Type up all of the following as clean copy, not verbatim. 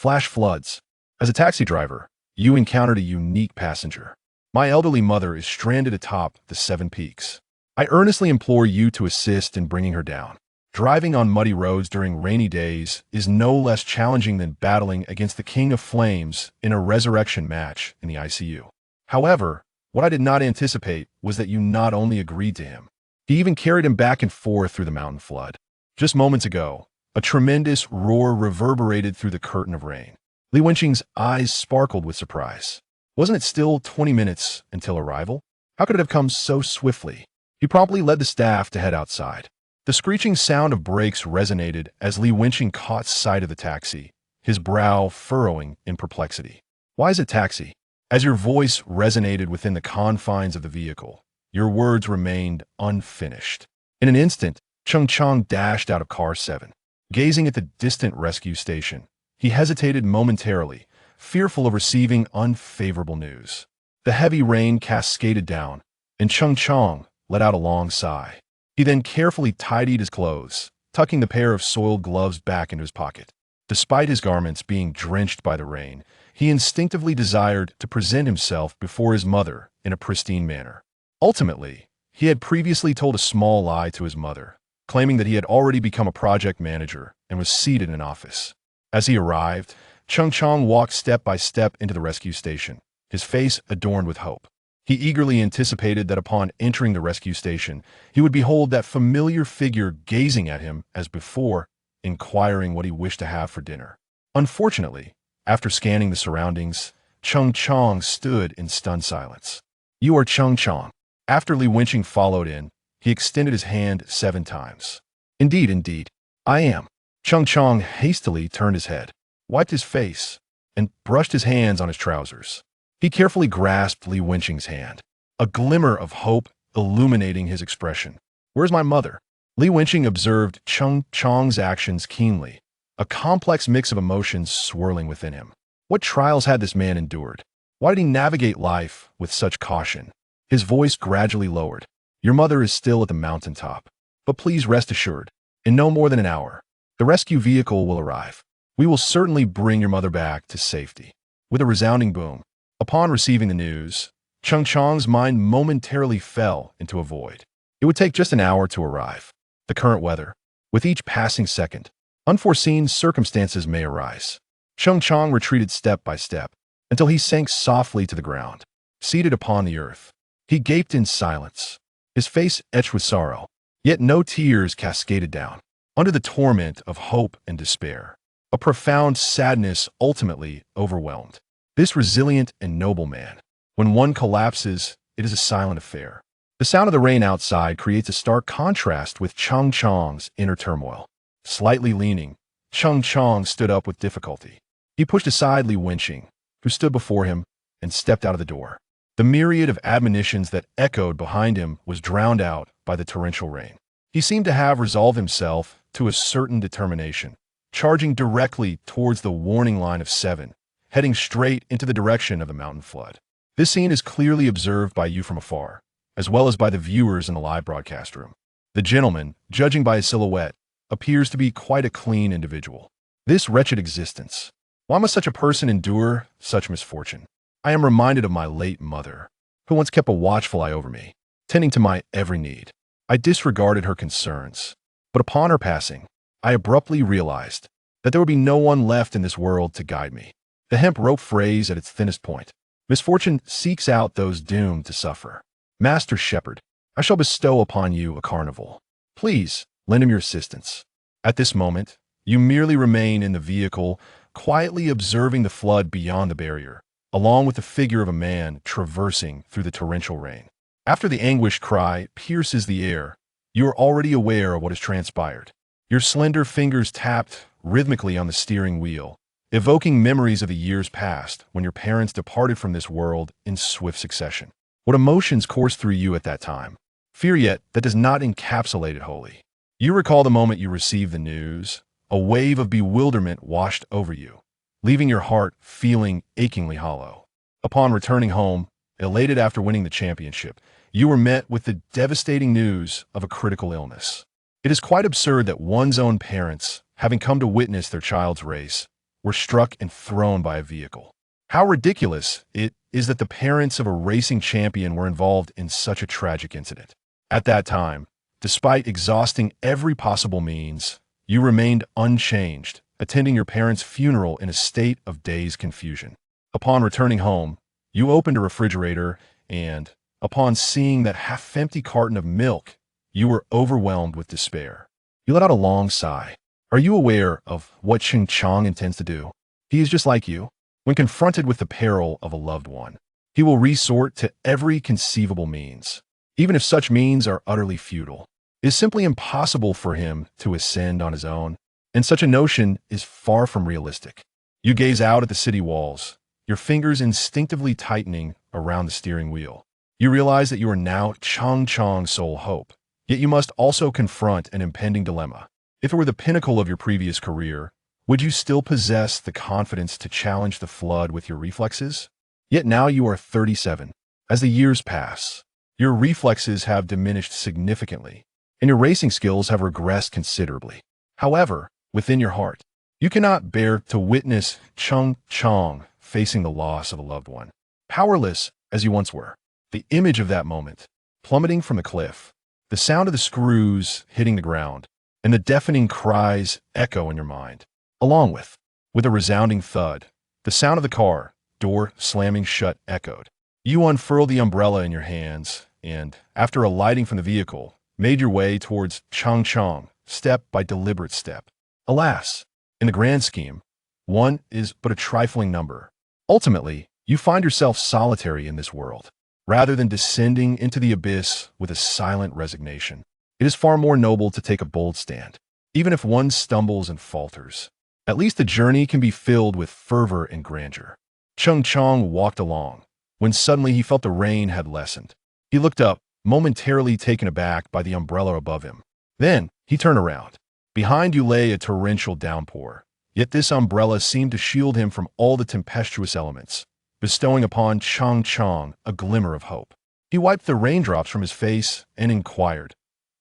Flash floods. As a taxi driver, you encountered a unique passenger. My elderly mother is stranded atop the Seven Peaks. I earnestly implore you to assist in bringing her down. Driving on muddy roads during rainy days is no less challenging than battling against the King of Flames in a resurrection match in the ICU. However, what I did not anticipate was that you not only agreed to him, he even carried him back and forth through the mountain flood. Just moments ago, a tremendous roar reverberated through the curtain of rain. Li Wenqing's eyes sparkled with surprise. Wasn't it still 20 minutes until arrival? How could it have come so swiftly? He promptly led the staff to head outside. The screeching sound of brakes resonated as Li Wenqing caught sight of the taxi, his brow furrowing in perplexity. Why is it taxi? As your voice resonated within the confines of the vehicle, your words remained unfinished. In an instant, Cheng Chang dashed out of car 7. Gazing at the distant rescue station, he hesitated momentarily, fearful of receiving unfavorable news. The heavy rain cascaded down, and Cheng Chang let out a long sigh. He then carefully tidied his clothes, tucking the pair of soiled gloves back into his pocket. Despite his garments being drenched by the rain, he instinctively desired to present himself before his mother in a pristine manner. Ultimately, he had previously told a small lie to his mother, claiming that he had already become a project manager and was seated in an office. As he arrived, Cheng Chang walked step by step into the rescue station, his face adorned with hope. He eagerly anticipated that upon entering the rescue station, he would behold that familiar figure gazing at him as before, inquiring what he wished to have for dinner. Unfortunately, after scanning the surroundings, Cheng Chang stood in stunned silence. "You are Cheng Chang." After Li Wenqing followed in, he extended his hand 7 times. Indeed, I am." Cheng Chang hastily turned his head, wiped his face, and brushed his hands on his trousers. He carefully grasped Li Wenqing's hand, a glimmer of hope illuminating his expression. "Where's my mother?" Li Wenqing observed Cheng Chang's actions keenly, a complex mix of emotions swirling within him. What trials had this man endured? Why did he navigate life with such caution? His voice gradually lowered. "Your mother is still at the mountaintop, but please rest assured, in no more than an hour, the rescue vehicle will arrive. We will certainly bring your mother back to safety." With a resounding boom, upon receiving the news, Cheng Chang's mind momentarily fell into a void. It would take just an hour to arrive. The current weather. With each passing second, unforeseen circumstances may arise. Cheng Chang retreated step by step until he sank softly to the ground. Seated upon the earth, he gaped in silence, his face etched with sorrow, yet no tears cascaded down. Under the torment of hope and despair, a profound sadness ultimately overwhelmed this resilient and noble man. When one collapses, it is a silent affair. The sound of the rain outside creates a stark contrast with Cheng Chang's inner turmoil. Slightly leaning, Cheng Chang stood up with difficulty. He pushed aside Li Wenqing, who stood before him, and stepped out of the door. The myriad of admonitions that echoed behind him was drowned out by the torrential rain. He seemed to have resolved himself to a certain determination, charging directly towards the warning line of 7, heading straight into the direction of the mountain flood. This scene is clearly observed by you from afar, as well as by the viewers in the live broadcast room. The gentleman, judging by his silhouette, appears to be quite a clean individual. This wretched existence. Why must such a person endure such misfortune? I am reminded of my late mother, who once kept a watchful eye over me, tending to my every need. I disregarded her concerns, but upon her passing, I abruptly realized that there would be no one left in this world to guide me. The hemp rope phrase at its thinnest point. Misfortune seeks out those doomed to suffer. Master Shepherd, I shall bestow upon you a carnival. Please, lend him your assistance. At this moment, you merely remain in the vehicle, quietly observing the flood beyond the barrier, along with the figure of a man traversing through the torrential rain. After the anguished cry pierces the air, you are already aware of what has transpired. Your slender fingers tapped rhythmically on the steering wheel, evoking memories of the years past when your parents departed from this world in swift succession. What emotions coursed through you at that time? Fear, yet that does not encapsulate it wholly. You recall the moment you received the news. A wave of bewilderment washed over you, leaving your heart feeling achingly hollow. Upon returning home, elated after winning the championship, you were met with the devastating news of a critical illness. It is quite absurd that one's own parents, having come to witness their child's race, were struck and thrown by a vehicle. How ridiculous it is that the parents of a racing champion were involved in such a tragic incident. At that time, despite exhausting every possible means, you remained unchanged, attending your parents' funeral in a state of dazed confusion. Upon returning home, you opened a refrigerator and, upon seeing that half-empty carton of milk, you were overwhelmed with despair. You let out a long sigh. Are you aware of what Ching Chong intends to do? He is just like you. When confronted with the peril of a loved one, he will resort to every conceivable means, even if such means are utterly futile. It is simply impossible for him to ascend on his own, and such a notion is far from realistic. You gaze out at the city walls, your fingers instinctively tightening around the steering wheel. You realize that you are now Chong Chong's sole hope, yet you must also confront an impending dilemma. If it were the pinnacle of your previous career, would you still possess the confidence to challenge the flood with your reflexes? Yet now you are 37. As the years pass, your reflexes have diminished significantly, and your racing skills have regressed considerably. However, within your heart, you cannot bear to witness Chong Chong facing the loss of a loved one. Powerless as you once were, the image of that moment, plummeting from the cliff, the sound of the screws hitting the ground, and the deafening cries echo in your mind. Along with a resounding thud, the sound of the car door slamming shut echoed. You unfurled the umbrella in your hands and, after alighting from the vehicle, made your way towards Chong Chong, step by deliberate step. Alas, in the grand scheme, one is but a trifling number. Ultimately, you find yourself solitary in this world. Rather than descending into the abyss with a silent resignation, it is far more noble to take a bold stand. Even if one stumbles and falters, at least the journey can be filled with fervor and grandeur. Chong Chong walked along, when suddenly he felt the rain had lessened. He looked up, momentarily taken aback by the umbrella above him. Then, he turned around. Behind you lay a torrential downpour, yet this umbrella seemed to shield him from all the tempestuous elements, bestowing upon Chong Chong a glimmer of hope. He wiped the raindrops from his face and inquired,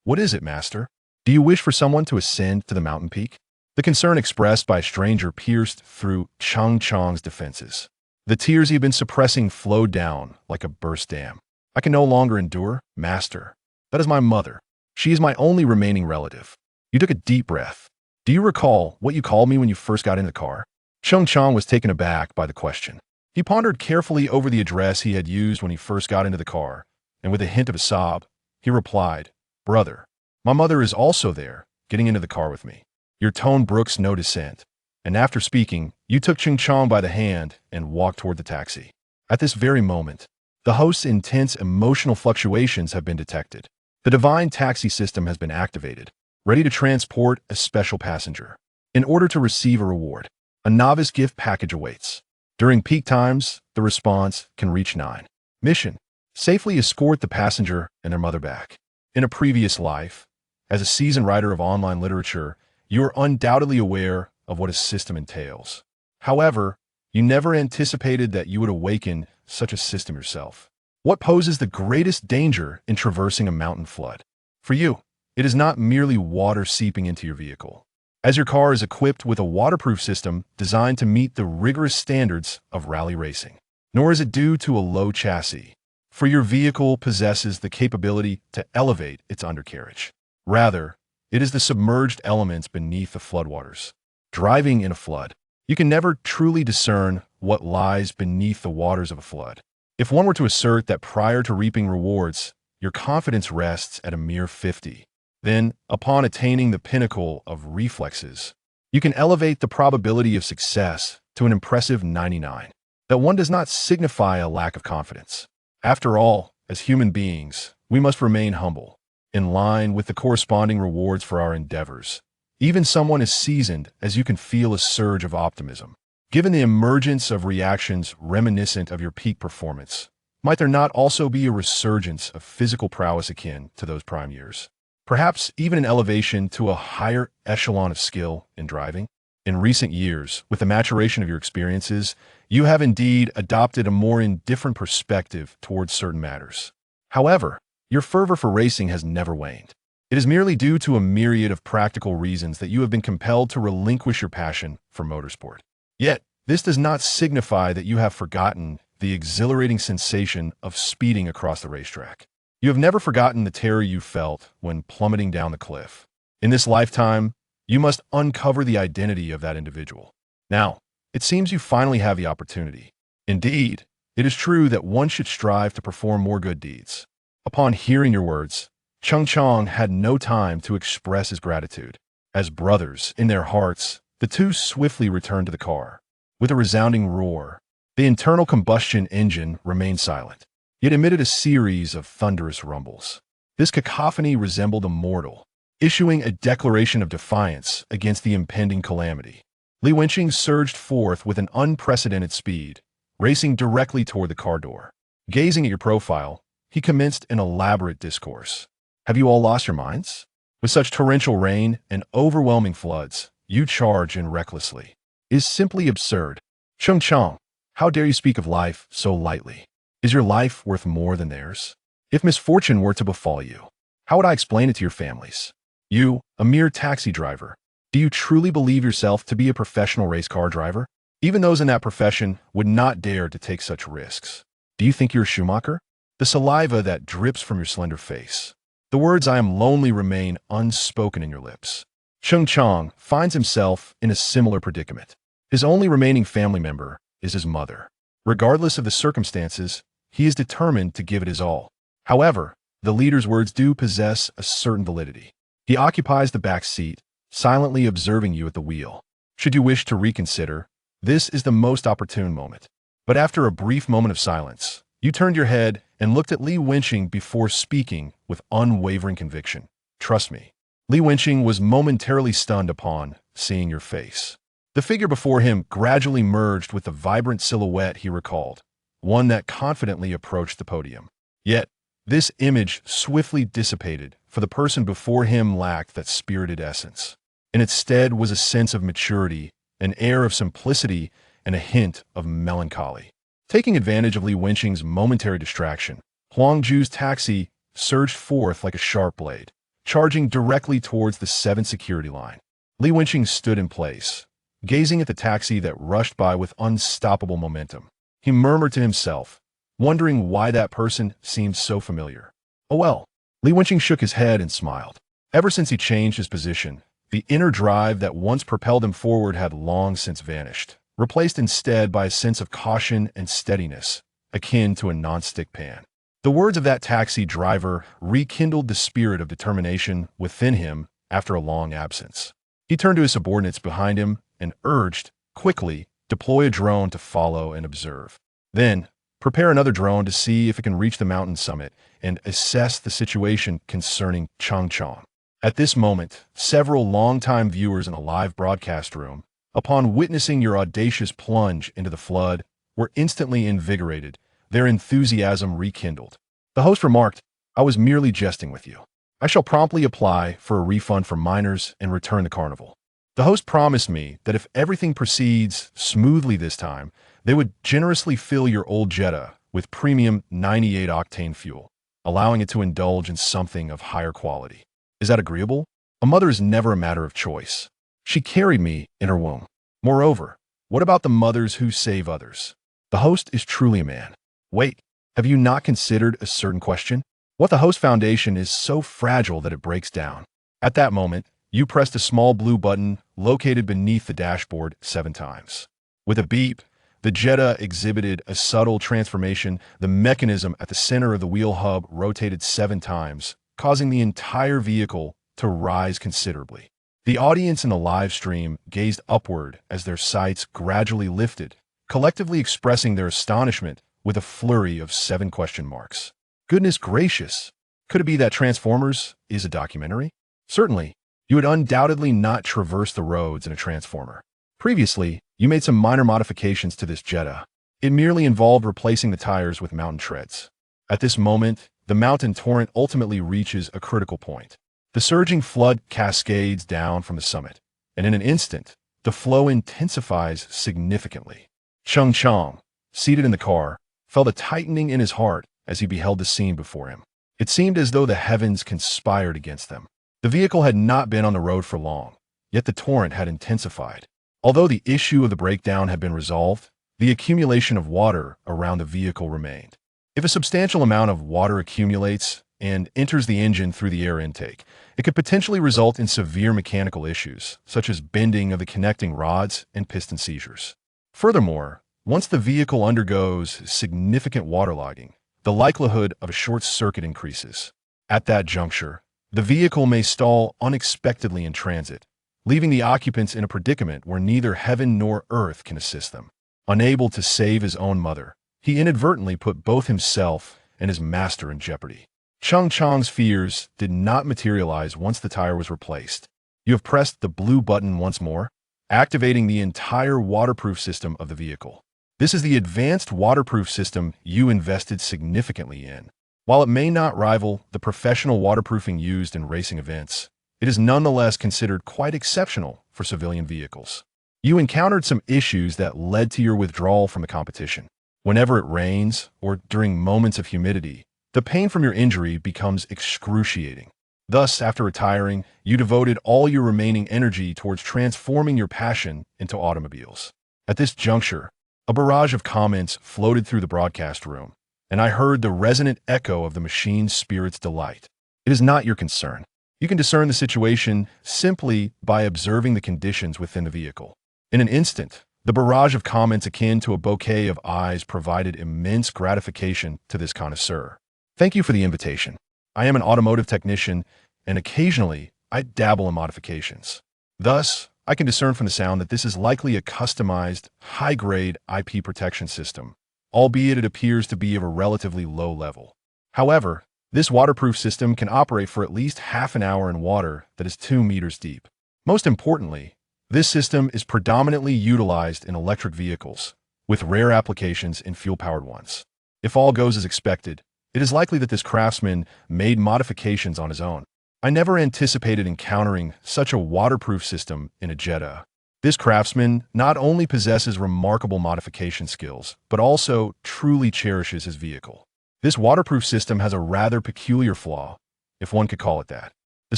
"What is it, master? Do you wish for someone to ascend to the mountain peak?" The concern expressed by a stranger pierced through Chong Chong's defenses. The tears he had been suppressing flowed down like a burst dam. "I can no longer endure, master. That is my mother. She is my only remaining relative." You took a deep breath. "Do you recall what you called me when you first got into the car?" Chong Chong was taken aback by the question. He pondered carefully over the address he had used when he first got into the car, and with a hint of a sob, he replied, "Brother, my mother is also there, getting into the car with me." Your tone brooks no dissent, and after speaking, you took Ching Chong by the hand and walked toward the taxi. At this very moment, the host's intense emotional fluctuations have been detected. The divine taxi system has been activated, ready to transport a special passenger. In order to receive a reward, a novice gift package awaits. During peak times, the response can reach 9. Mission: safely escort the passenger and their mother back. In a previous life, as a seasoned writer of online literature, you are undoubtedly aware of what a system entails. However, you never anticipated that you would awaken such a system yourself. What poses the greatest danger in traversing a mountain flood? For you, it is not merely water seeping into your vehicle, as your car is equipped with a waterproof system designed to meet the rigorous standards of rally racing. Nor is it due to a low chassis, for your vehicle possesses the capability to elevate its undercarriage. Rather, it is the submerged elements beneath the floodwaters. Driving in a flood, you can never truly discern what lies beneath the waters of a flood. If one were to assert that prior to reaping rewards, your confidence rests at a mere 50, then, upon attaining the pinnacle of reflexes, you can elevate the probability of success to an impressive 99. That one does not signify a lack of confidence. After all, as human beings, we must remain humble, in line with the corresponding rewards for our endeavors. Even someone as seasoned as you can feel a surge of optimism. Given the emergence of reactions reminiscent of your peak performance, might there not also be a resurgence of physical prowess akin to those prime years? Perhaps even an elevation to a higher echelon of skill in driving? In recent years, with the maturation of your experiences, you have indeed adopted a more indifferent perspective towards certain matters. However, your fervor for racing has never waned. It is merely due to a myriad of practical reasons that you have been compelled to relinquish your passion for motorsport. Yet, this does not signify that you have forgotten the exhilarating sensation of speeding across the racetrack. You have never forgotten the terror you felt when plummeting down the cliff. In this lifetime, you must uncover the identity of that individual. Now, it seems you finally have the opportunity. Indeed, it is true that one should strive to perform more good deeds. Upon hearing your words, Chung Chong had no time to express his gratitude. As brothers in their hearts, the two swiftly returned to the car. With a resounding roar, the internal combustion engine remained silent, yet emitted a series of thunderous rumbles. This cacophony resembled a mortal, issuing a declaration of defiance against the impending calamity. Li Wenqing surged forth with an unprecedented speed, racing directly toward the car door. Gazing at your profile, he commenced an elaborate discourse. Have you all lost your minds? With such torrential rain and overwhelming floods, you charge in recklessly. It is simply absurd. Chung Chong, how dare you speak of life so lightly? Is your life worth more than theirs? If misfortune were to befall you, how would I explain it to your families? You, a mere taxi driver, do you truly believe yourself to be a professional race car driver? Even those in that profession would not dare to take such risks. Do you think you're a Schumacher? The saliva that drips from your slender face. The words "I am lonely" remain unspoken in your lips. Chung Chong finds himself in a similar predicament. His only remaining family member is his mother. Regardless of the circumstances, he is determined to give it his all. However, the leader's words do possess a certain validity. He occupies the back seat, silently observing you at the wheel. Should you wish to reconsider, this is the most opportune moment. But after a brief moment of silence, you turned your head and looked at Li Wenqing before speaking with unwavering conviction. Trust me. Li Wenqing was momentarily stunned upon seeing your face. The figure before him gradually merged with the vibrant silhouette he recalled, one that confidently approached the podium. Yet, this image swiftly dissipated, for the person before him lacked that spirited essence. In its stead was a sense of maturity, an air of simplicity, and a hint of melancholy. Taking advantage of Li Wenqing's momentary distraction, Huangju's taxi surged forth like a sharp blade, charging directly towards the 7 security line. Li Wenqing stood in place, gazing at the taxi that rushed by with unstoppable momentum. He murmured to himself, wondering why that person seemed so familiar. Oh well. Li Wenqing shook his head and smiled. Ever since he changed his position, the inner drive that once propelled him forward had long since vanished, replaced instead by a sense of caution and steadiness, akin to a non-stick pan. The words of that taxi driver rekindled the spirit of determination within him after a long absence. He turned to his subordinates behind him and urged, quickly, deploy a drone to follow and observe. Then, prepare another drone to see if it can reach the mountain summit and assess the situation concerning Chung Chong. At this moment, several longtime viewers in a live broadcast room, upon witnessing your audacious plunge into the flood, were instantly invigorated, their enthusiasm rekindled. The host remarked, "I was merely jesting with you. I shall promptly apply for a refund for minors and return to Carnival." The host promised me that if everything proceeds smoothly this time, they would generously fill your old Jetta with premium 98-octane fuel, allowing it to indulge in something of higher quality. Is that agreeable? A mother is never a matter of choice. She carried me in her womb. Moreover, what about the mothers who save others? The host is truly a man. Wait, have you not considered a certain question? What the host foundation is so fragile that it breaks down. At that moment, you pressed a small blue button located beneath the dashboard 7 times. With a beep, the Jetta exhibited a subtle transformation. The mechanism at the center of the wheel hub rotated 7 times, causing the entire vehicle to rise considerably. The audience in the live stream gazed upward as their sights gradually lifted, collectively expressing their astonishment with a flurry of 7 question marks. Goodness gracious! Could it be that Transformers is a documentary? Certainly, you had undoubtedly not traversed the roads in a Transformer. Previously, you made some minor modifications to this Jetta. It merely involved replacing the tires with mountain treads. At this moment, the mountain torrent ultimately reaches a critical point. The surging flood cascades down from the summit, and in an instant, the flow intensifies significantly. Chung Chong, seated in the car, felt a tightening in his heart as he beheld the scene before him. It seemed as though the heavens conspired against them. The vehicle had not been on the road for long, yet the torrent had intensified. Although the issue of the breakdown had been resolved, the accumulation of water around the vehicle remained. If a substantial amount of water accumulates and enters the engine through the air intake, it could potentially result in severe mechanical issues, such as bending of the connecting rods and piston seizures. Furthermore, once the vehicle undergoes significant waterlogging, the likelihood of a short circuit increases. At that juncture, the vehicle may stall unexpectedly in transit, leaving the occupants in a predicament where neither heaven nor earth can assist them. Unable to save his own mother, he inadvertently put both himself and his master in jeopardy. Chung Chang's fears did not materialize once the tire was replaced. You have pressed the blue button once more, activating the entire waterproof system of the vehicle. This is the advanced waterproof system you invested significantly in. While it may not rival the professional waterproofing used in racing events, it is nonetheless considered quite exceptional for civilian vehicles. You encountered some issues that led to your withdrawal from the competition. Whenever it rains or during moments of humidity, the pain from your injury becomes excruciating. Thus, after retiring, you devoted all your remaining energy towards transforming your passion into automobiles. At this juncture, a barrage of comments floated through the broadcast room, and I heard the resonant echo of the machine's spirit's delight. It is not your concern. You can discern the situation simply by observing the conditions within the vehicle. In an instant, the barrage of comments akin to a bouquet of eyes provided immense gratification to this connoisseur. Thank you for the invitation. I am an automotive technician, and occasionally I dabble in modifications. Thus, I can discern from the sound that this is likely a customized, high-grade IP protection system, albeit it appears to be of a relatively low level. However, this waterproof system can operate for at least half an hour in water that is 2 meters deep. Most importantly, this system is predominantly utilized in electric vehicles, with rare applications in fuel-powered ones. If all goes as expected, it is likely that this craftsman made modifications on his own. I never anticipated encountering such a waterproof system in a Jetta. This craftsman not only possesses remarkable modification skills, but also truly cherishes his vehicle. This waterproof system has a rather peculiar flaw, if one could call it that. The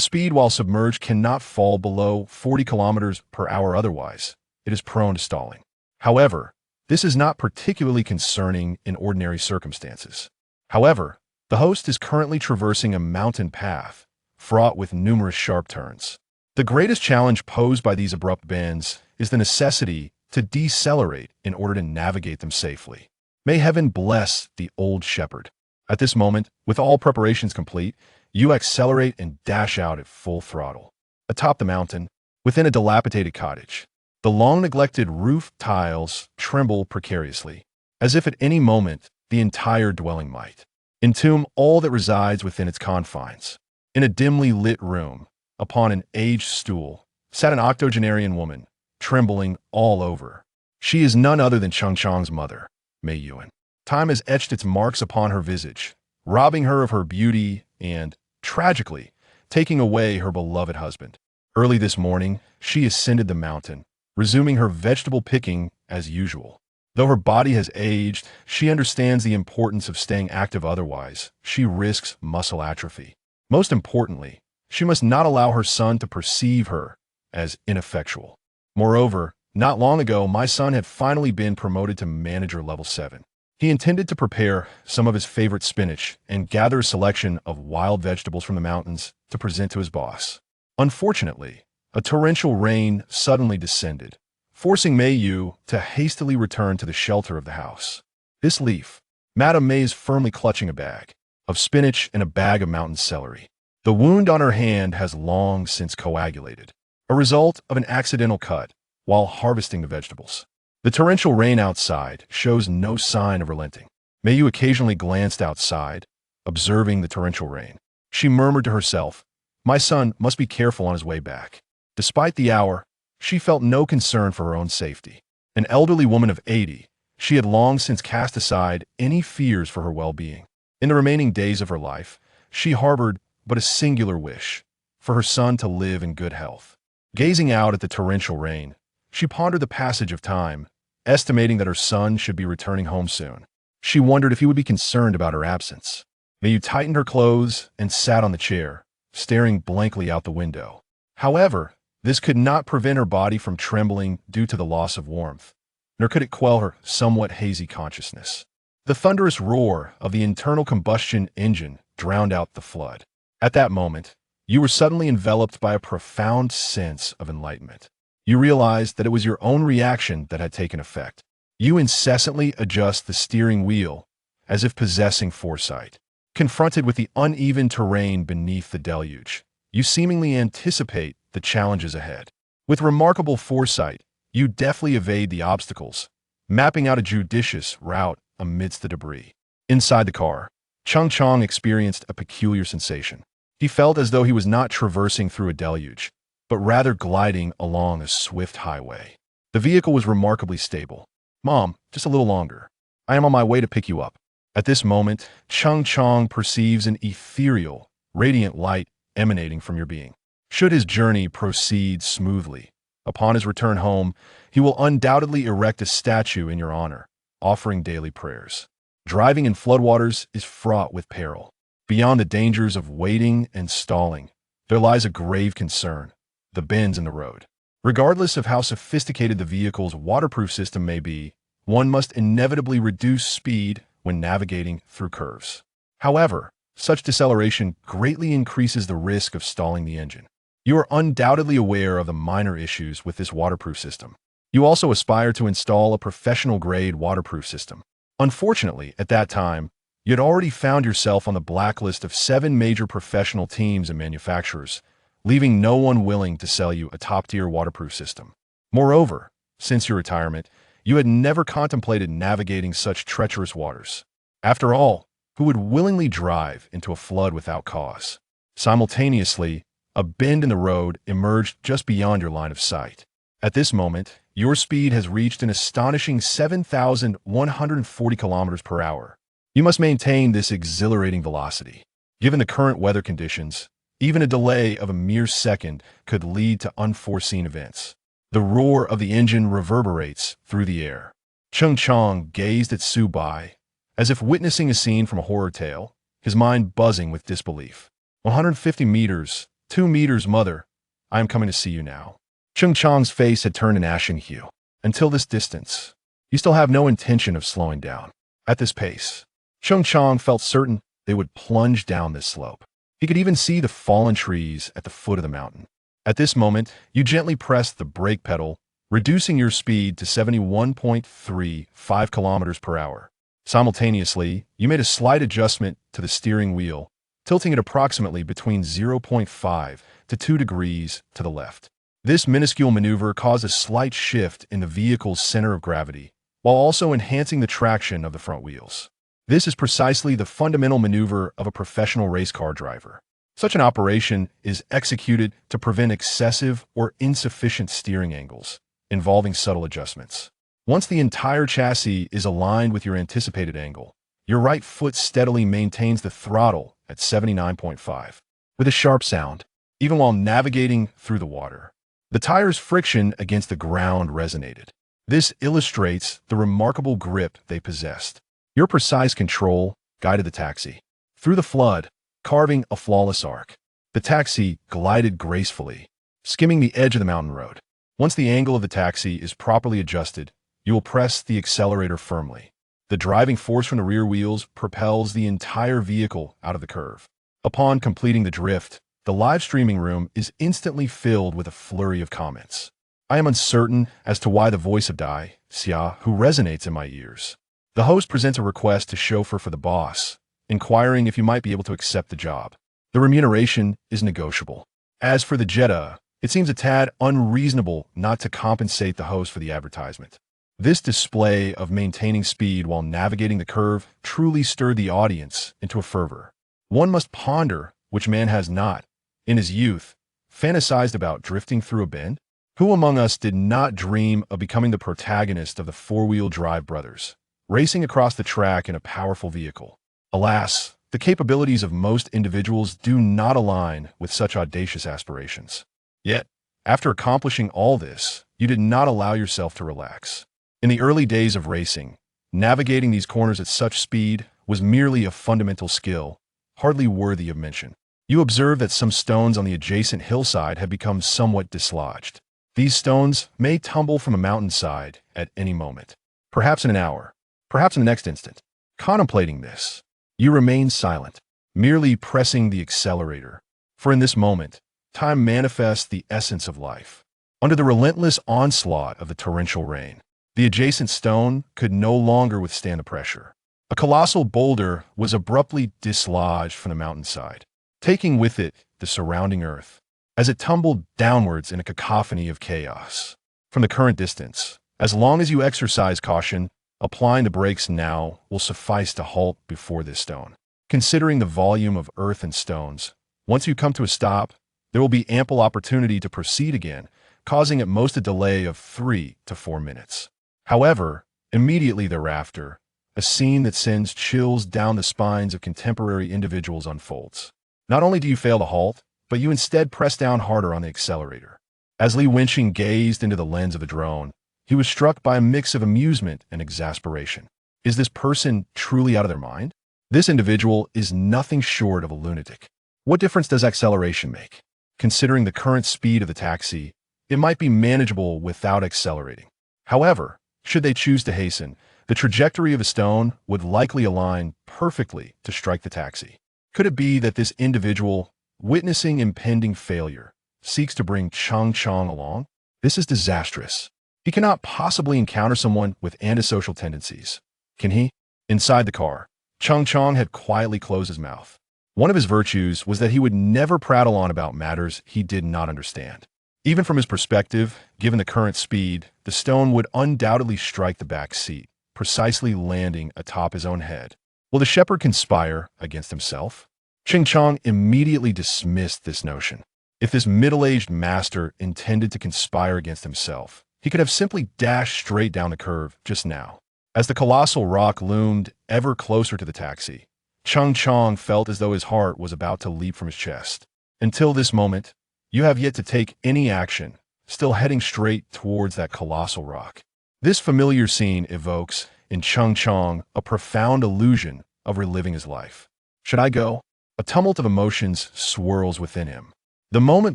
speed while submerged cannot fall below 40 kilometers per hour otherwise. It is prone to stalling. However, this is not particularly concerning in ordinary circumstances. However, the host is currently traversing a mountain path, fraught with numerous sharp turns. The greatest challenge posed by these abrupt bends is the necessity to decelerate in order to navigate them safely. May heaven bless the old shepherd. At this moment, with all preparations complete, you accelerate and dash out at full throttle. Atop the mountain, within a dilapidated cottage, the long-neglected roof tiles tremble precariously, as if at any moment the entire dwelling might entomb all that resides within its confines. In a dimly lit room, upon an aged stool, sat an octogenarian woman, trembling all over. She is none other than Chung Chang's mother, Mei Yuan. Time has etched its marks upon her visage, robbing her of her beauty and, tragically, taking away her beloved husband. Early this morning, she ascended the mountain, resuming her vegetable picking as usual. Though her body has aged, she understands the importance of staying active, otherwise she risks muscle atrophy. Most importantly, she must not allow her son to perceive her as ineffectual. Moreover, not long ago, my son had finally been promoted to manager level 7. He intended to prepare some of his favorite spinach and gather a selection of wild vegetables from the mountains to present to his boss. Unfortunately, a torrential rain suddenly descended, forcing Mei Yu to hastily return to the shelter of the house. This leaf, Madame Mei is firmly clutching a bag of spinach and a bag of mountain celery. The wound on her hand has long since coagulated, a result of an accidental cut while harvesting the vegetables. The torrential rain outside shows no sign of relenting. Mei Yu occasionally glanced outside, observing the torrential rain. She murmured to herself, "My son must be careful on his way back." Despite the hour, she felt no concern for her own safety. An elderly woman of 80, she had long since cast aside any fears for her well-being. In the remaining days of her life, she harbored but a singular wish, for her son to live in good health. Gazing out at the torrential rain, she pondered the passage of time, estimating that her son should be returning home soon. She wondered if he would be concerned about her absence. Mei Yu tightened her clothes and sat on the chair, staring blankly out the window. However, This could not prevent her body from trembling due to the loss of warmth, nor could it quell her somewhat hazy consciousness. The thunderous roar of the internal combustion engine drowned out the flood. At that moment, you were suddenly enveloped by a profound sense of enlightenment. You realized that it was your own reaction that had taken effect. You incessantly adjust the steering wheel, as if possessing foresight. Confronted with the uneven terrain beneath the deluge, you seemingly anticipate the challenges ahead. With remarkable foresight, you deftly evade the obstacles, mapping out a judicious route amidst the debris. Inside the car, Chung Chong experienced a peculiar sensation. He felt as though he was not traversing through a deluge, but rather gliding along a swift highway. The vehicle was remarkably stable. "Mom, just a little longer. I am on my way to pick you up." At this moment, Chung Chong perceives an ethereal, radiant light emanating from your being. Should his journey proceed smoothly, upon his return home, he will undoubtedly erect a statue in your honor, offering daily prayers. Driving in floodwaters is fraught with peril. Beyond the dangers of waiting and stalling, there lies a grave concern: the bends in the road. Regardless of how sophisticated the vehicle's waterproof system may be, one must inevitably reduce speed when navigating through curves. However, such deceleration greatly increases the risk of stalling the engine. You are undoubtedly aware of the minor issues with this waterproof system. You also aspire to install a professional-grade waterproof system. Unfortunately, at that time, you had already found yourself on the blacklist of 7 major professional teams and manufacturers, leaving no one willing to sell you a top-tier waterproof system. Moreover, since your retirement, you had never contemplated navigating such treacherous waters. After all, who would willingly drive into a flood without cause? Simultaneously, a bend in the road emerged just beyond your line of sight. At this moment, your speed has reached an astonishing 7,140 kilometers per hour. You must maintain this exhilarating velocity. Given the current weather conditions, even a delay of a mere second could lead to unforeseen events. The roar of the engine reverberates through the air. Chung Chong gazed at Su Bai, as if witnessing a scene from a horror tale, his mind buzzing with disbelief. 150 meters, 2 meters, mother. I am coming to see you now. Chung Chong's face had turned an ashen hue. Until this distance, you still have no intention of slowing down. At this pace, Chung Chong felt certain they would plunge down this slope. He could even see the fallen trees at the foot of the mountain. At this moment, you gently pressed the brake pedal, reducing your speed to 71.35 kilometers per hour. Simultaneously, you made a slight adjustment to the steering wheel, tilting it approximately between 0.5 to 2 degrees to the left. This minuscule maneuver caused a slight shift in the vehicle's center of gravity, while also enhancing the traction of the front wheels. This is precisely the fundamental maneuver of a professional race car driver. Such an operation is executed to prevent excessive or insufficient steering angles, involving subtle adjustments. Once the entire chassis is aligned with your anticipated angle, your right foot steadily maintains the throttle at 79.5. With a sharp sound, even while navigating through the water. The tire's friction against the ground resonated. This illustrates the remarkable grip they possessed. Your precise control guided the taxi through the flood, carving a flawless arc. The taxi glided gracefully, skimming the edge of the mountain road. Once the angle of the taxi is properly adjusted, you will press the accelerator firmly. The driving force from the rear wheels propels the entire vehicle out of the curve. Upon completing the drift, the live streaming room is instantly filled with a flurry of comments. I am uncertain as to why the voice of Dai Xia who resonates in my ears. The host presents a request to chauffeur for the boss, inquiring if you might be able to accept the job. The remuneration is negotiable. As for the Jetta, it seems a tad unreasonable not to compensate the host for the advertisement. This display of maintaining speed while navigating the curve truly stirred the audience into a fervor. One must ponder which man has not, in his youth, fantasized about drifting through a bend? Who among us did not dream of becoming the protagonist of the four-wheel drive brothers, racing across the track in a powerful vehicle? Alas, the capabilities of most individuals do not align with such audacious aspirations. Yet, after accomplishing all this, you did not allow yourself to relax. In the early days of racing, navigating these corners at such speed was merely a fundamental skill, hardly worthy of mention. You observe that some stones on the adjacent hillside have become somewhat dislodged. These stones may tumble from a mountainside at any moment, perhaps in an hour, perhaps in the next instant. Contemplating this, you remain silent, merely pressing the accelerator. For in this moment, time manifests the essence of life. Under the relentless onslaught of the torrential rain, the adjacent stone could no longer withstand the pressure. A colossal boulder was abruptly dislodged from the mountainside, taking with it the surrounding earth, as it tumbled downwards in a cacophony of chaos. From the current distance, as long as you exercise caution, applying the brakes now will suffice to halt before this stone. Considering the volume of earth and stones, once you come to a stop, there will be ample opportunity to proceed again, causing at most a delay of 3 to 4 minutes. However, immediately thereafter, a scene that sends chills down the spines of contemporary individuals unfolds. Not only do you fail to halt, but you instead press down harder on the accelerator. As Li Wenqing gazed into the lens of the drone, he was struck by a mix of amusement and exasperation. Is this person truly out of their mind? This individual is nothing short of a lunatic. What difference does acceleration make? Considering the current speed of the taxi, it might be manageable without accelerating. However, should they choose to hasten, the trajectory of a stone would likely align perfectly to strike the taxi. Could it be that this individual, witnessing impending failure, seeks to bring Chang Chang along? This is disastrous. He cannot possibly encounter someone with antisocial tendencies. Can he? Inside the car, Chang Chang had quietly closed his mouth. One of his virtues was that he would never prattle on about matters he did not understand. Even from his perspective, given the current speed, the stone would undoubtedly strike the back seat, precisely landing atop his own head. Will the shepherd conspire against himself? Ching Chong immediately dismissed this notion. If this middle-aged master intended to conspire against himself, he could have simply dashed straight down the curve just now. As the colossal rock loomed ever closer to the taxi, Chang Chong felt as though his heart was about to leap from his chest. Until this moment, you have yet to take any action, still heading straight towards that colossal rock. This familiar scene evokes, in Chang Chong, a profound illusion of reliving his life. Should I go? A tumult of emotions swirls within him. The moment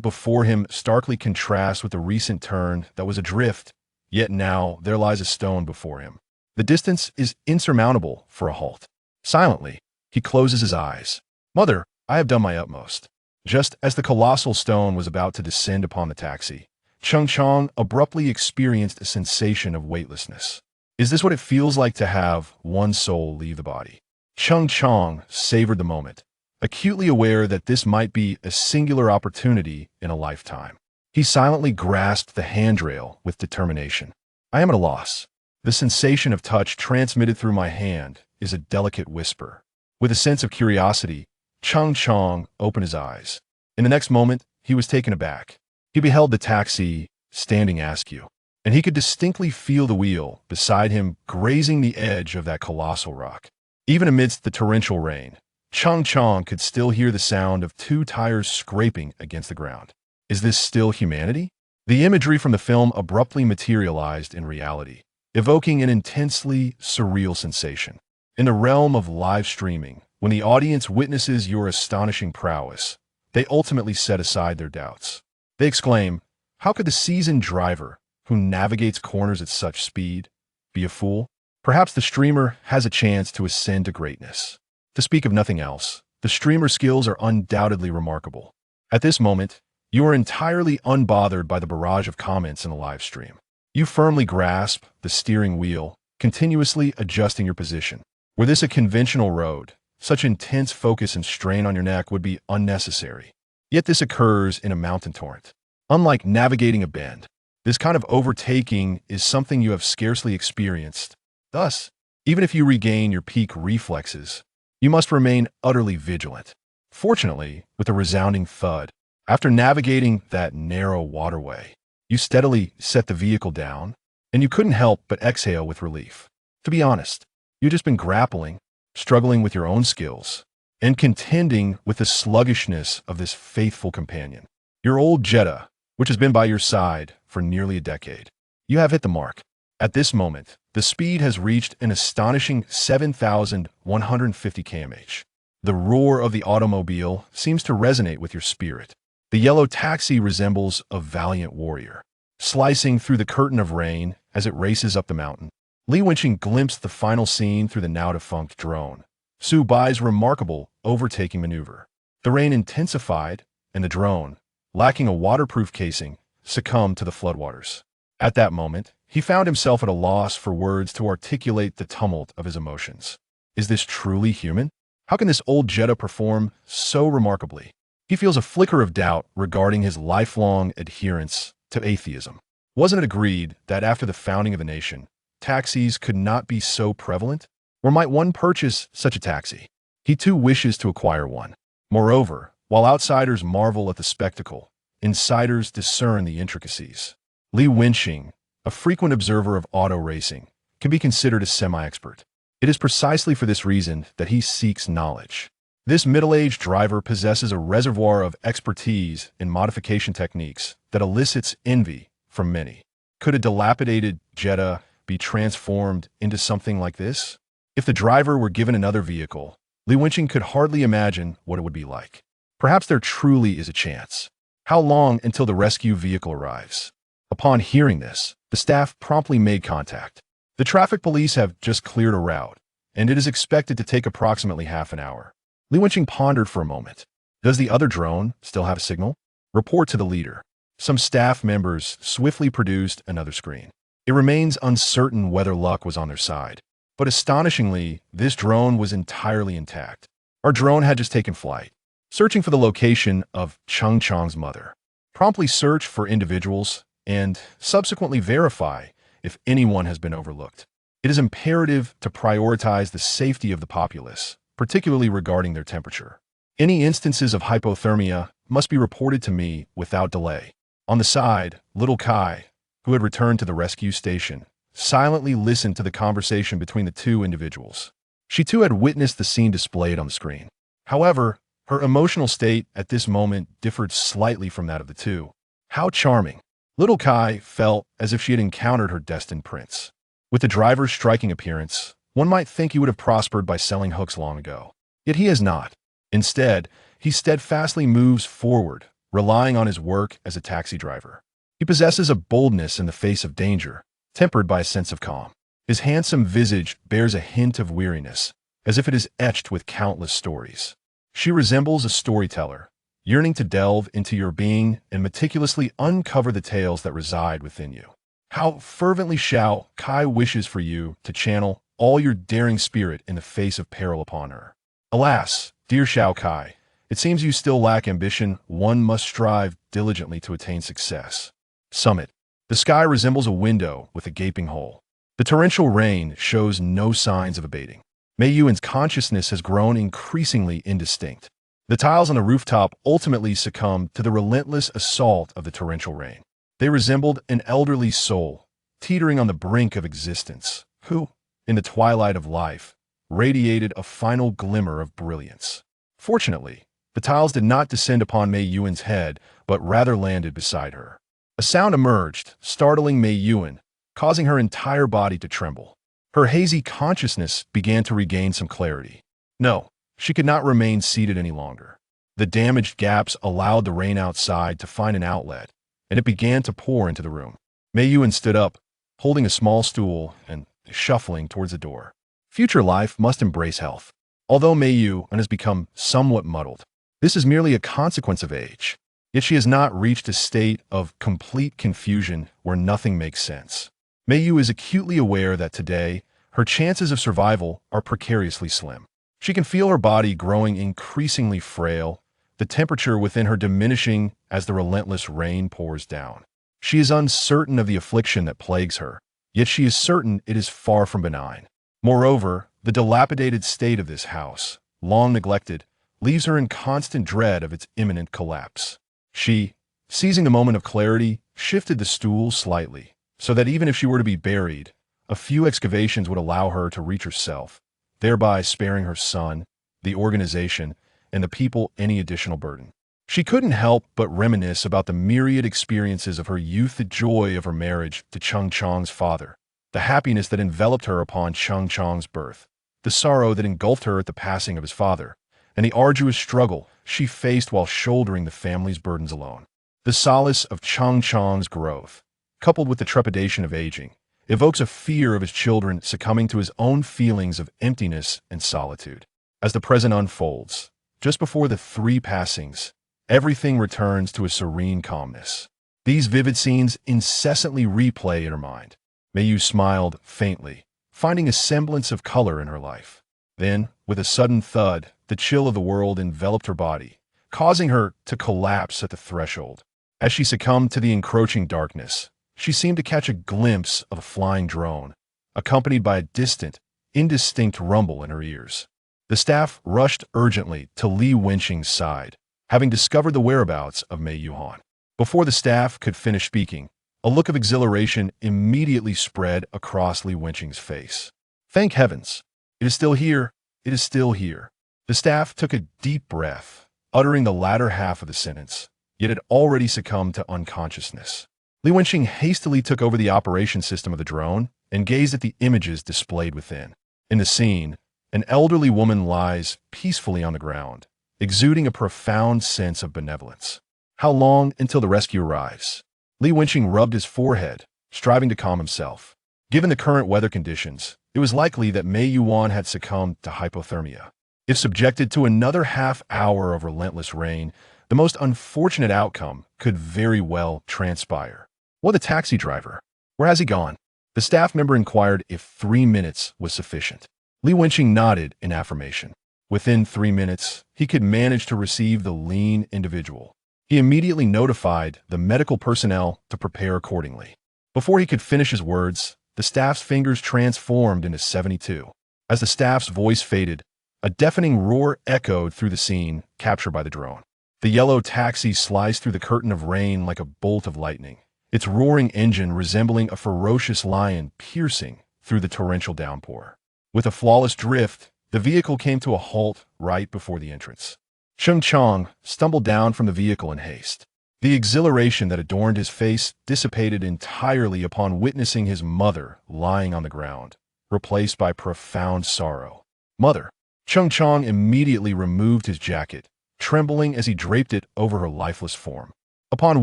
before him starkly contrasts with the recent turn that was adrift, yet now there lies a stone before him. The distance is insurmountable for a halt. Silently, he closes his eyes. Mother, I have done my utmost. Just as the colossal stone was about to descend upon the taxi, Chang Chong abruptly experienced a sensation of weightlessness. Is this what it feels like to have one soul leave the body? Chang Chong savored the moment, acutely aware that this might be a singular opportunity in a lifetime. He silently grasped the handrail with determination. I am at a loss. The sensation of touch transmitted through my hand is a delicate whisper. With a sense of curiosity, Chang Chong opened his eyes. In the next moment, he was taken aback. He beheld the taxi standing askew, and he could distinctly feel the wheel beside him grazing the edge of that colossal rock. Even amidst the torrential rain, Chang Chong could still hear the sound of 2 tires scraping against the ground. Is this still humanity? The imagery from the film abruptly materialized in reality, evoking an intensely surreal sensation. In the realm of live streaming, when the audience witnesses your astonishing prowess, they ultimately set aside their doubts. They exclaim, how could the seasoned driver, who navigates corners at such speed, be a fool? Perhaps the streamer has a chance to ascend to greatness. To speak of nothing else, the streamer's skills are undoubtedly remarkable. At this moment, you are entirely unbothered by the barrage of comments in the live stream. You firmly grasp the steering wheel, continuously adjusting your position. Were this a conventional road, such intense focus and strain on your neck would be unnecessary. Yet this occurs in a mountain torrent. Unlike navigating a bend, this kind of overtaking is something you have scarcely experienced. Thus, even if you regain your peak reflexes, you must remain utterly vigilant. Fortunately, with a resounding thud, after navigating that narrow waterway, you steadily set the vehicle down, and you couldn't help but exhale with relief. To be honest, you've just been grappling, struggling with your own skills, and contending with the sluggishness of this faithful companion. Your old Jetta, which has been by your side for nearly a decade. You have hit the mark. At this moment, the speed has reached an astonishing 7,150 km/h. The roar of the automobile seems to resonate with your spirit. The yellow taxi resembles a valiant warrior, slicing through the curtain of rain as it races up the mountain. Li Wenqing glimpsed the final scene through the now-defunct drone, Su Bai's remarkable overtaking maneuver. The rain intensified, and the drone, lacking a waterproof casing, succumbed to the floodwaters. At that moment, he found himself at a loss for words to articulate the tumult of his emotions. Is this truly human? How can this old Jetta perform so remarkably? He feels a flicker of doubt regarding his lifelong adherence to atheism. Wasn't it agreed that after the founding of the nation, taxis could not be so prevalent? Or might one purchase such a taxi? He too wishes to acquire one. Moreover, while outsiders marvel at the spectacle, insiders discern the intricacies. Li Wenqing, a frequent observer of auto racing, can be considered a semi-expert. It is precisely for this reason that he seeks knowledge. This middle-aged driver possesses a reservoir of expertise in modification techniques that elicits envy from many. Could a dilapidated Jetta be transformed into something like this? If the driver were given another vehicle, Li Wenqing could hardly imagine what it would be like. Perhaps there truly is a chance. How long until the rescue vehicle arrives? Upon hearing this, the staff promptly made contact. The traffic police have just cleared a route, and it is expected to take approximately half an hour. Li Wenqing pondered for a moment. Does the other drone still have a signal? Report to the leader. Some staff members swiftly produced another screen. It remains uncertain whether luck was on their side. But astonishingly, this drone was entirely intact. Our drone had just taken flight, searching for the location of Cheng Chang's mother. Promptly search for individuals and subsequently verify if anyone has been overlooked. It is imperative to prioritize the safety of the populace, particularly regarding their temperature. Any instances of hypothermia must be reported to me without delay. On the side, little Kai, who had returned to the rescue station, silently listened to the conversation between the two individuals. She too had witnessed the scene displayed on the screen. However, her emotional state at this moment differed slightly from that of the two. How charming! Little Kai felt as if she had encountered her destined prince. With the driver's striking appearance, one might think he would have prospered by selling hooks long ago. Yet he has not. Instead, he steadfastly moves forward, relying on his work as a taxi driver. He possesses a boldness in the face of danger, tempered by a sense of calm. His handsome visage bears a hint of weariness, as if it is etched with countless stories. She resembles a storyteller, yearning to delve into your being and meticulously uncover the tales that reside within you. How fervently Xiao Kai wishes for you to channel all your daring spirit in the face of peril upon her. Alas, dear Xiao Kai, it seems you still lack ambition. One must strive diligently to attain success. Summit. The sky resembles a window with a gaping hole. The torrential rain shows no signs of abating. Mei Yuan's consciousness has grown increasingly indistinct. The tiles on the rooftop ultimately succumbed to the relentless assault of the torrential rain. They resembled an elderly soul, teetering on the brink of existence, who, in the twilight of life, radiated a final glimmer of brilliance. Fortunately, the tiles did not descend upon Mei Yuan's head, but rather landed beside her. A sound emerged, startling Mei Yuan, causing her entire body to tremble. Her hazy consciousness began to regain some clarity. No, she could not remain seated any longer. The damaged gaps allowed the rain outside to find an outlet, and it began to pour into the room. Mei Yuan stood up, holding a small stool and shuffling towards the door. Future life must embrace health. Although Mei Yuan has become somewhat muddled, this is merely a consequence of age. Yet she has not reached a state of complete confusion where nothing makes sense. Mei Yuan is acutely aware that today, her chances of survival are precariously slim. She can feel her body growing increasingly frail, the temperature within her diminishing as the relentless rain pours down. She is uncertain of the affliction that plagues her, yet she is certain it is far from benign. Moreover, the dilapidated state of this house, long neglected, leaves her in constant dread of its imminent collapse. She, seizing the moment of clarity, shifted the stool slightly, so that even if she were to be buried, a few excavations would allow her to reach herself, thereby sparing her son, the organization, and the people any additional burden. She couldn't help but reminisce about the myriad experiences of her youth, the joy of her marriage to Cheng Chang's father, the happiness that enveloped her upon Cheng Chang's birth, the sorrow that engulfed her at the passing of his father, and the arduous struggle she faced while shouldering the family's burdens alone. The solace of Chang Chang's growth, coupled with the trepidation of aging, evokes a fear of his children succumbing to his own feelings of emptiness and solitude. As the present unfolds, just before the three passings, everything returns to a serene calmness. These vivid scenes incessantly replay in her mind. Mei Yu smiled faintly, finding a semblance of color in her life. Then, with a sudden thud, the chill of the world enveloped her body, causing her to collapse at the threshold. As she succumbed to the encroaching darkness, she seemed to catch a glimpse of a flying drone, accompanied by a distant, indistinct rumble in her ears. The staff rushed urgently to Li Wenqing's side, having discovered the whereabouts of Mei Yuhan. Before the staff could finish speaking, a look of exhilaration immediately spread across Li Wenqing's face. Thank heavens! It is still here! It is still here! The staff took a deep breath, uttering the latter half of the sentence, yet had already succumbed to unconsciousness. Li Wenqing hastily took over the operation system of the drone and gazed at the images displayed within. In the scene, an elderly woman lies peacefully on the ground, exuding a profound sense of benevolence. How long until the rescue arrives? Li Wenqing rubbed his forehead, striving to calm himself. Given the current weather conditions, it was likely that Mei Yuan had succumbed to hypothermia. If subjected to another half-hour of relentless rain, the most unfortunate outcome could very well transpire. What the taxi driver? Where has he gone? The staff member inquired if 3 minutes was sufficient. Li Wenqing nodded in affirmation. Within 3 minutes, he could manage to receive the lean individual. He immediately notified the medical personnel to prepare accordingly. Before he could finish his words, the staff's fingers transformed into 72. As the staff's voice faded, a deafening roar echoed through the scene captured by the drone. The yellow taxi sliced through the curtain of rain like a bolt of lightning, its roaring engine resembling a ferocious lion piercing through the torrential downpour. With a flawless drift, the vehicle came to a halt right before the entrance. Cheng Chang stumbled down from the vehicle in haste. The exhilaration that adorned his face dissipated entirely upon witnessing his mother lying on the ground, replaced by profound sorrow. Mother! Cheng Chang immediately removed his jacket, trembling as he draped it over her lifeless form. Upon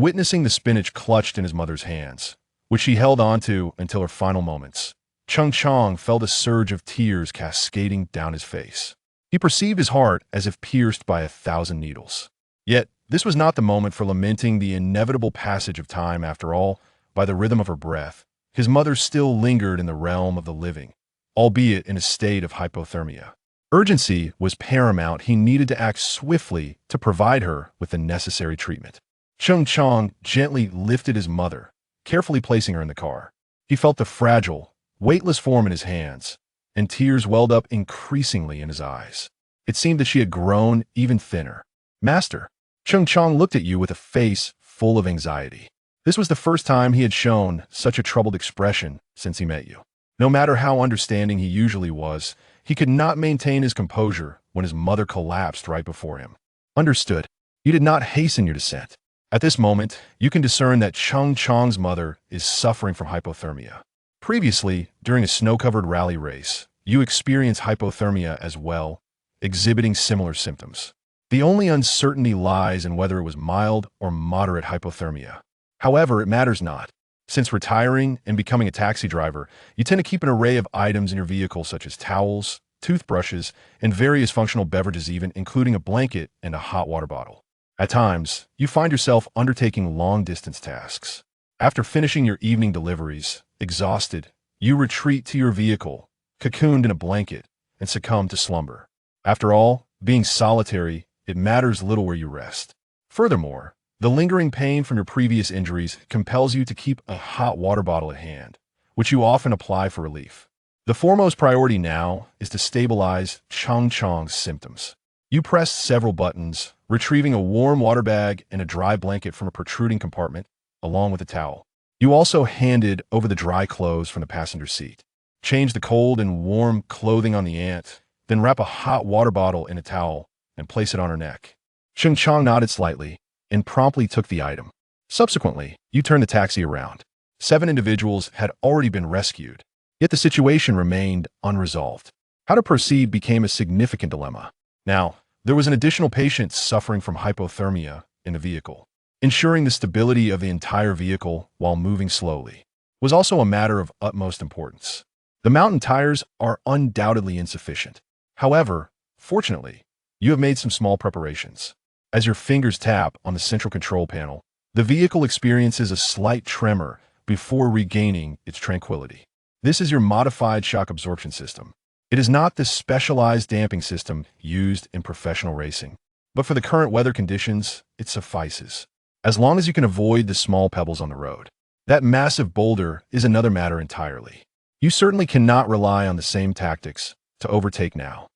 witnessing the spinach clutched in his mother's hands, which she held onto until her final moments, Cheng Chang felt a surge of tears cascading down his face. He perceived his heart as if pierced by 1,000 needles. Yet, this was not the moment for lamenting the inevitable passage of time. After all, by the rhythm of her breath, his mother still lingered in the realm of the living, albeit in a state of hypothermia. Urgency was paramount. He needed to act swiftly to provide her with the necessary treatment. Cheng Chang gently lifted his mother, carefully placing her in the car. He felt the fragile, weightless form in his hands, and tears welled up increasingly in his eyes. It seemed that she had grown even thinner. Master, Cheng Chang looked at you with a face full of anxiety. This was the first time he had shown such a troubled expression since he met you. No matter how understanding he usually was, he could not maintain his composure when his mother collapsed right before him. Understood. You did not hasten your descent. At this moment, you can discern that Cheng Chang's mother is suffering from hypothermia. Previously, during a snow-covered rally race, you experienced hypothermia as well, exhibiting similar symptoms. The only uncertainty lies in whether it was mild or moderate hypothermia. However, it matters not. Since retiring and becoming a taxi driver, you tend to keep an array of items in your vehicle such as towels, toothbrushes, and various functional beverages, even including a blanket and a hot water bottle. At times, you find yourself undertaking long-distance tasks. After finishing your evening deliveries, exhausted, you retreat to your vehicle, cocooned in a blanket, and succumb to slumber. After all, being solitary, it matters little where you rest. Furthermore, the lingering pain from your previous injuries compels you to keep a hot water bottle at hand, which you often apply for relief. The foremost priority now is to stabilize Cheng Chang's symptoms. You press several buttons, retrieving a warm water bag and a dry blanket from a protruding compartment, along with a towel. You also handed over the dry clothes from the passenger seat. Change the cold and warm clothing on the aunt, then wrap a hot water bottle in a towel and place it on her neck. Cheng Chang nodded slightly and promptly took the item. Subsequently, you turned the taxi around. 7 individuals had already been rescued, yet the situation remained unresolved. How to proceed became a significant dilemma. Now, There was an additional patient suffering from hypothermia in the vehicle. Ensuring the stability of the entire vehicle while moving slowly was also a matter of utmost importance. The mountain tires are undoubtedly insufficient. However, fortunately, you have made some small preparations. As your fingers tap on the central control panel, the vehicle experiences a slight tremor before regaining its tranquility. This is your modified shock absorption system. It is not the specialized damping system used in professional racing, but for the current weather conditions, it suffices. As long as you can avoid the small pebbles on the road. That massive boulder is another matter entirely. You certainly cannot rely on the same tactics to overtake now.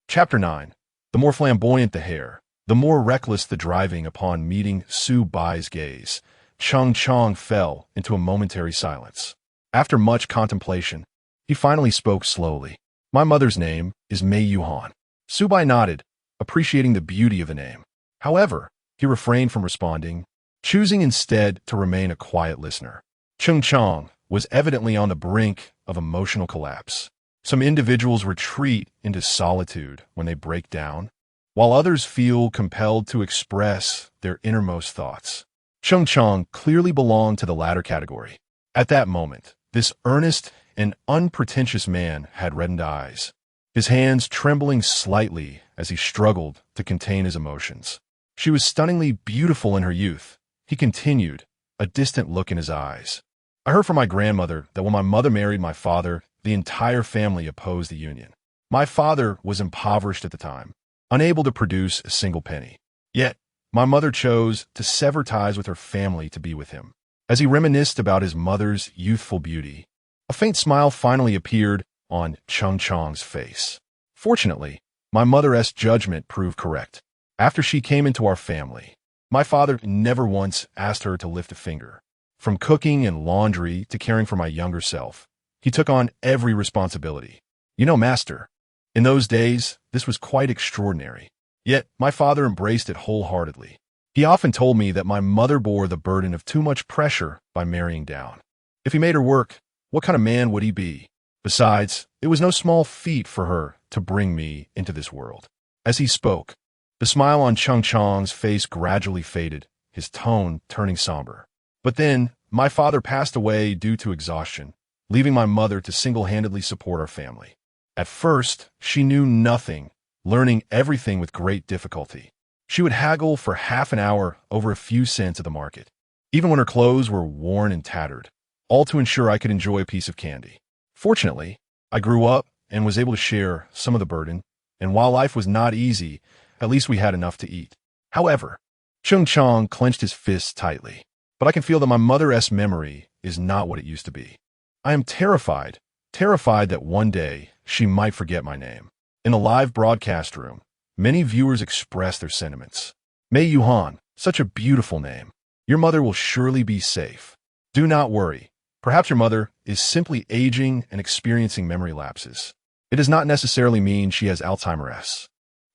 Chapter 9. The more flamboyant the hair, the more reckless the driving. Upon meeting Su Bai's gaze, Chung Chong fell into a momentary silence. After much contemplation, he finally spoke slowly. My mother's name is Mei Yuhan. Su Bai nodded, appreciating the beauty of the name. However, he refrained from responding, choosing instead to remain a quiet listener. Chung Chong was evidently on the brink of emotional collapse. Some individuals retreat into solitude when they break down, while others feel compelled to express their innermost thoughts. Chung Chong clearly belonged to the latter category. At that moment, this earnest and unpretentious man had reddened eyes, his hands trembling slightly as he struggled to contain his emotions. She was stunningly beautiful in her youth, he continued, a distant look in his eyes. I heard from my grandmother that when my mother married my father, the entire family opposed the union. My father was impoverished at the time, unable to produce a single penny. Yet, my mother chose to sever ties with her family to be with him. As he reminisced about his mother's youthful beauty, a faint smile finally appeared on Chung Chong's face. Fortunately, my mother's judgment proved correct. After she came into our family, my father never once asked her to lift a finger. From cooking and laundry to caring for my younger self, he took on every responsibility. You know, master, in those days, this was quite extraordinary. Yet, my father embraced it wholeheartedly. He often told me that my mother bore the burden of too much pressure by marrying down. If he made her work, what kind of man would he be? Besides, it was no small feat for her to bring me into this world. As he spoke, the smile on Chung Chong's face gradually faded, his tone turning somber. But then, my father passed away due to exhaustion, leaving my mother to single-handedly support our family. At first, she knew nothing, learning everything with great difficulty. She would haggle for half an hour over a few cents at the market, even when her clothes were worn and tattered, all to ensure I could enjoy a piece of candy. Fortunately, I grew up and was able to share some of the burden, and while life was not easy, at least we had enough to eat. However, Chung Chong clenched his fists tightly, but I can feel that my mother's memory is not what it used to be. I am terrified that one day she might forget my name. In a live broadcast room, many viewers expressed their sentiments. Mei Yuhan, such a beautiful name. Your mother will surely be safe. Do not worry. Perhaps your mother is simply aging and experiencing memory lapses. It does not necessarily mean she has Alzheimer's.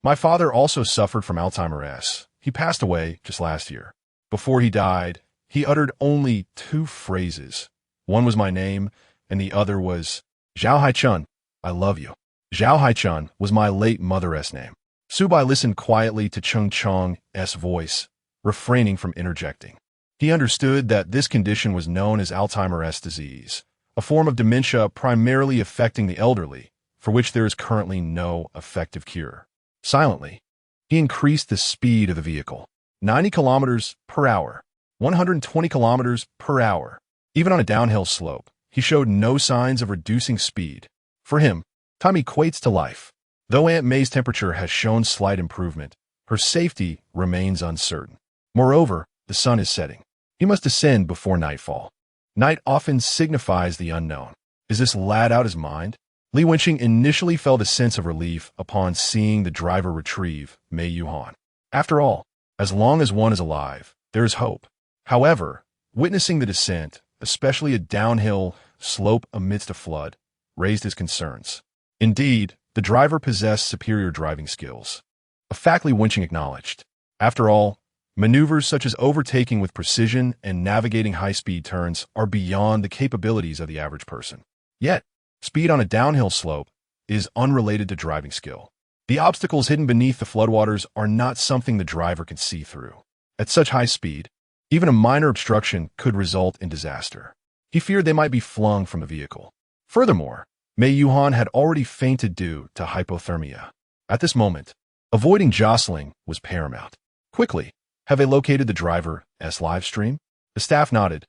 My father also suffered from Alzheimer's. He passed away just last year. Before he died, he uttered only two phrases. One was my name, and the other was, Zhao Haichun, I love you. Zhao Haichun was my late mother's name. Su Bai listened quietly to Chung Chong's voice, refraining from interjecting. He understood that this condition was known as Alzheimer's disease, a form of dementia primarily affecting the elderly, for which there is currently no effective cure. Silently, he increased the speed of the vehicle. 90 kilometers per hour, 120 kilometers per hour. Even on a downhill slope, he showed no signs of reducing speed. For him, time equates to life. Though Aunt May's temperature has shown slight improvement, her safety remains uncertain. Moreover, the sun is setting. He must descend before nightfall. Night often signifies the unknown. Is this lad out his mind? Li Wenqing initially felt a sense of relief upon seeing the driver retrieve Mei Yuhan. After all, as long as one is alive, there is hope. However, witnessing the descent, especially a downhill slope amidst a flood, raised his concerns. Indeed, the driver possessed superior driving skills, a fact Li Wenqing acknowledged. After all, maneuvers such as overtaking with precision and navigating high-speed turns are beyond the capabilities of the average person. Yet, speed on a downhill slope is unrelated to driving skill. The obstacles hidden beneath the floodwaters are not something the driver can see through. At such high speed, even a minor obstruction could result in disaster. He feared they might be flung from the vehicle. Furthermore, Mei Yuhan had already fainted due to hypothermia. At this moment, avoiding jostling was paramount. Quickly, have they located the driver's live stream? The staff nodded.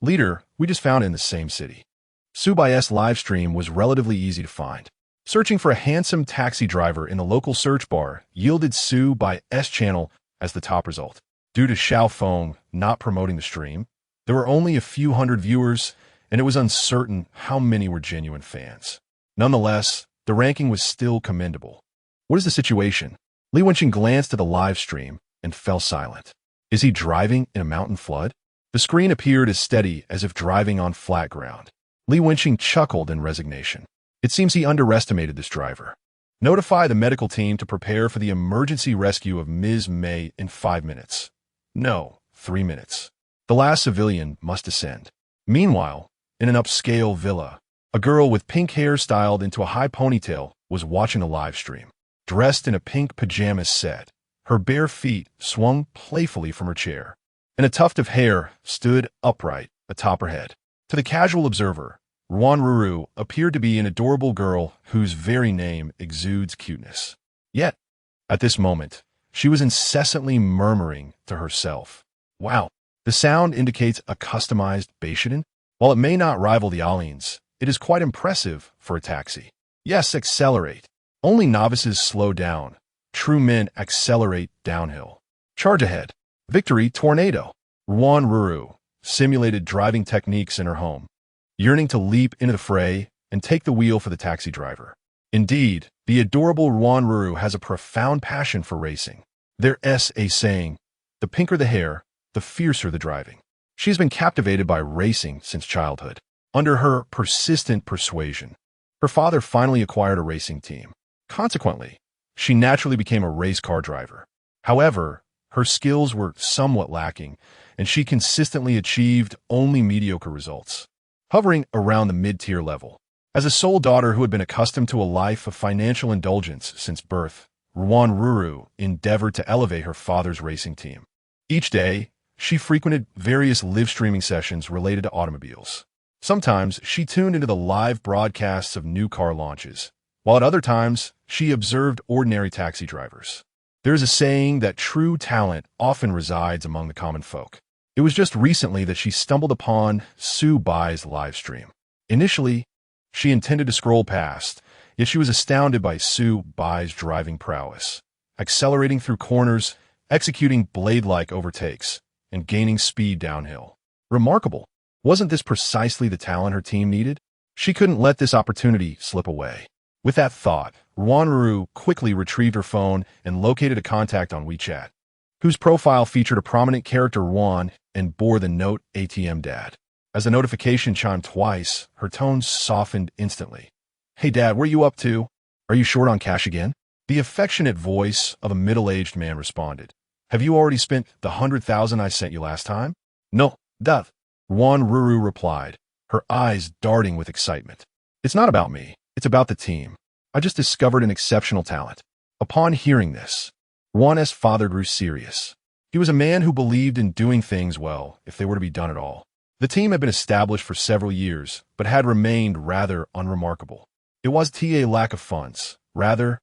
Leader, we just found it in the same city. Su Bai's live stream was relatively easy to find. Searching for a handsome taxi driver in the local search bar yielded Su Bai's channel as the top result. Due to Xiao Feng not promoting the stream, there were only a few hundred viewers, and it was uncertain how many were genuine fans. Nonetheless, the ranking was still commendable. What is the situation? Li Wenqing glanced at the live stream and fell silent. Is he driving in a mountain flood? The screen appeared as steady as if driving on flat ground. Li Wenqing chuckled in resignation. It seems he underestimated this driver. Notify the medical team to prepare for the emergency rescue of Ms. Mei in 5 minutes. No, 3 minutes. The last civilian must descend. Meanwhile, in an upscale villa, a girl with pink hair styled into a high ponytail was watching the live stream. Dressed in a pink pajamas set, her bare feet swung playfully from her chair, and a tuft of hair stood upright atop her head. To the casual observer, Ruan Ruru appeared to be an adorable girl whose very name exudes cuteness. Yet, at this moment, she was incessantly murmuring to herself. Wow, the sound indicates a customized Beishidan. While it may not rival the Aliens, it is quite impressive for a taxi. Yes, accelerate. Only novices slow down. True men accelerate downhill. Charge ahead. Victory tornado. Ruan Ruru simulated driving techniques in her home, yearning to leap into the fray and take the wheel for the taxi driver. Indeed, the adorable Ruan Ruru has a profound passion for racing. There's a saying, the pinker the hair, the fiercer the driving. She's been captivated by racing since childhood. Under her persistent persuasion, her father finally acquired a racing team. Consequently, she naturally became a race car driver. However, her skills were somewhat lacking, and she consistently achieved only mediocre results, hovering around the mid-tier level. As a sole daughter who had been accustomed to a life of financial indulgence since birth, Ruan Ruru endeavored to elevate her father's racing team. Each day, she frequented various live streaming sessions related to automobiles. Sometimes she tuned into the live broadcasts of new car launches, while at other times she observed ordinary taxi drivers. There is a saying that true talent often resides among the common folk. It was just recently that she stumbled upon Su Bai's live stream. Initially, she intended to scroll past, yet she was astounded by Su Bai's driving prowess, accelerating through corners, executing blade-like overtakes, and gaining speed downhill. Remarkable. Wasn't this precisely the talent her team needed? She couldn't let this opportunity slip away. With that thought, Ruan Ruru quickly retrieved her phone and located a contact on WeChat, whose profile featured a prominent character Ruan and bore the note ATM Dad. As the notification chimed twice, her tone softened instantly. Hey Dad, where you up to? Are you short on cash again? The affectionate voice of a middle-aged man responded. Have you already spent the 100,000 I sent you last time? No, Dad. Ruan Ruru replied, her eyes darting with excitement. It's not about me. It's about the team. I just discovered an exceptional talent. Upon hearing this, Ruan's father grew serious. He was a man who believed in doing things well if they were to be done at all. The team had been established for several years, but had remained rather unremarkable. It wasn't a lack of funds. Rather,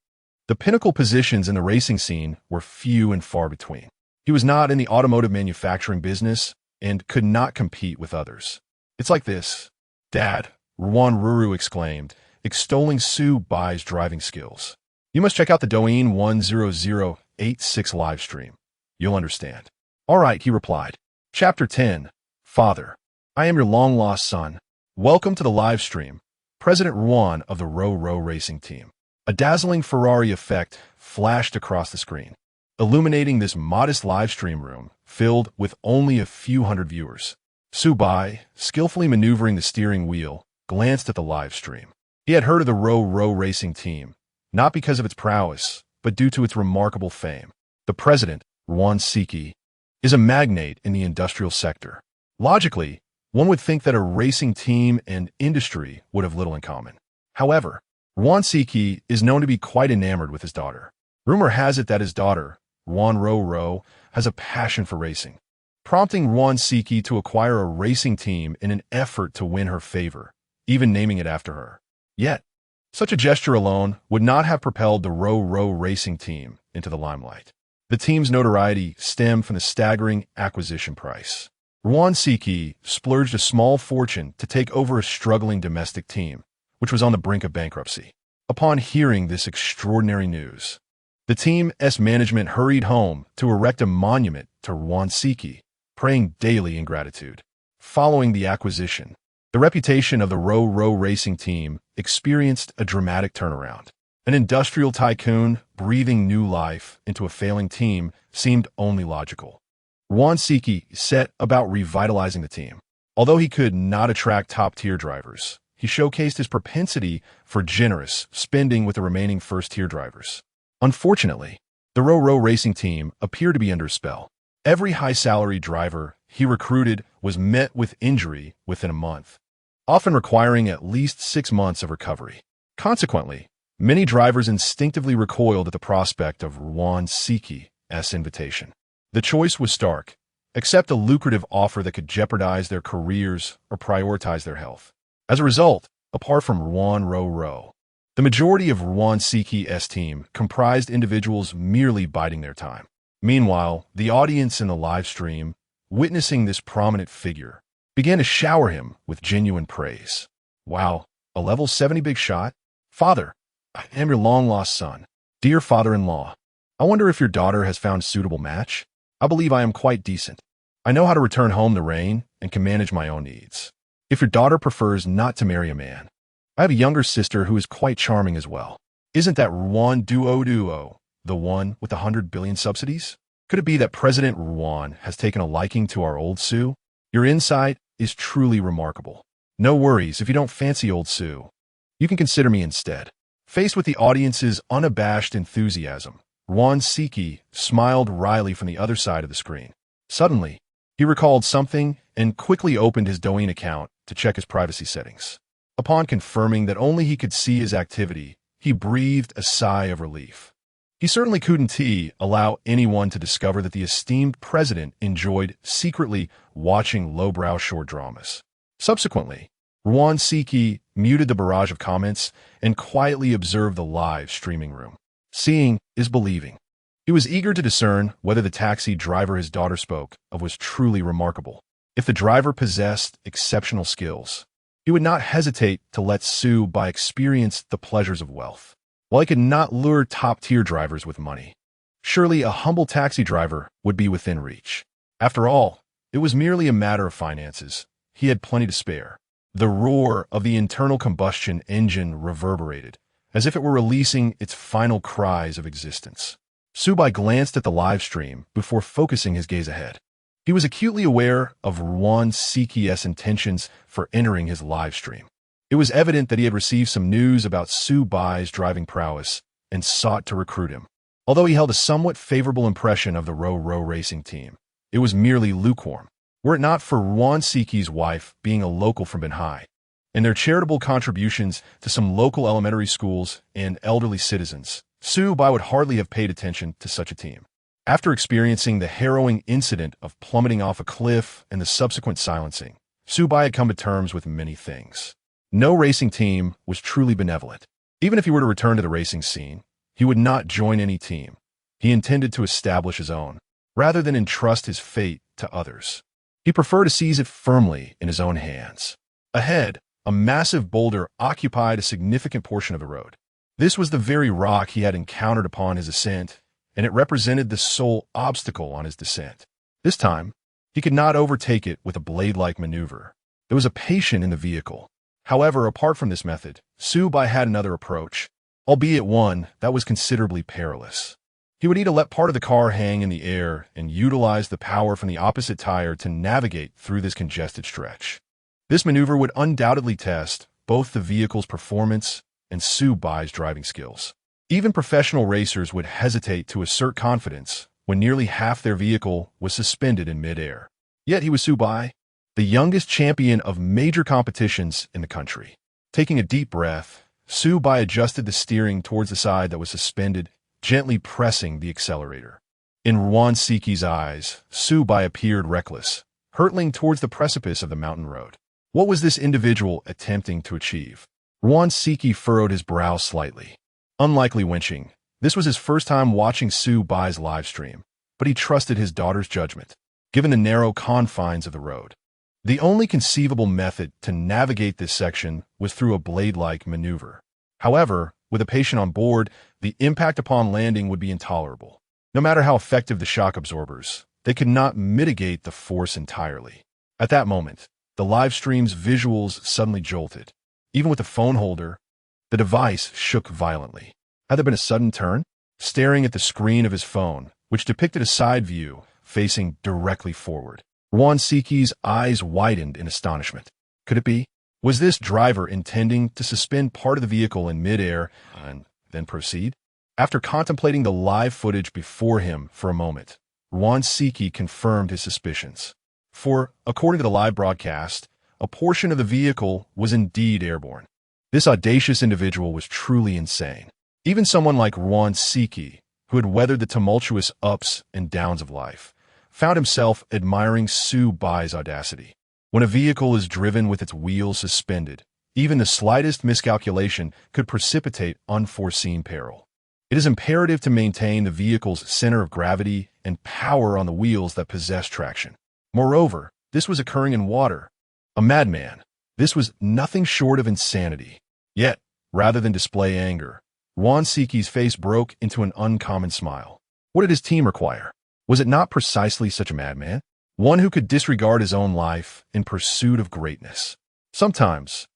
the pinnacle positions in the racing scene were few and far between. He was not in the automotive manufacturing business and could not compete with others. It's like this. Dad, Ruan Ruru exclaimed, extolling Su Bai's driving skills. You must check out the Douyin 10086 live stream. You'll understand. All right, he replied. Chapter 10. Father, I am your long-lost son. Welcome to the live stream. President Ruan of the Row Racing Team. A dazzling Ferrari effect flashed across the screen, illuminating this modest live stream room filled with only a few hundred viewers. Su Bai, skillfully maneuvering the steering wheel, glanced at the live stream. He had heard of the Row Racing Team, not because of its prowess, but due to its remarkable fame. The president, Ruan Siki, is a magnate in the industrial sector. Logically, one would think that a racing team and industry would have little in common. However, Ruan Siki is known to be quite enamored with his daughter. Rumor has it that his daughter, Ruan Ro, has a passion for racing, prompting Ruan Siki to acquire a racing team in an effort to win her favor, even naming it after her. Yet, such a gesture alone would not have propelled the Ro racing team into the limelight. The team's notoriety stemmed from the staggering acquisition price. Ruan Siki splurged a small fortune to take over a struggling domestic team, which was on the brink of bankruptcy. Upon hearing this extraordinary news, the team's management hurried home to erect a monument to Ruan Siki, praying daily in gratitude. Following the acquisition, the reputation of the Ro racing team experienced a dramatic turnaround. An industrial tycoon breathing new life into a failing team seemed only logical. Ruan Siki set about revitalizing the team. Although he could not attract top-tier drivers, he showcased his propensity for generous spending with the remaining first-tier drivers. Unfortunately, the Ro racing team appeared to be under a spell. Every high-salary driver he recruited was met with injury within a month, often requiring at least 6 months of recovery. Consequently, many drivers instinctively recoiled at the prospect of Ruan Siki's invitation. The choice was stark: accept a lucrative offer that could jeopardize their careers or prioritize their health. As a result, apart from Ruan Ro, the majority of Ruan Siki's team comprised individuals merely biding their time. Meanwhile, the audience in the live stream, witnessing this prominent figure, began to shower him with genuine praise. Wow, a level 70 big shot? Father, I am your long-lost son. Dear father-in-law, I wonder if your daughter has found a suitable match? I believe I am quite decent. I know how to return home the rain and can manage my own needs. If your daughter prefers not to marry a man, I have a younger sister who is quite charming as well. Isn't that Ruan Duo, the one with 100 billion subsidies? Could it be that President Ruan has taken a liking to our old Su? Your insight is truly remarkable. No worries if you don't fancy old Su. You can consider me instead. Faced with the audience's unabashed enthusiasm, Ruan Siki smiled wryly from the other side of the screen. Suddenly, he recalled something and quickly opened his Douyin account to check his privacy settings. Upon confirming that only he could see his activity, he breathed a sigh of relief. He certainly couldn't allow anyone to discover that the esteemed president enjoyed secretly watching lowbrow short dramas. Subsequently, Ruan Siki muted the barrage of comments and quietly observed the live streaming room. Seeing is believing. He was eager to discern whether the taxi driver his daughter spoke of was truly remarkable. If the driver possessed exceptional skills, he would not hesitate to let Su Bai experience the pleasures of wealth. While he could not lure top-tier drivers with money, surely a humble taxi driver would be within reach. After all, it was merely a matter of finances. He had plenty to spare. The roar of the internal combustion engine reverberated, as if it were releasing its final cries of existence. Su Bai glanced at the live stream before focusing his gaze ahead. He was acutely aware of Ruan Siki's intentions for entering his live stream. It was evident that he had received some news about Su Bai's driving prowess and sought to recruit him. Although he held a somewhat favorable impression of the Ro racing team, it was merely lukewarm. Were it not for Ruan Siki's wife being a local from Benhai, and their charitable contributions to some local elementary schools and elderly citizens, Su Bai would hardly have paid attention to such a team. After experiencing the harrowing incident of plummeting off a cliff and the subsequent silencing, Su Bai had come to terms with many things. No racing team was truly benevolent. Even if he were to return to the racing scene, he would not join any team. He intended to establish his own, rather than entrust his fate to others. He preferred to seize it firmly in his own hands. Ahead, a massive boulder occupied a significant portion of the road. This was the very rock he had encountered upon his ascent, and it represented the sole obstacle on his descent. This time, he could not overtake it with a blade-like maneuver. There was a patient in the vehicle. However, apart from this method, Su Bai had another approach, albeit one that was considerably perilous. He would need to let part of the car hang in the air and utilize the power from the opposite tire to navigate through this congested stretch. This maneuver would undoubtedly test both the vehicle's performance and Su Bai's driving skills. Even professional racers would hesitate to assert confidence when nearly half their vehicle was suspended in midair. Yet he was Su Bai, the youngest champion of major competitions in the country. Taking a deep breath, Su Bai adjusted the steering towards the side that was suspended, gently pressing the accelerator. In Ruan Siki's eyes, Su Bai appeared reckless, hurtling towards the precipice of the mountain road. What was this individual attempting to achieve? Ruan Siki furrowed his brow slightly. Unlikely winching, this was his first time watching Su Bai's live stream, but he trusted his daughter's judgment, given the narrow confines of the road. The only conceivable method to navigate this section was through a blade-like maneuver. However, with a patient on board, the impact upon landing would be intolerable. No matter how effective the shock absorbers, they could not mitigate the force entirely. At that moment, the live stream's visuals suddenly jolted. Even with the phone holder, the device shook violently. Had there been a sudden turn? Staring at the screen of his phone, which depicted a side view facing directly forward. Ruan Siki's eyes widened in astonishment. Could it be? Was this driver intending to suspend part of the vehicle in midair and then proceed? After contemplating the live footage before him for a moment, Ruan Siki confirmed his suspicions. For, according to the live broadcast, a portion of the vehicle was indeed airborne. This audacious individual was truly insane. Even someone like Ruan Siki, who had weathered the tumultuous ups and downs of life, found himself admiring Su Bai's audacity. When a vehicle is driven with its wheels suspended, even the slightest miscalculation could precipitate unforeseen peril. It is imperative to maintain the vehicle's center of gravity and power on the wheels that possess traction. Moreover, this was occurring in water. A madman. This was nothing short of insanity. Yet, rather than display anger, Ruan Siki's face broke into an uncommon smile. What did his team require? Was it not precisely such a madman? One who could disregard his own life in pursuit of greatness. Sometimes,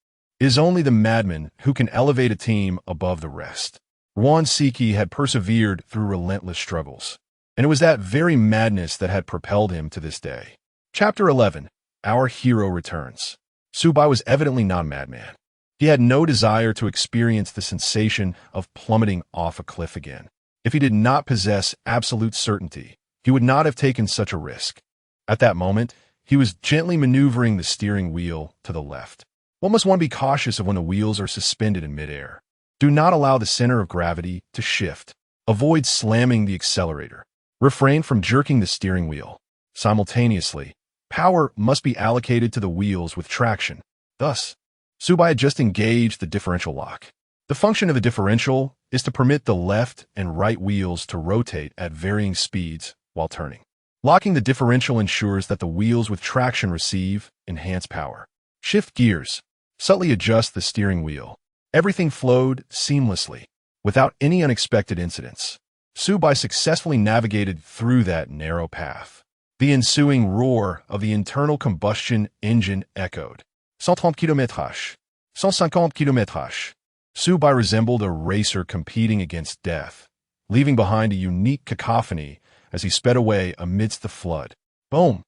it is only the madman who can elevate a team above the rest. Ruan Siki had persevered through relentless struggles, and it was that very madness that had propelled him to this day. Chapter 11. Our hero returns. Su Bai was evidently not a madman. He had no desire to experience the sensation of plummeting off a cliff again. If he did not possess absolute certainty, he would not have taken such a risk. At that moment, he was gently maneuvering the steering wheel to the left. What must one be cautious of when the wheels are suspended in midair? Do not allow the center of gravity to shift. Avoid slamming the accelerator. Refrain from jerking the steering wheel. Simultaneously, power must be allocated to the wheels with traction. Thus, Su Bai had just engaged the differential lock. The function of the differential is to permit the left and right wheels to rotate at varying speeds while turning. Locking the differential ensures that the wheels with traction receive enhanced power. Shift gears. Subtly adjust the steering wheel. Everything flowed seamlessly, without any unexpected incidents. Su Bai successfully navigated through that narrow path. The ensuing roar of the internal combustion engine echoed. 130 km/h. 150 km/h. Su Bai resembled a racer competing against death, leaving behind a unique cacophony as he sped away amidst the flood. Boom!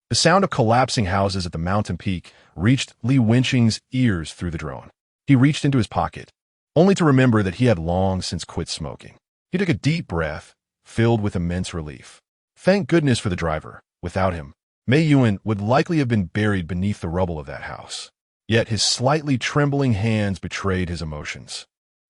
The sound of collapsing houses at the mountain peak reached Li Wenqing's ears through the drone. He reached into his pocket, only to remember that he had long since quit smoking. He took a deep breath, filled with immense relief. Thank goodness for the driver. Without him, Mei Yuan would likely have been buried beneath the rubble of that house. Yet his slightly trembling hands betrayed his emotions.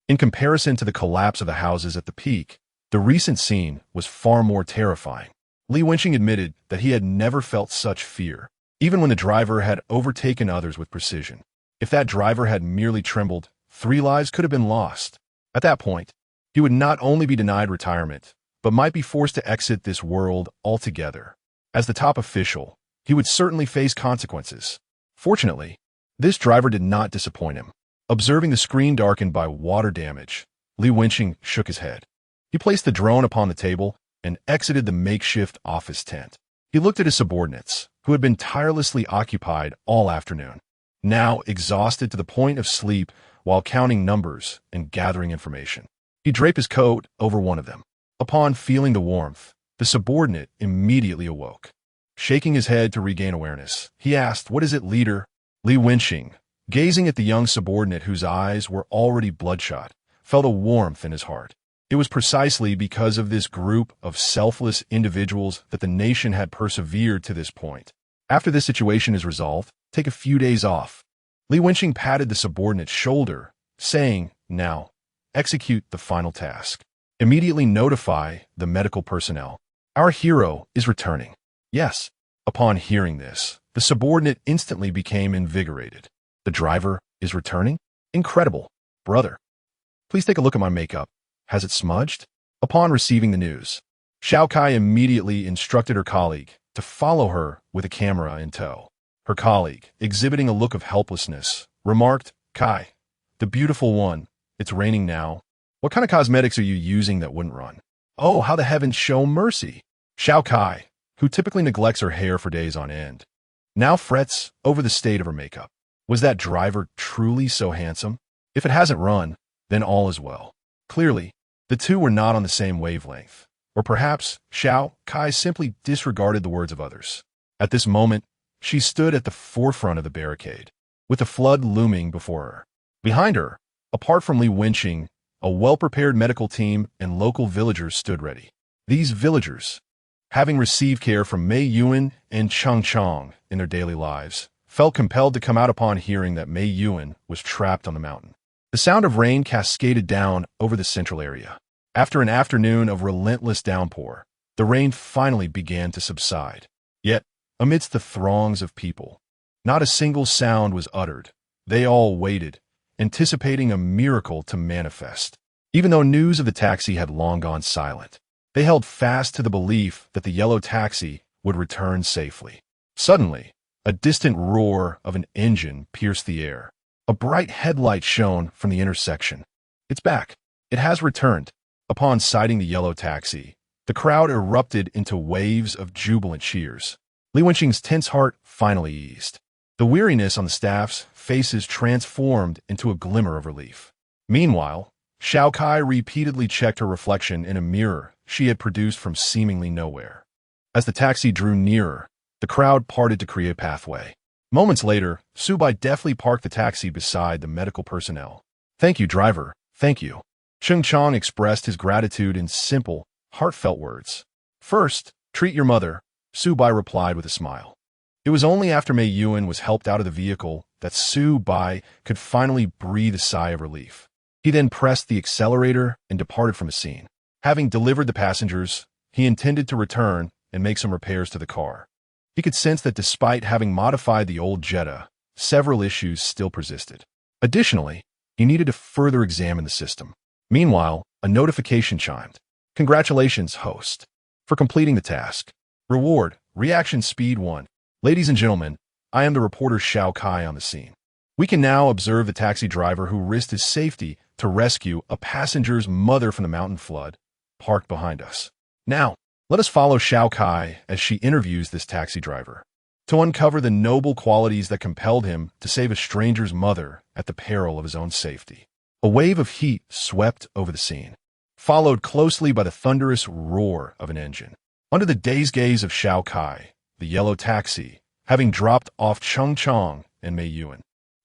In comparison to the collapse of the houses at the peak, the recent scene was far more terrifying. Li Wenqing admitted that he had never felt such fear, even when the driver had overtaken others with precision. If that driver had merely trembled, 3 lives could have been lost. At that point, he would not only be denied retirement, but might be forced to exit this world altogether. As the top official, he would certainly face consequences. Fortunately, this driver did not disappoint him. Observing the screen darkened by water damage, Li Wenqing shook his head. He placed the drone upon the table and exited the makeshift office tent. He looked at his subordinates, who had been tirelessly occupied all afternoon, now exhausted to the point of sleep while counting numbers and gathering information. He draped his coat over one of them. Upon feeling the warmth, the subordinate immediately awoke. Shaking his head to regain awareness, he asked, "What is it, leader?" Li Wenqing, gazing at the young subordinate whose eyes were already bloodshot, felt a warmth in his heart. It was precisely because of this group of selfless individuals that the nation had persevered to this point. After this situation is resolved, take a few days off. Li Wenqing patted the subordinate's shoulder, saying Now, execute the final task. Immediately notify the medical personnel. Our hero is returning. Yes. Upon hearing this, the subordinate instantly became invigorated. The driver is returning? Incredible. Brother, please take a look at my makeup. Has it smudged? Upon receiving the news, Xiao Kai immediately instructed her colleague to follow her with a camera in tow. Her colleague, exhibiting a look of helplessness, remarked, "Kai, the beautiful one, it's raining now. What kind of cosmetics are you using that wouldn't run? Oh, how the heavens show mercy." Xiao Kai, who typically neglects her hair for days on end, now frets over the state of her makeup. Was that driver truly so handsome? If it hasn't run, then all is well. Clearly, the two were not on the same wavelength. Or perhaps Xiao Kai simply disregarded the words of others. At this moment, she stood at the forefront of the barricade, with the flood looming before her. Behind her, apart from Li Wenqing, a well-prepared medical team and local villagers stood ready. These villagers, having received care from Mei Yuan and Cheng Chong in their daily lives, felt compelled to come out upon hearing that Mei Yuan was trapped on the mountain. The sound of rain cascaded down over the central area. After an afternoon of relentless downpour, the rain finally began to subside. Yet, amidst the throngs of people, not a single sound was uttered. They all waited, anticipating a miracle to manifest. Even though news of the taxi had long gone silent, they held fast to the belief that the yellow taxi would return safely. Suddenly, a distant roar of an engine pierced the air. A bright headlight shone from the intersection. It's back. It has returned. Upon sighting the yellow taxi, the crowd erupted into waves of jubilant cheers. Li Wenqing's tense heart finally eased. The weariness on the staff's faces transformed into a glimmer of relief. Meanwhile, Xiao Kai repeatedly checked her reflection in a mirror she had produced from seemingly nowhere. As the taxi drew nearer, the crowd parted to create a pathway. Moments later, Su Bai deftly parked the taxi beside the medical personnel. "Thank you, driver. Thank you." Cheng Chong expressed his gratitude in simple, heartfelt words. "First, treat your mother," Su Bai replied with a smile. It was only after Mei Yuan was helped out of the vehicle that Su Bai could finally breathe a sigh of relief. He then pressed the accelerator and departed from the scene. Having delivered the passengers, he intended to return and make some repairs to the car. He could sense that despite having modified the old Jetta, several issues still persisted. Additionally, he needed to further examine the system. Meanwhile, a notification chimed. "Congratulations, host, for completing the task. Reward, reaction speed 1. Ladies and gentlemen, I am the reporter Xiao Kai on the scene. We can now observe the taxi driver who risked his safety to rescue a passenger's mother from the mountain flood, parked behind us. Now, let us follow Xiao Kai as she interviews this taxi driver, to uncover the noble qualities that compelled him to save a stranger's mother at the peril of his own safety." A wave of heat swept over the scene, followed closely by the thunderous roar of an engine. Under the dazed gaze of Xiao Kai, the yellow taxi, having dropped off Cheng Chong and Mei Yuan,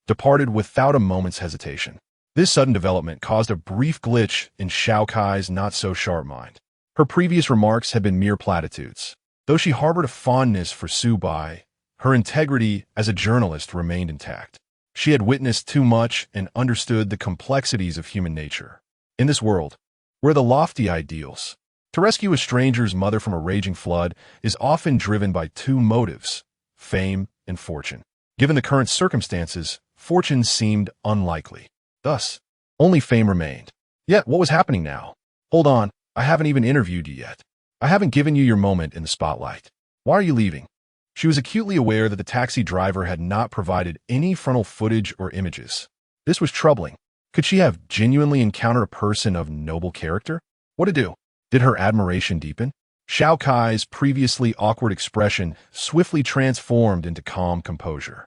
departed without a moment's hesitation. This sudden development caused a brief glitch in Xiao Kai's not-so-sharp mind. Her previous remarks had been mere platitudes. Though she harbored a fondness for Su Bai, her integrity as a journalist remained intact. She had witnessed too much and understood the complexities of human nature. In this world, where the lofty ideals, to rescue a stranger's mother from a raging flood, is often driven by two motives, fame and fortune. Given the current circumstances, fortune seemed unlikely. Thus, only fame remained. Yet, what was happening now? Hold on, I haven't even interviewed you yet. I haven't given you your moment in the spotlight. Why are you leaving? She was acutely aware that the taxi driver had not provided any frontal footage or images. This was troubling. Could she have genuinely encountered a person of noble character? What to do? Did her admiration deepen? Xiao Kai's previously awkward expression swiftly transformed into calm composure.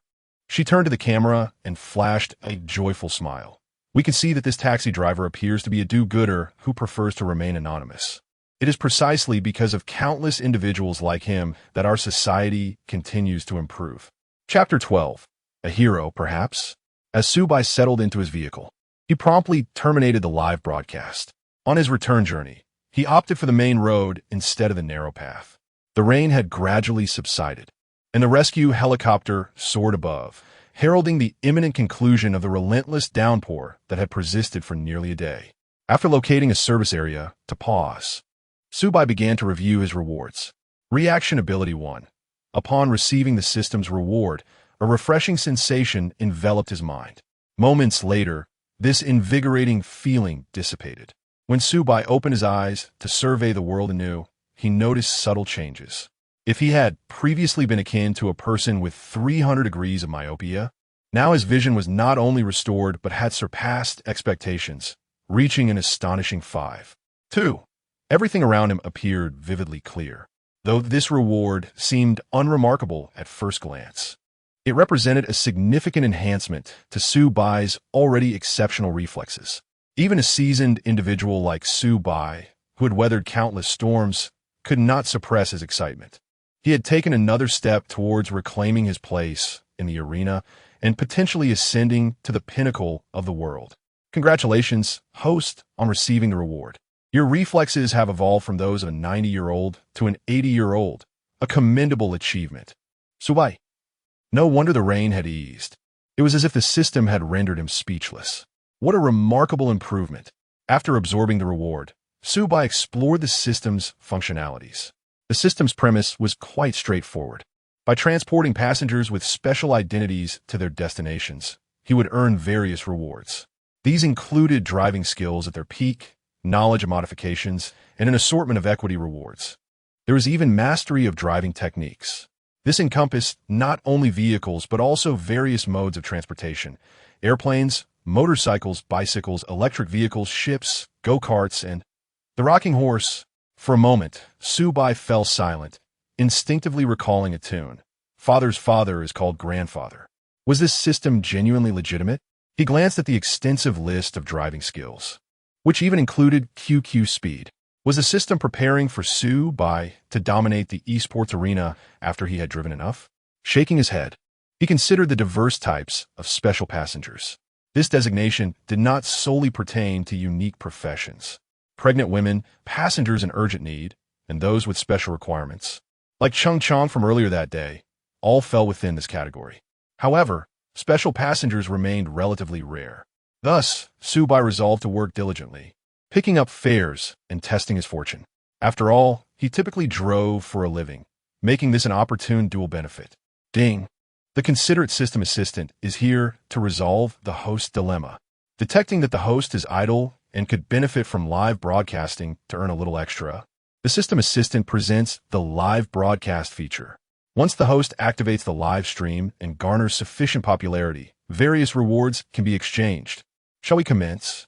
She turned to the camera and flashed a joyful smile. We can see that this taxi driver appears to be a do-gooder who prefers to remain anonymous. It is precisely because of countless individuals like him that our society continues to improve. Chapter 12. A hero, perhaps? As Su Bai settled into his vehicle, he promptly terminated the live broadcast. On his return journey, he opted for the main road instead of the narrow path. The rain had gradually subsided, and the rescue helicopter soared above, heralding the imminent conclusion of the relentless downpour that had persisted for nearly a day. After locating a service area to pause, Su Bai began to review his rewards. Reaction Ability 1. Upon receiving the system's reward, a refreshing sensation enveloped his mind. Moments later, this invigorating feeling dissipated. When Su Bai opened his eyes to survey the world anew, he noticed subtle changes. If he had previously been akin to a person with 300 degrees of myopia, now his vision was not only restored but had surpassed expectations, reaching an astonishing 5. 2. Everything around him appeared vividly clear, though this reward seemed unremarkable at first glance. It represented a significant enhancement to Su Bai's already exceptional reflexes. Even a seasoned individual like Su Bai, who had weathered countless storms, could not suppress his excitement. He had taken another step towards reclaiming his place in the arena and potentially ascending to the pinnacle of the world. Congratulations, host, on receiving the reward. Your reflexes have evolved from those of a 90-year-old to an 80-year-old, a commendable achievement. Su Bai. No wonder the rain had eased. It was as if the system had rendered him speechless. What a remarkable improvement. After absorbing the reward, Su Bai explored the system's functionalities. The system's premise was quite straightforward. By transporting passengers with special identities to their destinations, he would earn various rewards. These included driving skills at their peak, knowledge of modifications, and an assortment of equity rewards. There was even mastery of driving techniques. This encompassed not only vehicles but also various modes of transportation: airplanes, motorcycles, bicycles, electric vehicles, ships, go-karts, and the rocking horse. For a moment, Su Bai fell silent, instinctively recalling a tune. Father's father is called grandfather. Was this system genuinely legitimate? He glanced at the extensive list of driving skills, which even included QQ speed. Was the system preparing for Su Bai to dominate the esports arena after he had driven enough? Shaking his head, he considered the diverse types of special passengers. This designation did not solely pertain to unique professions. Pregnant women, passengers in urgent need, and those with special requirements, like Chung Chong from earlier that day, all fell within this category. However, special passengers remained relatively rare. Thus, Su Bai resolved to work diligently, picking up fares and testing his fortune. After all, he typically drove for a living, making this an opportune dual benefit. Ding! The considerate system assistant is here to resolve the host dilemma. Detecting that the host is idle and could benefit from live broadcasting to earn a little extra, the system assistant presents the live broadcast feature. Once the host activates the live stream and garners sufficient popularity, various rewards can be exchanged. Shall we commence?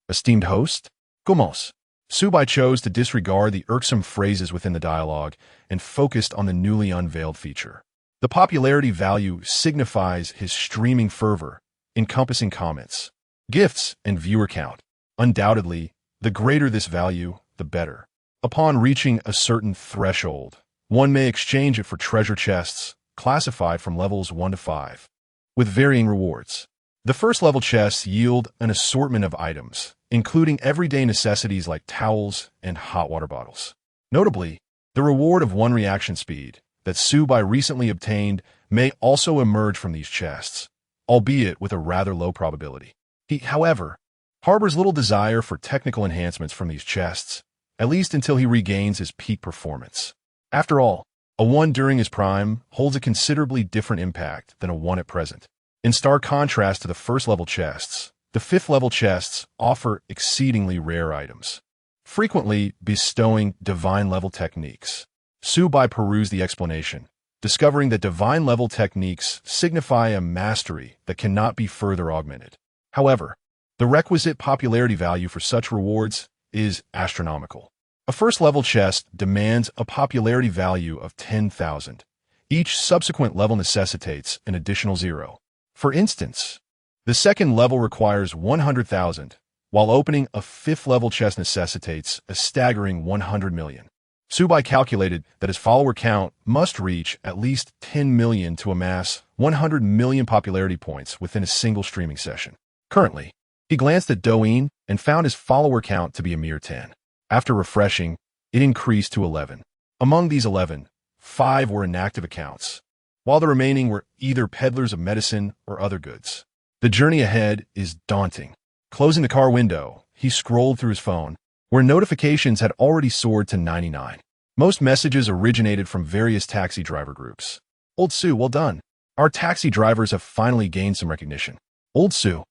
Esteemed host? Commence. Su Bai chose to disregard the irksome phrases within the dialogue and focused on the newly unveiled feature. The popularity value signifies his streaming fervor, encompassing comments, gifts, and viewer count. Undoubtedly, the greater this value, the better. Upon reaching a certain threshold, one may exchange it for treasure chests, classified from levels 1 to 5, with varying rewards. The first level chests yield an assortment of items, including everyday necessities like towels and hot water bottles. Notably, the reward of 1 reaction speed that Su Bai recently obtained may also emerge from these chests, albeit with a rather low probability. He, however, harbors little desire for technical enhancements from these chests, at least until he regains his peak performance. After all, a 1 during his prime holds a considerably different impact than a 1 at present. In stark contrast to the first-level chests, the 5th-level chests offer exceedingly rare items, frequently bestowing divine-level techniques. Su Bai perused the explanation, discovering that divine-level techniques signify a mastery that cannot be further augmented. However, the requisite popularity value for such rewards is astronomical. A first-level chest demands a popularity value of 10,000. Each subsequent level necessitates an additional 0. For instance, the second level requires 100,000, while opening a 5th-level chest necessitates a staggering 100 million. Su Bai calculated that his follower count must reach at least 10 million to amass 100 million popularity points within a single streaming session. Currently, he glanced at Douyin and found his follower count to be a mere 10. After refreshing, it increased to 11. Among these 11, 5 were inactive accounts. while the remaining were either peddlers of medicine or other goods. The journey ahead is daunting. Closing the car window, he scrolled through his phone, where notifications had already soared to 99. Most messages originated from various taxi driver groups. Old Su, well done. Our taxi drivers have finally gained some recognition. Old Su,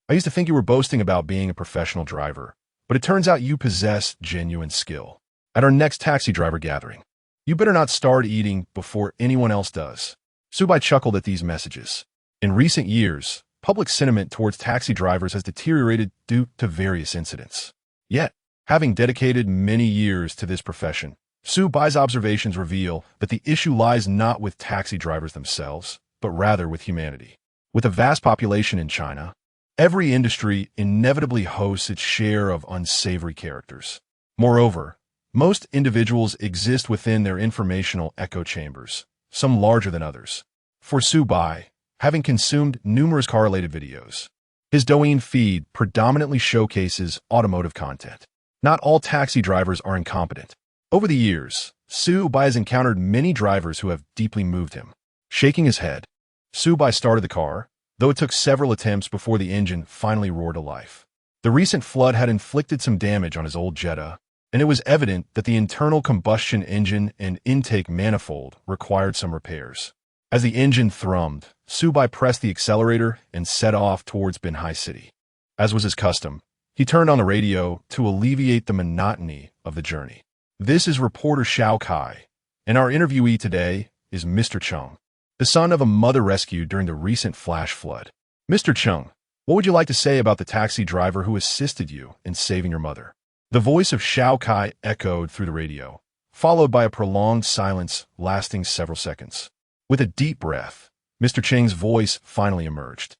I used to think you were boasting about being a professional driver, but it turns out you possess genuine skill. At our next taxi driver gathering, you better not start eating before anyone else does. Su Bai chuckled at these messages. In recent years, public sentiment towards taxi drivers has deteriorated due to various incidents. Yet, having dedicated many years to this profession, Su Bai's observations reveal that the issue lies not with taxi drivers themselves, but rather with humanity. With a vast population in China, every industry inevitably hosts its share of unsavory characters. Moreover, most individuals exist within their informational echo chambers, some larger than others. For Su Bai, having consumed numerous correlated videos, his Douyin feed predominantly showcases automotive content. Not all taxi drivers are incompetent. Over the years, Su Bai has encountered many drivers who have deeply moved him. Shaking his head, Su Bai started the car, though it took several attempts before the engine finally roared to life. The recent flood had inflicted some damage on his old Jetta, and it was evident that the internal combustion engine and intake manifold required some repairs. As the engine thrummed, Su Bai pressed the accelerator and set off towards Binhai City. As was his custom, he turned on the radio to alleviate the monotony of the journey. This is reporter Xiao Kai, and our interviewee today is Mr. Chung, the son of a mother rescued during the recent flash flood. Mr. Chung, what would you like to say about the taxi driver who assisted you in saving your mother? The voice of Xiao Kai echoed through the radio, followed by a prolonged silence lasting several seconds. With a deep breath, Mr. Cheng's voice finally emerged.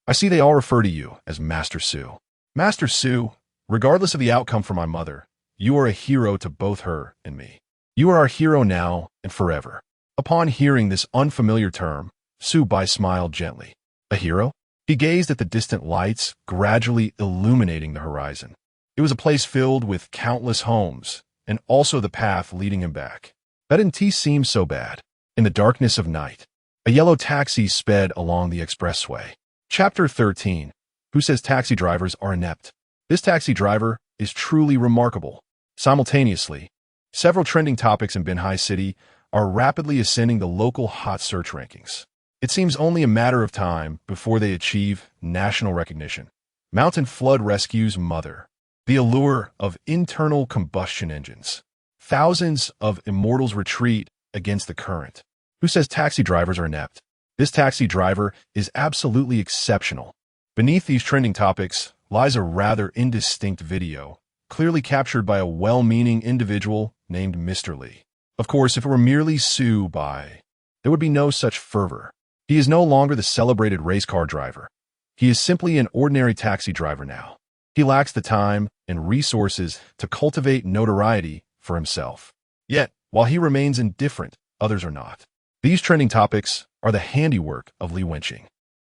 I see they all refer to you as Master Su. Master Su, regardless of the outcome for my mother, you are a hero to both her and me. You are our hero now and forever. Upon hearing this unfamiliar term, Su Bai smiled gently. A hero? He gazed at the distant lights, gradually illuminating the horizon. It was a place filled with countless homes, and also the path leading him back. That didn't seem so bad. In the darkness of night, a yellow taxi sped along the expressway. Chapter 13. Who says taxi drivers are inept? This taxi driver is truly remarkable. Simultaneously, several trending topics in Binhai City are rapidly ascending the local hot search rankings. It seems only a matter of time before they achieve national recognition. Mountain flood rescues mother. The allure of internal combustion engines. Thousands of immortals retreat against the current. Who says taxi drivers are inept? This taxi driver is absolutely exceptional. Beneath these trending topics lies a rather indistinct video, clearly captured by a well-meaning individual named Mr. Li. Of course, if it were merely Su Bai, there would be no such fervor. He is no longer the celebrated race car driver. He is simply an ordinary taxi driver now. He lacks the time and resources to cultivate notoriety for himself. Yet, while he remains indifferent, others are not. These trending topics are the handiwork of Li Wenqing.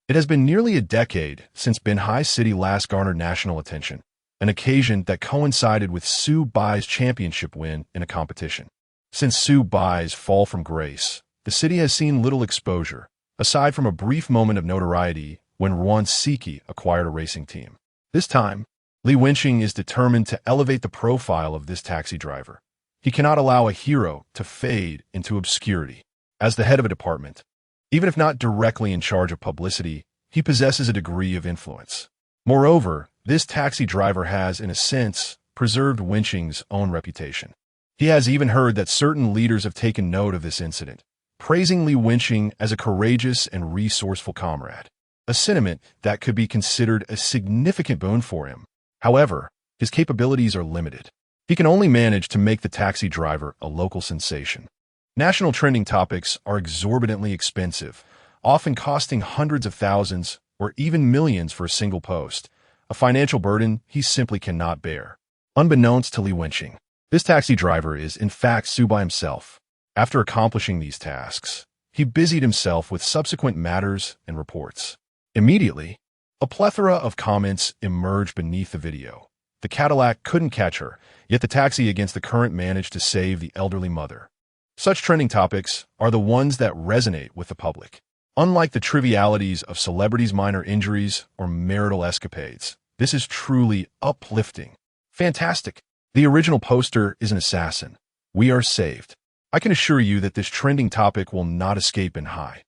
It has been nearly a decade since Binhai City last garnered national attention, an occasion that coincided with Su Bai's championship win in a competition. Since Su Bai's fall from grace, the city has seen little exposure, aside from a brief moment of notoriety when Ruan Siki acquired a racing team. This time, Li Wenqing is determined to elevate the profile of this taxi driver. He cannot allow a hero to fade into obscurity. As the head of a department, even if not directly in charge of publicity, he possesses a degree of influence. Moreover, this taxi driver has, in a sense, preserved Wenqing's own reputation. He has even heard that certain leaders have taken note of this incident, praising Li Wenqing as a courageous and resourceful comrade, a sentiment that could be considered a significant boon for him. However, his capabilities are limited. He can only manage to make the taxi driver a local sensation. National trending topics are exorbitantly expensive, often costing hundreds of thousands or even millions for a single post, a financial burden he simply cannot bear. Unbeknownst to Li Wenqing, this taxi driver is, in fact, Su Bai himself. After accomplishing these tasks, he busied himself with subsequent matters and reports. Immediately, a plethora of comments emerged beneath the video. The Cadillac couldn't catch her, yet the taxi against the current managed to save the elderly mother. Such trending topics are the ones that resonate with the public. Unlike the trivialities of celebrities' minor injuries or marital escapades, this is truly uplifting. Fantastic. The original poster is an assassin. We are saved. I can assure you that this trending topic will not escape in high.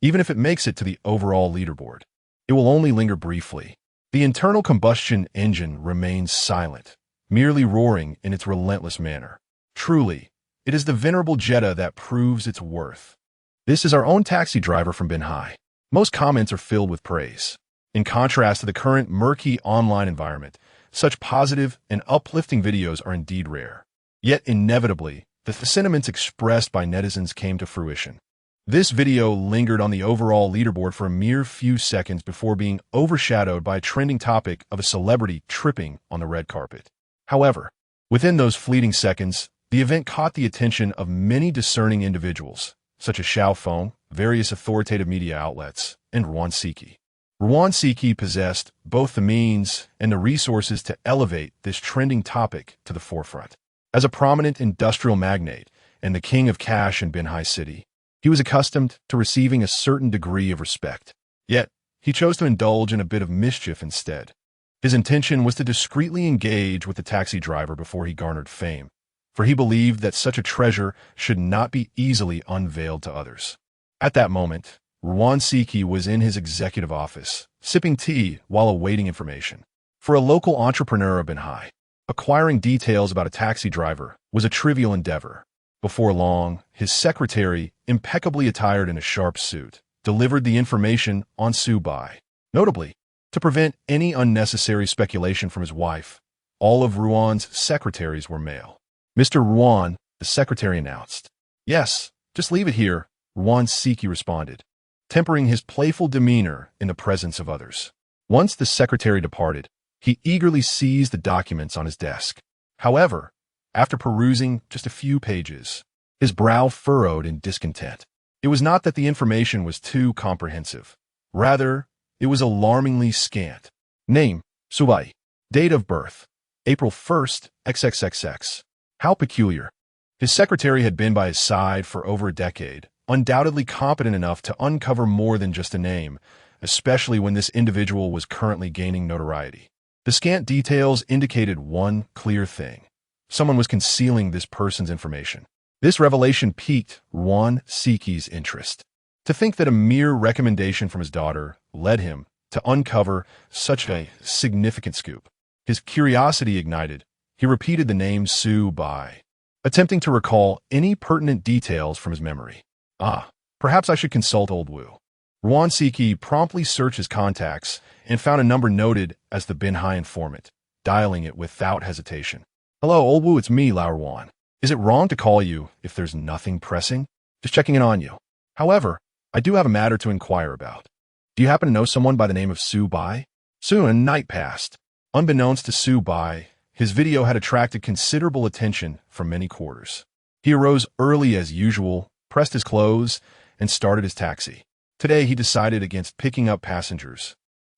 Even if it makes it to the overall leaderboard, it will only linger briefly. The internal combustion engine remains silent, merely roaring in its relentless manner. Truly, it is the venerable Jetta that proves its worth. This is our own taxi driver from Binhai. Most comments are filled with praise. In contrast to the current murky online environment, such positive and uplifting videos are indeed rare. Yet inevitably, the sentiments expressed by netizens came to fruition. This video lingered on the overall leaderboard for a mere few seconds before being overshadowed by a trending topic of a celebrity tripping on the red carpet. However, within those fleeting seconds, the event caught the attention of many discerning individuals, such as Xiao Feng, various authoritative media outlets, and Ruan Siki. Ruan Siki possessed both the means and the resources to elevate this trending topic to the forefront. As a prominent industrial magnate and the king of cash in Binhai City, he was accustomed to receiving a certain degree of respect. Yet, he chose to indulge in a bit of mischief instead. His intention was to discreetly engage with the taxi driver before he garnered fame, for he believed that such a treasure should not be easily unveiled to others. At that moment, Ruan Siki was in his executive office, sipping tea while awaiting information. For a local entrepreneur of Binhai, acquiring details about a taxi driver was a trivial endeavor. Before long, his secretary, impeccably attired in a sharp suit, delivered the information on Su Bai. Notably, to prevent any unnecessary speculation from his wife, all of Ruan's secretaries were male. Mr. Ruan, the secretary announced. Yes, just leave it here, Ruan Siki responded, tempering his playful demeanor in the presence of others. Once the secretary departed, he eagerly seized the documents on his desk. However, after perusing just a few pages, his brow furrowed in discontent. It was not that the information was too comprehensive. Rather, it was alarmingly scant. Name, Su Bai. Date of birth, April 1st, XXXX. How peculiar. His secretary had been by his side for over a decade, undoubtedly competent enough to uncover more than just a name, especially when this individual was currently gaining notoriety. The scant details indicated one clear thing. Someone was concealing this person's information. This revelation piqued Ruan Siki's interest. To think that a mere recommendation from his daughter led him to uncover such a significant scoop. His curiosity ignited. He repeated the name Su Bai, attempting to recall any pertinent details from his memory. Perhaps I should consult Old Wu. Ruan Siki promptly searched his contacts and found a number noted as the Binhai informant, dialing it without hesitation. Hello, Old Wu, it's me, Lao Ruan. Is it wrong to call you if there's nothing pressing? Just checking in on you. However, I do have a matter to inquire about. Do you happen to know someone by the name of Su Bai? Soon a night passed. Unbeknownst to Su Bai, his video had attracted considerable attention from many quarters. He arose early as usual, pressed his clothes, and started his taxi. Today he decided against picking up passengers,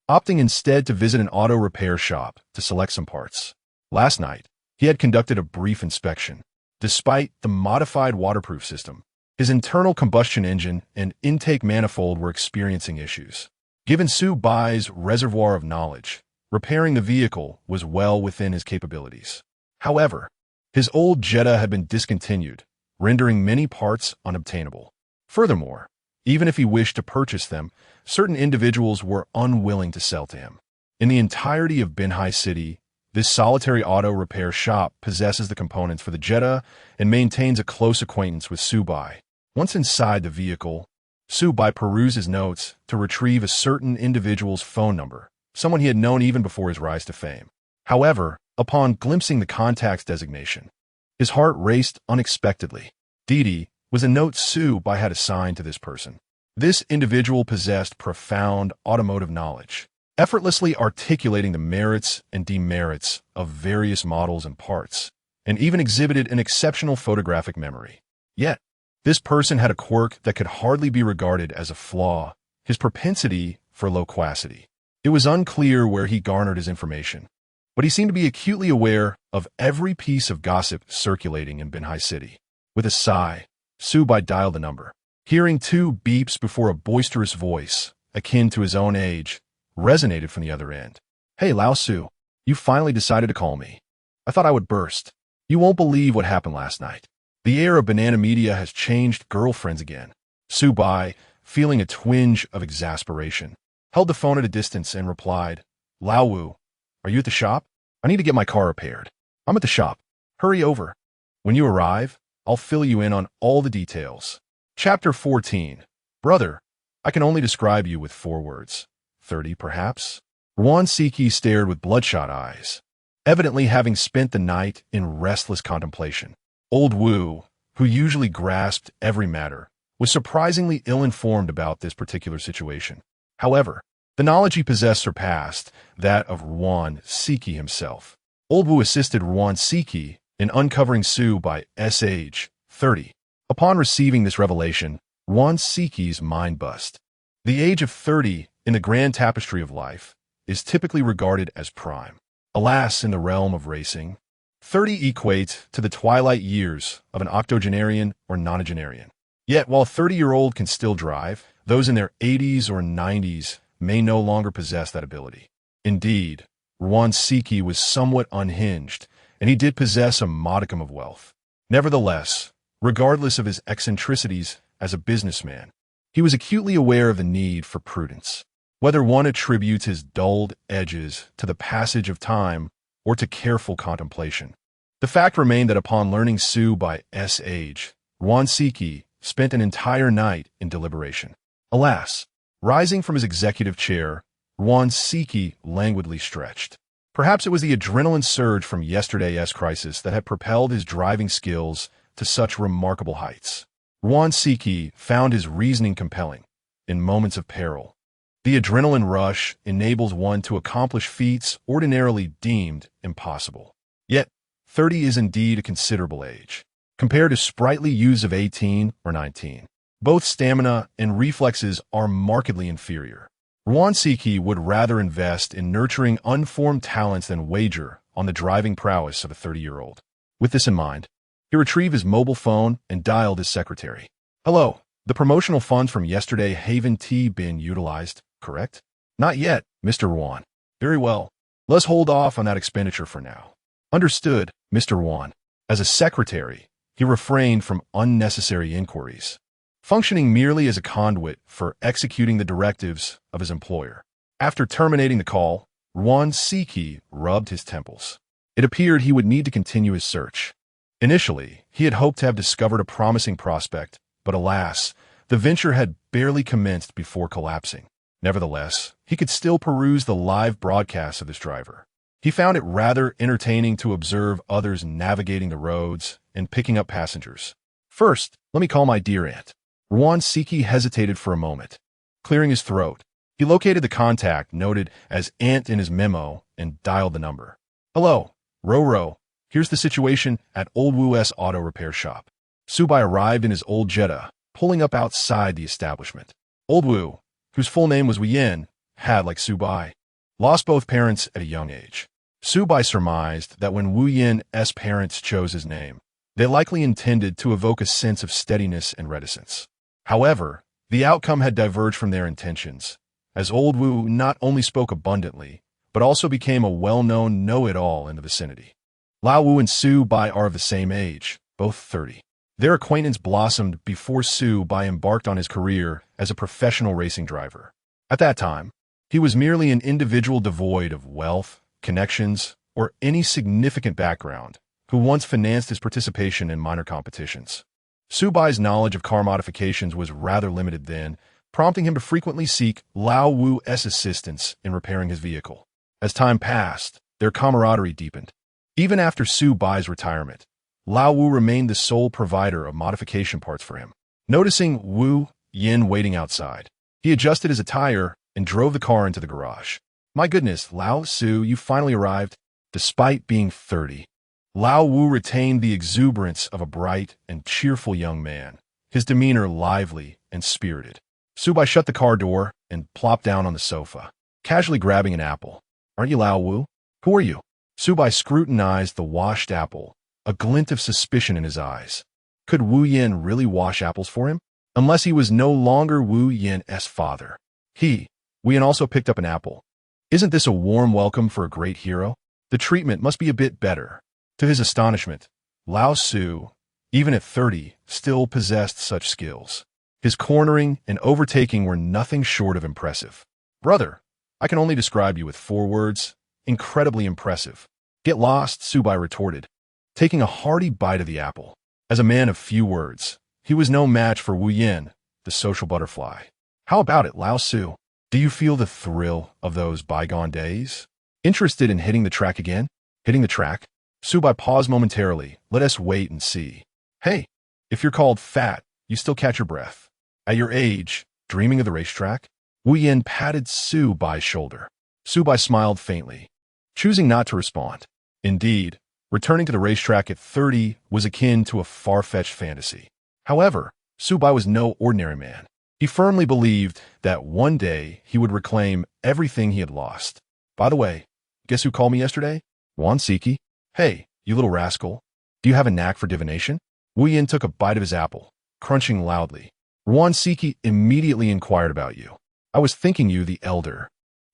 opting instead to visit an auto repair shop to select some parts. Last night, he had conducted a brief inspection. Despite the modified waterproof system, his internal combustion engine and intake manifold were experiencing issues. Given Su Bai's reservoir of knowledge, repairing the vehicle was well within his capabilities. However, his old Jetta had been discontinued, rendering many parts unobtainable. Furthermore, even if he wished to purchase them, certain individuals were unwilling to sell to him. In the entirety of Binhai City, this solitary auto repair shop possesses the components for the Jetta and maintains a close acquaintance with Su Bai. Once inside the vehicle, Su Bai perused his notes to retrieve a certain individual's phone number, someone he had known even before his rise to fame. However, upon glimpsing the contact's designation, his heart raced unexpectedly. Didi was a note Su Bai had assigned to this person. This individual possessed profound automotive knowledge, effortlessly articulating the merits and demerits of various models and parts, and even exhibited an exceptional photographic memory. Yet, this person had a quirk that could hardly be regarded as a flaw, his propensity for loquacity. It was unclear where he garnered his information, but he seemed to be acutely aware of every piece of gossip circulating in Binhai City. With a sigh, Su Bai dialed the number. Hearing two beeps before a boisterous voice, akin to his own age, resonated from the other end. Hey, Lao Su, you finally decided to call me. I thought I would burst. You won't believe what happened last night. The air of banana media has changed girlfriends again. Su Bai, feeling a twinge of exasperation, held the phone at a distance and replied, Lao Wu, are you at the shop? I need to get my car repaired. I'm at the shop. Hurry over. When you arrive, I'll fill you in on all the details. Chapter 14. Brother, I can only describe you with 4 words. 30, perhaps? Ruan Siki stared with bloodshot eyes, evidently having spent the night in restless contemplation. Old Wu, who usually grasped every matter, was surprisingly ill-informed about this particular situation. However, the knowledge he possessed surpassed that of Ruan Siki himself. Old Wu assisted Ruan Siki in uncovering Su Bai's age, 30. Upon receiving this revelation, Ruan Siki's mind bust. The age of 30 in the grand tapestry of life is typically regarded as prime. Alas, in the realm of racing, 30 equates to the twilight years of an octogenarian or nonagenarian. Yet, while a 30-year-old can still drive, those in their 80s or 90s may no longer possess that ability. Indeed, Ruan Siki was somewhat unhinged, and he did possess a modicum of wealth. Nevertheless, regardless of his eccentricities as a businessman, he was acutely aware of the need for prudence. Whether one attributes his dulled edges to the passage of time or to careful contemplation, the fact remained that upon learning Su Bai's age, Ruan Siki spent an entire night in deliberation. Alas, rising from his executive chair, Ruan Siki languidly stretched. Perhaps it was the adrenaline surge from yesterday's crisis that had propelled his driving skills to such remarkable heights. Ruan Siki found his reasoning compelling in moments of peril. The adrenaline rush enables one to accomplish feats ordinarily deemed impossible. Yet, 30 is indeed a considerable age, compared to sprightly youths of 18 or 19. Both stamina and reflexes are markedly inferior. Ruan Siki would rather invest in nurturing unformed talents than wager on the driving prowess of a 30-year-old. With this in mind, he retrieved his mobile phone and dialed his secretary. Hello, the promotional funds from yesterday haven't been utilized, correct? Not yet, Mr. Ruan. Very well. Let's hold off on that expenditure for now. Understood, Mr. Ruan. As a secretary, he refrained from unnecessary inquiries, functioning merely as a conduit for executing the directives of his employer. After terminating the call, Ruan Siki rubbed his temples. It appeared he would need to continue his search. Initially, he had hoped to have discovered a promising prospect, but alas, the venture had barely commenced before collapsing. Nevertheless, he could still peruse the live broadcasts of this driver. He found it rather entertaining to observe others navigating the roads and picking up passengers. First, let me call my dear aunt. Ruan Siki hesitated for a moment. Clearing his throat, he located the contact noted as aunt in his memo and dialed the number. Hello, Ro. Here's the situation at Old Wu's auto repair shop. Su Bai arrived in his old Jetta, pulling up outside the establishment. Old Wu, whose full name was Wu Yin, had, like Su Bai, lost both parents at a young age. Su Bai surmised that when Wu Yin's parents chose his name, they likely intended to evoke a sense of steadiness and reticence. However, the outcome had diverged from their intentions, as Old Wu not only spoke abundantly, but also became a well-known know-it-all in the vicinity. Lao Wu and Su Bai are of the same age, both 30. Their acquaintance blossomed before Su Bai embarked on his career as a professional racing driver. At that time, he was merely an individual devoid of wealth, connections, or any significant background, who once financed his participation in minor competitions. Su Bai's knowledge of car modifications was rather limited then, prompting him to frequently seek Lao Wu's assistance in repairing his vehicle. As time passed, their camaraderie deepened. Even after Su Bai's retirement, Lao Wu remained the sole provider of modification parts for him. Noticing Wu Yin waiting outside, he adjusted his attire and drove the car into the garage. My goodness, Lao Su, you finally arrived. Despite being 30, Lao Wu retained the exuberance of a bright and cheerful young man, his demeanor lively and spirited. Su Bai shut the car door and plopped down on the sofa, casually grabbing an apple. Aren't you Lao Wu? Who are you? Su Bai scrutinized the washed apple, a glint of suspicion in his eyes. Could Wu Yin really wash apples for him? Unless he was no longer Wu Yin's father. Wu Yin also picked up an apple. Isn't this a warm welcome for a great hero? The treatment must be a bit better. To his astonishment, Lao Su, even at 30, still possessed such skills. His cornering and overtaking were nothing short of impressive. Brother, I can only describe you with 4 words. Incredibly impressive. Get lost, Su Bai retorted, taking a hearty bite of the apple. As a man of few words, he was no match for Wu Yin, the social butterfly. How about it, Lao Su? Do you feel the thrill of those bygone days? Interested in hitting the track again? Hitting the track? Su Bai paused momentarily. Let us wait and see. Hey, if you're called fat, you still catch your breath. At your age, dreaming of the racetrack? Wu Yin patted Su Bai's shoulder. Su Bai smiled faintly, choosing not to respond. Indeed, returning to the racetrack at 30 was akin to a far-fetched fantasy. However, Su Bai was no ordinary man. He firmly believed that one day he would reclaim everything he had lost. By the way, guess who called me yesterday? Wan Siki. Hey, you little rascal. Do you have a knack for divination? Wu Yin took a bite of his apple, crunching loudly. Wan Siki immediately inquired about you. I was thinking you, the elder,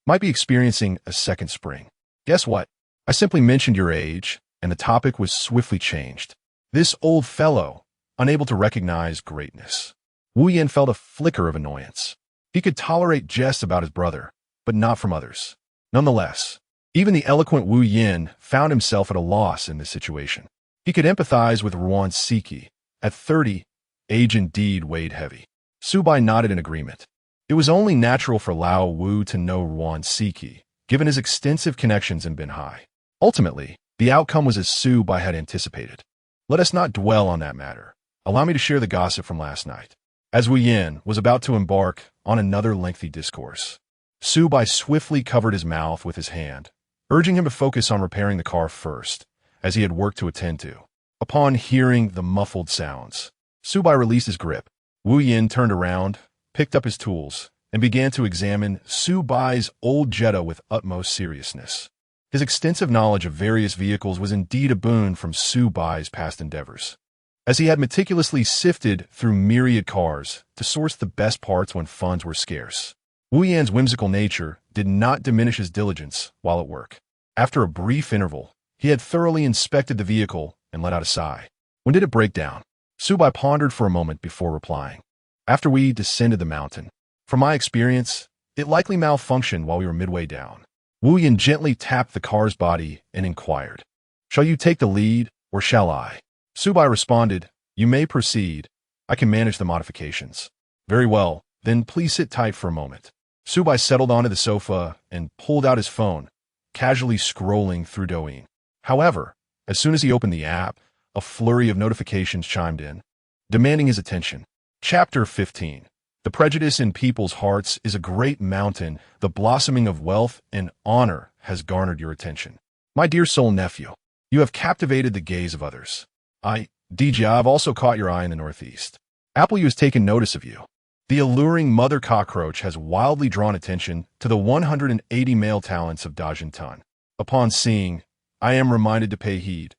might be experiencing a second spring. Guess what? I simply mentioned your age, and the topic was swiftly changed. This old fellow, unable to recognize greatness. Wu Yin felt a flicker of annoyance. He could tolerate jests about his brother, but not from others. Nonetheless, even the eloquent Wu Yin found himself at a loss in this situation. He could empathize with Wan Siki. At 30, age indeed weighed heavy. Su Bai nodded in agreement. It was only natural for Lao Wu to know Wan Siki, given his extensive connections in Binhai. Ultimately, the outcome was as Su Bai had anticipated. Let us not dwell on that matter. Allow me to share the gossip from last night. As Wu Yin was about to embark on another lengthy discourse, Su Bai swiftly covered his mouth with his hand, urging him to focus on repairing the car first, as he had work to attend to. Upon hearing the muffled sounds, Su Bai released his grip. Wu Yin turned around, picked up his tools, and began to examine Su Bai's old Jetta with utmost seriousness. His extensive knowledge of various vehicles was indeed a boon from Su Bai's past endeavors, as he had meticulously sifted through myriad cars to source the best parts when funds were scarce. Wu Yan's whimsical nature did not diminish his diligence while at work. After a brief interval, he had thoroughly inspected the vehicle and let out a sigh. When did it break down? Su Bai pondered for a moment before replying. After we descended the mountain. From my experience, it likely malfunctioned while we were midway down. Wu Yin gently tapped the car's body and inquired, "Shall you take the lead, or shall I?" Su Bai responded, "You may proceed. I can manage the modifications." "Very well, then please sit tight for a moment." Su Bai settled onto the sofa and pulled out his phone, casually scrolling through Douyin. However, as soon as he opened the app, a flurry of notifications chimed in, demanding his attention. Chapter 15. The prejudice in people's hearts is a great mountain. The blossoming of wealth and honor has garnered your attention. My dear soul nephew, you have captivated the gaze of others. I've also caught your eye in the northeast. Apple U has taken notice of you. The alluring mother cockroach has wildly drawn attention to the 180 male talents of Dajin Tun. Upon seeing, I am reminded to pay heed.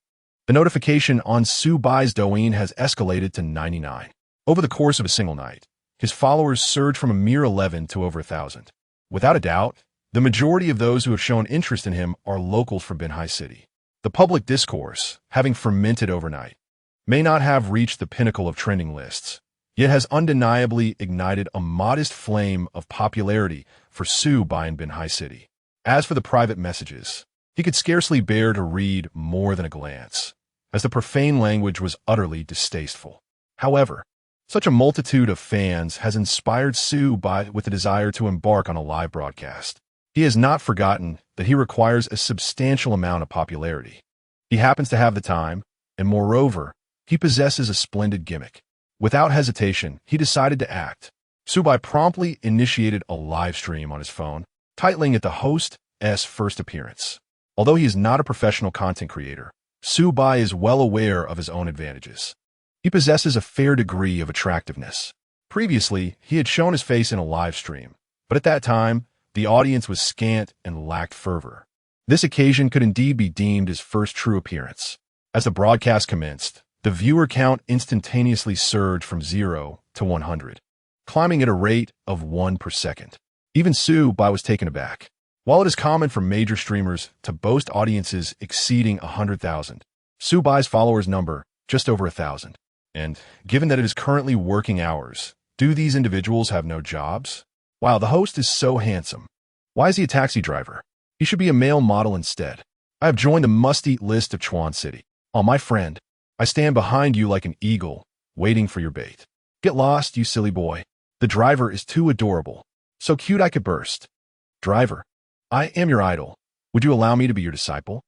The notification on Su Bai's Douyin has escalated to 99. Over the course of a single night, his followers surged from a mere 11 to over 1,000. Without a doubt, the majority of those who have shown interest in him are locals from Binhai City. The public discourse, having fermented overnight, may not have reached the pinnacle of trending lists, yet has undeniably ignited a modest flame of popularity for Su Bai in Binhai City. As for the private messages, he could scarcely bear to read more than a glance, as the profane language was utterly distasteful. However, such a multitude of fans has inspired Su Bai with the desire to embark on a live broadcast. He has not forgotten that he requires a substantial amount of popularity. He happens to have the time, and moreover, he possesses a splendid gimmick. Without hesitation, he decided to act. Su Bai promptly initiated a live stream on his phone, titling it the host's first appearance. Although he is not a professional content creator, Su Bai is well aware of his own advantages. He possesses a fair degree of attractiveness. Previously, he had shown his face in a live stream, but at that time, the audience was scant and lacked fervor. This occasion could indeed be deemed his first true appearance. As the broadcast commenced, The viewer count instantaneously surged from 0 to 100, climbing at a rate of 1 per second. Even Su Bai was taken aback. While it is common for major streamers to boast audiences exceeding 100,000, Su Bai's followers number just over 1,000. And given that it is currently working hours, do these individuals have no jobs? Wow, the host is so handsome. Why is he a taxi driver? He should be a male model instead. I have joined the must-eat list of Chuan City. Oh, my friend, I stand behind you like an eagle, waiting for your bait. Get lost, you silly boy. The driver is too adorable. So cute I could burst. Driver, I am your idol. Would you allow me to be your disciple?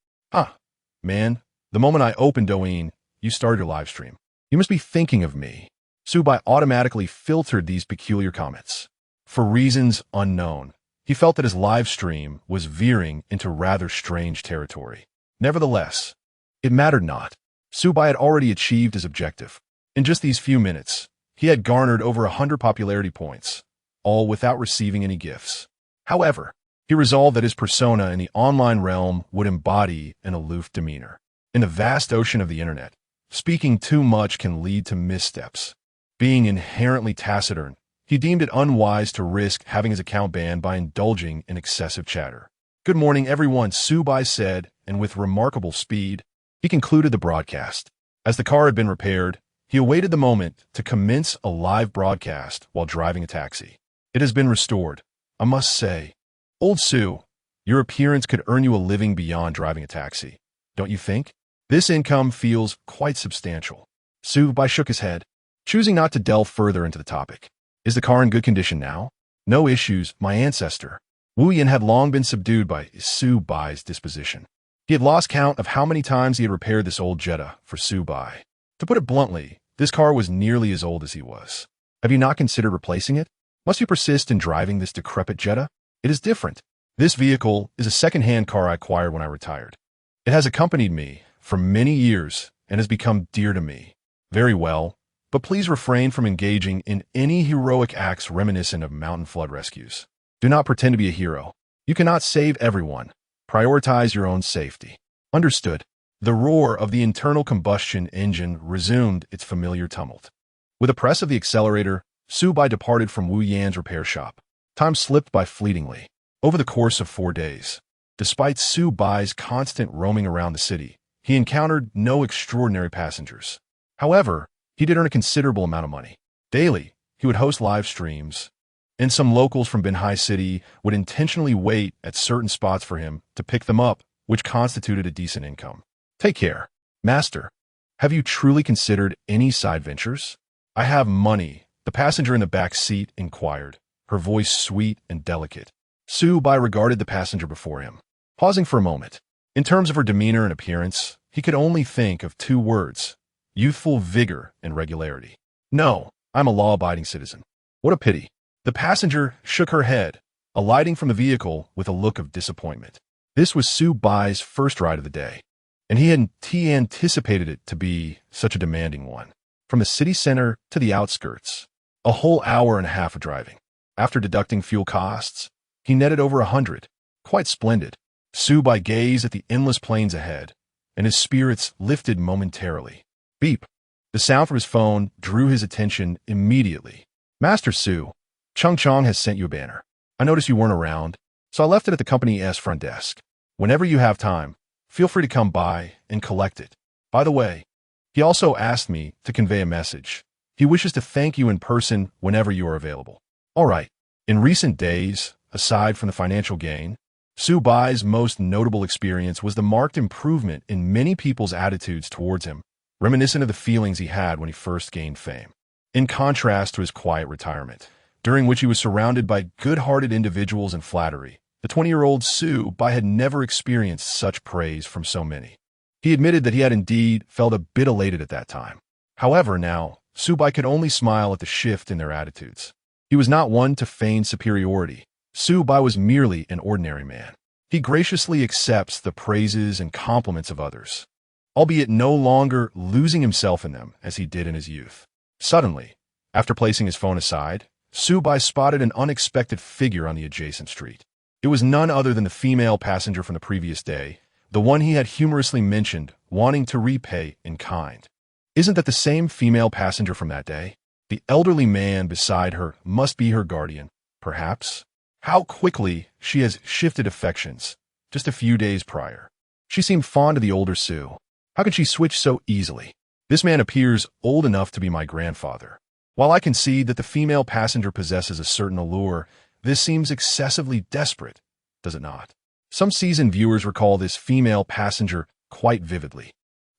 Man, the moment I opened Douyin, you started your live stream. You must be thinking of me. Su Bai automatically filtered these peculiar comments. For reasons unknown, he felt that his live stream was veering into rather strange territory. Nevertheless, it mattered not. Su Bai had already achieved his objective. In just these few minutes, he had garnered over 100 popularity points, all without receiving any gifts. However, he resolved that his persona in the online realm would embody an aloof demeanor. In the vast ocean of the internet, speaking too much can lead to missteps. Being inherently taciturn, he deemed it unwise to risk having his account banned by indulging in excessive chatter. Good morning, everyone, Su Bai said, and with remarkable speed, he concluded the broadcast. As the car had been repaired, he awaited the moment to commence a live broadcast while driving a taxi. It has been restored. I must say, old Su, your appearance could earn you a living beyond driving a taxi, don't you think? This income feels quite substantial. Su Bai shook his head, choosing not to delve further into the topic. Is the car in good condition now? No issues, my ancestor. Wu Yan had long been subdued by Su Bai's disposition. He had lost count of how many times he had repaired this old Jetta for Su Bai. To put it bluntly, this car was nearly as old as he was. Have you not considered replacing it? Must you persist in driving this decrepit Jetta? It is different. This vehicle is a second-hand car I acquired when I retired. It has accompanied me for many years and has become dear to me. Very well, but please refrain from engaging in any heroic acts reminiscent of mountain flood rescues. Do not pretend to be a hero. You cannot save everyone. Prioritize your own safety. Understood. The roar of the internal combustion engine resumed its familiar tumult. With a press of the accelerator, Su Bai departed from Wu Yan's repair shop. Time slipped by fleetingly. Over the course of 4 days, despite Su Bai's constant roaming around the city, he encountered no extraordinary passengers. However, he did earn a considerable amount of money. Daily, he would host live streams, and some locals from Binhai City would intentionally wait at certain spots for him to pick them up, which constituted a decent income. Take care. Master, have you truly considered any side ventures? I have money, the passenger in the back seat inquired, her voice sweet and delicate. Su Bai regarded the passenger before him, pausing for a moment. In terms of her demeanor and appearance, he could only think of 2 words: youthful vigor and regularity. No, I'm a law-abiding citizen. What a pity. The passenger shook her head, alighting from the vehicle with a look of disappointment. This was Su Bai's first ride of the day, and he had anticipated it to be such a demanding one. From the city center to the outskirts, a whole hour and a half of driving. After deducting fuel costs, he netted over 100. Quite splendid. Su Bai gazed at the endless plains ahead, and his spirits lifted momentarily. Beep. The sound from his phone drew his attention immediately. Master Su, Chung Chong has sent you a banner. I noticed you weren't around, so I left it at the company's front desk. Whenever you have time, feel free to come by and collect it. By the way, he also asked me to convey a message. He wishes to thank you in person whenever you are available. All right. In recent days, aside from the financial gain, Su Bai's most notable experience was the marked improvement in many people's attitudes towards him, reminiscent of the feelings he had when he first gained fame. In contrast to his quiet retirement, during which he was surrounded by good-hearted individuals and flattery, the 20-year-old Su Bai had never experienced such praise from so many. He admitted that he had indeed felt a bit elated at that time. However, now, Su Bai could only smile at the shift in their attitudes. He was not one to feign superiority. Su Bai was merely an ordinary man. He graciously accepts the praises and compliments of others, albeit no longer losing himself in them as he did in his youth. Suddenly, after placing his phone aside, Su Bai spotted an unexpected figure on the adjacent street. It was none other than the female passenger from the previous day, the one he had humorously mentioned wanting to repay in kind. Isn't that the same female passenger from that day? The elderly man beside her must be her guardian, perhaps? How quickly she has shifted affections, just a few days prior. She seemed fond of the older Sue. How could she switch so easily? This man appears old enough to be my grandfather. While I concede that the female passenger possesses a certain allure, this seems excessively desperate, does it not? Some seasoned viewers recall this female passenger quite vividly.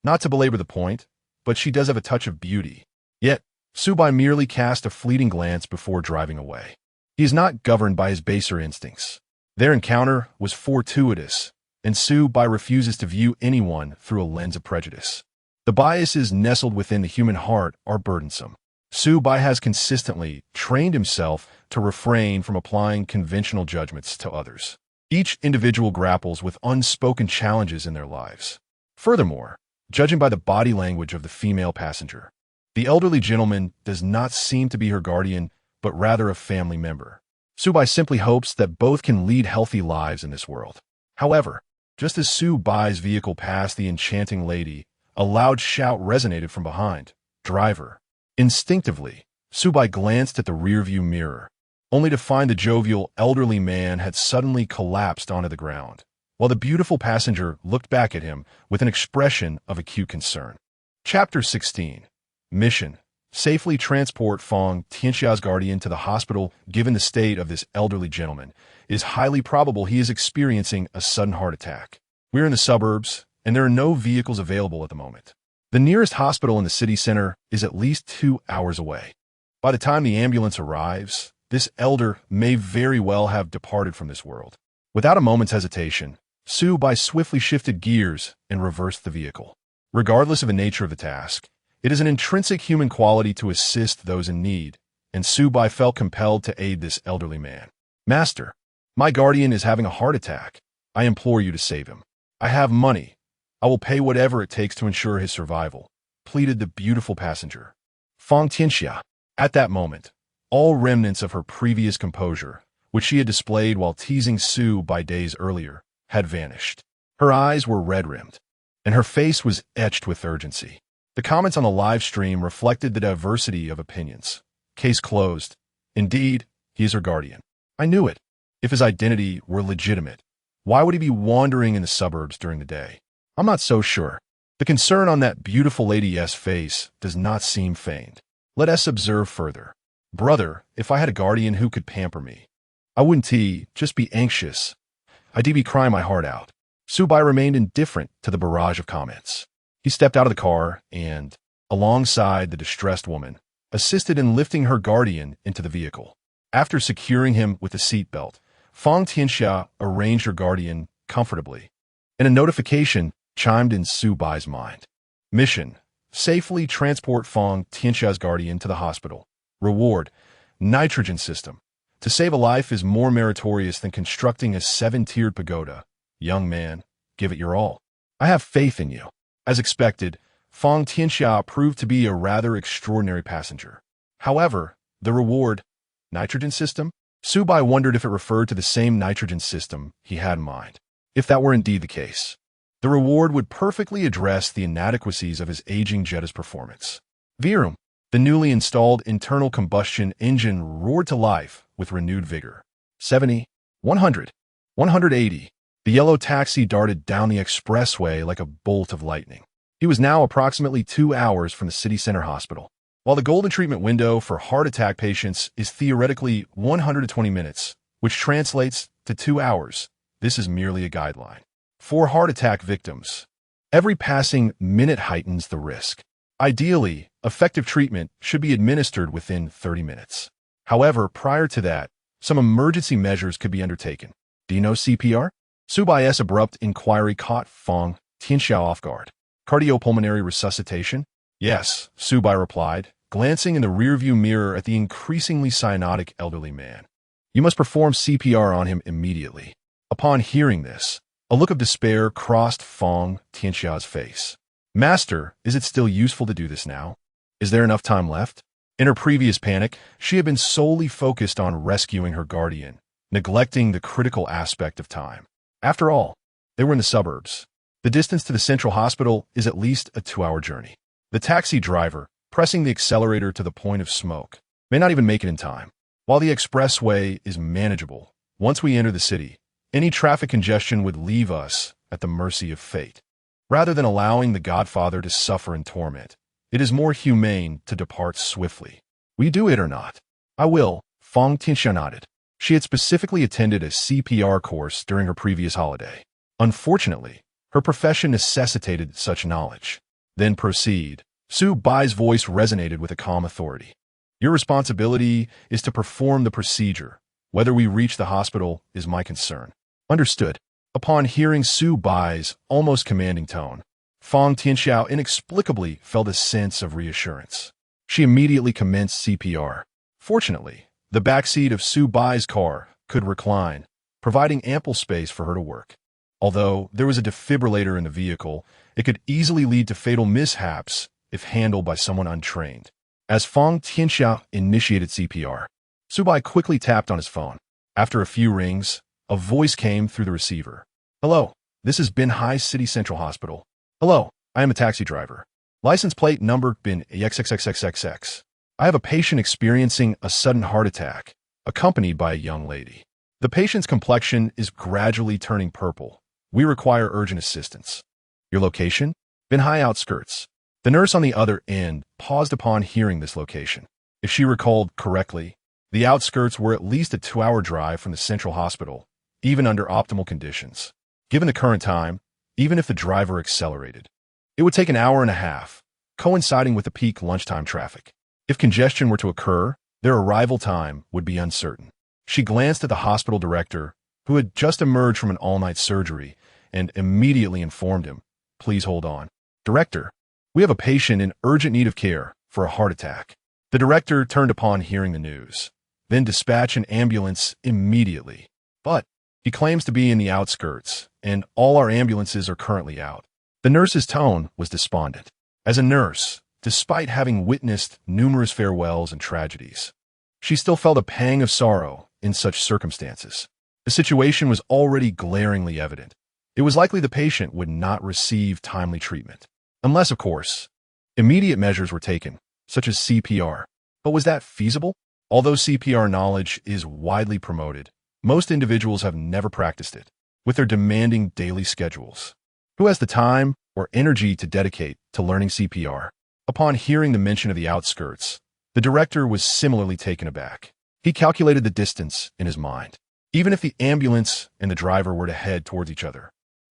Not to belabor the point, but she does have a touch of beauty. Yet, Su Bai merely cast a fleeting glance before driving away. He is not governed by his baser instincts. Their encounter was fortuitous, and Su Bai refuses to view anyone through a lens of prejudice. The biases nestled within the human heart are burdensome. Su Bai has consistently trained himself to refrain from applying conventional judgments to others. Each individual grapples with unspoken challenges in their lives. Furthermore, judging by the body language of the female passenger, the elderly gentleman does not seem to be her guardian, but rather a family member. Su Bai simply hopes that both can lead healthy lives in this world. However, just as Su Bai's vehicle passed the enchanting lady, a loud shout resonated from behind. "Driver!" Instinctively, Su Bai glanced at the rearview mirror, only to find the jovial elderly man had suddenly collapsed onto the ground, while the beautiful passenger looked back at him with an expression of acute concern. Chapter 16. Mission: safely transport Fong Tianxia's guardian to the hospital. Given the state of this elderly gentleman, it is highly probable he is experiencing a sudden heart attack. We're in the suburbs, and there are no vehicles available at the moment. The nearest hospital in the city center is at least 2 hours away. By the time the ambulance arrives, this elder may very well have departed from this world. Without a moment's hesitation, Su Bai swiftly shifted gears and reversed the vehicle. Regardless of the nature of the task, it is an intrinsic human quality to assist those in need, and Su Bai felt compelled to aid this elderly man. "Master, my guardian is having a heart attack. I implore you to save him. I have money. I will pay whatever it takes to ensure his survival," pleaded the beautiful passenger. Fong Tianxia. At that moment, all remnants of her previous composure, which she had displayed while teasing Su Bai days earlier, had vanished. Her eyes were red-rimmed, and her face was etched with urgency. The comments on the live stream reflected the diversity of opinions. Case closed. Indeed, he is her guardian. I knew it. If his identity were legitimate, why would he be wandering in the suburbs during the day? I'm not so sure. The concern on that beautiful lady's face does not seem feigned. Let us observe further. Brother, if I had a guardian who could pamper me, I wouldn't just be anxious. I'd be crying my heart out. Su Bai remained indifferent to the barrage of comments. He stepped out of the car and, alongside the distressed woman, assisted in lifting her guardian into the vehicle. After securing him with a seatbelt, Fong Tianxia arranged her guardian comfortably, and a notification chimed in Su Bai's mind. Mission: safely transport Fong Tianxia's guardian to the hospital. Reward: nitrogen system. To save a life is more meritorious than constructing a 7-tiered pagoda. Young man, give it your all. I have faith in you. As expected, Fong Tianxia proved to be a rather extraordinary passenger. However, the reward: nitrogen system? Su Bai wondered if it referred to the same nitrogen system he had in mind. If that were indeed the case, the reward would perfectly address the inadequacies of his aging Jetta's performance. Virum, the newly installed internal combustion engine, roared to life with renewed vigor. 70, 100, 180. The yellow taxi darted down the expressway like a bolt of lightning. He was now approximately 2 hours from the city center hospital. While the golden treatment window for heart attack patients is theoretically 120 minutes, which translates to 2 hours, this is merely a guideline. For heart attack victims, every passing minute heightens the risk. Ideally, effective treatment should be administered within 30 minutes. However, prior to that, some emergency measures could be undertaken. Do you know CPR? Su Bai's abrupt inquiry caught Fong Tianxia off guard. Cardiopulmonary resuscitation? Yes, Su Bai replied, glancing in the rearview mirror at the increasingly cyanotic elderly man. You must perform CPR on him immediately. Upon hearing this, a look of despair crossed Fong Tianxia's face. Master, is it still useful to do this now? Is there enough time left? In her previous panic, she had been solely focused on rescuing her guardian, neglecting the critical aspect of time. After all, they were in the suburbs. The distance to the central hospital is at least a 2-hour journey. The taxi driver, pressing the accelerator to the point of smoke, may not even make it in time. While the expressway is manageable, once we enter the city, any traffic congestion would leave us at the mercy of fate. Rather than allowing the Godfather to suffer in torment, it is more humane to depart swiftly. Will you do it or not? I will, Fong Tianxia nodded. She had specifically attended a CPR course during her previous holiday. Unfortunately, her profession necessitated such knowledge. Then proceed. Su Bai's voice resonated with a calm authority. Your responsibility is to perform the procedure. Whether we reach the hospital is my concern. Understood. Upon hearing Su Bai's almost commanding tone, Fong Tianxiao inexplicably felt a sense of reassurance. She immediately commenced CPR. Fortunately, the backseat of Su Bai's car could recline, providing ample space for her to work. Although there was a defibrillator in the vehicle, it could easily lead to fatal mishaps if handled by someone untrained. As Fong Tianxiao initiated CPR, Su Bai quickly tapped on his phone. After a few rings, a voice came through the receiver. Hello, this is Binhai City Central Hospital. Hello, I am a taxi driver. License plate number Bin XXXXXX. I have a patient experiencing a sudden heart attack, accompanied by a young lady. The patient's complexion is gradually turning purple. We require urgent assistance. Your location? Binhai outskirts. The nurse on the other end paused upon hearing this location. If she recalled correctly, the outskirts were at least a 2-hour drive from the central hospital, even under optimal conditions. Given the current time, even if the driver accelerated, it would take an hour and a half, coinciding with the peak lunchtime traffic. If congestion were to occur, their arrival time would be uncertain. She glanced at the hospital director, who had just emerged from an all-night surgery, and immediately informed him, Please hold on. Director, we have a patient in urgent need of care for a heart attack. The director turned upon hearing the news, then dispatch an ambulance immediately. But he claims to be in the outskirts, and all our ambulances are currently out. The nurse's tone was despondent. As a nurse, despite having witnessed numerous farewells and tragedies, she still felt a pang of sorrow in such circumstances. The situation was already glaringly evident. It was likely the patient would not receive timely treatment. Unless, of course, immediate measures were taken, such as CPR. But was that feasible? Although CPR knowledge is widely promoted, most individuals have never practiced it, with their demanding daily schedules. Who has the time or energy to dedicate to learning CPR? Upon hearing the mention of the outskirts, the director was similarly taken aback. He calculated the distance in his mind. Even if the ambulance and the driver were to head towards each other,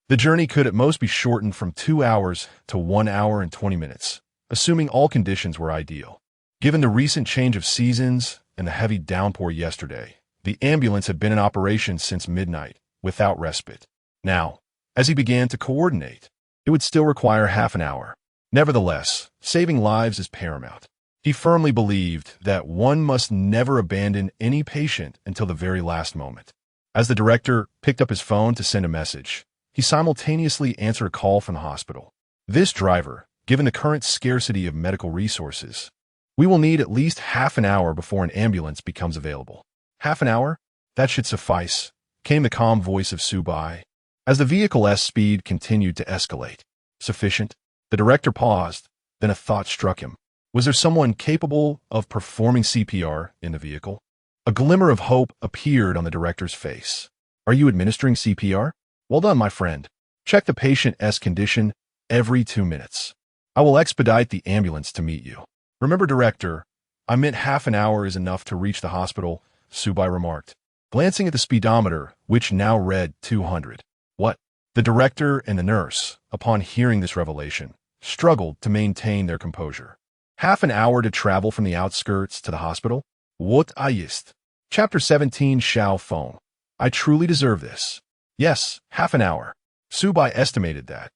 the journey could at most be shortened from 2 hours to 1 hour and 20 minutes, assuming all conditions were ideal. Given the recent change of seasons and the heavy downpour yesterday, the ambulance had been in operation since midnight, without respite. Now, as he began to coordinate, it would still require half an hour. Nevertheless, saving lives is paramount. He firmly believed that one must never abandon any patient until the very last moment. As the director picked up his phone to send a message, he simultaneously answered a call from the hospital. This driver, given the current scarcity of medical resources, we will need at least half an hour before an ambulance becomes available. Half an hour? That should suffice, came the calm voice of Su Bai, as the vehicle's speed continued to escalate. Sufficient? The director paused, then a thought struck him. Was there someone capable of performing CPR in the vehicle? A glimmer of hope appeared on the director's face. Are you administering CPR? Well done, my friend. Check the patient's condition every 2 minutes. I will expedite the ambulance to meet you. Remember, director, I meant half an hour is enough to reach the hospital, Su Bai remarked, glancing at the speedometer, which now read 200. What? The director and the nurse, upon hearing this revelation, struggled to maintain their composure. Half an hour to travel from the outskirts to the hospital? What ist? Chapter 17 Xiao Feng. I truly deserve this. Yes, half an hour. Su Bai estimated that,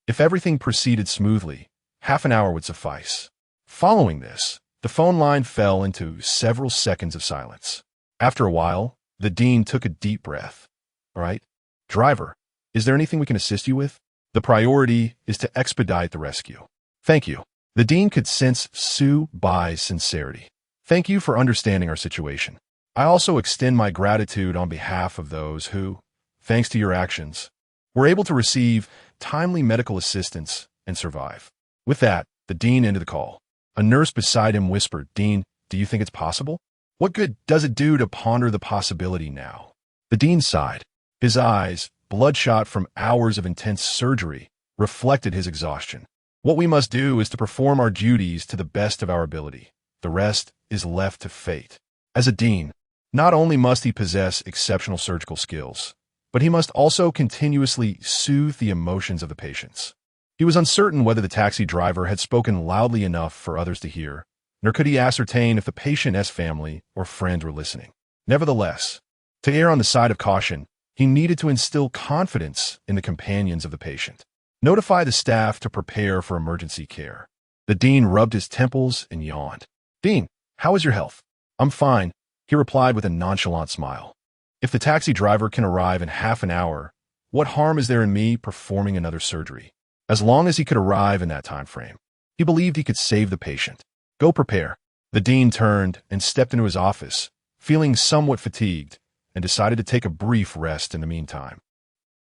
if everything proceeded smoothly, half an hour would suffice. Following this, the phone line fell into several seconds of silence. After a while, the dean took a deep breath. All right, driver, is there anything we can assist you with? The priority is to expedite the rescue. Thank you. The dean could sense Su Bai's sincerity. Thank you for understanding our situation. I also extend my gratitude on behalf of those who, thanks to your actions, were able to receive timely medical assistance and survive. With that, The dean ended the call. A nurse beside him whispered, "Dean, do you think it's possible? What good does it do to ponder the possibility now?" The dean sighed. His eyes, bloodshot from hours of intense surgery, reflected his exhaustion. "What we must do is to perform our duties to the best of our ability. The rest is left to fate." As a dean, not only must he possess exceptional surgical skills, but he must also continuously soothe the emotions of the patients. He was uncertain whether the taxi driver had spoken loudly enough for others to hear, nor could he ascertain if the patient's family or friends were listening. Nevertheless, to err on the side of caution, he needed to instill confidence in the companions of the patient. Notify the staff to prepare for emergency care. The dean rubbed his temples and yawned. "Dean, how is your health?" "I'm fine," he replied with a nonchalant smile. "If the taxi driver can arrive in half an hour, what harm is there in me performing another surgery?" As long as he could arrive in that time frame, he believed he could save the patient. "Go prepare." The dean turned and stepped into his office, feeling somewhat fatigued, and decided to take a brief rest in the meantime.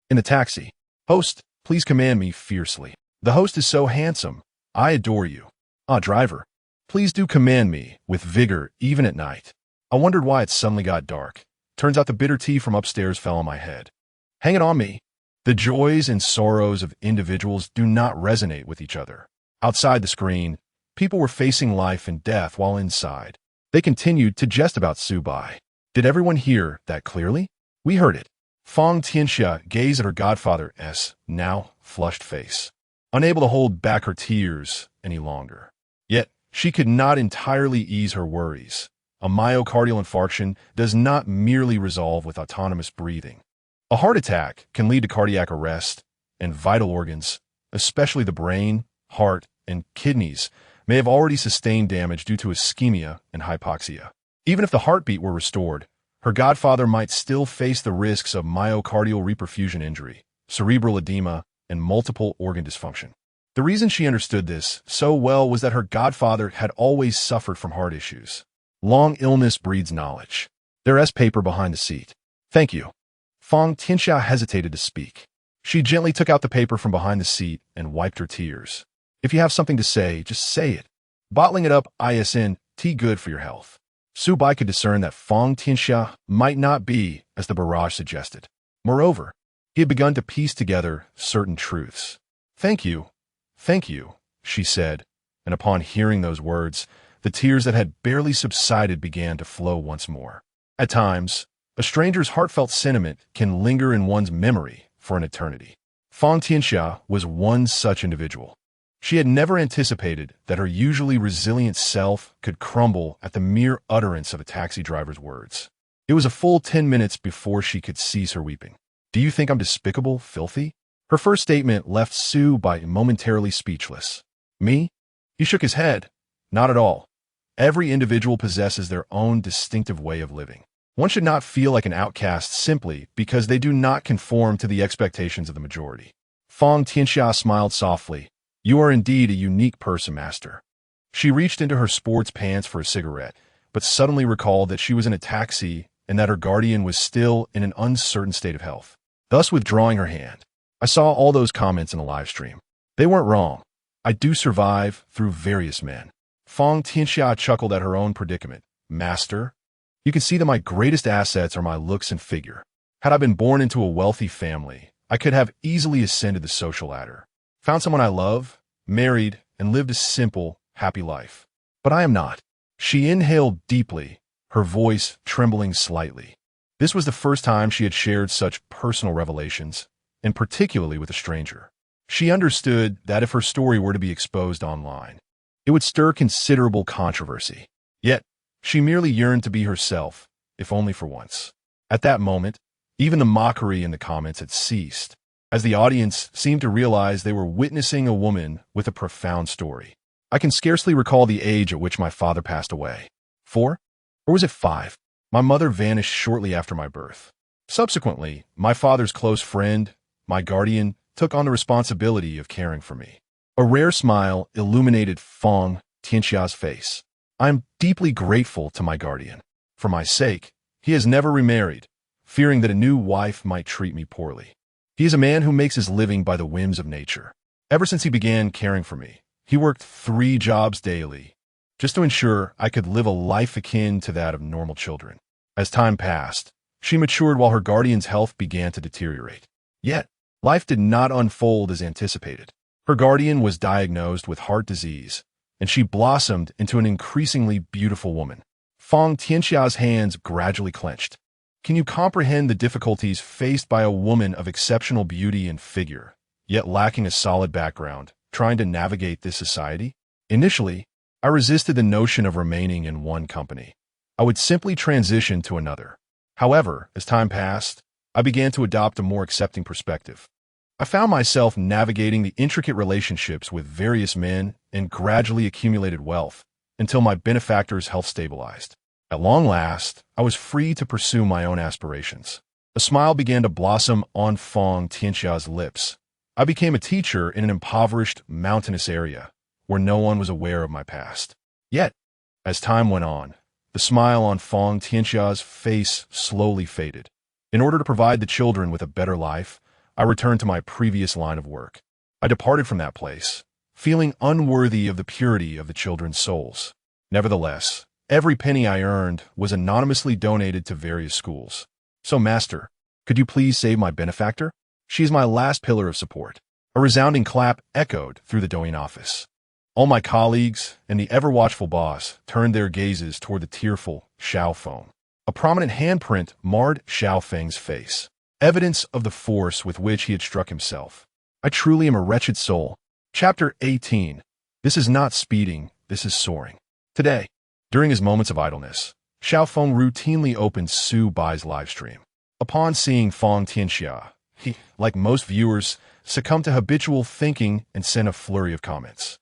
In the taxi, "Host, please command me fiercely. The host is so handsome. I adore you." "Ah, driver, please do command me with vigor even at night. I wondered why it suddenly got dark. Turns out the bitter tea from upstairs fell on my head. Hang it on me." The joys and sorrows of individuals do not resonate with each other. Outside the screen, people were facing life and death, while inside, they continued to jest about Su Bai. Did everyone hear that clearly? We heard it. Fong Tianxia gazed at her godfather's now flushed face, unable to hold back her tears any longer. Yet, she could not entirely ease her worries. A myocardial infarction does not merely resolve with autonomous breathing. A heart attack can lead to cardiac arrest, and vital organs, especially the brain, heart, and kidneys, may have already sustained damage due to ischemia and hypoxia. Even if the heartbeat were restored, her godfather might still face the risks of myocardial reperfusion injury, cerebral edema, and multiple organ dysfunction. The reason she understood this so well was that her godfather had always suffered from heart issues. Long illness breeds knowledge. There's paper behind the seat. "Thank you." Fong Tianxia hesitated to speak. She gently took out the paper from behind the seat and wiped her tears. "If you have something to say, just say it. Bottling it up isn't good for your health." Su Bai could discern that Fong Tianxia might not be as the barrage suggested. Moreover, he had begun to piece together certain truths. Thank you," she said, and upon hearing those words, the tears that had barely subsided began to flow once more. At times, a stranger's heartfelt sentiment can linger in one's memory for an eternity. Fong Tianxia was one such individual. She had never anticipated that her usually resilient self could crumble at the mere utterance of a taxi driver's words. It was a full 10 minutes before she could cease her weeping. "Do you think I'm despicable, filthy?" Her first statement left Su Bai momentarily speechless. "Me?" He shook his head. "Not at all. Every individual possesses their own distinctive way of living. One should not feel like an outcast simply because they do not conform to the expectations of the majority." Fong Tianxia smiled softly. "You are indeed a unique person, master." She reached into her sports pants for a cigarette, but suddenly recalled that she was in a taxi and that her guardian was still in an uncertain state of health, thus withdrawing her hand. "I saw all those comments in a live stream. They weren't wrong. I do survive through various men." Fong Tianxia chuckled at her own predicament. "Master, you can see that my greatest assets are my looks and figure. Had I been born into a wealthy family, I could have easily ascended the social ladder, found someone I love, married, and lived a simple, happy life. But I am not." She inhaled deeply, her voice trembling slightly. This was the first time she had shared such personal revelations, and particularly with a stranger. She understood that if her story were to be exposed online, it would stir considerable controversy. Yet, she merely yearned to be herself, if only for once. At that moment, even the mockery in the comments had ceased, as the audience seemed to realize they were witnessing a woman with a profound story. "I can scarcely recall the age at which my father passed away. 4? Or was it 5? My mother vanished shortly after my birth. Subsequently, my father's close friend, my guardian, took on the responsibility of caring for me." A rare smile illuminated Fong Tianxia's face. "I am deeply grateful to my guardian. For my sake, he has never remarried, fearing that a new wife might treat me poorly. He is a man who makes his living by the whims of nature. Ever since he began caring for me, He worked 3 jobs daily, just to ensure I could live a life akin to that of normal children. As time passed, she matured while her guardian's health began to deteriorate. Yet, life did not unfold as anticipated. Her guardian was diagnosed with heart disease, and she blossomed into an increasingly beautiful woman. Fang Tianxia's hands gradually clenched. Can you comprehend the difficulties faced by a woman of exceptional beauty and figure, yet lacking a solid background, trying to navigate this society? Initially, I resisted the notion of remaining in one company. I would simply transition to another. However, as time passed, I began to adopt a more accepting perspective. I found myself navigating the intricate relationships with various men and gradually accumulated wealth until my benefactor's health stabilized. At long last, I was free to pursue my own aspirations. A smile began to blossom on Fang Tianxia's lips. I became a teacher in an impoverished, mountainous area where no one was aware of my past. Yet, as time went on, the smile on Fang Tianxia's face slowly faded. In order to provide the children with a better life, I returned to my previous line of work. I departed from that place, feeling unworthy of the purity of the children's souls. Nevertheless, every penny I earned was anonymously donated to various schools. So, Master, could you please save my benefactor? She is my last pillar of support. A resounding clap echoed through the Douyin office. All my colleagues and the ever-watchful boss turned their gazes toward the tearful Xiao Feng. A prominent handprint marred Xiao Feng's face, evidence of the force with which he had struck himself. I truly am a wretched soul. Chapter 18. This is not speeding, this is soaring. Today, during his moments of idleness, Xiao Feng routinely opened Su Bai's livestream. Upon seeing Fang Tianxia, he, like most viewers, succumbed to habitual thinking and sent a flurry of comments.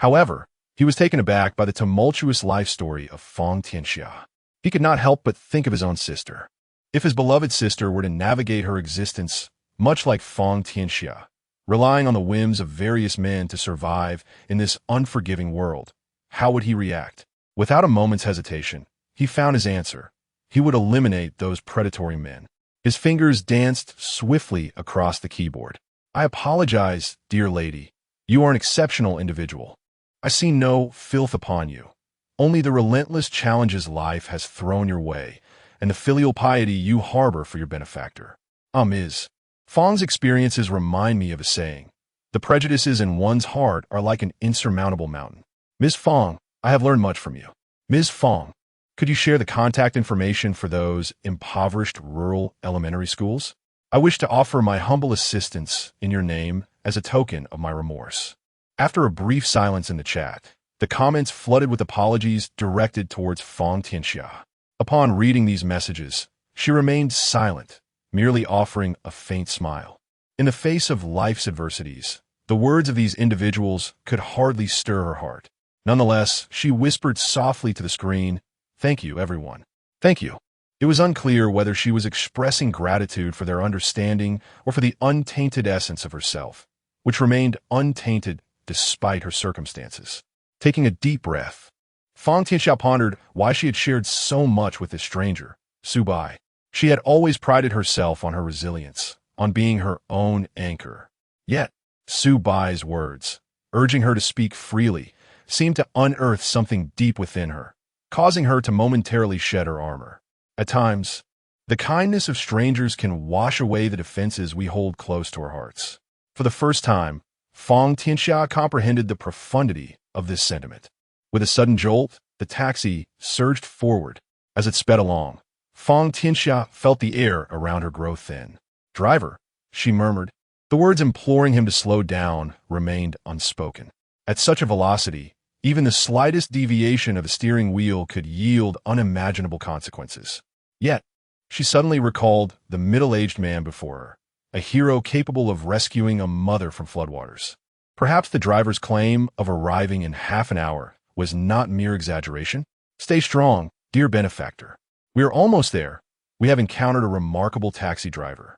However, he was taken aback by the tumultuous life story of Fang Tianxia. He could not help but think of his own sister. If his beloved sister were to navigate her existence, much like Fang Tianxia, relying on the whims of various men to survive in this unforgiving world, how would he react? Without a moment's hesitation, he found his answer. He would eliminate those predatory men. His fingers danced swiftly across the keyboard. I apologize, dear lady. You are an exceptional individual. I see no filth upon you. Only the relentless challenges life has thrown your way, and the filial piety you harbor for your benefactor. Ms. Fang's experiences remind me of a saying. The prejudices in one's heart are like an insurmountable mountain. Ms. Fang, I have learned much from you. Ms. Fang, could you share the contact information for those impoverished rural elementary schools? I wish to offer my humble assistance in your name as a token of my remorse. After a brief silence in the chat, the comments flooded with apologies directed towards Fang Tianxia. Upon reading these messages, she remained silent, merely offering a faint smile. In the face of life's adversities, the words of these individuals could hardly stir her heart. Nonetheless, she whispered softly to the screen, "Thank you, everyone. Thank you." It was unclear whether she was expressing gratitude for their understanding or for the untainted essence of herself, which remained untainted despite her circumstances. Taking a deep breath, Fang Tianxia pondered why she had shared so much with this stranger, Su Bai. She had always prided herself on her resilience, on being her own anchor. Yet, Su Bai's words, urging her to speak freely, seemed to unearth something deep within her, causing her to momentarily shed her armor. At times, the kindness of strangers can wash away the defenses we hold close to our hearts. For the first time, Fang Tianxia comprehended the profundity of this sentiment. With a sudden jolt, the taxi surged forward. As it sped along, Fang Tianxia felt the air around her grow thin. "Driver," she murmured. The words imploring him to slow down remained unspoken. At such a velocity, even the slightest deviation of the steering wheel could yield unimaginable consequences. Yet, she suddenly recalled the middle-aged man before her, a hero capable of rescuing a mother from floodwaters. Perhaps the driver's claim of arriving in half an hour was not mere exaggeration. "Stay strong, dear benefactor. We are almost there. We have encountered a remarkable taxi driver."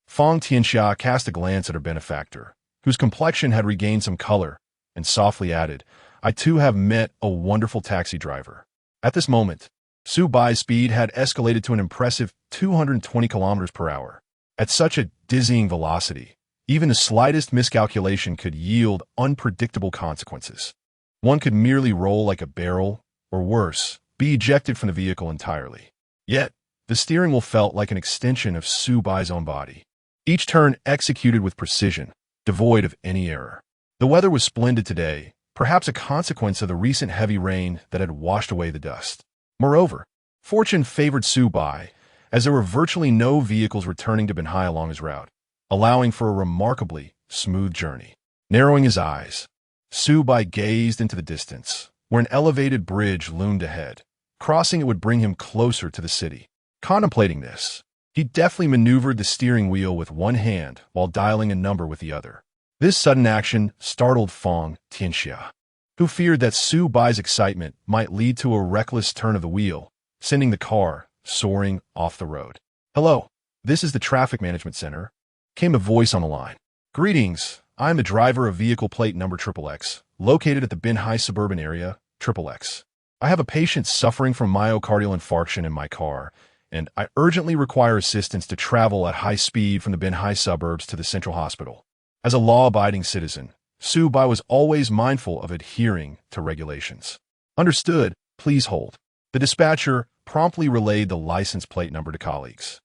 Fang Tianxia cast a glance at her benefactor, whose complexion had regained some color, and softly added, "I too have met a wonderful taxi driver." At this moment, Su Bai's speed had escalated to an impressive 220 kilometers per hour. At such a dizzying velocity, Even the slightest miscalculation could yield unpredictable consequences. One could merely roll like a barrel, or worse, be ejected from the vehicle entirely. Yet, the steering wheel felt like an extension of Su Bai's own body. Each turn executed with precision, devoid of any error. The weather was splendid today, perhaps a consequence of the recent heavy rain that had washed away the dust. Moreover, fortune favored Su Bai, as there were virtually no vehicles returning to Binhai along his route, allowing for a remarkably smooth journey. Narrowing his eyes, Su Bai gazed into the distance, where an elevated bridge loomed ahead. Crossing it would bring him closer to the city. Contemplating this, he deftly maneuvered the steering wheel with one hand while dialing a number with the other. This sudden action startled Fong Tianxia, who feared that Su Bai's excitement might lead to a reckless turn of the wheel, sending the car soaring off the road. "Hello, this is the Traffic Management Center," came a voice on the line. "Greetings, I am the driver of vehicle plate number XXX, located at the Binhai suburban area, XXX. I have a patient suffering from myocardial infarction in my car, and I urgently require assistance to travel at high speed from the Binhai suburbs to the central hospital." As a law-abiding citizen, Su Bai was always mindful of adhering to regulations. "Understood, please hold." The dispatcher promptly relayed the license plate number to colleagues,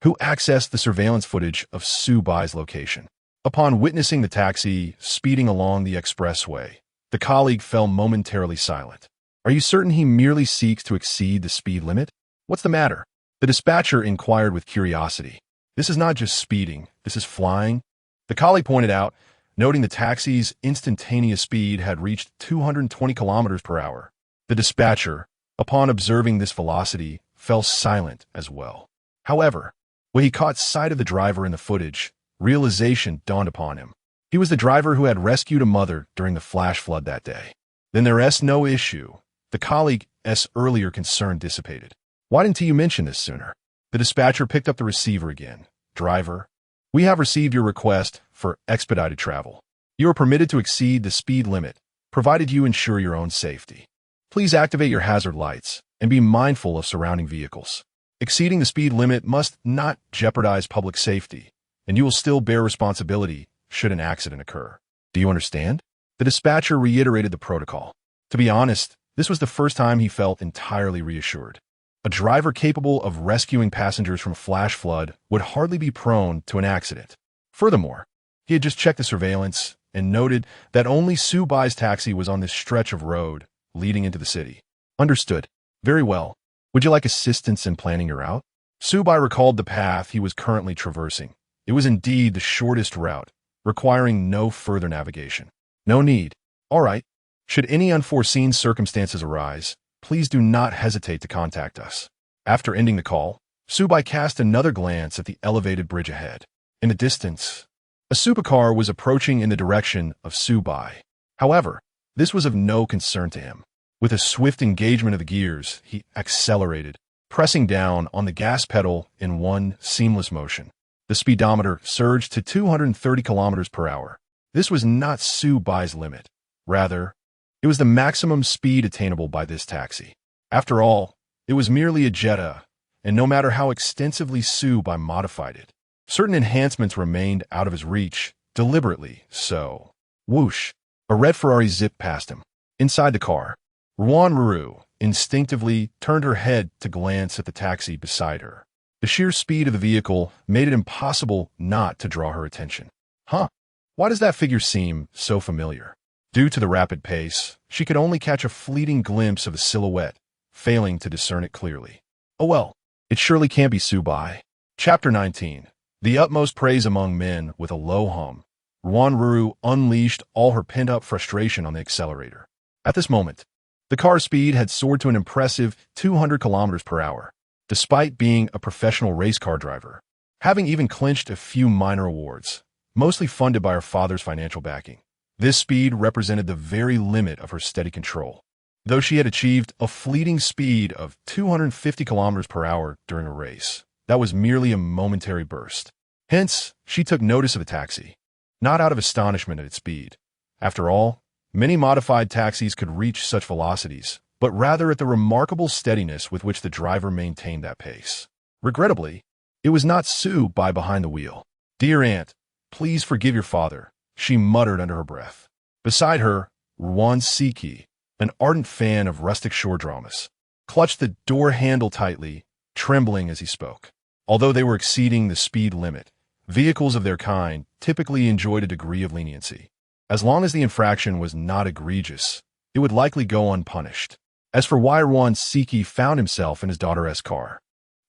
who accessed the surveillance footage of Su Bai's location. Upon witnessing the taxi speeding along the expressway, the colleague fell momentarily silent. "Are you certain he merely seeks to exceed the speed limit? What's the matter?" The dispatcher inquired with curiosity. "This is not just speeding, this is flying," the colleague pointed out, noting the taxi's instantaneous speed had reached 220 kilometers per hour. The dispatcher, upon observing this velocity, fell silent as well. However, when he caught sight of the driver in the footage, realization dawned upon him. He was the driver who had rescued a mother during the flash flood that day. Then there's no issue. The colleague's earlier concern dissipated. "Why didn't you mention this sooner?" The dispatcher picked up the receiver again. "Driver, we have received your request for expedited travel. You are permitted to exceed the speed limit, provided you ensure your own safety. Please activate your hazard lights and be mindful of surrounding vehicles. Exceeding the speed limit must not jeopardize public safety, and you will still bear responsibility should an accident occur. Do you understand?" The dispatcher reiterated the protocol. To be honest, this was the first time he felt entirely reassured. A driver capable of rescuing passengers from a flash flood would hardly be prone to an accident. Furthermore, he had just checked the surveillance and noted that only Su Bai's taxi was on this stretch of road leading into the city. "Understood. Very well. Would you like assistance in planning your route?" Su Bai recalled the path he was currently traversing. It was indeed the shortest route, requiring no further navigation. "No need. All right. Should any unforeseen circumstances arise, please do not hesitate to contact us." After ending the call, Su Bai cast another glance at the elevated bridge ahead. In the distance, a supercar was approaching in the direction of Su Bai. However, this was of no concern to him. With a swift engagement of the gears, he accelerated, pressing down on the gas pedal in one seamless motion. The speedometer surged to 230 kilometers per hour. This was not Su Bai's limit. Rather, it was the maximum speed attainable by this taxi. After all, it was merely a Jetta, and no matter how extensively Su Bai modified it, certain enhancements remained out of his reach, deliberately so. Whoosh! A red Ferrari zipped past him. Inside the car, Ruan Ruru instinctively turned her head to glance at the taxi beside her. The sheer speed of the vehicle made it impossible not to draw her attention. Huh? Why does that figure seem so familiar? Due to the rapid pace, she could only catch a fleeting glimpse of the silhouette, failing to discern it clearly. Oh well, it surely can't be Su Bai. Chapter 19. The utmost praise among men with a low hum. Ruan Ruru unleashed all her pent-up frustration on the accelerator. At this moment, the car's speed had soared to an impressive 200 kilometers per hour, despite being a professional race car driver, having even clinched a few minor awards, mostly funded by her father's financial backing. This speed represented the very limit of her steady control. Though she had achieved a fleeting speed of 250 kilometers per hour during a race, that was merely a momentary burst. Hence, she took notice of the taxi, not out of astonishment at its speed. After all, many modified taxis could reach such velocities, but rather at the remarkable steadiness with which the driver maintained that pace. Regrettably, it was not Su Bai behind the wheel. "Dear Aunt, Please forgive your father, she muttered under her breath. Beside her, Ruan Siki, an ardent fan of rustic shore dramas, clutched the door handle tightly, trembling as he spoke. Although they were exceeding the speed limit, vehicles of their kind typically enjoyed a degree of leniency. As long as the infraction was not egregious, it would likely go unpunished. As for why Ruan Siki found himself in his daughter's car,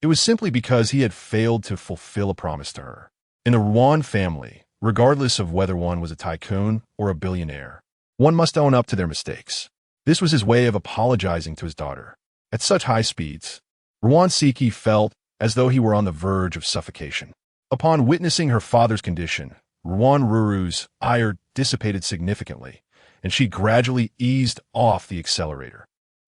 it was simply because he had failed to fulfill a promise to her. In the Ruan family, regardless of whether one was a tycoon or a billionaire, one must own up to their mistakes. This was his way of apologizing to his daughter. At such high speeds, Ruan Siki felt as though he were on the verge of suffocation. Upon witnessing her father's condition, Ruan Ruru's ire dissipated significantly, and she gradually eased off the accelerator.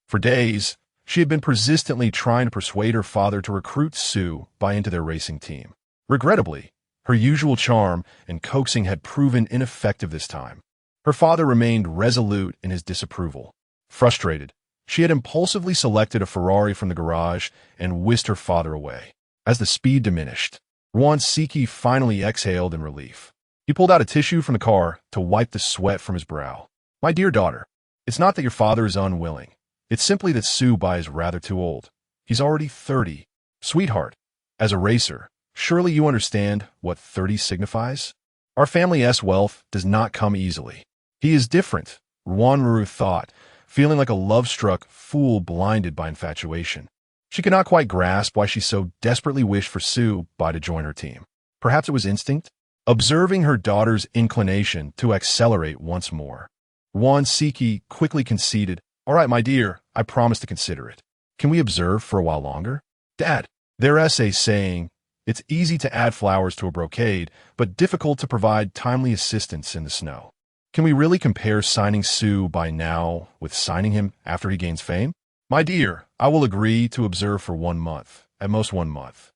For days, she had been persistently trying to persuade her father to recruit Su Bai into their racing team. Regrettably, her usual charm and coaxing had proven ineffective this time. Her father remained resolute in his disapproval. Frustrated, she had impulsively selected a Ferrari from the garage and whisked her father away. As the speed diminished, Ruan Siki finally exhaled in relief. He pulled out a tissue from the car to wipe the sweat from his brow. My dear daughter, it's not that your father is unwilling. It's simply that Su Bai is rather too old. He's already 30. Sweetheart, as a racer, surely you understand what 30 signifies? Our family's wealth does not come easily. He is different, Ruan Ruru thought, feeling like a love-struck fool blinded by infatuation. She could not quite grasp why she so desperately wished for Su Bai to join her team. Perhaps it was instinct? Observing her daughter's inclination to accelerate once more, Ruan Siki quickly conceded, All right, my dear, I promise to consider it. Can we observe for a while longer? Dad, there's a saying, it's easy to add flowers to a brocade, but difficult to provide timely assistance in the snow. Can we really compare signing Su Bai now with signing him after he gains fame? My dear, I will agree to observe for 1 month, at most 1 month.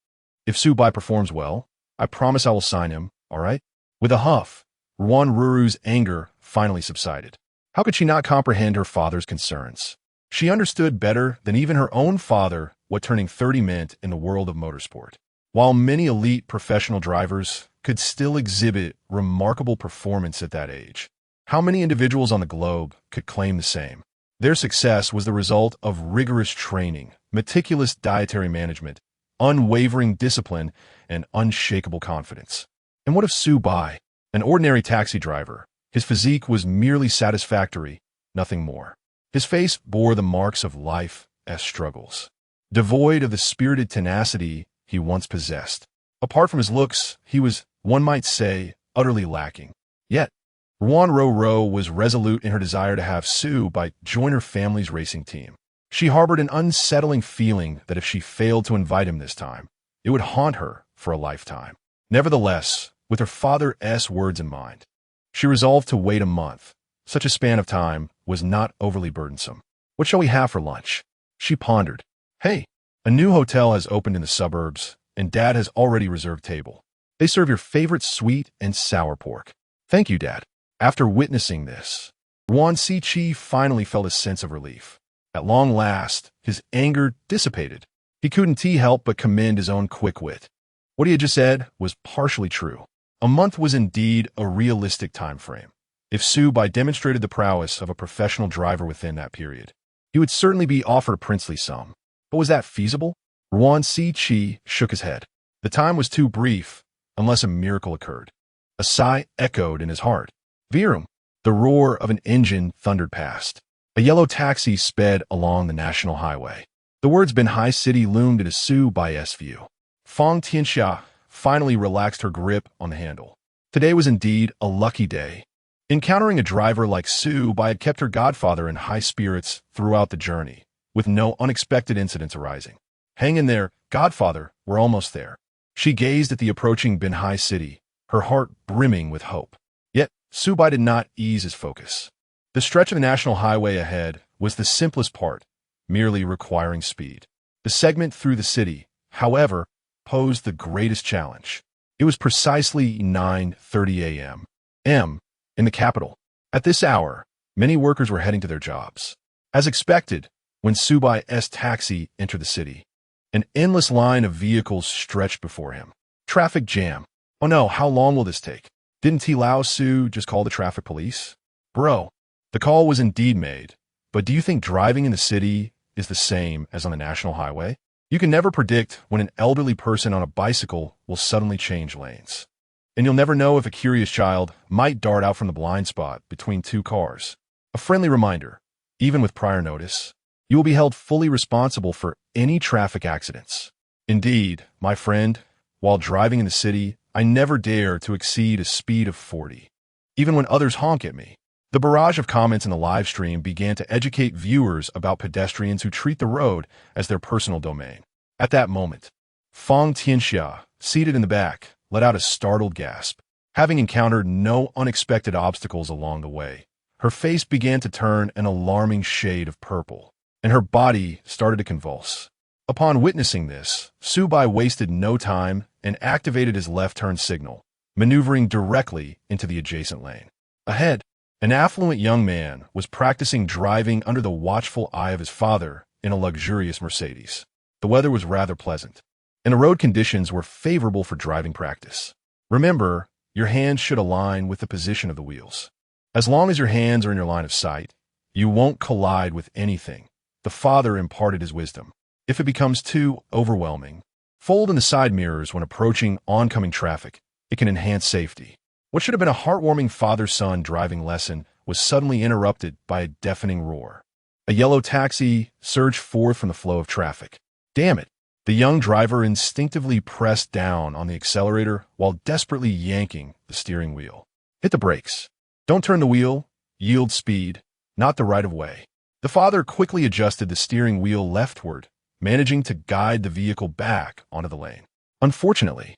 If Su Bai performs well, I promise I will sign him, all right? With a huff, Ruan Ruru's anger finally subsided. How could she not comprehend her father's concerns? She understood better than even her own father what turning 30 meant in the world of motorsport. While many elite professional drivers could still exhibit remarkable performance at that age, how many individuals on the globe could claim the same? Their success was the result of rigorous training, meticulous dietary management, unwavering discipline, and unshakable confidence. And what of Su Bai? An ordinary taxi driver, his physique was merely satisfactory, nothing more. His face bore the marks of life's struggles, devoid of the spirited tenacity he once possessed. Apart from his looks, he was, one might say, utterly lacking. Yet, Ruan Ruru was resolute in her desire to have Su Bai join her family's racing team. She harbored an unsettling feeling that if she failed to invite him this time, it would haunt her for a lifetime. Nevertheless, with her father's words in mind, she resolved to wait a month. Such a span of time was not overly burdensome. What shall we have for lunch? She pondered. Hey, a new hotel has opened in the suburbs, and Dad has already reserved table. They serve your favorite sweet and sour pork. Thank you, Dad. After witnessing this, Ruan Siki finally felt a sense of relief. At long last, his anger dissipated. He couldn't help but commend his own quick wit. What he had just said was partially true. A month was indeed a realistic time frame. If Su Bai demonstrated the prowess of a professional driver within that period, he would certainly be offered a princely sum. But was that feasible? Ruan Siki shook his head. The time was too brief, unless a miracle occurred. A sigh echoed in his heart. Virum! The roar of an engine thundered past. A yellow taxi sped along the national highway. The words Binhai City loomed into Su Bai's view. Fang Tianxia finally relaxed her grip on the handle. Today was indeed a lucky day. Encountering a driver like Su Bai had kept her godfather in high spirits throughout the journey, with no unexpected incidents arising. Hang in there, godfather, we're almost there. She gazed at the approaching Binhai City, her heart brimming with hope. Yet, Su Bai did not ease his focus. The stretch of the national highway ahead was the simplest part, merely requiring speed. The segment through the city, however, posed the greatest challenge. It was precisely 9:30 a.m. In the capital. At this hour, many workers were heading to their jobs. As expected, when Su Bai's taxi entered the city, an endless line of vehicles stretched before him. Traffic jam. Oh no, how long will this take? Didn't T. Lao Su just call the traffic police? Bro, the call was indeed made, but do you think driving in the city is the same as on the national highway? You can never predict when an elderly person on a bicycle will suddenly change lanes. And you'll never know if a curious child might dart out from the blind spot between two cars. A friendly reminder, even with prior notice, you will be held fully responsible for any traffic accidents. Indeed, my friend, while driving in the city, I never dare to exceed a speed of 40. Even when others honk at me. The barrage of comments in the live stream began to educate viewers about pedestrians who treat the road as their personal domain. At that moment, Fang Tianxia, seated in the back, let out a startled gasp. Having encountered no unexpected obstacles along the way, her face began to turn an alarming shade of purple, and her body started to convulse. Upon witnessing this, Su Bai wasted no time and activated his left turn signal, maneuvering directly into the adjacent lane. Ahead, an affluent young man was practicing driving under the watchful eye of his father in a luxurious Mercedes. The weather was rather pleasant, and the road conditions were favorable for driving practice. Remember, your hands should align with the position of the wheels. As long as your hands are in your line of sight, you won't collide with anything. The father imparted his wisdom. If it becomes too overwhelming, fold in the side mirrors when approaching oncoming traffic. It can enhance safety. What should have been a heartwarming father-son driving lesson was suddenly interrupted by a deafening roar. A yellow taxi surged forth from the flow of traffic. Damn it! The young driver instinctively pressed down on the accelerator while desperately yanking the steering wheel. Hit the brakes. Don't turn the wheel. Yield speed, not the right of way. The father quickly adjusted the steering wheel leftward, managing to guide the vehicle back onto the lane. Unfortunately,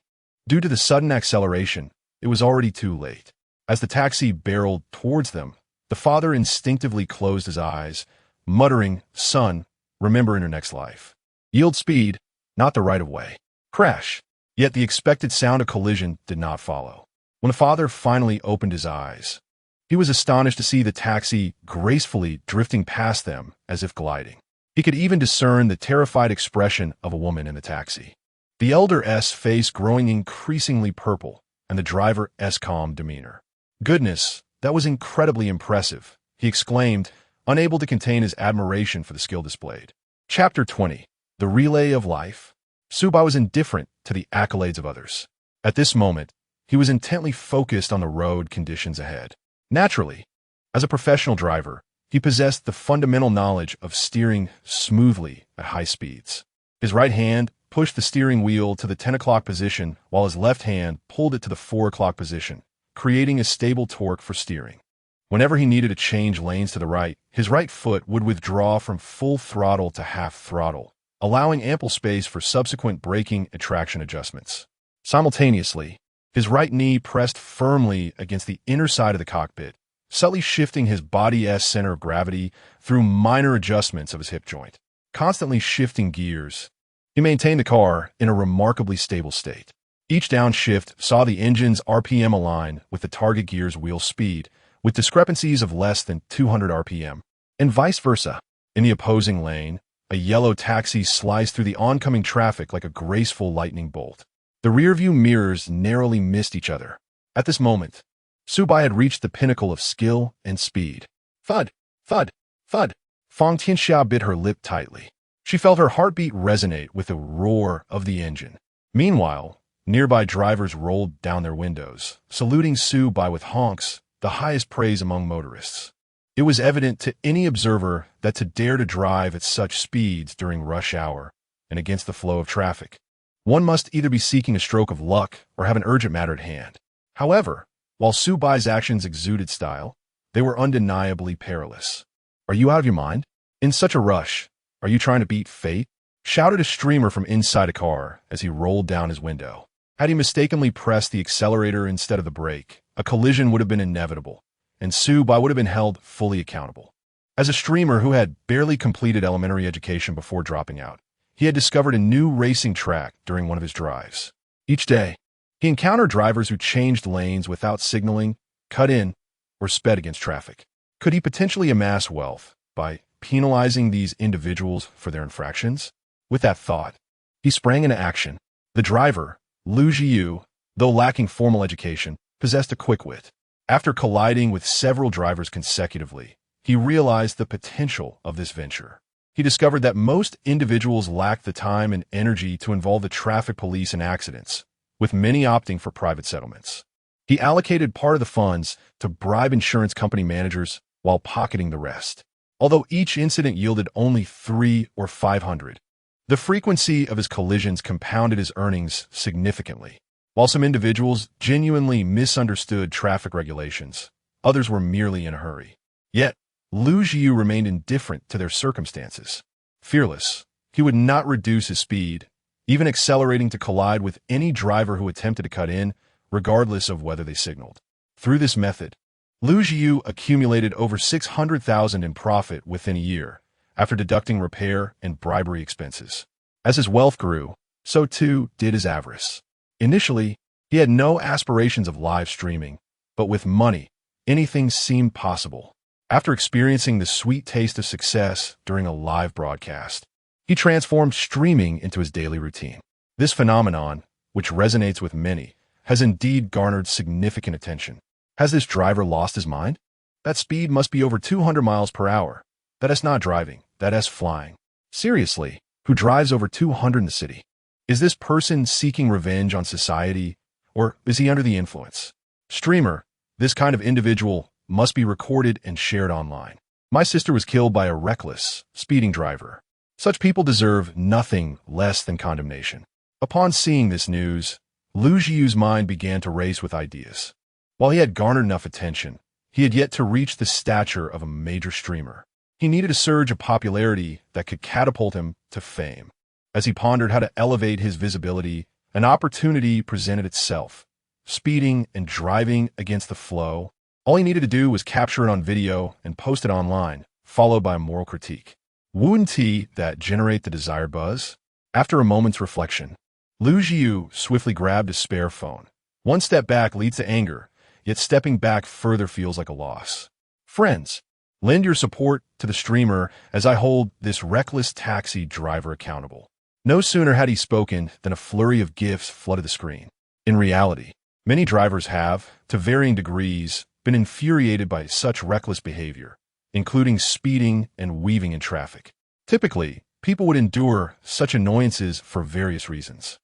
due to the sudden acceleration, it was already too late. As the taxi barreled towards them, the father instinctively closed his eyes, muttering, "Son, remember in your next life. Yield speed, not the right of way." Crash. Yet the expected sound of collision did not follow. When the father finally opened his eyes, he was astonished to see the taxi gracefully drifting past them as if gliding. He could even discern the terrified expression of a woman in the taxi. The elder's face growing increasingly purple, and the driver's calm demeanor. "Goodness, that was incredibly impressive," he exclaimed, unable to contain his admiration for the skill displayed. Chapter 20. The Relay of Life. Su Bai was indifferent to the accolades of others. At this moment, he was intently focused on the road conditions ahead. Naturally, as a professional driver, he possessed the fundamental knowledge of steering smoothly at high speeds. His right hand pushed the steering wheel to the 10 o'clock position while his left hand pulled it to the 4 o'clock position, creating a stable torque for steering. Whenever he needed to change lanes to the right, his right foot would withdraw from full throttle to half throttle, allowing ample space for subsequent braking and traction adjustments. Simultaneously, his right knee pressed firmly against the inner side of the cockpit, subtly shifting his body's center of gravity through minor adjustments of his hip joint. Constantly shifting gears, he maintained the car in a remarkably stable state. Each downshift saw the engine's RPM align with the target gear's wheel speed, with discrepancies of less than 200 RPM, and vice versa. In the opposing lane, a yellow taxi sliced through the oncoming traffic like a graceful lightning bolt. The rearview mirrors narrowly missed each other. At this moment, Su Bai had reached the pinnacle of skill and speed. Thud, thud, thud. Fang Tianxia bit her lip tightly. She felt her heartbeat resonate with the roar of the engine. Meanwhile, nearby drivers rolled down their windows, saluting Su Bai with honks, the highest praise among motorists. It was evident to any observer that to dare to drive at such speeds during rush hour and against the flow of traffic, one must either be seeking a stroke of luck or have an urgent matter at hand. However, while Su Bai's actions exuded style, they were undeniably perilous. "Are you out of your mind? In such a rush, are you trying to beat fate?" shouted a streamer from inside a car as he rolled down his window. Had he mistakenly pressed the accelerator instead of the brake, a collision would have been inevitable, and Su Bai would have been held fully accountable. As a streamer who had barely completed elementary education before dropping out, he had discovered a new racing track during one of his drives. Each day, he encountered drivers who changed lanes without signaling, cut in, or sped against traffic. Could he potentially amass wealth by penalizing these individuals for their infractions? With that thought, he sprang into action. The driver, Lu Jiu, though lacking formal education, possessed a quick wit. After colliding with several drivers consecutively, he realized the potential of this venture. He discovered that most individuals lack the time and energy to involve the traffic police in accidents, with many opting for private settlements. He allocated part of the funds to bribe insurance company managers while pocketing the rest. Although each incident yielded only 3 or 500, the frequency of his collisions compounded his earnings significantly. While some individuals genuinely misunderstood traffic regulations, others were merely in a hurry. Yet, Lu Jiu remained indifferent to their circumstances. Fearless, he would not reduce his speed, even accelerating to collide with any driver who attempted to cut in, regardless of whether they signaled. Through this method, Lu Jiu accumulated over $600,000 in profit within a year, after deducting repair and bribery expenses. As his wealth grew, so too did his avarice. Initially, he had no aspirations of live streaming, but with money, anything seemed possible. After experiencing the sweet taste of success during a live broadcast, he transformed streaming into his daily routine. This phenomenon, which resonates with many, has indeed garnered significant attention. Has this driver lost his mind? That speed must be over 200 miles per hour. That is not driving, that is flying. Seriously, who drives over 200 in the city? Is this person seeking revenge on society, or is he under the influence? Streamer, this kind of individual must be recorded and shared online. My sister was killed by a reckless, speeding driver. Such people deserve nothing less than condemnation. Upon seeing this news, Lu Jiu's mind began to race with ideas. While he had garnered enough attention, he had yet to reach the stature of a major streamer. He needed a surge of popularity that could catapult him to fame. As he pondered how to elevate his visibility, an opportunity presented itself. Speeding and driving against the flow, all he needed to do was capture it on video and post it online, followed by a moral critique. Wouldn't that generate the desired buzz? After a moment's reflection, Lu Jiu swiftly grabbed his spare phone. One step back leads to anger, yet stepping back further feels like a loss. Friends, lend your support to the streamer as I hold this reckless taxi driver accountable. No sooner had he spoken than a flurry of gifts flooded the screen. In reality, many drivers have, to varying degrees, been infuriated by such reckless behavior, including speeding and weaving in traffic. Typically, people would endure such annoyances for various reasons.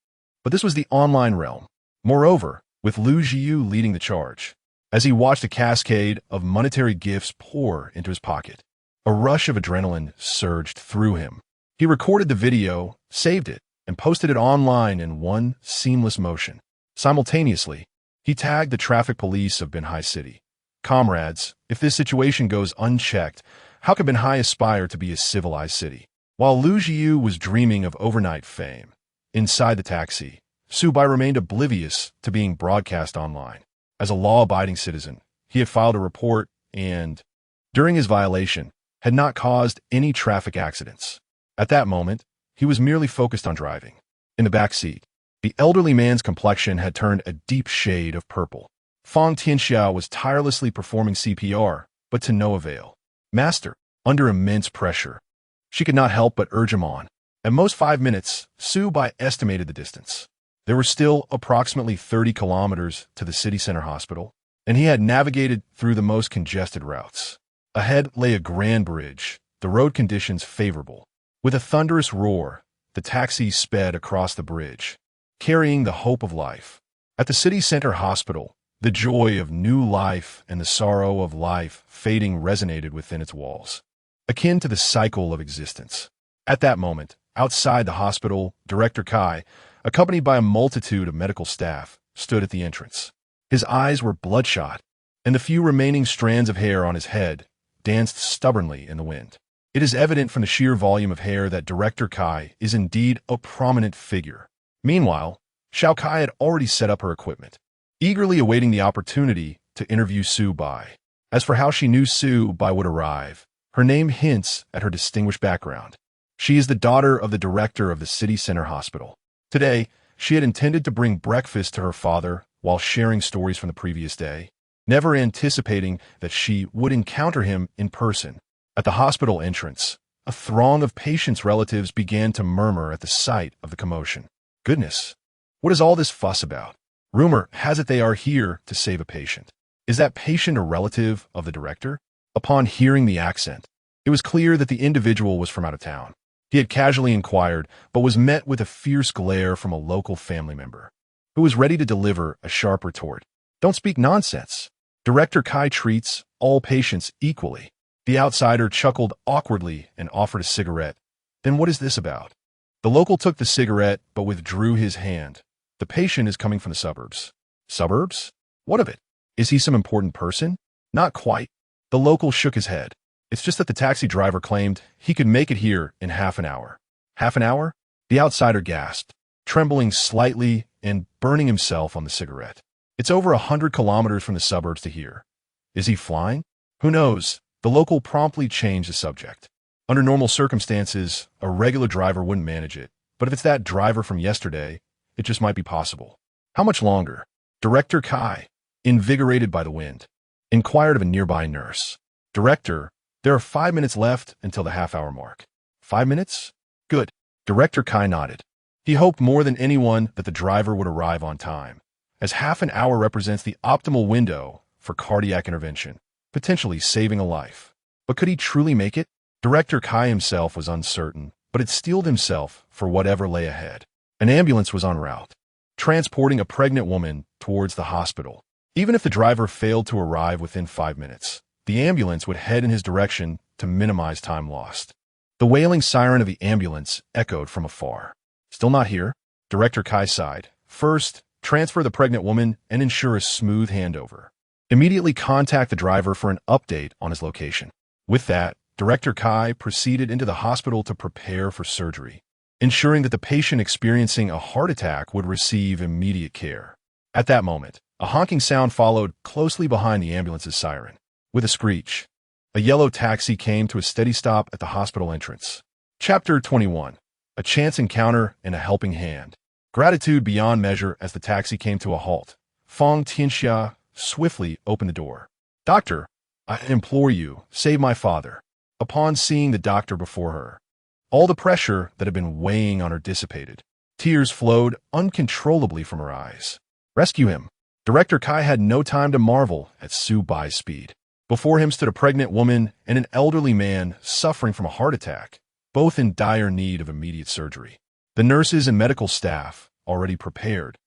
But this was the online realm. Moreover, with Lu Jiu leading the charge, as he watched a cascade of monetary gifts pour into his pocket, a rush of adrenaline surged through him. He recorded the video, saved it, and posted it online in one seamless motion. Simultaneously, he tagged the traffic police of Binhai City. Comrades, if this situation goes unchecked, how can Binhai aspire to be a civilized city? While Lu Jiu was dreaming of overnight fame, inside the taxi, Su Bai remained oblivious to being broadcast online. As a law-abiding citizen, he had filed a report and, during his violation, had not caused any traffic accidents. At that moment, he was merely focused on driving. In the back seat, the elderly man's complexion had turned a deep shade of purple. Fang Tianxiao was tirelessly performing CPR, but to no avail. Master, under immense pressure, she could not help but urge him on. At most 5 minutes, Su Bai estimated the distance. There were still approximately 30 kilometers to the city center hospital, and he had navigated through the most congested routes. Ahead lay a grand bridge, the road conditions favorable. With a thunderous roar, the taxi sped across the bridge, carrying the hope of life. At the city center hospital, the joy of new life and the sorrow of life fading resonated within its walls, akin to the cycle of existence. At that moment, outside the hospital, Director Kai, accompanied by a multitude of medical staff, stood at the entrance. His eyes were bloodshot, and the few remaining strands of hair on his head danced stubbornly in the wind. It is evident from the sheer volume of hair that Director Kai is indeed a prominent figure. Meanwhile, Xiao Kai had already set up her equipment, eagerly awaiting the opportunity to interview Su Bai. As for how she knew Su Bai would arrive, her name hints at her distinguished background. She is the daughter of the director of the city center hospital. Today, she had intended to bring breakfast to her father while sharing stories from the previous day, never anticipating that she would encounter him in person. At the hospital entrance, a throng of patients' relatives began to murmur at the sight of the commotion. Goodness, what is all this fuss about? Rumor has it they are here to save a patient. Is that patient a relative of the director? Upon hearing the accent, it was clear that the individual was from out of town. He had casually inquired, but was met with a fierce glare from a local family member, who was ready to deliver a sharp retort. Don't speak nonsense. Director Kai treats all patients equally. The outsider chuckled awkwardly and offered a cigarette. Then what is this about? The local took the cigarette, but withdrew his hand. The patient is coming from the suburbs. Suburbs? What of it? Is he some important person? Not quite. The local shook his head. It's just that the taxi driver claimed he could make it here in half an hour. Half an hour? The outsider gasped, trembling slightly and burning himself on the cigarette. It's over 100 kilometers from the suburbs to here. Is he flying? Who knows? The local promptly changed the subject. Under normal circumstances, a regular driver wouldn't manage it, but if it's that driver from yesterday, it just might be possible. How much longer? Director Kai, invigorated by the wind, inquired of a nearby nurse. Director, there are 5 minutes left until the half-hour mark. 5 minutes? Good. Director Kai nodded. He hoped more than anyone that the driver would arrive on time, as half an hour represents the optimal window for cardiac intervention, potentially saving a life. But could he truly make it? Director Kai himself was uncertain, but had steeled himself for whatever lay ahead. An ambulance was en route, transporting a pregnant woman towards the hospital. Even if the driver failed to arrive within 5 minutes, the ambulance would head in his direction to minimize time lost. The wailing siren of the ambulance echoed from afar. Still not here? Director Kai sighed. First, transfer the pregnant woman and ensure a smooth handover. Immediately contact the driver for an update on his location. With that, Director Kai proceeded into the hospital to prepare for surgery, ensuring that the patient experiencing a heart attack would receive immediate care. At that moment, a honking sound followed closely behind the ambulance's siren. With a screech, a yellow taxi came to a steady stop at the hospital entrance. Chapter 21. A chance encounter and a helping hand. Gratitude beyond measure as the taxi came to a halt. Fong Tianxia swiftly opened the door. Doctor, I implore you, save my father. Upon seeing the doctor before her, all the pressure that had been weighing on her dissipated. Tears flowed uncontrollably from her eyes. Rescue him. Director Kai had no time to marvel at Su Bai's speed. Before him stood a pregnant woman and an elderly man suffering from a heart attack, both in dire need of immediate surgery. The nurses and medical staff, already prepared,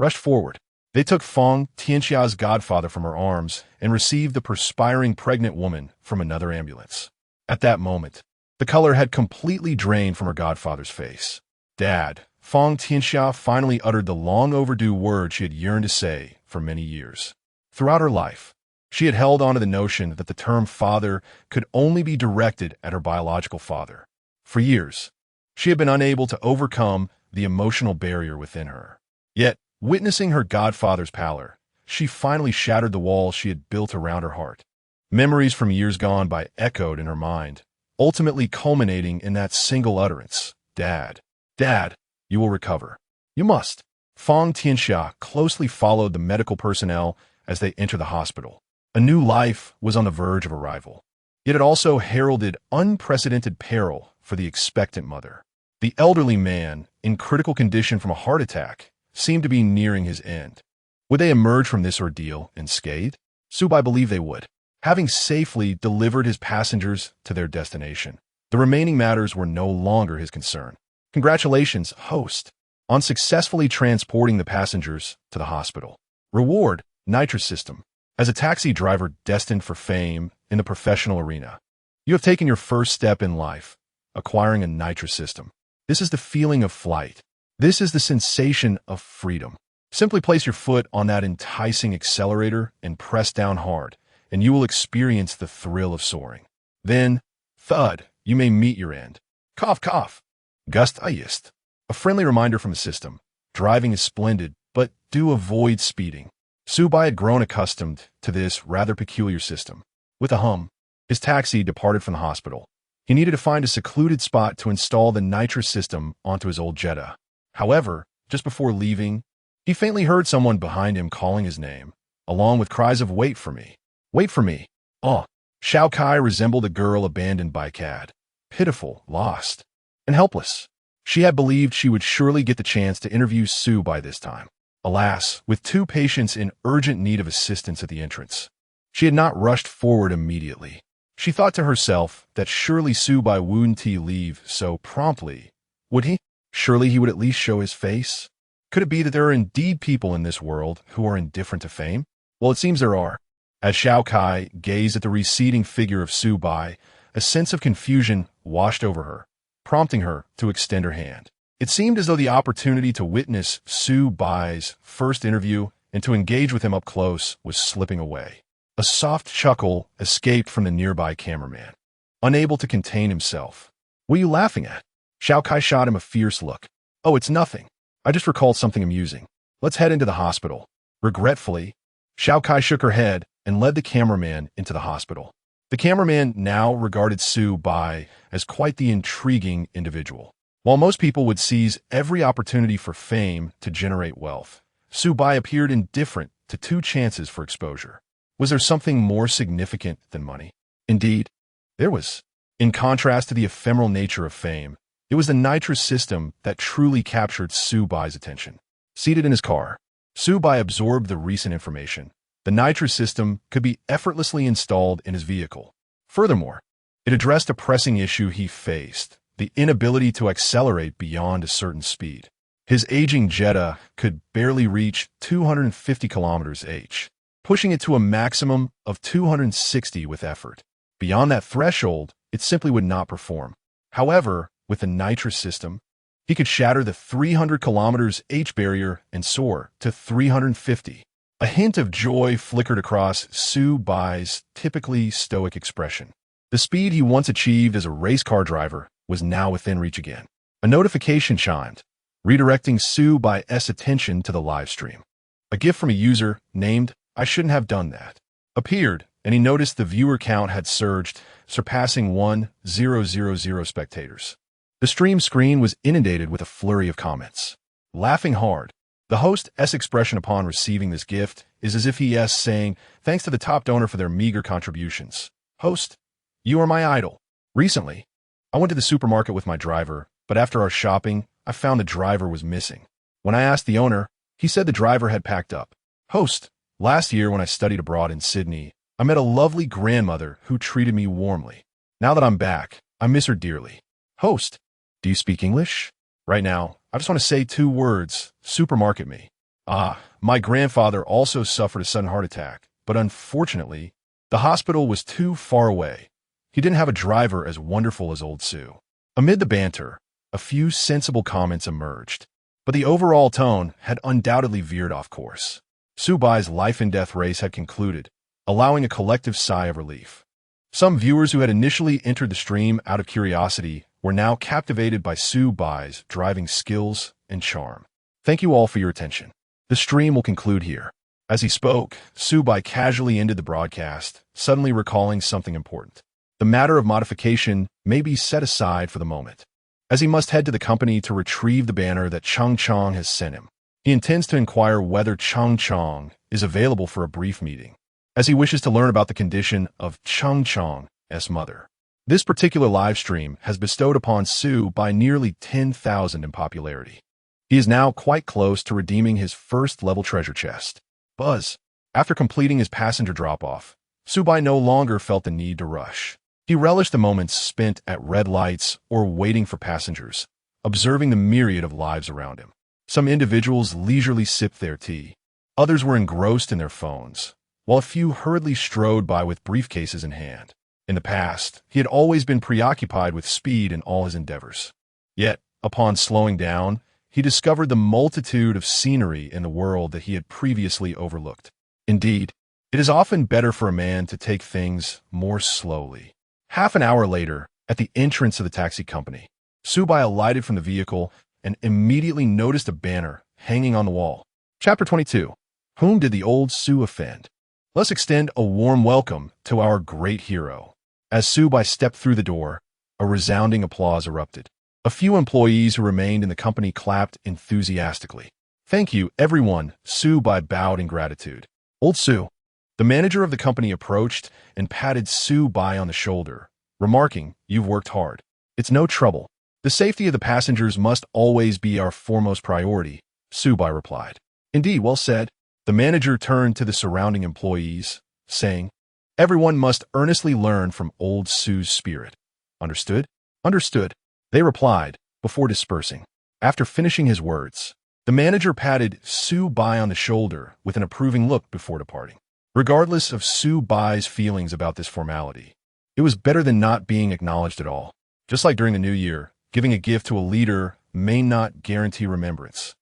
rushed forward. They took Fong Tianxia's godfather from her arms and received the perspiring pregnant woman from another ambulance. At that moment, the color had completely drained from her godfather's face. Dad, Fong Tianxia finally uttered the long overdue word she had yearned to say for many years. Throughout her life, she had held on to the notion that the term father could only be directed at her biological father. For years, she had been unable to overcome the emotional barrier within her. Yet, witnessing her godfather's pallor, she finally shattered the walls she had built around her heart. Memories from years gone by echoed in her mind, ultimately culminating in that single utterance, Dad. Dad, you will recover. You must. Fong Tianxia closely followed the medical personnel as they entered the hospital. A new life was on the verge of arrival. Yet it also heralded unprecedented peril for the expectant mother. The elderly man, in critical condition from a heart attack, seemed to be nearing his end. Would they emerge from this ordeal unscathed? Su Bai believed they would. Having safely delivered his passengers to their destination, the remaining matters were no longer his concern. Congratulations, host, on successfully transporting the passengers to the hospital. Reward, nitrous system. As a taxi driver destined for fame in the professional arena, you have taken your first step in life, acquiring a nitrous system. This is the feeling of flight. This is the sensation of freedom. Simply place your foot on that enticing accelerator and press down hard, and you will experience the thrill of soaring. Then, thud, you may meet your end. Cough, cough. Gust ist. A friendly reminder from the system. Driving is splendid, but do avoid speeding. Su Bai had grown accustomed to this rather peculiar system. With a hum, his taxi departed from the hospital. He needed to find a secluded spot to install the nitrous system onto his old Jetta. However, just before leaving, he faintly heard someone behind him calling his name, along with cries of "Wait for me! Wait for me!" Oh, Xiao Kai resembled a girl abandoned by Cad, pitiful, lost, and helpless. She had believed she would surely get the chance to interview Su by this time. alas, with two patients in urgent need of assistance at the entrance. She had not rushed forward immediately. She thought to herself that surely Su Bai wouldn't leave so promptly. Would he? Surely he would at least show his face? Could it be that there are indeed people in this world who are indifferent to fame? Well, it seems there are. As Xiao Kai gazed at the receding figure of Su Bai, a sense of confusion washed over her, prompting her to extend her hand. It seemed as though the opportunity to witness Su Bai's first interview and to engage with him up close was slipping away. A soft chuckle escaped from the nearby cameraman. Unable to contain himself. "What are you laughing at?" Xiao Kai shot him a fierce look. "Oh, it's nothing. I just recalled something amusing. Let's head into the hospital." Regretfully, Xiao Kai shook her head and led the cameraman into the hospital. The cameraman now regarded Su Bai as quite the intriguing individual. While most people would seize every opportunity for fame to generate wealth, Su Bai appeared indifferent to two chances for exposure. Was there something more significant than money? Indeed, there was. In contrast to the ephemeral nature of fame, it was the nitrous system that truly captured Su Bai's attention. Seated in his car, Su Bai absorbed the recent information. The nitrous system could be effortlessly installed in his vehicle. Furthermore, it addressed a pressing issue he faced, the inability to accelerate beyond a certain speed. His aging Jetta could barely reach 250 km/h, pushing it to a maximum of 260 with effort. Beyond that threshold, it simply would not perform. However, with the nitrous system, he could shatter the 300 km/h barrier and soar to 350. A hint of joy flickered across Su Bai's typically stoic expression. The speed he once achieved as a race car driver was now within reach again. A notification chimed, redirecting Su Bai's attention to the live stream. A gift from a user named "I shouldn't have done that" appeared, and he noticed the viewer count had surged, surpassing 1,000 spectators. The stream screen was inundated with a flurry of comments. Laughing hard, the host's expression upon receiving this gift is as if he is saying, "Thanks to the top donor for their meager contributions. Host, you are my idol." Recently, I went to the supermarket with my driver, but after our shopping, I found the driver was missing. When I asked the owner, he said the driver had packed up. Host, last year when I studied abroad in Sydney, I met a lovely grandmother who treated me warmly. Now that I'm back, I miss her dearly. Host, do you speak English? Right now, I just want to say 2 words, supermarket me. My grandfather also suffered a sudden heart attack, but unfortunately, the hospital was too far away. He didn't have a driver as wonderful as old Sue. Amid the banter, a few sensible comments emerged, but the overall tone had undoubtedly veered off course. Su Bai's life-and-death race had concluded, allowing a collective sigh of relief. Some viewers who had initially entered the stream out of curiosity were now captivated by Su Bai's driving skills and charm. Thank you all for your attention. The stream will conclude here. As he spoke, Su Bai casually ended the broadcast, suddenly recalling something important. The matter of modification may be set aside for the moment, as he must head to the company to retrieve the banner that Chang Chang has sent him. He intends to inquire whether Chang Chang is available for a brief meeting, as he wishes to learn about the condition of Chang Chang's mother. This particular live stream has bestowed upon Su Bai nearly 10,000 in popularity. He is now quite close to redeeming his first-level treasure chest. Buzz. After completing his passenger drop-off, Su Bai no longer felt the need to rush. He relished the moments spent at red lights or waiting for passengers, observing the myriad of lives around him. Some individuals leisurely sipped their tea. Others were engrossed in their phones, while a few hurriedly strode by with briefcases in hand. In the past, he had always been preoccupied with speed in all his endeavors. Yet, upon slowing down, he discovered the multitude of scenery in the world that he had previously overlooked. Indeed, it is often better for a man to take things more slowly. Half an hour later, at the entrance of the taxi company, Su Bai alighted from the vehicle and immediately noticed a banner hanging on the wall. Chapter 22. Whom did the old Su offend? Let's extend a warm welcome to our great hero. As Su Bai stepped through the door, a resounding applause erupted. A few employees who remained in the company clapped enthusiastically. Thank you, everyone, Su Bai bowed in gratitude. Old Su. The manager of the company approached and patted Su Bai on the shoulder, remarking, "You've worked hard. It's no trouble. The safety of the passengers must always be our foremost priority," Su Bai replied. Indeed, well said. The manager turned to the surrounding employees, saying, "Everyone must earnestly learn from old Su's spirit. Understood?" "Understood," they replied, before dispersing. After finishing his words, the manager patted Su Bai on the shoulder with an approving look before departing. Regardless of Su Bai's feelings about this formality, it was better than not being acknowledged at all. Just like during the New Year, giving a gift to a leader may not guarantee remembrance,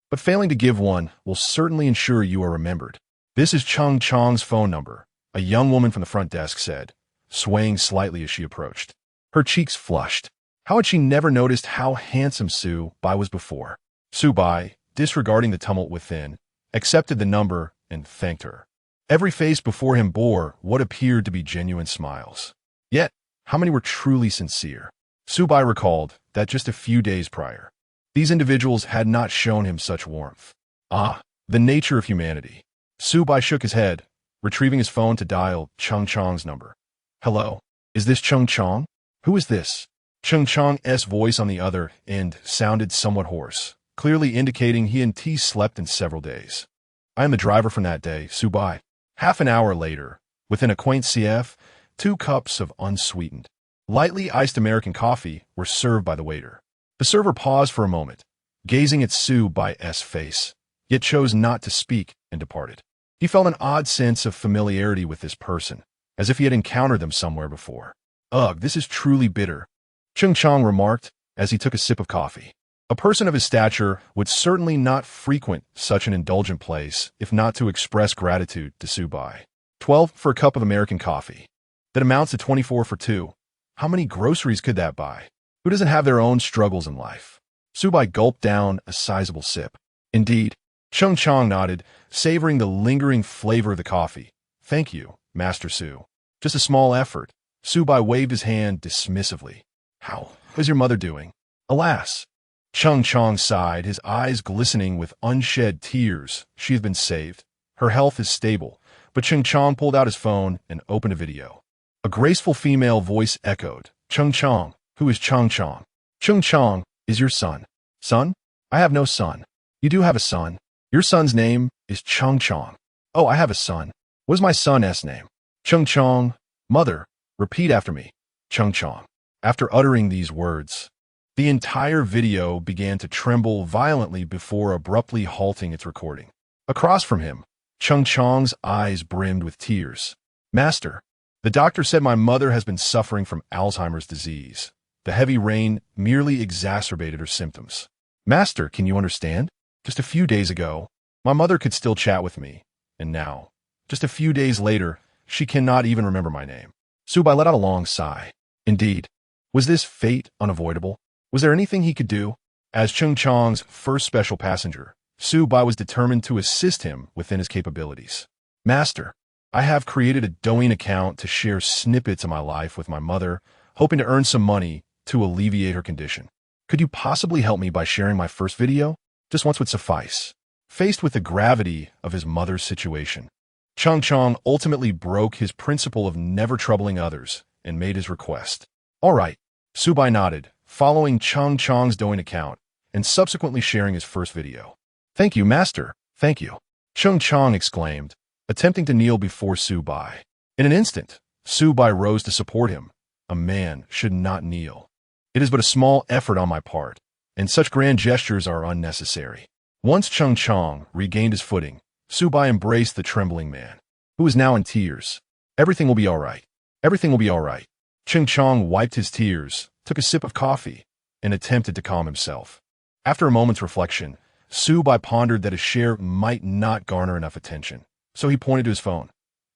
but failing to give one will certainly ensure you are remembered. "This is Chung Chong's phone number," a young woman from the front desk said, swaying slightly as she approached. Her cheeks flushed. How had she never noticed how handsome Su Bai was before? Su Bai, disregarding the tumult within, accepted the number and thanked her. Every face before him bore what appeared to be genuine smiles. Yet, how many were truly sincere? Su Bai recalled that just a few days prior, these individuals had not shown him such warmth. Ah, the nature of humanity. Su Bai shook his head, retrieving his phone to dial Chung Chong's number. "Hello, is this Chung Chong? Who is this?" Chung Chong's voice on the other end sounded somewhat hoarse, clearly indicating he and T slept in several days. "I am the driver from that day, Su Bai." Half an hour later, within a quaint CF, 2 cups of unsweetened, lightly iced American coffee were served by the waiter. The server paused for a moment, gazing at Su Bai's face, yet chose not to speak and departed. He felt an odd sense of familiarity with this person, as if he had encountered them somewhere before. "Ugh, this is truly bitter," Chung Chong remarked as he took a sip of coffee. A person of his stature would certainly not frequent such an indulgent place if not to express gratitude to Su Bai. 12 for a cup of American coffee. That amounts to 24 for 2. How many groceries could that buy? Who doesn't have their own struggles in life? Su Bai gulped down a sizable sip. Indeed, Chung Chong nodded, savoring the lingering flavor of the coffee. "Thank you, Master Su. Just a small effort." Su Bai waved his hand dismissively. "How is your mother doing?" "Alas," Chung Chong sighed, his eyes glistening with unshed tears. "She has been saved. Her health is stable." But Chung Chong pulled out his phone and opened a video. A graceful female voice echoed, "Chung Chong, who is Chung Chong?" "Chung Chong is your son." "Son? I have no son." "You do have a son. Your son's name is Chung Chong." "Oh, I have a son. What is my son's name?" "Chung Chong." "Mother, repeat after me." "Chung Chong." After uttering these words, the entire video began to tremble violently before abruptly halting its recording. Across from him, Chung Chong's eyes brimmed with tears. "Master, the doctor said my mother has been suffering from Alzheimer's disease. The heavy rain merely exacerbated her symptoms." "Master, can you understand? Just a few days ago, my mother could still chat with me, and now, just a few days later, she cannot even remember my name." Su Bai let out a long sigh. Indeed, was this fate unavoidable? Was there anything he could do? As Chung Chong's first special passenger, Su Bai was determined to assist him within his capabilities. "Master, I have created a Douyin account to share snippets of my life with my mother, hoping to earn some money to alleviate her condition. Could you possibly help me by sharing my first video? Just once would suffice." Faced with the gravity of his mother's situation, Chung Chong ultimately broke his principle of never troubling others and made his request. "All right," Su Bai nodded, following Chung Chong's Douyin account and subsequently sharing his first video. "Thank you, Master, thank you," Chung Chong exclaimed, attempting to kneel before Su Bai. In an instant, Su Bai rose to support him. A man should not kneel. "It is but a small effort on my part, and such grand gestures are unnecessary." Once Chung Chong regained his footing, Su Bai embraced the trembling man, who was now in tears. "Everything will be all right. Everything will be all right." Chung Chong wiped his tears, took a sip of coffee, and attempted to calm himself. After a moment's reflection, Su Bai pondered that his share might not garner enough attention, so he pointed to his phone.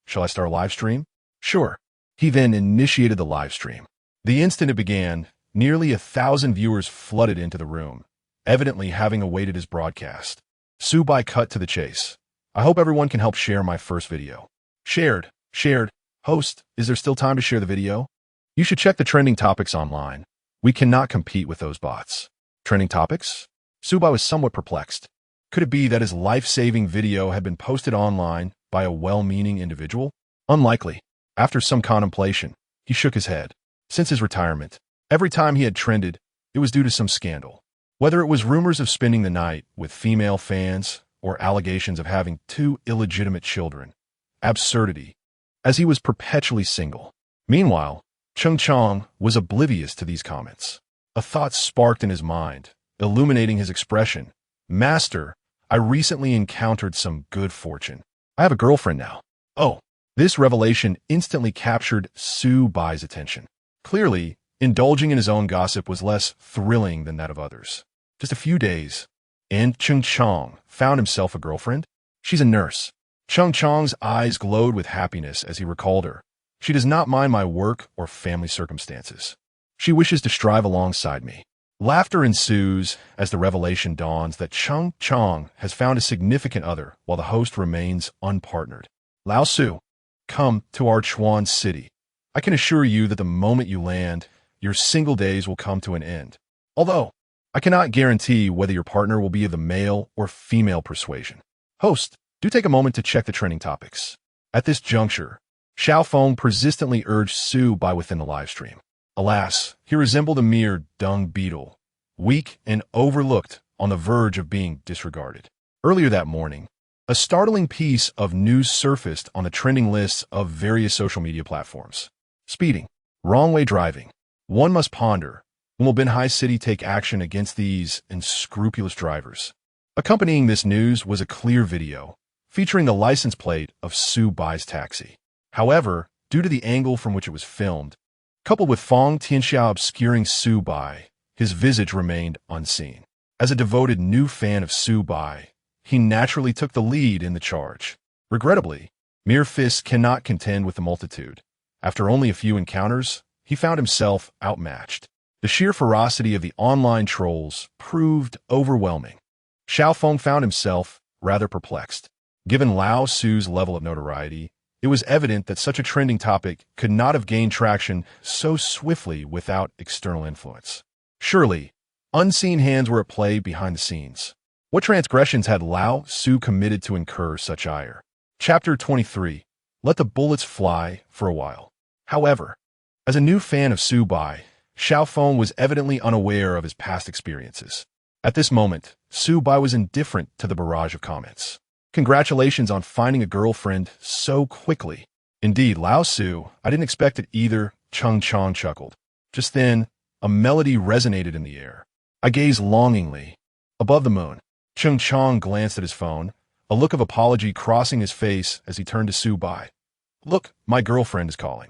"Shall I start a live stream?" "Sure." He then initiated the live stream. The instant it began, nearly 1,000 viewers flooded into the room, evidently having awaited his broadcast. Su Bai cut to the chase. "I hope everyone can help share my first video." Shared. "Host, is there still time to share the video?" "You should check the trending topics online. We cannot compete with those bots." "Trending topics?" Su Bai was somewhat perplexed. Could it be that his life-saving video had been posted online by a well-meaning individual? Unlikely. After some contemplation, he shook his head. Since his retirement, every time he had trended, it was due to some scandal. Whether it was rumors of spending the night with female fans or allegations of having 2 illegitimate children. Absurdity, as he was perpetually single. Meanwhile, Cheng Chong was oblivious to these comments. A thought sparked in his mind, illuminating his expression. Master, I recently encountered some good fortune. I have a girlfriend now. Oh, this revelation instantly captured Su Bai's attention. Clearly, indulging in his own gossip was less thrilling than that of others. Just a few days, and Cheng Chong found himself a girlfriend. She's a nurse. Cheng Chong's eyes glowed with happiness as he recalled her. She does not mind my work or family circumstances. She wishes to strive alongside me. Laughter ensues as the revelation dawns that Cheng Chong has found a significant other while the host remains unpartnered. Lao Su, come to our Chuan city. I can assure you that the moment you land, your single days will come to an end. Although, I cannot guarantee whether your partner will be of the male or female persuasion. Host, do take a moment to check the trending topics. At this juncture, Xiao Feng persistently urged Su Bai within the livestream. Alas, he resembled a mere dung beetle, weak and overlooked, on the verge of being disregarded. Earlier that morning, a startling piece of news surfaced on the trending lists of various social media platforms. Speeding, wrong-way driving. One must ponder, when will Binhai City take action against these unscrupulous drivers? Accompanying this news was a clear video, featuring the license plate of Su Bai's taxi. However, due to the angle from which it was filmed, coupled with Fong Tianxiao obscuring Su Bai, his visage remained unseen. As a devoted new fan of Su Bai, he naturally took the lead in the charge. Regrettably, mere fists cannot contend with the multitude. After only a few encounters, he found himself outmatched. The sheer ferocity of the online trolls proved overwhelming. Xiao Feng found himself rather perplexed. Given Lao Su's level of notoriety, it was evident that such a trending topic could not have gained traction so swiftly without external influence. Surely, unseen hands were at play behind the scenes. What transgressions had Lao Su committed to incur such ire? Chapter 23. Let the bullets fly for a while. However, as a new fan of Su Bai, Xiao Feng was evidently unaware of his past experiences. At this moment, Su Bai was indifferent to the barrage of comments. Congratulations on finding a girlfriend so quickly. Indeed, Lao Su, I didn't expect it either, Cheng Chong chuckled. Just then, a melody resonated in the air. I gazed longingly. Above the moon, Cheng Chong glanced at his phone, a look of apology crossing his face as he turned to Su Bai. Look, my girlfriend is calling.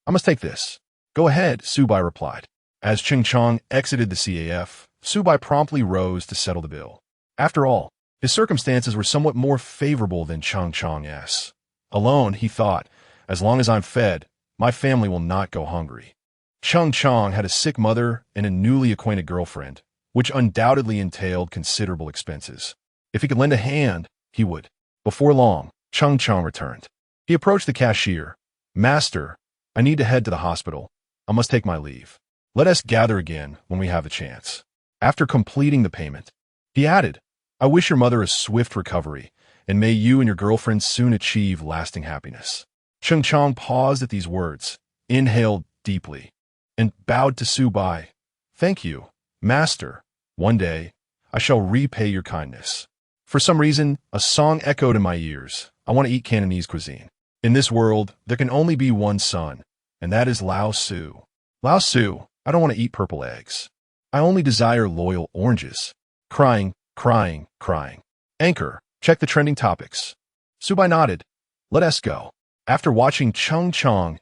I must take this. Go ahead, Su Bai replied. As Cheng Chong exited the CAF, Su Bai promptly rose to settle the bill. After all, his circumstances were somewhat more favorable than Cheng Chong's. Alone, he thought, as long as I'm fed, my family will not go hungry. Cheng Chong had a sick mother and a newly acquainted girlfriend, which undoubtedly entailed considerable expenses. If he could lend a hand, he would. Before long, Cheng Chong returned. He approached the cashier. Master, I need to head to the hospital. I must take my leave. Let us gather again when we have a chance. After completing the payment, he added, I wish your mother a swift recovery, and may you and your girlfriend soon achieve lasting happiness. Cheng Chong paused at these words, inhaled deeply, and bowed to Su Bai. Thank you, Master. One day, I shall repay your kindness. For some reason, a song echoed in my ears. I want to eat Cantonese cuisine. In this world, there can only be one son, and that is Lao Su. Lao Su, I don't want to eat purple eggs. I only desire loyal oranges. Crying, crying, crying. Anchor, check the trending topics. Su Bai nodded. Let us go. After watching Cheng Chong's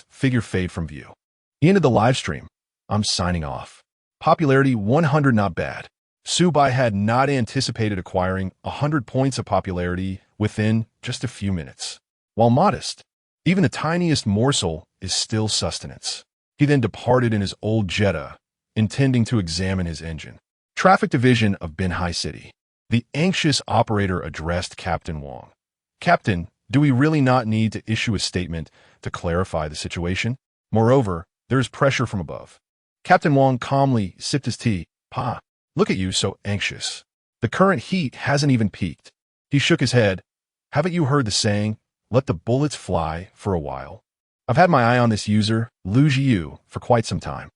figure fade from view, he ended the live stream. I'm signing off. Popularity 100 not bad. Su Bai had not anticipated acquiring 100 points of popularity within just a few minutes. While modest, even the tiniest morsel is still sustenance. He then departed in his old Jetta, intending to examine his engine. Traffic Division of Binhai City. The anxious operator addressed Captain Wong. Captain, do we really not need to issue a statement to clarify the situation? Moreover, there is pressure from above. Captain Wong calmly sipped his tea. Pa, look at you so anxious. The current heat hasn't even peaked. He shook his head. Haven't you heard the saying, let the bullets fly for a while? I've had my eye on this user, Lu Jiu, for quite some time.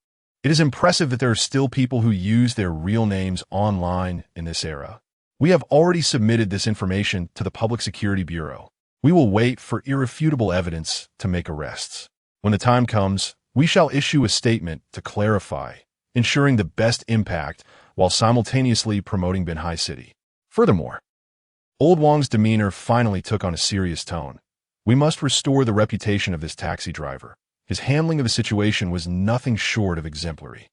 It is impressive that there are still people who use their real names online in this era. We have already submitted this information to the Public Security Bureau. We will wait for irrefutable evidence to make arrests. When the time comes, we shall issue a statement to clarify, ensuring the best impact while simultaneously promoting Binhai City. Furthermore, Old Wang's demeanor finally took on a serious tone. We must restore the reputation of this taxi driver. His handling of the situation was nothing short of exemplary.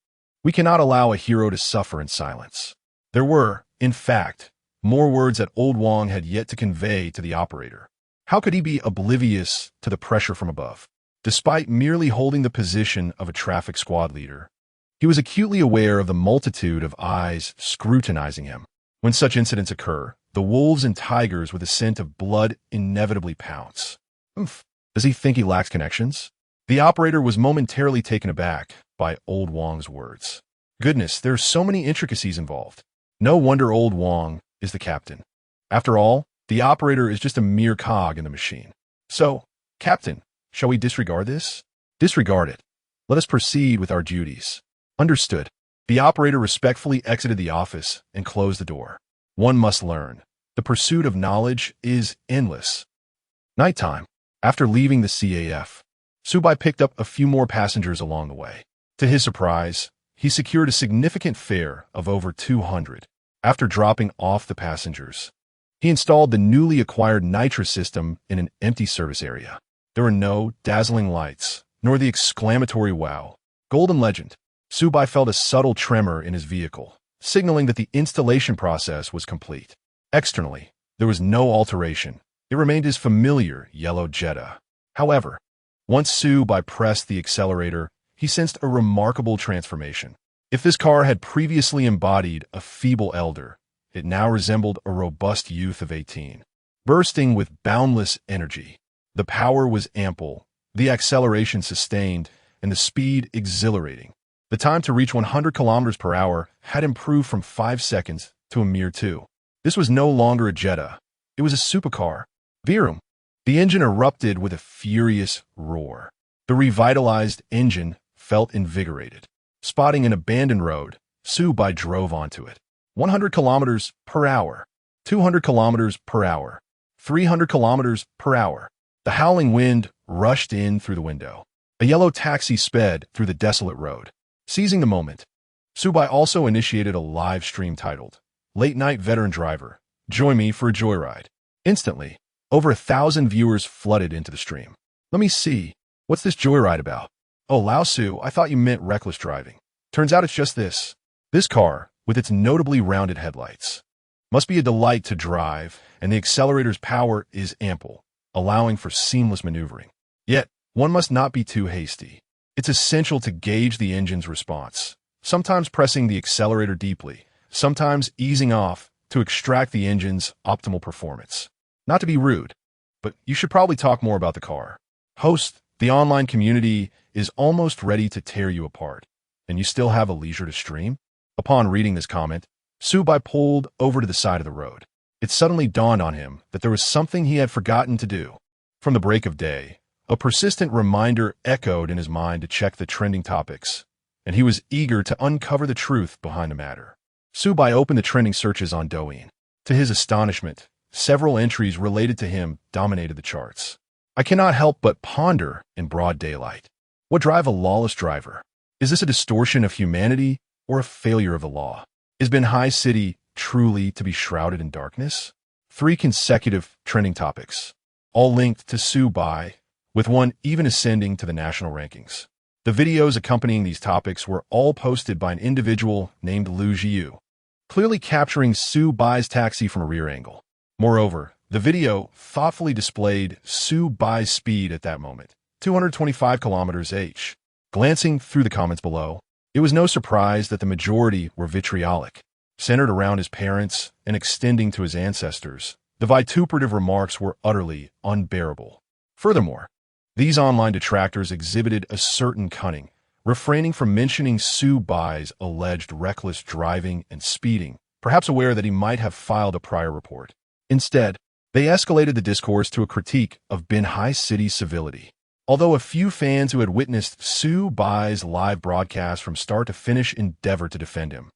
We cannot allow a hero to suffer in silence. There were, in fact, more words that Old Wang had yet to convey to the operator. How could he be oblivious to the pressure from above? Despite merely holding the position of a traffic squad leader, he was acutely aware of the multitude of eyes scrutinizing him. When such incidents occur, the wolves and tigers with a scent of blood inevitably pounce. Does he think he lacks connections? The operator was momentarily taken aback by Old Wang's words. Goodness, there are so many intricacies involved. No wonder Old Wang is the captain. After all, the operator is just a mere cog in the machine. So, Captain, shall we disregard this? Disregard it. Let us proceed with our duties. Understood. The operator respectfully exited the office and closed the door. One must learn. The pursuit of knowledge is endless. Nighttime. After leaving the CAF, Su Bai picked up a few more passengers along the way. To his surprise, he secured a significant fare of over 200. After dropping off the passengers, he installed the newly acquired nitrous system in an empty service area. There were no dazzling lights, nor the exclamatory wow. Golden legend. Su Bai felt a subtle tremor in his vehicle, signaling that the installation process was complete. Externally, there was no alteration. It remained his familiar yellow Jetta. However, once Su Bai pressed the accelerator, he sensed a remarkable transformation. If this car had previously embodied a feeble elder, it now resembled a robust youth of 18. Bursting with boundless energy, the power was ample, the acceleration sustained, and the speed exhilarating. The time to reach 100 kilometers per hour had improved from 5 seconds to a mere 2. This was no longer a Jetta. It was a supercar. Virum. The engine erupted with a furious roar. The revitalized engine felt invigorated. Spotting an abandoned road, Su Bai drove onto it. 100 kilometers per hour, 200 kilometers per hour, 300 kilometers per hour. The howling wind rushed in through the window. A yellow taxi sped through the desolate road. Seizing the moment, Su Bai also initiated a live stream titled, Late Night Veteran Driver, Join Me for a Joyride. Instantly, over 1,000 viewers flooded into the stream. Let me see. What's this joyride about? Oh, Lao Su, I thought you meant reckless driving. Turns out it's just this. This car, with its notably rounded headlights, must be a delight to drive, and the accelerator's power is ample, allowing for seamless maneuvering. Yet, one must not be too hasty. It's essential to gauge the engine's response, sometimes pressing the accelerator deeply, sometimes easing off to extract the engine's optimal performance. Not to be rude, but you should probably talk more about the car. Host, the online community is almost ready to tear you apart, and you still have a leisure to stream? Upon reading this comment, Su Bai pulled over to the side of the road. It suddenly dawned on him that there was something he had forgotten to do. From the break of day, a persistent reminder echoed in his mind to check the trending topics, and he was eager to uncover the truth behind the matter. Su Bai opened the trending searches on Douyin. To his astonishment, several entries related to him dominated the charts. I cannot help but ponder in broad daylight. What drive a lawless driver? Is this a distortion of humanity or a failure of the law? Is Binhai City truly to be shrouded in darkness? 3 consecutive trending topics, all linked to Su Bai, with one even ascending to the national rankings. The videos accompanying these topics were all posted by an individual named Lu Jiu, clearly capturing Su Bai's taxi from a rear angle. Moreover, the video thoughtfully displayed Su Bai's speed at that moment, 225 kilometers h. Glancing through the comments below, it was no surprise that the majority were vitriolic, centered around his parents and extending to his ancestors. The vituperative remarks were utterly unbearable. Furthermore, these online detractors exhibited a certain cunning, refraining from mentioning Su Bai's alleged reckless driving and speeding, perhaps aware that he might have filed a prior report. Instead, they escalated the discourse to a critique of Binhai City's civility. Although a few fans who had witnessed Su Bai's live broadcast from start to finish endeavored to defend him,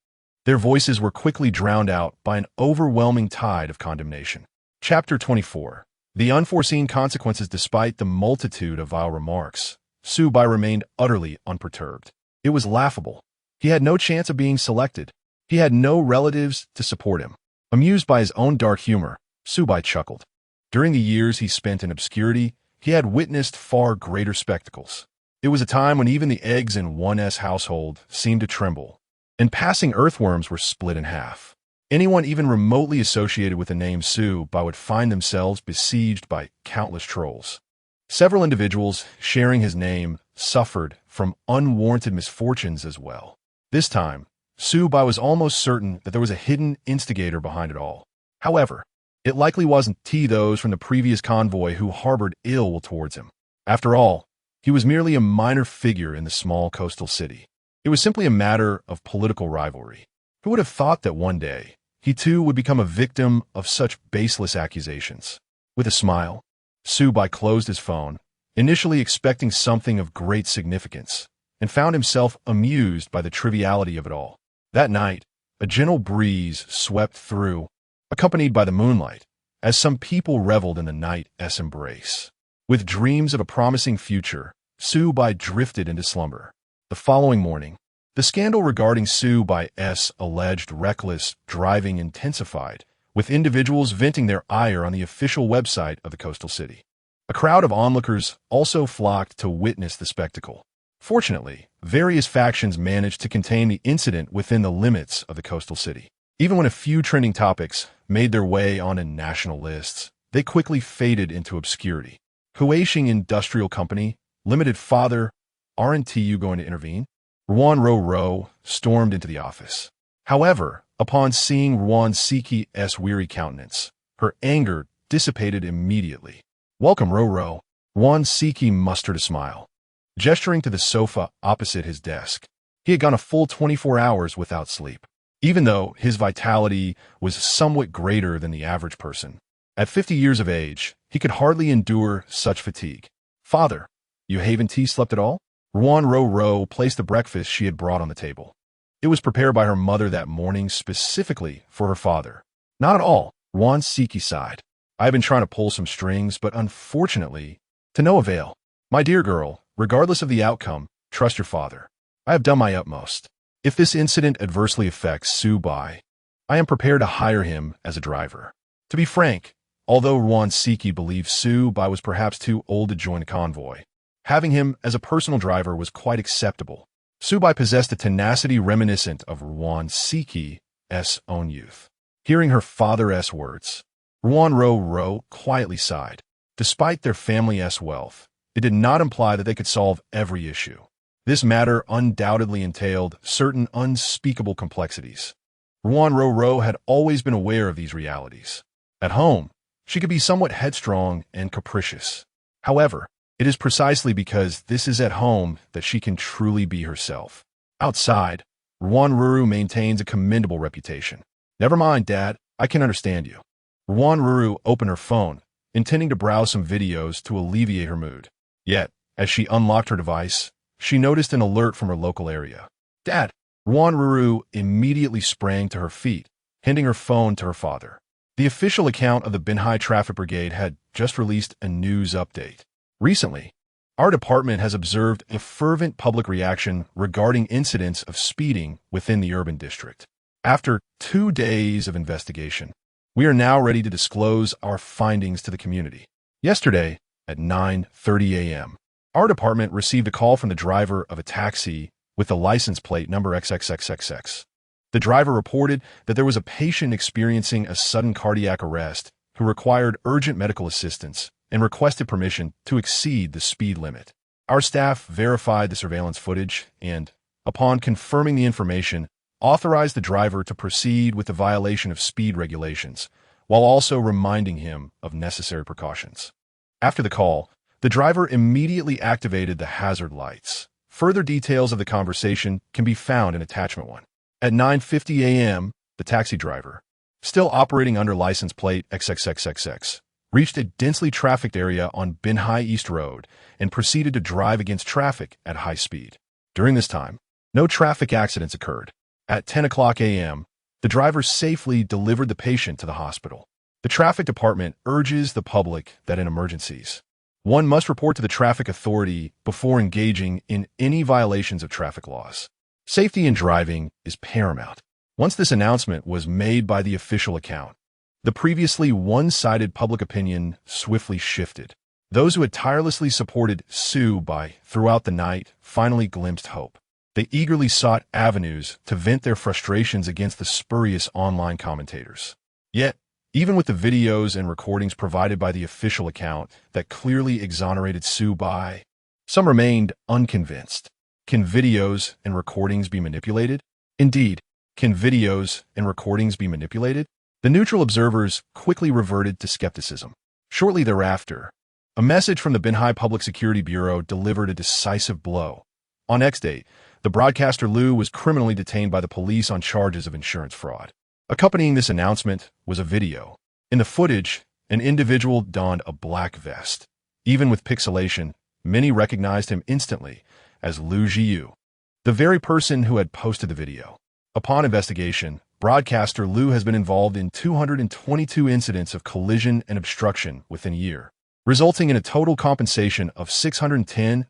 Their voices were quickly drowned out by an overwhelming tide of condemnation. Chapter 24. The unforeseen consequences. Despite the multitude of vile remarks, Su Bai remained utterly unperturbed. It was laughable. He had no chance of being selected. He had no relatives to support him. Amused by his own dark humor, Su Bai chuckled. During the years he spent in obscurity, he had witnessed far greater spectacles. It was a time when even the eggs in one's household seemed to tremble, and passing earthworms were split in half. Anyone even remotely associated with the name Su Bai would find themselves besieged by countless trolls. Several individuals sharing his name suffered from unwarranted misfortunes as well. This time, Su Bai was almost certain that there was a hidden instigator behind it all. However, it likely wasn't those from the previous convoy who harbored ill will towards him. After all, he was merely a minor figure in the small coastal city. It was simply a matter of political rivalry. Who would have thought that one day, he too would become a victim of such baseless accusations? With a smile, Su Bai closed his phone, initially expecting something of great significance, and found himself amused by the triviality of it all. That night, a gentle breeze swept through, accompanied by the moonlight, as some people reveled in the night's embrace. With dreams of a promising future, Su Bai drifted into slumber. The following morning, the scandal regarding Su Bai's alleged reckless driving intensified, with individuals venting their ire on the official website of the coastal city. A crowd of onlookers also flocked to witness the spectacle. Fortunately, various factions managed to contain the incident within the limits of the coastal city. Even when a few trending topics made their way onto national lists, they quickly faded into obscurity. Huaxing Industrial Company, Limited Father, aren't you going to intervene? Ruan Ro stormed into the office. However, upon seeing Ruan Siki's weary countenance, her anger dissipated immediately. Welcome, Ro. Ruan Siki mustered a smile, gesturing to the sofa opposite his desk. He had gone a full 24 hours without sleep, even though his vitality was somewhat greater than the average person. At 50 years of age, he could hardly endure such fatigue. Father, you haven't slept at all? Ruan Ro placed the breakfast she had brought on the table. It was prepared by her mother that morning specifically for her father. Not at all, Ruan Siki sighed. I've been trying to pull some strings, but unfortunately, to no avail. My dear girl, regardless of the outcome, trust your father. I have done my utmost. If this incident adversely affects Su Bai, I am prepared to hire him as a driver. To be frank, although Ruan Siki believed Su Bai was perhaps too old to join a convoy, having him as a personal driver was quite acceptable. Su Bai possessed a tenacity reminiscent of Ruan Siki's own youth. Hearing her father's words, Ruan Ro quietly sighed. Despite their family's wealth, it did not imply that they could solve every issue. This matter undoubtedly entailed certain unspeakable complexities. Ruan Ro had always been aware of these realities. At home, she could be somewhat headstrong and capricious. However, it is precisely because this is at home that she can truly be herself. Outside, Ruan Ruru maintains a commendable reputation. Never mind, Dad, I can understand you. Ruan Ruru opened her phone, intending to browse some videos to alleviate her mood. Yet, as she unlocked her device, she noticed an alert from her local area. Dad! Ruan Ruru immediately sprang to her feet, handing her phone to her father. The official account of the Binhai Traffic Brigade had just released a news update. Recently, our department has observed a fervent public reaction regarding incidents of speeding within the urban district. After 2 days of investigation, we are now ready to disclose our findings to the community. Yesterday, at 9:30 a.m., our department received a call from the driver of a taxi with the license plate number XXXXX. The driver reported that there was a patient experiencing a sudden cardiac arrest who required urgent medical assistance and requested permission to exceed the speed limit. Our staff verified the surveillance footage and, upon confirming the information, authorized the driver to proceed with the violation of speed regulations, while also reminding him of necessary precautions. After the call, the driver immediately activated the hazard lights. Further details of the conversation can be found in Attachment 1. At 9:50 a.m., the taxi driver, still operating under license plate XXXXX, reached a densely trafficked area on Binhai East Road and proceeded to drive against traffic at high speed. During this time, no traffic accidents occurred. At 10 o'clock a.m., the driver safely delivered the patient to the hospital. The traffic department urges the public that in emergencies, one must report to the traffic authority before engaging in any violations of traffic laws. Safety in driving is paramount. Once this announcement was made by the official account, the previously one-sided public opinion swiftly shifted. Those who had tirelessly supported Su Bai throughout the night finally glimpsed hope. They eagerly sought avenues to vent their frustrations against the spurious online commentators. Yet, even with the videos and recordings provided by the official account that clearly exonerated Su Bai, some remained unconvinced. Can videos and recordings be manipulated? Indeed, can videos and recordings be manipulated? The neutral observers quickly reverted to skepticism. Shortly thereafter, a message from the Binhai Public Security Bureau delivered a decisive blow. On X date, the broadcaster Liu was criminally detained by the police on charges of insurance fraud. Accompanying this announcement was a video. In the footage, an individual donned a black vest. Even with pixelation, many recognized him instantly as Liu Jiyu, the very person who had posted the video. Upon investigation, broadcaster Liu has been involved in 222 incidents of collision and obstruction within a year, resulting in a total compensation of 610,000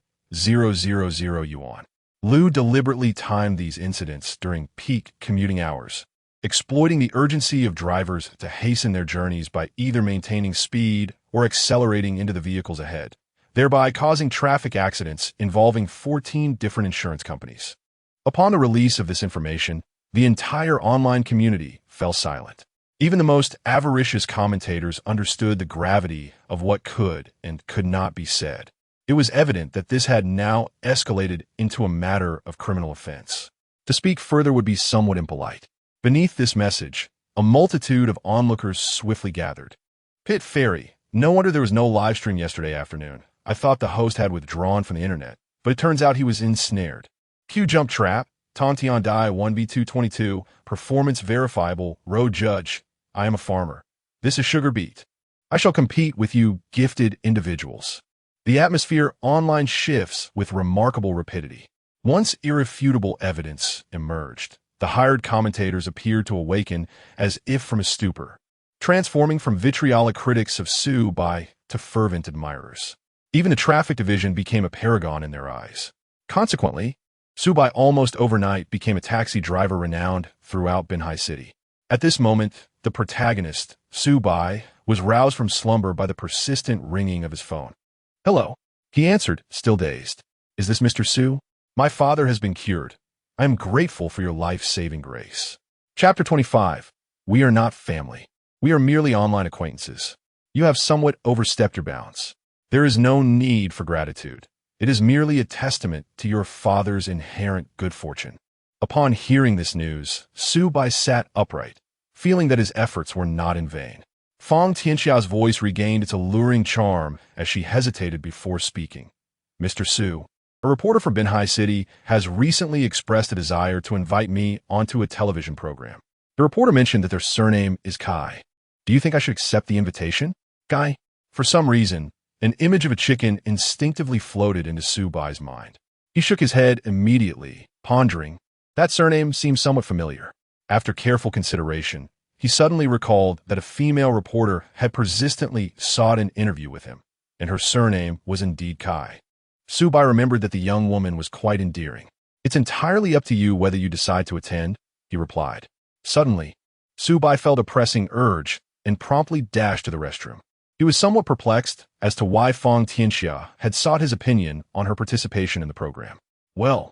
yuan. Liu deliberately timed these incidents during peak commuting hours, exploiting the urgency of drivers to hasten their journeys by either maintaining speed or accelerating into the vehicles ahead, thereby causing traffic accidents involving 14 different insurance companies. Upon the release of this information, the entire online community fell silent. Even the most avaricious commentators understood the gravity of what could and could not be said. It was evident that this had now escalated into a matter of criminal offense. To speak further would be somewhat impolite. Beneath this message, a multitude of onlookers swiftly gathered. Pit Fairy, no wonder there was no live stream yesterday afternoon. I thought the host had withdrawn from the internet, but it turns out he was ensnared. Q Jump Trap, Tontian Die 1v222, Performance Verifiable, Road Judge, I am a farmer. This is Sugar Beet. I shall compete with you gifted individuals. The atmosphere online shifts with remarkable rapidity. Once irrefutable evidence emerged, the hired commentators appeared to awaken as if from a stupor, transforming from vitriolic critics of Su Bai to fervent admirers. Even the traffic division became a paragon in their eyes. Consequently, Su Bai almost overnight became a taxi driver renowned throughout Binhai City. At this moment, the protagonist, Su Bai, was roused from slumber by the persistent ringing of his phone. "Hello," he answered, still dazed. "Is this Mr. Su? My father has been cured. I am grateful for your life-saving grace." Chapter 25. We are not family. We are merely online acquaintances. You have somewhat overstepped your bounds. There is no need for gratitude. It is merely a testament to your father's inherent good fortune. Upon hearing this news, Su Bai sat upright, feeling that his efforts were not in vain. Fang Tianxiao's voice regained its alluring charm as she hesitated before speaking. "Mr. Su, a reporter from Binhai City has recently expressed a desire to invite me onto a television program. The reporter mentioned that their surname is Kai. Do you think I should accept the invitation?" Kai. For some reason, an image of a chicken instinctively floated into Su Bai's mind. He shook his head immediately, pondering. That surname seemed somewhat familiar. After careful consideration, he suddenly recalled that a female reporter had persistently sought an interview with him, and her surname was indeed Kai. Su Bai remembered that the young woman was quite endearing. "It's entirely up to you whether you decide to attend," he replied. Suddenly, Su Bai felt a pressing urge and promptly dashed to the restroom. He was somewhat perplexed as to why Fang Tianxia had sought his opinion on her participation in the program. Well,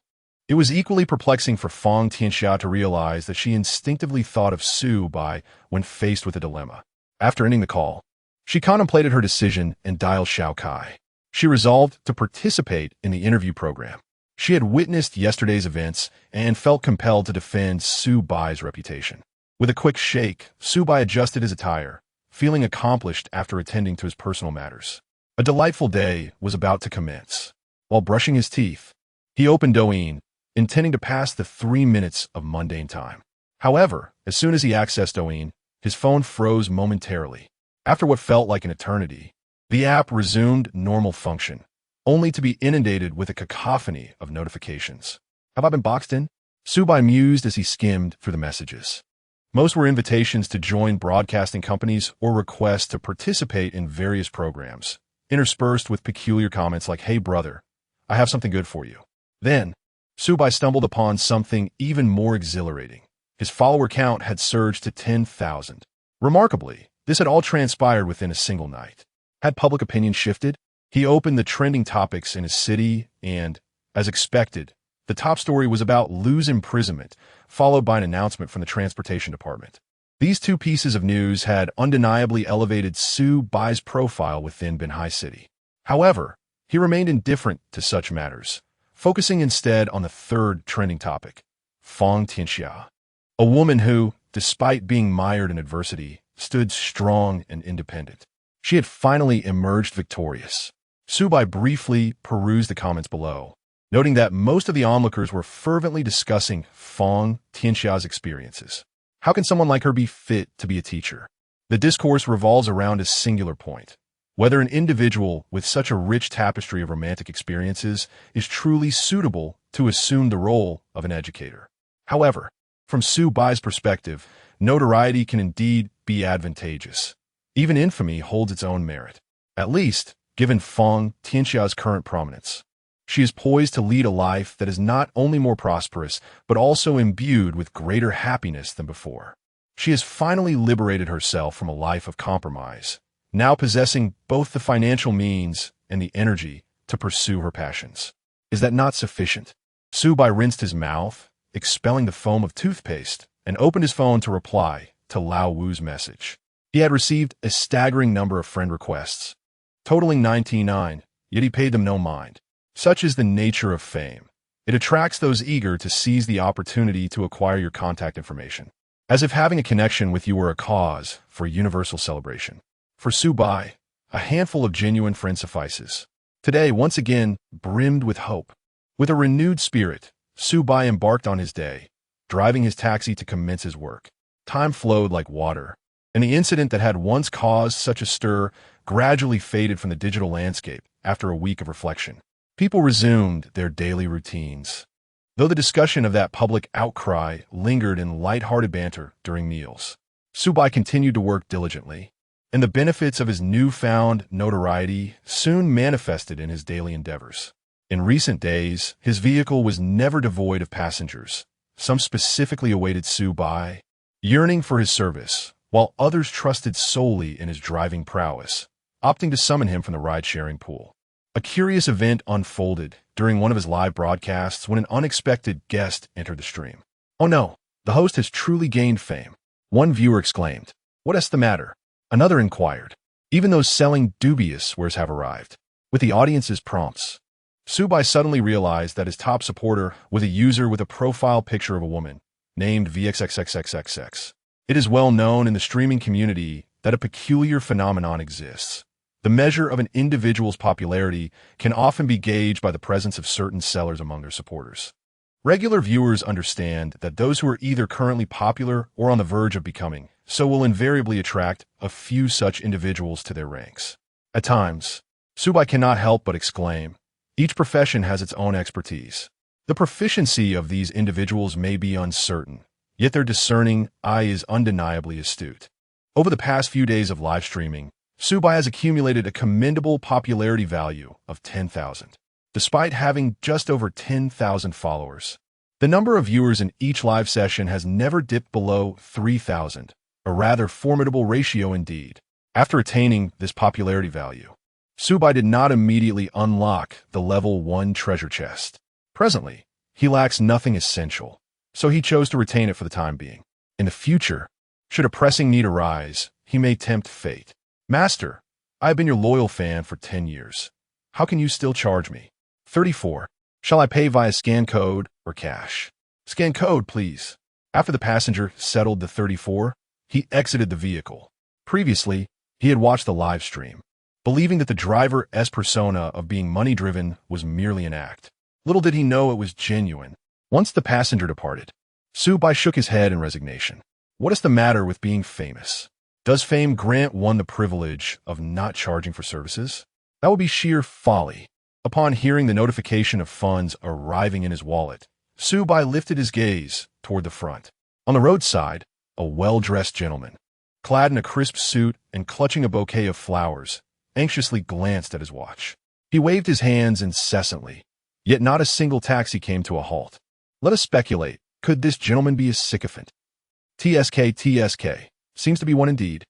it was equally perplexing for Fang Tianxia to realize that she instinctively thought of Su Bai when faced with a dilemma. After ending the call, she contemplated her decision and dialed Xiao Kai. She resolved to participate in the interview program. She had witnessed yesterday's events and felt compelled to defend Su Bai's reputation. With a quick shake, Su Bai adjusted his attire, feeling accomplished after attending to his personal matters. A delightful day was about to commence. While brushing his teeth, he opened Douyin, intending to pass the 3 minutes of mundane time. However, as soon as he accessed Douyin, his phone froze momentarily. After what felt like an eternity, the app resumed normal function, only to be inundated with a cacophony of notifications. "Have I been boxed in?" Su Bai mused as he skimmed through the messages. Most were invitations to join broadcasting companies or requests to participate in various programs, interspersed with peculiar comments like, "Hey brother, I have something good for you." Then, Su Bai stumbled upon something even more exhilarating. His follower count had surged to 10,000. Remarkably, this had all transpired within a single night. Had public opinion shifted? He opened the trending topics in his city and, as expected, the top story was about Lu's imprisonment, followed by an announcement from the transportation department. These two pieces of news had undeniably elevated Su Bai's profile within Binhai City. However, he remained indifferent to such matters, focusing instead on the third trending topic, Fang Tianxia, a woman who, despite being mired in adversity, stood strong and independent. She had finally emerged victorious. Su Bai briefly perused the comments below, noting that most of the onlookers were fervently discussing Fang Tianxia's experiences. How can someone like her be fit to be a teacher? The discourse revolves around a singular point: whether an individual with such a rich tapestry of romantic experiences is truly suitable to assume the role of an educator. However, from Su Bai's perspective, notoriety can indeed be advantageous. Even infamy holds its own merit, at least given Fang Tianxia's current prominence. She is poised to lead a life that is not only more prosperous, but also imbued with greater happiness than before. She has finally liberated herself from a life of compromise, now possessing both the financial means and the energy to pursue her passions. Is that not sufficient? Su Bai rinsed his mouth, expelling the foam of toothpaste, and opened his phone to reply to Lao Wu's message. He had received a staggering number of friend requests, totaling 99, yet he paid them no mind. Such is the nature of fame. It attracts those eager to seize the opportunity to acquire your contact information, as if having a connection with you were a cause for universal celebration. For Su Bai, a handful of genuine friends suffices. Today, once again, brimmed with hope. With a renewed spirit, Su Bai embarked on his day, driving his taxi to commence his work. Time flowed like water, and the incident that had once caused such a stir gradually faded from the digital landscape after a week of reflection. People resumed their daily routines, though the discussion of that public outcry lingered in light-hearted banter during meals. Su Bai continued to work diligently, and the benefits of his newfound notoriety soon manifested in his daily endeavors. In recent days, his vehicle was never devoid of passengers. Some specifically awaited Su Bai, yearning for his service, while others trusted solely in his driving prowess, opting to summon him from the ride-sharing pool. A curious event unfolded during one of his live broadcasts when an unexpected guest entered the stream. "Oh no, the host has truly gained fame," one viewer exclaimed. "What is the matter?" Another inquired. Even those selling dubious wares have arrived. With the audience's prompts, Su Bai suddenly realized that his top supporter was a user with a profile picture of a woman, named VXXXXXX. It is well known in the streaming community that a peculiar phenomenon exists. The measure of an individual's popularity can often be gauged by the presence of certain sellers among their supporters. Regular viewers understand that those who are either currently popular or on the verge of becoming so will invariably attract a few such individuals to their ranks. At times, Su Bai cannot help but exclaim, each profession has its own expertise. The proficiency of these individuals may be uncertain, yet their discerning eye is undeniably astute. Over the past few days of live streaming, Su Bai has accumulated a commendable popularity value of 10,000. Despite having just over 10,000 followers, the number of viewers in each live session has never dipped below 3,000, a rather formidable ratio indeed. After attaining this popularity value, Su Bai did not immediately unlock the level 1 treasure chest. Presently, he lacks nothing essential, so he chose to retain it for the time being. In the future, should a pressing need arise, he may tempt fate. "Master, I have been your loyal fan for 10 years. How can you still charge me?" 34. Shall I pay via scan code or cash? "Scan code, please." After the passenger settled the 34, he exited the vehicle. Previously, he had watched the live stream, believing that the driver's persona of being money-driven was merely an act. Little did he know it was genuine. Once the passenger departed, Su Bai shook his head in resignation. What is the matter with being famous? Does fame grant one the privilege of not charging for services? That would be sheer folly. Upon hearing the notification of funds arriving in his wallet, Su Bai lifted his gaze toward the front. On the roadside, a well-dressed gentleman, clad in a crisp suit and clutching a bouquet of flowers, anxiously glanced at his watch. He waved his hands incessantly, yet not a single taxi came to a halt. Let us speculate. Could this gentleman be a sycophant? TSK. Seems to be one indeed.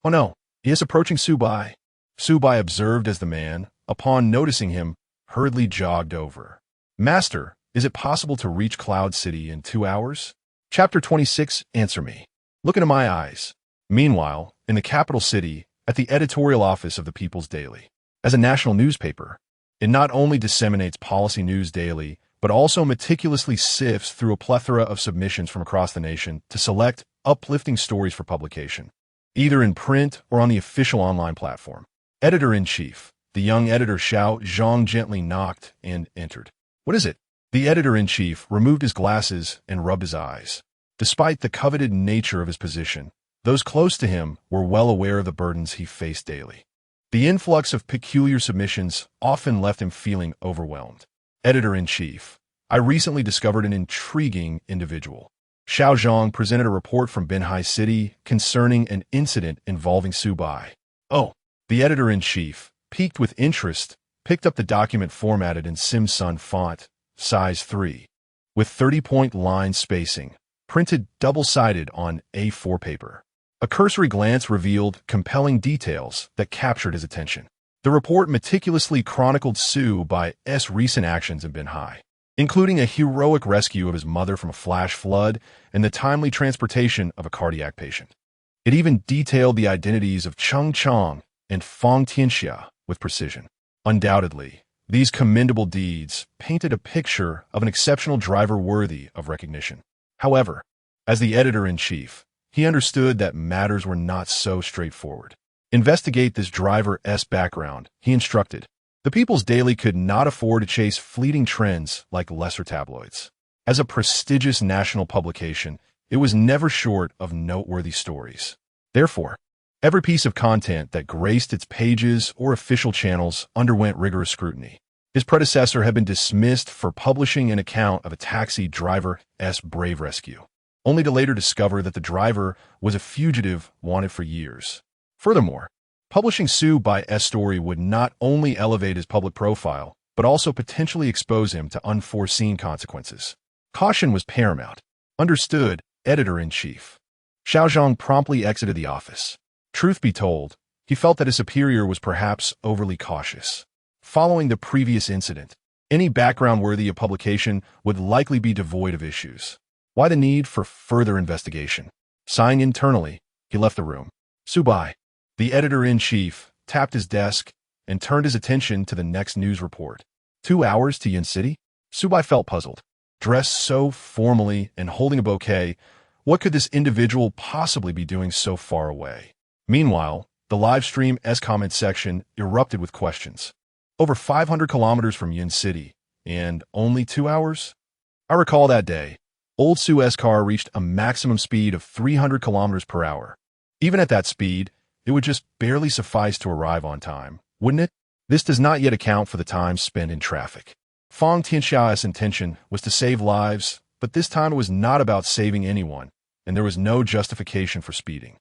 Oh no, he is approaching Su Bai. Su Bai observed as the man, upon noticing him, hurriedly jogged over. Master, is it possible to reach Cloud City in 2 hours? Chapter 26, Answer Me. Look into my eyes. Meanwhile, in the capital city, at the editorial office of the People's Daily. As a national newspaper, it not only disseminates policy news daily, but also meticulously sifts through a plethora of submissions from across the nation to select uplifting stories for publication, either in print or on the official online platform. Editor-in-Chief, the young editor Xiao Zhang gently knocked and entered. What is it? The editor-in-chief removed his glasses and rubbed his eyes. Despite the coveted nature of his position, those close to him were well aware of the burdens he faced daily. The influx of peculiar submissions often left him feeling overwhelmed. Editor-in-Chief, I recently discovered an intriguing individual. Xiao Zhang presented a report from Binhai City concerning an incident involving Su Bai. Oh, the editor-in-chief, piqued with interest, picked up the document formatted in Sim-Sun font, size 3, with 30-point line spacing, printed double-sided on A4 paper. A cursory glance revealed compelling details that captured his attention. The report meticulously chronicled Su Bai's recent actions in Binhai, including a heroic rescue of his mother from a flash flood and the timely transportation of a cardiac patient. It even detailed the identities of Cheng Chang and Fang Tianxia with precision. Undoubtedly, these commendable deeds painted a picture of an exceptional driver worthy of recognition. However, as the editor-in-chief, he understood that matters were not so straightforward. Investigate this driver's background, he instructed. The People's Daily could not afford to chase fleeting trends like lesser tabloids. As a prestigious national publication, it was never short of noteworthy stories. Therefore, every piece of content that graced its pages or official channels underwent rigorous scrutiny. His predecessor had been dismissed for publishing an account of a taxi driver's brave rescue, only to later discover that the driver was a fugitive wanted for years. Furthermore, publishing Su Bai's story would not only elevate his public profile, but also potentially expose him to unforeseen consequences. Caution was paramount. Understood, editor-in-chief. Xiao Zhang promptly exited the office. Truth be told, he felt that his superior was perhaps overly cautious. Following the previous incident, any background worthy of publication would likely be devoid of issues. Why the need for further investigation? Sighing internally, he left the room. Su Bai, the editor-in-chief, tapped his desk and turned his attention to the next news report. 2 hours to Yin City? Su Bai felt puzzled. Dressed so formally and holding a bouquet, what could this individual possibly be doing so far away? Meanwhile, the live stream's comment section erupted with questions. Over 500 kilometers from Yin City, and only 2 hours? I recall that day. Old Su's car reached a maximum speed of 300 kilometers per hour. Even at that speed, it would just barely suffice to arrive on time, wouldn't it? This does not yet account for the time spent in traffic. Fang Tianxia's intention was to save lives, but this time it was not about saving anyone, and there was no justification for speeding.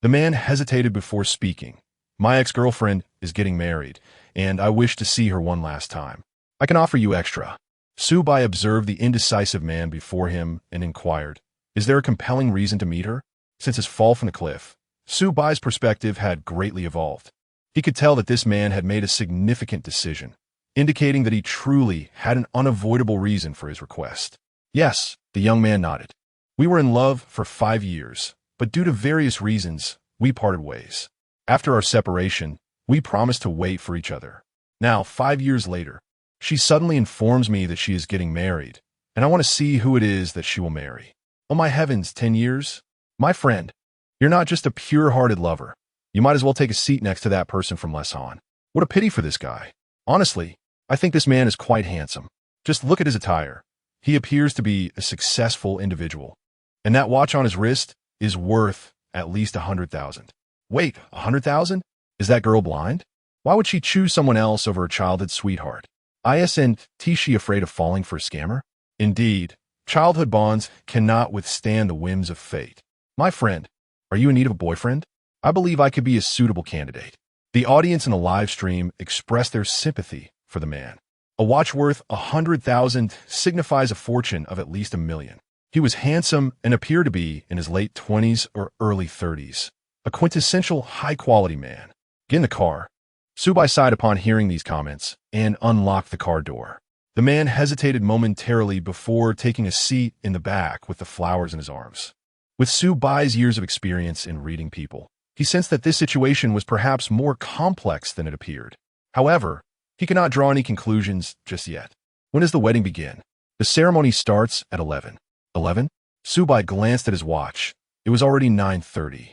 The man hesitated before speaking. My ex-girlfriend is getting married, and I wish to see her one last time. I can offer you extra. Su Bai observed the indecisive man before him and inquired, is there a compelling reason to meet her? Since his fall from the cliff, Su Bai's perspective had greatly evolved. He could tell that this man had made a significant decision, indicating that he truly had an unavoidable reason for his request. Yes, the young man nodded. We were in love for 5 years, but due to various reasons, we parted ways. After our separation, we promised to wait for each other. Now, 5 years later, she suddenly informs me that she is getting married, and I want to see who it is that she will marry. Oh my heavens, 10 years? My friend, you're not just a pure-hearted lover. You might as well take a seat next to that person from Lesan. What a pity for this guy. Honestly, I think this man is quite handsome. Just look at his attire. He appears to be a successful individual. And that watch on his wrist is worth at least 100,000. Wait, 100,000? Is that girl blind? Why would she choose someone else over a childhood sweetheart? Isn't she afraid of falling for a scammer? Indeed, childhood bonds cannot withstand the whims of fate. My friend, are you in need of a boyfriend? I believe I could be a suitable candidate. The audience in the live stream expressed their sympathy for the man. A watch worth 100,000 signifies a fortune of at least 1 million. He was handsome and appeared to be in his late 20s or early 30s. A quintessential high-quality man. Get in the car. Su Bai sighed upon hearing these comments and unlocked the car door. The man hesitated momentarily before taking a seat in the back with the flowers in his arms. With Su Bai's years of experience in reading people, he sensed that this situation was perhaps more complex than it appeared. However, he could not draw any conclusions just yet. When does the wedding begin? The ceremony starts at 11. 11? Su Bai glanced at his watch. It was already 9:30,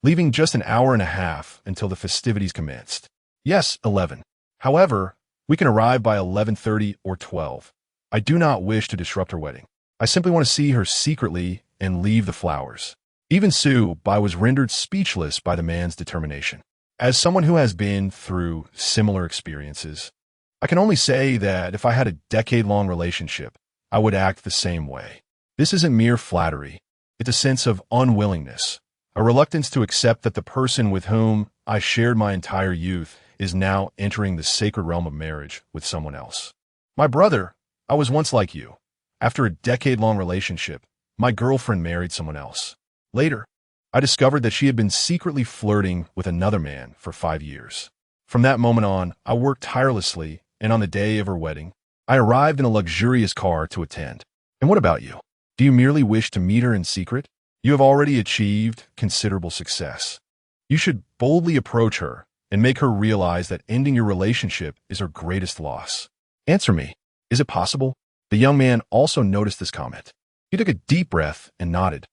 leaving just an hour and a half until the festivities commenced. Yes, 11. However, we can arrive by 11:30 or 12. I do not wish to disrupt her wedding. I simply want to see her secretly and leave the flowers. Even Su Bai was rendered speechless by the man's determination. As someone who has been through similar experiences, I can only say that if I had a decade-long relationship, I would act the same way. This isn't mere flattery. It's a sense of unwillingness, a reluctance to accept that the person with whom I shared my entire youth is now entering the sacred realm of marriage with someone else. My brother, I was once like you. After a decade-long relationship, my girlfriend married someone else. Later, I discovered that she had been secretly flirting with another man for 5 years. From that moment on, I worked tirelessly, and on the day of her wedding, I arrived in a luxurious car to attend. And what about you? Do you merely wish to meet her in secret? You have already achieved considerable success. You should boldly approach her and make her realize that ending your relationship is her greatest loss. Answer me. Is it possible? The young man also noticed this comment. He took a deep breath and nodded.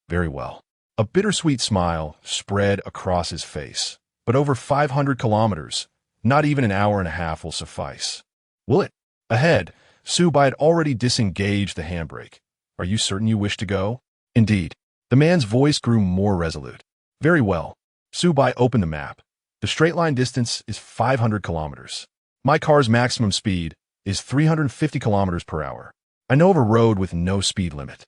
Very well. A bittersweet smile spread across his face. But over 500 kilometers, not even an hour and a half will suffice. Will it? Ahead, Su Bai had already disengaged the handbrake. Are you certain you wish to go? Indeed. The man's voice grew more resolute. Very well. Su Bai opened the map. The straight line distance is 500 kilometers. My car's maximum speed is 350 kilometers per hour. I know of a road with no speed limit.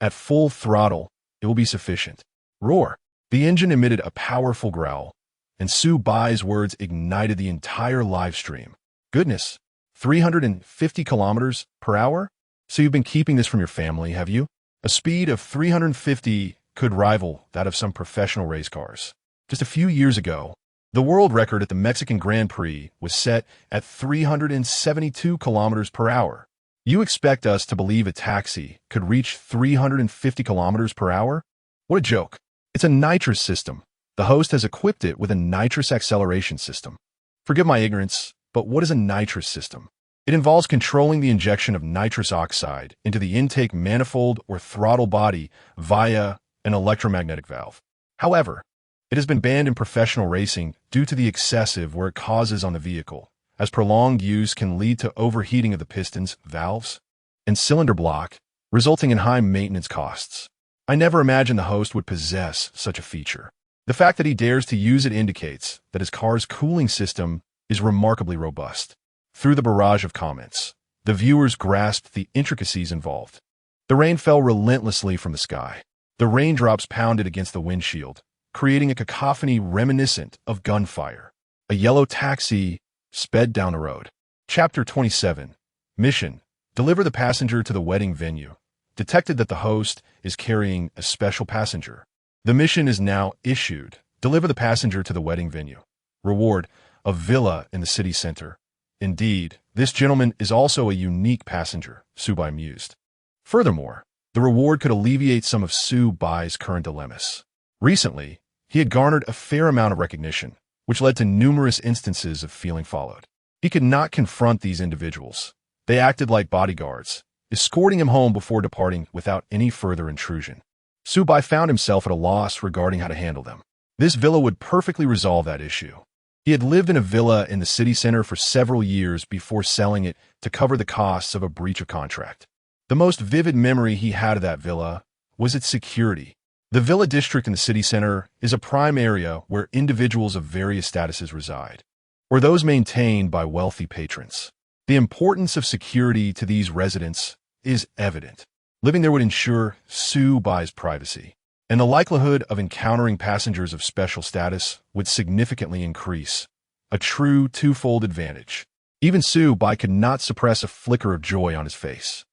At full throttle, it will be sufficient. Roar. The engine emitted a powerful growl, and Su Bai's words ignited the entire live stream. Goodness, 350 kilometers per hour? So you've been keeping this from your family, have you? A speed of 350 could rival that of some professional race cars. Just a few years ago, the world record at the Mexican Grand Prix was set at 372 kilometers per hour. You expect us to believe a taxi could reach 350 kilometers per hour? What a joke. It's a nitrous system. The host has equipped it with a nitrous acceleration system. Forgive my ignorance, but what is a nitrous system? It involves controlling the injection of nitrous oxide into the intake manifold or throttle body via an electromagnetic valve. However, it has been banned in professional racing due to the excessive wear it causes on the vehicle, as prolonged use can lead to overheating of the pistons, valves, and cylinder block, resulting in high maintenance costs. I never imagined the host would possess such a feature. The fact that he dares to use it indicates that his car's cooling system is remarkably robust. Through the barrage of comments, the viewers grasped the intricacies involved. The rain fell relentlessly from the sky. The raindrops pounded against the windshield, creating a cacophony reminiscent of gunfire. A yellow taxi sped down the road. Chapter 27. Mission. Deliver the passenger to the wedding venue. Detected that the host is carrying a special passenger. The mission is now issued. Deliver the passenger to the wedding venue. Reward. A villa in the city center. Indeed, this gentleman is also a unique passenger, Su Bai mused. Furthermore, the reward could alleviate some of Su Bai's current dilemmas. Recently, he had garnered a fair amount of recognition, which led to numerous instances of feeling followed. He could not confront these individuals. They acted like bodyguards, escorting him home before departing without any further intrusion. Su Bai found himself at a loss regarding how to handle them. This villa would perfectly resolve that issue. He had lived in a villa in the city center for several years before selling it to cover the costs of a breach of contract. The most vivid memory he had of that villa was its security. The villa district in the city center is a prime area where individuals of various statuses reside, or those maintained by wealthy patrons. The importance of security to these residents is evident. Living there would ensure Su Bai's privacy, and the likelihood of encountering passengers of special status would significantly increase. A true twofold advantage. Even Su Bai could not suppress a flicker of joy on his face.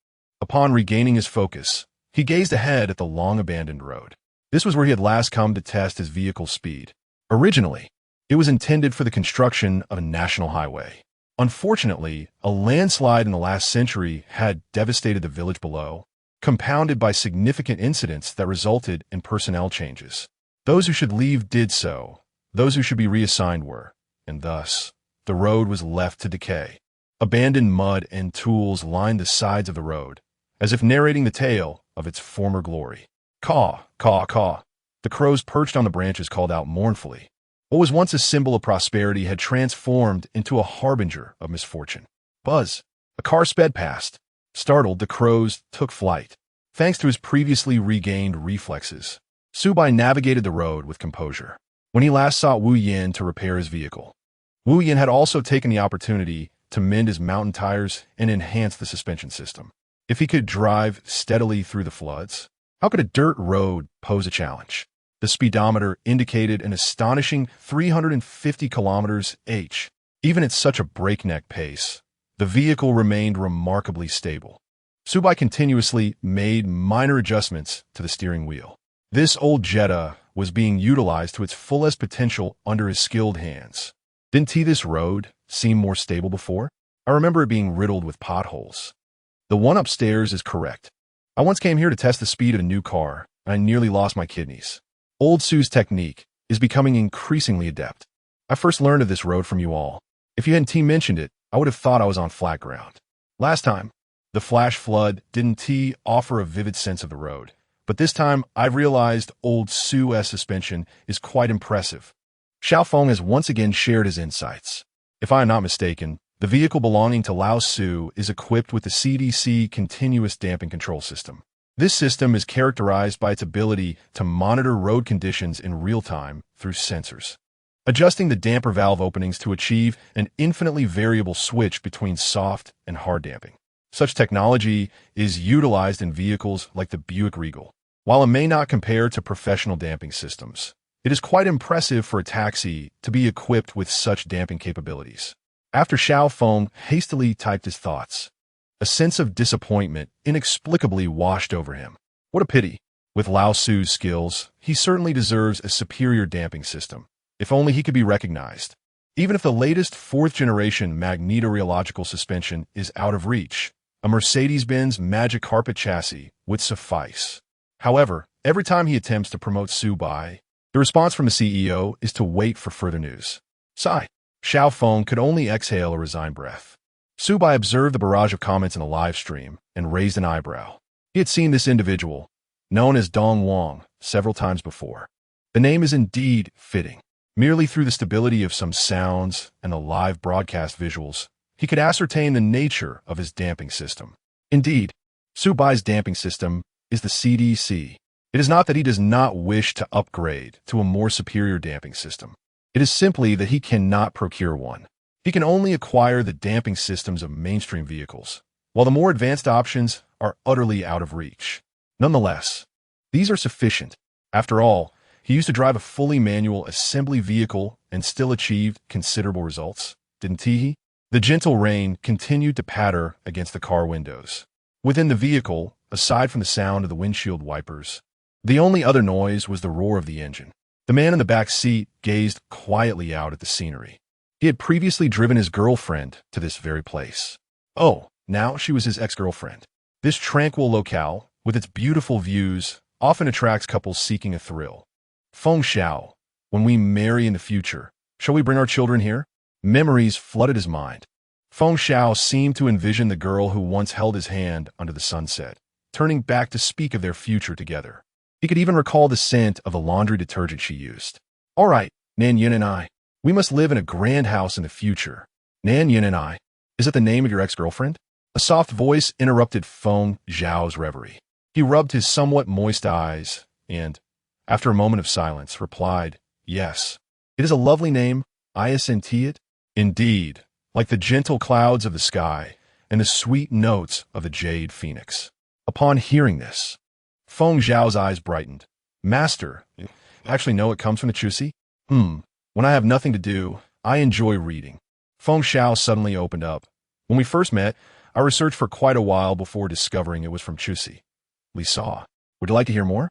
Upon regaining his focus, he gazed ahead at the long-abandoned road. This was where he had last come to test his vehicle's speed. Originally, it was intended for the construction of a national highway. Unfortunately, a landslide in the last century had devastated the village below, compounded by significant incidents that resulted in personnel changes. Those who should leave did so, those who should be reassigned were, and thus, the road was left to decay. Abandoned mud and tools lined the sides of the road, as if narrating the tale of its former glory. Caw, caw, caw. The crows perched on the branches called out mournfully. What was once a symbol of prosperity had transformed into a harbinger of misfortune. Buzz. A car sped past. Startled, the crows took flight. Thanks to his previously regained reflexes, Su Bai navigated the road with composure. When he last sought Wu Yin to repair his vehicle, Wu Yin had also taken the opportunity to mend his mountain tires and enhance the suspension system. If he could drive steadily through the floods, how could a dirt road pose a challenge? The speedometer indicated an astonishing 350 km/h. Even at such a breakneck pace, the vehicle remained remarkably stable. Su Bai continuously made minor adjustments to the steering wheel. This old Jetta was being utilized to its fullest potential under his skilled hands. Didn't this road seem more stable before? I remember it being riddled with potholes. The one upstairs is correct. I once came here to test the speed of a new car, and I nearly lost my kidneys. Old Su's technique is becoming increasingly adept. I first learned of this road from you all. If you hadn't mentioned it, I would have thought I was on flat ground. Last time, the flash flood didn't offer a vivid sense of the road, but this time I've realized old Su's suspension is quite impressive. Xiao Feng has once again shared his insights. If I am not mistaken, the vehicle belonging to Lao Su is equipped with the CDC continuous damping control system. This system is characterized by its ability to monitor road conditions in real time through sensors, adjusting the damper valve openings to achieve an infinitely variable switch between soft and hard damping. Such technology is utilized in vehicles like the Buick Regal. While it may not compare to professional damping systems, it is quite impressive for a taxi to be equipped with such damping capabilities. After Xiao Feng hastily typed his thoughts, a sense of disappointment inexplicably washed over him. What a pity. With Lao Su's skills, he certainly deserves a superior damping system. If only he could be recognized. Even if the latest fourth-generation magnetorheological suspension is out of reach, a Mercedes-Benz Magic Carpet chassis would suffice. However, every time he attempts to promote Su Bai, the response from the CEO is to wait for further news. Sigh. Xiao Feng could only exhale a resigned breath. Su Bai observed the barrage of comments in the live stream and raised an eyebrow. He had seen this individual, known as Dong Wang, several times before. The name is indeed fitting. Merely through the stability of some sounds and the live broadcast visuals, he could ascertain the nature of his damping system. Indeed, Su Bai's damping system is the CDC. It is not that he does not wish to upgrade to a more superior damping system. It is simply that he cannot procure one. He can only acquire the damping systems of mainstream vehicles, while the more advanced options are utterly out of reach. Nonetheless, these are sufficient. After all, he used to drive a fully manual assembly vehicle and still achieved considerable results, didn't he? The gentle rain continued to patter against the car windows. Within the vehicle, aside from the sound of the windshield wipers, the only other noise was the roar of the engine. The man in the back seat gazed quietly out at the scenery. He had previously driven his girlfriend to this very place. Oh, now she was his ex-girlfriend. This tranquil locale, with its beautiful views, often attracts couples seeking a thrill. Feng Xiao, when we marry in the future, shall we bring our children here? Memories flooded his mind. Feng Xiao seemed to envision the girl who once held his hand under the sunset, turning back to speak of their future together. He could even recall the scent of the laundry detergent she used. All right, Nan Yin and I. We must live in a grand house in the future. Nan Yin and I. Is that the name of your ex-girlfriend? A soft voice interrupted Feng Xiao's reverie. He rubbed his somewhat moist eyes and, after a moment of silence, replied, Yes. It is a lovely name. I assent it. Indeed, like the gentle clouds of the sky, and the sweet notes of the jade phoenix. Upon hearing this, Feng Zhao's eyes brightened. Master, actually no, it comes from the Chusi? When I have nothing to do, I enjoy reading. Feng Zhao suddenly opened up. When we first met, I researched for quite a while before discovering it was from Chusi. Li saw. Would you like to hear more?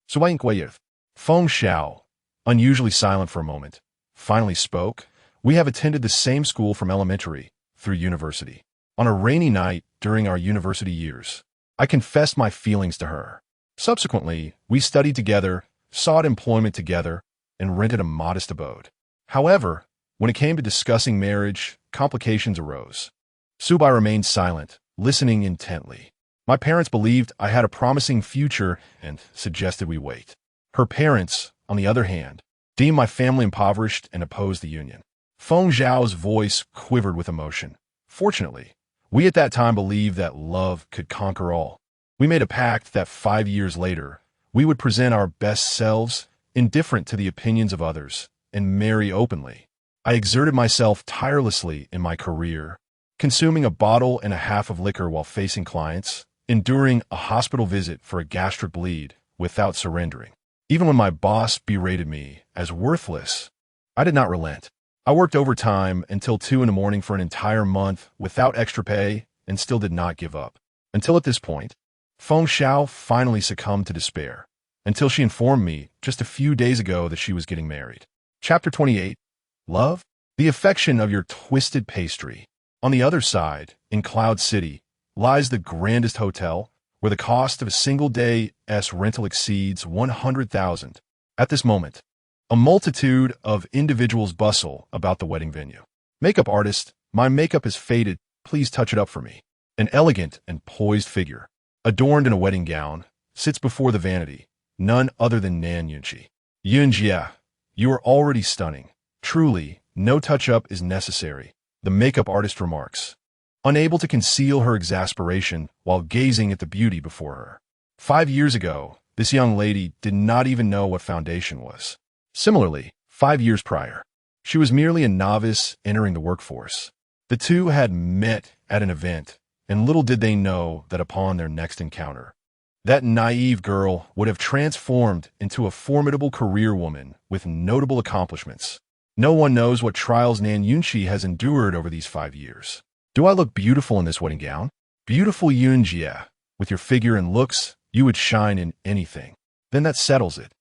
Su Bai Awakening. Feng Zhao, unusually silent for a moment, finally spoke. We have attended the same school from elementary through university. On a rainy night during our university years, I confessed my feelings to her. Subsequently, we studied together, sought employment together, and rented a modest abode. However, when it came to discussing marriage, complications arose. Su Bai remained silent, listening intently. My parents believed I had a promising future and suggested we wait. Her parents, on the other hand, deemed my family impoverished and opposed the union. Feng Zhao's voice quivered with emotion. Fortunately, we at that time believed that love could conquer all. We made a pact that 5 years later, we would present our best selves, indifferent to the opinions of others, and marry openly. I exerted myself tirelessly in my career, consuming a bottle and a half of liquor while facing clients, enduring a hospital visit for a gastric bleed without surrendering. Even when my boss berated me as worthless, I did not relent. I worked overtime until 2 in the morning for an entire month without extra pay and still did not give up. Until at this point, Feng Zhao finally succumbed to despair, until she informed me just a few days ago that she was getting married. Chapter 28. Love? The affection of your twisted pastry. On the other side, in Cloud City, lies the grandest hotel, where the cost of a single day's rental exceeds 100,000. At this moment, a multitude of individuals bustle about the wedding venue. Makeup artist, my makeup is faded, please touch it up for me. An elegant and poised figure, adorned in a wedding gown, sits before the vanity, none other than Nan Yunqi. Yunjia, you are already stunning. Truly, no touch-up is necessary, the makeup artist remarks, unable to conceal her exasperation while gazing at the beauty before her. 5 years ago, this young lady did not even know what foundation was. Similarly, 5 years prior, she was merely a novice entering the workforce. The two had met at an event, and little did they know that upon their next encounter, that naive girl would have transformed into a formidable career woman with notable accomplishments. No one knows what trials Nan Yunqi has endured over these 5 years. Do I look beautiful in this wedding gown? Beautiful Yunjia, with your figure and looks, you would shine in anything. Then that settles it.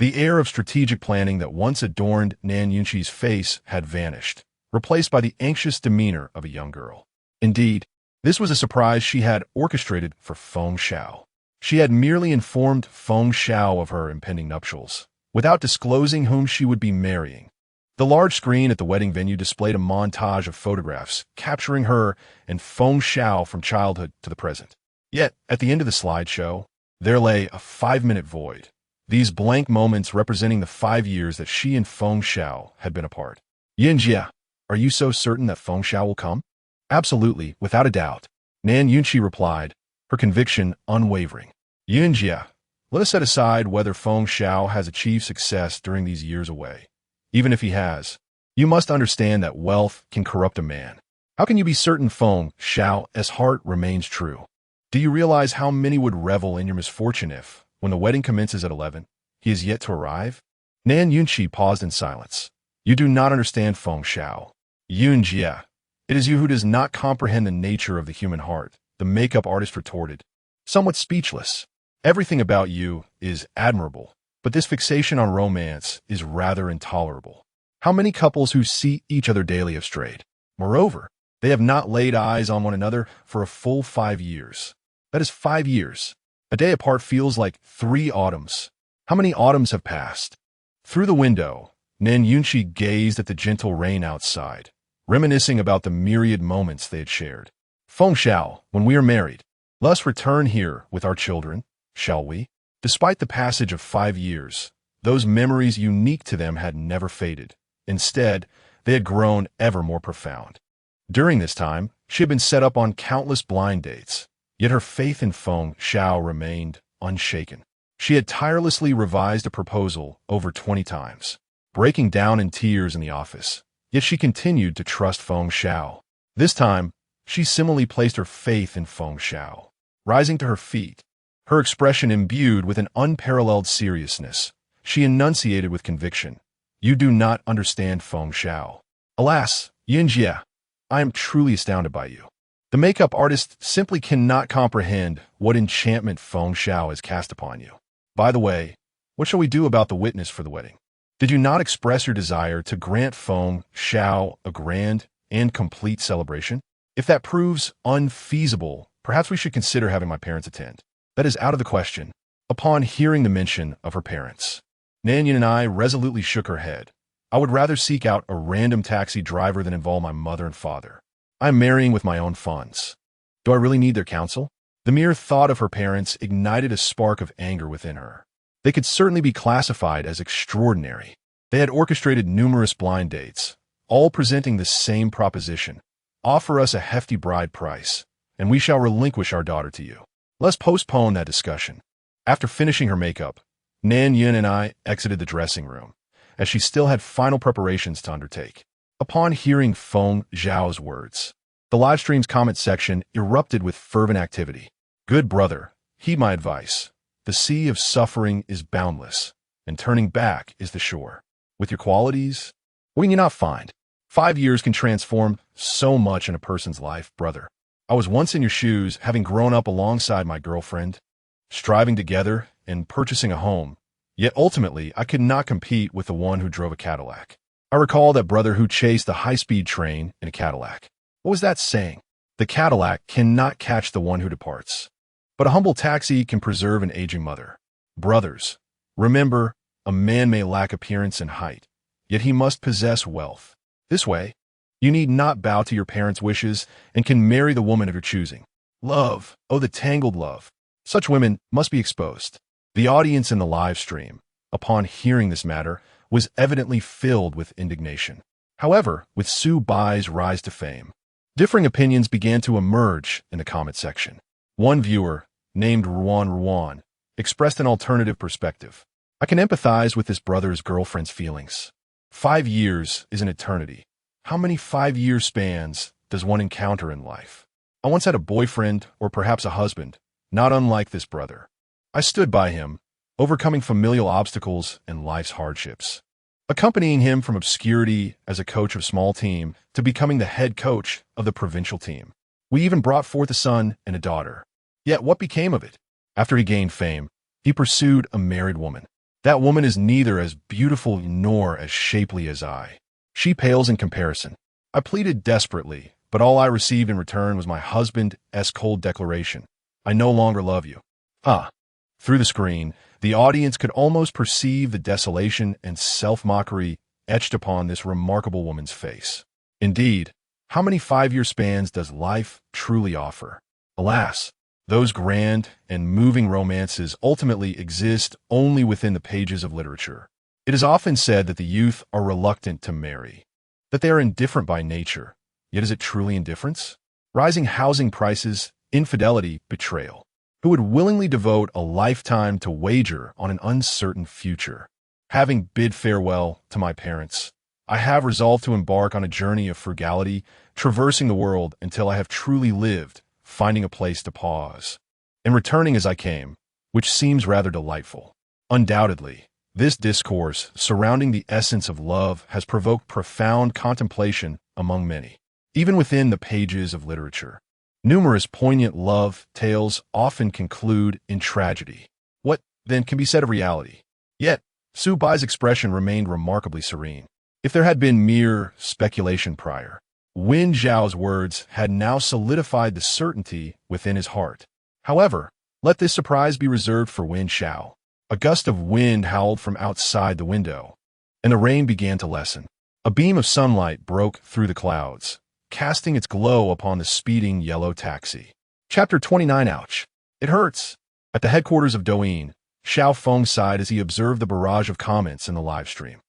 The air of strategic planning that once adorned Nan Yunqi's face had vanished, replaced by the anxious demeanor of a young girl. Indeed, this was a surprise she had orchestrated for Feng Zhao. She had merely informed Feng Zhao of her impending nuptials, without disclosing whom she would be marrying. The large screen at the wedding venue displayed a montage of photographs capturing her and Feng Zhao from childhood to the present. Yet, at the end of the slideshow, there lay a 5-minute void, these blank moments representing the 5 years that she and Feng Zhao had been apart. Yinjia, are you so certain that Feng Zhao will come? Absolutely, without a doubt, Nan Yunqi replied, her conviction unwavering. Yunjia, let us set aside whether Feng Zhao has achieved success during these years away. Even if he has, you must understand that wealth can corrupt a man. How can you be certain Feng Zhao's heart remains true? Do you realize how many would revel in your misfortune if, when the wedding commences at 11, he is yet to arrive? Nan Yunqi paused in silence. You do not understand Feng Zhao. Yunjia, it is you who does not comprehend the nature of the human heart, the makeup artist retorted, somewhat speechless. Everything about you is admirable, but this fixation on romance is rather intolerable. How many couples who see each other daily have strayed? Moreover, they have not laid eyes on one another for a full 5 years. That is 5 years. A day apart feels like 3 autumns. How many autumns have passed? Through the window, Nan Yunqi gazed at the gentle rain outside, reminiscing about the myriad moments they had shared. Feng Zhao, when we are married, let us return here with our children, shall we? Despite the passage of 5 years, those memories unique to them had never faded. Instead, they had grown ever more profound. During this time, she had been set up on countless blind dates, yet her faith in Feng Zhao remained unshaken. She had tirelessly revised a proposal over 20 times, breaking down in tears in the office, yet she continued to trust Feng Zhao. This time, She similarly placed her faith in Feng Xiao. Rising to her feet, her expression imbued with an unparalleled seriousness, she enunciated with conviction, "You do not understand Feng Xiao. Alas, Yinjie, I am truly astounded by you. The makeup artist simply cannot comprehend what enchantment Feng Xiao has cast upon you. By the way, what shall we do about the witness for the wedding? Did you not express your desire to grant Feng Xiao a grand and complete celebration? If that proves unfeasible, perhaps we should consider having my parents attend." "That is out of the question." Upon hearing the mention of her parents, Nanyan and I resolutely shook her head. "I would rather seek out a random taxi driver than involve my mother and father. I am marrying with my own funds. Do I really need their counsel?" The mere thought of her parents ignited a spark of anger within her. They could certainly be classified as extraordinary. They had orchestrated numerous blind dates, all presenting the same proposition: "Offer us a hefty bride price, and we shall relinquish our daughter to you." Let's postpone that discussion. After finishing her makeup, Nan Yin and I exited the dressing room, as she still had final preparations to undertake. Upon hearing Feng Xiao's words, the livestream's comment section erupted with fervent activity. "Good brother, heed my advice. The sea of suffering is boundless, and turning back is the shore. With your qualities, what can you not find? 5 years can transform so much in a person's life, brother. I was once in your shoes, having grown up alongside my girlfriend, striving together and purchasing a home. Yet ultimately, I could not compete with the one who drove a Cadillac. I recall that brother who chased the high-speed train in a Cadillac. What was that saying? The Cadillac cannot catch the one who departs, but a humble taxi can preserve an aging mother. Brothers, remember, a man may lack appearance and height, yet he must possess wealth. This way, you need not bow to your parents' wishes and can marry the woman of your choosing. Love, oh the tangled love. Such women must be exposed." The audience in the live stream, upon hearing this matter, was evidently filled with indignation. However, with Su Bai's rise to fame, differing opinions began to emerge in the comment section. One viewer, named Ruan, expressed an alternative perspective. "I can empathize with this brother's girlfriend's feelings. 5 years is an eternity. How many 5-year spans does one encounter in life? I once had a boyfriend, or perhaps a husband, not unlike this brother. I stood by him, overcoming familial obstacles and life's hardships, accompanying him from obscurity as a coach of small team to becoming the head coach of the provincial team. We even brought forth a son and a daughter. Yet what became of it? After he gained fame, he pursued a married woman. That woman is neither as beautiful nor as shapely as I. She pales in comparison. I pleaded desperately, but all I received in return was my husband's cold declaration: I no longer love you." Through the screen, the audience could almost perceive the desolation and self-mockery etched upon this remarkable woman's face. Indeed, how many 5-year spans does life truly offer? Alas, those grand and moving romances ultimately exist only within the pages of literature. It is often said that the youth are reluctant to marry, that they are indifferent by nature. Yet is it truly indifference? Rising housing prices, infidelity, betrayal. Who would willingly devote a lifetime to wager on an uncertain future? Having bid farewell to my parents, I have resolved to embark on a journey of frugality, traversing the world until I have truly lived, finding a place to pause, and returning as I came, which seems rather delightful. Undoubtedly, this discourse surrounding the essence of love has provoked profound contemplation among many, even within the pages of literature. Numerous poignant love tales often conclude in tragedy. What, then, can be said of reality? Yet, Su Bai's expression remained remarkably serene. If there had been mere speculation prior, Wen Zhao's words had now solidified the certainty within his heart. However, let this surprise be reserved for Wen Zhao. A gust of wind howled from outside the window, and the rain began to lessen. A beam of sunlight broke through the clouds, casting its glow upon the speeding yellow taxi. Chapter 29. Ouch. It hurts. At the headquarters of Douyin, Xiao Feng sighed as he observed the barrage of comments in the live stream.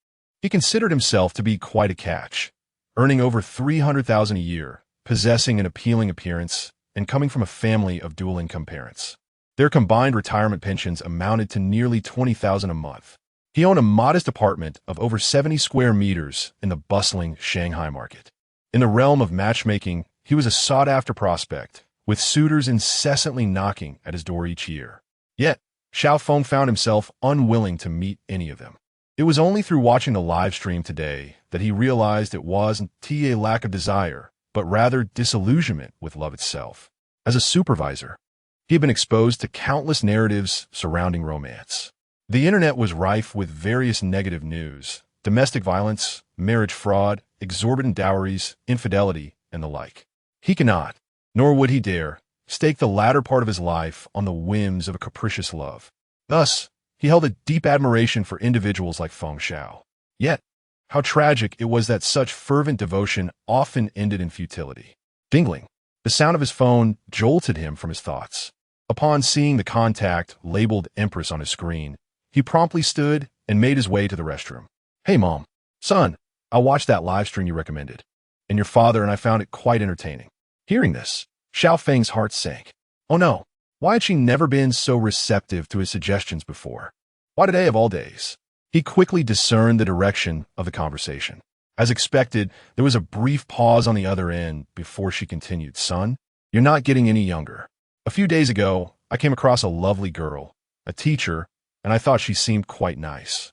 He considered himself to be quite a catch, earning over 300,000 a year, possessing an appealing appearance, and coming from a family of dual-income parents. Their combined retirement pensions amounted to nearly 20,000 a month. He owned a modest apartment of over 70 square meters in the bustling Shanghai market. In the realm of matchmaking, he was a sought-after prospect, with suitors incessantly knocking at his door each year. Yet, Xiao Feng found himself unwilling to meet any of them. It was only through watching the live stream today that he realized it wasn't a lack of desire, but rather disillusionment with love itself. As a supervisor, he had been exposed to countless narratives surrounding romance. The internet was rife with various negative news: domestic violence, marriage fraud, exorbitant dowries, infidelity, and the like. He cannot, nor would he dare, stake the latter part of his life on the whims of a capricious love. Thus, he held a deep admiration for individuals like Feng Xiao. Yet, how tragic it was that such fervent devotion often ended in futility. Dingling, the sound of his phone jolted him from his thoughts. Upon seeing the contact labeled Empress on his screen, he promptly stood and made his way to the restroom. "Hey, Mom. Son, I watched that live stream you recommended, and your father and I found it quite entertaining." Hearing this, Xiao Feng's heart sank. Oh no, why had she never been so receptive to his suggestions before? Why today of all days? He quickly discerned the direction of the conversation. As expected, there was a brief pause on the other end before she continued. "Son, you're not getting any younger. A few days ago, I came across a lovely girl, a teacher, and I thought she seemed quite nice.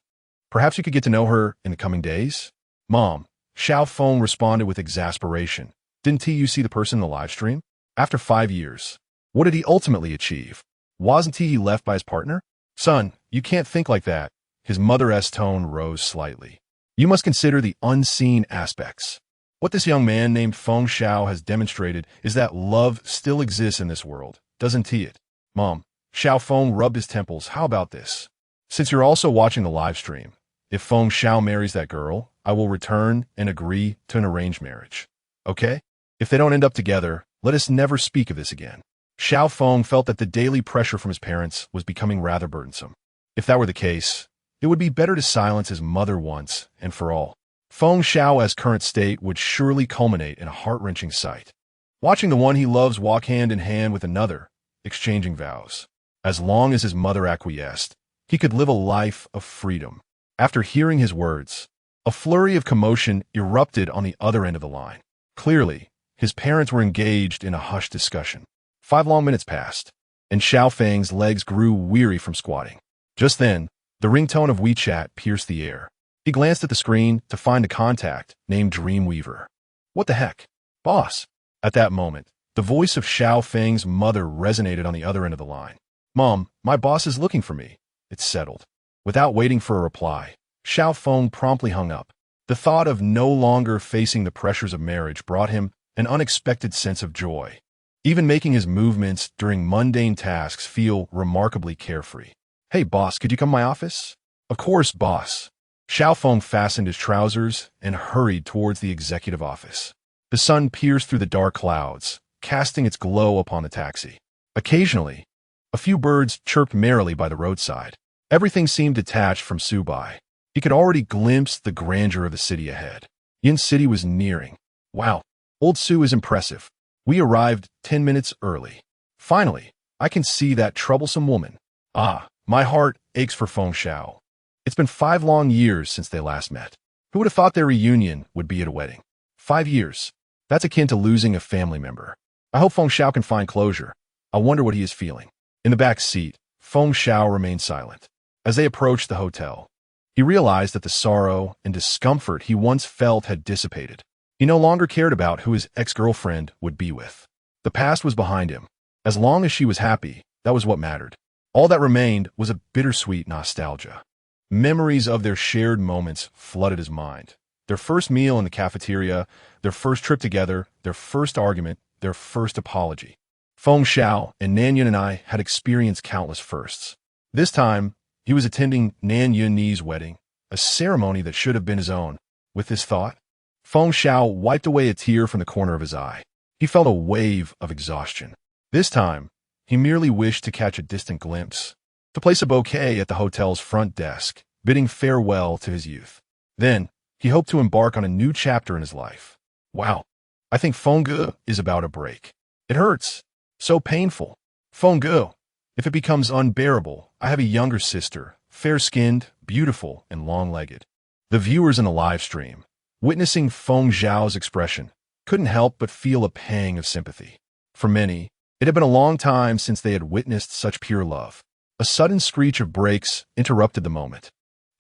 Perhaps you could get to know her in the coming days?" "Mom," Xiao Feng responded with exasperation. "Didn't you see the person in the live stream? After 5 years, what did he ultimately achieve? Wasn't he left by his partner?" "Son, you can't think like that." His mother's tone rose slightly. "You must consider the unseen aspects. What this young man named Feng Xiao has demonstrated is that love still exists in this world, doesn't it?" "Mom," Xiao Feng rubbed his temples. "How about this? Since you're also watching the live stream, if Feng Xiao marries that girl, I will return and agree to an arranged marriage. Okay? If they don't end up together, let us never speak of this again." Xiao Feng felt that the daily pressure from his parents was becoming rather burdensome. If that were the case, it would be better to silence his mother once and for all. Feng Xiao's current state would surely culminate in a heart-wrenching sight. Watching the one he loves walk hand in hand with another, exchanging vows. As long as his mother acquiesced, he could live a life of freedom. After hearing his words, a flurry of commotion erupted on the other end of the line. Clearly, his parents were engaged in a hushed discussion. 5 long minutes passed, and Xiao Feng's legs grew weary from squatting. Just then, the ringtone of WeChat pierced the air. He glanced at the screen to find a contact named Dreamweaver. "What the heck? Boss?" At that moment, the voice of Xiao Feng's mother resonated on the other end of the line. "Mom, my boss is looking for me." It settled. Without waiting for a reply, Xiao Feng promptly hung up. The thought of no longer facing the pressures of marriage brought him an unexpected sense of joy, even making his movements during mundane tasks feel remarkably carefree. "Hey, boss, could you come to my office?" "Of course, boss." Xiao Feng fastened his trousers and hurried towards the executive office. The sun pierced through the dark clouds, casting its glow upon the taxi. Occasionally, a few birds chirped merrily by the roadside. Everything seemed detached from Su Bai. He could already glimpse the grandeur of the city ahead. Yin City was nearing. "Wow, old Su is impressive. We arrived 10 minutes early. Finally, I can see that troublesome woman." Ah, my heart aches for Feng Xiao. It's been 5 long years since they last met. Who would have thought their reunion would be at a wedding? 5 years. That's akin to losing a family member. I hope Feng Xiao can find closure. I wonder what he is feeling. In the back seat, Feng Xiao remained silent. As they approached the hotel, he realized that the sorrow and discomfort he once felt had dissipated. He no longer cared about who his ex-girlfriend would be with. The past was behind him. As long as she was happy, that was what mattered. All that remained was a bittersweet nostalgia. Memories of their shared moments flooded his mind. Their first meal in the cafeteria, their first trip together, their first argument, their first apology. Feng Xiao and Nan Yun and I had experienced countless firsts. This time, he was attending Nan Yun's wedding, a ceremony that should have been his own. With this thought, Feng Xiao wiped away a tear from the corner of his eye. He felt a wave of exhaustion. This time, he merely wished to catch a distant glimpse, to place a bouquet at the hotel's front desk, bidding farewell to his youth. Then, he hoped to embark on a new chapter in his life. Wow, I think Feng Ge is about to break. It hurts. So painful. Feng Ge, if it becomes unbearable, I have a younger sister, fair-skinned, beautiful, and long-legged. The viewers in the live stream, witnessing Feng Zhao's expression, couldn't help but feel a pang of sympathy. For many, it had been a long time since they had witnessed such pure love. A sudden screech of brakes interrupted the moment.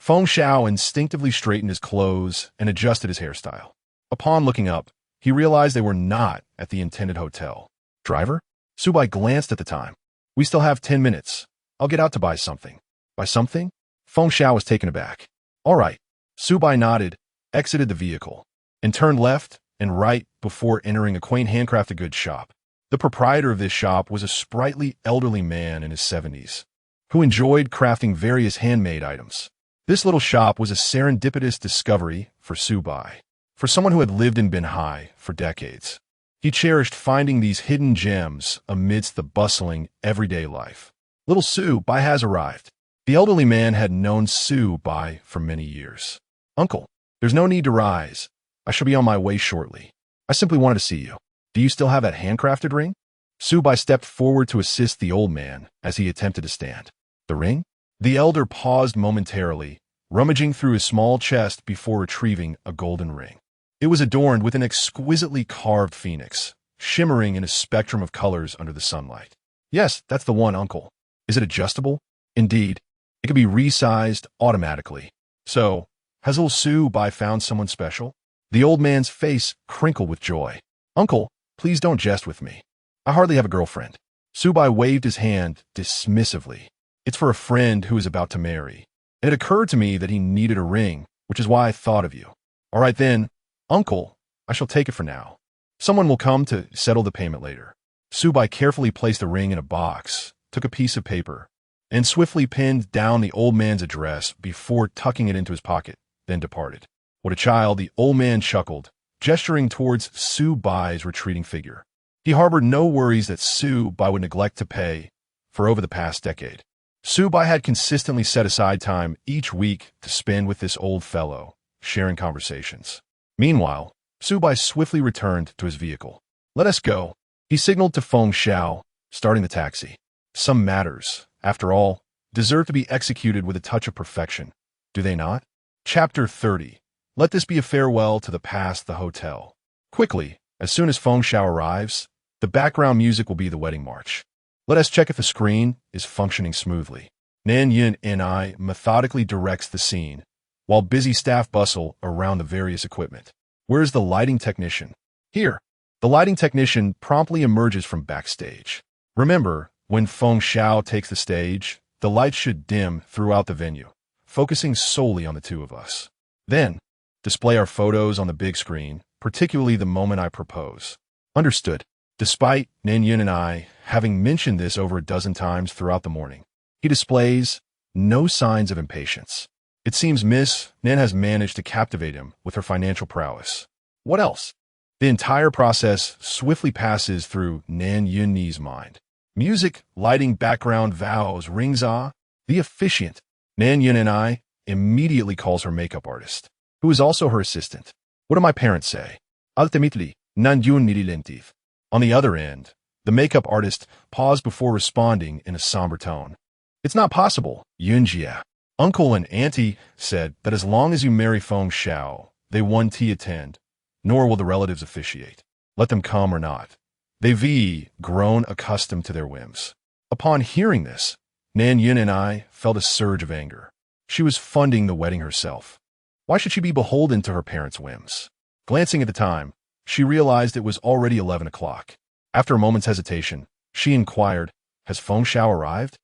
Feng Xiao instinctively straightened his clothes and adjusted his hairstyle. Upon looking up, he realized they were not at the intended hotel. Driver? Su Bai glanced at the time. We still have 10 minutes. I'll get out to buy something. Buy something? Feng Xiao was taken aback. All right. Su Bai nodded, exited the vehicle, and turned left and right before entering a quaint handcrafted goods shop. The proprietor of this shop was a sprightly elderly man in his 70s, who enjoyed crafting various handmade items. This little shop was a serendipitous discovery for Su Bai, for someone who had lived in Binhai for decades. He cherished finding these hidden gems amidst the bustling, everyday life. Little Su Bai has arrived. The elderly man had known Su Bai for many years. Uncle, there's no need to rise. I shall be on my way shortly. I simply wanted to see you. Do you still have that handcrafted ring? Su Bai stepped forward to assist the old man as he attempted to stand. The ring? The elder paused momentarily, rummaging through his small chest before retrieving a golden ring. It was adorned with an exquisitely carved phoenix, shimmering in a spectrum of colors under the sunlight. Yes, that's the one, Uncle. Is it adjustable? Indeed. It can be resized automatically. So, has little Su Bai found someone special? The old man's face crinkled with joy. Uncle, please don't jest with me. I hardly have a girlfriend. Su Bai waved his hand dismissively. It's for a friend who is about to marry. And it occurred to me that he needed a ring, which is why I thought of you. All right then, Uncle, I shall take it for now. Someone will come to settle the payment later. Su Bai carefully placed the ring in a box, took a piece of paper, and swiftly pinned down the old man's address before tucking it into his pocket, then departed. What a child, the old man chuckled, gesturing towards Su Bai's retreating figure. He harbored no worries that Su Bai would neglect to pay for over the past decade. Su Bai had consistently set aside time each week to spend with this old fellow, sharing conversations. Meanwhile, Su Bai swiftly returned to his vehicle. Let us go. He signaled to Feng Xiao, starting the taxi. Some matters, after all, deserve to be executed with a touch of perfection, do they not? Chapter 30. Let this be a farewell to the past, the hotel. Quickly, as soon as Feng Xiao arrives, the background music will be the wedding march. Let us check if the screen is functioning smoothly. Nan Yin and I methodically directs the scene, while busy staff bustle around the various equipment. Where's the lighting technician? Here. The lighting technician promptly emerges from backstage. Remember, when Feng Xiao takes the stage, the lights should dim throughout the venue, focusing solely on the two of us. Then, display our photos on the big screen, particularly the moment I propose. Understood. Despite Nan Yin and I having mentioned this over a dozen times throughout the morning, he displays no signs of impatience. It seems Miss Nan has managed to captivate him with her financial prowess. What else? The entire process swiftly passes through Nan Yun's mind. Music, lighting, background, vows, rings the officiant. Nan Yun and I immediately calls her makeup artist, who is also her assistant. What do my parents say? Ultimately, Nan Yun nirilentiv. On the other end, the makeup artist paused before responding in a somber tone. It's not possible, Yunjia. Uncle and Auntie said that as long as you marry Feng Xiao, they won't attend, nor will the relatives officiate. Let them come or not. They've grown accustomed to their whims. Upon hearing this, Nan Yun and I felt a surge of anger. She was funding the wedding herself. Why should she be beholden to her parents' whims? Glancing at the time, she realized it was already 11 o'clock. After a moment's hesitation, she inquired, Has Feng Xiao arrived?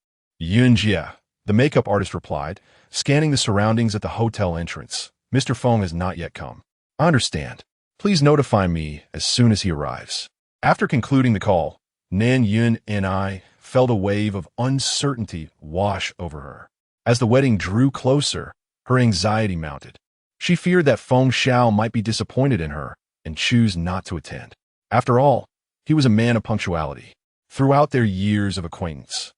Yunjia, the makeup artist replied, scanning the surroundings at the hotel entrance. Mr. Feng has not yet come. I understand. Please notify me as soon as he arrives. After concluding the call, Nan Yun and I felt a wave of uncertainty wash over her. As the wedding drew closer, her anxiety mounted. She feared that Feng Xiao might be disappointed in her and choose not to attend. After all, he was a man of punctuality. Throughout their years of acquaintance,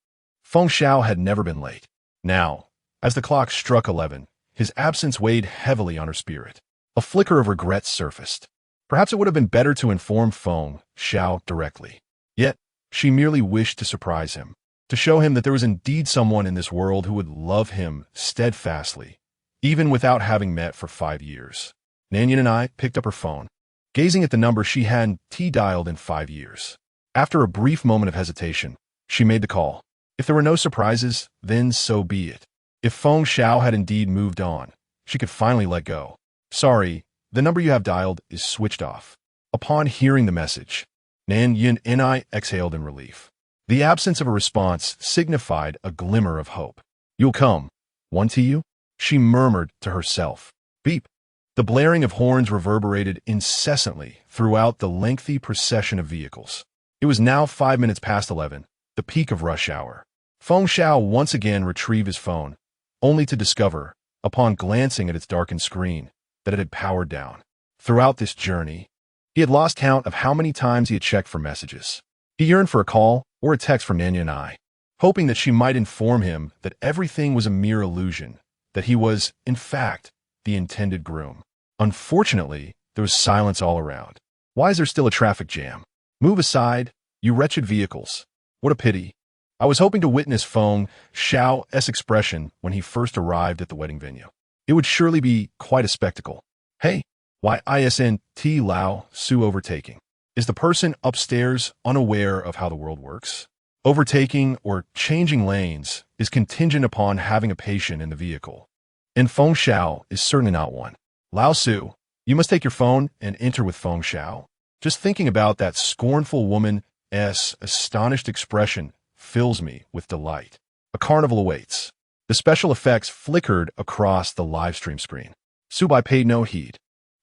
Feng Xiao had never been late. Now, as the clock struck 11, his absence weighed heavily on her spirit. A flicker of regret surfaced. Perhaps it would have been better to inform Feng Xiao directly. Yet, she merely wished to surprise him, to show him that there was indeed someone in this world who would love him steadfastly, even without having met for 5 years. Nan Yin and I picked up her phone. gazing at the number she hadn't dialed in 5 years. After a brief moment of hesitation, she made the call. If there were no surprises, then so be it. If Feng Xiao had indeed moved on, she could finally let go. Sorry, the number you have dialed is switched off. Upon hearing the message, Nan Yin and I exhaled in relief. The absence of a response signified a glimmer of hope. You'll come. One to you? She murmured to herself. Beep. The blaring of horns reverberated incessantly throughout the lengthy procession of vehicles. It was now 5 minutes past 11, the peak of rush hour. Feng Xiao once again retrieved his phone, only to discover, upon glancing at its darkened screen, that it had powered down. Throughout this journey, he had lost count of how many times he had checked for messages. He yearned for a call or a text from Nanya and I, hoping that she might inform him that everything was a mere illusion, that he was, in fact, the intended groom. Unfortunately, there was silence all around. Why is there still a traffic jam? Move aside, you wretched vehicles. What a pity. I was hoping to witness Feng Xiao's expression when he first arrived at the wedding venue. It would surely be quite a spectacle. Hey, why isn't Lao Su overtaking? Is the person upstairs unaware of how the world works? Overtaking or changing lanes is contingent upon having a patient in the vehicle. And Feng Xiao is certainly not one. Lao Su, you must take your phone and enter with Feng Xiao. Just thinking about that scornful woman's astonished expression fills me with delight. A carnival awaits. The special effects flickered across the live stream screen. Su Bai paid no heed.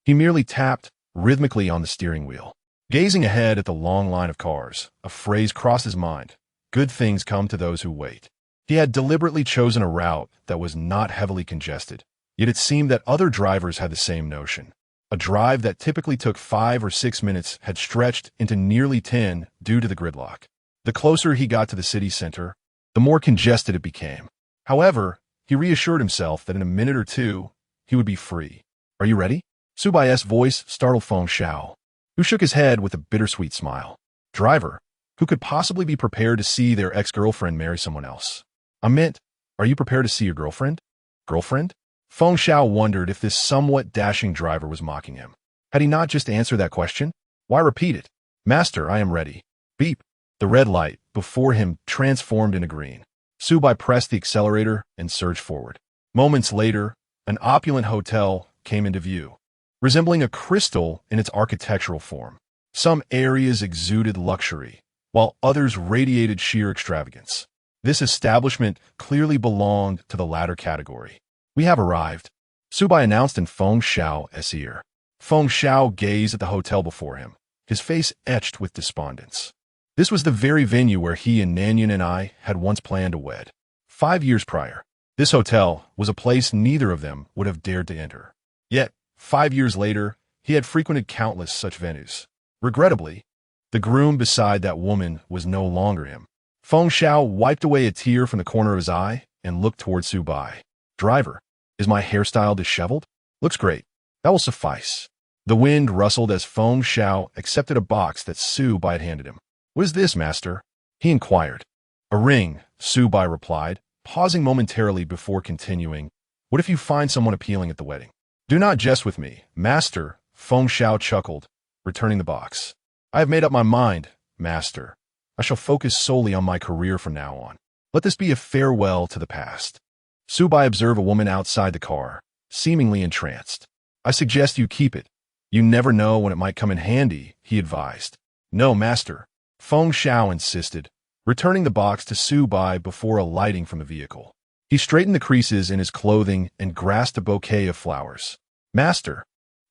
He merely tapped rhythmically on the steering wheel. Gazing ahead at the long line of cars, a phrase crossed his mind. Good things come to those who wait. He had deliberately chosen a route that was not heavily congested, yet it seemed that other drivers had the same notion. A drive that typically took 5 or 6 minutes had stretched into nearly 10 due to the gridlock. The closer he got to the city center, the more congested it became. However, he reassured himself that in a minute or two, he would be free. Are you ready? Su Bai's voice startled Feng Xiao, who shook his head with a bittersweet smile. Driver, who could possibly be prepared to see their ex-girlfriend marry someone else? I meant, are you prepared to see your girlfriend? Girlfriend? Feng Xiao wondered if this somewhat dashing driver was mocking him. Had he not just answered that question? Why repeat it? Master, I am ready. Beep. The red light before him transformed into green. Su Bai pressed the accelerator and surged forward. Moments later, an opulent hotel came into view, resembling a crystal in its architectural form. Some areas exuded luxury, while others radiated sheer extravagance. This establishment clearly belonged to the latter category. We have arrived, Su Bai announced in Feng Xiao's ear. Feng Xiao gazed at the hotel before him, his face etched with despondence. This was the very venue where he and Nanyan and I had once planned to wed. 5 years prior, this hotel was a place neither of them would have dared to enter. Yet, 5 years later, he had frequented countless such venues. Regrettably, the groom beside that woman was no longer him. Feng Xiao wiped away a tear from the corner of his eye and looked toward Su Bai. Driver, is my hairstyle disheveled? Looks great. That will suffice. The wind rustled as Feng Xiao accepted a box that Su Bai had handed him. What is this, master? He inquired. A ring, Su Bai replied, pausing momentarily before continuing. What if you find someone appealing at the wedding? Do not jest with me, master, Feng Xiao chuckled, returning the box. I have made up my mind, master. I shall focus solely on my career from now on. Let this be a farewell to the past. Su Bai observed a woman outside the car, seemingly entranced. I suggest you keep it. You never know when it might come in handy, he advised. No, master, Feng Xiao insisted, returning the box to Su Bai before alighting from the vehicle. He straightened the creases in his clothing and grasped a bouquet of flowers. Master,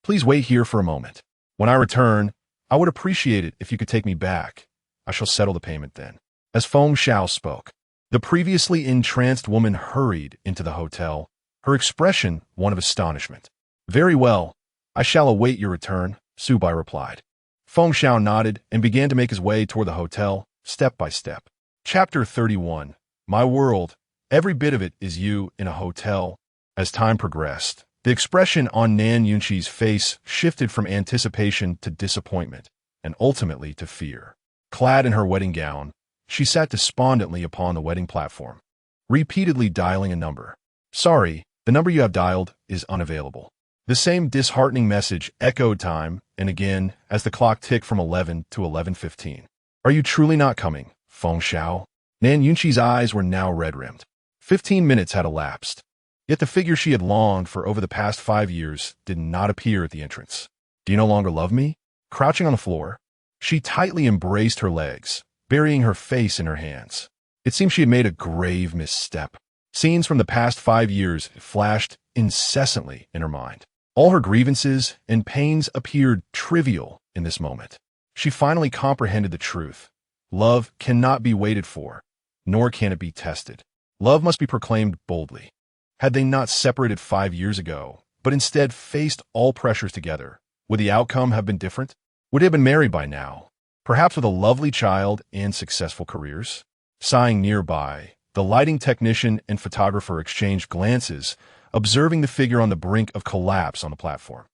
please wait here for a moment. When I return, I would appreciate it if you could take me back. I shall settle the payment then. As Feng Xiao spoke, the previously entranced woman hurried into the hotel, her expression one of astonishment. Very well, I shall await your return, Su Bai replied. Feng Xiao nodded and began to make his way toward the hotel, step by step. Chapter 31. My world, every bit of it is you in a hotel. As time progressed, the expression on Nan Yunqi's face shifted from anticipation to disappointment, and ultimately to fear. Clad in her wedding gown, she sat despondently upon the wedding platform, repeatedly dialing a number. Sorry, the number you have dialed is unavailable. The same disheartening message echoed time and again as the clock ticked from 11 to 11:15. Are you truly not coming, Feng Xiao? Nan Yunqi's eyes were now red-rimmed. 15 minutes had elapsed. Yet the figure she had longed for over the past 5 years did not appear at the entrance. Do you no longer love me? Crouching on the floor, she tightly embraced her legs, burying her face in her hands. It seemed she had made a grave misstep. Scenes from the past 5 years flashed incessantly in her mind. All her grievances and pains appeared trivial in this moment. She finally comprehended the truth. Love cannot be waited for, nor can it be tested. Love must be proclaimed boldly. Had they not separated 5 years ago, but instead faced all pressures together, would the outcome have been different? Would they have been married by now, perhaps with a lovely child and successful careers? Sighing nearby, the lighting technician and photographer exchanged glances, observing the figure on the brink of collapse on the platform.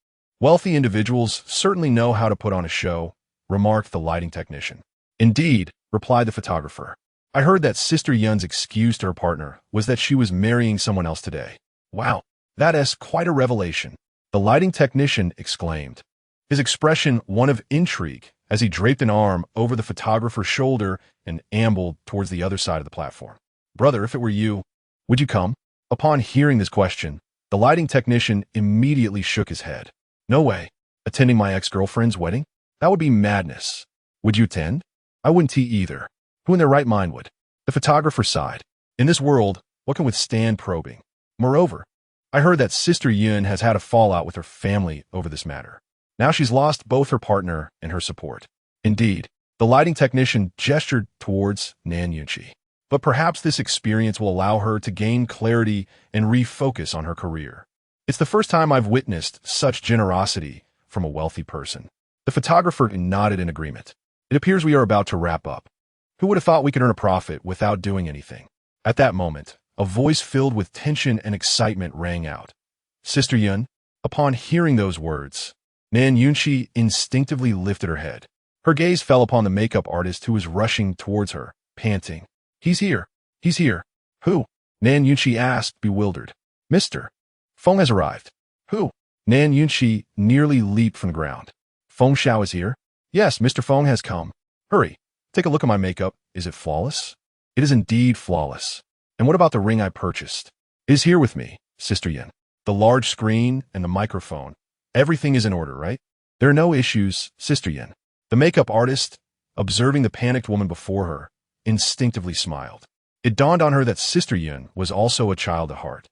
Wealthy individuals certainly know how to put on a show, remarked the lighting technician. Indeed, replied the photographer. I heard that Sister Yun's excuse to her partner was that she was marrying someone else today. Wow, that is quite a revelation, the lighting technician exclaimed, his expression one of intrigue as he draped an arm over the photographer's shoulder and ambled towards the other side of the platform. Brother, if it were you, would you come? Upon hearing this question, the lighting technician immediately shook his head. No way. Attending my ex-girlfriend's wedding? That would be madness. Would you attend? I wouldn't either. Who in their right mind would? The photographer sighed. In this world, what can withstand probing? Moreover, I heard that Sister Yun has had a fallout with her family over this matter. Now she's lost both her partner and her support. Indeed, the lighting technician gestured towards Nan Yunqi. But perhaps this experience will allow her to gain clarity and refocus on her career. It's the first time I've witnessed such generosity from a wealthy person. The photographer nodded in agreement. It appears we are about to wrap up. Who would have thought we could earn a profit without doing anything? At that moment, a voice filled with tension and excitement rang out. Sister Yun. Upon hearing those words, Nan Yunqi instinctively lifted her head. Her gaze fell upon the makeup artist who was rushing towards her, panting. He's here. He's here. Who? Nan Yunqi asked, bewildered. Mr. Feng has arrived. Who? Nan Yunqi nearly leaped from the ground. Feng Xiao is here? Yes, Mr. Feng has come. Hurry. Take a look at my makeup. Is it flawless? It is indeed flawless. And what about the ring I purchased? It is here with me, Sister Yin. The large screen and the microphone. Everything is in order, right? There are no issues, Sister Yin. The makeup artist, observing the panicked woman before her, instinctively smiled. It dawned on her that Sister Yin was also a child at heart.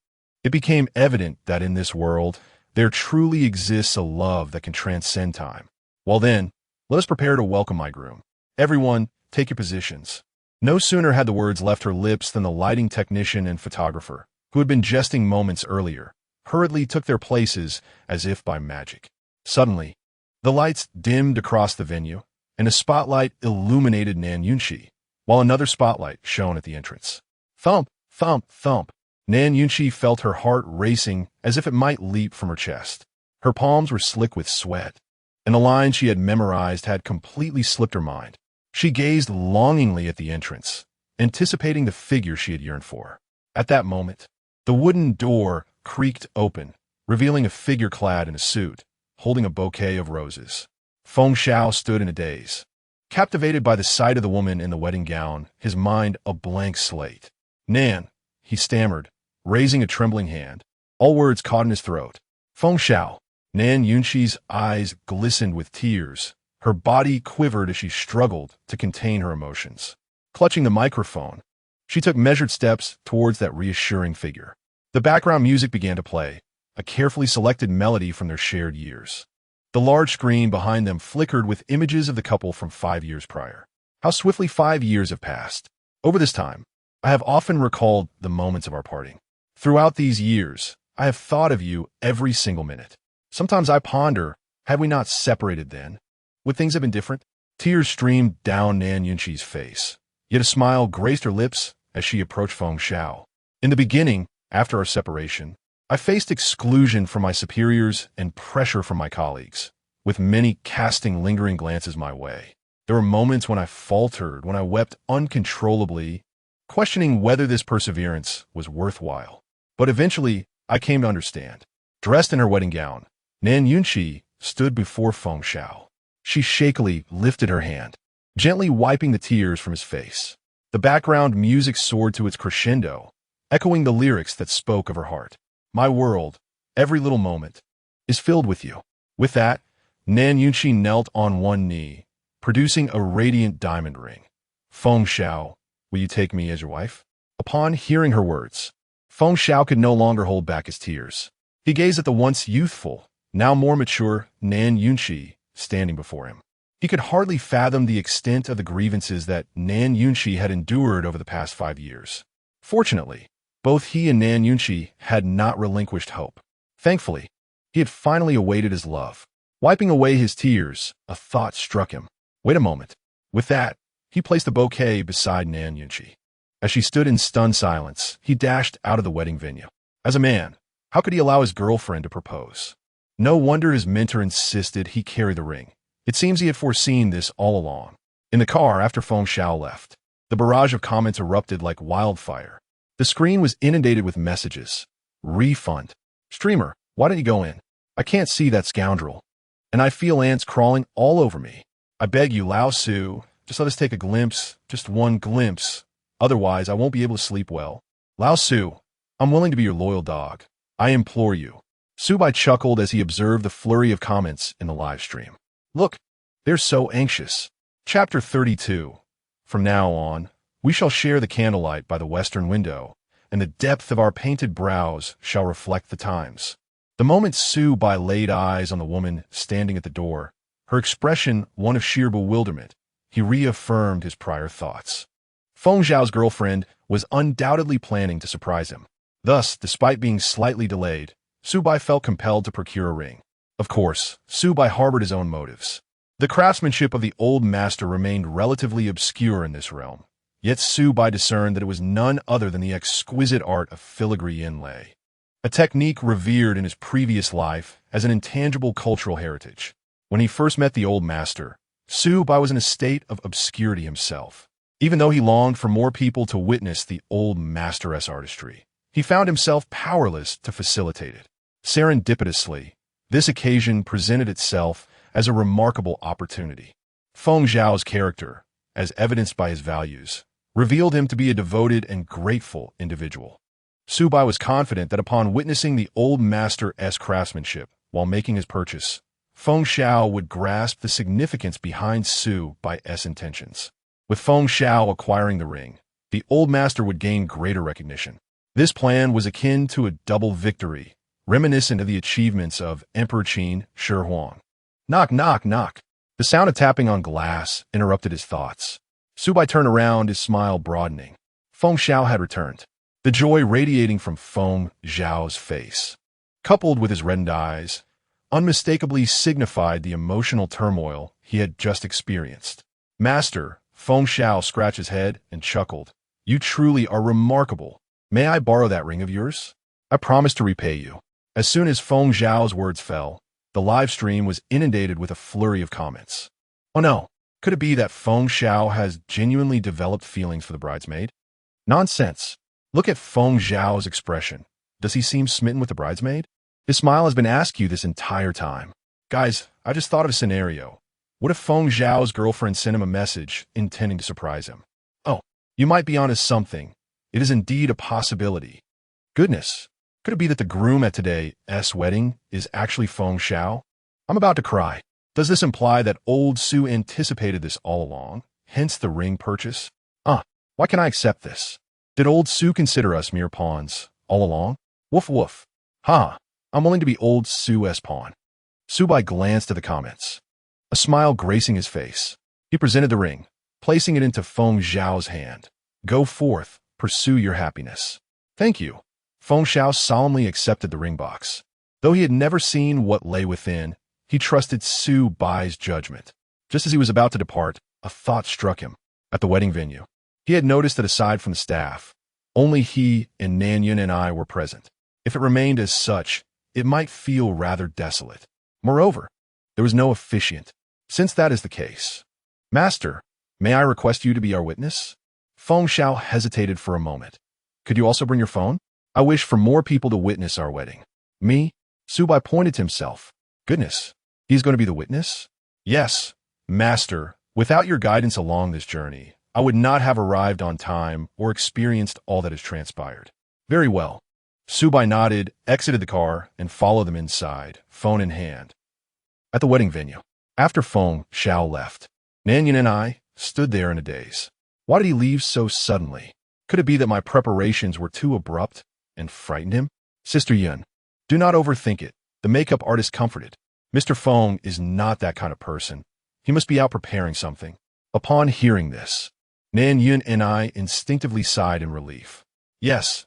It became evident that in this world, there truly exists a love that can transcend time. Well then, let us prepare to welcome my groom. Everyone, take your positions. No sooner had the words left her lips than the lighting technician and photographer, who had been jesting moments earlier, hurriedly took their places as if by magic. Suddenly, the lights dimmed across the venue, and a spotlight illuminated Nan Yunqi, while another spotlight shone at the entrance. Thump, thump, thump. Nan Yunqi felt her heart racing as if it might leap from her chest. Her palms were slick with sweat, and the lines she had memorized had completely slipped her mind. She gazed longingly at the entrance, anticipating the figure she had yearned for. At that moment, the wooden door creaked open, revealing a figure clad in a suit, holding a bouquet of roses. Feng Xiao stood in a daze, captivated by the sight of the woman in the wedding gown, his mind a blank slate. Nan, he stammered, raising a trembling hand. All words caught in his throat. Feng Xiao. Nan Yunqi's eyes glistened with tears. Her body quivered as she struggled to contain her emotions. Clutching the microphone, she took measured steps towards that reassuring figure. The background music began to play, a carefully selected melody from their shared years. The large screen behind them flickered with images of the couple from 5 years prior. How swiftly 5 years have passed. Over this time, I have often recalled the moments of our parting. Throughout these years, I have thought of you every single minute. Sometimes I ponder, had we not separated then? Would things have been different? Tears streamed down Nan Yunqi's face, yet a smile graced her lips as she approached Feng Xiao. In the beginning, after our separation, I faced exclusion from my superiors and pressure from my colleagues, with many casting lingering glances my way. There were moments when I faltered, when I wept uncontrollably, questioning whether this perseverance was worthwhile. But eventually, I came to understand. Dressed in her wedding gown, Nan Yunqi stood before Feng Xiao. She shakily lifted her hand, gently wiping the tears from his face. The background music soared to its crescendo, echoing the lyrics that spoke of her heart. My world, every little moment, is filled with you. With that, Nan Yunqi knelt on one knee, producing a radiant diamond ring. Feng Xiao, will you take me as your wife? Upon hearing her words, Feng Xiao could no longer hold back his tears. He gazed at the once youthful, now more mature Nan Yunqi standing before him. He could hardly fathom the extent of the grievances that Nan Yunqi had endured over the past 5 years. Fortunately, both he and Nan Yunqi had not relinquished hope. Thankfully, he had finally awaited his love. Wiping away his tears, a thought struck him. Wait a moment. With that, he placed the bouquet beside Nan Yunqi. As she stood in stunned silence, he dashed out of the wedding venue. As a man, how could he allow his girlfriend to propose? No wonder his mentor insisted he carry the ring. It seems he had foreseen this all along. In the car after Feng Xiao left, the barrage of comments erupted like wildfire. The screen was inundated with messages. Refund. Streamer, why don't you go in? I can't see that scoundrel. And I feel ants crawling all over me. I beg you, Lao Su, just let us take a glimpse, just one glimpse. Otherwise, I won't be able to sleep well. Lao Su, I'm willing to be your loyal dog. I implore you. Su Bai chuckled as he observed the flurry of comments in the live stream. Look, they're so anxious. Chapter 32. From now on, we shall share the candlelight by the western window, and the depth of our painted brows shall reflect the times. The moment Su Bai laid eyes on the woman standing at the door, her expression one of sheer bewilderment, he reaffirmed his prior thoughts. Feng Xiao's girlfriend was undoubtedly planning to surprise him. Thus, despite being slightly delayed, Su Bai felt compelled to procure a ring. Of course, Su Bai harbored his own motives. The craftsmanship of the old master remained relatively obscure in this realm, yet Su Bai discerned that it was none other than the exquisite art of filigree inlay, a technique revered in his previous life as an intangible cultural heritage. When he first met the old master, Su Bai was in a state of obscurity himself. Even though he longed for more people to witness the old master's artistry, he found himself powerless to facilitate it. Serendipitously, this occasion presented itself as a remarkable opportunity. Feng Xiao's character, as evidenced by his values, revealed him to be a devoted and grateful individual. Su Bai was confident that upon witnessing the old master's craftsmanship while making his purchase, Feng Xiao would grasp the significance behind Su Bai's intentions. With Feng Xiao acquiring the ring, the old master would gain greater recognition. This plan was akin to a double victory, reminiscent of the achievements of Emperor Qin Shi Huang. Knock, knock, knock. The sound of tapping on glass interrupted his thoughts. Su Bai turned around, his smile broadening. Feng Xiao had returned, the joy radiating from Feng Xiao's face, coupled with his reddened eyes, unmistakably signified the emotional turmoil he had just experienced. Master, Feng Xiao scratched his head and chuckled. You truly are remarkable. May I borrow that ring of yours? I promise to repay you. As soon as Feng Xiao's words fell, the live stream was inundated with a flurry of comments. Oh no, could it be that Feng Xiao has genuinely developed feelings for the bridesmaid? Nonsense. Look at Feng Xiao's expression. Does he seem smitten with the bridesmaid? His smile has been askew this entire time. Guys, I just thought of a scenario. What if Feng Xiao's girlfriend sent him a message intending to surprise him? Oh, you might be onto something. It is indeed a possibility. Goodness, could it be that the groom at today's wedding is actually Feng Xiao? I'm about to cry. Does this imply that old Su anticipated this all along, hence the ring purchase? Why can I accept this? Did old Su consider us mere pawns all along? Woof woof. I'm willing to be old Su's pawn. Su Bai glanced at the comments, a smile gracing his face. He presented the ring, placing it into Feng Xiao's hand. Go forth, pursue your happiness. Thank you. Feng Xiao solemnly accepted the ring box. Though he had never seen what lay within, he trusted Su Bai's judgment. Just as he was about to depart, a thought struck him. At the wedding venue, he had noticed that aside from the staff, only he and Nan Yun and I were present. If it remained as such, it might feel rather desolate. Moreover, there was no officiant. Since that is the case, Master, may I request you to be our witness? Feng Xiao hesitated for a moment. Could you also bring your phone? I wish for more people to witness our wedding. Me? Su Bai pointed to himself. Goodness, he's going to be the witness? Yes, master. Without your guidance along this journey, I would not have arrived on time or experienced all that has transpired. Very well. Su Bai nodded, exited the car, and followed them inside, phone in hand. At the wedding venue, after Feng Xiao left, Nan Yin and I stood there in a daze. Why did he leave so suddenly? Could it be that my preparations were too abrupt and frightened him? Sister Yun, do not overthink it, the makeup artist comforted. Mr. Feng is not that kind of person. He must be out preparing something. Upon hearing this, Nan Yun and I instinctively sighed in relief. Yes,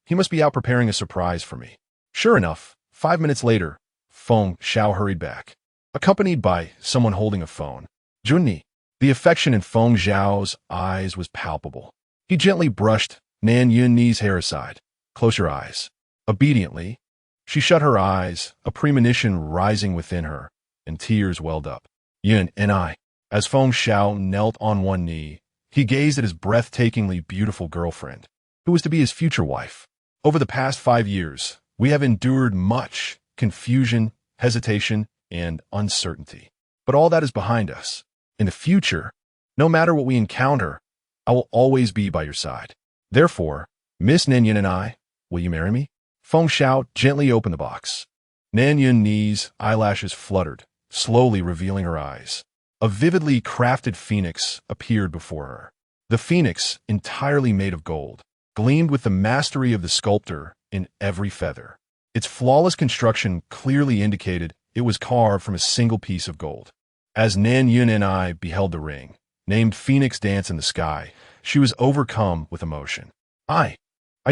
he must be out preparing a surprise for me. Sure enough, 5 minutes later, Feng Xiao hurried back, accompanied by someone holding a phone. Junni. The affection in Feng Xiao's eyes was palpable. He gently brushed Nan Yun's hair aside. Close your eyes. Obediently, she shut her eyes, a premonition rising within her, and tears welled up. Yun and I. As Feng Xiao knelt on one knee, he gazed at his breathtakingly beautiful girlfriend, who was to be his future wife. Over the past 5 years, we have endured much confusion, hesitation, and uncertainty. But all that is behind us. In the future, no matter what we encounter, I will always be by your side. Therefore, Miss Nan and I, will you marry me? Feng Xiao gently opened the box. Nan Yun's eyelashes fluttered, slowly revealing her eyes. A vividly crafted phoenix appeared before her. The phoenix, entirely made of gold, gleamed with the mastery of the sculptor in every feather. Its flawless construction clearly indicated it was carved from a single piece of gold. As Nan Yun and I beheld the ring, named Phoenix Dance in the Sky, she was overcome with emotion. I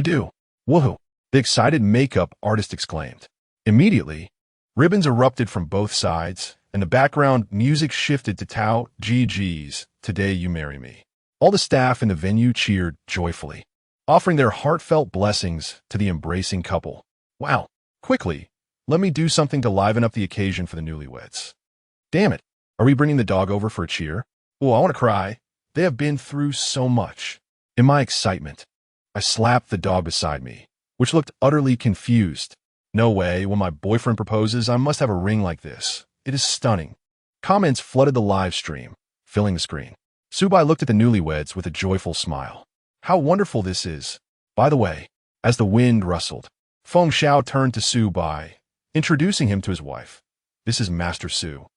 do. Woohoo! The excited makeup artist exclaimed. Immediately, ribbons erupted from both sides, and the background music shifted to Tao Ji's Today You Marry Me. All the staff in the venue cheered joyfully, offering their heartfelt blessings to the embracing couple. Wow! Quickly, let me do something to liven up the occasion for the newlyweds. Damn it! Are we bringing the dog over for a cheer? Oh, I want to cry. They have been through so much. In my excitement, I slapped the dog beside me, which looked utterly confused. No way, when my boyfriend proposes, I must have a ring like this. It is stunning. Comments flooded the live stream, filling the screen. Su Bai looked at the newlyweds with a joyful smile. How wonderful this is. By the way, as the wind rustled, Feng Xiao turned to Su Bai, introducing him to his wife. This is Master Su.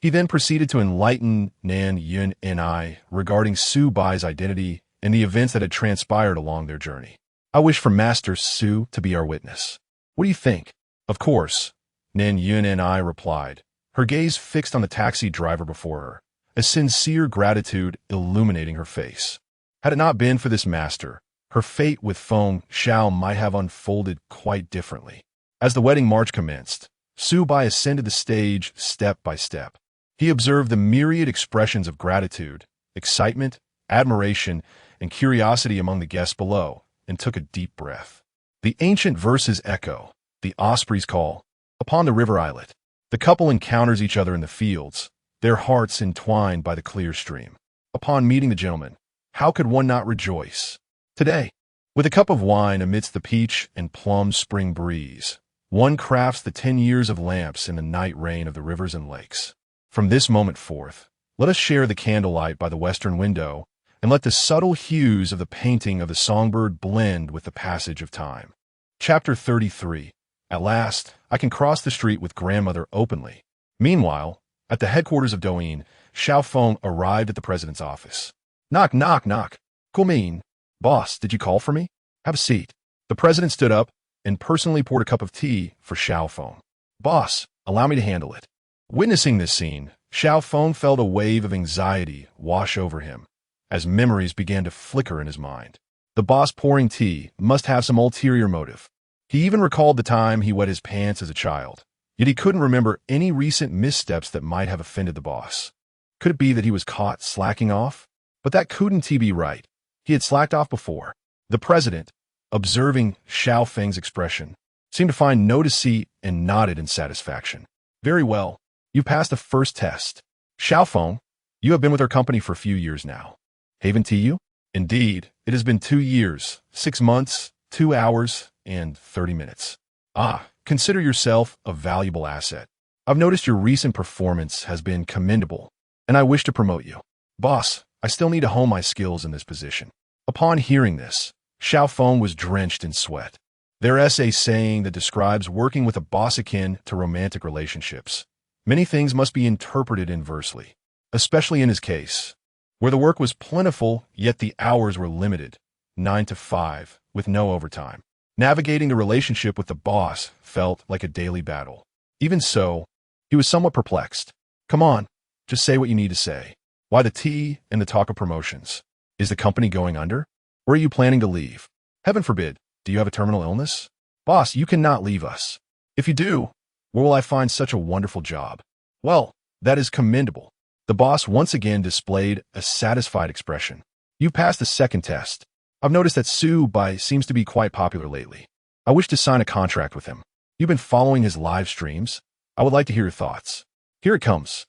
He then proceeded to enlighten Nan Yun and I regarding Su Bai's identity and the events that had transpired along their journey. I wish for Master Su to be our witness. What do you think? Of course, Nan Yun and I replied, her gaze fixed on the taxi driver before her, a sincere gratitude illuminating her face. Had it not been for this master, her fate with Feng Xiao might have unfolded quite differently. As the wedding march commenced, Su Bai ascended the stage step by step. He observed the myriad expressions of gratitude, excitement, admiration, and curiosity among the guests below, and took a deep breath. The ancient verses echo, the osprey's call. Upon the river islet, the couple encounters each other in the fields, their hearts entwined by the clear stream. Upon meeting the gentleman, how could one not rejoice? Today, with a cup of wine amidst the peach and plum spring breeze, one crafts the 10 years of lamps in the night rain of the rivers and lakes. From this moment forth, let us share the candlelight by the western window, and let the subtle hues of the painting of the songbird blend with the passage of time. Chapter 33. At last, I can cross the street with grandmother openly. Meanwhile, at the headquarters of Douyin, Xiao Feng arrived at the president's office. Knock, knock, knock. Guomin. Boss, did you call for me? Have a seat. The president stood up and personally poured a cup of tea for Xiao Feng. Boss, allow me to handle it. Witnessing this scene, Xiao Feng felt a wave of anxiety wash over him, as memories began to flicker in his mind. The boss pouring tea must have some ulterior motive. He even recalled the time he wet his pants as a child, yet he couldn't remember any recent missteps that might have offended the boss. Could it be that he was caught slacking off? But that couldn't be right. He had slacked off before. The president, observing Xiao Feng's expression, seemed to find no deceit and nodded in satisfaction. Very well. You passed the first test. Xiao Feng, you have been with our company for a few years now. Haven't you? Indeed, it has been 2 years, 6 months, 2 hours, and 30 minutes. Ah, Consider yourself a valuable asset. I've noticed your recent performance has been commendable, and I wish to promote you. Boss, I still need to hone my skills in this position. Upon hearing this, Xiao Feng was drenched in sweat. Their essay saying that describes working with a boss akin to romantic relationships. Many things must be interpreted inversely, especially in his case, where the work was plentiful, yet the hours were limited, 9 to 5, with no overtime. Navigating the relationship with the boss felt like a daily battle. Even so, he was somewhat perplexed. Come on, just say what you need to say. Why the tea and the talk of promotions? Is the company going under? Or are you planning to leave? Heaven forbid, do you have a terminal illness? Boss, you cannot leave us. If you do, where will I find such a wonderful job? Well, that is commendable. The boss once again displayed a satisfied expression. You passed the second test. I've noticed that Su Bai seems to be quite popular lately. I wish to sign a contract with him. You've been following his live streams? I would like to hear your thoughts. Here it comes.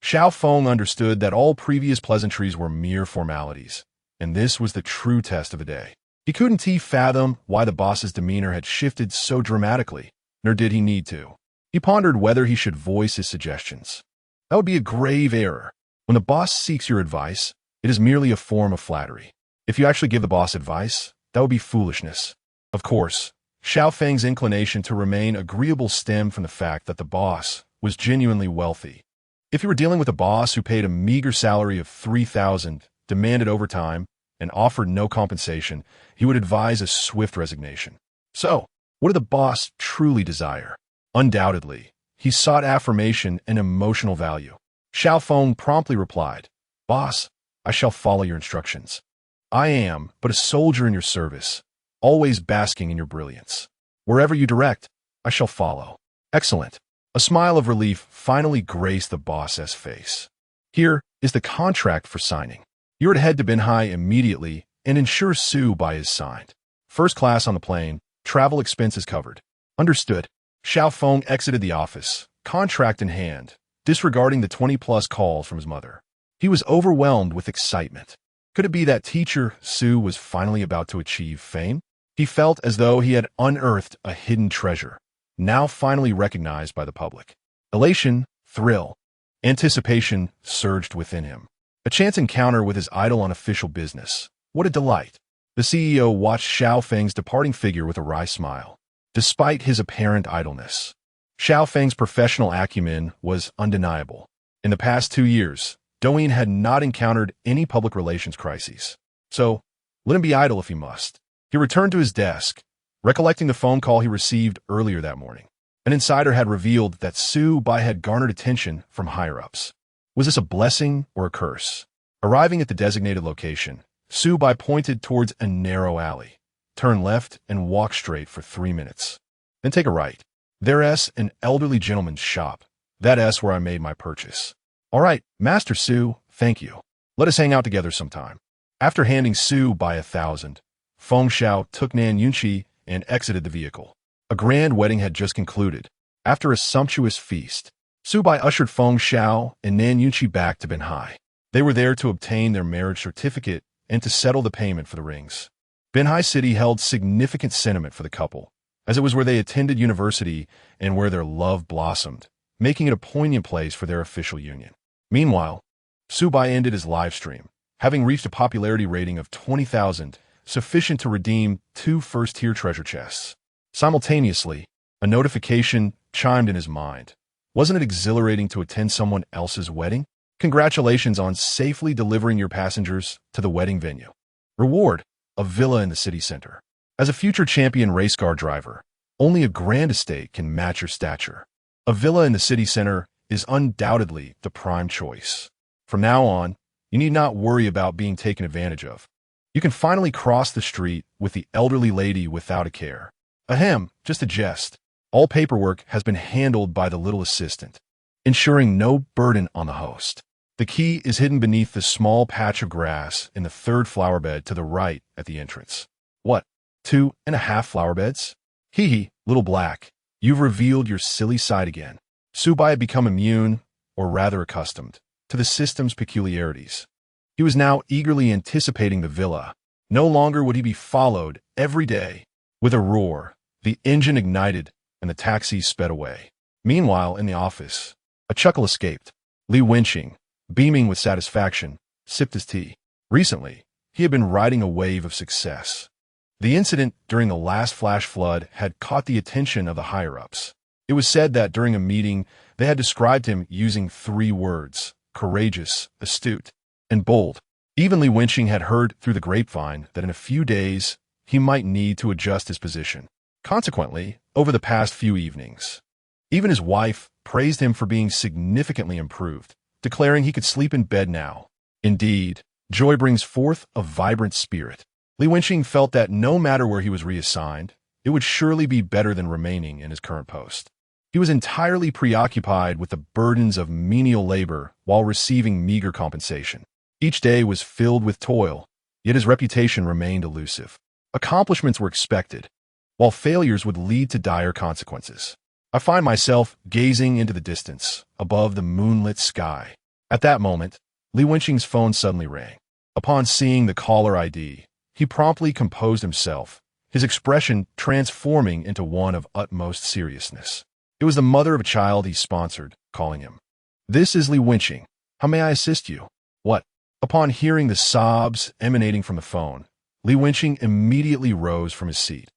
Xiao Feng understood that all previous pleasantries were mere formalities, and this was the true test of the day. He couldn't fathom why the boss's demeanor had shifted so dramatically, nor did he need to. He pondered whether he should voice his suggestions. That would be a grave error. When the boss seeks your advice, it is merely a form of flattery. If you actually give the boss advice, that would be foolishness. Of course, Xiao Feng's inclination to remain agreeable stemmed from the fact that the boss was genuinely wealthy. If you were dealing with a boss who paid a meager salary of 3,000, demanded overtime, and offered no compensation, he would advise a swift resignation. So, what did the boss truly desire? Undoubtedly, he sought affirmation and emotional value. Xiao Feng promptly replied, Boss, I shall follow your instructions. I am but a soldier in your service, always basking in your brilliance. Wherever you direct, I shall follow. Excellent. A smile of relief finally graced the boss's face. Here is the contract for signing. You are to head to Binhai immediately and ensure Su Bai is signed. First class on the plane, travel expenses covered. Understood. Xiao Feng exited the office, contract in hand, disregarding the 20-plus calls from his mother. He was overwhelmed with excitement. Could it be that teacher Su was finally about to achieve fame? He felt as though he had unearthed a hidden treasure, now finally recognized by the public. Elation, thrill, anticipation surged within him. A chance encounter with his idol on official business. What a delight. The CEO watched Xiao Feng's departing figure with a wry smile. Despite his apparent idleness, Xiao Feng's professional acumen was undeniable. In the past 2 years, Douyin had not encountered any public relations crises. So, let him be idle if he must. He returned to his desk, recollecting the phone call he received earlier that morning. An insider had revealed that Su Bai had garnered attention from higher-ups. Was this a blessing or a curse? Arriving at the designated location, Su Bai pointed towards a narrow alley. Turn left and walk straight for 3 minutes. Then take a right. There's an elderly gentleman's shop. That's where I made my purchase. All right, Master Su, thank you. Let us hang out together sometime. After handing Su Bai 1,000, Feng Xiao took Nan Yunqi and exited the vehicle. A grand wedding had just concluded. After a sumptuous feast, Su Bai ushered Feng Xiao and Nan Yunqi back to Binhai. They were there to obtain their marriage certificate and to settle the payment for the rings. Binhai City held significant sentiment for the couple, as it was where they attended university and where their love blossomed, making it a poignant place for their official union. Meanwhile, Su Bai ended his live stream, having reached a popularity rating of 20,000, sufficient to redeem 2 first-tier treasure chests. Simultaneously, a notification chimed in his mind. Wasn't it exhilarating to attend someone else's wedding? Congratulations on safely delivering your passengers to the wedding venue. Reward, a villa in the city center. As a future champion race car driver, only a grand estate can match your stature. A villa in the city center is undoubtedly the prime choice. From now on, you need not worry about being taken advantage of. You can finally cross the street with the elderly lady without a care. Ahem, just a jest. All paperwork has been handled by the little assistant, ensuring no burden on the host. The key is hidden beneath the small patch of grass in the 3rd flower bed to the right at the entrance. What, 2.5 flower beds? Hee hee, little black, you've revealed your silly side again. Su Bai had become immune, or rather accustomed, to the system's peculiarities. He was now eagerly anticipating the villa. No longer would he be followed every day. With a roar, the engine ignited, and the taxi sped away. Meanwhile, in the office, a chuckle escaped. Li Wenqing, beaming with satisfaction, sipped his tea. Recently, he had been riding a wave of success. The incident during the last flash flood had caught the attention of the higher-ups. It was said that during a meeting, they had described him using 3 words: courageous, astute, and bold. Even Li Wenqing had heard through the grapevine that in a few days, he might need to adjust his position. Consequently, over the past few evenings, even his wife praised him for being significantly improved, declaring he could sleep in bed now. Indeed, joy brings forth a vibrant spirit. Li Wenqing felt that no matter where he was reassigned, it would surely be better than remaining in his current post. He was entirely preoccupied with the burdens of menial labor while receiving meager compensation. Each day was filled with toil, yet his reputation remained elusive. Accomplishments were expected, while failures would lead to dire consequences. I find myself gazing into the distance, above the moonlit sky. At that moment, Li Wenqing's phone suddenly rang. Upon seeing the caller ID, he promptly composed himself, his expression transforming into one of utmost seriousness. It was the mother of a child he sponsored, calling him. "This is Li Wenqing. How may I assist you?" "What?" Upon hearing the sobs emanating from the phone, Li Wenqing immediately rose from his seat.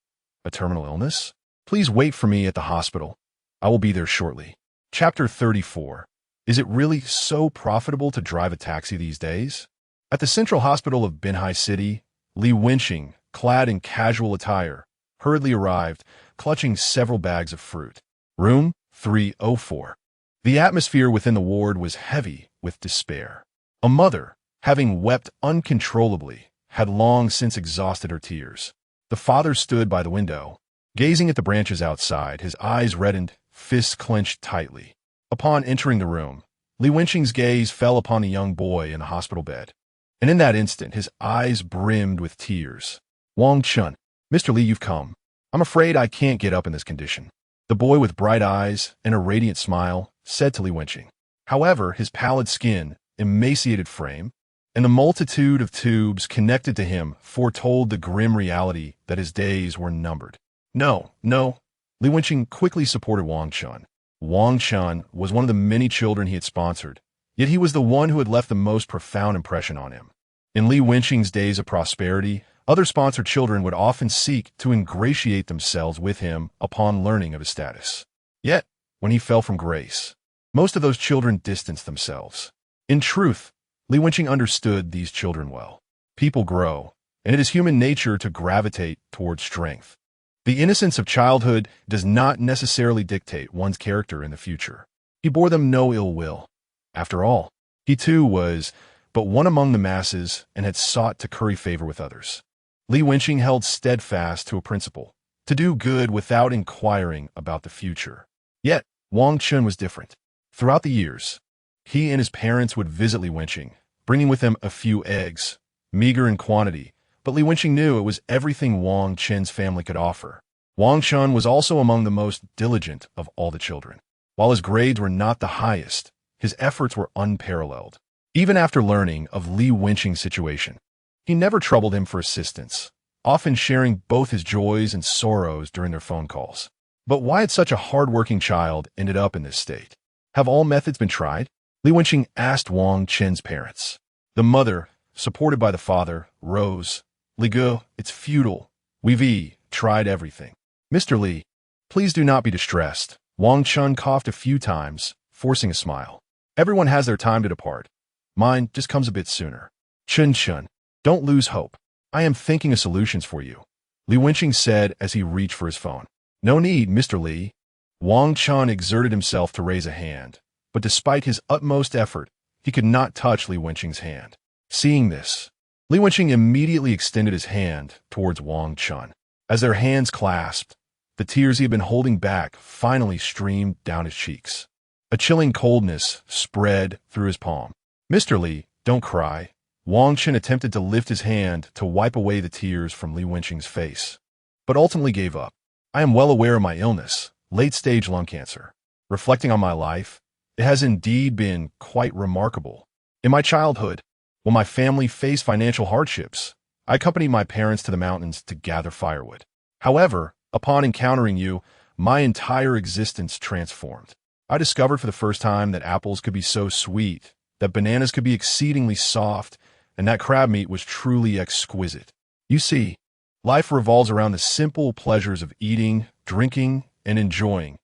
"A terminal illness? Please wait for me at the hospital. I will be there shortly." Chapter 34. Is it really so profitable to drive a taxi these days? At the Central Hospital of Binhai City, Li Wenqing, clad in casual attire, hurriedly arrived, clutching several bags of fruit. Room 304. The atmosphere within the ward was heavy with despair. A mother, having wept uncontrollably, had long since exhausted her tears. The father stood by the window, gazing at the branches outside, his eyes reddened, fists clenched tightly. Upon entering the room, Li Wenqing's gaze fell upon a young boy in the hospital bed, and in that instant his eyes brimmed with tears. "Wang Chun, Mr. Li, you've come. I'm afraid I can't get up in this condition." The boy with bright eyes and a radiant smile said to Li Wenqing. However, his pallid skin, emaciated frame, and the multitude of tubes connected to him foretold the grim reality that his days were numbered. No. Li Wenqing quickly supported Wang Chun. Wang Chun was one of the many children he had sponsored, yet he was the one who had left the most profound impression on him. In Li Wenqing's days of prosperity, other sponsored children would often seek to ingratiate themselves with him upon learning of his status. Yet, when he fell from grace, most of those children distanced themselves. In truth, Li Wenqing understood these children well. People grow, and it is human nature to gravitate towards strength. The innocence of childhood does not necessarily dictate one's character in the future. He bore them no ill will. After all, he too was but one among the masses and had sought to curry favor with others. Li Wenqing held steadfast to a principle, to do good without inquiring about the future. Yet, Wang Chun was different. Throughout the years, he and his parents would visit Li Wenqing, bringing with them a few eggs, meager in quantity, but Li Wenqing knew it was everything Wang Chun's family could offer. Wang Chun was also among the most diligent of all the children. While his grades were not the highest, his efforts were unparalleled. Even after learning of Li Wenqing's situation, he never troubled him for assistance, often sharing both his joys and sorrows during their phone calls. But why had such a hard-working child ended up in this state? Have all methods been tried? Li Wenqing asked Wang Chun's parents. The mother, supported by the father, rose. "Li Gu, it's futile. We've tried everything." "Mr. Li, please do not be distressed." Wang Chun coughed a few times, forcing a smile. "Everyone has their time to depart. Mine just comes a bit sooner." Chun, don't lose hope. I am thinking of solutions for you," Li Wenqing said as he reached for his phone. "No need, Mr. Li." Wang Chun exerted himself to raise a hand, but despite his utmost effort, he could not touch Li Wenqing's hand. Seeing this, Li Wenqing immediately extended his hand towards Wang Chun. As their hands clasped, the tears he had been holding back finally streamed down his cheeks. A chilling coldness spread through his palm. "Mr. Li, don't cry." Wang Chun attempted to lift his hand to wipe away the tears from Li Wenqing's face, but ultimately gave up. "I am well aware of my illness, late-stage lung cancer. Reflecting on my life, it has indeed been quite remarkable. In my childhood, when my family faced financial hardships, I accompanied my parents to the mountains to gather firewood. However, upon encountering you, my entire existence transformed. I discovered for the first time that apples could be so sweet, that bananas could be exceedingly soft, and that crab meat was truly exquisite. You see, life revolves around the simple pleasures of eating, drinking, and enjoying,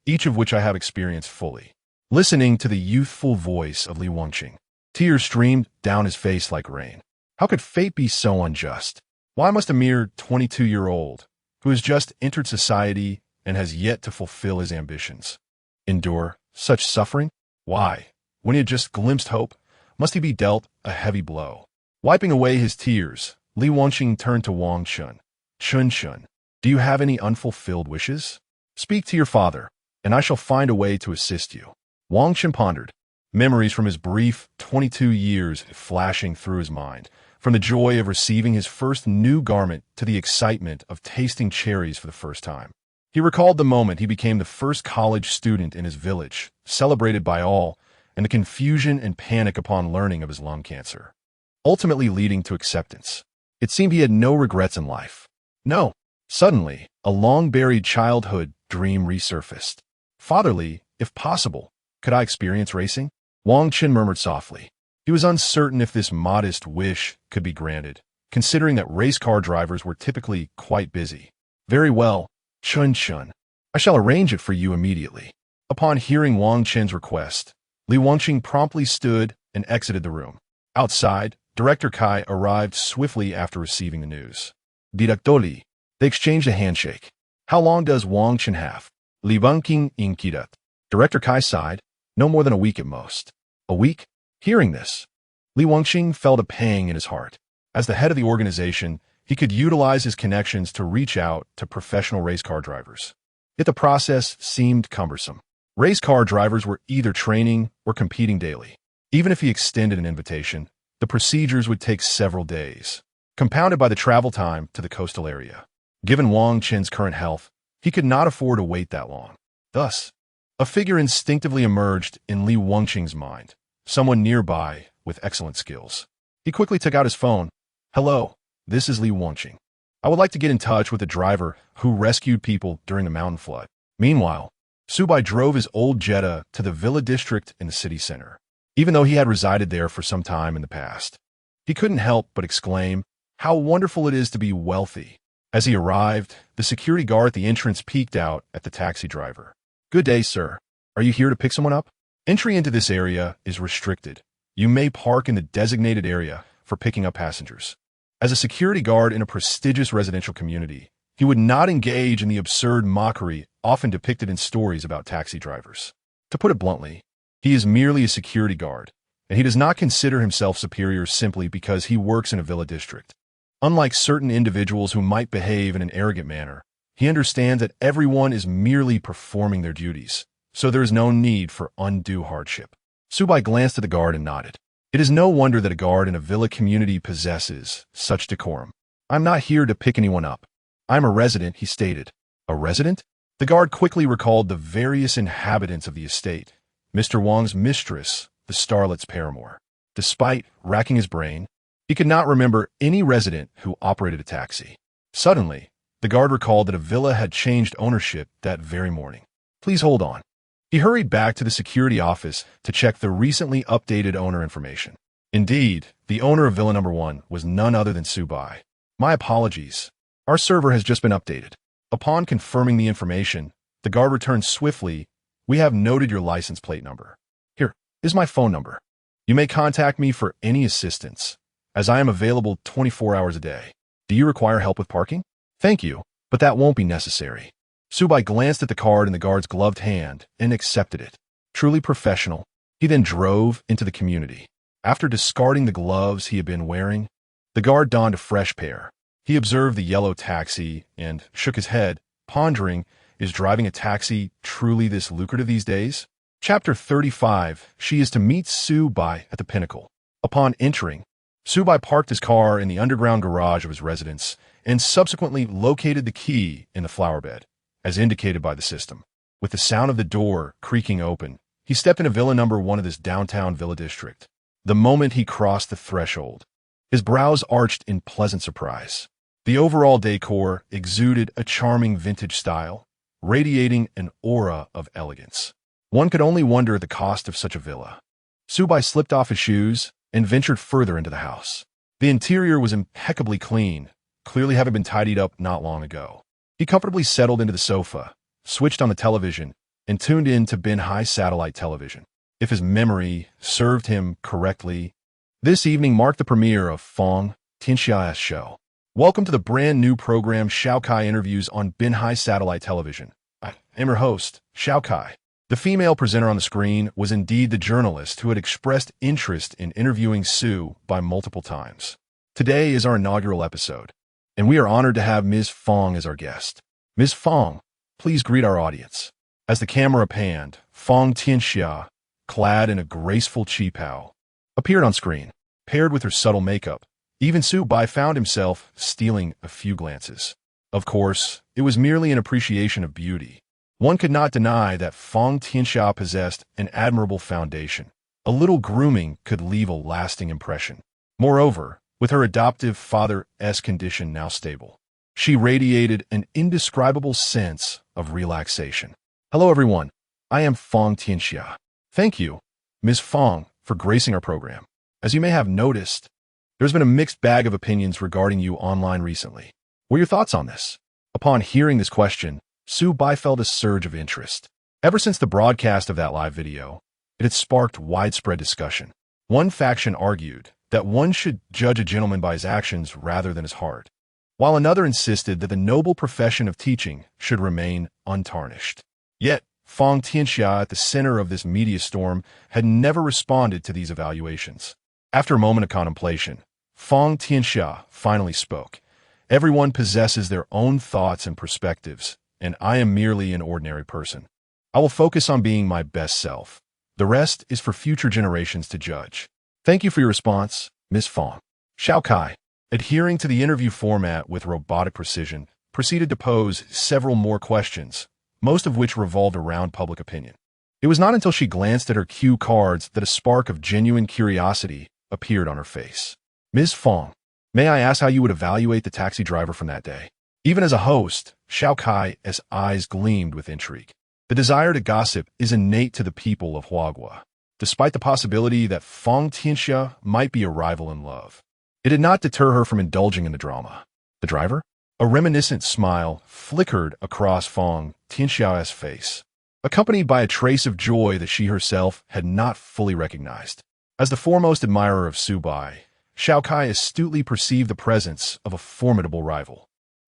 each of which I have experienced fully. Listening to the youthful voice of Li Wangqing, tears streamed down his face like rain. How could fate be so unjust? Why must a mere 22-year-old, who has just entered society and has yet to fulfill his ambitions, endure such suffering? Why, when he had just glimpsed hope, must he be dealt a heavy blow? Wiping away his tears, Li Wangqing turned to Wang Chun. Chun, do you have any unfulfilled wishes? Speak to your father, and I shall find a way to assist you. Wang Chun pondered, memories from his brief 22 years flashing through his mind, from the joy of receiving his first new garment to the excitement of tasting cherries for the first time. He recalled the moment he became the first college student in his village, celebrated by all, and the confusion and panic upon learning of his lung cancer, ultimately leading to acceptance. It seemed he had no regrets in life. No. Suddenly, a long-buried childhood dream resurfaced. Fatherly, if possible, could I experience racing? Wang Chun murmured softly. He was uncertain if this modest wish could be granted, considering that race car drivers were typically quite busy. Very well, Chun. I shall arrange it for you immediately. Upon hearing Wang Chun's request, Li Wangqing promptly stood and exited the room. Outside, Director Kai arrived swiftly after receiving the news. Directoli. They exchanged a handshake. How long does Wang Chun have? Li Wangqing inquired. Director Kai sighed. No more than a week at most. A week? Hearing this, Li Wangqing felt a pang in his heart. As the head of the organization, he could utilize his connections to reach out to professional race car drivers. Yet the process seemed cumbersome. Race car drivers were either training or competing daily. Even if he extended an invitation, the procedures would take several days, compounded by the travel time to the coastal area. Given Wang Chun's current health, he could not afford to wait that long. Thus, a figure instinctively emerged in Li Wangqing's mind, someone nearby with excellent skills. He quickly took out his phone. Hello, this is Li Wangqing. I would like to get in touch with the driver who rescued people during the mountain flood. Meanwhile, Su Bai drove his old Jetta to the villa district in the city center. Even though he had resided there for some time in the past, he couldn't help but exclaim, how wonderful it is to be wealthy. As he arrived, the security guard at the entrance peeked out at the taxi driver. Good day, sir. Are you here to pick someone up? Entry into this area is restricted. You may park in the designated area for picking up passengers. As a security guard in a prestigious residential community, he would not engage in the absurd mockery often depicted in stories about taxi drivers. To put it bluntly, he is merely a security guard, and he does not consider himself superior simply because he works in a villa district. Unlike certain individuals who might behave in an arrogant manner, he understands that everyone is merely performing their duties, so there is no need for undue hardship. Su Bai glanced at the guard and nodded. It is no wonder that a guard in a villa community possesses such decorum. I'm not here to pick anyone up. I'm a resident, he stated. A resident? The guard quickly recalled the various inhabitants of the estate. Mr. Wang's mistress, the starlet's paramour. Despite racking his brain, he could not remember any resident who operated a taxi. Suddenly, the guard recalled that a villa had changed ownership that very morning. Please hold on. He hurried back to the security office to check the recently updated owner information. Indeed, the owner of Villa Number 1 was none other than Su Bai. My apologies. Our server has just been updated. Upon confirming the information, the guard returned swiftly. We have noted your license plate number. Here is my phone number. You may contact me for any assistance, as I am available 24 hours a day. Do you require help with parking? Thank you, but that won't be necessary. Su Bai glanced at the card in the guard's gloved hand and accepted it. Truly professional, he then drove into the community. After discarding the gloves he had been wearing, the guard donned a fresh pair. He observed the yellow taxi and shook his head, pondering, is driving a taxi truly this lucrative these days? Chapter 35, she is to meet Su Bai at the pinnacle. Upon entering, Su Bai parked his car in the underground garage of his residence and subsequently located the key in the flower bed, as indicated by the system. With the sound of the door creaking open, he stepped into Villa Number 1 of this downtown villa district. The moment he crossed the threshold, his brows arched in pleasant surprise. The overall decor exuded a charming vintage style, radiating an aura of elegance. One could only wonder at the cost of such a villa. Su Bai slipped off his shoes and ventured further into the house. The interior was impeccably clean, clearly having been tidied up not long ago. He comfortably settled into the sofa, switched on the television, and tuned in to Binhai satellite television. If his memory served him correctly, this evening marked the premiere of Fong Tianxia's show. Welcome to the brand new program Xiao Kai Interviews on Binhai satellite television. I am your host, Xiao Kai. The female presenter on the screen was indeed the journalist who had expressed interest in interviewing Su Bai multiple times. Today is our inaugural episode, and we are honored to have Ms. Fong as our guest. Ms. Fong, please greet our audience. As the camera panned, Fong Tianxia, clad in a graceful qipao, appeared on screen. Paired with her subtle makeup, even Su Bai found himself stealing a few glances. Of course, it was merely an appreciation of beauty. One could not deny that Fong Tianxia possessed an admirable foundation. A little grooming could leave a lasting impression. Moreover, with her adoptive father's condition now stable, she radiated an indescribable sense of relaxation. Hello everyone, I am Fong Tianxia. Thank you, Ms. Fong, for gracing our program. As you may have noticed, there's been a mixed bag of opinions regarding you online recently. What are your thoughts on this? Upon hearing this question, Su Bai felt a surge of interest. Ever since the broadcast of that live video, it had sparked widespread discussion. One faction argued that one should judge a gentleman by his actions rather than his heart, while another insisted that the noble profession of teaching should remain untarnished. Yet, Fong Tianxia, at the center of this media storm, had never responded to these evaluations. After a moment of contemplation, Fong Tianxia finally spoke. Everyone possesses their own thoughts and perspectives, and I am merely an ordinary person. I will focus on being my best self. The rest is for future generations to judge. Thank you for your response, Ms. Fong. Xiao Kai, adhering to the interview format with robotic precision, proceeded to pose several more questions, most of which revolved around public opinion. It was not until she glanced at her cue cards that a spark of genuine curiosity appeared on her face. Ms. Fong, may I ask how you would evaluate the taxi driver from that day? Even as a host, Xiao Kai's eyes gleamed with intrigue. The desire to gossip is innate to the people of Huagua, despite the possibility that Fong Tianxia might be a rival in love. It did not deter her from indulging in the drama. The driver? A reminiscent smile flickered across Fong Tianxia's face, accompanied by a trace of joy that she herself had not fully recognized. As the foremost admirer of Su Bai, Xiao Kai astutely perceived the presence of a formidable rival.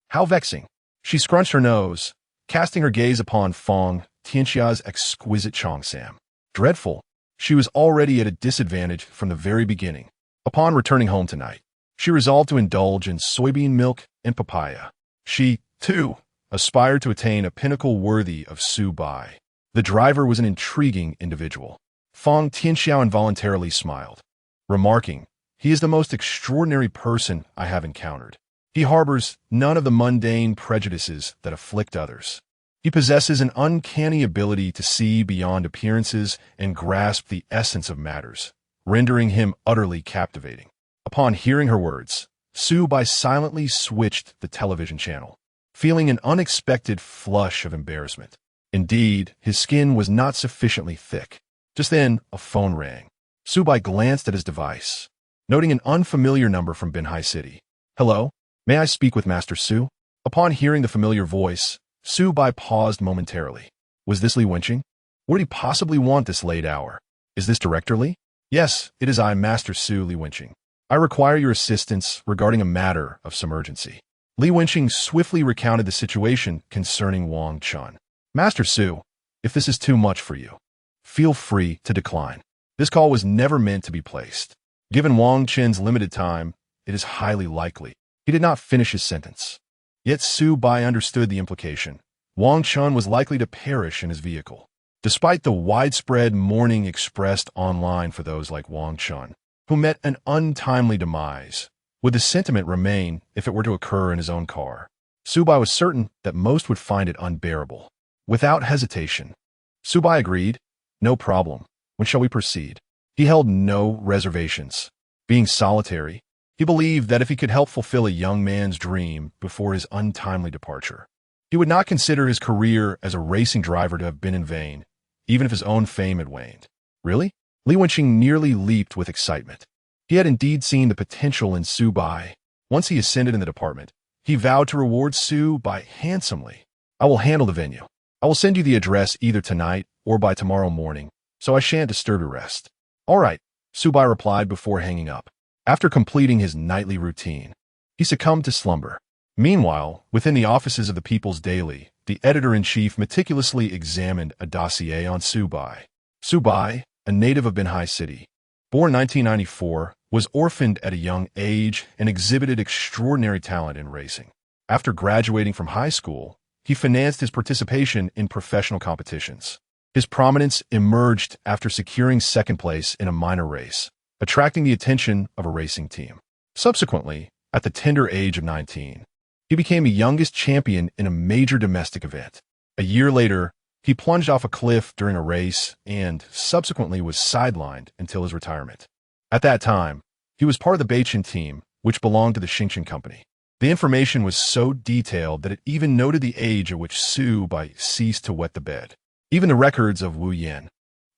How vexing! She scrunched her nose, casting her gaze upon Fong Tianxia's exquisite cheongsam. Dreadful! She was already at a disadvantage from the very beginning. Upon returning home tonight, she resolved to indulge in soybean milk and papaya. She, too, aspired to attain a pinnacle worthy of Su Bai. The driver was an intriguing individual. Fong Tianxia involuntarily smiled, remarking, "He is the most extraordinary person I have encountered. He harbors none of the mundane prejudices that afflict others. He possesses an uncanny ability to see beyond appearances and grasp the essence of matters, rendering him utterly captivating." Upon hearing her words, Su Bai silently switched the television channel, feeling an unexpected flush of embarrassment. Indeed, his skin was not sufficiently thick. Just then, a phone rang. Su Bai glanced at his device, noting an unfamiliar number from Binhai City. "Hello? May I speak with Master Su?" Upon hearing the familiar voice, Su Bai paused momentarily. Was this Li Wenqing? What did he possibly want this late hour? Is this Director Li? Yes, it is I, Master Su Li Wenqing. I require your assistance regarding a matter of some urgency. Li Wenqing swiftly recounted the situation concerning Wang Chun. Master Su, if this is too much for you, feel free to decline. This call was never meant to be placed. Given Wang Chun's limited time, it is highly likely he did not finish his sentence. Yet Su Bai understood the implication. Wang Chun was likely to perish in his vehicle. Despite the widespread mourning expressed online for those like Wang Chun, who met an untimely demise, would the sentiment remain if it were to occur in his own car? Su Bai was certain that most would find it unbearable. Without hesitation, Su Bai agreed. No problem. When shall we proceed? He held no reservations. Being solitary, he believed that if he could help fulfill a young man's dream before his untimely departure, he He would not consider his career as a racing driver to have been in vain, even if his own fame had waned. Really? Li Wenqing nearly leaped with excitement. He had indeed seen the potential in Su Bai. Once he ascended in the department, he vowed to reward Su Bai handsomely. I will handle the venue. I will send you the address either tonight or by tomorrow morning, so I shan't disturb your rest. All right, Su Bai replied before hanging up. After completing his nightly routine, he succumbed to slumber. Meanwhile, within the offices of the People's Daily, the editor-in-chief meticulously examined a dossier on Su Bai. Su Bai, a native of Binhai City, born 1994, was orphaned at a young age and exhibited extraordinary talent in racing. After graduating from high school, he financed his participation in professional competitions. His prominence emerged after securing second place in a minor race, attracting the attention of a racing team. Subsequently, at the tender age of 19, he became the youngest champion in a major domestic event. A year later, he plunged off a cliff during a race and subsequently was sidelined until his retirement. At that time, he was part of the Beichin team, which belonged to the Xingchen Company. The information was so detailed that it even noted the age at which Su Bai ceased to wet the bed. Even the records of Wu Yan,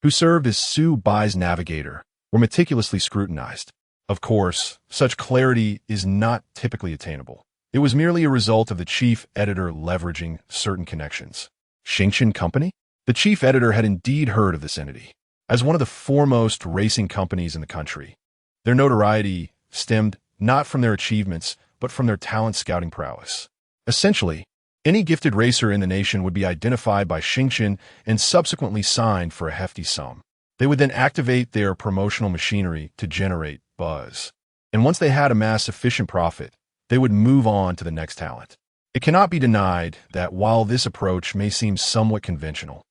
who served as Su Bai's navigator, were meticulously scrutinized. Of course, such clarity is not typically attainable. It was merely a result of the chief editor leveraging certain connections. Xingchen Company? The chief editor had indeed heard of this entity. As one of the foremost racing companies in the country, their notoriety stemmed not from their achievements, but from their talent scouting prowess. Essentially, any gifted racer in the nation would be identified by Xingchen and subsequently signed for a hefty sum. They would then activate their promotional machinery to generate buzz. And once they had amassed sufficient profit, they would move on to the next talent. It cannot be denied that while this approach may seem somewhat conventional,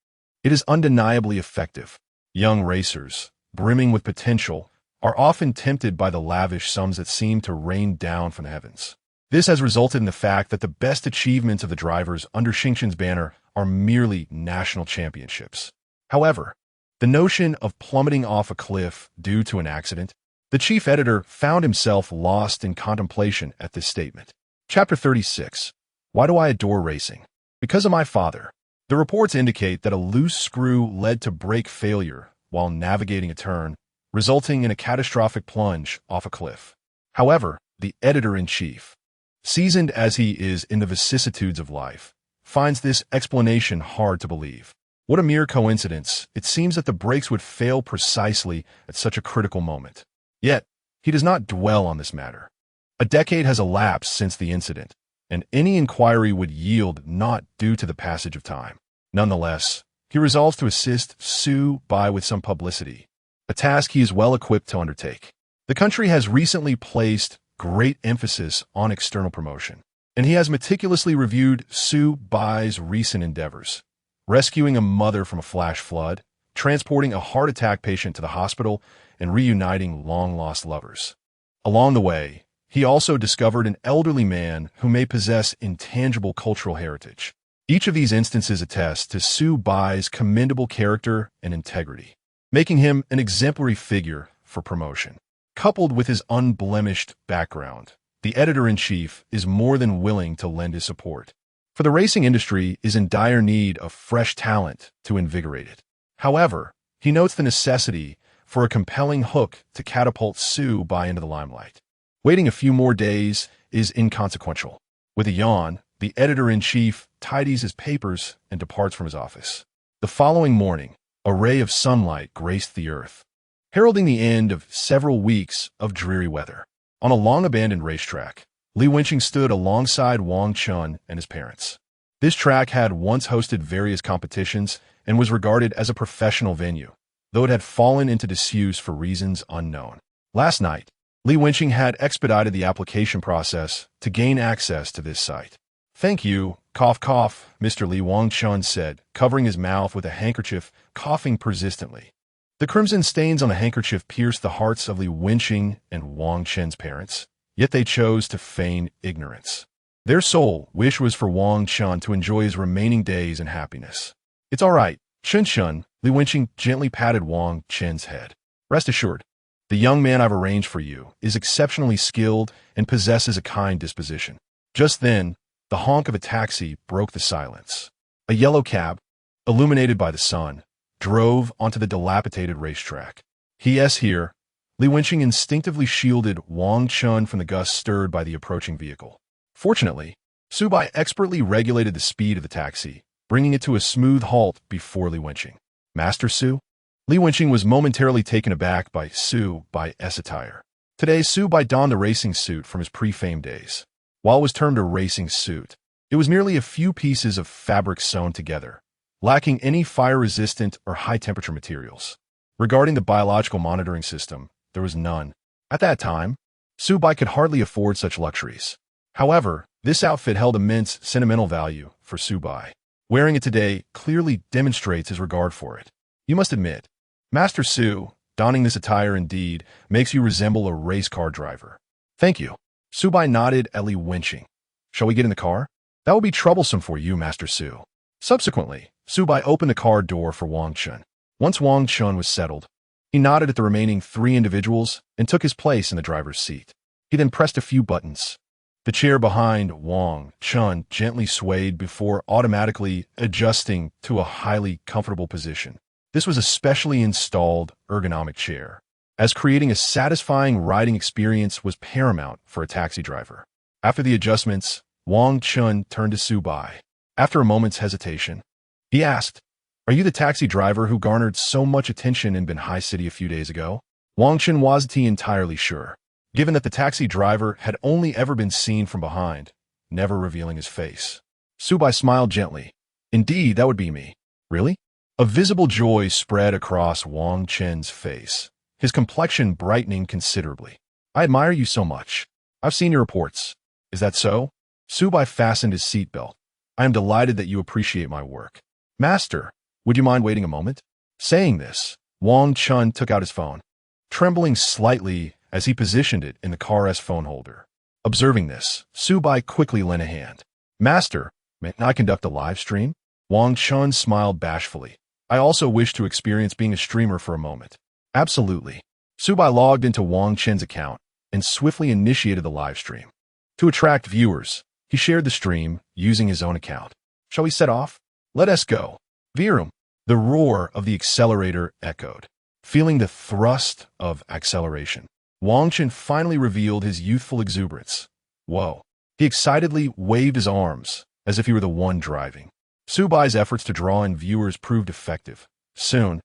it is undeniably effective. Young racers, brimming with potential, are often tempted by the lavish sums that seem to rain down from the heavens. This has resulted in the fact that the best achievements of the drivers under Xingchen's banner are merely national championships. However, the notion of plummeting off a cliff due to an accident, the chief editor found himself lost in contemplation at this statement. Chapter 36. Why do I adore racing? Because of my father. The reports indicate that a loose screw led to brake failure while navigating a turn, resulting in a catastrophic plunge off a cliff. However, the editor-in-chief, seasoned as he is in the vicissitudes of life, finds this explanation hard to believe. What a mere coincidence. It seems that the brakes would fail precisely at such a critical moment. Yet, he does not dwell on this matter. A decade has elapsed since the incident, and any inquiry would yield not due to the passage of time. Nonetheless, he resolves to assist Su Bai with some publicity, a task he is well equipped to undertake. The country has recently placed great emphasis on external promotion, and he has meticulously reviewed Su Bai's recent endeavors, rescuing a mother from a flash flood, transporting a heart attack patient to the hospital, and reuniting long-lost lovers. Along the way, he also discovered an elderly man who may possess intangible cultural heritage. Each of these instances attests to Su Bai's commendable character and integrity, making him an exemplary figure for promotion. Coupled with his unblemished background, the editor-in-chief is more than willing to lend his support, for the racing industry is in dire need of fresh talent to invigorate it. However, he notes the necessity for a compelling hook to catapult Su Bai into the limelight. Waiting a few more days is inconsequential. With a yawn, the editor-in-chief tidies his papers and departs from his office. The following morning, a ray of sunlight graced the earth, heralding the end of several weeks of dreary weather. On a long-abandoned racetrack, Li Wenqing stood alongside Wang Chun and his parents. This track had once hosted various competitions and was regarded as a professional venue, though it had fallen into disuse for reasons unknown. Last night, Li Wenqing had expedited the application process to gain access to this site. "Thank you, cough cough," Mr. Li Wang Chun said, covering his mouth with a handkerchief, coughing persistently. The crimson stains on the handkerchief pierced the hearts of Li Wenqing and Wang Chen's parents, yet they chose to feign ignorance. Their sole wish was for Wang Chun to enjoy his remaining days in happiness. "It's all right, Chun," Li Wenqing gently patted Wang Chen's head. "Rest assured, the young man I've arranged for you is exceptionally skilled and possesses a kind disposition." Just then, The honk of a taxi broke the silence. A yellow cab, illuminated by the sun, drove onto the dilapidated racetrack. He.s. here. Li Wenqing instinctively shielded Wang Chun from the gusts stirred by the approaching vehicle. Fortunately, Su Bai expertly regulated the speed of the taxi, bringing it to a smooth halt before Li Wenqing. Master Su? Li Wenqing was momentarily taken aback by Su Bai's attire. Today, Su Bai donned a racing suit from his pre-fame days. While it was termed a racing suit, it was merely a few pieces of fabric sewn together, lacking any fire-resistant or high-temperature materials. Regarding the biological monitoring system, there was none. At that time, Su Bai could hardly afford such luxuries. However, this outfit held immense sentimental value for Su Bai. Wearing it today clearly demonstrates his regard for it. You must admit, Master Su, donning this attire indeed makes you resemble a race car driver. Thank you. Su Bai nodded at Li Wenqing. Shall we get in the car? That will be troublesome for you, Master Su. Subsequently, Su Bai opened the car door for Wang Chun. Once Wang Chun was settled, he nodded at the remaining 3 individuals and took his place in the driver's seat. He then pressed a few buttons. The chair behind Wang Chun gently swayed before automatically adjusting to a highly comfortable position. This was a specially installed ergonomic chair, as creating a satisfying riding experience was paramount for a taxi driver. After the adjustments, Wang Chun turned to Su Bai. After a moment's hesitation, he asked, "Are you the taxi driver who garnered so much attention in Binhai City a few days ago?" Wang Chun wasn't entirely sure, given that the taxi driver had only ever been seen from behind, never revealing his face. Su Bai smiled gently. "Indeed, that would be me." "Really?" A visible joy spread across Wang Chun's face, his complexion brightening considerably. "I admire you so much. I've seen your reports. Is that so?" Su Bai fastened his seatbelt. "I am delighted that you appreciate my work. Master, would you mind waiting a moment?" Saying this, Wang Chun took out his phone, trembling slightly as he positioned it in the car's phone holder. Observing this, Su Bai quickly lent a hand. "Master, may I conduct a live stream?" Wang Chun smiled bashfully. "I also wish to experience being a streamer for a moment." "Absolutely." Su Bai logged into Wang Chun's account and swiftly initiated the live stream. To attract viewers, he shared the stream using his own account. "Shall we set off? Let us go." Virum. The roar of the accelerator echoed. Feeling the thrust of acceleration, Wang Chun finally revealed his youthful exuberance. Whoa. He excitedly waved his arms as if he were the one driving. Su Bai's efforts to draw in viewers proved effective. Soon,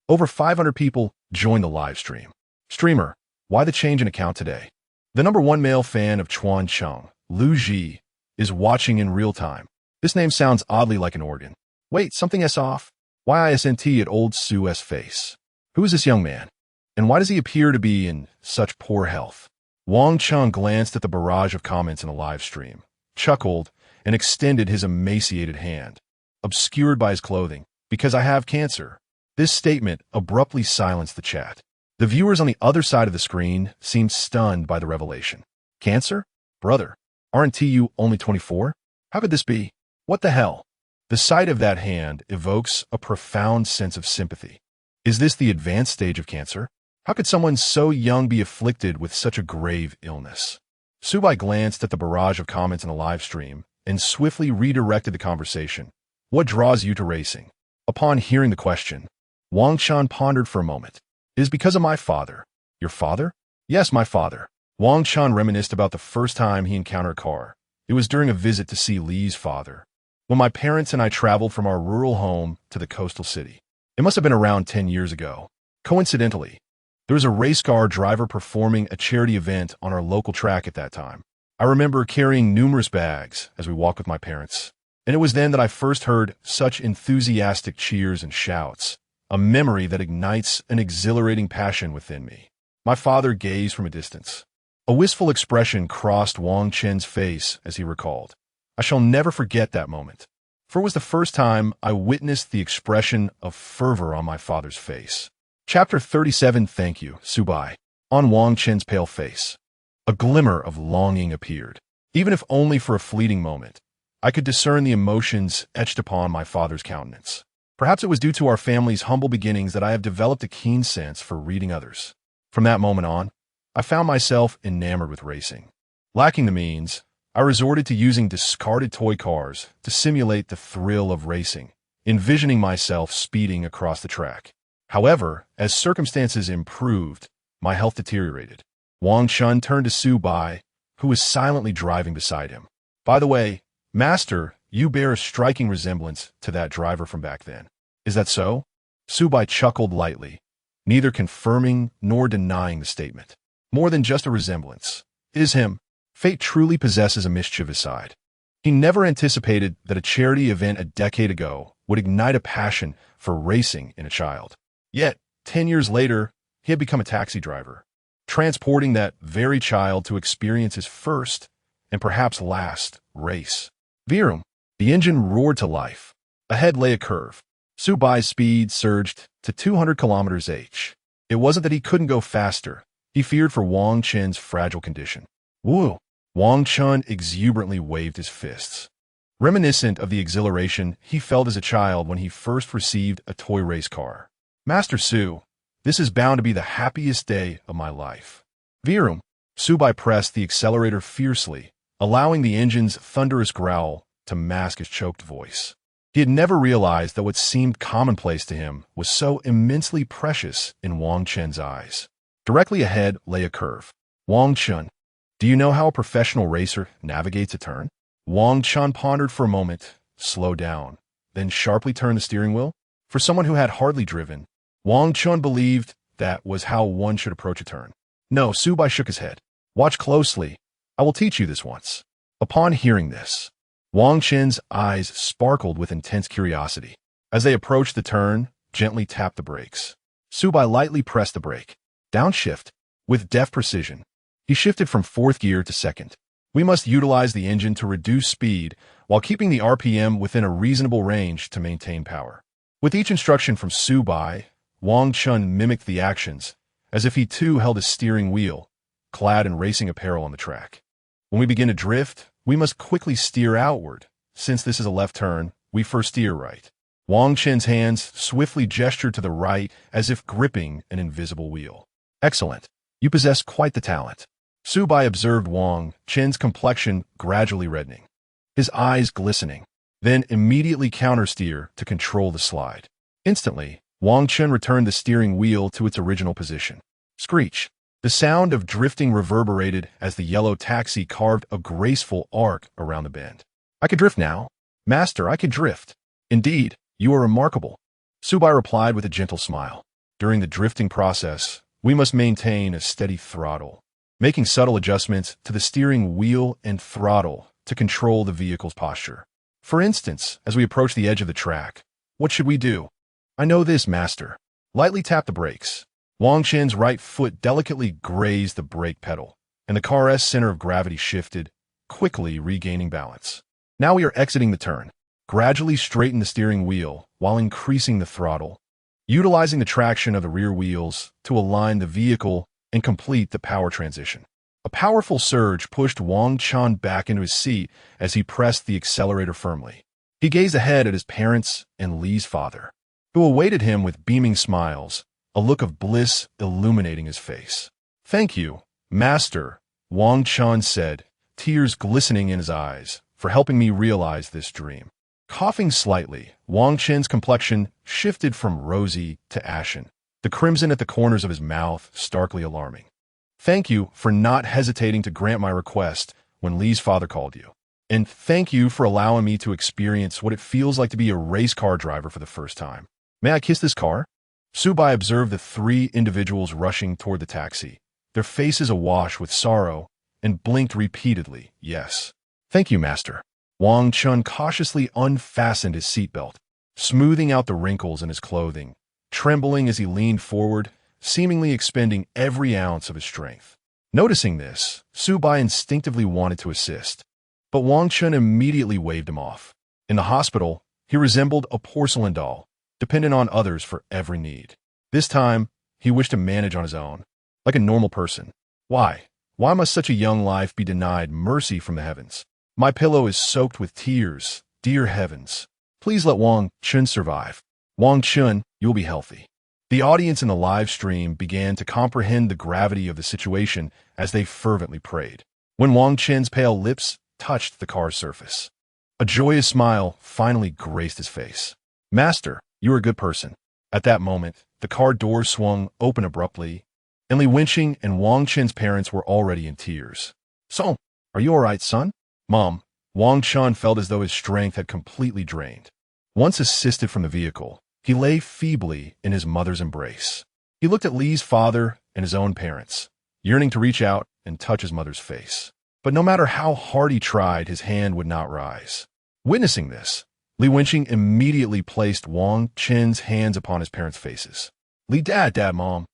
over 500 people joined the live stream. Streamer, why the change in account today? The #1 male fan of Chuan Cheng, Lu Ji, is watching in real time. This name sounds oddly like an organ. Wait, something is off. Why isn't at old Su's face? Who is this young man? And why does he appear to be in such poor health? Wang Chun glanced at the barrage of comments in the live stream, chuckled, and extended his emaciated hand, obscured by his clothing. "Because I have cancer." This statement abruptly silenced the chat. The viewers on the other side of the screen seemed stunned by the revelation. "Cancer? Brother, aren't you only 24? How could this be? What the hell?" The sight of that hand evokes a profound sense of sympathy. Is this the advanced stage of cancer? How could someone so young be afflicted with such a grave illness? Su Bai glanced at the barrage of comments in the live stream and swiftly redirected the conversation. "What draws you to racing?" Upon hearing the question, Wang Chun pondered for a moment. "It is because of my father." "Your father?" "Yes, my father." Wang Chun reminisced about the first time he encountered a car. It was during a visit to see Li's father, when my parents and I traveled from our rural home to the coastal city. It must have been around 10 years ago. Coincidentally, there was a race car driver performing a charity event on our local track at that time. I remember carrying numerous bags as we walked with my parents, and it was then that I first heard such enthusiastic cheers and shouts, a memory that ignites an exhilarating passion within me. My father gazed from a distance. A wistful expression crossed Wang Chun's face as he recalled. I shall never forget that moment, for it was the first time I witnessed the expression of fervor on my father's face. Chapter 37. Thank you, Su Bai. On Wang Chun's pale face, a glimmer of longing appeared. Even if only for a fleeting moment, I could discern the emotions etched upon my father's countenance. Perhaps it was due to our family's humble beginnings that I have developed a keen sense for reading others. From that moment on, I found myself enamored with racing. Lacking the means, I resorted to using discarded toy cars to simulate the thrill of racing, envisioning myself speeding across the track. However, as circumstances improved, my health deteriorated. Wang Chun turned to Su Bai, who was silently driving beside him. By the way, Master, you bear a striking resemblance to that driver from back then. Is that so? Su Bai chuckled lightly, neither confirming nor denying the statement. More than just a resemblance. It is him. Fate truly possesses a mischievous side. He never anticipated that a charity event a decade ago would ignite a passion for racing in a child. Yet, 10 years later, he had become a taxi driver, transporting that very child to experience his first, and perhaps last, race. Virum. The engine roared to life. Ahead lay a curve. Su Bai's speed surged to 200 kilometers h. It wasn't that he couldn't go faster. He feared for Wang Chun's fragile condition. Woo! Wang Chun exuberantly waved his fists, reminiscent of the exhilaration he felt as a child when he first received a toy race car. Master Su, this is bound to be the happiest day of my life. Virum. Su Bai pressed the accelerator fiercely, allowing the engine's thunderous growl to mask his choked voice. He had never realized that what seemed commonplace to him was so immensely precious in Wang Chun's eyes. Directly ahead lay a curve. Wang Chun, do you know how a professional racer navigates a turn? Wang Chun pondered for a moment, slowed down, then sharply turned the steering wheel. For someone who had hardly driven, Wang Chun believed that was how one should approach a turn. No, Su Bai shook his head. Watch closely. I will teach you this once. Upon hearing this, Wang Chun's eyes sparkled with intense curiosity. As they approached the turn, gently tapped the brakes. Su Bai lightly pressed the brake. Downshift. With deft precision, he shifted from fourth gear to second. We must utilize the engine to reduce speed while keeping the RPM within a reasonable range to maintain power. With each instruction from Su Bai, Wang Chun mimicked the actions, as if he too held a steering wheel, clad in racing apparel on the track. When we begin to drift, we must quickly steer outward. Since this is a left turn, we first steer right. Wang Chun's hands swiftly gestured to the right as if gripping an invisible wheel. Excellent. You possess quite the talent. Su Bai observed Wang Chun's complexion gradually reddening, his eyes glistening, then immediately countersteer to control the slide. Instantly, Wang Chun returned the steering wheel to its original position. Screech. The sound of drifting reverberated as the yellow taxi carved a graceful arc around the bend. I could drift now. Master, I could drift. Indeed, you are remarkable. Su Bai replied with a gentle smile. During the drifting process, we must maintain a steady throttle, making subtle adjustments to the steering wheel and throttle to control the vehicle's posture. For instance, as we approach the edge of the track, what should we do? I know this, Master. Lightly tap the brakes. Wang Chun's right foot delicately grazed the brake pedal, and the car's center of gravity shifted, quickly regaining balance. Now we are exiting the turn. Gradually straighten the steering wheel while increasing the throttle, utilizing the traction of the rear wheels to align the vehicle and complete the power transition. A powerful surge pushed Wang Chun back into his seat as he pressed the accelerator firmly. He gazed ahead at his parents and Li's father, who awaited him with beaming smiles, a look of bliss illuminating his face. Thank you, Master, Wang Chun said, tears glistening in his eyes, for helping me realize this dream. Coughing slightly, Wang Chun's complexion shifted from rosy to ashen, the crimson at the corners of his mouth starkly alarming. Thank you for not hesitating to grant my request when Li's father called you. And thank you for allowing me to experience what it feels like to be a race car driver for the first time. May I kiss this car? Su Bai observed the three individuals rushing toward the taxi, their faces awash with sorrow, and blinked repeatedly, yes. Thank you, Master. Wang Chun cautiously unfastened his seatbelt, smoothing out the wrinkles in his clothing, trembling as he leaned forward, seemingly expending every ounce of his strength. Noticing this, Su Bai instinctively wanted to assist, but Wang Chun immediately waved him off. In the hospital, he resembled a porcelain doll, dependent on others for every need. This time, he wished to manage on his own, like a normal person. Why? Why must such a young life be denied mercy from the heavens? My pillow is soaked with tears, dear heavens. Please let Wang Chun survive. Wang Chun, you'll be healthy. The audience in the live stream began to comprehend the gravity of the situation as they fervently prayed. When Wang Chun's pale lips touched the car's surface. A joyous smile finally graced his face. "Master, you're a good person." At that moment, the car doors swung open abruptly, and Li Wenqing and Wang Chen's parents were already in tears. "So, are you all right, son?" "Mom." Wang Chen felt as though his strength had completely drained. Once assisted from the vehicle, he lay feebly in his mother's embrace. He looked at Li's father and his own parents, yearning to reach out and touch his mother's face. But no matter how hard he tried, his hand would not rise. Witnessing this, Li Wenqing immediately placed Wang Chen's hands upon his parents' faces. "Li Dad, Mom."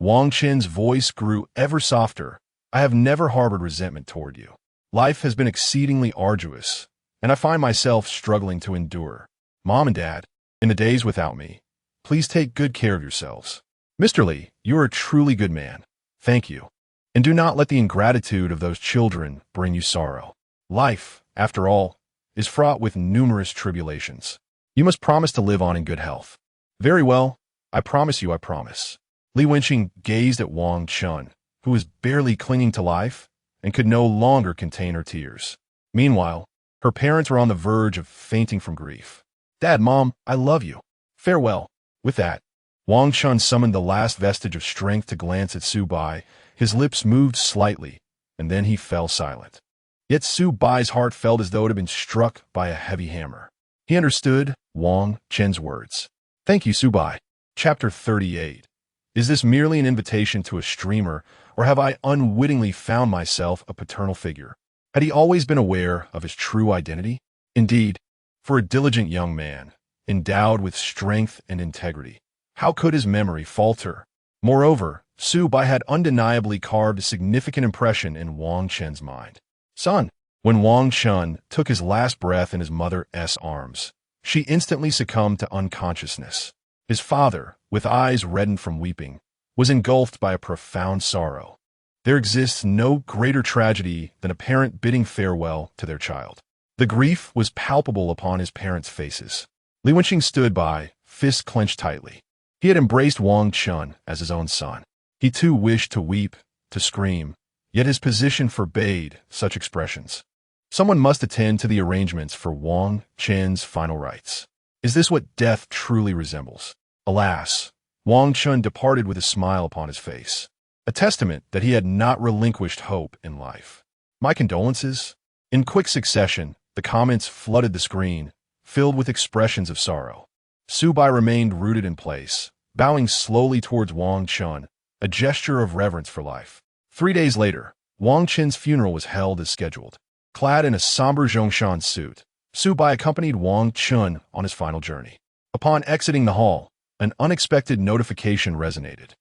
Wang Chen's voice grew ever softer. "I have never harbored resentment toward you. Life has been exceedingly arduous, and I find myself struggling to endure. Mom and Dad, in the days without me, please take good care of yourselves. Mr. Li, you are a truly good man. Thank you. And do not let the ingratitude of those children bring you sorrow. Life, after all, is fraught with numerous tribulations. You must promise to live on in good health." "Very well. I promise you, I promise." Li Wenqing gazed at Wang Chen, who was barely clinging to life and could no longer contain her tears. Meanwhile, her parents were on the verge of fainting from grief. "Dad, Mom, I love you. Farewell." With that, Wang Chen summoned the last vestige of strength to glance at Su Bai. His lips moved slightly, and then he fell silent. Yet Su Bai's heart felt as though it had been struck by a heavy hammer. He understood Wang Chen's words. Thank you, Su Bai. Chapter 38. Is this merely an invitation to a streamer, or have I unwittingly found myself a paternal figure? Had he always been aware of his true identity? Indeed, for a diligent young man, endowed with strength and integrity, how could his memory falter? Moreover, Su Bai had undeniably carved a significant impression in Wang Chen's mind. "Son." When Wang Chen took his last breath in his mother's arms, she instantly succumbed to unconsciousness. His father, with eyes reddened from weeping, was engulfed by a profound sorrow. There exists no greater tragedy than a parent bidding farewell to their child. The grief was palpable upon his parents' faces. Li Wenqing stood by, fists clenched tightly. He had embraced Wang Chen as his own son. He too wished to weep, to scream, yet his position forbade such expressions. Someone must attend to the arrangements for Wang Chen's final rites. Is this what death truly resembles? Alas, Wang Chen departed with a smile upon his face, a testament that he had not relinquished hope in life. My condolences. In quick succession, the comments flooded the screen, filled with expressions of sorrow. Su Bai remained rooted in place, bowing slowly towards Wang Chen, a gesture of reverence for life. 3 days later, Wang Chen's funeral was held as scheduled. Clad in a somber Zhongshan suit, Su Bai accompanied Wang Chen on his final journey. Upon exiting the hall, an unexpected notification resonated.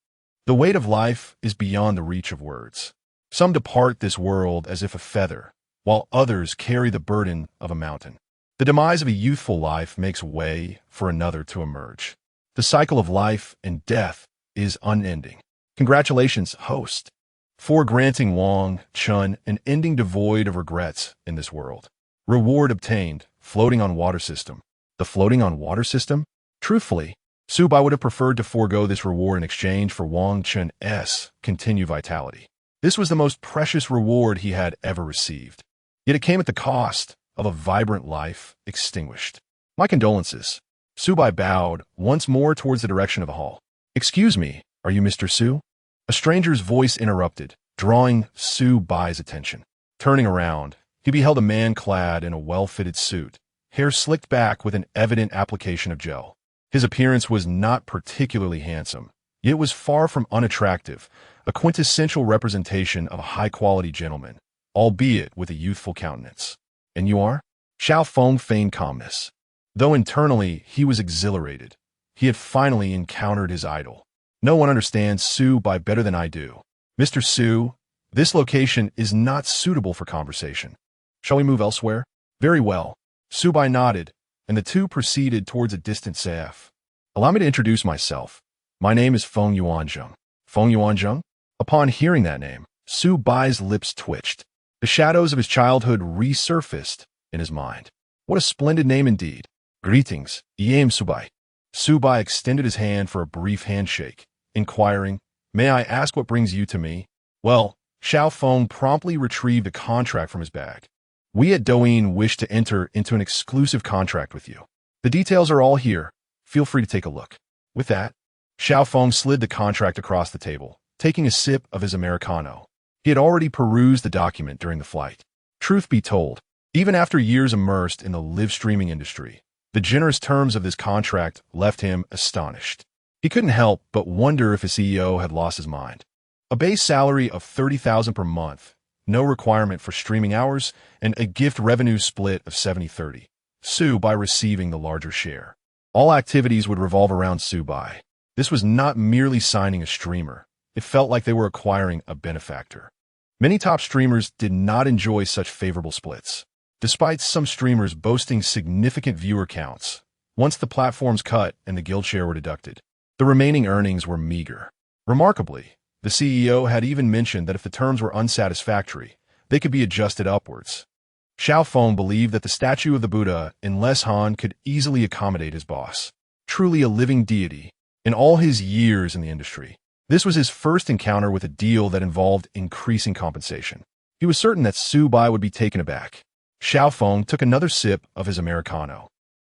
The weight of life is beyond the reach of words. Some depart this world as if a feather, while others carry the burden of a mountain. The demise of a youthful life makes way for another to emerge. The cycle of life and death is unending. Congratulations, host, for granting Wang Chen an ending devoid of regrets in this world. Reward obtained, floating on water system. The floating on water system? Truthfully, Su Bai would have preferred to forego this reward in exchange for Wang Chen's continued vitality. This was the most precious reward he had ever received. Yet it came at the cost of a vibrant life extinguished. My condolences. Su Bai bowed once more towards the direction of the hall. Excuse me, are you Mr. Su? A stranger's voice interrupted, drawing Su Bai's attention. Turning around, he beheld a man clad in a well-fitted suit, hair slicked back with an evident application of gel. His appearance was not particularly handsome, yet was far from unattractive, a quintessential representation of a high-quality gentleman, albeit with a youthful countenance. And you are? Xiao Feng feigned calmness. Though internally he was exhilarated, he had finally encountered his idol. No one understands Su Bai better than I do. Mr. Su, this location is not suitable for conversation. Shall we move elsewhere? Very well. Su Bai nodded, and the two proceeded towards a distant CF. Allow me to introduce myself. My name is Feng Yuanzheng. Feng Yuanzheng? Upon hearing that name, Su Bai's lips twitched. The shadows of his childhood resurfaced in his mind. What a splendid name indeed. Greetings, I am Su Bai. Su Bai extended his hand for a brief handshake, inquiring, May I ask what brings you to me? Well, Xiao Feng promptly retrieved a contract from his bag. We at Douyin wish to enter into an exclusive contract with you. The details are all here. Feel free to take a look. With that, Xiao Feng slid the contract across the table, taking a sip of his Americano. He had already perused the document during the flight. Truth be told, even after years immersed in the live streaming industry, the generous terms of this contract left him astonished. He couldn't help but wonder if his CEO had lost his mind. A base salary of $30,000 per month, no requirement for streaming hours, and a gift revenue split of 70-30. Su Bai receiving the larger share. All activities would revolve around Su Bai. This was not merely signing a streamer. It felt like they were acquiring a benefactor. Many top streamers did not enjoy such favorable splits. Despite some streamers boasting significant viewer counts, once the platform's cut and the guild share were deducted, the remaining earnings were meager. Remarkably, the CEO had even mentioned that if the terms were unsatisfactory, they could be adjusted upwards. Xiao Feng believed that the statue of the Buddha in Les Han could easily accommodate his boss. Truly a living deity. In all his years in the industry, this was his first encounter with a deal that involved increasing compensation. He was certain that Su Bai would be taken aback. Xiao Feng took another sip of his Americano,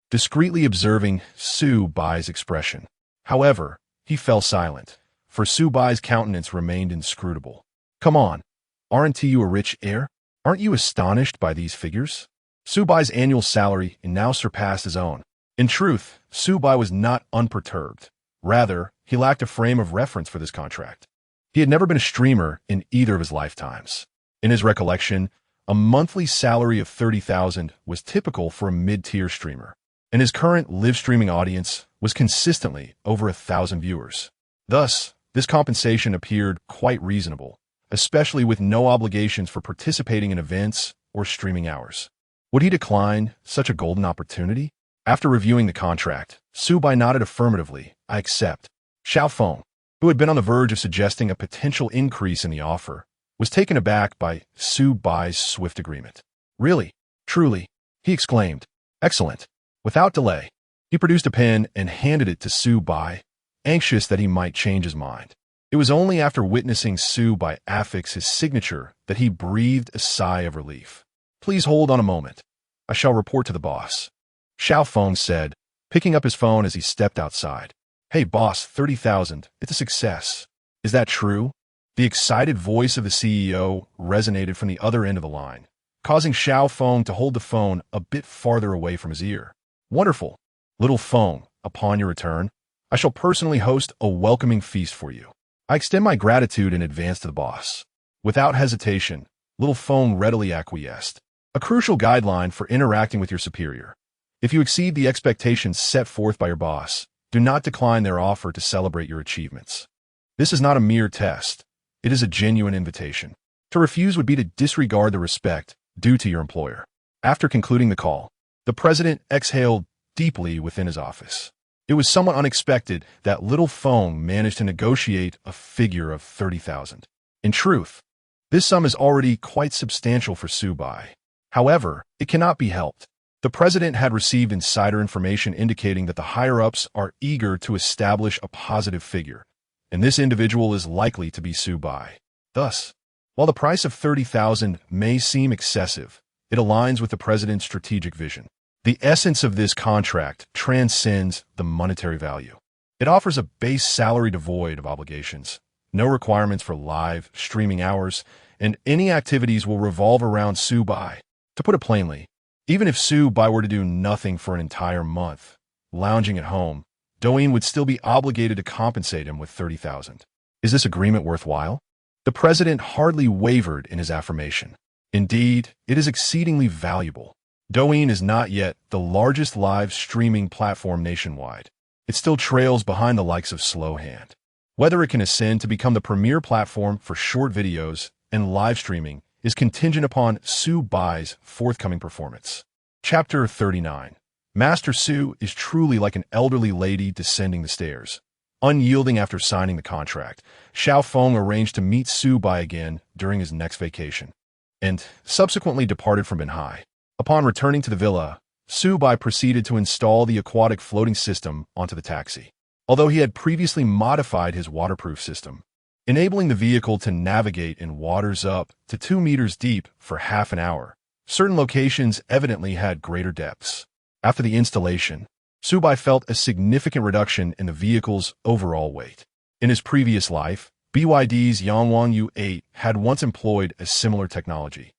discreetly observing Su Bai's expression. However, he fell silent, for Su Bai's countenance remained inscrutable. Come on, aren't you a rich heir? Aren't you astonished by these figures? Su Bai's annual salary now surpassed his own. In truth, Su Bai was not unperturbed. Rather, he lacked a frame of reference for this contract. He had never been a streamer in either of his lifetimes. In his recollection, a monthly salary of $30,000 was typical for a mid-tier streamer, and his current live streaming audience was consistently over 1,000 viewers. Thus, this compensation appeared quite reasonable, especially with no obligations for participating in events or streaming hours. Would he decline such a golden opportunity? After reviewing the contract, Su Bai nodded affirmatively. I accept. Xiao Feng, who had been on the verge of suggesting a potential increase in the offer, was taken aback by Su Bai's swift agreement. Really? Truly? He exclaimed. Excellent. Without delay, he produced a pen and handed it to Su Bai, anxious that he might change his mind. It was only after witnessing Su Bai affix his signature that he breathed a sigh of relief. Please hold on a moment. I shall report to the boss. Xiao Feng said, picking up his phone as he stepped outside. Hey boss, 30,000, it's a success. Is that true? The excited voice of the CEO resonated from the other end of the line, causing Xiao Feng to hold the phone a bit farther away from his ear. Wonderful. Little Feng, upon your return, I shall personally host a welcoming feast for you. I extend my gratitude in advance to the boss. Without hesitation, Little Feng readily acquiesced. A crucial guideline for interacting with your superior. If you exceed the expectations set forth by your boss, do not decline their offer to celebrate your achievements. This is not a mere test. It is a genuine invitation. To refuse would be to disregard the respect due to your employer. After concluding the call, the president exhaled deeply within his office. It was somewhat unexpected that Little Feng managed to negotiate a figure of 30,000. In truth, this sum is already quite substantial for Su Bai. However, it cannot be helped. The president had received insider information indicating that the higher-ups are eager to establish a positive figure, and this individual is likely to be Su Bai. Thus, while the price of 30,000 may seem excessive, it aligns with the president's strategic vision. The essence of this contract transcends the monetary value. It offers a base salary devoid of obligations, no requirements for live streaming hours, and any activities will revolve around Su Bai. To put it plainly, even if Su Bai were to do nothing for an entire month, lounging at home, Douyin would still be obligated to compensate him with 30,000. Is this agreement worthwhile? The president hardly wavered in his affirmation. Indeed, it is exceedingly valuable. Douyin is not yet the largest live streaming platform nationwide. It still trails behind the likes of Slowhand. Whether it can ascend to become the premier platform for short videos and live streaming is contingent upon Su Bai's forthcoming performance. Chapter 39. Master Su is truly like an elderly lady descending the stairs. Unyielding after signing the contract, Xiao Feng arranged to meet Su Bai again during his next vacation, and subsequently departed from Binhai. Upon returning to the villa, Su Bai proceeded to install the aquatic floating system onto the taxi. Although he had previously modified his waterproof system, enabling the vehicle to navigate in waters up to 2 meters deep for half an hour, Certain locations evidently had greater depths. After the installation, Su Bai felt a significant reduction in the vehicle's overall weight. In his previous life, BYD's Yangwang U8 had once employed a similar technology,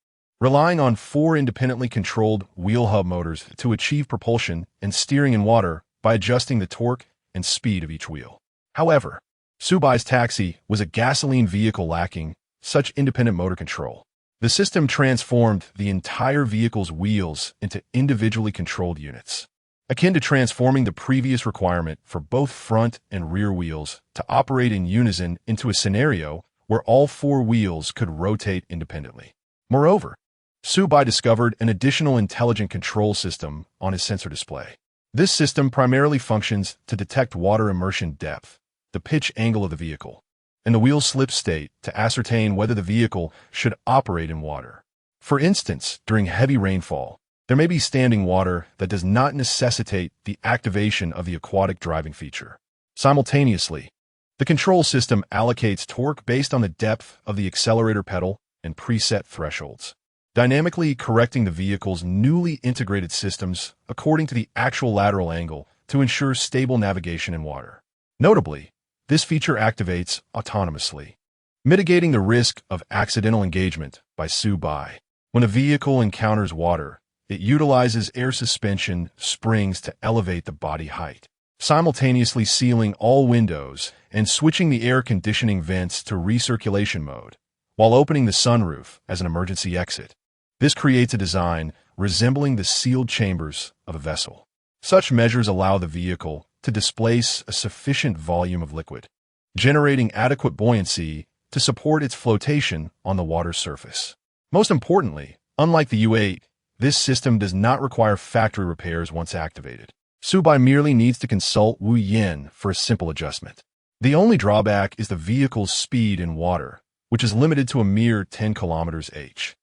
relying on 4 independently controlled wheel hub motors to achieve propulsion and steering in water by adjusting the torque and speed of each wheel. However, Su Bai's taxi was a gasoline vehicle lacking such independent motor control. The system transformed the entire vehicle's wheels into individually controlled units, akin to transforming the previous requirement for both front and rear wheels to operate in unison into a scenario where all 4 wheels could rotate independently. Moreover, Su Bai discovered an additional intelligent control system on his sensor display. This system primarily functions to detect water immersion depth, the pitch angle of the vehicle, and the wheel slip state to ascertain whether the vehicle should operate in water. For instance, during heavy rainfall, there may be standing water that does not necessitate the activation of the aquatic driving feature. Simultaneously, the control system allocates torque based on the depth of the accelerator pedal and preset thresholds, dynamically correcting the vehicle's newly integrated systems according to the actual lateral angle to ensure stable navigation in water. Notably, this feature activates autonomously, mitigating the risk of accidental engagement by Su Bai. When a vehicle encounters water, it utilizes air suspension springs to elevate the body height, simultaneously sealing all windows and switching the air conditioning vents to recirculation mode, while opening the sunroof as an emergency exit. This creates a design resembling the sealed chambers of a vessel. Such measures allow the vehicle to displace a sufficient volume of liquid, generating adequate buoyancy to support its flotation on the water's surface. Most importantly, unlike the U8, this system does not require factory repairs once activated. Su Bai merely needs to consult Wu Yin for a simple adjustment. The only drawback is the vehicle's speed in water, which is limited to a mere 10 km/h.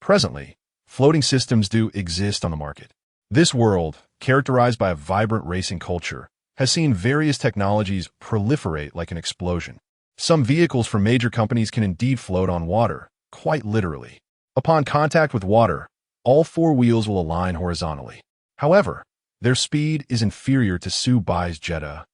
Presently, floating systems do exist on the market. This world, characterized by a vibrant racing culture, has seen various technologies proliferate like an explosion. Some vehicles from major companies can indeed float on water, quite literally. Upon contact with water, all 4 wheels will align horizontally. However, their speed is inferior to Su Bai's Jetta,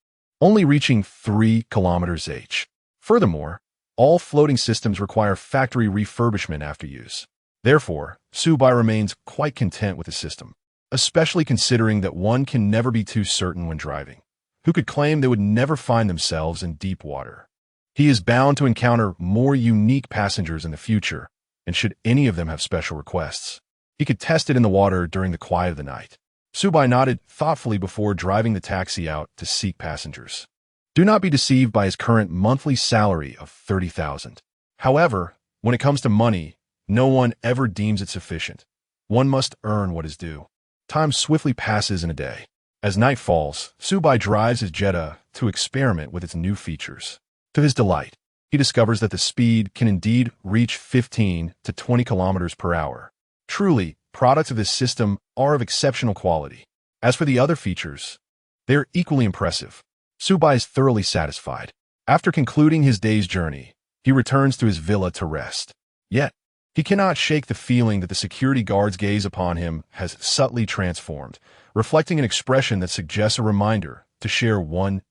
only reaching 3 km/h. Furthermore, all floating systems require factory refurbishment after use. Therefore, Su Bai remains quite content with the system, especially considering that one can never be too certain when driving. Who could claim they would never find themselves in deep water? He is bound to encounter more unique passengers in the future, and should any of them have special requests, he could test it in the water during the quiet of the night. Su Bai nodded thoughtfully before driving the taxi out to seek passengers. Do not be deceived by his current monthly salary of 30,000. However, when it comes to money, no one ever deems it sufficient. One must earn what is due. Time swiftly passes in a day. As night falls, Su Bai drives his Jetta to experiment with its new features. To his delight, he discovers that the speed can indeed reach 15 to 20 km/h. Truly, products of this system are of exceptional quality. As for the other features, they are equally impressive. Su Bai is thoroughly satisfied. After concluding his day's journey, he returns to his villa to rest. Yet, he cannot shake the feeling that the security guard's gaze upon him has subtly transformed, reflecting an expression that suggests a reminder to share one's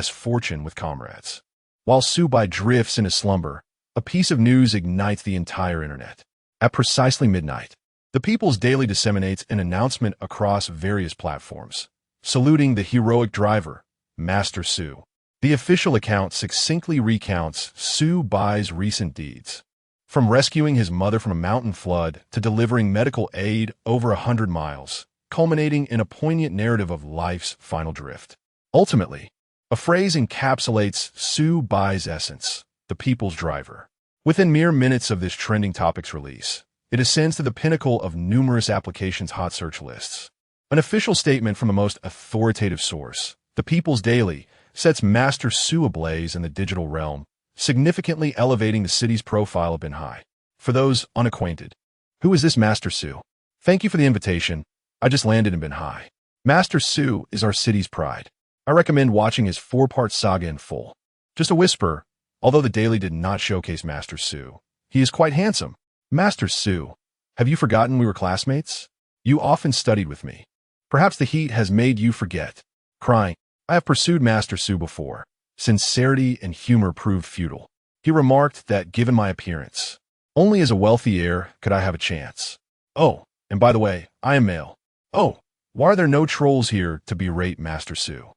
fortune with comrades. While Su Bai drifts into slumber, a piece of news ignites the entire internet. At precisely midnight, the People's Daily disseminates an announcement across various platforms, saluting the heroic driver, Master Su. The official account succinctly recounts Su Bai's recent deeds, from rescuing his mother from a mountain flood to delivering medical aid over 100 miles, culminating in a poignant narrative of life's final drift. Ultimately, a phrase encapsulates Su Bai's essence, the people's driver. Within mere minutes of this trending topic's release, it ascends to the pinnacle of numerous applications' hot search lists. An official statement from the most authoritative source, the People's Daily, sets Master Su ablaze in the digital realm, significantly elevating the city's profile of Binhai. For those unacquainted, who is this Master Su? Thank you for the invitation. I just landed in Binhai. Master Su is our city's pride. I recommend watching his 4-part saga in full. Just a whisper, although the Daily did not showcase Master Su, he is quite handsome. Master Su, Have you forgotten we were classmates? You often studied with me. Perhaps the heat has made you forget. Crying, I have pursued Master Su before. Sincerity and humor proved futile. He remarked that given my appearance, only as a wealthy heir could I have a chance. Oh, and by the way, I am male. Oh, why are there no trolls here to berate Master Su?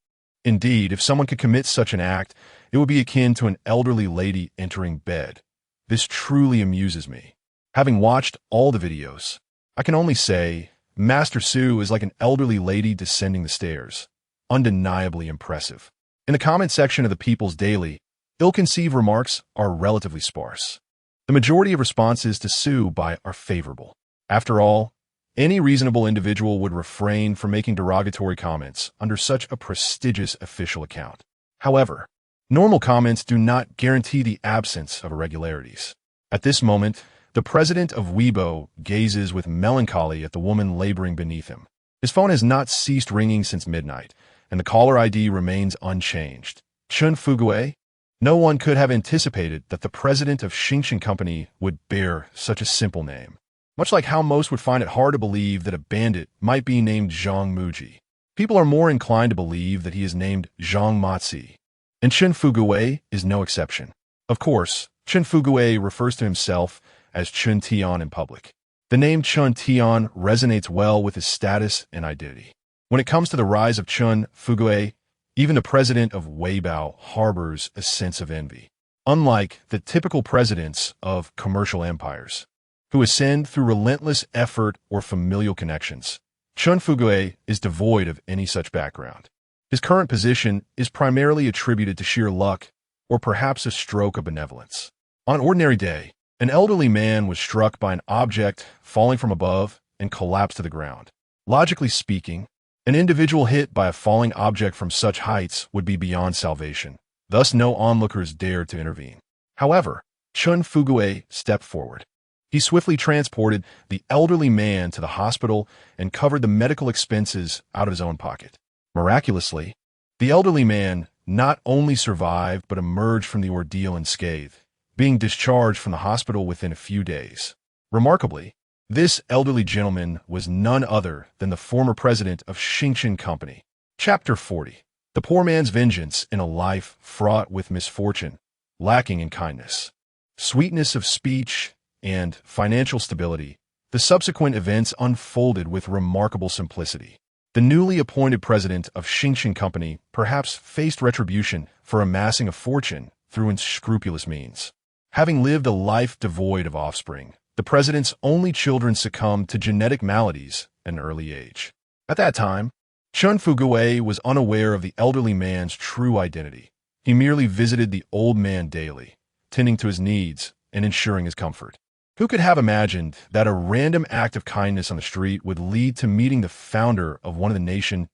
Indeed, if someone could commit such an act, it would be akin to an elderly lady entering bed. This truly amuses me. Having watched all the videos, I can only say, Master Su is like an elderly lady descending the stairs. Undeniably impressive. In the comment section of the People's Daily, ill-conceived remarks are relatively sparse. The majority of responses to Su Bai are favorable. After all, any reasonable individual would refrain from making derogatory comments under such a prestigious official account. However, normal comments do not guarantee the absence of irregularities. At this moment, the president of Weibo gazes with melancholy at the woman laboring beneath him. His phone has not ceased ringing since midnight, and the caller ID remains unchanged. Chun Fugue? No one could have anticipated that the president of Xingchen Company would bear such a simple name. Much like how most would find it hard to believe that a bandit might be named Zhang Muji, people are more inclined to believe that he is named Zhang Matzi. And Chun Fugue is no exception. Of course, Chun Fugue refers to himself as Chun Tian in public. The name Chun Tian resonates well with his status and identity. When it comes to the rise of Chun Fugue, even the president of Weibo harbors a sense of envy. Unlike the typical presidents of commercial empires, who ascend through relentless effort or familial connections, Chun Fugue is devoid of any such background. His current position is primarily attributed to sheer luck or perhaps a stroke of benevolence. On an ordinary day, an elderly man was struck by an object falling from above and collapsed to the ground. Logically speaking, an individual hit by a falling object from such heights would be beyond salvation. Thus, no onlookers dared to intervene. However, Chun Fugue stepped forward. He swiftly transported the elderly man to the hospital and covered the medical expenses out of his own pocket. Miraculously, the elderly man not only survived but emerged from the ordeal unscathed, being discharged from the hospital within a few days. Remarkably, this elderly gentleman was none other than the former president of Xingchen Company. Chapter 40. The Poor Man's Vengeance in a Life Fraught with Misfortune, Lacking in Kindness. Sweetness of speech and financial stability, the subsequent events unfolded with remarkable simplicity. The newly appointed president of Xingchen Company perhaps faced retribution for amassing a fortune through unscrupulous means. Having lived a life devoid of offspring, the president's only children succumbed to genetic maladies at an early age. At that time, Chun Fugue was unaware of the elderly man's true identity. He merely visited the old man daily, tending to his needs and ensuring his comfort. Who could have imagined that a random act of kindness on the street would lead to meeting the founder of one of the nation's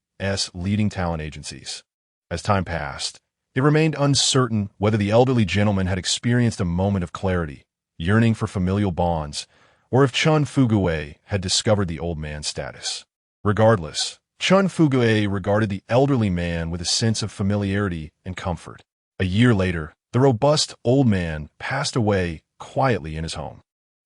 leading talent agencies? As time passed, it remained uncertain whether the elderly gentleman had experienced a moment of clarity, yearning for familial bonds, or if Chun Fugue had discovered the old man's status. Regardless, Chun Fugue regarded the elderly man with a sense of familiarity and comfort. A year later, the robust old man passed away quietly in his home.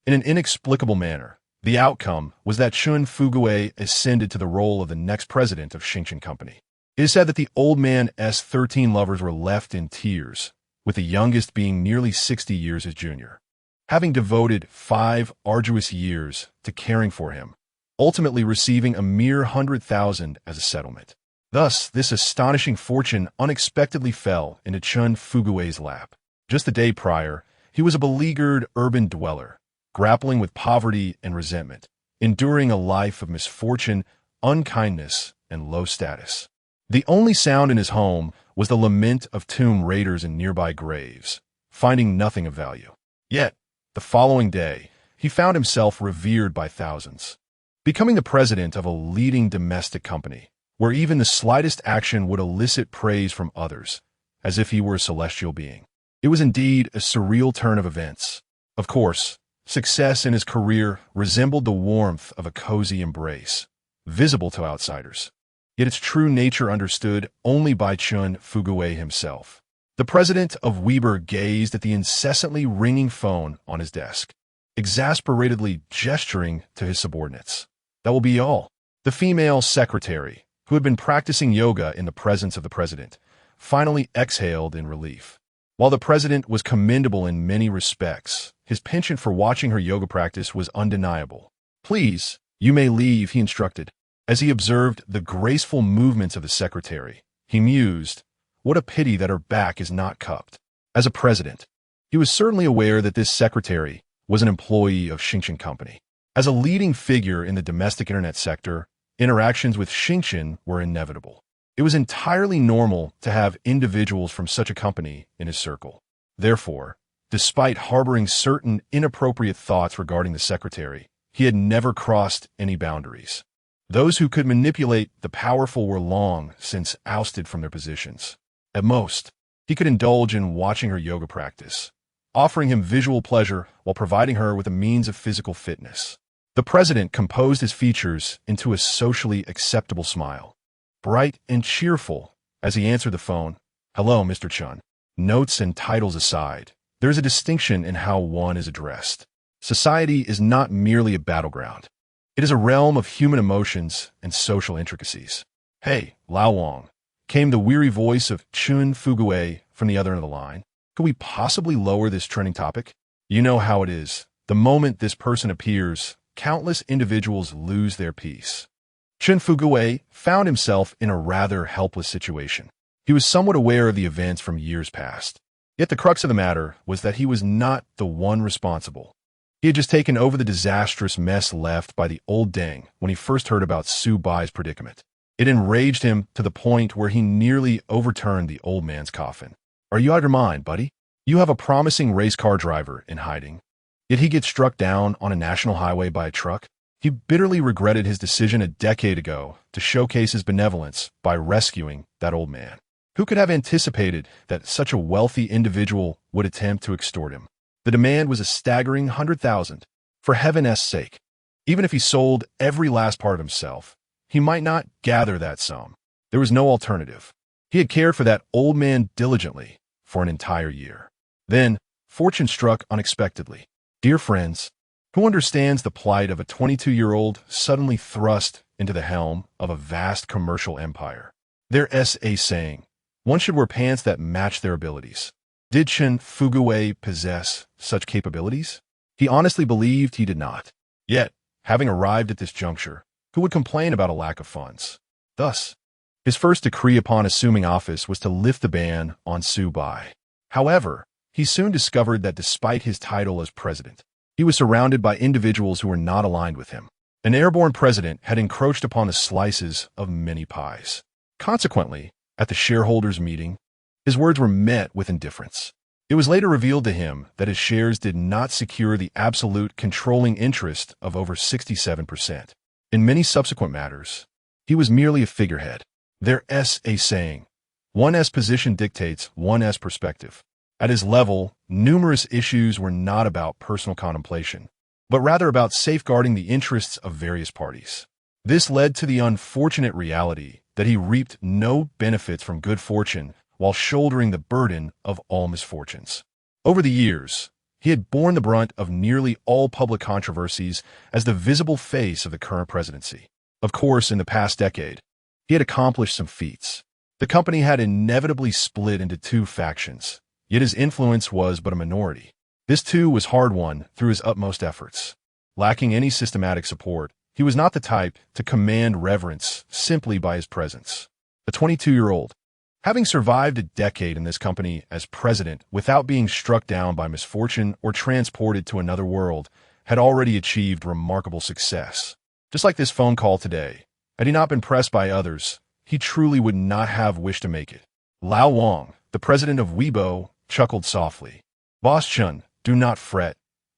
In an inexplicable manner, the outcome was that Chun Fugue ascended to the role of the next president of Xingchen Company. It is said that the old man's 13 lovers were left in tears, with the youngest being nearly 60 years his junior. Having devoted 5 arduous years to caring for him, ultimately receiving a mere 100,000 as a settlement. Thus, this astonishing fortune unexpectedly fell into Chun Fugue's lap. Just the day prior, he was a beleaguered urban dweller, grappling with poverty and resentment, enduring a life of misfortune, unkindness, and low status. The only sound in his home was the lament of tomb raiders in nearby graves, finding nothing of value. Yet, the following day, he found himself revered by thousands, becoming the president of a leading domestic company, where even the slightest action would elicit praise from others, as if he were a celestial being. It was indeed a surreal turn of events. Of course, success in his career resembled the warmth of a cozy embrace, visible to outsiders, yet its true nature understood only by Chun Fugue himself. The president of Weibo gazed at the incessantly ringing phone on his desk. exasperatedly gesturing to his subordinates. That will be all. The female secretary, who had been practicing yoga in the presence of the president, finally exhaled in relief. While the president was commendable in many respects, his penchant for watching her yoga practice was undeniable. "Please, you may leave," he instructed. As he observed the graceful movements of the secretary, he mused, "What a pity that her back is not cupped." As a president, he was certainly aware that this secretary was an employee of Xingchen Company. As a leading figure in the domestic internet sector, interactions with Xingchen were inevitable. It was entirely normal to have individuals from such a company in his circle. Therefore, despite harboring certain inappropriate thoughts regarding the secretary, he had never crossed any boundaries. Those who could manipulate the powerful were long since ousted from their positions. At most, he could indulge in watching her yoga practice, offering him visual pleasure while providing her with a means of physical fitness. The president composed his features into a socially acceptable smile, bright and cheerful, as he answered the phone. "Hello, Mr. Chun." Notes and titles aside, there is a distinction in how one is addressed. Society is not merely a battleground. It is a realm of human emotions and social intricacies. "Hey, Lao Wang," came the weary voice of Chun Fugue from the other end of the line. "Could we possibly lower this trending topic? You know how it is. The moment this person appears, countless individuals lose their peace." Chun Fugue found himself in a rather helpless situation. He was somewhat aware of the events from years past. Yet the crux of the matter was that he was not the one responsible. He had just taken over the disastrous mess left by the old Deng when he first heard about Su Bai's predicament. It enraged him to the point where he nearly overturned the old man's coffin. "Are you out of your mind, buddy? You have a promising race car driver in hiding. Did he get struck down on a national highway by a truck?" He bitterly regretted his decision a decade ago to showcase his benevolence by rescuing that old man. Who could have anticipated that such a wealthy individual would attempt to extort him? The demand was a staggering 100,000. For heaven's sake, even if he sold every last part of himself, he might not gather that sum. There was no alternative. He had cared for that old man diligently for an entire year. Then, fortune struck unexpectedly. Dear friends, who understands the plight of a 22-year-old suddenly thrust into the helm of a vast commercial empire? There's a saying, one should wear pants that match their abilities. Did Chun Fugue possess such capabilities? He honestly believed he did not. Yet, having arrived at this juncture, who would complain about a lack of funds? Thus, his first decree upon assuming office was to lift the ban on Su Bai. However, he soon discovered that despite his title as president, he was surrounded by individuals who were not aligned with him. An airborne president had encroached upon the slices of many pies. Consequently, at the shareholders' meeting, his words were met with indifference. It was later revealed to him that his shares did not secure the absolute controlling interest of over 67%. In many subsequent matters, he was merely a figurehead. There's a saying, one's position dictates one's perspective. At his level, numerous issues were not about personal contemplation, but rather about safeguarding the interests of various parties. This led to the unfortunate reality that he reaped no benefits from good fortune while shouldering the burden of all misfortunes. Over the years, he had borne the brunt of nearly all public controversies as the visible face of the current presidency. Of course, in the past decade, he had accomplished some feats. The company had inevitably split into two factions, yet his influence was but a minority. This too was hard-won through his utmost efforts. Lacking any systematic support, he was not the type to command reverence simply by his presence. The 22-year-old, having survived a decade in this company as president without being struck down by misfortune or transported to another world, had already achieved remarkable success. Just like this phone call today, had he not been pressed by others, he truly would not have wished to make it. Lao Wang, the president of Weibo, chuckled softly. "Boss Chun, do not fret.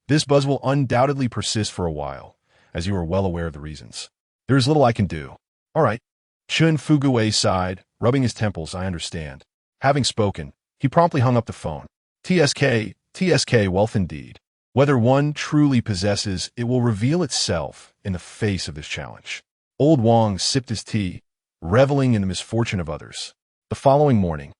This buzz will undoubtedly persist for a while, as you are well aware of the reasons. There is little I can do." "All right." Chun Fugue sighed, rubbing his temples. "I understand." Having spoken, he promptly hung up the phone. TSK, wealth indeed. Whether one truly possesses, it will reveal itself in the face of this challenge. Old Wang sipped his tea, reveling in the misfortune of others. The following morning,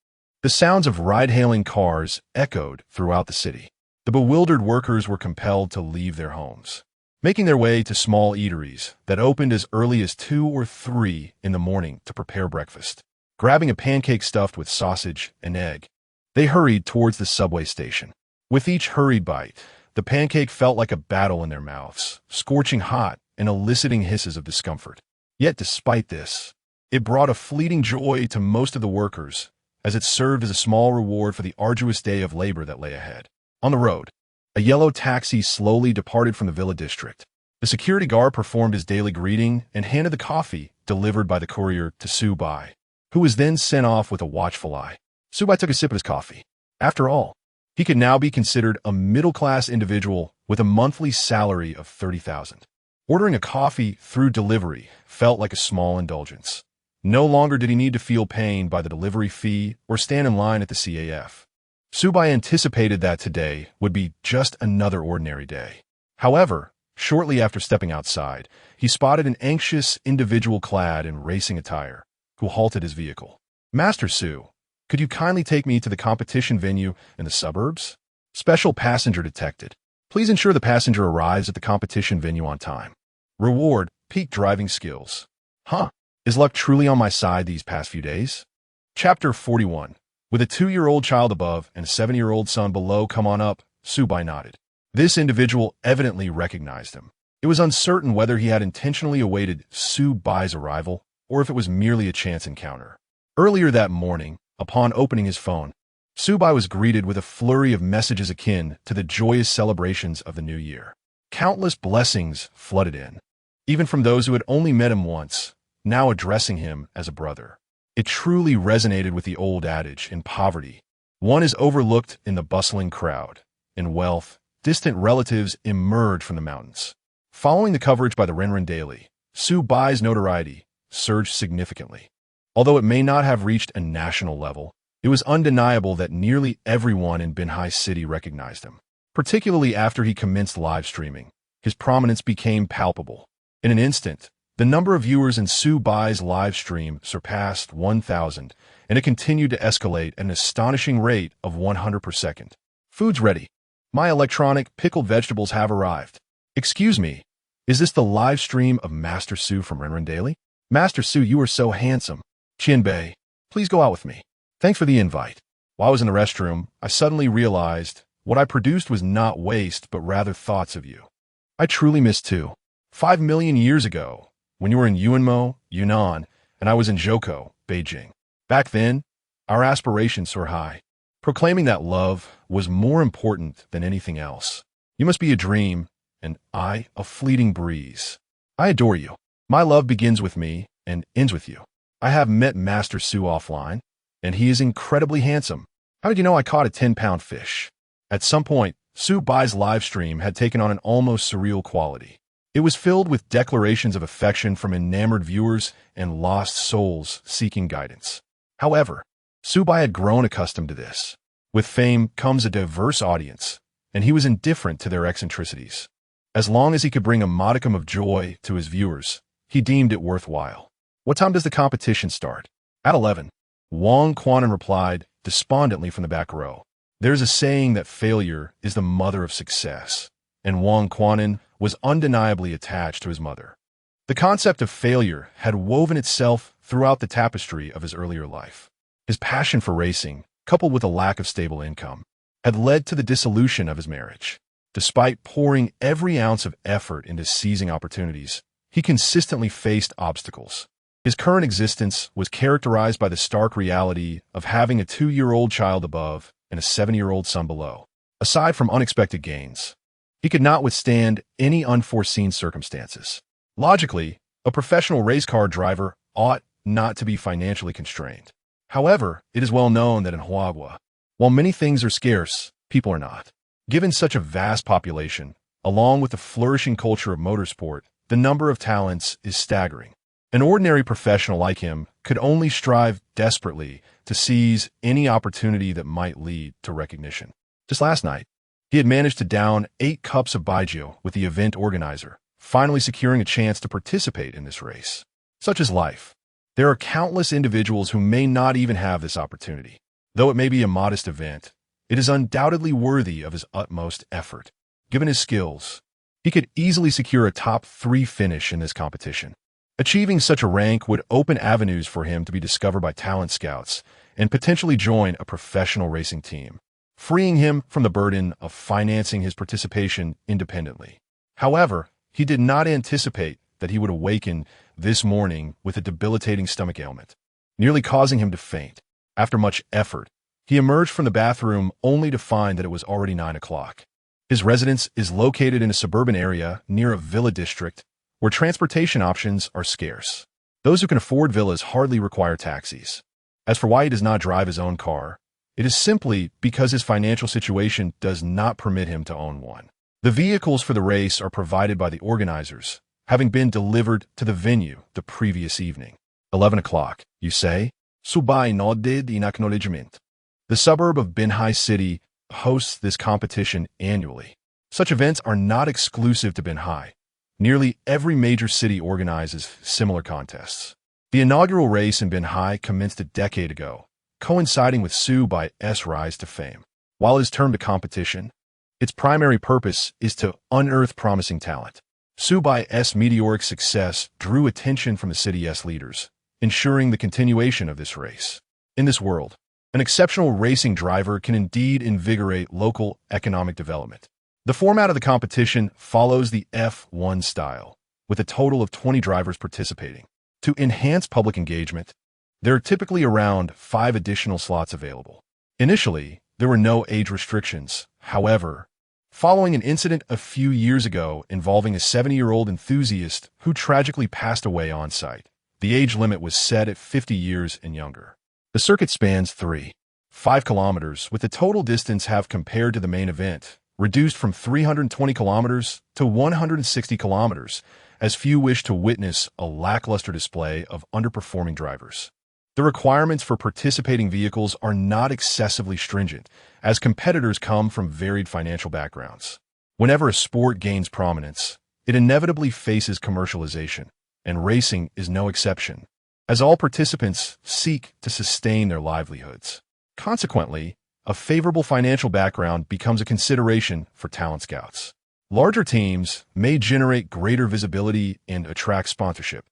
the sounds of ride-hailing cars echoed throughout the city. The bewildered workers were compelled to leave their homes, making their way to small eateries that opened as early as 2 or 3 in the morning to prepare breakfast. Grabbing a pancake stuffed with sausage and egg, they hurried towards the subway station. With each hurried bite, the pancake felt like a battle in their mouths, scorching hot and eliciting hisses of discomfort. Yet despite this, it brought a fleeting joy to most of the workers, as it served as a small reward for the arduous day of labor that lay ahead. On the road, a yellow taxi slowly departed from the Villa district. The security guard performed his daily greeting and handed the coffee delivered by the courier to Su Bai, who was then sent off with a watchful eye. Su Bai took a sip of his coffee. After all, he could now be considered a middle-class individual with a monthly salary of 30,000. Ordering a coffee through delivery felt like a small indulgence. No longer did he need to feel pain by the delivery fee or stand in line at the CAF. Su Bai anticipated that today would be just another ordinary day. However, shortly after stepping outside, he spotted an anxious individual clad in racing attire, who halted his vehicle. "Master Su, could you kindly take me to the competition venue in the suburbs? Special passenger detected. Please ensure the passenger arrives at the competition venue on time. Reward, peak driving skills." Huh? Is luck truly on my side these past few days? Chapter 41. With a 2-year-old child above and a 7-year-old son below, come on up, Su Bai nodded. This individual evidently recognized him. It was uncertain whether he had intentionally awaited Su Bai's arrival or if it was merely a chance encounter. Earlier that morning, upon opening his phone, Su Bai was greeted with a flurry of messages akin to the joyous celebrations of the new year. Countless blessings flooded in, even from those who had only met him once, now addressing him as a brother. It truly resonated with the old adage, in poverty, one is overlooked in the bustling crowd. In wealth, distant relatives emerge from the mountains. Following the coverage by the Renren Daily, Su Bai's notoriety surged significantly. Although it may not have reached a national level, it was undeniable that nearly everyone in Binhai City recognized him. Particularly after he commenced live streaming, his prominence became palpable. In an instant, the number of viewers in Su Bai's live stream surpassed 1,000, and it continued to escalate at an astonishing rate of 100 per second. "Food's ready. My electronic pickled vegetables have arrived. Excuse me, is this the live stream of Master Su from Renren Daily? Master Su, you are so handsome. Qianbei, please go out with me. Thanks for the invite." While I was in the restroom, I suddenly realized what I produced was not waste, but rather thoughts of you. I truly miss too. 5 million years ago, when you were in Yuanmo, Yunnan, and I was in Zhoukou, Beijing. Back then, our aspirations soared high. Proclaiming that love was more important than anything else. You must be a dream, and I, a fleeting breeze. I adore you. My love begins with me and ends with you. I have met Master Su offline, and he is incredibly handsome. How did you know I caught a 10-pound fish? At some point, Su Bai's live stream had taken on an almost surreal quality. It was filled with declarations of affection from enamored viewers and lost souls seeking guidance. However, Su Bai had grown accustomed to this. With fame comes a diverse audience, and he was indifferent to their eccentricities. As long as he could bring a modicum of joy to his viewers, he deemed it worthwhile. "What time does the competition start?" "At 11. Wang Quanan replied, despondently from the back row. There's a saying that failure is the mother of success, and Wang Quanan was undeniably attached to his mother. The concept of failure had woven itself throughout the tapestry of his earlier life. His passion for racing, coupled with a lack of stable income, had led to the dissolution of his marriage. Despite pouring every ounce of effort into seizing opportunities, he consistently faced obstacles. His current existence was characterized by the stark reality of having a 2-year-old child above and a 7-year-old son below. Aside from unexpected gains, he could not withstand any unforeseen circumstances. Logically, a professional race car driver ought not to be financially constrained. However, it is well known that in Huagua, while many things are scarce, people are not. Given such a vast population, along with the flourishing culture of motorsport, the number of talents is staggering. An ordinary professional like him could only strive desperately to seize any opportunity that might lead to recognition. Just last night, he had managed to down 8 cups of baijiu with the event organizer, finally securing a chance to participate in this race. Such is life. There are countless individuals who may not even have this opportunity. Though it may be a modest event, it is undoubtedly worthy of his utmost effort. Given his skills, he could easily secure a top 3 finish in this competition. Achieving such a rank would open avenues for him to be discovered by talent scouts and potentially join a professional racing team, freeing him from the burden of financing his participation independently. However, he did not anticipate that he would awaken this morning with a debilitating stomach ailment, nearly causing him to faint. After much effort, he emerged from the bathroom only to find that it was already 9 o'clock. His residence is located in a suburban area near a villa district where transportation options are scarce. Those who can afford villas hardly require taxis. As for why he does not drive his own car, it is simply because his financial situation does not permit him to own one. The vehicles for the race are provided by the organizers, having been delivered to the venue the previous evening. 11 o'clock, you say? Su Bai nodded in acknowledgement. The suburb of Binhai City hosts this competition annually. Such events are not exclusive to Binhai. Nearly every major city organizes similar contests. The inaugural race in Binhai commenced a decade ago, coinciding with Su Bai's rise to fame. While it is termed a competition, its primary purpose is to unearth promising talent. Su Bai's meteoric success drew attention from the city's leaders, ensuring the continuation of this race. In this world, an exceptional racing driver can indeed invigorate local economic development. The format of the competition follows the F1 style, with a total of 20 drivers participating. To enhance public engagement, there are typically around 5 additional slots available. Initially, there were no age restrictions. However, following an incident a few years ago involving a 70-year-old enthusiast who tragically passed away on site, the age limit was set at 50 years and younger. The circuit spans 5 kilometers, with the total distance have compared to the main event, reduced from 320 kilometers to 160 kilometers, as few wish to witness a lackluster display of underperforming drivers. The requirements for participating vehicles are not excessively stringent, as competitors come from varied financial backgrounds. Whenever a sport gains prominence, it inevitably faces commercialization, and racing is no exception, as all participants seek to sustain their livelihoods. Consequently, a favorable financial background becomes a consideration for talent scouts. Larger teams may generate greater visibility and attract sponsorship,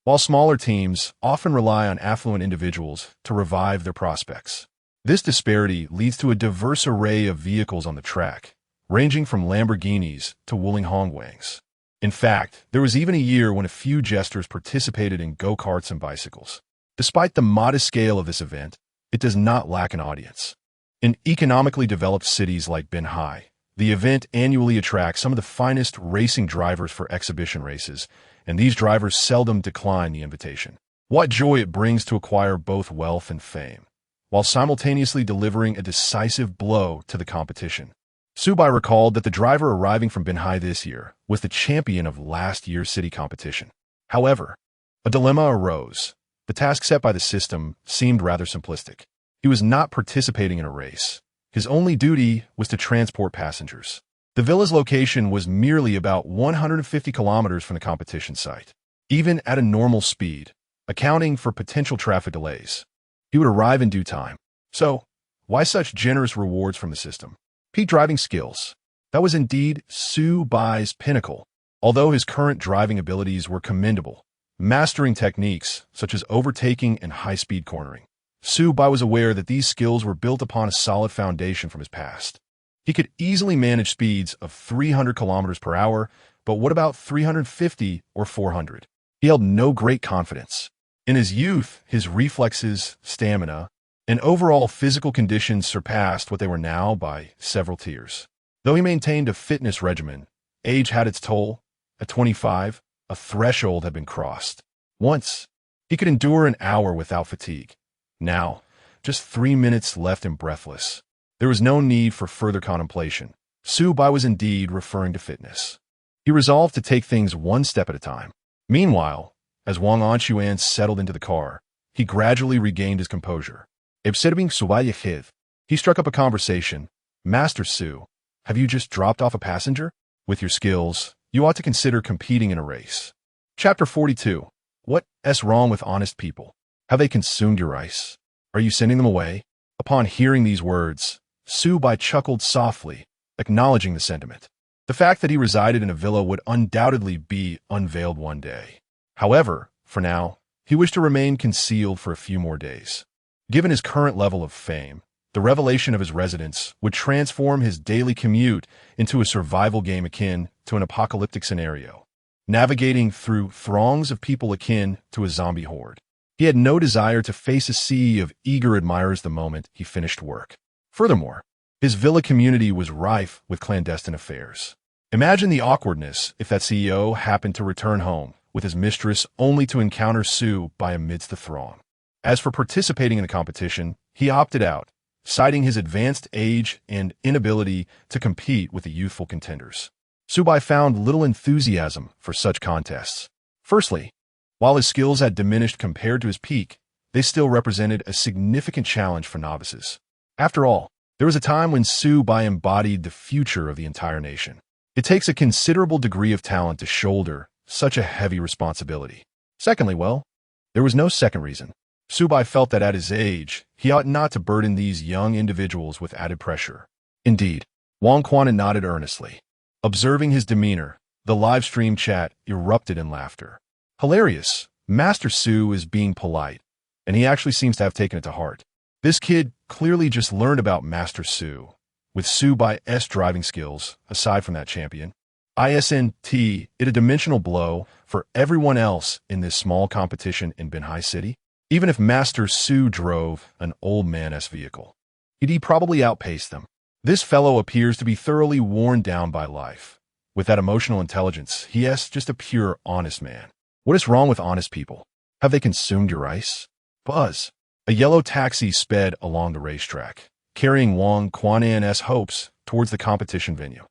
while smaller teams often rely on affluent individuals to revive their prospects. This disparity leads to a diverse array of vehicles on the track, ranging from Lamborghinis to Wuling Hongwangs. In fact, there was even a year when a few jesters participated in go-karts and bicycles. Despite the modest scale of this event, it does not lack an audience. In economically developed cities like Binhai, the event annually attracts some of the finest racing drivers for exhibition races, and these drivers seldom decline the invitation. What joy it brings to acquire both wealth and fame, while simultaneously delivering a decisive blow to the competition. Su Bai recalled that the driver arriving from Binhai this year was the champion of last year's city competition. However, a dilemma arose. The task set by the system seemed rather simplistic. He was not participating in a race. His only duty was to transport passengers. The villa's location was merely about 150 kilometers from the competition site, even at a normal speed, accounting for potential traffic delays. He would arrive in due time. So, why such generous rewards from the system? Peak driving skills. That was indeed Su Bai's pinnacle. Although his current driving abilities were commendable, mastering techniques such as overtaking and high-speed cornering, Su Bai was aware that these skills were built upon a solid foundation from his past. He could easily manage speeds of 300 kilometers per hour, but what about 350 or 400? He held no great confidence. In his youth, his reflexes, stamina, and overall physical conditions surpassed what they were now by several tiers. Though he maintained a fitness regimen, age had its toll. At 25, a threshold had been crossed. Once, he could endure an hour without fatigue. Now, just 3 minutes left and breathless. There was no need for further contemplation. Su Bai was indeed referring to fitness. He resolved to take things one step at a time. Meanwhile, as Wang Anquan settled into the car, he gradually regained his composure. Observing Su Bai, he struck up a conversation. Master Su, have you just dropped off a passenger? With your skills, you ought to consider competing in a race. Chapter 42. What's wrong with honest people? Have they consumed your rice? Are you sending them away? Upon hearing these words, Su Bai chuckled softly, acknowledging the sentiment. The fact that he resided in a villa would undoubtedly be unveiled one day. However, for now, he wished to remain concealed for a few more days. Given his current level of fame, the revelation of his residence would transform his daily commute into a survival game akin to an apocalyptic scenario, navigating through throngs of people akin to a zombie horde. He had no desire to face a sea of eager admirers the moment he finished work. Furthermore, his villa community was rife with clandestine affairs. Imagine the awkwardness if that CEO happened to return home with his mistress only to encounter Su Bai amidst the throng. As for participating in the competition, he opted out, citing his advanced age and inability to compete with the youthful contenders. Su Bai found little enthusiasm for such contests. Firstly, while his skills had diminished compared to his peak, they still represented a significant challenge for novices. After all, there was a time when Su Bai embodied the future of the entire nation. It takes a considerable degree of talent to shoulder such a heavy responsibility. Secondly, there was no second reason. Su Bai felt that at his age, he ought not to burden these young individuals with added pressure. Indeed, Wang Quan nodded earnestly. Observing his demeanor, the live stream chat erupted in laughter. Hilarious. Master Su is being polite, and he actually seems to have taken it to heart. This kid clearly just learned about Master Su, with Su Bai's driving skills, aside from that champion. Isn't it a dimensional blow for everyone else in this small competition in Binhai City? Even if Master Su drove an old man-esque vehicle, he'd probably outpace them. This fellow appears to be thoroughly worn down by life. With that emotional intelligence, he is just a pure, honest man. What is wrong with honest people? Have they consumed your ice? Buzz. A yellow taxi sped along the racetrack, carrying Wang Quan's hopes towards the competition venue.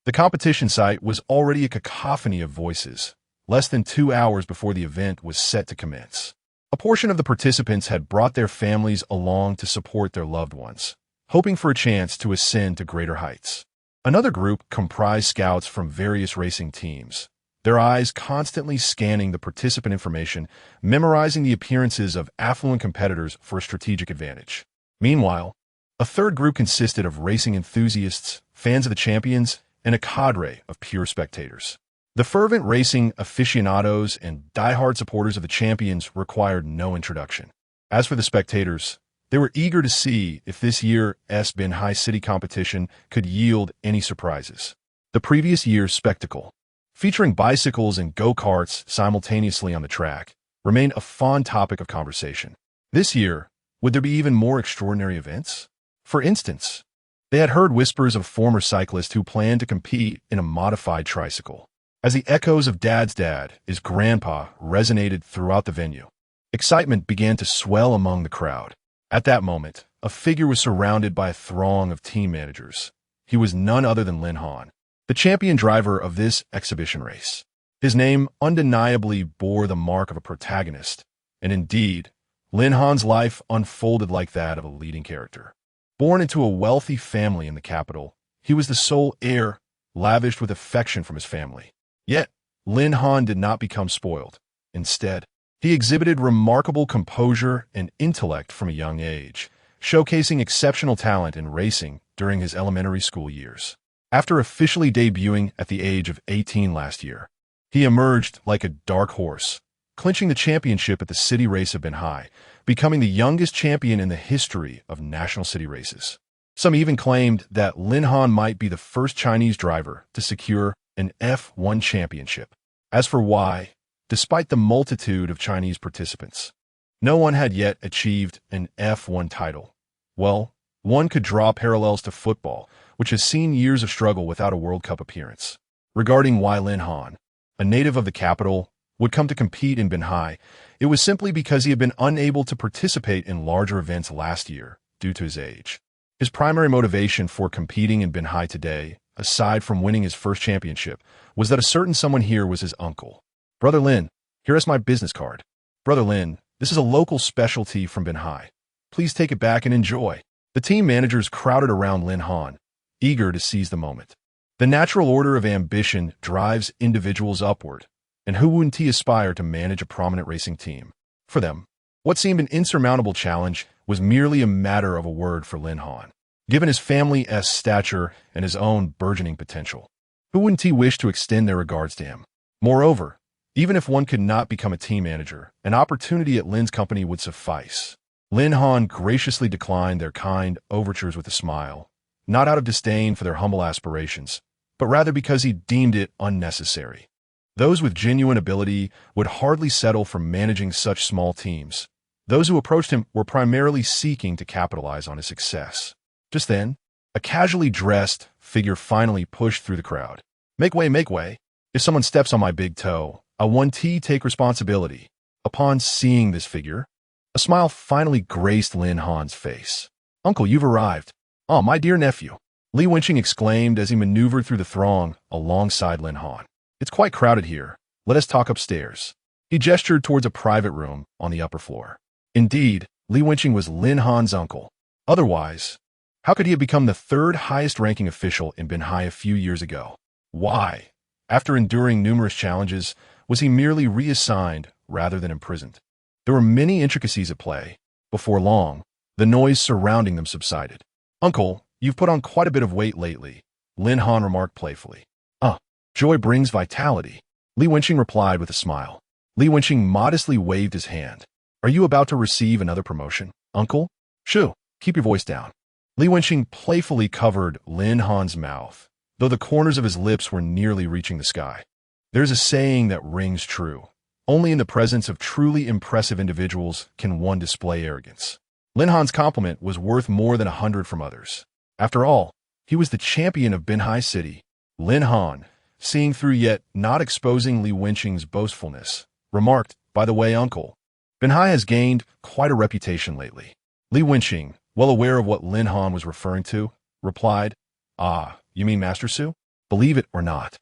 The competition site was already a cacophony of voices, less than 2 hours before the event was set to commence. A portion of the participants had brought their families along to support their loved ones, hoping for a chance to ascend to greater heights. Another group comprised scouts from various racing teams, their eyes constantly scanning the participant information, memorizing the appearances of affluent competitors for a strategic advantage. Meanwhile, a third group consisted of racing enthusiasts, fans of the champions, and a cadre of pure spectators. The fervent racing aficionados and die-hard supporters of the champions required no introduction. As for the spectators, they were eager to see if this year's Binhai City competition could yield any surprises. The previous year's spectacle, featuring bicycles and go-karts simultaneously on the track, remained a fond topic of conversation. This year, would there be even more extraordinary events? For instance, they had heard whispers of former cyclists who planned to compete in a modified tricycle. As the echoes of Dad's dad, his grandpa, resonated throughout the venue, excitement began to swell among the crowd. At that moment, a figure was surrounded by a throng of team managers. He was none other than Lin Han, the champion driver of this exhibition race. His name undeniably bore the mark of a protagonist, and indeed, Lin Han's life unfolded like that of a leading character. Born into a wealthy family in the capital, he was the sole heir, lavished with affection from his family. Yet, Lin Han did not become spoiled. Instead, he exhibited remarkable composure and intellect from a young age, showcasing exceptional talent in racing during his elementary school years. After officially debuting at the age of 18 last year, he emerged like a dark horse, clinching the championship at the city race of Binhai, becoming the youngest champion in the history of national city races. Some even claimed that Lin Han might be the first Chinese driver to secure an F1 championship. As for why, despite the multitude of Chinese participants, no one had yet achieved an F1 title. Well, one could draw parallels to football, which has seen years of struggle without a World Cup appearance. Regarding why Lin Han, a native of the capital, would come to compete in Binhai, it was simply because he had been unable to participate in larger events last year due to his age. His primary motivation for competing in Binhai today, aside from winning his first championship, was that a certain someone here was his uncle. Brother Lin, here is my business card. Brother Lin, this is a local specialty from Binhai. Please take it back and enjoy. The team managers crowded around Lin Han, eager to seize the moment. The natural order of ambition drives individuals upward, and who wouldn't he aspire to manage a prominent racing team? For them, what seemed an insurmountable challenge was merely a matter of a word for Lin Han. given his family's stature and his own burgeoning potential. Who wouldn't he wish to extend their regards to him? Moreover, even if one could not become a team manager, an opportunity at Lin's company would suffice. Lin Han graciously declined their kind overtures with a smile, not out of disdain for their humble aspirations, but rather because he deemed it unnecessary. Those with genuine ability would hardly settle for managing such small teams. Those who approached him were primarily seeking to capitalize on his success. Just then, a casually dressed figure finally pushed through the crowd. Make way, make way. If someone steps on my big toe, I want to take responsibility. Upon seeing this figure, a smile finally graced Lin Han's face. Uncle, you've arrived. Oh, my dear nephew. Li Wenqing exclaimed as he maneuvered through the throng alongside Lin Han. It's quite crowded here. Let us talk upstairs. He gestured towards a private room on the upper floor. Indeed, Li Wenqing was Lin Han's uncle. Otherwise, how could he have become the third highest-ranking official in Binhai a few years ago? Why, after enduring numerous challenges, was he merely reassigned rather than imprisoned? There were many intricacies at play. Before long, the noise surrounding them subsided. Uncle, you've put on quite a bit of weight lately, Lin Han remarked playfully. Joy brings vitality, Li Wenqing replied with a smile. Li Wenqing modestly waved his hand. Are you about to receive another promotion, uncle? Shoo, keep your voice down. Li Wenqing playfully covered Lin Han's mouth, though the corners of his lips were nearly reaching the sky. There's a saying that rings true. Only in the presence of truly impressive individuals can one display arrogance. Lin Han's compliment was worth more than 100 from others. After all, he was the champion of Binhai City. Lin Han, seeing through yet not exposing Li Wenqing's boastfulness, remarked, by the way, uncle, Binhai has gained quite a reputation lately. Li Wenqing, well aware of what Lin Han was referring to, replied, Ah, you mean Master Su? Believe it or not,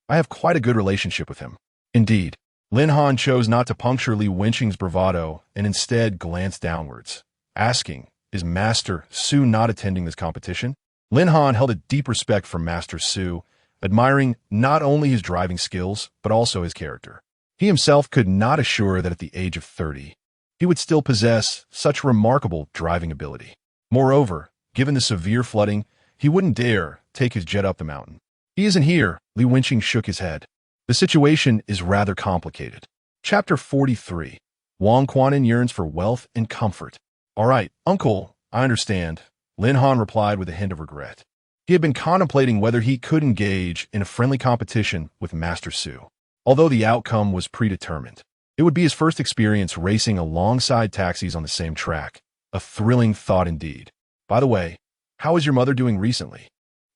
I have quite a good relationship with him. Indeed, Lin Han chose not to puncture Li Wenqing's bravado and instead glanced downwards, asking, Is Master Su not attending this competition? Lin Han held a deep respect for Master Su, admiring not only his driving skills, but also his character. He himself could not assure that at the age of 30, he would still possess such remarkable driving ability. Moreover, given the severe flooding, he wouldn't dare take his jet up the mountain. He isn't here, Li Wenqing shook his head. The situation is rather complicated. Chapter 43. Wang Quanin yearns for wealth and comfort. All right, uncle, I understand, Lin Han replied with a hint of regret. He had been contemplating whether he could engage in a friendly competition with Master Su. Although the outcome was predetermined, it would be his first experience racing alongside taxis on the same track. A thrilling thought indeed. By the way, how is your mother doing recently?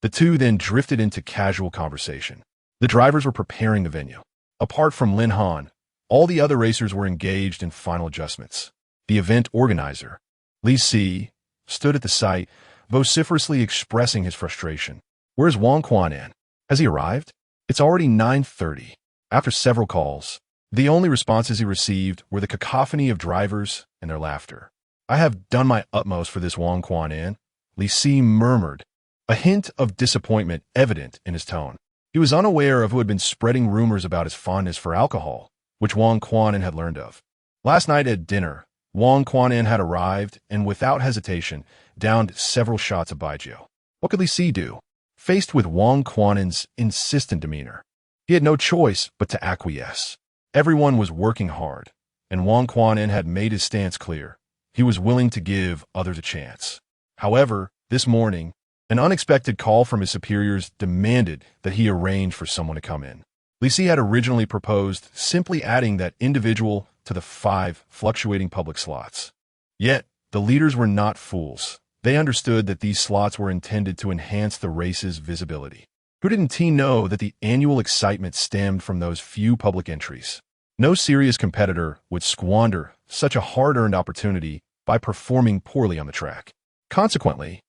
The two then drifted into casual conversation. The drivers were preparing the venue. Apart from Lin Han, all the other racers were engaged in final adjustments. The event organizer, Li Si, stood at the site, vociferously expressing his frustration. Where's Wang Quanin? Has he arrived? It's already 9:30. After several calls, the only responses he received were the cacophony of drivers and their laughter. I have done my utmost for this Wang Quanin, Li Si murmured, a hint of disappointment evident in his tone. He was unaware of who had been spreading rumors about his fondness for alcohol, which Wang Quanin had learned of. Last night at dinner, Wang Quanin had arrived and without hesitation downed several shots of baijiu. What could Li Si do? Faced with Wang Quanin's insistent demeanor, he had no choice but to acquiesce. Everyone was working hard, and Wang Quanin had made his stance clear. He was willing to give others a chance. However, this morning, an unexpected call from his superiors demanded that he arrange for someone to come in. Li Si had originally proposed simply adding that individual to the 5 fluctuating public slots. Yet, the leaders were not fools. They understood that these slots were intended to enhance the race's visibility. Who didn't he know that the annual excitement stemmed from those few public entries? No serious competitor would squander such a hard-earned opportunity by performing poorly on the track. Consequently,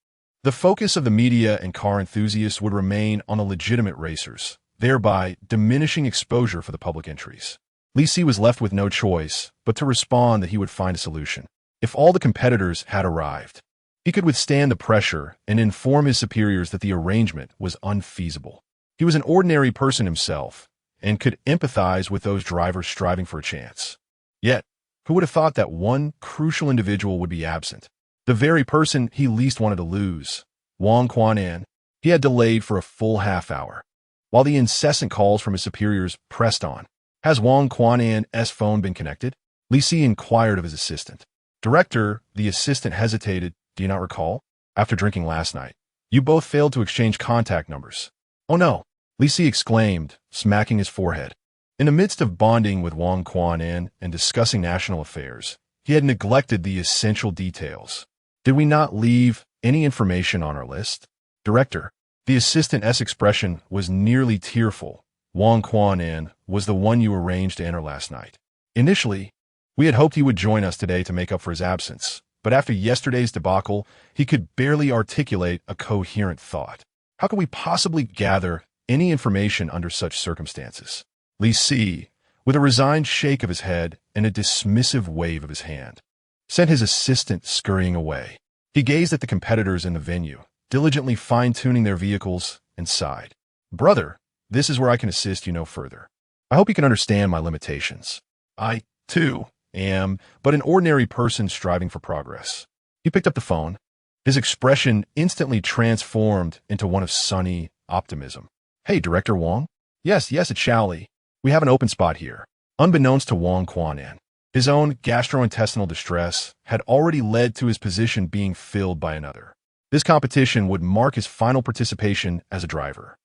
the focus of the media and car enthusiasts would remain on the legitimate racers, thereby diminishing exposure for the public entries. Li Si was left with no choice but to respond that he would find a solution. If all the competitors had arrived, he could withstand the pressure and inform his superiors that the arrangement was unfeasible. He was an ordinary person himself and could empathize with those drivers striving for a chance. Yet, who would have thought that one crucial individual would be absent? The very person he least wanted to lose. Wang Quanan. He had delayed for a full half hour, while the incessant calls from his superiors pressed on. Has Wang Quanan's phone been connected? Li Si inquired of his assistant. Director, the assistant hesitated. Do you not recall? After drinking last night, you both failed to exchange contact numbers. Oh no, Li Si exclaimed, smacking his forehead. In the midst of bonding with Wang Quanan and discussing national affairs, he had neglected the essential details. Did we not leave any information on our list? Director, the assistant's expression was nearly tearful. Wang Quanan was the one you arranged to enter last night. Initially, we had hoped he would join us today to make up for his absence, but after yesterday's debacle, he could barely articulate a coherent thought. How could we possibly gather any information under such circumstances? Li Si, with a resigned shake of his head and a dismissive wave of his hand, sent his assistant scurrying away. He gazed at the competitors in the venue, diligently fine-tuning their vehicles, and sighed. Brother, this is where I can assist you no further. I hope you can understand my limitations. I, too, am but an ordinary person striving for progress. He picked up the phone, his expression instantly transformed into one of sunny optimism. Hey, Director Wang? Yes, it's Shaoli. We have an open spot here. Unbeknownst to Wang Quanan, his own gastrointestinal distress had already led to his position being filled by another. This competition would mark his final participation as a driver.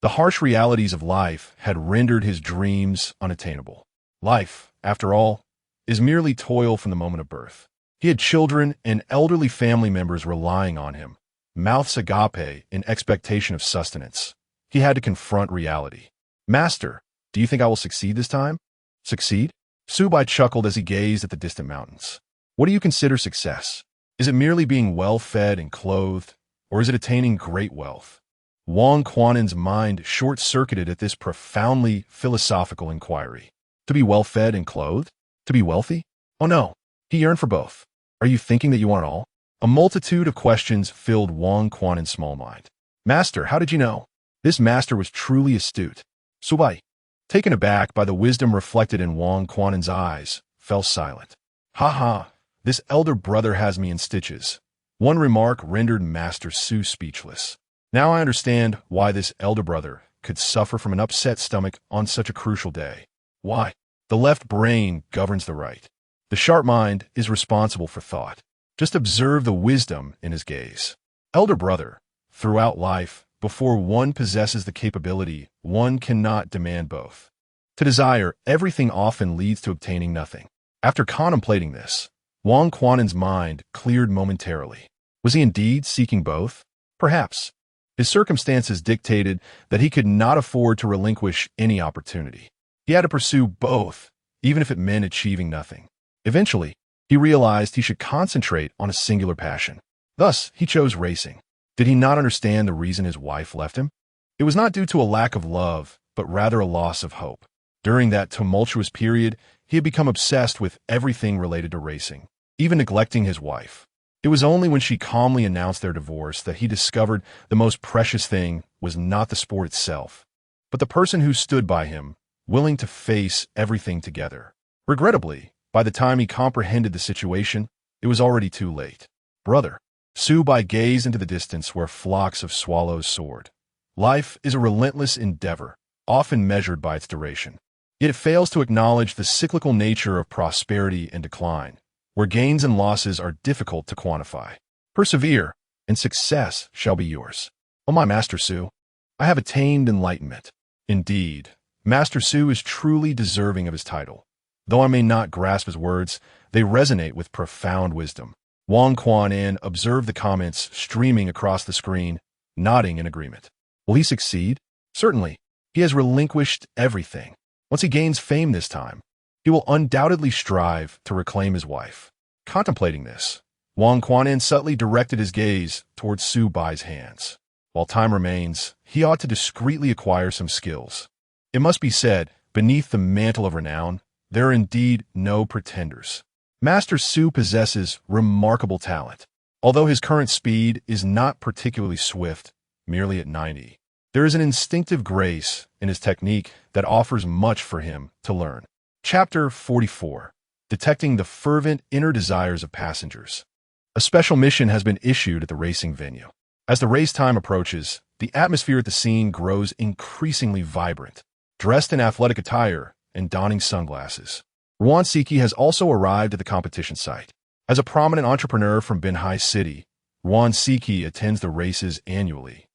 The harsh realities of life had rendered his dreams unattainable. Life, after all, is merely toil from the moment of birth. He had children and elderly family members relying on him, mouths agape in expectation of sustenance. He had to confront reality. Master, do you think I will succeed this time? Succeed? Su Bai chuckled as he gazed at the distant mountains. What do you consider success? Is it merely being well-fed and clothed, or is it attaining great wealth? Wang Quanan's mind short-circuited at this profoundly philosophical inquiry. To be well-fed and clothed? To be wealthy? Oh no, he yearned for both. Are you thinking that you want it all? A multitude of questions filled Wang Quanan's small mind. Master, how did you know? This master was truly astute. Su Bai, taken aback by the wisdom reflected in Wang Quanan's eyes, fell silent. Ha, this elder brother has me in stitches. One remark rendered Master Su speechless. Now I understand why this elder brother could suffer from an upset stomach on such a crucial day. Why? The left brain governs the right. The sharp mind is responsible for thought. Just observe the wisdom in his gaze. Elder brother, throughout life, before one possesses the capability, one cannot demand both. To desire everything often leads to obtaining nothing. After contemplating this, Wang Quanan's mind cleared momentarily. Was he indeed seeking both? Perhaps. His circumstances dictated that he could not afford to relinquish any opportunity. He had to pursue both, even if it meant achieving nothing. Eventually, he realized he should concentrate on a singular passion. Thus, he chose racing. Did he not understand the reason his wife left him? It was not due to a lack of love, but rather a loss of hope. During that tumultuous period, he had become obsessed with everything related to racing, even neglecting his wife. It was only when she calmly announced their divorce that he discovered the most precious thing was not the sport itself, but the person who stood by him, willing to face everything together. Regrettably, by the time he comprehended the situation, it was already too late. Brother, Su Bai gazed into the distance where flocks of swallows soared. Life is a relentless endeavor, often measured by its duration. Yet it fails to acknowledge the cyclical nature of prosperity and decline, where gains and losses are difficult to quantify. Persevere, and success shall be yours. Oh my Master Su, I have attained enlightenment. Indeed, Master Su is truly deserving of his title. Though I may not grasp his words, they resonate with profound wisdom. Wang Quanan observed the comments streaming across the screen, nodding in agreement. Will he succeed? Certainly. He has relinquished everything. Once he gains fame this time, he will undoubtedly strive to reclaim his wife. Contemplating this, Wang Quanan subtly directed his gaze towards Su Bai's hands. While time remains, he ought to discreetly acquire some skills. It must be said, beneath the mantle of renown, there are indeed no pretenders. Master Su possesses remarkable talent. Although his current speed is not particularly swift, merely at 90, there is an instinctive grace in his technique that offers much for him to learn. Chapter 44. Detecting the fervent inner desires of passengers. A special mission has been issued at the racing venue. As the race time approaches, the atmosphere at the scene grows increasingly vibrant. Dressed in athletic attire and donning sunglasses, Ruan Siki has also arrived at the competition site. As a prominent entrepreneur from Binhai City, Ruan Siki attends the races annually,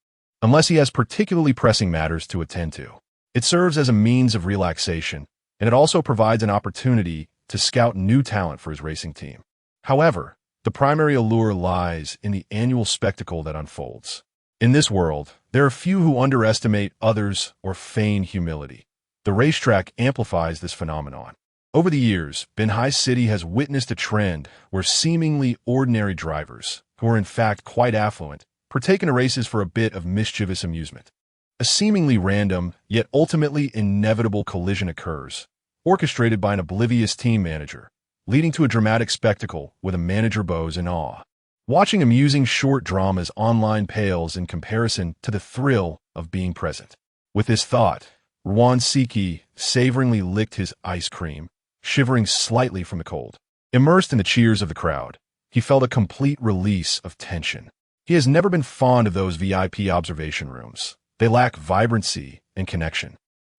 unless he has particularly pressing matters to attend to. It serves as a means of relaxation, and it also provides an opportunity to scout new talent for his racing team. However, the primary allure lies in the annual spectacle that unfolds. In this world, there are few who underestimate others or feign humility. The racetrack amplifies this phenomenon. Over the years, Binhai City has witnessed a trend where seemingly ordinary drivers, who are in fact quite affluent, partake in races for a bit of mischievous amusement. A seemingly random, yet ultimately inevitable collision occurs, orchestrated by an oblivious team manager, leading to a dramatic spectacle with a manager bows in awe. Watching amusing short dramas online pales in comparison to the thrill of being present. With this thought, Ruan Siki savoringly licked his ice cream, shivering slightly from the cold. Immersed in the cheers of the crowd, he felt a complete release of tension. He has never been fond of those VIP observation rooms. They lack vibrancy and connection.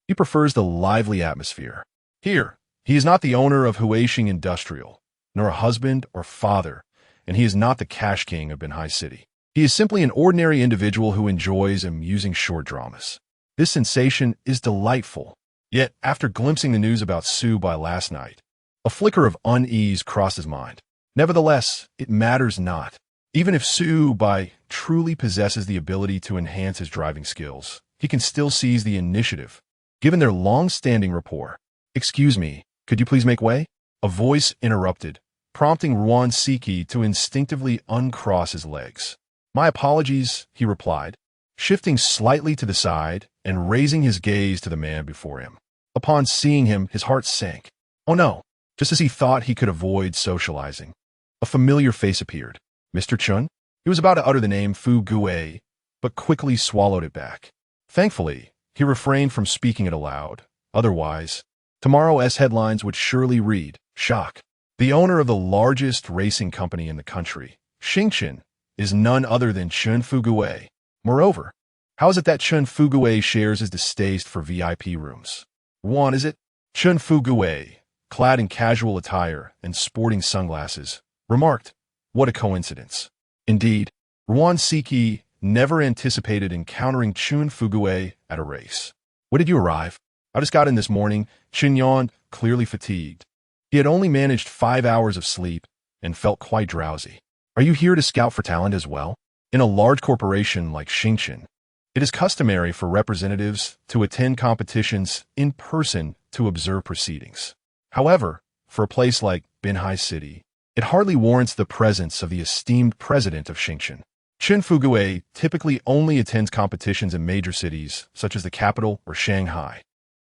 He prefers the lively atmosphere. Here, he is not the owner of Huaxing Industrial, nor a husband or father, and he is not the cash king of Binhai City. He is simply an ordinary individual who enjoys amusing short dramas. This sensation is delightful. Yet, after glimpsing the news about Su Bai last night, a flicker of unease crossed his mind. Nevertheless, it matters not. Even if Su Bai truly possesses the ability to enhance his driving skills, he can still seize the initiative, given their long-standing rapport. "Excuse me, could you please make way?" A voice interrupted, prompting Ruan Siki to instinctively uncross his legs. "My apologies," he replied, shifting slightly to the side and raising his gaze to the man before him. Upon seeing him, his heart sank. Oh no! Just as he thought he could avoid socializing, a familiar face appeared. Mr. Chun? He was about to utter the name Fu Gue, but quickly swallowed it back. Thankfully, he refrained from speaking it aloud. Otherwise, tomorrow's headlines would surely read, "Shock. The owner of the largest racing company in the country, Xingchen, is none other than Chun Fu Gue." Moreover, how is it that Chun Fu Gue shares his distaste for VIP rooms? One, is it? Chun Fu Gue, clad in casual attire and sporting sunglasses, remarked, "What a coincidence." Indeed, Ruan Siki never anticipated encountering Chun Fu Gue at a race. "When did you arrive?" "I just got in this morning," Chin yawned, clearly fatigued. He had only managed 5 hours of sleep and felt quite drowsy. "Are you here to scout for talent as well?" In a large corporation like Xingchen, it is customary for representatives to attend competitions in person to observe proceedings. However, for a place like Binhai City, it hardly warrants the presence of the esteemed president of Xingchen. Chun Fu Gue typically only attends competitions in major cities, such as the capital or Shanghai.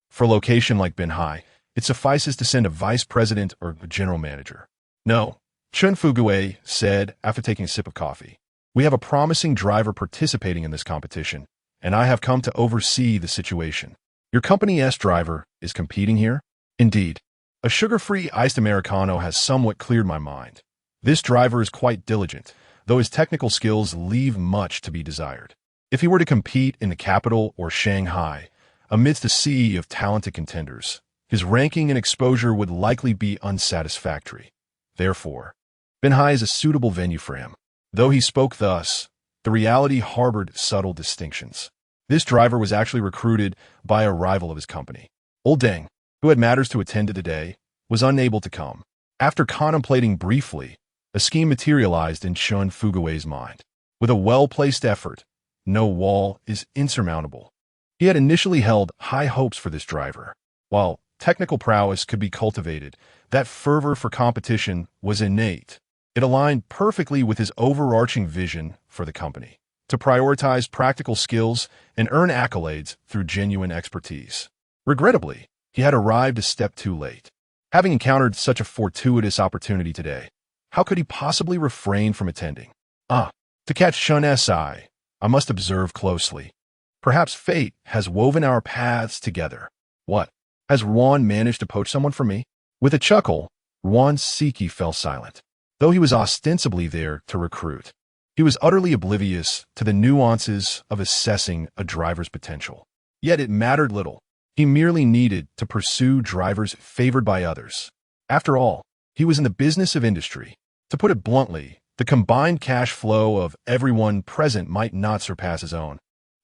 For a location like Binhai, it suffices to send a vice president or a general manager. "No," Chun Fu Gue said after taking a sip of coffee. "We have a promising driver participating in this competition, and I have come to oversee the situation." "Your company's driver is competing here?" "Indeed. A sugar-free iced Americano has somewhat cleared my mind. This driver is quite diligent, though his technical skills leave much to be desired. If he were to compete in the capital or Shanghai, amidst a sea of talented contenders, his ranking and exposure would likely be unsatisfactory. Therefore, Binhai is a suitable venue for him." Though he spoke thus, the reality harbored subtle distinctions. This driver was actually recruited by a rival of his company. Old Deng, who had matters to attend to today, was unable to come. After contemplating briefly, a scheme materialized in Chun Fu Gue's mind. With a well-placed effort, no wall is insurmountable. He had initially held high hopes for this driver. While technical prowess could be cultivated, that fervor for competition was innate. It aligned perfectly with his overarching vision for the company, to prioritize practical skills and earn accolades through genuine expertise. Regrettably, he had arrived a step too late. Having encountered such a fortuitous opportunity today, how could he possibly refrain from attending? To catch Chun's eye, I must observe closely. Perhaps fate has woven our paths together. What? Has Ruan managed to poach someone from me? With a chuckle, Ruan Siki fell silent. Though he was ostensibly there to recruit, He was utterly oblivious to the nuances of assessing a driver's potential. Yet it mattered little. He merely needed to pursue drivers favored by others. After all, he was in the business of industry. To put it bluntly, the combined cash flow of everyone present might not surpass his own.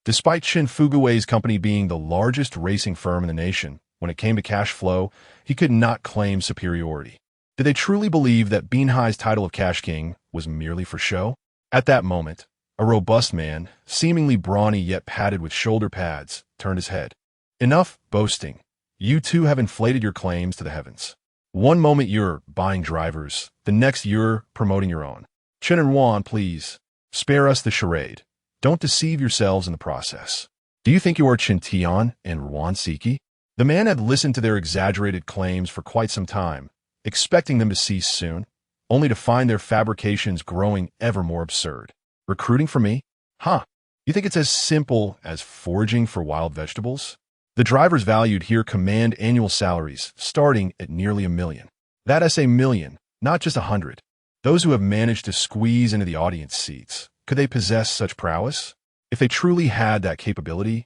Despite Shin Fugui's company being the largest racing firm in the nation, when it came to cash flow, he could not claim superiority. Did they truly believe that Binhai's title of Cash King was merely for show? At that moment, a robust man, seemingly brawny yet padded with shoulder pads, turned his head. Enough boasting. You two have inflated your claims to the heavens. One moment you're buying drivers, the next you're promoting your own. Chen and Wan, please, spare us the charade. Don't deceive yourselves in the process. Do you think you are Chen Tian and Wan Siki? The man had listened to their exaggerated claims for quite some time, expecting them to cease soon, only to find their fabrications growing ever more absurd. Recruiting for me? Huh. You think it's as simple as foraging for wild vegetables? The drivers valued here command annual salaries starting at nearly $1 million. That's a million, not just 100. Those who have managed to squeeze into the audience seats, could they possess such prowess? If they truly had that capability,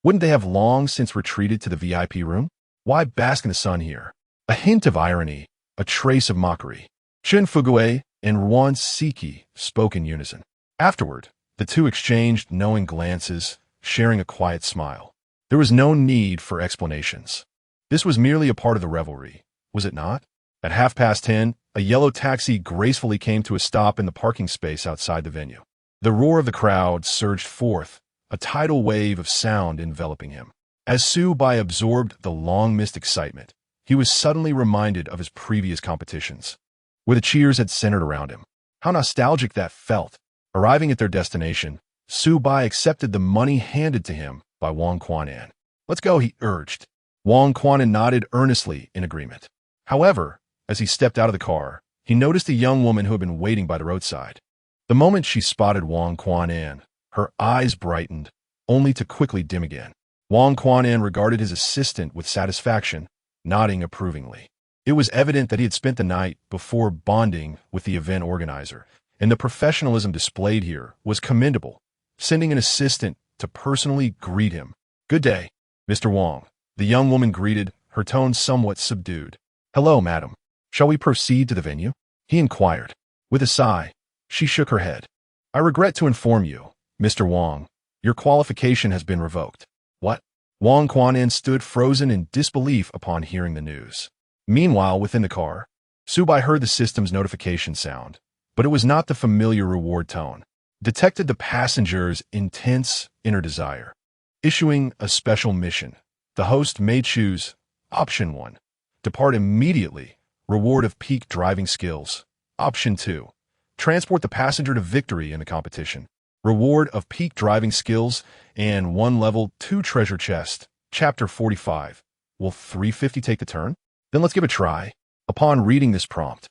wouldn't they have long since retreated to the VIP room? Why bask in the sun here? A hint of irony, a trace of mockery. Shin Fugui and Wan Siki spoke in unison. Afterward, the two exchanged knowing glances, sharing a quiet smile. There was no need for explanations. This was merely a part of the revelry, was it not? At 10:30, a yellow taxi gracefully came to a stop in the parking space outside the venue. The roar of the crowd surged forth, a tidal wave of sound enveloping him. As Su Bai absorbed the long-missed excitement, he was suddenly reminded of his previous competitions, where the cheers had centered around him. How nostalgic that felt. Arriving at their destination, Su Bai accepted the money handed to him by Wang Quanan. Let's go, he urged. Wang Quanan nodded earnestly in agreement. However, as he stepped out of the car, he noticed a young woman who had been waiting by the roadside. The moment she spotted Wang Quanan, her eyes brightened, only to quickly dim again. Wang Quanan regarded his assistant with satisfaction, nodding approvingly. It was evident that he had spent the night before bonding with the event organizer, and the professionalism displayed here was commendable, sending an assistant to personally greet him. Good day, Mr. Wang, the young woman greeted, her tone somewhat subdued. Hello, madam. Shall we proceed to the venue? He inquired. With a sigh, she shook her head. I regret to inform you, Mr. Wang, your qualification has been revoked. What? Wang Quanan stood frozen in disbelief upon hearing the news. Meanwhile, within the car, Su Bai heard the system's notification sound, but it was not the familiar reward tone. Detected the passenger's intense inner desire. Issuing a special mission. The host may choose Option 1. Depart immediately. Reward of peak driving skills. Option 2. Transport the passenger to victory in the competition. Reward of peak driving skills and 1 level 2 treasure chest. Chapter 45. Will 350 take the turn? Then let's give it a try. Upon reading this prompt,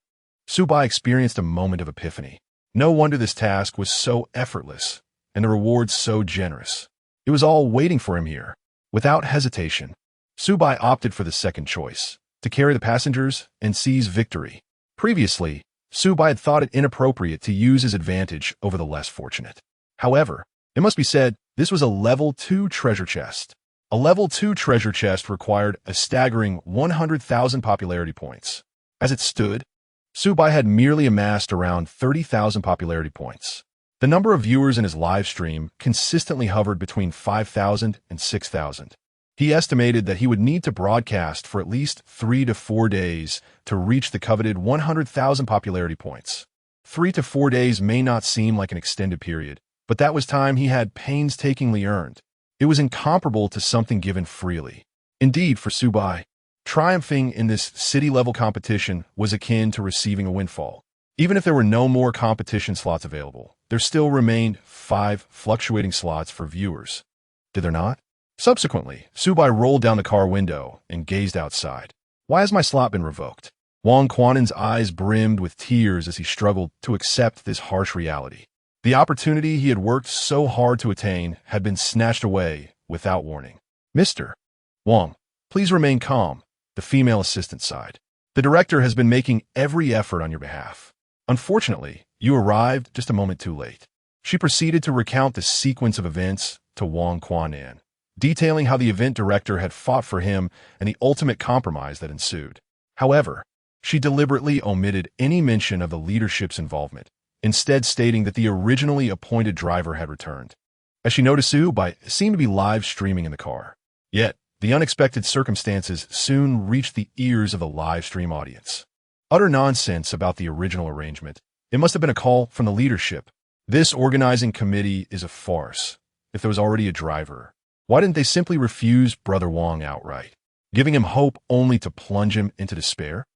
Su Bai experienced a moment of epiphany. No wonder this task was so effortless, and the rewards so generous. It was all waiting for him here. Without hesitation, Su Bai opted for the second choice, to carry the passengers and seize victory. Previously, Su Bai had thought it inappropriate to use his advantage over the less fortunate. However, it must be said, this was a level 2 treasure chest. A level 2 treasure chest required a staggering 100,000 popularity points. As it stood, Su Bai had merely amassed around 30,000 popularity points. The number of viewers in his live stream consistently hovered between 5,000 and 6,000. He estimated that he would need to broadcast for at least 3 to 4 days to reach the coveted 100,000 popularity points. 3 to 4 days may not seem like an extended period, but that was time he had painstakingly earned. It was incomparable to something given freely. Indeed, for Su Bai, triumphing in this city-level competition was akin to receiving a windfall. Even if there were no more competition slots available, there still remained 5 fluctuating slots for viewers. Did there not? Subsequently, Su Bai rolled down the car window and gazed outside. Why has my slot been revoked? Wang Quanan's eyes brimmed with tears as he struggled to accept this harsh reality. The opportunity he had worked so hard to attain had been snatched away without warning. Mr. Wang, please remain calm, the female assistant sighed. The director has been making every effort on your behalf. Unfortunately, you arrived just a moment too late. She proceeded to recount the sequence of events to Wang Quanan, detailing how the event director had fought for him and the ultimate compromise that ensued. However, she deliberately omitted any mention of the leadership's involvement, instead stating that the originally appointed driver had returned. As she noticed, Su Bai seemed to be live streaming in the car. Yet, the unexpected circumstances soon reached the ears of the live stream audience. Utter nonsense about the original arrangement. It must have been a call from the leadership. This organizing committee is a farce. If there was already a driver, why didn't they simply refuse Brother Wang outright, giving him hope only to plunge him into despair?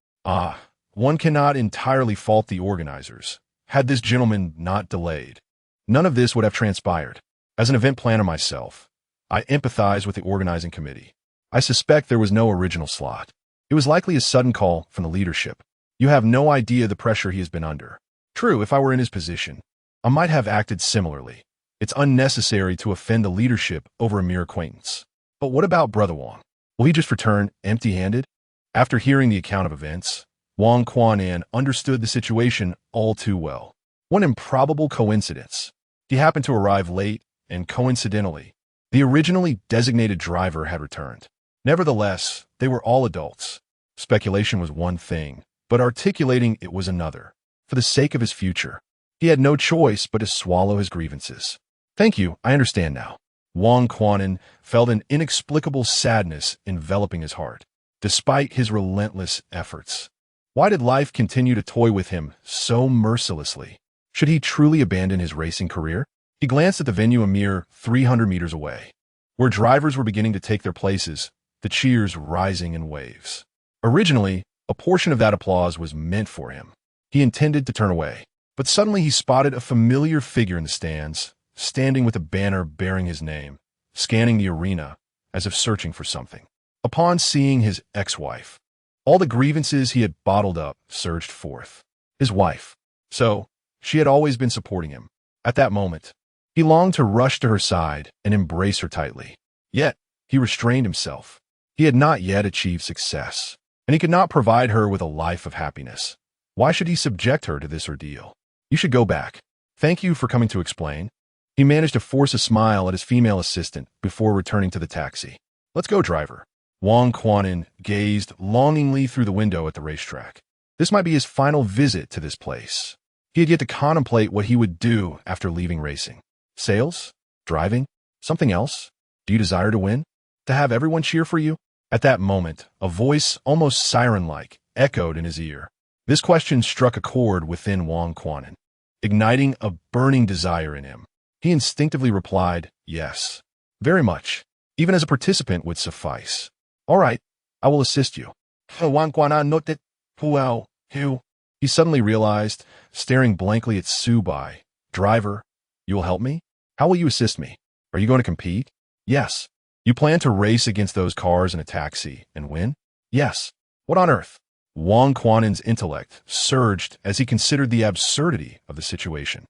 One cannot entirely fault the organizers. Had this gentleman not delayed, none of this would have transpired. As an event planner myself, I empathize with the organizing committee. I suspect there was no original slot. It was likely a sudden call from the leadership. You have no idea the pressure he has been under. True, if I were in his position, I might have acted similarly. It's unnecessary to offend the leadership over a mere acquaintance. But what about Brother Wang? Will he just return empty-handed? After hearing the account of events, Wang Quanan understood the situation all too well. One improbable coincidence. He happened to arrive late, and coincidentally, the originally designated driver had returned. Nevertheless, they were all adults. Speculation was one thing, but articulating it was another. For the sake of his future, he had no choice but to swallow his grievances. Thank you, I understand now. Wang Quanan felt an inexplicable sadness enveloping his heart, despite his relentless efforts. Why did life continue to toy with him so mercilessly? Should he truly abandon his racing career? He glanced at the venue a mere 300 meters away, where drivers were beginning to take their places, the cheers rising in waves. Originally, a portion of that applause was meant for him. He intended to turn away, but suddenly he spotted a familiar figure in the stands, standing with a banner bearing his name, scanning the arena as if searching for something. Upon seeing his ex-wife, all the grievances he had bottled up surged forth. His wife. So, she had always been supporting him. At that moment, he longed to rush to her side and embrace her tightly. Yet, he restrained himself. He had not yet achieved success, and he could not provide her with a life of happiness. Why should he subject her to this ordeal? You should go back. Thank you for coming to explain. He managed to force a smile at his female assistant before returning to the taxi. Let's go, driver. Wang Quanan gazed longingly through the window at the racetrack. This might be his final visit to this place. He had yet to contemplate what he would do after leaving racing. Sales? Driving? Something else? Do you desire to win? To have everyone cheer for you? At that moment, a voice almost siren-like echoed in his ear. This question struck a chord within Wang Quanan, igniting a burning desire in him. He instinctively replied, yes. Very much. Even as a participant would suffice. All right, I will assist you. Wang Quanan noted, well, he suddenly realized, staring blankly at Su Bai. Driver, you will help me? How will you assist me? Are you going to compete? Yes. You plan to race against those cars in a taxi and win? Yes. What on earth? Wang Quanan's intellect surged as he considered the absurdity of the situation.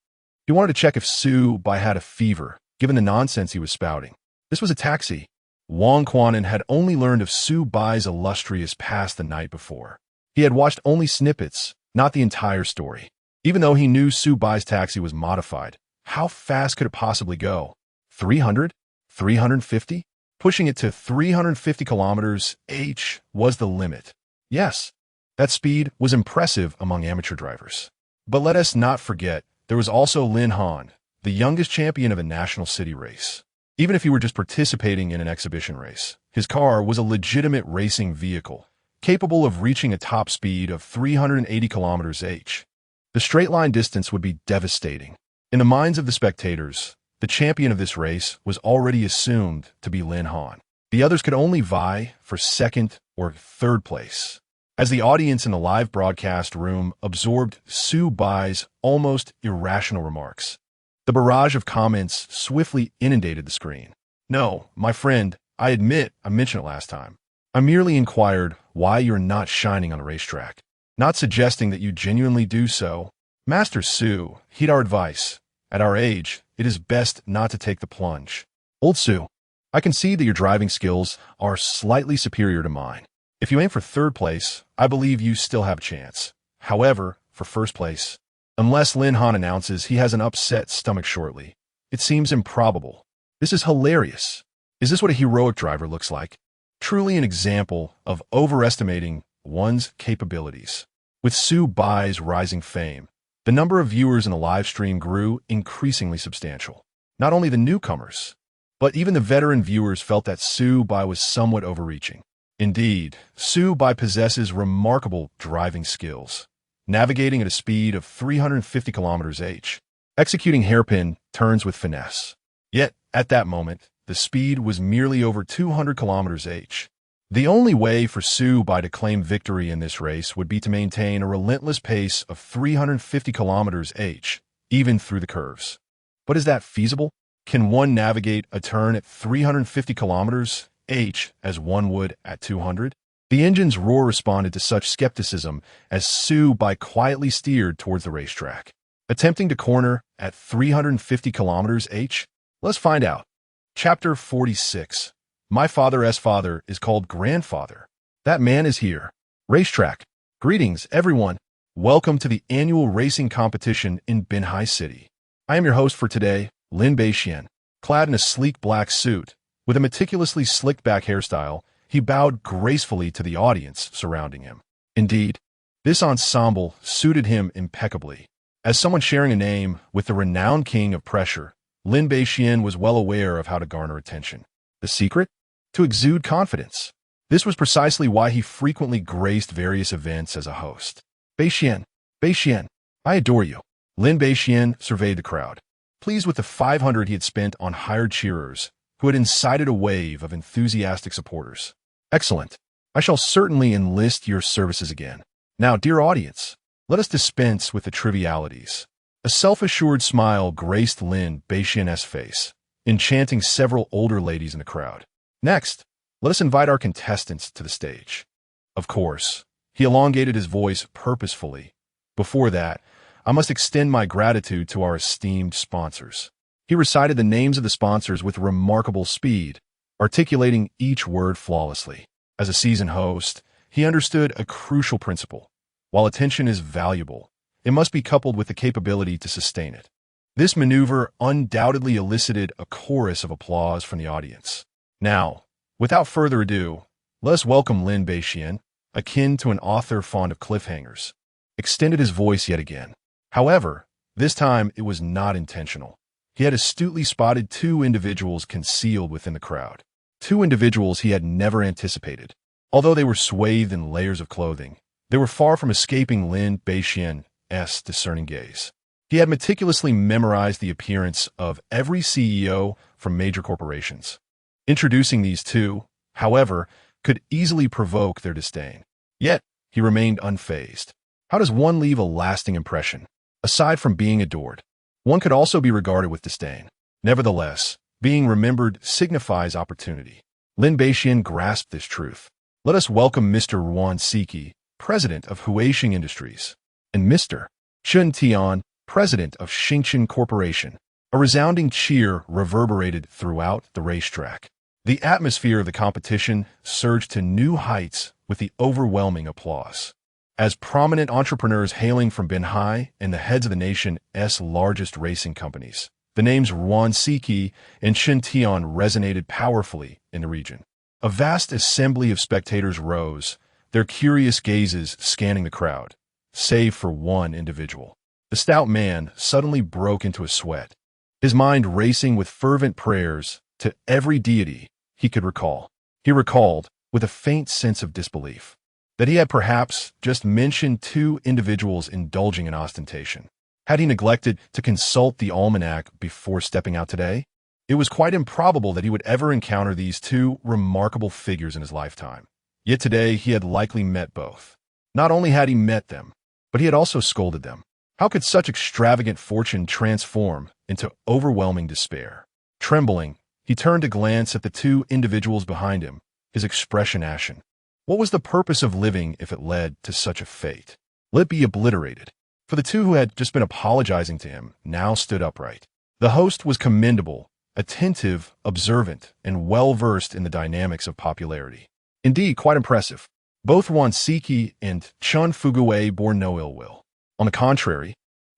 He wanted to check if Su Bai had a fever, given the nonsense he was spouting. This was a taxi. Wang Quanan had only learned of Su Bai's illustrious past the night before. He had watched only snippets, not the entire story. Even though he knew Su Bai's taxi was modified, how fast could it possibly go? 300? 350? Pushing it to 350 kilometers/h was the limit. Yes, that speed was impressive among amateur drivers. But let us not forget, there was also Lin Han, the youngest champion of a national city race. Even if he were just participating in an exhibition race, his car was a legitimate racing vehicle, capable of reaching a top speed of 380 kilometers/h. The straight-line distance would be devastating. In the minds of the spectators, the champion of this race was already assumed to be Lin Han. The others could only vie for second or third place. As the audience in the live broadcast room absorbed Su Bai's almost irrational remarks, the barrage of comments swiftly inundated the screen. No, my friend, I admit I mentioned it last time. I merely inquired why you're not shining on the racetrack, not suggesting that you genuinely do so. Master Su, heed our advice. At our age, it is best not to take the plunge. Old Su, I concede that your driving skills are slightly superior to mine. If you aim for third place, I believe you still have a chance. However, for first place, unless Lin Han announces he has an upset stomach shortly. It seems improbable. This is hilarious. Is this what a heroic driver looks like? Truly an example of overestimating one's capabilities. With Su Bai's rising fame, the number of viewers in the live stream grew increasingly substantial. Not only the newcomers, but even the veteran viewers felt that Su Bai was somewhat overreaching. Indeed, Su Bai possesses remarkable driving skills, navigating at a speed of 350 km/h, executing hairpin turns with finesse. Yet, at that moment, the speed was merely over 200 km/h. The only way for Su Bai to claim victory in this race would be to maintain a relentless pace of 350 km/h, even through the curves. But is that feasible? Can one navigate a turn at 350 km/h as one would at 200? The engine's roar responded to such skepticism as Su Bai quietly steered towards the racetrack. Attempting to corner at 350 km/h? Let's find out. Chapter 46. My father's father is called grandfather. That man is here. Racetrack. Greetings, everyone. Welcome to the annual racing competition in Binhai City. I am your host for today, Lin Beixian. Clad in a sleek black suit, with a meticulously slicked-back hairstyle, he bowed gracefully to the audience surrounding him. Indeed, this ensemble suited him impeccably. As someone sharing a name with the renowned king of pressure, Lin Beixian was well aware of how to garner attention. The secret? To exude confidence. This was precisely why he frequently graced various events as a host. Beixian, I adore you. Lin Beixian surveyed the crowd, pleased with the 500 he had spent on hired cheerers, who had incited a wave of enthusiastic supporters. Excellent. I shall certainly enlist your services again. Now, dear audience, let us dispense with the trivialities. A self-assured smile graced Lin Beixian's face, enchanting several older ladies in the crowd. Next, let us invite our contestants to the stage. Of course, he elongated his voice purposefully. Before that, I must extend my gratitude to our esteemed sponsors. He recited the names of the sponsors with remarkable speed, articulating each word flawlessly. As a seasoned host, he understood a crucial principle. While attention is valuable, it must be coupled with the capability to sustain it. This maneuver undoubtedly elicited a chorus of applause from the audience. Now, without further ado, let us welcome Lin Beixian, akin to an author fond of cliffhangers, extended his voice yet again. However, this time it was not intentional. He had astutely spotted two individuals concealed within the crowd. Two individuals he had never anticipated. Although they were swathed in layers of clothing, they were far from escaping Lin Beixian's discerning gaze. He had meticulously memorized the appearance of every CEO from major corporations. Introducing these two, however, could easily provoke their disdain. Yet, he remained unfazed. How does one leave a lasting impression? Aside from being adored, one could also be regarded with disdain. Nevertheless, being remembered signifies opportunity. Lin Beixian grasped this truth. Let us welcome Mr. Ruan Siki, president of Huaxing Industries, and Mr. Chun Tian, president of Xingchen Corporation. A resounding cheer reverberated throughout the racetrack. The atmosphere of the competition surged to new heights with the overwhelming applause. As prominent entrepreneurs hailing from Binhai and the heads of the nation's largest racing companies, the names Ruan Siki and Chun Tian resonated powerfully in the region. A vast assembly of spectators rose, their curious gazes scanning the crowd, save for one individual. The stout man suddenly broke into a sweat, his mind racing with fervent prayers to every deity he could recall. He recalled, with a faint sense of disbelief, that he had perhaps just mentioned two individuals indulging in ostentation. Had he neglected to consult the almanac before stepping out today? It was quite improbable that he would ever encounter these two remarkable figures in his lifetime. Yet today he had likely met both. Not only had he met them, but he had also scolded them. How could such extravagant fortune transform into overwhelming despair? Trembling, he turned to glance at the two individuals behind him, his expression ashen. What was the purpose of living if it led to such a fate? Let it be obliterated. For the two who had just been apologizing to him now stood upright. The host was commendable, attentive, observant, and well-versed in the dynamics of popularity. Indeed, quite impressive. Both Ruan Siki and Chun Fugui bore no ill will. On the contrary,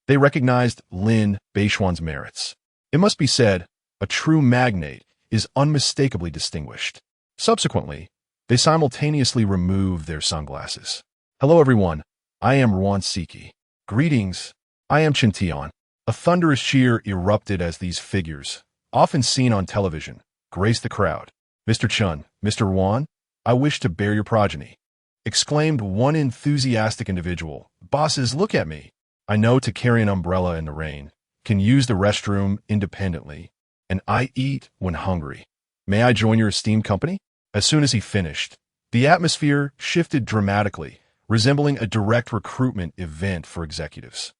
They recognized Lin Beishuan's merits. It must be said, a true magnate is unmistakably distinguished. Subsequently, they simultaneously removed their sunglasses. Hello everyone, I am Ruan Siki. Greetings, I am Chintian. A thunderous cheer erupted as these figures, often seen on television, graced the crowd. Mr. Chun, Mr. Ruan, I wish to bear your progeny, exclaimed one enthusiastic individual. Bosses, look at me. I know to carry an umbrella in the rain, can use the restroom independently, and I eat when hungry. May I join your esteemed company? As soon as he finished, the atmosphere shifted dramatically, resembling a direct recruitment event for executives.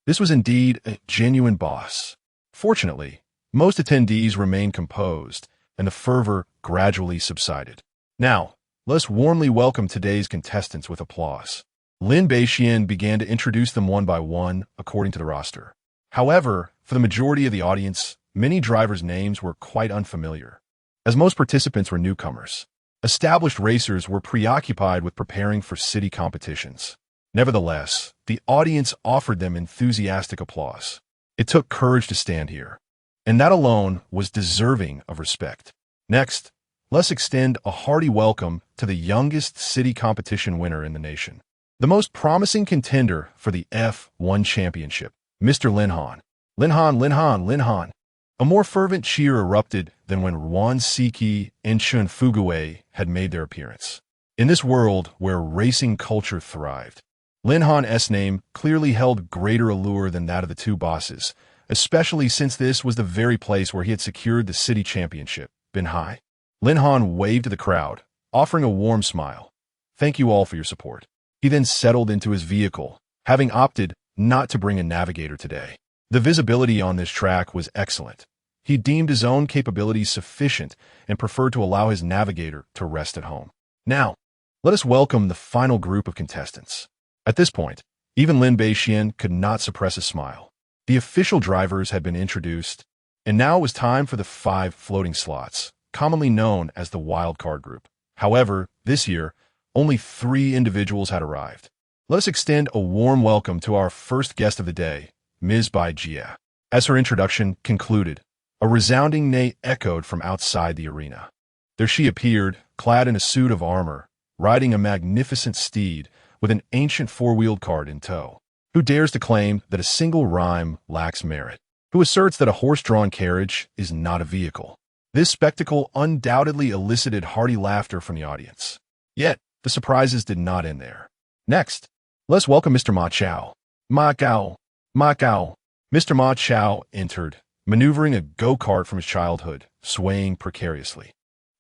This was indeed a genuine boss. Fortunately, most attendees remained composed, and the fervor gradually subsided. Now, let's warmly welcome today's contestants with applause. Lin Beishian began to introduce them one by one, according to the roster. However, for the majority of the audience, many drivers' names were quite unfamiliar, as most participants were newcomers. Established racers were preoccupied with preparing for city competitions. Nevertheless, the audience offered them enthusiastic applause. It took courage to stand here, and that alone was deserving of respect. Next, let's extend a hearty welcome to the youngest city competition winner in the nation, the most promising contender for the F1 championship, Mr. Lin Han. Lin Han, Lin Han, Lin Han. A more fervent cheer erupted than when Ruan Siki and Chun Fugue had made their appearance. In this world where racing culture thrived, Lin Han's name clearly held greater allure than that of the two bosses, especially since this was the very place where he had secured the city championship, Bin Hai. Lin Han waved to the crowd, offering a warm smile. Thank you all for your support. He then settled into his vehicle, having opted not to bring a navigator today. The visibility on this track was excellent. He deemed his own capabilities sufficient and preferred to allow his navigator to rest at home. Now, let us welcome the final group of contestants. At this point, even Lin Beishian could not suppress a smile. The official drivers had been introduced, and now it was time for the 5 floating slots, commonly known as the wildcard group. However, this year, only 3 individuals had arrived. Let us extend a warm welcome to our first guest of the day, Ms. Bai Jia. As her introduction concluded, a resounding neigh echoed from outside the arena. There she appeared, clad in a suit of armor, riding a magnificent steed with an ancient 4-wheeled cart in tow. Who dares to claim that a single rhyme lacks merit? Who asserts that a horse-drawn carriage is not a vehicle? This spectacle undoubtedly elicited hearty laughter from the audience. Yet, the surprises did not end there. Next, let's welcome Mr. Ma Chao. Ma Gao. Ma Gao. Mr. Ma Chao entered, maneuvering a go-kart from his childhood, swaying precariously.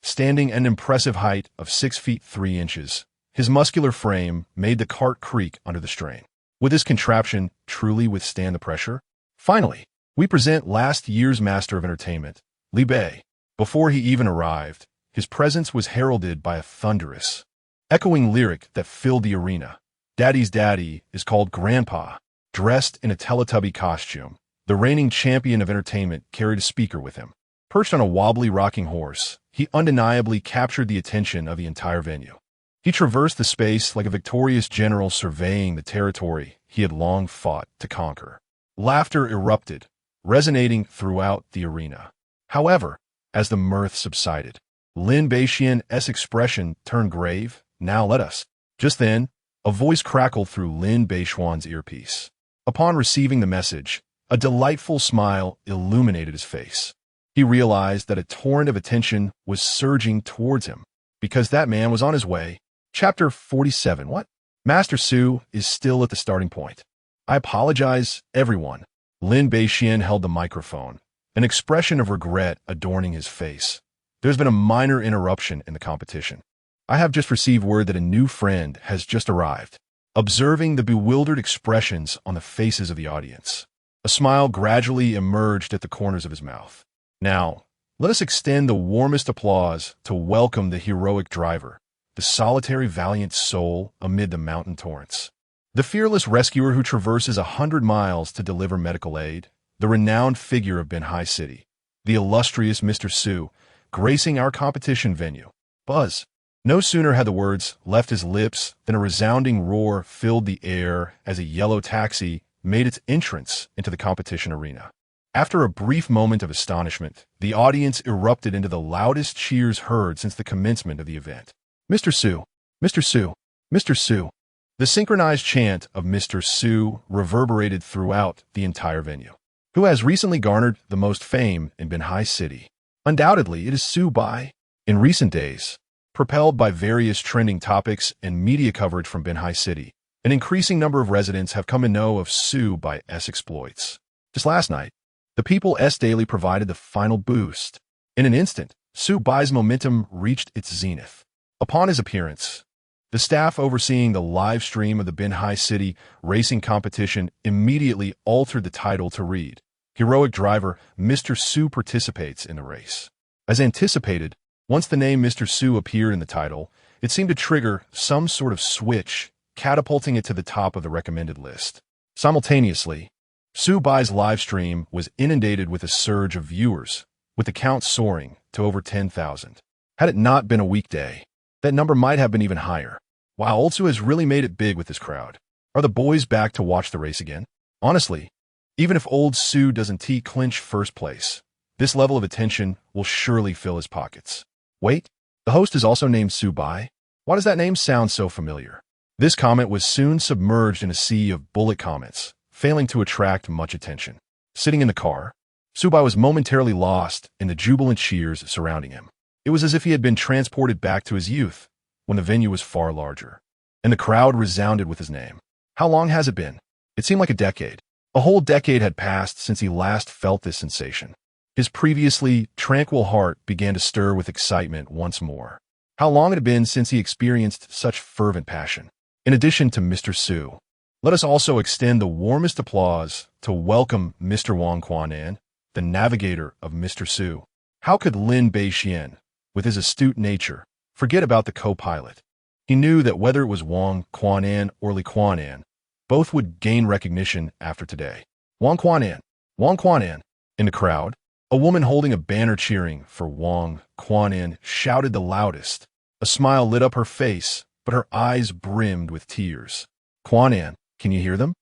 Standing at an impressive height of 6 feet 3 inches, his muscular frame made the cart creak under the strain. Would this contraption truly withstand the pressure? Finally, we present last year's master of entertainment, Li Bei. Before he even arrived, his presence was heralded by a thunderous, echoing lyric that filled the arena. Daddy's daddy is called Grandpa. Dressed in a Teletubby costume, the reigning champion of entertainment carried a speaker with him. Perched on a wobbly rocking horse, he undeniably captured the attention of the entire venue. He traversed the space like a victorious general surveying the territory he had long fought to conquer. Laughter erupted, resonating throughout the arena. However, as the mirth subsided, Lin Beishian's expression turned grave. Now let us. Just then, a voice crackled through Lin Beishuan's earpiece. Upon receiving the message, a delightful smile illuminated his face. He realized that a torrent of attention was surging towards him, because that man was on his way. Chapter 47. What? Master Su is still at the starting point. I apologize, everyone. Lin Beishian held the microphone, an expression of regret adorning his face. There's been a minor interruption in the competition. I have just received word that a new friend has just arrived. Observing the bewildered expressions on the faces of the audience, a smile gradually emerged at the corners of his mouth. Now, let us extend the warmest applause to welcome the heroic driver, the solitary valiant soul amid the mountain torrents. The fearless rescuer who traverses 100 miles to deliver medical aid, the renowned figure of Bin Hai City, the illustrious Mr. Su, gracing our competition venue. Buzz. No sooner had the words left his lips than a resounding roar filled the air as a yellow taxi made its entrance into the competition arena. After a brief moment of astonishment, the audience erupted into the loudest cheers heard since the commencement of the event. Mr. Su! Mr. Su! Mr. Su! The synchronized chant of Mr. Su reverberated throughout the entire venue. Who has recently garnered the most fame in Binhai City? Undoubtedly, it is Su Bai. In recent days, propelled by various trending topics and media coverage from Binhai City, an increasing number of residents have come to know of Su Bai's exploits. Just last night, the People's Daily provided the final boost. In an instant, Su Bai's momentum reached its zenith. Upon his appearance, the staff overseeing the live stream of the Binhai City racing competition immediately altered the title to read, "Heroic Driver Mr. Su participates in the race." As anticipated, once the name Mr. Su appeared in the title, it seemed to trigger some sort of switch, catapulting it to the top of the recommended list. Simultaneously, Su Bai's live stream was inundated with a surge of viewers, with the count soaring to over 10,000. Had it not been a weekday, that number might have been even higher. Wow, old Su has really made it big with this crowd. Are the boys back to watch the race again? Honestly, even if old Su doesn't clinch first place, this level of attention will surely fill his pockets. Wait, the host is also named Su Bai? Why does that name sound so familiar? This comment was soon submerged in a sea of bullet comments, failing to attract much attention. Sitting in the car, Su Bai was momentarily lost in the jubilant cheers surrounding him. It was as if he had been transported back to his youth, when the venue was far larger, and the crowd resounded with his name. How long has it been? It seemed like a decade. A whole decade had passed since he last felt this sensation. His previously tranquil heart began to stir with excitement once more. How long it had been since he experienced such fervent passion. In addition to Mr. Su, let us also extend the warmest applause to welcome Mr. Wang Quanan, the navigator of Mr. Su. How could Lin Beixian, with his astute nature, forget about the co-pilot? He knew that whether it was Wang Quanan or Li Quanan, both would gain recognition after today. Wang Quanan! Wang Quanan! In the crowd, a woman holding a banner cheering for Wang Quanan shouted the loudest. A smile lit up her face, but her eyes brimmed with tears. Quanan, can you hear them?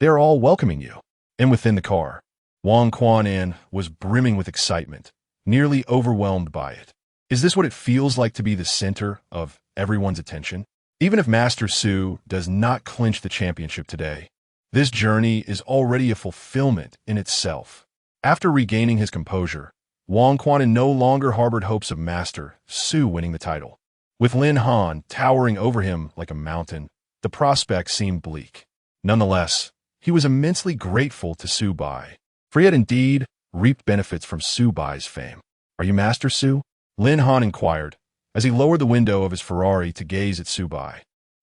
They are all welcoming you. And within the car, Wang Quanan was brimming with excitement, nearly overwhelmed by it. Is this what it feels like to be the center of everyone's attention? Even if Master Su does not clinch the championship today, this journey is already a fulfillment in itself. After regaining his composure, Wang Quanan no longer harbored hopes of Master Su winning the title. With Lin Han towering over him like a mountain, the prospect seemed bleak. Nonetheless, he was immensely grateful to Su Bai, for he had indeed reaped benefits from Su Bai's fame. "Are you Master Su?" Lin Han inquired, as he lowered the window of his Ferrari to gaze at Su Bai.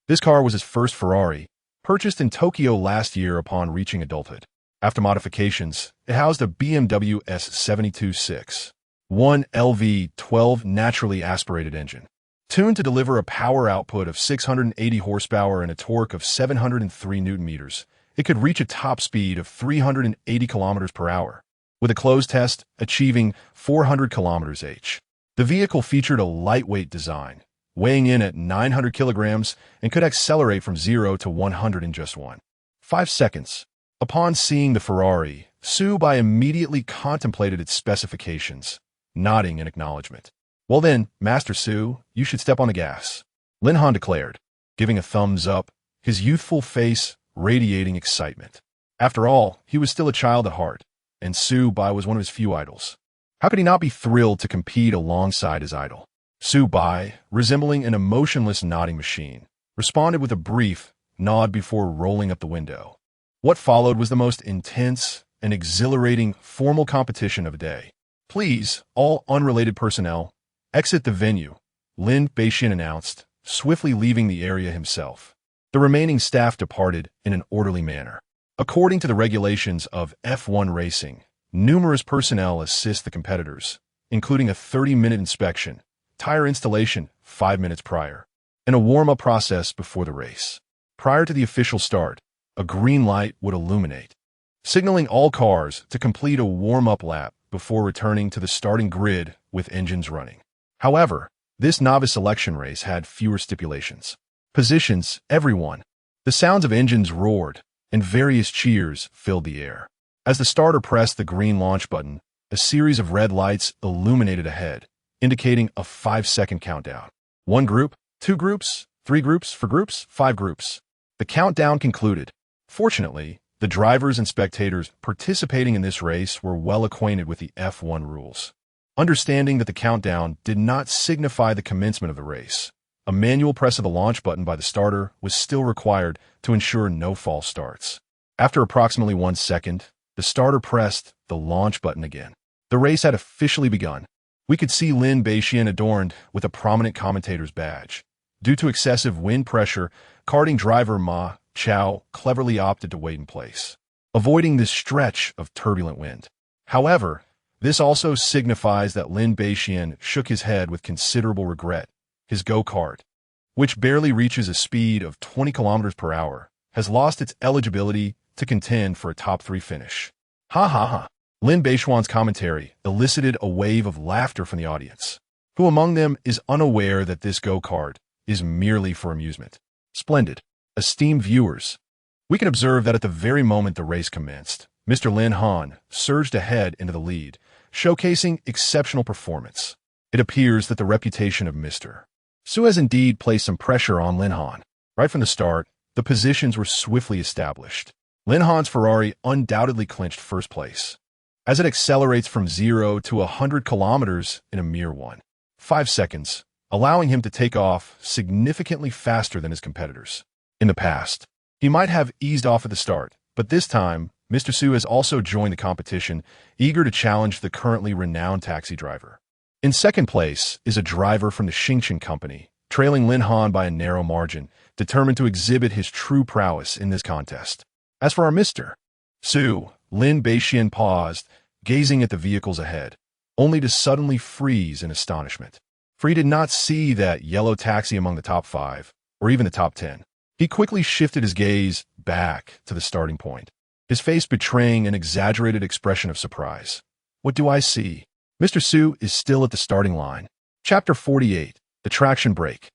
This car was his first Ferrari, purchased in Tokyo last year upon reaching adulthood. After modifications, it housed a BMW S72.6, 1 LV12 naturally aspirated engine, tuned to deliver a power output of 680 horsepower and a torque of 703 Nm. It could reach a top speed of 380 km per hour, with a closed test achieving 400 km/h. The vehicle featured a lightweight design, weighing in at 900 kilograms and could accelerate from 0 to 100 in just 1.5 seconds. Upon seeing the Ferrari, Su Bai immediately contemplated its specifications, nodding in acknowledgement. "Well then, Master Su, you should step on the gas," Lin Han declared, giving a thumbs up, his youthful face radiating excitement. After all, he was still a child at heart, and Su Bai was one of his few idols. How could he not be thrilled to compete alongside his idol? Su Bai, resembling an emotionless nodding machine, responded with a brief nod before rolling up the window. What followed was the most intense and exhilarating formal competition of the day. "Please, all unrelated personnel, exit the venue," Lin Beixian announced, swiftly leaving the area himself. The remaining staff departed in an orderly manner. According to the regulations of F1 racing, numerous personnel assist the competitors, including a 30-minute inspection, tire installation 5 minutes prior, and a warm-up process before the race. Prior to the official start, a green light would illuminate, signaling all cars to complete a warm-up lap before returning to the starting grid with engines running. However, this novice selection race had fewer stipulations. Positions, everyone. The sounds of engines roared, and various cheers filled the air. As the starter pressed the green launch button, a series of red lights illuminated ahead, indicating a 5-second countdown. 1 group, 2 groups, 3 groups, 4 groups, 5 groups. The countdown concluded. Fortunately, the drivers and spectators participating in this race were well acquainted with the F1 rules. Understanding that the countdown did not signify the commencement of the race, a manual press of the launch button by the starter was still required to ensure no false starts. After approximately 1 second, the starter pressed the launch button again. The race had officially begun. We could see Lin Beixian adorned with a prominent commentator's badge. Due to excessive wind pressure, karting driver Ma Chao cleverly opted to wait in place, avoiding this stretch of turbulent wind. However, this also signifies that Lin Beixian shook his head with considerable regret. His go-kart, which barely reaches a speed of 20 kilometers per hour, has lost its eligibility to contend for a top 3 finish. Ha ha ha. Lin Beixian's commentary elicited a wave of laughter from the audience. Who among them is unaware that this go-kart is merely for amusement? Splendid. Esteemed viewers, we can observe that at the very moment the race commenced, Mr. Lin Han surged ahead into the lead, showcasing exceptional performance. It appears that the reputation of Mr. Su has indeed placed some pressure on Lin Han. Right from the start, the positions were swiftly established. Lin Han's Ferrari undoubtedly clinched first place, as it accelerates from 0 to 100 kilometers in a mere 1.5 seconds, allowing him to take off significantly faster than his competitors. In the past, he might have eased off at the start, but this time, Mr. Su has also joined the competition, eager to challenge the currently renowned taxi driver. In second place is a driver from the Xingchen company, trailing Lin Han by a narrow margin, determined to exhibit his true prowess in this contest. As for our Mr. Su, Lin Beixian paused, gazing at the vehicles ahead, only to suddenly freeze in astonishment. For he did not see that yellow taxi among the top 5, or even the top 10. He quickly shifted his gaze back to the starting point, his face betraying an exaggerated expression of surprise. What do I see? Mr. Su is still at the starting line. Chapter 48, The Traction Brake.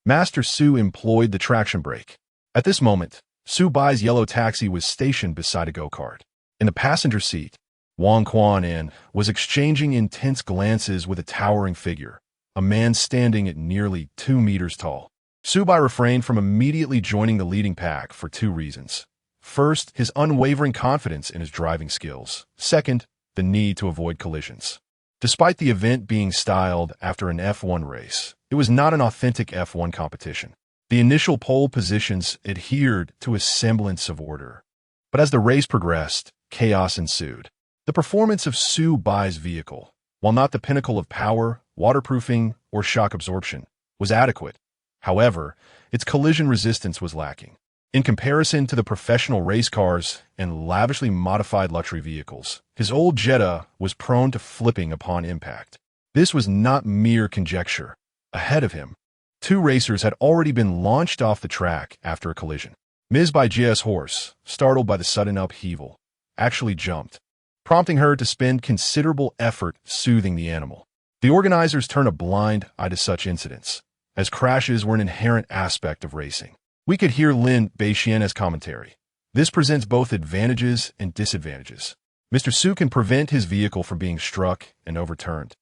Master Su employed the traction brake. At this moment, Su Bai's yellow taxi was stationed beside a go-kart. In the passenger seat, Wang Quanan was exchanging intense glances with a towering figure, a man standing at nearly 2 meters tall. Su Bai refrained from immediately joining the leading pack for 2 reasons. First, his unwavering confidence in his driving skills. Second, the need to avoid collisions. Despite the event being styled after an F1 race, it was not an authentic F1 competition. The initial pole positions adhered to a semblance of order. But as the race progressed, chaos ensued. The performance of Su Bai's vehicle, while not the pinnacle of power, waterproofing, or shock absorption, was adequate. However, its collision resistance was lacking. In comparison to the professional race cars and lavishly modified luxury vehicles, his old Jetta was prone to flipping upon impact. This was not mere conjecture. Ahead of him, 2 racers had already been launched off the track after a collision. Ms. Baijia's horse, startled by the sudden upheaval, actually jumped, prompting her to spend considerable effort soothing the animal. The organizers turn a blind eye to such incidents, as crashes were an inherent aspect of racing. We could hear Lin Beixian's commentary. This presents both advantages and disadvantages. Mr. Su can prevent his vehicle from being struck and overturned.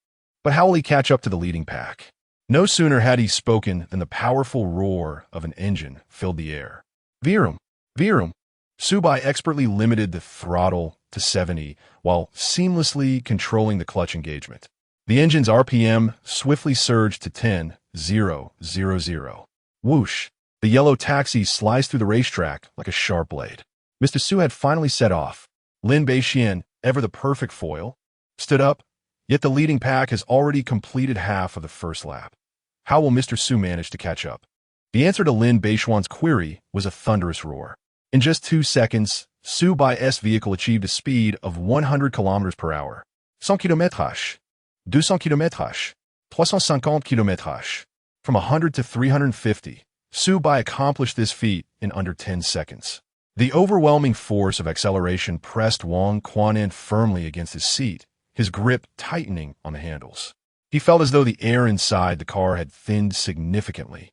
But how will he catch up to the leading pack? No sooner had he spoken than the powerful roar of an engine filled the air. Virum! Virum! Su Bai expertly limited the throttle to 70 while seamlessly controlling the clutch engagement. The engine's RPM swiftly surged to 10,000. Whoosh! The yellow taxi sliced through the racetrack like a sharp blade. Mr. Su had finally set off. Lin Beixian, ever the perfect foil, stood up, yet the leading pack has already completed half of the first lap. How will Mr. Su manage to catch up? The answer to Lin Beixian's query was a thunderous roar. In just 2 seconds, Su Bai's vehicle achieved a speed of 100 kilometers per hour. 100 km/h, 200 km/h, 350 km/h. From 100 to 350, Su Bai accomplished this feat in under 10 seconds. The overwhelming force of acceleration pressed Wang Quanan firmly against his seat, his grip tightening on the handles. He felt as though the air inside the car had thinned significantly,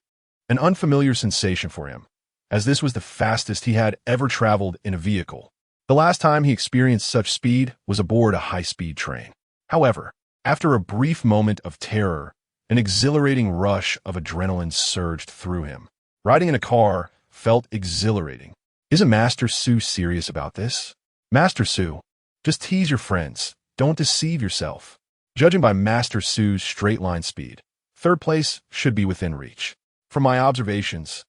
an unfamiliar sensation for him. as this was the fastest he had ever traveled in a vehicle. The last time he experienced such speed was aboard a high-speed train. However, after a brief moment of terror, an exhilarating rush of adrenaline surged through him. Riding in a car felt exhilarating. Isn't Master Su serious about this? Master Su, just tease your friends. Don't deceive yourself. Judging by Master Su's straight-line speed, third place should be within reach. From my observations,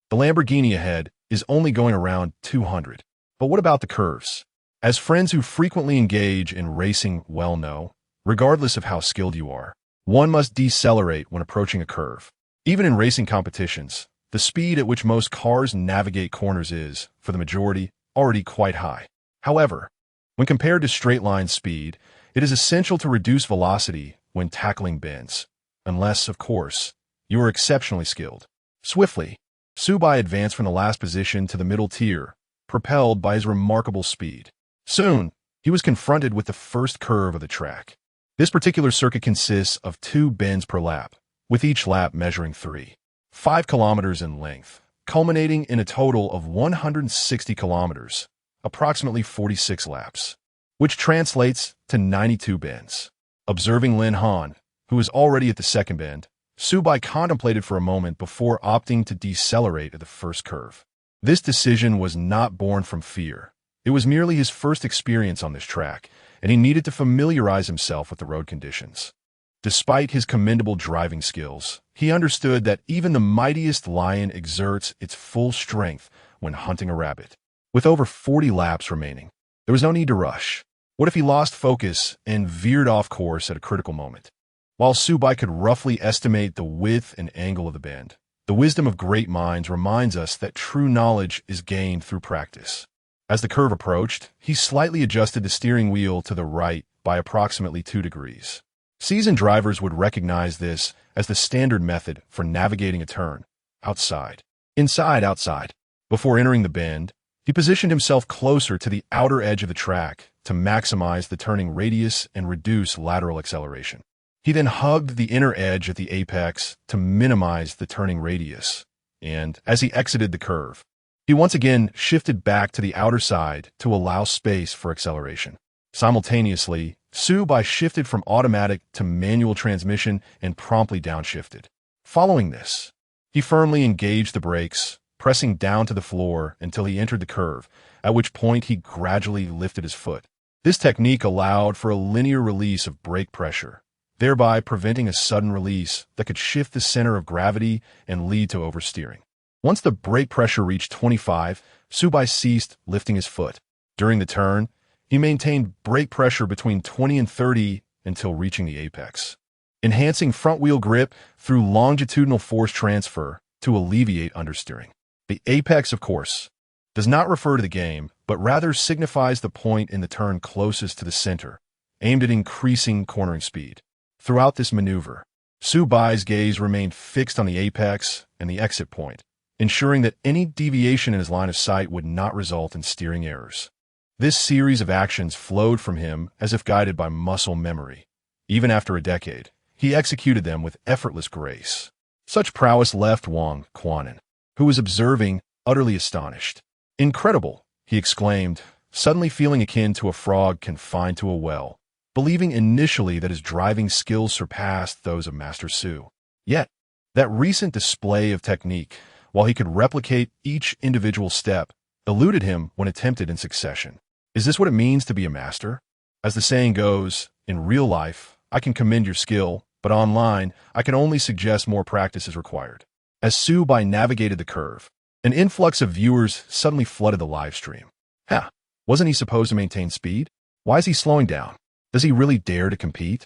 the Lamborghini ahead is only going around 200. But what about the curves? As friends who frequently engage in racing well know, regardless of how skilled you are, one must decelerate when approaching a curve. Even in racing competitions, the speed at which most cars navigate corners is, for the majority, already quite high. However, when compared to straight-line speed, it is essential to reduce velocity when tackling bends, unless, of course, you are exceptionally skilled. Swiftly, Su Bai advanced from the last position to the middle tier, propelled by his remarkable speed. Soon, he was confronted with the first curve of the track. This particular circuit consists of 2 bends per lap, with each lap measuring 3.5 kilometers in length, culminating in a total of 160 kilometers, approximately 46 laps, which translates to 92 bends. Observing Lin Han, who was already at the second bend, Su Bai contemplated for a moment before opting to decelerate at the first curve. This decision was not born from fear. It was merely his first experience on this track, and he needed to familiarize himself with the road conditions. Despite his commendable driving skills, he understood that even the mightiest lion exerts its full strength when hunting a rabbit. With over 40 laps remaining, there was no need to rush. What if he lost focus and veered off course at a critical moment? While Su Bai could roughly estimate the width and angle of the bend, the wisdom of great minds reminds us that true knowledge is gained through practice. As the curve approached, he slightly adjusted the steering wheel to the right by approximately 2 degrees. Seasoned drivers would recognize this as the standard method for navigating a turn: outside, inside, outside. Before entering the bend, he positioned himself closer to the outer edge of the track to maximize the turning radius and reduce lateral acceleration. He then hugged the inner edge at the apex to minimize the turning radius, and as he exited the curve, he once again shifted back to the outer side to allow space for acceleration. Simultaneously, Su Bai shifted from automatic to manual transmission and promptly downshifted. Following this, he firmly engaged the brakes, pressing down to the floor until he entered the curve, at which point he gradually lifted his foot. This technique allowed for a linear release of brake pressure, thereby preventing a sudden release that could shift the center of gravity and lead to oversteering. Once the brake pressure reached 25, Su Bai ceased lifting his foot. During the turn, he maintained brake pressure between 20 and 30 until reaching the apex, enhancing front-wheel grip through longitudinal force transfer to alleviate understeering. The apex, of course, does not refer to the game, but rather signifies the point in the turn closest to the center, aimed at increasing cornering speed. Throughout this maneuver, Su Bai's gaze remained fixed on the apex and the exit point, ensuring that any deviation in his line of sight would not result in steering errors. This series of actions flowed from him as if guided by muscle memory. Even after a decade, he executed them with effortless grace. Such prowess left Wang Quanan, who was observing, utterly astonished. "Incredible," he exclaimed, suddenly feeling akin to a frog confined to a well, believing initially that his driving skills surpassed those of Master Su. Yet, that recent display of technique, while he could replicate each individual step, eluded him when attempted in succession. Is this what it means to be a master? As the saying goes, in real life, I can commend your skill, but online, I can only suggest more practice is required. As Su Bai navigated the curve, an influx of viewers suddenly flooded the live stream. Wasn't he supposed to maintain speed? Why is he slowing down? Does he really dare to compete?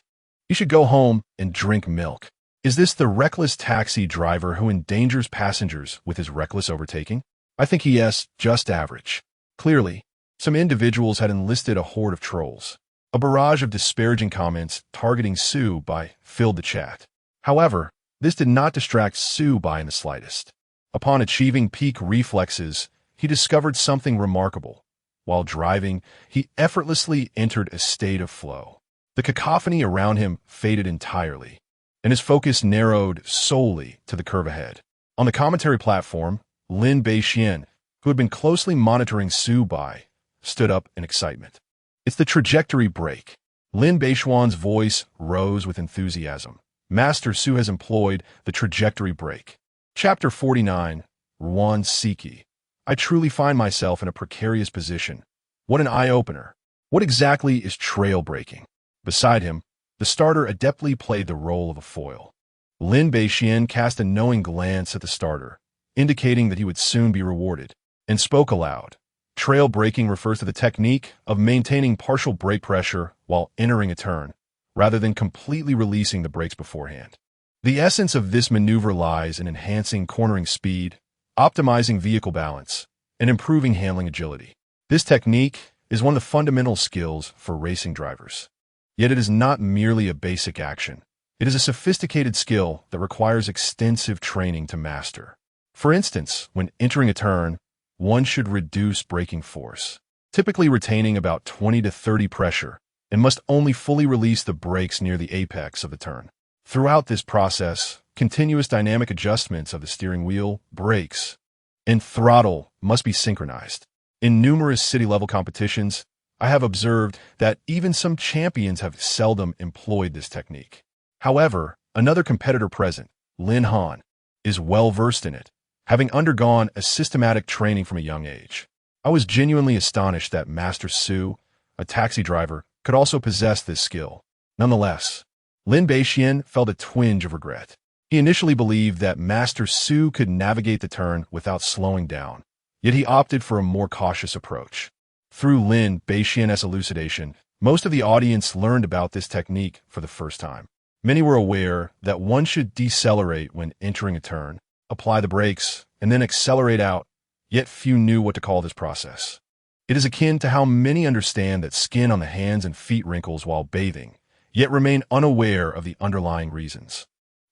He should go home and drink milk. Is this the reckless taxi driver who endangers passengers with his reckless overtaking? I think he is just average. Clearly, some individuals had enlisted a horde of trolls. A barrage of disparaging comments targeting Su Bai filled the chat. However, this did not distract Su Bai in the slightest. Upon achieving peak reflexes, he discovered something remarkable. While driving, he effortlessly entered a state of flow. The cacophony around him faded entirely, and his focus narrowed solely to the curve ahead. On the commentary platform, Lin Beixian, who had been closely monitoring Su Bai, stood up in excitement. It's the trajectory break. Lin Beixian's voice rose with enthusiasm. Master Su has employed the trajectory break. Chapter 49, Ruan Siki. I truly find myself in a precarious position. What an eye-opener. What exactly is trail breaking? Beside him, the starter adeptly played the role of a foil. Lin Beixian cast a knowing glance at the starter, indicating that he would soon be rewarded, and spoke aloud. Trail braking refers to the technique of maintaining partial brake pressure while entering a turn, rather than completely releasing the brakes beforehand. The essence of this maneuver lies in enhancing cornering speed, optimizing vehicle balance, and improving handling agility. This technique is one of the fundamental skills for racing drivers. Yet it is not merely a basic action. It is a sophisticated skill that requires extensive training to master. For instance, when entering a turn, one should reduce braking force, typically retaining about 20 to 30 pressure, and must only fully release the brakes near the apex of the turn. Throughout this process, continuous dynamic adjustments of the steering wheel, brakes, and throttle must be synchronized. In numerous city-level competitions, I have observed that even some champions have seldom employed this technique. However, another competitor present, Lin Han, is well-versed in it, having undergone a systematic training from a young age. I was genuinely astonished that Master Su, a taxi driver, could also possess this skill. Nonetheless, Lin Beixian felt a twinge of regret. He initially believed that Master Su could navigate the turn without slowing down, yet he opted for a more cautious approach. Through Lin Beixian's elucidation, most of the audience learned about this technique for the first time. Many were aware that one should decelerate when entering a turn, apply the brakes, and then accelerate out, yet few knew what to call this process. It is akin to how many understand that skin on the hands and feet wrinkles while bathing, yet remain unaware of the underlying reasons.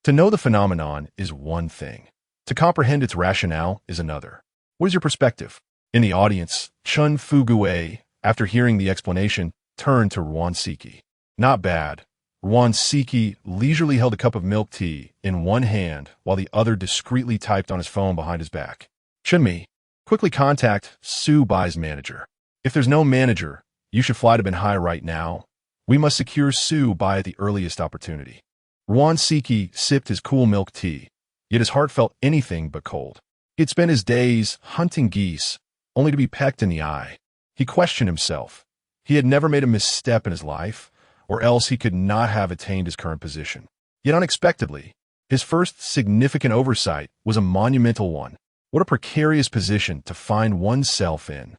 To know the phenomenon is one thing. To comprehend its rationale is another. What is your perspective? In the audience, Chun Fugue, after hearing the explanation, turned to Ruan Siki. Not bad. Ruan Siki leisurely held a cup of milk tea in one hand while the other discreetly typed on his phone behind his back. Chunmi, quickly contact Su Bai's manager. If there's no manager, you should fly to Banhai right now. We must secure Su Bai at the earliest opportunity. Ruan Siki sipped his cool milk tea, yet his heart felt anything but cold. He had spent his days hunting geese, only to be pecked in the eye. He questioned himself. He had never made a misstep in his life, or else he could not have attained his current position. Yet unexpectedly, his first significant oversight was a monumental one. What a precarious position to find oneself in.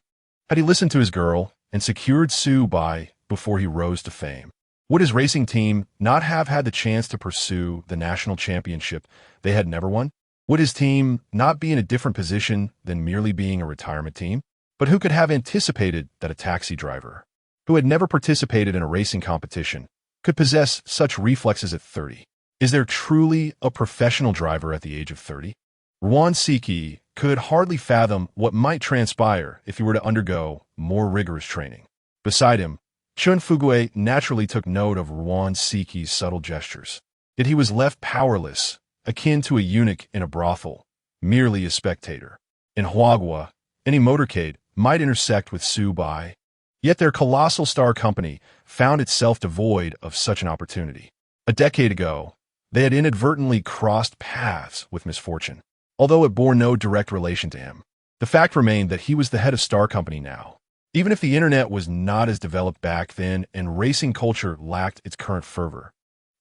Had he listened to his girl and secured Su Bai before he rose to fame? Would his racing team not have had the chance to pursue the national championship they had never won? Would his team not be in a different position than merely being a retirement team? But who could have anticipated that a taxi driver, who had never participated in a racing competition, could possess such reflexes at 30? Is there truly a professional driver at the age of 30? Ruan Siki could hardly fathom what might transpire if he were to undergo more rigorous training. Beside him, Chun Fugue naturally took note of Ruan Siki's subtle gestures. Yet he was left powerless, akin to a eunuch in a brothel, merely a spectator. In Huagua, any motorcade might intersect with Su Bai, yet their colossal star company found itself devoid of such an opportunity. A decade ago, they had inadvertently crossed paths with misfortune, although it bore no direct relation to him. The fact remained that he was the head of Star Company now. Even if the internet was not as developed back then and racing culture lacked its current fervor,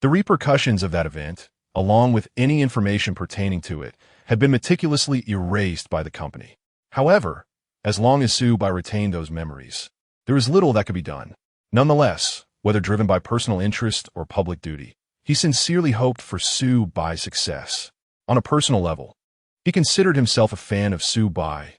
the repercussions of that event, along with any information pertaining to it, had been meticulously erased by the company. However, as long as Su Bai retained those memories, there was little that could be done. Nonetheless, whether driven by personal interest or public duty, he sincerely hoped for Su Bai's success. On a personal level, he considered himself a fan of Su Bai.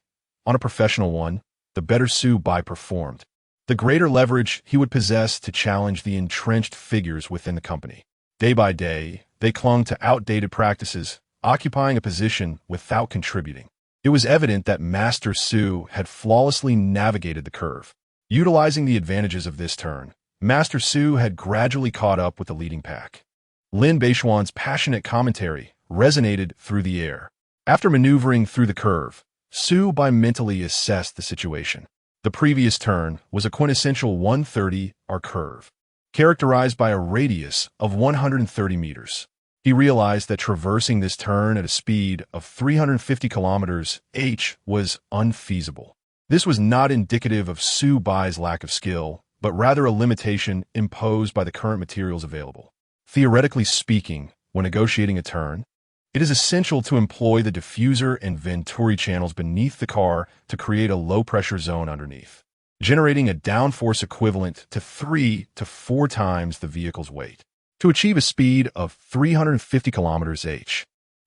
On a professional one, the better Su Bai performed, the greater leverage he would possess to challenge the entrenched figures within the company. Day by day, they clung to outdated practices, occupying a position without contributing. It was evident that Master Su had flawlessly navigated the curve. Utilizing the advantages of this turn, Master Su had gradually caught up with the leading pack. Lin Beixian's passionate commentary resonated through the air. After maneuvering through the curve, Su Bai mentally assessed the situation. The previous turn was a quintessential 130R curve, characterized by a radius of 130 meters. He realized that traversing this turn at a speed of 350 km/h was unfeasible. This was not indicative of Su Bai's lack of skill, but rather a limitation imposed by the current materials available. Theoretically speaking, when negotiating a turn, it is essential to employ the diffuser and venturi channels beneath the car to create a low-pressure zone underneath, generating a downforce equivalent to 3 to 4 times the vehicle's weight. To achieve a speed of 350 km/h,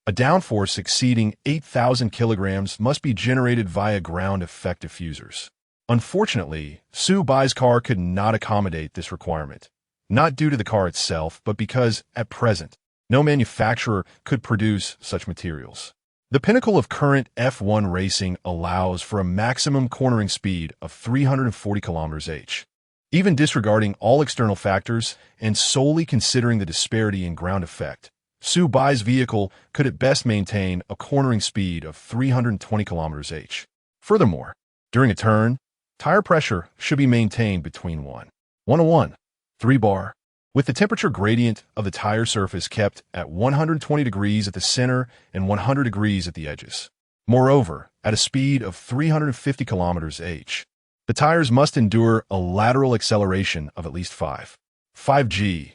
a downforce exceeding 8,000 kilograms must be generated via ground effect diffusers. Unfortunately, Su Bai's car could not accommodate this requirement, not due to the car itself, but because, at present, no manufacturer could produce such materials. The pinnacle of current F1 racing allows for a maximum cornering speed of 340 km/h. Even disregarding all external factors and solely considering the disparity in ground effect, Su Bai's vehicle could at best maintain a cornering speed of 320 km/h. Furthermore, during a turn, tire pressure should be maintained between 101, 3 bar, with the temperature gradient of the tire surface kept at 120 degrees at the center and 100 degrees at the edges. Moreover, at a speed of 350 km/h, the tires must endure a lateral acceleration of at least 5G.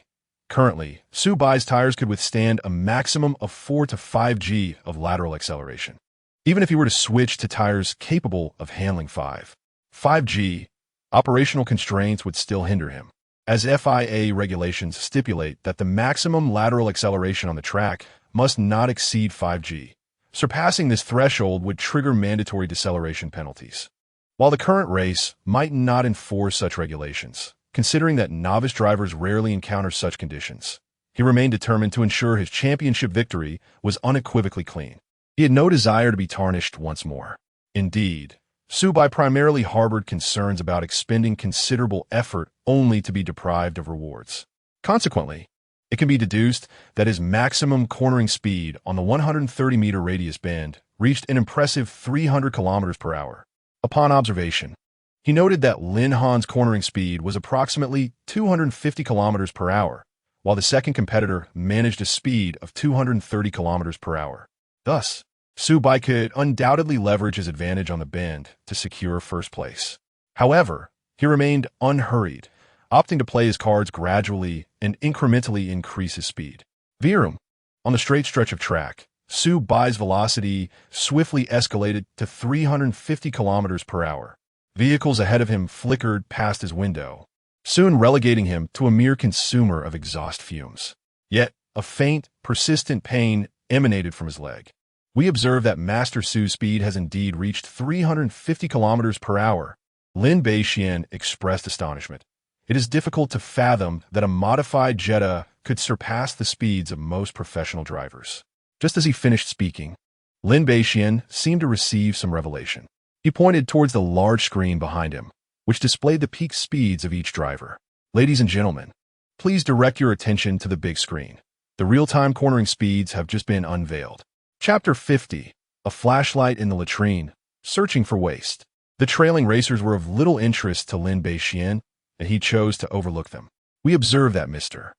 Currently, Su Bai's tires could withstand a maximum of 4 to 5G of lateral acceleration. Even if he were to switch to tires capable of handling 5G, operational constraints would still hinder him, as FIA regulations stipulate that the maximum lateral acceleration on the track must not exceed 5G. Surpassing this threshold would trigger mandatory deceleration penalties. While the current race might not enforce such regulations, considering that novice drivers rarely encounter such conditions, he remained determined to ensure his championship victory was unequivocally clean. He had no desire to be tarnished once more. Indeed, Su Bai primarily harbored concerns about expending considerable effort only to be deprived of rewards. Consequently, it can be deduced that his maximum cornering speed on the 130-meter radius band reached an impressive 300 km/h. Upon observation, he noted that Lin Han's cornering speed was approximately 250 km/h, while the second competitor managed a speed of 230 km/h. Thus, Su Bai could undoubtedly leverage his advantage on the bend to secure first place. However, he remained unhurried, opting to play his cards gradually and incrementally increase his speed. On the straight stretch of track, Su Bai's velocity swiftly escalated to 350 km/h. Vehicles ahead of him flickered past his window, soon relegating him to a mere consumer of exhaust fumes. Yet, a faint, persistent pain emanated from his leg. We observe that Master Su's speed has indeed reached 350 km/h. Lin Beixian expressed astonishment. It is difficult to fathom that a modified Jetta could surpass the speeds of most professional drivers. Just as he finished speaking, Lin Beixian seemed to receive some revelation. He pointed towards the large screen behind him, which displayed the peak speeds of each driver. Ladies and gentlemen, please direct your attention to the big screen. The real-time cornering speeds have just been unveiled. Chapter 50. A flashlight in the latrine, searching for waste. The trailing racers were of little interest to Lin Beixian, and he chose to overlook them. We observe that Mr.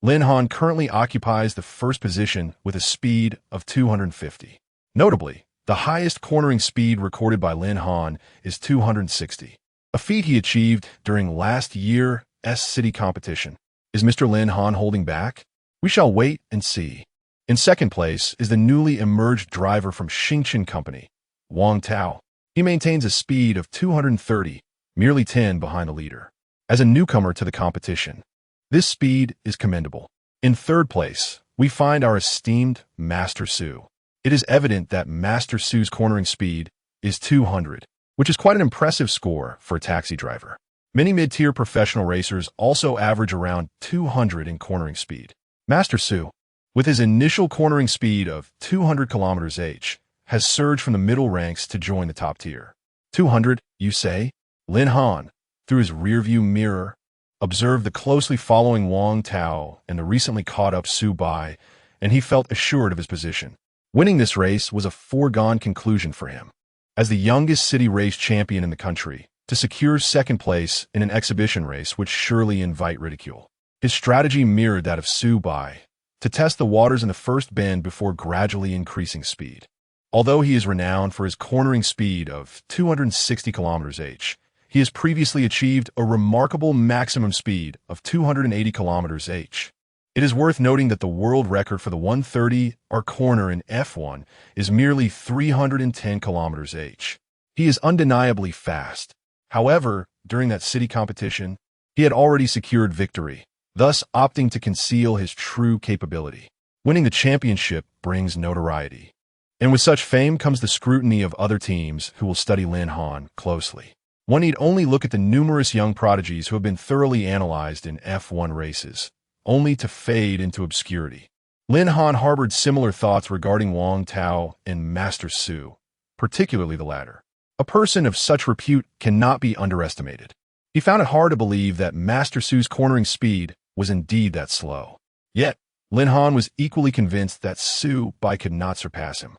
Lin Han currently occupies the first position with a speed of 250. Notably, the highest cornering speed recorded by Lin Han is 260, a feat he achieved during last year's city competition. Is Mr. Lin Han holding back? We shall wait and see. In second place is the newly emerged driver from Xingchen Company, Wang Tao. He maintains a speed of 230, merely 10 behind the leader. As a newcomer to the competition, this speed is commendable. In third place, we find our esteemed Master Su. It is evident that Master Su's cornering speed is 200, which is quite an impressive score for a taxi driver. Many mid-tier professional racers also average around 200 in cornering speed. Master Su, with his initial cornering speed of 200 km/h, has surged from the middle ranks to join the top tier. 200, you say? Lin Han, through his rearview mirror, observed the closely following Wang Tao and the recently caught-up Su Bai, and he felt assured of his position. Winning this race was a foregone conclusion for him. as the youngest city race champion in the country, to secure second place in an exhibition race would surely invite ridicule. His strategy mirrored that of Su Bai, to test the waters in the first bend before gradually increasing speed. Although he is renowned for his cornering speed of 260 km/h, he has previously achieved a remarkable maximum speed of 280 km/h. It is worth noting that the world record for the 130R corner in F1 is merely 310 km/h. He is undeniably fast. However, during that city competition, he had already secured victory, thus opting to conceal his true capability. Winning the championship brings notoriety. And with such fame comes the scrutiny of other teams who will study Lin Han closely. One need only look at the numerous young prodigies who have been thoroughly analyzed in F1 races, only to fade into obscurity. Lin Han harbored similar thoughts regarding Wang Tao and Master Su, particularly the latter. A person of such repute cannot be underestimated. He found it hard to believe that Master Su's cornering speed was indeed that slow. Yet, Lin Han was equally convinced that Su Bai could not surpass him.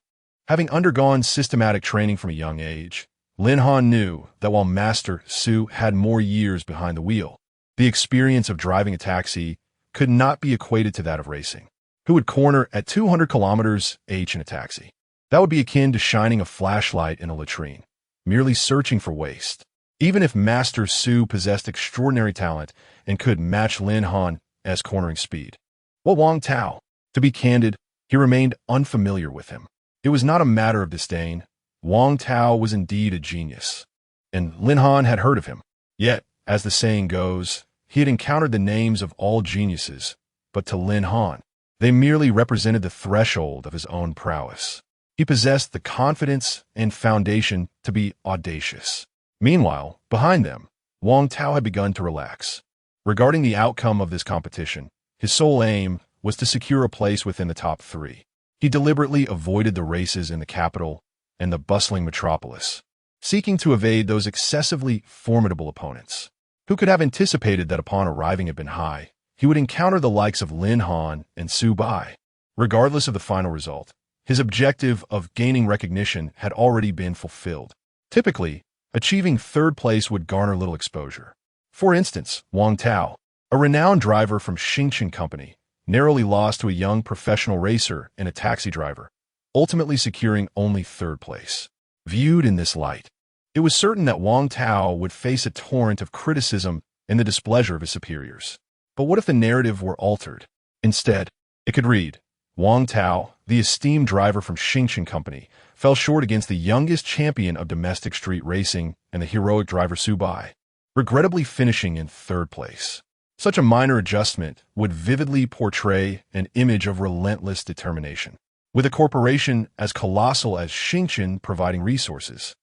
Having undergone systematic training from a young age, Lin Han knew that while Master Su had more years behind the wheel, the experience of driving a taxi could not be equated to that of racing. Who would corner at 200 km/h in a taxi? That would be akin to shining a flashlight in a latrine, merely searching for waste. Even if Master Su possessed extraordinary talent and could match Lin Han's cornering speed. Well, Wang Tao, to be candid, he remained unfamiliar with him. It was not a matter of disdain. Wang Tao was indeed a genius, and Lin Han had heard of him. Yet, as the saying goes, he had encountered the names of all geniuses, but to Lin Han, they merely represented the threshold of his own prowess. He possessed the confidence and foundation to be audacious. Meanwhile, behind them, Wang Tao had begun to relax. Regarding the outcome of this competition, his sole aim was to secure a place within the top three. He deliberately avoided the races in the capital and the bustling metropolis, seeking to evade those excessively formidable opponents. Who could have anticipated that upon arriving at Binhai, he would encounter the likes of Lin Han and Su Bai? Regardless of the final result, his objective of gaining recognition had already been fulfilled. Typically, achieving third place would garner little exposure. For instance, Wang Tao, a renowned driver from Xingchen Company, narrowly lost to a young professional racer and a taxi driver, ultimately securing only third place. Viewed in this light, it was certain that Wang Tao would face a torrent of criticism and the displeasure of his superiors. But what if the narrative were altered? Instead, it could read, Wang Tao, the esteemed driver from Xingchen Company, fell short against the youngest champion of domestic street racing and the heroic driver Su Bai, regrettably finishing in third place. Such a minor adjustment would vividly portray an image of relentless determination. With a corporation as colossal as Xingchen providing resources,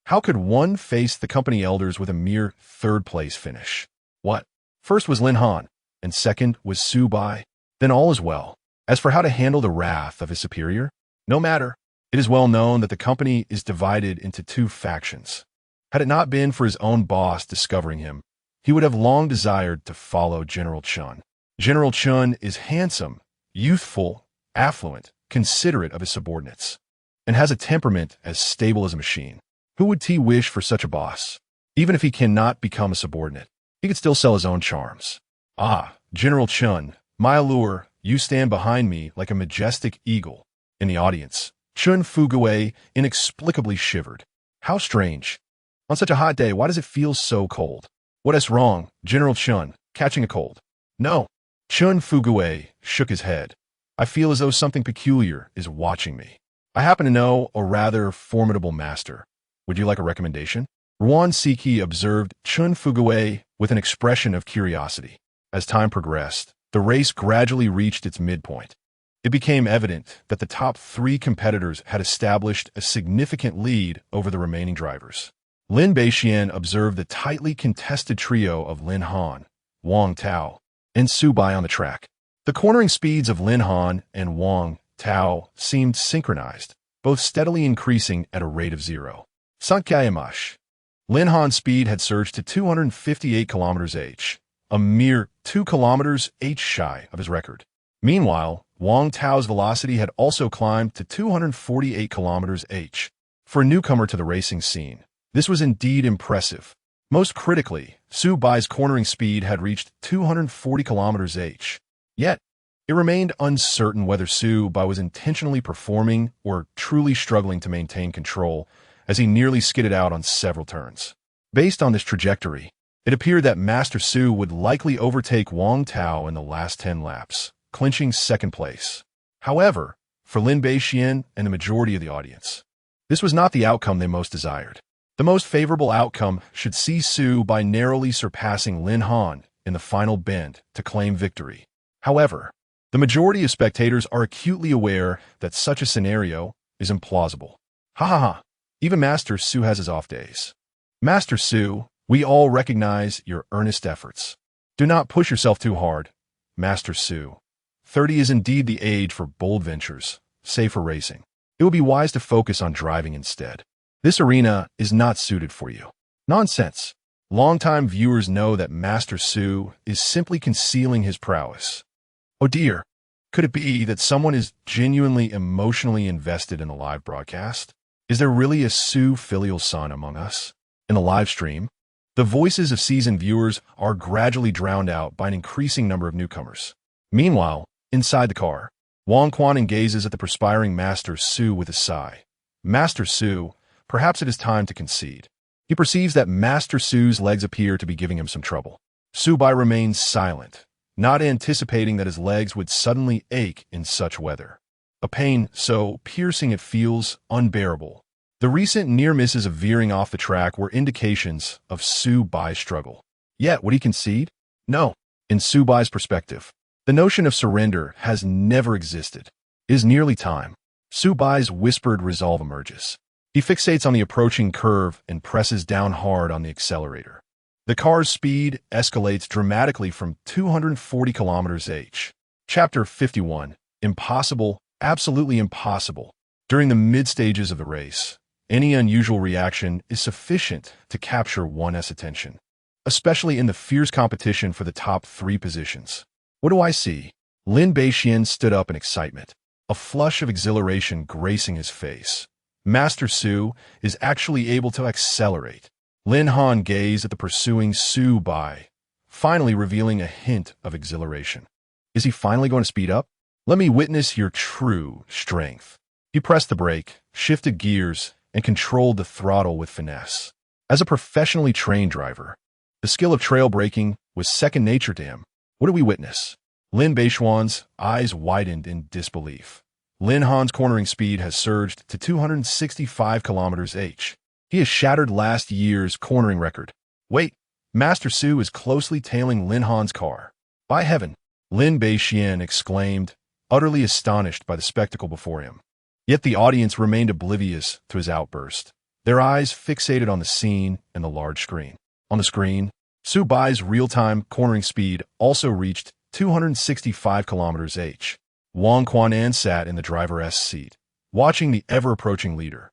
how could one face the company elders with a mere third-place finish? What? First was Lin Han, and second was Su Bai. Then all is well. As for how to handle the wrath of his superior, no matter. It is well known that the company is divided into two factions. Had it not been for his own boss discovering him, he would have long desired to follow General Chun. General Chun is handsome, youthful, affluent, considerate of his subordinates, and has a temperament as stable as a machine. Who would T wish for such a boss? Even if he cannot become a subordinate, he could still sell his own charms. Ah, General Chun, my allure, you stand behind me like a majestic eagle. In the audience, Chun Fugui inexplicably shivered. How strange. On such a hot day, why does it feel so cold? What is wrong, General Chun, catching a cold? No. Chun Fugui shook his head. I feel as though something peculiar is watching me. I happen to know a rather formidable master. Would you like a recommendation? Ruan Siki observed Chun Fugui with an expression of curiosity. As time progressed, the race gradually reached its midpoint. It became evident that the top three competitors had established a significant lead over the remaining drivers. Lin Beixian observed the tightly contested trio of Lin Han, Wang Tao, and Su Bai on the track. The cornering speeds of Lin Han and Wang Tao seemed synchronized, both steadily increasing at a rate of 0. Sankayamash. Lin Han's speed had surged to 258 km/h, a mere 2 km/h shy of his record. Meanwhile, Wang Tao's velocity had also climbed to 248 km/h, For a newcomer to the racing scene, this was indeed impressive. Most critically, Su Bai's cornering speed had reached 240 km/h. Yet, it remained uncertain whether Su Bai was intentionally performing or truly struggling to maintain control as he nearly skidded out on several turns. Based on this trajectory, it appeared that Master Su would likely overtake Wang Tao in the last 10 laps, clinching second place. However, for Lin Beixian and the majority of the audience, this was not the outcome they most desired. The most favorable outcome should see Su Bai narrowly surpassing Lin Han in the final bend to claim victory. However, the majority of spectators are acutely aware that such a scenario is implausible. Ha ha ha, even Master Su has his off days. Master Su, we all recognize your earnest efforts. Do not push yourself too hard, Master Su. 30 is indeed the age for bold ventures, safer racing. It would be wise to focus on driving instead. This arena is not suited for you. Nonsense. Longtime viewers know that Master Su is simply concealing his prowess. Oh dear, could it be that someone is genuinely emotionally invested in the live broadcast? Is there really a Su filial son among us? In the live stream, the voices of seasoned viewers are gradually drowned out by an increasing number of newcomers. Meanwhile, inside the car, Wang Quan gazes at the perspiring Master Su with a sigh. Master Su, perhaps it is time to concede. He perceives that Master Su's legs appear to be giving him some trouble. Su Bai remains silent, not anticipating that his legs would suddenly ache in such weather. A pain so piercing it feels unbearable. The recent near misses of veering off the track were indications of Su Bai's struggle. Yet, would he concede? No. In Su Bai's perspective, the notion of surrender has never existed. It is nearly time. Su Bai's whispered resolve emerges. He fixates on the approaching curve and presses down hard on the accelerator. The car's speed escalates dramatically from 240 km/h. Chapter 51. Impossible, absolutely impossible. During the mid-stages of the race, any unusual reaction is sufficient to capture one's attention, especially in the fierce competition for the top 3 positions. What do I see? Lin Beixian stood up in excitement, a flush of exhilaration gracing his face. Master Su is actually able to accelerate. Lin Han gazed at the pursuing Su Bai, finally revealing a hint of exhilaration. Is he finally going to speed up? Let me witness your true strength. He pressed the brake, shifted gears, and controlled the throttle with finesse. As a professionally trained driver, the skill of trail braking was second nature to him. What do we witness? Lin Beixian's eyes widened in disbelief. Lin Han's cornering speed has surged to 265 km/h. He has shattered last year's cornering record. Wait, Master Su is closely tailing Lin Han's car. By heaven, Lin Beixian exclaimed, utterly astonished by the spectacle before him. Yet the audience remained oblivious to his outburst, their eyes fixated on the scene and the large screen. On the screen, Su Bai's real-time cornering speed also reached 265 km/h. Wang Quan sat in the driver's seat, watching the ever-approaching leader,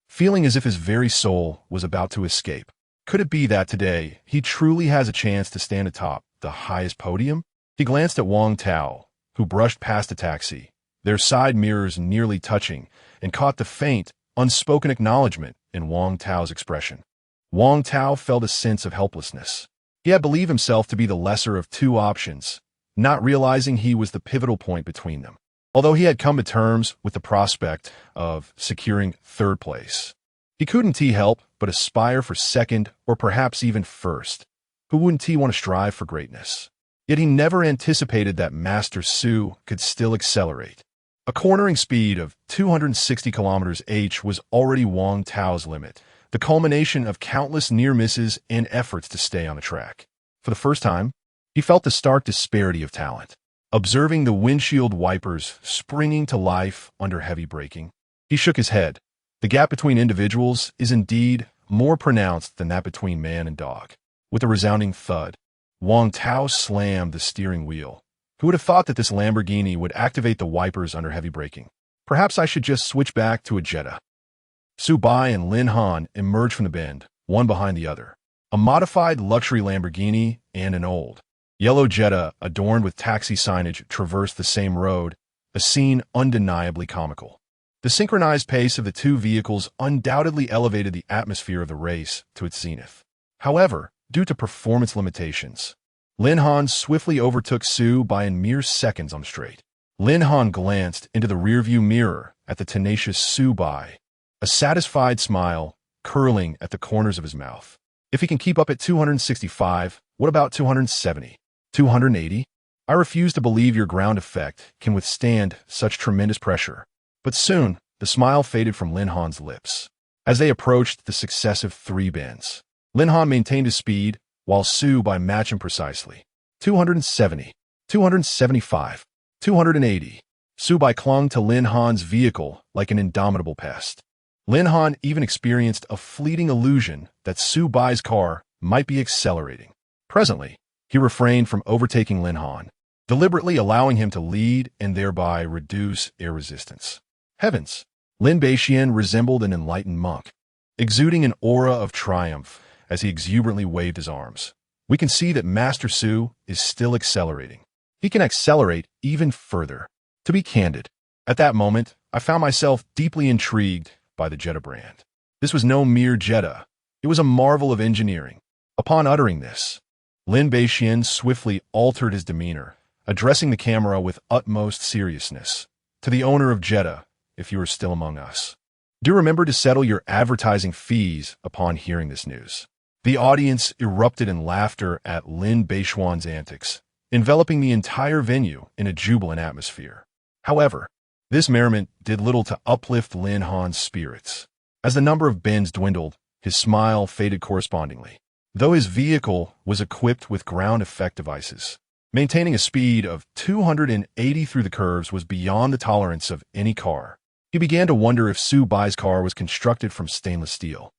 feeling as if his very soul was about to escape. Could it be that today he truly has a chance to stand atop the highest podium? He glanced at Wang Tao, who brushed past the taxi, their side mirrors nearly touching, and caught the faint, unspoken acknowledgement in Wang Tao's expression. Wang Tao felt a sense of helplessness. He had believed himself to be the lesser of 2 options, not realizing he was the pivotal point between them. Although he had come to terms with the prospect of securing 3rd place, he couldn't help but aspire for 2nd or perhaps even 1st. Who wouldn't want to strive for greatness? Yet he never anticipated that Master Su could still accelerate. A cornering speed of 260 km/h was already Wang Tao's limit, the culmination of countless near misses and efforts to stay on the track. For the first time, he felt the stark disparity of talent. Observing the windshield wipers springing to life under heavy braking, he shook his head. The gap between individuals is indeed more pronounced than that between man and dog. With a resounding thud, Wang Tao slammed the steering wheel. Who would have thought that this Lamborghini would activate the wipers under heavy braking? Perhaps I should just switch back to a Jetta. Su Bai and Lin Han emerged from the bend, one behind the other. A modified luxury Lamborghini and an old yellow Jetta adorned with taxi signage traversed the same road, a scene undeniably comical. The synchronized pace of the two vehicles undoubtedly elevated the atmosphere of the race to its zenith. However, due to performance limitations, Lin Han swiftly overtook Su Bai in mere seconds on the straight. Lin Han glanced into the rearview mirror at the tenacious Su Bai, a satisfied smile curling at the corners of his mouth. If he can keep up at 265, what about 270? 280? I refuse to believe your ground effect can withstand such tremendous pressure. But soon, the smile faded from Lin Han's lips. As they approached the successive three bends, Lin Han maintained his speed, while Su Bai matched him precisely. 270, 275, 280. Su Bai clung to Lin Han's vehicle like an indomitable pest. Lin Han even experienced a fleeting illusion that Su Bai's car might be accelerating. Presently, he refrained from overtaking Lin Han, deliberately allowing him to lead and thereby reduce air resistance. Heavens! Lin Beixian resembled an enlightened monk, exuding an aura of triumph as he exuberantly waved his arms. We can see that Master Su is still accelerating. He can accelerate even further. To be candid, at that moment, I found myself deeply intrigued by the Jetta brand. This was no mere Jetta. It was a marvel of engineering. Upon uttering this, Lin Beixian swiftly altered his demeanor, addressing the camera with utmost seriousness. To the owner of Jetta, if you are still among us, do remember to settle your advertising fees upon hearing this news. The audience erupted in laughter at Lin Beixian's antics, enveloping the entire venue in a jubilant atmosphere. However, this merriment did little to uplift Lin Han's spirits. As the number of bends dwindled, his smile faded correspondingly. Though his vehicle was equipped with ground effect devices, maintaining a speed of 280 through the curves was beyond the tolerance of any car. He began to wonder if Su Bai's car was constructed from stainless steel.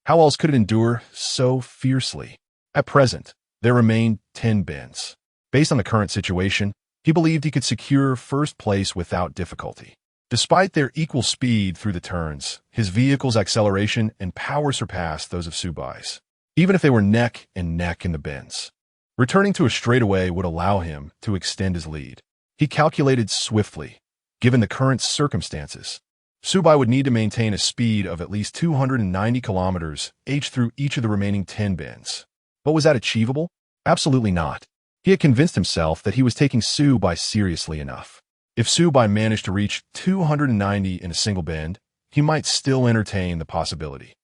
How else could it endure so fiercely? At present, there remained 10 bends. Based on the current situation, he believed he could secure first place without difficulty. Despite their equal speed through the turns, his vehicle's acceleration and power surpassed those of Su Bai's, even if they were neck and neck in the bends. Returning to a straightaway would allow him to extend his lead. He calculated swiftly. Given the current circumstances, Su Bai would need to maintain a speed of at least 290 kilometers h through each of the remaining 10 bends. But was that achievable? Absolutely not. He had convinced himself that he was taking Su Bai seriously enough. If Su Bai managed to reach 290 in a single bend, he might still entertain the possibility.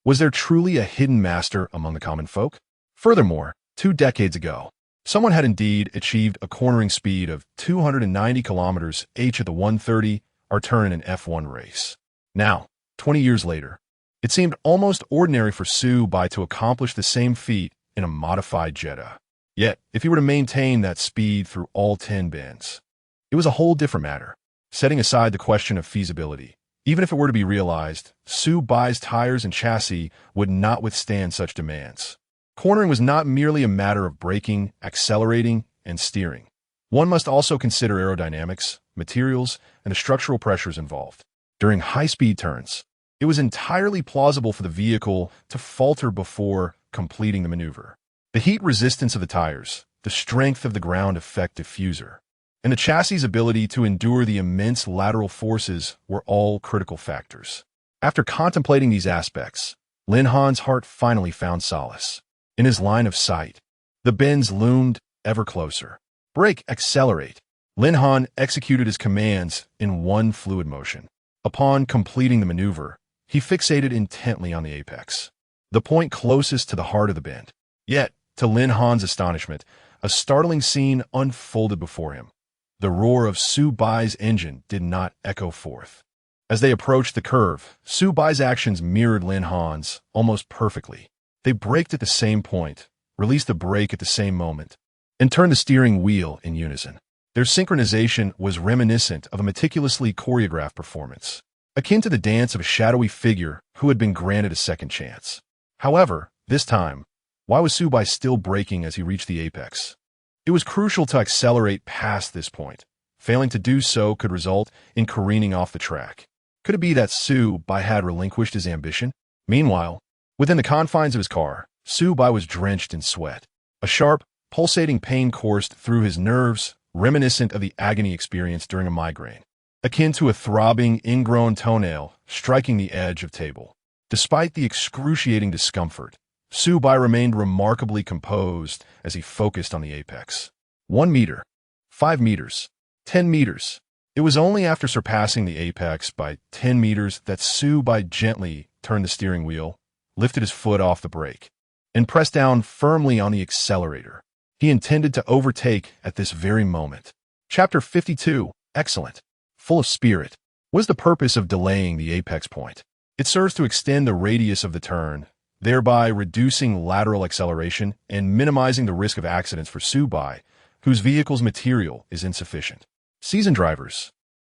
Was there truly a hidden master among the common folk? Furthermore, 2 decades ago, someone had indeed achieved a cornering speed of 290 kilometers h at the 130 or turn in an F1 race. Now, 20 years later, it seemed almost ordinary for Su Bai to accomplish the same feat in a modified Jetta. Yet, if he were to maintain that speed through all 10 bends, it was a whole different matter. Setting aside the question of feasibility, even if it were to be realized, Su Bai's tires and chassis would not withstand such demands. Cornering was not merely a matter of braking, accelerating, and steering. One must also consider aerodynamics, materials, and the structural pressures involved. During high-speed turns, it was entirely plausible for the vehicle to falter before completing the maneuver. The heat resistance of the tires, the strength of the ground effect diffuser, and the chassis' ability to endure the immense lateral forces were all critical factors. After contemplating these aspects, Lin Han's heart finally found solace. In his line of sight, the bends loomed ever closer. Brake, accelerate. Lin Han executed his commands in one fluid motion. Upon completing the maneuver, he fixated intently on the apex, the point closest to the heart of the bend. Yet, to Lin Han's astonishment, a startling scene unfolded before him. The roar of Su Bai's engine did not echo forth. As they approached the curve, Su Bai's actions mirrored Lin Han's almost perfectly. They braked at the same point, released the brake at the same moment, and turned the steering wheel in unison. Their synchronization was reminiscent of a meticulously choreographed performance, akin to the dance of a shadowy figure who had been granted a second chance. However, this time, why was Su Bai still braking as he reached the apex? It was crucial to accelerate past this point. Failing to do so could result in careening off the track. Could it be that Su Bai had relinquished his ambition? Meanwhile, within the confines of his car, Su Bai was drenched in sweat. A sharp, pulsating pain coursed through his nerves, reminiscent of the agony experienced during a migraine. akin to a throbbing, ingrown toenail striking the edge of table. Despite the excruciating discomfort, Su Bai remained remarkably composed as he focused on the apex. 1 meter, 5 meters, 10 meters. It was only after surpassing the apex by 10 meters that Su Bai gently turned the steering wheel, lifted his foot off the brake, and pressed down firmly on the accelerator. He intended to overtake at this very moment. Chapter 52. Excellent. Full of spirit. What is the purpose of delaying the apex point? It serves to extend the radius of the turn, thereby reducing lateral acceleration and minimizing the risk of accidents for Su Bai, whose vehicle's material is insufficient. Seasoned drivers,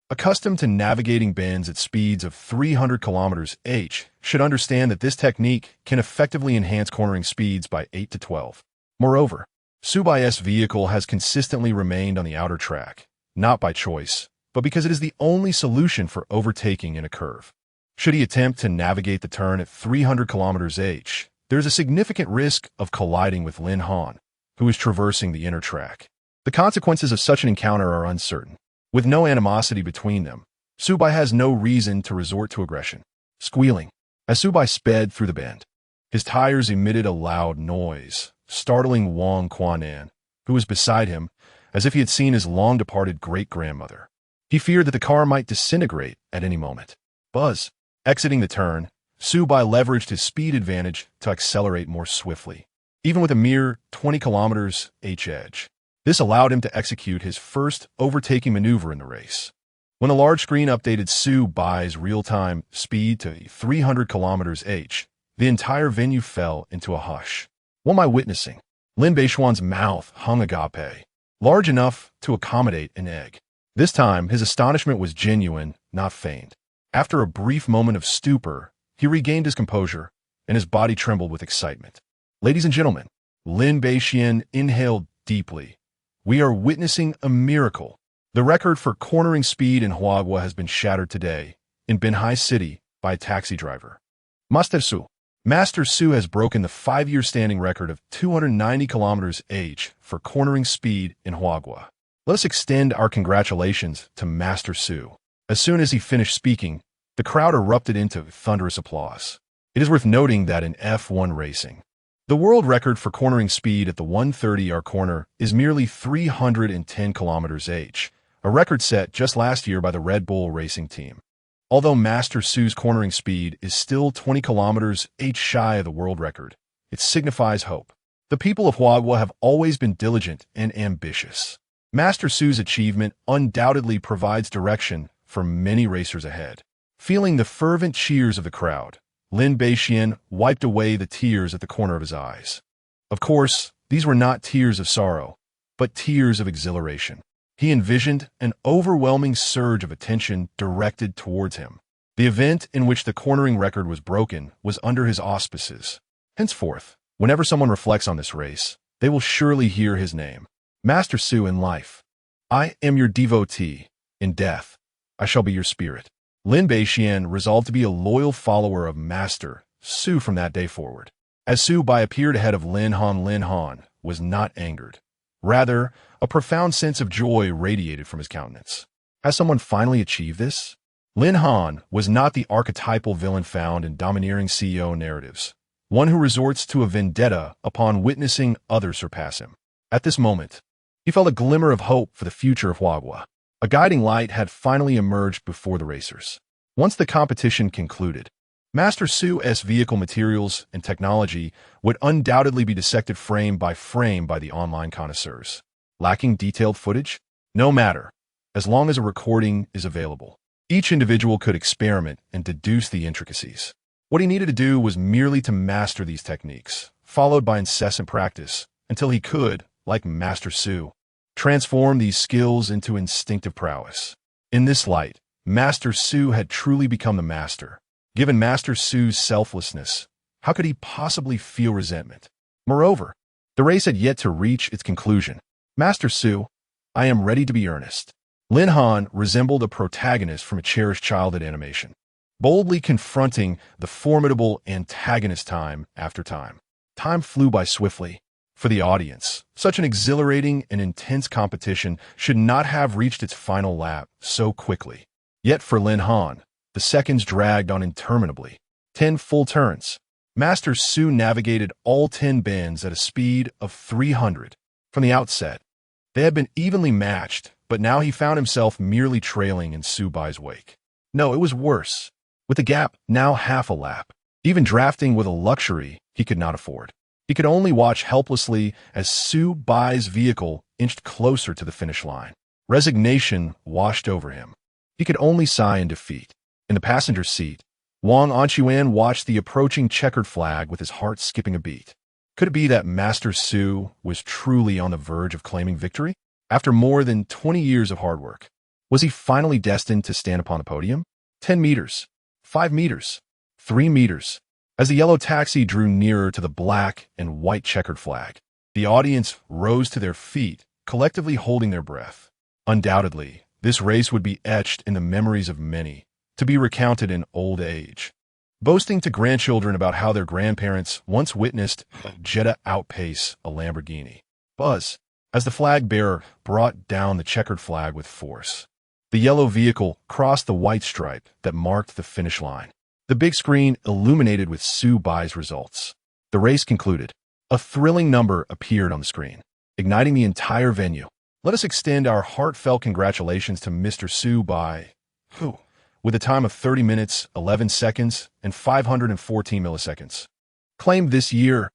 accustomed to navigating bends at speeds of 300 km/h, should understand that this technique can effectively enhance cornering speeds by 8 to 12. Moreover, Su Bai's vehicle has consistently remained on the outer track, not by choice, but because it is the only solution for overtaking in a curve. Should he attempt to navigate the turn at 300 km/h, there is a significant risk of colliding with Lin Han, who is traversing the inner track. The consequences of such an encounter are uncertain. With no animosity between them, Su Bai has no reason to resort to aggression. Squealing. As Su Bai sped through the bend, his tires emitted a loud noise, startling Wang Quanan, who was beside him, as if he had seen his long-departed great-grandmother. He feared that the car might disintegrate at any moment. Buzz. Exiting the turn, Su Bai leveraged his speed advantage to accelerate more swiftly, even with a mere 20 km/h edge. This allowed him to execute his first overtaking maneuver in the race. When the large screen updated Su Bai's real-time speed to 300 km/h, the entire venue fell into a hush. What am I witnessing? Lin Beishuan's mouth hung agape, large enough to accommodate an egg. This time, his astonishment was genuine, not feigned. After a brief moment of stupor, he regained his composure, and his body trembled with excitement. Ladies and gentlemen, Lin Beishuan inhaled deeply. We are witnessing a miracle. The record for cornering speed in Huagua has been shattered today, in Binhai City, by a taxi driver. Master Su has broken the 5-year standing record of 290 km/h for cornering speed in Huagua. Let us extend our congratulations to Master Su. As soon as he finished speaking, the crowd erupted into thunderous applause. It is worth noting that in F1 racing, the world record for cornering speed at the 130R corner is merely 310 km/h, a record set just last year by the Red Bull racing team. Although Master Su's cornering speed is still 20 km/h shy of the world record, it signifies hope. The people of Huagua have always been diligent and ambitious. Master Su's achievement undoubtedly provides direction for many racers ahead. Feeling the fervent cheers of the crowd, Lin Beishuan wiped away the tears at the corner of his eyes. Of course, these were not tears of sorrow, but tears of exhilaration. He envisioned an overwhelming surge of attention directed towards him. The event in which the cornering record was broken was under his auspices. Henceforth, whenever someone reflects on this race, they will surely hear his name. Master Su in life. I am your devotee. In death, I shall be your spirit. Lin Beishuan resolved to be a loyal follower of Master Su from that day forward. As Su Bai appeared ahead of Lin Han was not angered. Rather, a profound sense of joy radiated from his countenance. Has someone finally achieved this? Lin Han was not the archetypal villain found in domineering CEO narratives, one who resorts to a vendetta upon witnessing others surpass him. At this moment, he felt a glimmer of hope for the future of Huagua. A guiding light had finally emerged before the racers. Once the competition concluded, Master Su's vehicle materials and technology would undoubtedly be dissected frame by the online connoisseurs. Lacking detailed footage? No matter, as long as a recording is available. Each individual could experiment and deduce the intricacies. What he needed to do was merely to master these techniques, followed by incessant practice, until he could, like Master Su, transform these skills into instinctive prowess. In this light, Master Su had truly become the master. Given Master Su's selflessness, how could he possibly feel resentment? Moreover, the race had yet to reach its conclusion. Master Su, I am ready to be earnest. Lin Han resembled a protagonist from a cherished childhood animation, boldly confronting the formidable antagonist time after time. Time flew by swiftly. For the audience, such an exhilarating and intense competition should not have reached its final lap so quickly. Yet for Lin Han, the seconds dragged on interminably. 10 full turns. Master Su navigated all 10 bends at a speed of 300. From the outset, they had been evenly matched, but now he found himself merely trailing in Su Bai's wake. No, it was worse. With the gap now half a lap, even drafting with a luxury he could not afford. He could only watch helplessly as Su Bai's vehicle inched closer to the finish line. Resignation washed over him. He could only sigh in defeat. In the passenger seat, Wang Anquan watched the approaching checkered flag with his heart skipping a beat. Could it be that Master Su was truly on the verge of claiming victory? After more than 20 years of hard work, was he finally destined to stand upon the podium? 10 meters, 5 meters, 3 meters. As the yellow taxi drew nearer to the black and white checkered flag, the audience rose to their feet, collectively holding their breath. Undoubtedly, this race would be etched in the memories of many, to be recounted in old age, boasting to grandchildren about how their grandparents once witnessed a Jetta outpace a Lamborghini. Buzz, as the flag bearer brought down the checkered flag with force. The yellow vehicle crossed the white stripe that marked the finish line. The big screen illuminated with Su Bai's results. The race concluded. A thrilling number appeared on the screen, igniting the entire venue. Let us extend our heartfelt congratulations to Mr. Su Bai, who, with a time of 30 minutes, 11 seconds, and 514 milliseconds, claimed this year's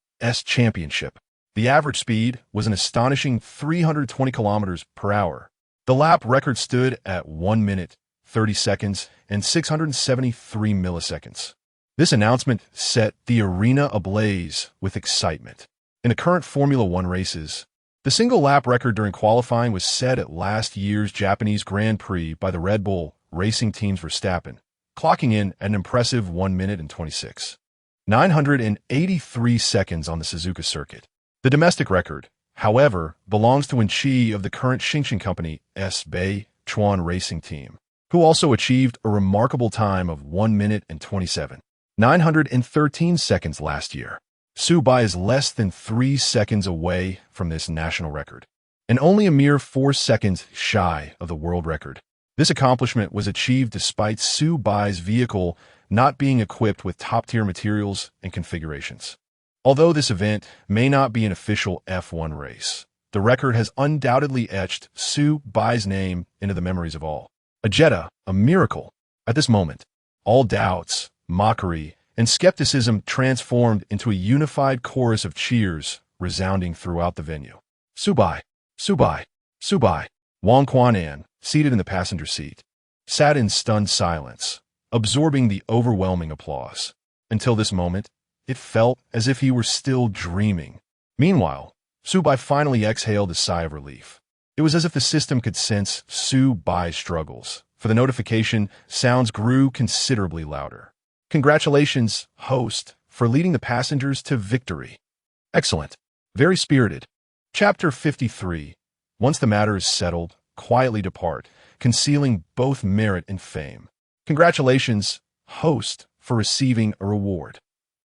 championship. The average speed was an astonishing 320 kilometers per hour. The lap record stood at 1 minute, 30 seconds, and 673 milliseconds. This announcement set the arena ablaze with excitement. In the current Formula One races, the single lap record during qualifying was set at last year's Japanese Grand Prix by the Red Bull Racing Team's Verstappen, clocking in at an impressive 1 minute and 983 seconds on the Suzuka circuit. The domestic record, however, belongs to Wenqi of the current Xingxin Company Su Bai Chuan Racing Team, who also achieved a remarkable time of 1 minute and 913 seconds last year. Su Bai is less than 3 seconds away from this national record, and only a mere 4 seconds shy of the world record. This accomplishment was achieved despite Su Bai's vehicle not being equipped with top-tier materials and configurations. Although this event may not be an official F1 race, the record has undoubtedly etched Su Bai's name into the memories of all. A Jetta, a miracle. At this moment, all doubts, mockery, and skepticism transformed into a unified chorus of cheers resounding throughout the venue. Su Bai, Su Bai, Su Bai. Wang Quanan, seated in the passenger seat, sat in stunned silence, absorbing the overwhelming applause. Until this moment, it felt as if he were still dreaming. Meanwhile, Su Bai finally exhaled a sigh of relief. It was as if the system could sense Su Bai's struggles, for the notification sounds grew considerably louder. Congratulations, host, for leading the passengers to victory. Excellent. Very spirited. Chapter 53. Once the matter is settled, quietly depart, concealing both merit and fame. Congratulations, host, for receiving a reward.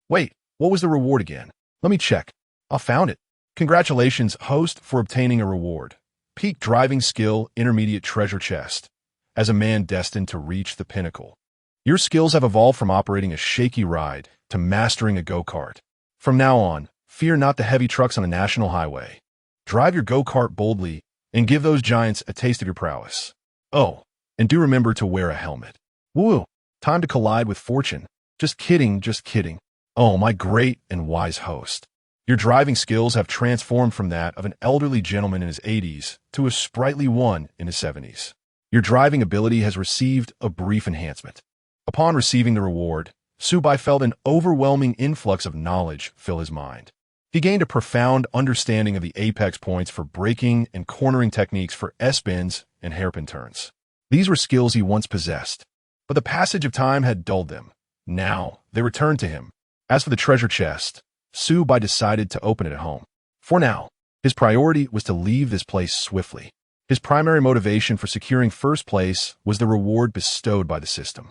Wait, what was the reward again? Let me check. I found it. Congratulations, host, for obtaining a reward. Peak driving skill, intermediate treasure chest. As a man destined to reach the pinnacle. Your skills have evolved from operating a shaky ride to mastering a go-kart. From now on, fear not the heavy trucks on a national highway. Drive your go-kart boldly and give those giants a taste of your prowess. Oh, and do remember to wear a helmet. Woo! Time to collide with fortune. Just kidding, just kidding. Oh, my great and wise host. Your driving skills have transformed from that of an elderly gentleman in his 80s to a sprightly one in his 70s. Your driving ability has received a brief enhancement. Upon receiving the reward, Su Bai felt an overwhelming influx of knowledge fill his mind. He gained a profound understanding of the apex points for braking and cornering techniques for S-bends and hairpin turns. These were skills he once possessed, but the passage of time had dulled them. Now, they returned to him. As for the treasure chest, Su Bai decided to open it at home. For now, his priority was to leave this place swiftly. His primary motivation for securing first place was the reward bestowed by the system.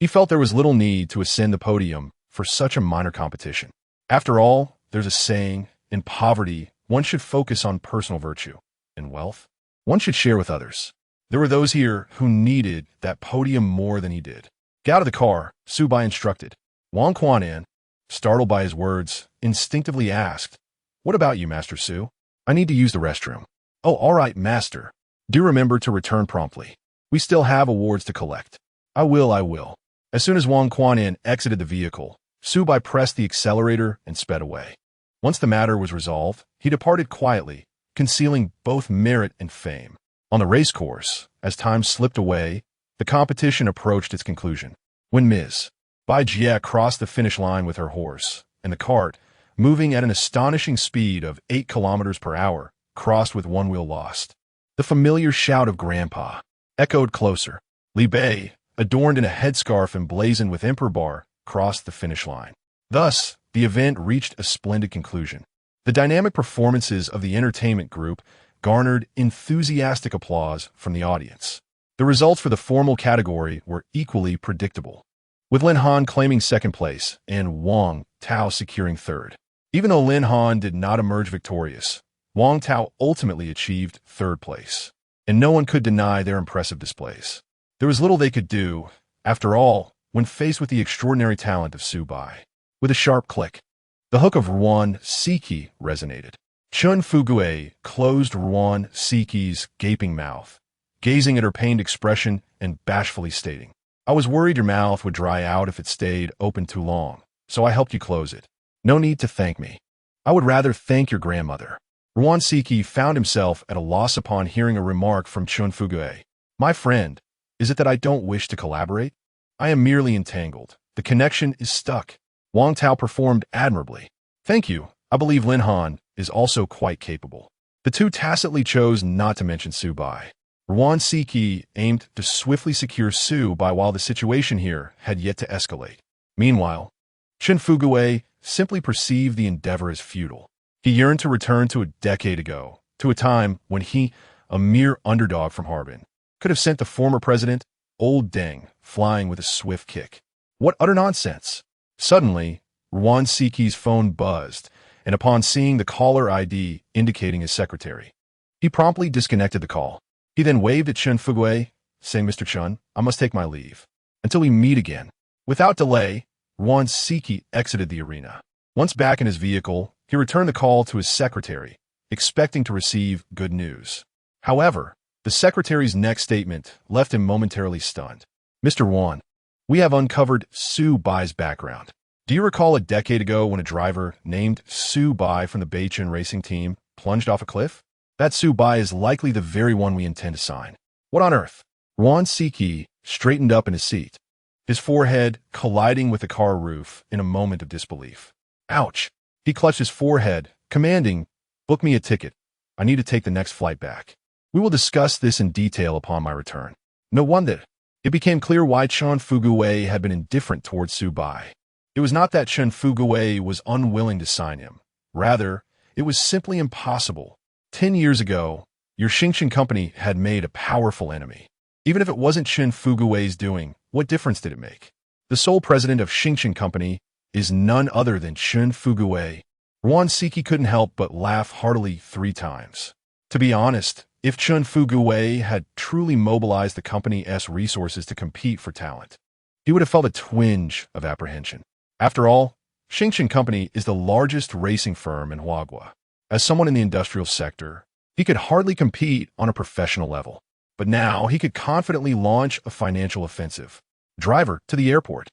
He felt there was little need to ascend the podium for such a minor competition. After all, there's a saying, in poverty, one should focus on personal virtue. In wealth, one should share with others. There were those here who needed that podium more than he did. Get out of the car, Su Bai instructed. Wang Quanan, startled by his words, instinctively asked, "What about you, Master Su? I need to use the restroom." "Oh, all right, Master. Do remember to return promptly. We still have awards to collect." I will. As soon as Wang Quanan exited the vehicle, Su Bai pressed the accelerator and sped away. Once the matter was resolved, he departed quietly, concealing both merit and fame. On the racecourse, as time slipped away, the competition approached its conclusion. When Ms. Bai Jie crossed the finish line with her horse, and the cart, moving at an astonishing speed of 8 kilometers per hour, crossed with one wheel lost. The familiar shout of Grandpa echoed closer. Li Bei, adorned in a headscarf emblazoned with Emperor Bar, crossed the finish line. Thus, the event reached a splendid conclusion. The dynamic performances of the entertainment group garnered enthusiastic applause from the audience. The results for the formal category were equally predictable, with Lin Han claiming second place and Wang Tao securing third. Even though Lin Han did not emerge victorious, Wang Tao ultimately achieved third place, and no one could deny their impressive displays. There was little they could do, after all, when faced with the extraordinary talent of Su Bai. With a sharp click, the hook of Ruan Siki resonated. Chun Fugue closed Ruan Siki's gaping mouth, gazing at her pained expression and bashfully stating, "I was worried your mouth would dry out if it stayed open too long, so I helped you close it. No need to thank me. I would rather thank your grandmother." Ruan Siki found himself at a loss upon hearing a remark from Chun Fugue. "My friend, is it that I don't wish to collaborate? I am merely entangled. The connection is stuck." Wang Tao performed admirably. "Thank you. I believe Lin Han is also quite capable." The two tacitly chose not to mention Su Bai. Ruan Siki aimed to swiftly secure Su Bai while the situation here had yet to escalate. Meanwhile, Chun Fugue simply perceived the endeavor as futile. He yearned to return to a decade ago, to a time when he, a mere underdog from Harbin, could have sent the former president, Old Deng, flying with a swift kick. What utter nonsense! Suddenly, Ruan Siki's phone buzzed, and upon seeing the caller ID indicating his secretary, he promptly disconnected the call. He then waved at Chun Fugue, saying, "Mr. Chun, I must take my leave. Until we meet again." Without delay, Ruan Siki exited the arena. Once back in his vehicle, he returned the call to his secretary, expecting to receive good news. However, the secretary's next statement left him momentarily stunned. "Mr. Wan, we have uncovered Su Bai's background. Do you recall a decade ago when a driver named Su Bai from the Beichun racing team plunged off a cliff? That Su Bai is likely the very one we intend to sign." "What on earth?" Ruan Siki straightened up in his seat, his forehead colliding with the car roof in a moment of disbelief. "Ouch!" He clutched his forehead, commanding, "Book me a ticket. I need to take the next flight back. We will discuss this in detail upon my return." No wonder. It became clear why Chun Fugue had been indifferent towards Su Bai. It was not that Chun Fugue was unwilling to sign him. Rather, it was simply impossible. 10 years ago, your Xingchen company had made a powerful enemy. Even if it wasn't Chun Fugue's doing, what difference did it make? The sole president of Xingchen company is none other than Chun Fugue. Ruan Siki couldn't help but laugh heartily 3 times. To be honest, if Chun Fugue had truly mobilized the company's resources to compete for talent, he would have felt a twinge of apprehension. After all, Xingchen Company is the largest racing firm in Huagua. As someone in the industrial sector, he could hardly compete on a professional level. But now he could confidently launch a financial offensive. Driver to the airport.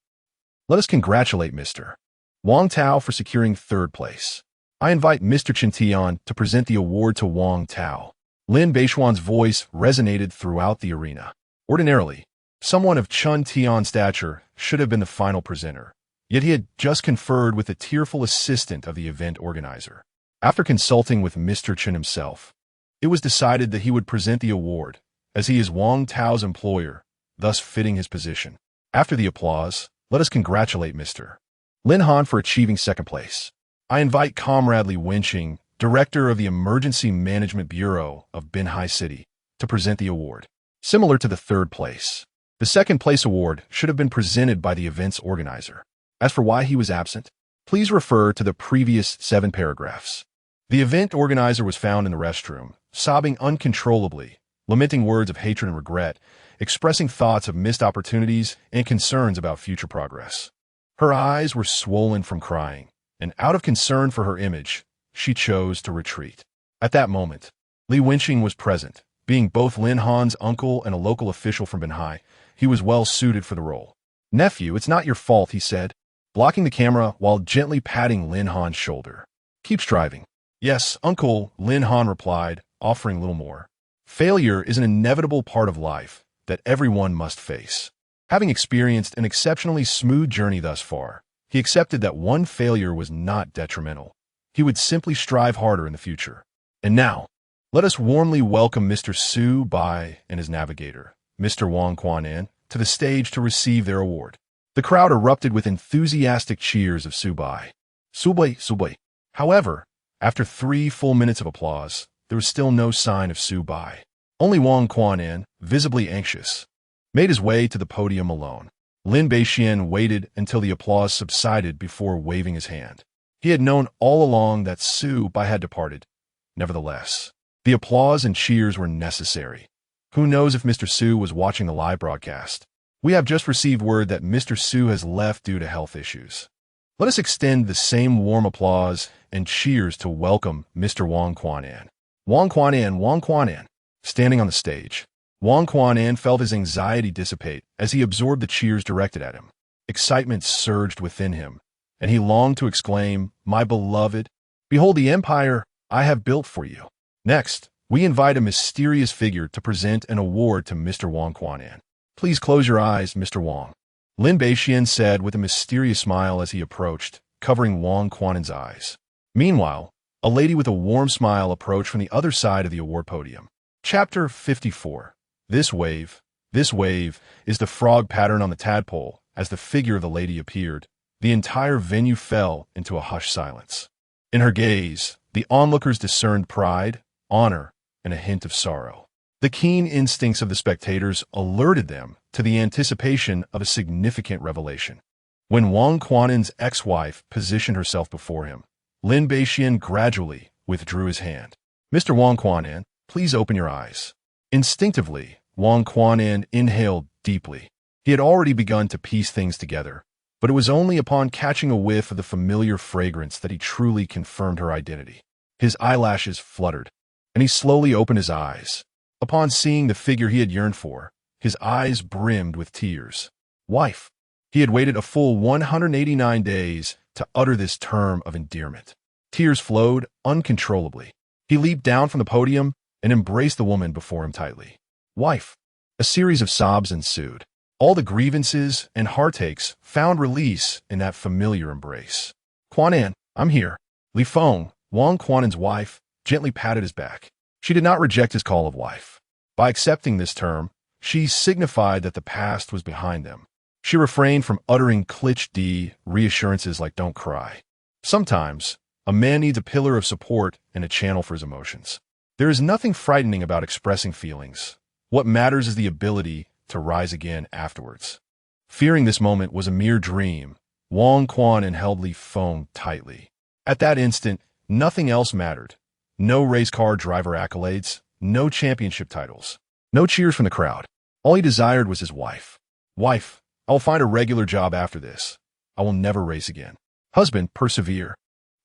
Let us congratulate Mr. Wang Tao for securing third place. I invite Mr. Chen Tian to present the award to Wang Tao. Lin Beishuan's voice resonated throughout the arena. Ordinarily, someone of Chun Tian's stature should have been the final presenter, yet he had just conferred with the tearful assistant of the event organizer. After consulting with Mr. Chen himself, it was decided that he would present the award, as he is Wang Tao's employer, thus fitting his position. After the applause, let us congratulate Mr. Lin Han for achieving second place. I invite Comrade Li Wenqing, Director of the Emergency Management Bureau of Binhai City, to present the award. Similar to the third place, the second place award should have been presented by the event's organizer. As for why he was absent, please refer to the previous 7 paragraphs. The event organizer was found in the restroom, sobbing uncontrollably, lamenting words of hatred and regret, expressing thoughts of missed opportunities and concerns about future progress. Her eyes were swollen from crying, and out of concern for her image, she chose to retreat. At that moment, Li Wenqing was present. Being both Lin Han's uncle and a local official from Benhai, he was well suited for the role. "Nephew, it's not your fault," he said, blocking the camera while gently patting Lin Han's shoulder. "Keep striving." "Yes, uncle," Lin Han replied, offering little more. Failure is an inevitable part of life that everyone must face. Having experienced an exceptionally smooth journey thus far, he accepted that one failure was not detrimental. He would simply strive harder in the future. And now, let us warmly welcome Mr. Su Bai and his navigator, Mr. Wang Quanan, to the stage to receive their award. The crowd erupted with enthusiastic cheers of Su Bai. Su Bai, Su Bai. However, after 3 full minutes of applause, there was still no sign of Su Bai. Only Wang Quanan, visibly anxious, made his way to the podium alone. Lin Beixian waited until the applause subsided before waving his hand. He had known all along that Su Bai had departed. Nevertheless, the applause and cheers were necessary. Who knows if Mr. Su was watching the live broadcast? We have just received word that Mr. Su has left due to health issues. Let us extend the same warm applause and cheers to welcome Mr. Wang Quanan. Wang Quanan, Wang Quanan. Standing on the stage, Wang Quanan felt his anxiety dissipate as he absorbed the cheers directed at him. Excitement surged within him, and he longed to exclaim, "My beloved, behold the empire I have built for you." Next, we invite a mysterious figure to present an award to Mr. Wang Quanan. "Please close your eyes, Mr. Wang," Lin Beixian said with a mysterious smile as he approached, covering Wang Quanan's eyes. Meanwhile, a lady with a warm smile approached from the other side of the award podium. Chapter 54. This wave is the frog pattern on the tadpole. As the figure of the lady appeared, the entire venue fell into a hushed silence. In her gaze, the onlookers discerned pride, honor, and a hint of sorrow. The keen instincts of the spectators alerted them to the anticipation of a significant revelation. When Wang Quanan's ex-wife positioned herself before him, Lin Beixian gradually withdrew his hand. "Mr. Wang Quanan, please open your eyes." Instinctively, Wang Quanan inhaled deeply. He had already begun to piece things together, but it was only upon catching a whiff of the familiar fragrance that he truly confirmed her identity. His eyelashes fluttered, and he slowly opened his eyes. Upon seeing the figure he had yearned for, his eyes brimmed with tears. Wife. He had waited a full 189 days to utter this term of endearment. Tears flowed uncontrollably. He leaped down from the podium and embraced the woman before him tightly. Wife. A series of sobs ensued. All the grievances and heartaches found release in that familiar embrace. "Quanan, I'm here." Li Feng, Wang Quanan's wife, gently patted his back. She did not reject his call of wife. By accepting this term, she signified that the past was behind them. She refrained from uttering cliché reassurances like "don't cry." Sometimes, a man needs a pillar of support and a channel for his emotions. There is nothing frightening about expressing feelings. What matters is the ability to rise again afterwards. Fearing this moment was a mere dream, Wang Quanan held Li Feng tightly. At that instant, nothing else mattered. No race car driver accolades, no championship titles, no cheers from the crowd. All he desired was his wife. "Wife, I will find a regular job after this. I will never race again." "Husband, persevere.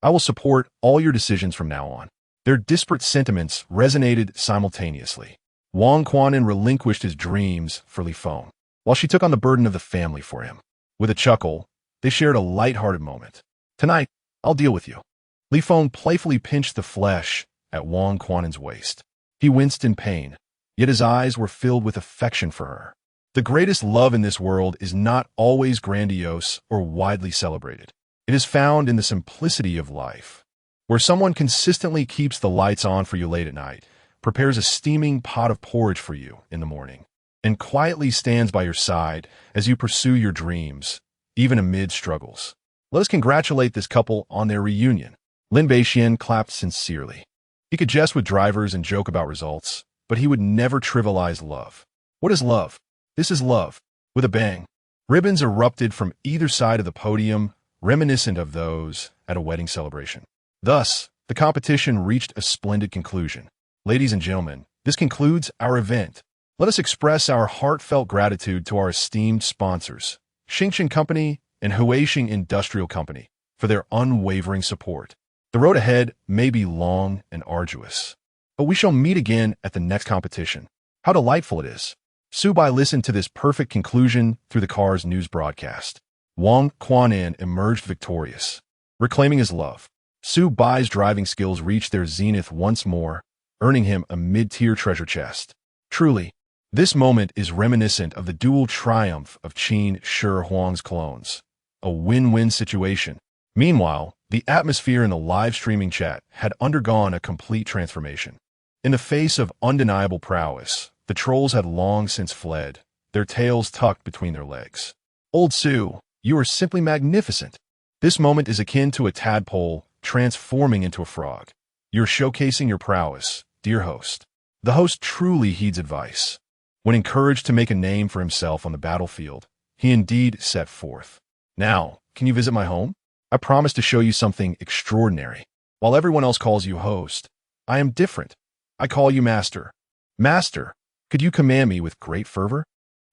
I will support all your decisions from now on." Their disparate sentiments resonated simultaneously. Wang Quanan relinquished his dreams for Li Feng, while she took on the burden of the family for him. With a chuckle, they shared a light-hearted moment. "Tonight, I'll deal with you." Li Feng playfully pinched the flesh at Wang Quanan's waist. He winced in pain, yet his eyes were filled with affection for her. The greatest love in this world is not always grandiose or widely celebrated. It is found in the simplicity of life, where someone consistently keeps the lights on for you late at night, prepares a steaming pot of porridge for you in the morning, and quietly stands by your side as you pursue your dreams, even amid struggles. Let us congratulate this couple on their reunion. Lin Beixian clapped sincerely. He could jest with drivers and joke about results, but he would never trivialize love. What is love? This is love. With a bang, ribbons erupted from either side of the podium, reminiscent of those at a wedding celebration. Thus, the competition reached a splendid conclusion. Ladies and gentlemen, This concludes our event. Let us express our heartfelt gratitude to our esteemed sponsors, Xingchen Company and Huaxing Industrial Company, for their unwavering support. The road ahead may be long and arduous, but we shall meet again at the next competition. How delightful it is. Su Bai listened to this perfect conclusion through the car's news broadcast. Wang Quanan emerged victorious, reclaiming his love. Su Bai's driving skills reached their zenith once more, earning him a mid-tier treasure chest. Truly, this moment is reminiscent of the dual triumph of Qin Shi Huang's clones. A win-win situation. Meanwhile, the atmosphere in the live streaming chat had undergone a complete transformation. In the face of undeniable prowess, the trolls had long since fled, their tails tucked between their legs. Old Su, you are simply magnificent. This moment is akin to a tadpole transforming into a frog. You're showcasing your prowess, dear host. The host truly heeds advice. When encouraged to make a name for himself on the battlefield, he indeed set forth. Now, can you visit my home? I promise to show you something extraordinary. While everyone else calls you host, I am different. I call you master. Master, could you command me with great fervor?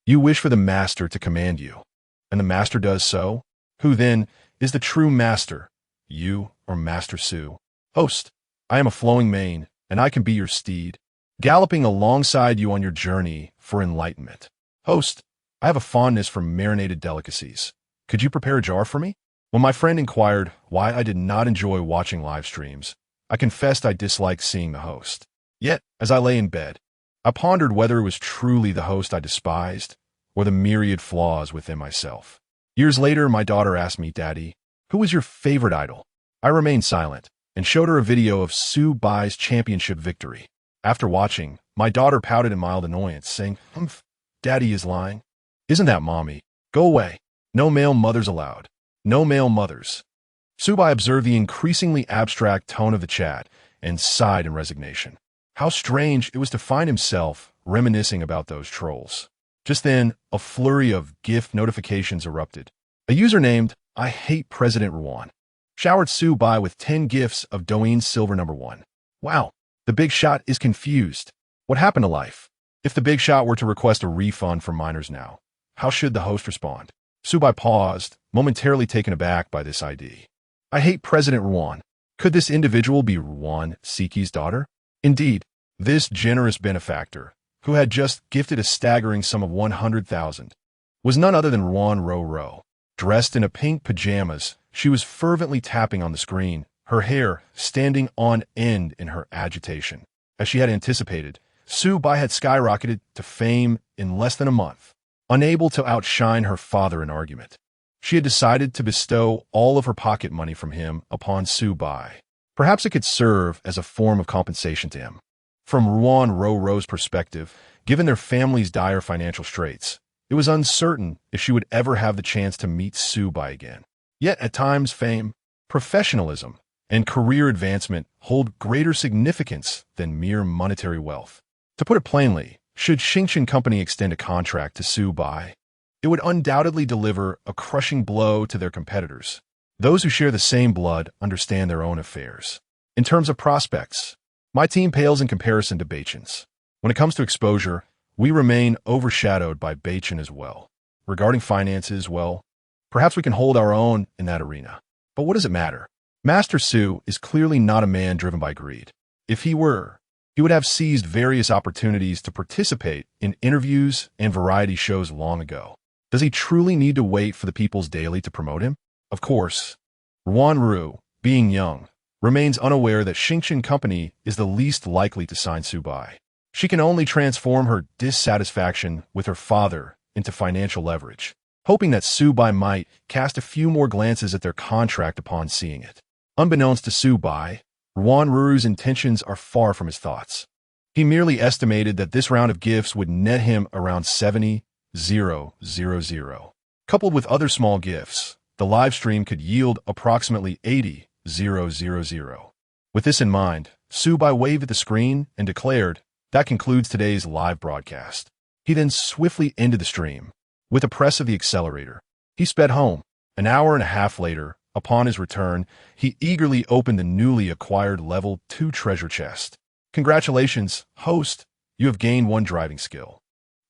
You wish for the master to command you, and the master does so? Who then is the true master, you or Master Su? Host, I am a flowing mane, and I can be your steed, galloping alongside you on your journey for enlightenment. Host, I have a fondness for marinated delicacies. Could you prepare a jar for me? When my friend inquired why I did not enjoy watching live streams, I confessed I disliked seeing the host. Yet, as I lay in bed, I pondered whether it was truly the host I despised or the myriad flaws within myself. Years later, my daughter asked me, Daddy, who was your favorite idol? I remained silent and showed her a video of Su Bai's championship victory. After watching, my daughter pouted in mild annoyance, saying, Humph, Daddy is lying. Isn't that Mommy? Go away. No male mothers allowed. No male mothers. Su Bai observed the increasingly abstract tone of the chat and sighed in resignation. How strange it was to find himself reminiscing about those trolls. Just then, a flurry of gift notifications erupted. A user named I Hate President Ruan showered Su Bai with 10 gifts of Douyin Silver No. 1. Wow, the big shot is confused. What happened to life? If the big shot were to request a refund from minors now, how should the host respond? Su Bai paused, momentarily taken aback by this ID. I hate President Ruan. Could this individual be Ruan Siki's daughter? Indeed, this generous benefactor, who had just gifted a staggering sum of 100,000, was none other than Ruan Ro. Dressed in a pink pajamas, she was fervently tapping on the screen, her hair standing on end in her agitation. As she had anticipated, Su Bai had skyrocketed to fame in less than a month. Unable to outshine her father in argument, she had decided to bestow all of her pocket money from him upon Su Bai. Perhaps it could serve as a form of compensation to him. From Ruan Ro's perspective, given their family's dire financial straits, it was uncertain if she would ever have the chance to meet Su Bai again. Yet at times fame, professionalism, and career advancement hold greater significance than mere monetary wealth. To put it plainly, should Xingchen Company extend a contract to Su Bai, it would undoubtedly deliver a crushing blow to their competitors. Those who share the same blood understand their own affairs. In terms of prospects, my team pales in comparison to Beichen's. When it comes to exposure, we remain overshadowed by Beichen as well. Regarding finances, well, perhaps we can hold our own in that arena. But what does it matter? Master Su is clearly not a man driven by greed. If he were, he would have seized various opportunities to participate in interviews and variety shows long ago. Does he truly need to wait for the People's Daily to promote him? Of course. Ruan Ru, being young, remains unaware that Xingchen Company is the least likely to sign Su Bai. She can only transform her dissatisfaction with her father into financial leverage, hoping that Su Bai might cast a few more glances at their contract upon seeing it. Unbeknownst to Su Bai, Ruan Ruru's intentions are far from his thoughts. He merely estimated that this round of gifts would net him around 70,000. Coupled with other small gifts, the live stream could yield approximately 80,000. With this in mind, Su Bai waved at the screen and declared, "That concludes today's live broadcast." He then swiftly ended the stream. With a press of the accelerator, he sped home. An hour and a half later, upon his return, he eagerly opened the newly acquired Level 2 treasure chest. "Congratulations, host. You have gained one driving skill.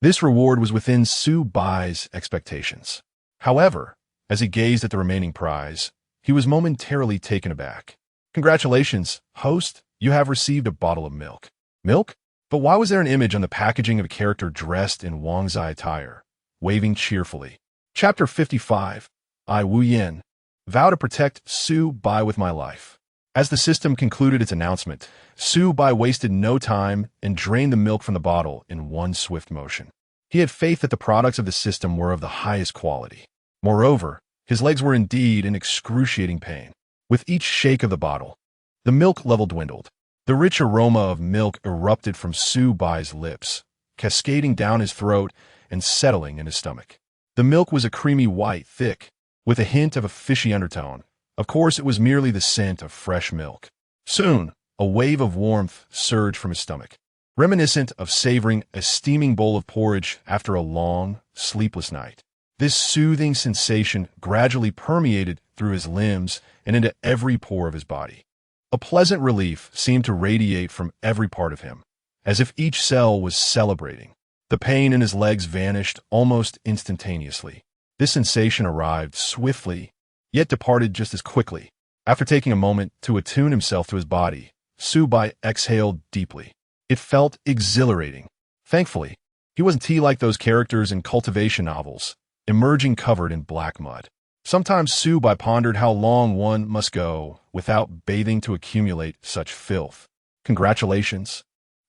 This reward was within Su Bai's expectations. However, as he gazed at the remaining prize, he was momentarily taken aback. Congratulations, host, you have received a bottle of milk. Milk? But why was there an image on the packaging of a character dressed in Wangzai attire, waving cheerfully? Chapter 55. I Wu Yin. Vow to protect Su Bai with my life. As the system concluded its announcement, Su Bai wasted no time and drained the milk from the bottle in one swift motion. He had faith that the products of the system were of the highest quality. Moreover, his legs were indeed in excruciating pain. With each shake of the bottle, the milk level dwindled. The rich aroma of milk erupted from Su Bai's lips, cascading down his throat and settling in his stomach. The milk was a creamy white, thick, with a hint of a fishy undertone. Of course, it was merely the scent of fresh milk. Soon, a wave of warmth surged from his stomach, reminiscent of savoring a steaming bowl of porridge after a long, sleepless night. This soothing sensation gradually permeated through his limbs and into every pore of his body. A pleasant relief seemed to radiate from every part of him, as if each cell was celebrating. The pain in his legs vanished almost instantaneously. This sensation arrived swiftly, yet departed just as quickly. After taking a moment to attune himself to his body, Su Bai exhaled deeply. It felt exhilarating. Thankfully, he wasn't like those characters in cultivation novels, emerging covered in black mud. Sometimes Su Bai pondered how long one must go without bathing to accumulate such filth. Congratulations,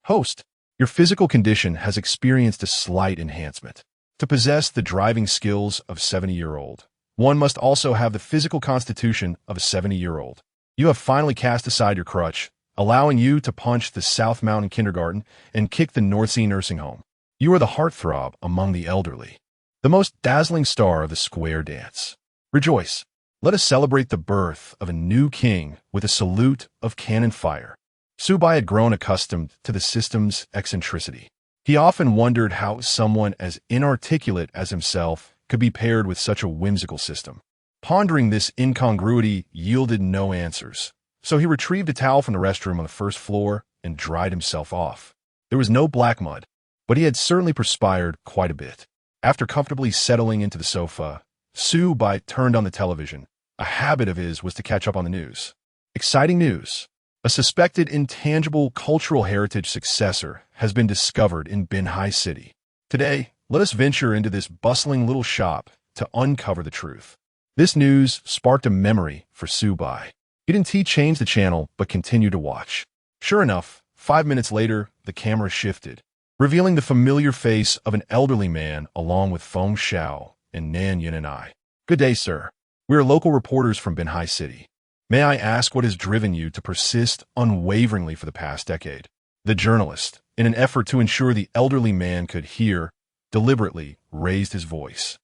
host. Your physical condition has experienced a slight enhancement. To possess the driving skills of a 70-year-old, one must also have the physical constitution of a 70-year-old. You have finally cast aside your crutch, allowing you to punch the South Mountain Kindergarten and kick the North Sea Nursing Home. You are the heartthrob among the elderly, the most dazzling star of the square dance. Rejoice. Let us celebrate the birth of a new king with a salute of cannon fire. Su Bai had grown accustomed to the system's eccentricity. He often wondered how someone as inarticulate as himself could be paired with such a whimsical system. Pondering this incongruity yielded no answers, so he retrieved a towel from the restroom on the first floor and dried himself off. There was no black mud, but he had certainly perspired quite a bit. After comfortably settling into the sofa, Su Bai turned on the television. A habit of his was to catch up on the news. Exciting news. A suspected intangible cultural heritage successor has been discovered in Binhai City. Today, let us venture into this bustling little shop to uncover the truth. This news sparked a memory for Su Bai. He didn't change the channel, but continued to watch. Sure enough, 5 minutes later, the camera shifted, revealing the familiar face of an elderly man along with Feng Xiao and Nan Yin and I. Good day, sir. We are local reporters from Binhai City. May I ask what has driven you to persist unwaveringly for the past decade? The journalist, in an effort to ensure the elderly man could hear, deliberately raised his voice.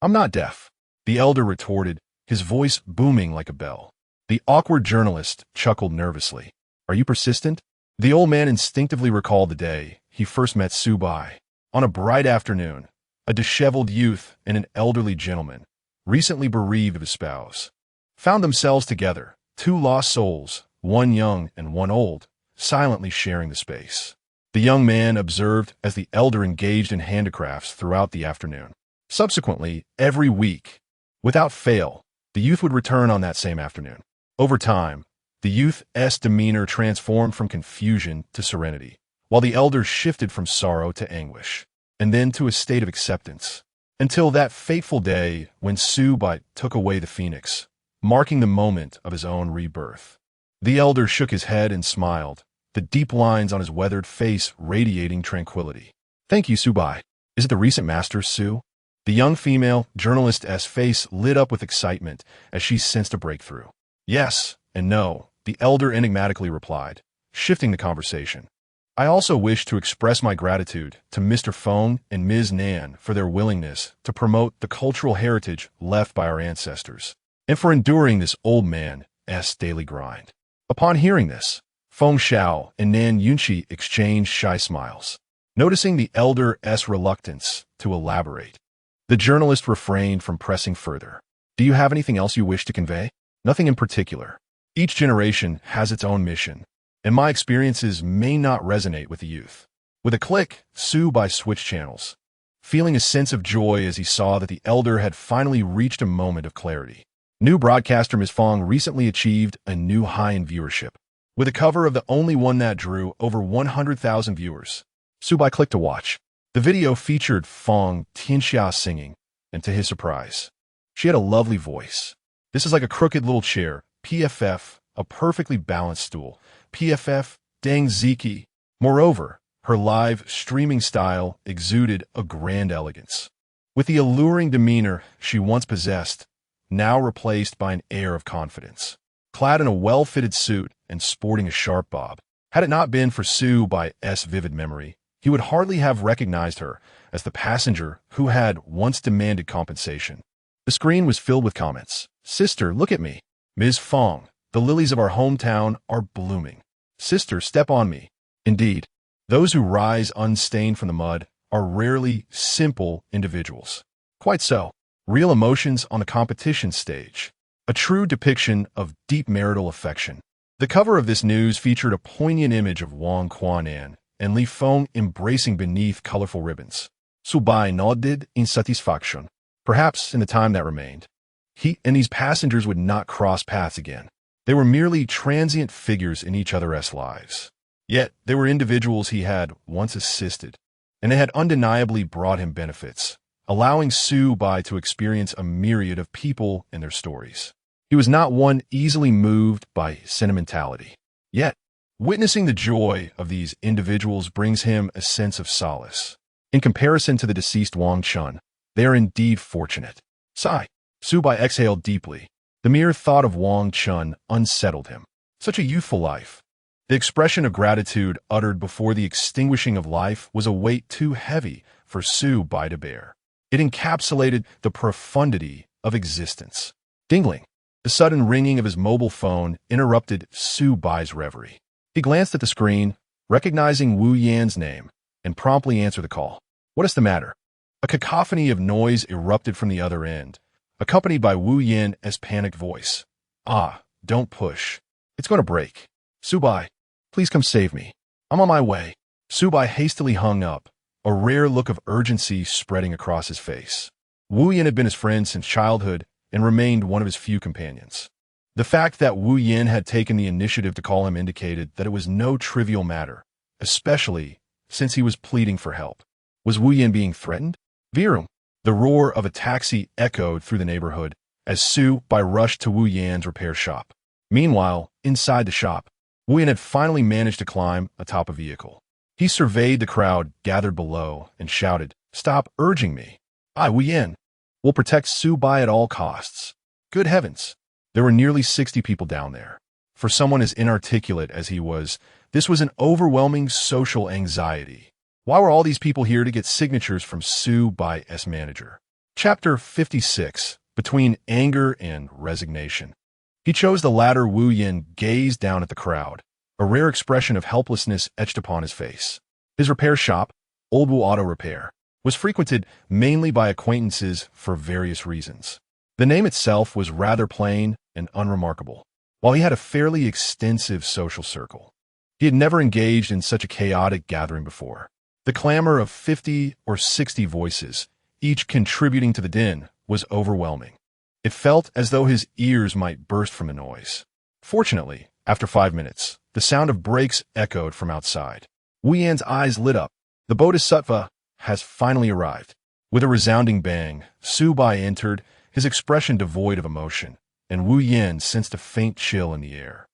I'm not deaf, the elder retorted, his voice booming like a bell. The awkward journalist chuckled nervously. Are you persistent? The old man instinctively recalled the day he first met Su Bai. On a bright afternoon, a disheveled youth and an elderly gentleman, recently bereaved of his spouse, found themselves together, two lost souls, one young and one old, silently sharing the space. The young man observed as the elder engaged in handicrafts throughout the afternoon. Subsequently, every week, without fail, the youth would return on that same afternoon. Over time, the youth's demeanor transformed from confusion to serenity, while the elder shifted from sorrow to anguish, and then to a state of acceptance, until that fateful day when Su Bai took away the phoenix, marking the moment of his own rebirth. The elder shook his head and smiled, the deep lines on his weathered face radiating tranquility. Thank you, Su Bai. Is it the recent master, Su? The young female journalist's face lit up with excitement as she sensed a breakthrough. Yes and no, the elder enigmatically replied, shifting the conversation. I also wish to express my gratitude to Mr. Feng and Ms. Nan for their willingness to promote the cultural heritage left by our ancestors, and for enduring this old man's daily grind. Upon hearing this, Feng Xiao and Nan Yunqi exchanged shy smiles, noticing the elder's reluctance to elaborate. The journalist refrained from pressing further. Do you have anything else you wish to convey? Nothing in particular. Each generation has its own mission, and my experiences may not resonate with the youth. With a click, Su Bai switched channels, feeling a sense of joy as he saw that the elder had finally reached a moment of clarity. New broadcaster Ms. Fong recently achieved a new high in viewership, with a cover of the only one that drew over 100,000 viewers. Su Bai clicked to watch. The video featured Fong Tianxia singing, and to his surprise, she had a lovely voice. This is like a crooked little chair, PFF, a perfectly balanced stool, PFF, dang ziki. Moreover, her live streaming style exuded a grand elegance. With the alluring demeanor she once possessed, now replaced by an air of confidence. Clad in a well-fitted suit and sporting a sharp bob, had it not been for Su Bai's vivid memory, he would hardly have recognized her as the passenger who had once demanded compensation. The screen was filled with comments. "Sister, look at me. Ms. Fong, the lilies of our hometown are blooming. Sister, step on me." Indeed, those who rise unstained from the mud are rarely simple individuals. Quite so. Real emotions on the competition stage. A true depiction of deep marital affection. The cover of this news featured a poignant image of Wang Quanan and Li Feng embracing beneath colorful ribbons. Su Bai nodded in satisfaction. Perhaps in the time that remained, he and these passengers would not cross paths again. They were merely transient figures in each other's lives. Yet, they were individuals he had once assisted, and they had undeniably brought him benefits, allowing Su Bai to experience a myriad of people and their stories. He was not one easily moved by sentimentality. Yet, witnessing the joy of these individuals brings him a sense of solace. In comparison to the deceased Wang Chun, they are indeed fortunate. Sigh. Su Bai exhaled deeply. The mere thought of Wang Chun unsettled him. Such a youthful life. The expression of gratitude uttered before the extinguishing of life was a weight too heavy for Su Bai to bear. It encapsulated the profundity of existence. Dingling. The sudden ringing of his mobile phone interrupted Su Bai's reverie. He glanced at the screen, recognizing Wu Yan's name, and promptly answered the call. "What is the matter?" A cacophony of noise erupted from the other end, accompanied by Wu Yan's panicked voice. "Ah, don't push. It's going to break. Su Bai, please come save me. I'm on my way." Su Bai hastily hung up, a rare look of urgency spreading across his face. Wu Yan had been his friend since childhood and remained one of his few companions. The fact that Wu Yan had taken the initiative to call him indicated that it was no trivial matter, especially since he was pleading for help. Was Wu Yan being threatened? Virum. The roar of a taxi echoed through the neighborhood as Su Bai rushed to Wu Yan's repair shop. Meanwhile, inside the shop, Wu Yan had finally managed to climb atop a vehicle. He surveyed the crowd gathered below and shouted, "Stop urging me. I, Wu Yan, will protect Su Bai at all costs." Good heavens! There were nearly 60 people down there. For someone as inarticulate as he was, this was an overwhelming social anxiety. Why were all these people here to get signatures from Su Bai's manager? Chapter 56. Between Anger and Resignation. He chose the latter. Wu Yan gazed down at the crowd, a rare expression of helplessness etched upon his face. His repair shop, Old Wu Auto Repair, was frequented mainly by acquaintances for various reasons. The name itself was rather plain and unremarkable, while he had a fairly extensive social circle. He had never engaged in such a chaotic gathering before. The clamor of 50 or 60 voices, each contributing to the din, was overwhelming. It felt as though his ears might burst from the noise. Fortunately, after 5 minutes, the sound of brakes echoed from outside. Wu Yan's eyes lit up. The Bodhisattva has finally arrived. With a resounding bang, Su Bai entered, his expression devoid of emotion, and Wu Yan sensed a faint chill in the air.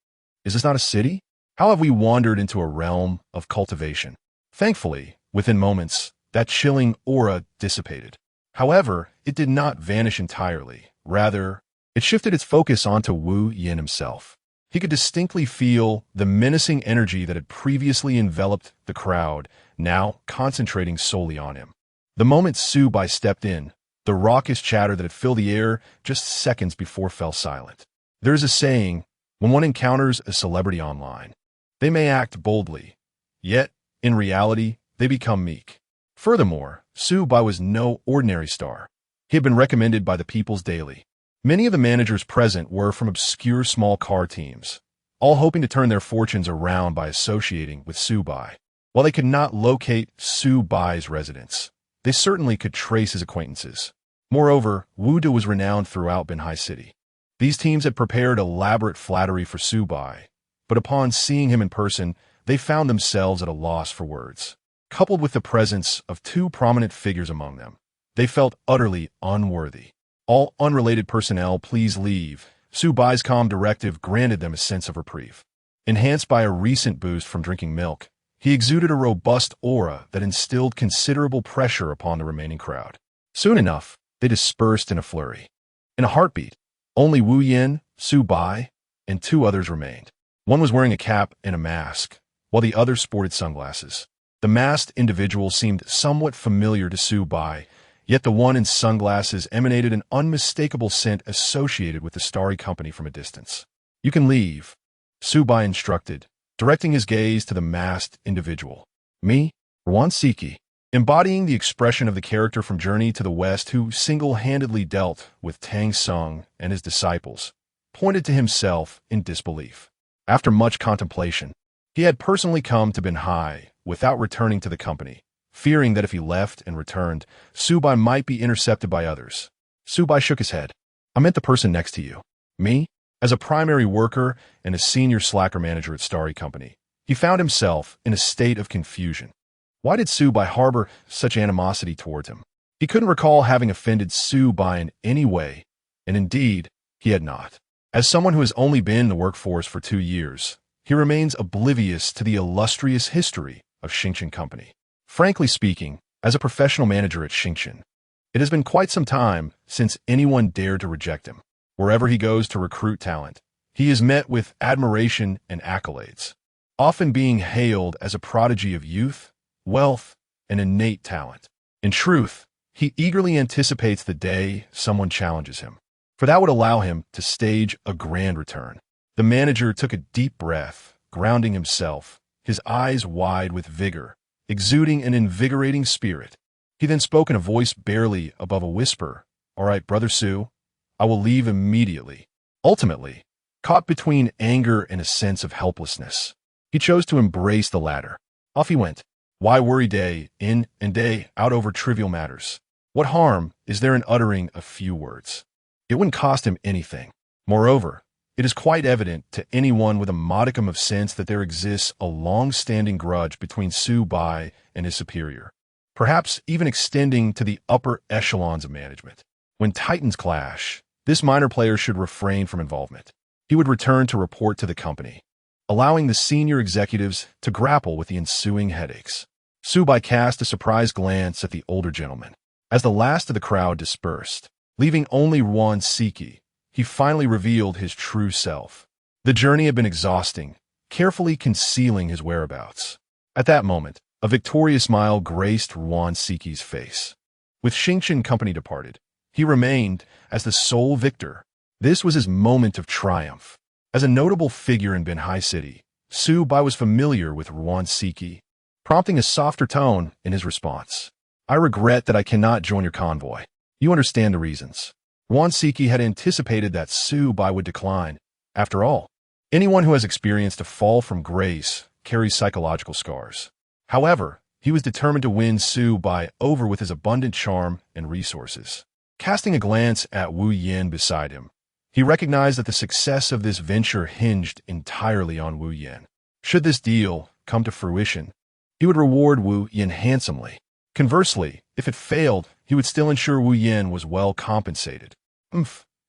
Is this not a city? How have we wandered into a realm of cultivation? Thankfully, within moments, that chilling aura dissipated. However, it did not vanish entirely. Rather, it shifted its focus onto Wu Yan himself. He could distinctly feel the menacing energy that had previously enveloped the crowd, now concentrating solely on him. The moment Su Bai stepped in, the raucous chatter that had filled the air just seconds before fell silent. There is a saying, when one encounters a celebrity online, they may act boldly, yet, in reality, they become meek. Furthermore, Su Bai was no ordinary star. He had been recommended by the People's Daily. Many of the managers present were from obscure small car teams, all hoping to turn their fortunes around by associating with Su Bai. While they could not locate Su Bai's residence, they certainly could trace his acquaintances. Moreover, Wu De was renowned throughout Binhai City. These teams had prepared elaborate flattery for Su Bai, but upon seeing him in person, they found themselves at a loss for words. Coupled with the presence of two prominent figures among them, they felt utterly unworthy. All unrelated personnel, please leave. Su Bai's calm directive granted them a sense of reprieve. Enhanced by a recent boost from drinking milk, he exuded a robust aura that instilled considerable pressure upon the remaining crowd. Soon enough, they dispersed in a flurry. In a heartbeat, only Wu Yin, Su Bai, and two others remained. One was wearing a cap and a mask, while the other sported sunglasses. The masked individual seemed somewhat familiar to Su Bai, yet the one in sunglasses emanated an unmistakable scent associated with the starry company from a distance. "You can leave," Su Bai instructed, directing his gaze to the masked individual. "Me, Ruan Siki," embodying the expression of the character from Journey to the West who single-handedly dealt with Tang Sung and his disciples, pointed to himself in disbelief. After much contemplation, he had personally come to Binhai without returning to the company, fearing that if he left and returned, Su Bai might be intercepted by others. Su Bai shook his head. "I meant the person next to you." Me? As a primary worker and a senior slacker manager at Starry Company, he found himself in a state of confusion. Why did Su Bai harbor such animosity towards him? He couldn't recall having offended Su Bai in any way, and indeed, he had not. As someone who has only been in the workforce for 2 years, he remains oblivious to the illustrious history of Xingchen Company. Frankly speaking, as a professional manager at Xingchen, it has been quite some time since anyone dared to reject him. Wherever he goes to recruit talent, he is met with admiration and accolades, often being hailed as a prodigy of youth, wealth, and innate talent. In truth, he eagerly anticipates the day someone challenges him, for that would allow him to stage a grand return. The manager took a deep breath, grounding himself, his eyes wide with vigor, exuding an invigorating spirit. He then spoke in a voice barely above a whisper. "All right, Brother Su, I will leave immediately." Ultimately, caught between anger and a sense of helplessness, he chose to embrace the latter. Off he went. Why worry day in and day out over trivial matters? What harm is there in uttering a few words? It wouldn't cost him anything. Moreover, it is quite evident to anyone with a modicum of sense that there exists a long-standing grudge between Su Bai and his superior, perhaps even extending to the upper echelons of management. When titans clash, this minor player should refrain from involvement. He would return to report to the company, allowing the senior executives to grapple with the ensuing headaches. Su Bai cast a surprised glance at the older gentleman. As the last of the crowd dispersed, leaving only Ruan Siki, he finally revealed his true self. The journey had been exhausting, carefully concealing his whereabouts. At that moment, a victorious smile graced Ruan Siki's face. With Xingchen Company departed, he remained as the sole victor. This was his moment of triumph. As a notable figure in Binhai City, Su Bai was familiar with Ruan Siki, prompting a softer tone in his response. "I regret that I cannot join your convoy. You understand the reasons." Ruan Siki had anticipated that Su Bai would decline. After all, anyone who has experienced a fall from grace carries psychological scars. However, he was determined to win Su Bai over with his abundant charm and resources. Casting a glance at Wu Yin beside him, he recognized that the success of this venture hinged entirely on Wu Yin. Should this deal come to fruition, he would reward Wu Yin handsomely. Conversely, if it failed, he would still ensure Wu Yin was well compensated.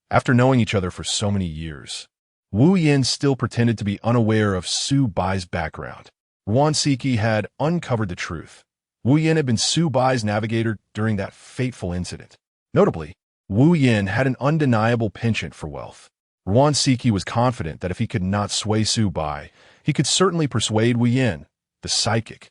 After knowing each other for so many years, Wu Yin still pretended to be unaware of Su Bai's background. Ruan Siki had uncovered the truth. Wu Yin had been Su Bai's navigator during that fateful incident. Notably, Wu Yin had an undeniable penchant for wealth. Ruan Siki was confident that if he could not sway Su Bai, he could certainly persuade Wu Yin, the psychic.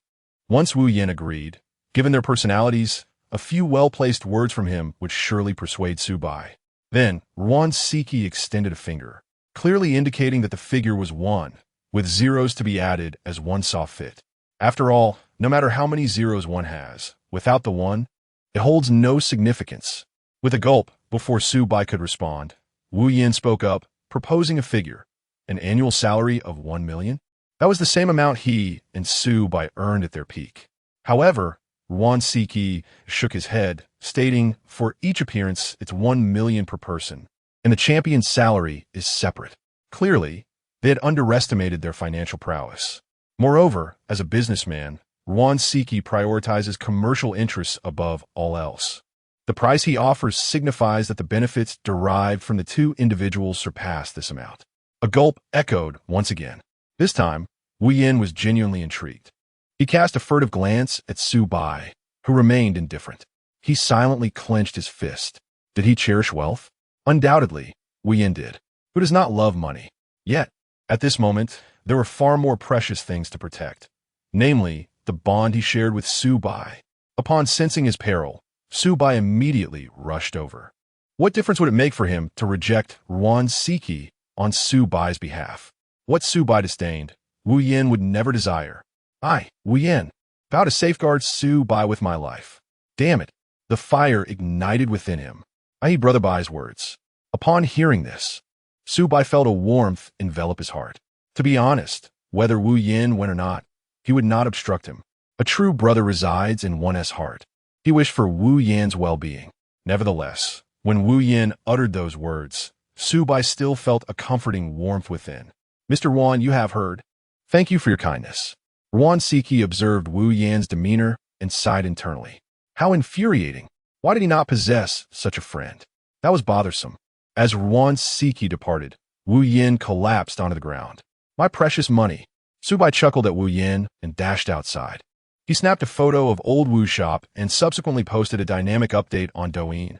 Once Wu Yin agreed, given their personalities, a few well-placed words from him would surely persuade Su Bai. Then, Ruan Siki extended a finger, clearly indicating that the figure was 1, with zeros to be added as one saw fit. After all, no matter how many zeros one has, without the 1, it holds no significance. With a gulp, before Su Bai could respond, Wu Yin spoke up, proposing a figure, an annual salary of 1 million. That was the same amount he and Su Bai earned at their peak. However, Ruan Siki shook his head, stating, for each appearance, it's 1 million per person, and the champion's salary is separate. Clearly, they had underestimated their financial prowess. Moreover, as a businessman, Ruan Siki prioritizes commercial interests above all else. The price he offers signifies that the benefits derived from the two individuals surpass this amount. A gulp echoed once again. This time, Wu Yin was genuinely intrigued. He cast a furtive glance at Su Bai, who remained indifferent. He silently clenched his fist. Did he cherish wealth? Undoubtedly, Wu Yin did. Who does not love money? Yet, at this moment, there were far more precious things to protect, namely, the bond he shared with Su Bai. Upon sensing his peril, Su Bai immediately rushed over. What difference would it make for him to reject Ruan Siki on Su Bai's behalf? What Su Bai disdained, Wu Yin would never desire. I, Wu Yin, vow to safeguard Su Bai with my life. Damn it. The fire ignited within him. I heed Brother Bai's words. Upon hearing this, Su Bai felt a warmth envelop his heart. To be honest, whether Wu Yin went or not, he would not obstruct him. A true brother resides in one's heart. He wished for Wu Yin's well-being. Nevertheless, when Wu Yin uttered those words, Su Bai still felt a comforting warmth within. Mr. Ruan, you have heard. Thank you for your kindness. Ruan Siki observed Wu Yan's demeanor and sighed internally. How infuriating. Why did he not possess such a friend? That was bothersome. As Ruan Siki departed, Wu Yin collapsed onto the ground. My precious money. Su Bai chuckled at Wu Yin and dashed outside. He snapped a photo of Old Wu's shop and subsequently posted a dynamic update on Douyin.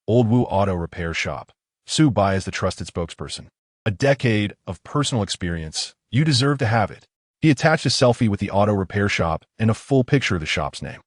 Old Wu Auto Repair Shop. Su Bai is the trusted spokesperson. A decade of personal experience. You deserve to have it. He attached a selfie with the auto repair shop and a full picture of the shop's name.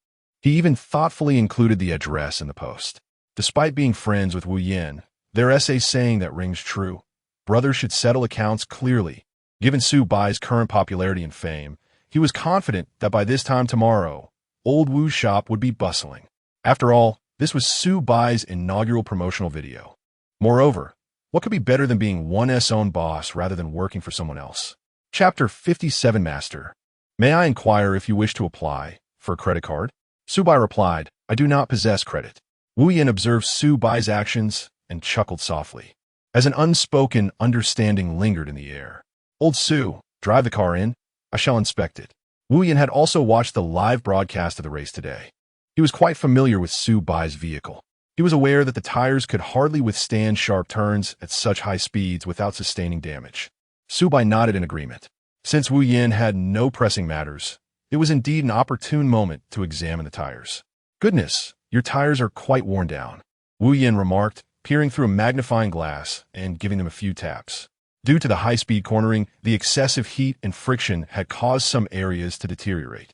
He even thoughtfully included the address in the post. Despite being friends with Wu Yin, their essay saying that rings true. Brothers should settle accounts clearly. Given Su Bai's current popularity and fame, he was confident that by this time tomorrow, Old Wu's shop would be bustling. After all, this was Su Bai's inaugural promotional video. Moreover, what could be better than being one's own boss rather than working for someone else? Chapter 57 Master. May I inquire if you wish to apply for a credit card? Su Bai replied, I do not possess credit. Wu Yin observed Su Bai's actions and chuckled softly, as an unspoken understanding lingered in the air. Old Su, drive the car in. I shall inspect it. Wu Yin had also watched the live broadcast of the race today. He was quite familiar with Su Bai's vehicle. He was aware that the tires could hardly withstand sharp turns at such high speeds without sustaining damage. Su Bai nodded in agreement. Since Wu Yin had no pressing matters, it was indeed an opportune moment to examine the tires. Goodness, your tires are quite worn down, Wu Yin remarked, peering through a magnifying glass and giving them a few taps. Due to the high-speed cornering, the excessive heat and friction had caused some areas to deteriorate.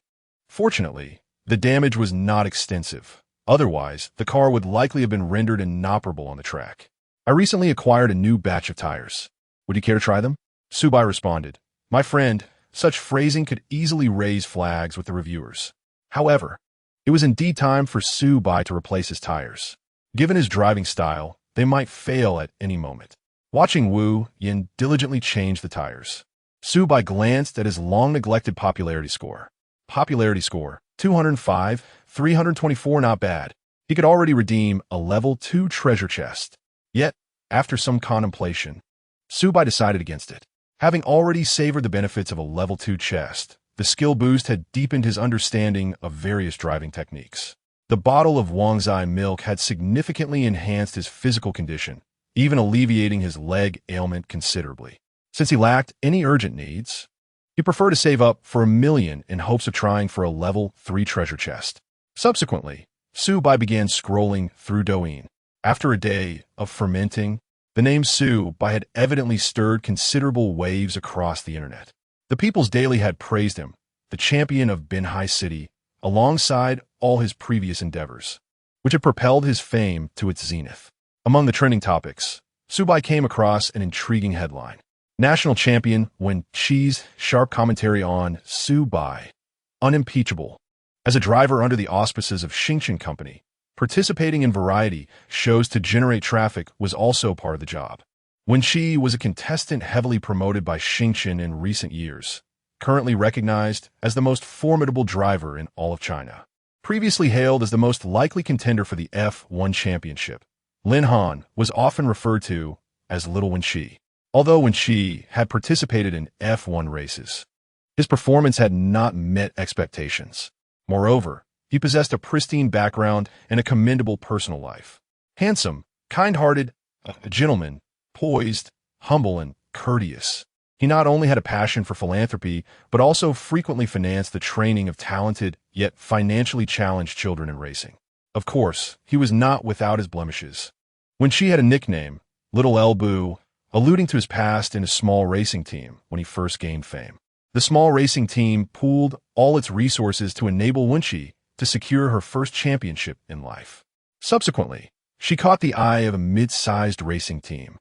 Fortunately, the damage was not extensive. Otherwise, the car would likely have been rendered inoperable on the track. I recently acquired a new batch of tires. Would you care to try them? Su Bai responded. My friend, such phrasing could easily raise flags with the reviewers. However, it was indeed time for Su Bai to replace his tires. Given his driving style, they might fail at any moment. Watching Wu Yin diligently change the tires, Su Bai glanced at his long-neglected popularity score. Popularity score, 205, 324, not bad. He could already redeem a level 2 treasure chest. Yet, after some contemplation, Su Bai decided against it. Having already savored the benefits of a level 2 chest, the skill boost had deepened his understanding of various driving techniques. The bottle of Wangzai milk had significantly enhanced his physical condition, even alleviating his leg ailment considerably. Since he lacked any urgent needs, he preferred to save up for 1 million in hopes of trying for a level 3 treasure chest. Subsequently, Su Bai began scrolling through Douyin. After a day of fermenting, the name Su Bai had evidently stirred considerable waves across the internet. The People's Daily had praised him, the champion of Binhai City, alongside all his previous endeavors, which had propelled his fame to its zenith. Among the trending topics, Su Bai came across an intriguing headline. National champion when Chi's sharp commentary on Su Bai. Unimpeachable. As a driver under the auspices of Xingchen Company, participating in variety shows to generate traffic was also part of the job. When Chi was a contestant heavily promoted by Xingchen in recent years, currently recognized as the most formidable driver in all of China. Previously hailed as the most likely contender for the F1 championship, Lin Han was often referred to as Little Wenqi. Although Wenqi had participated in F1 races, his performance had not met expectations. Moreover, he possessed a pristine background and a commendable personal life. Handsome, kind-hearted, a gentleman, poised, humble, and courteous. He not only had a passion for philanthropy, but also frequently financed the training of talented, yet financially challenged children in racing. Of course, he was not without his blemishes. When she had a nickname, Little El Boo, alluding to his past in a small racing team when he first gained fame. The small racing team pooled all its resources to enable Wenqi to secure her first championship in life. Subsequently, she caught the eye of a mid-sized racing team,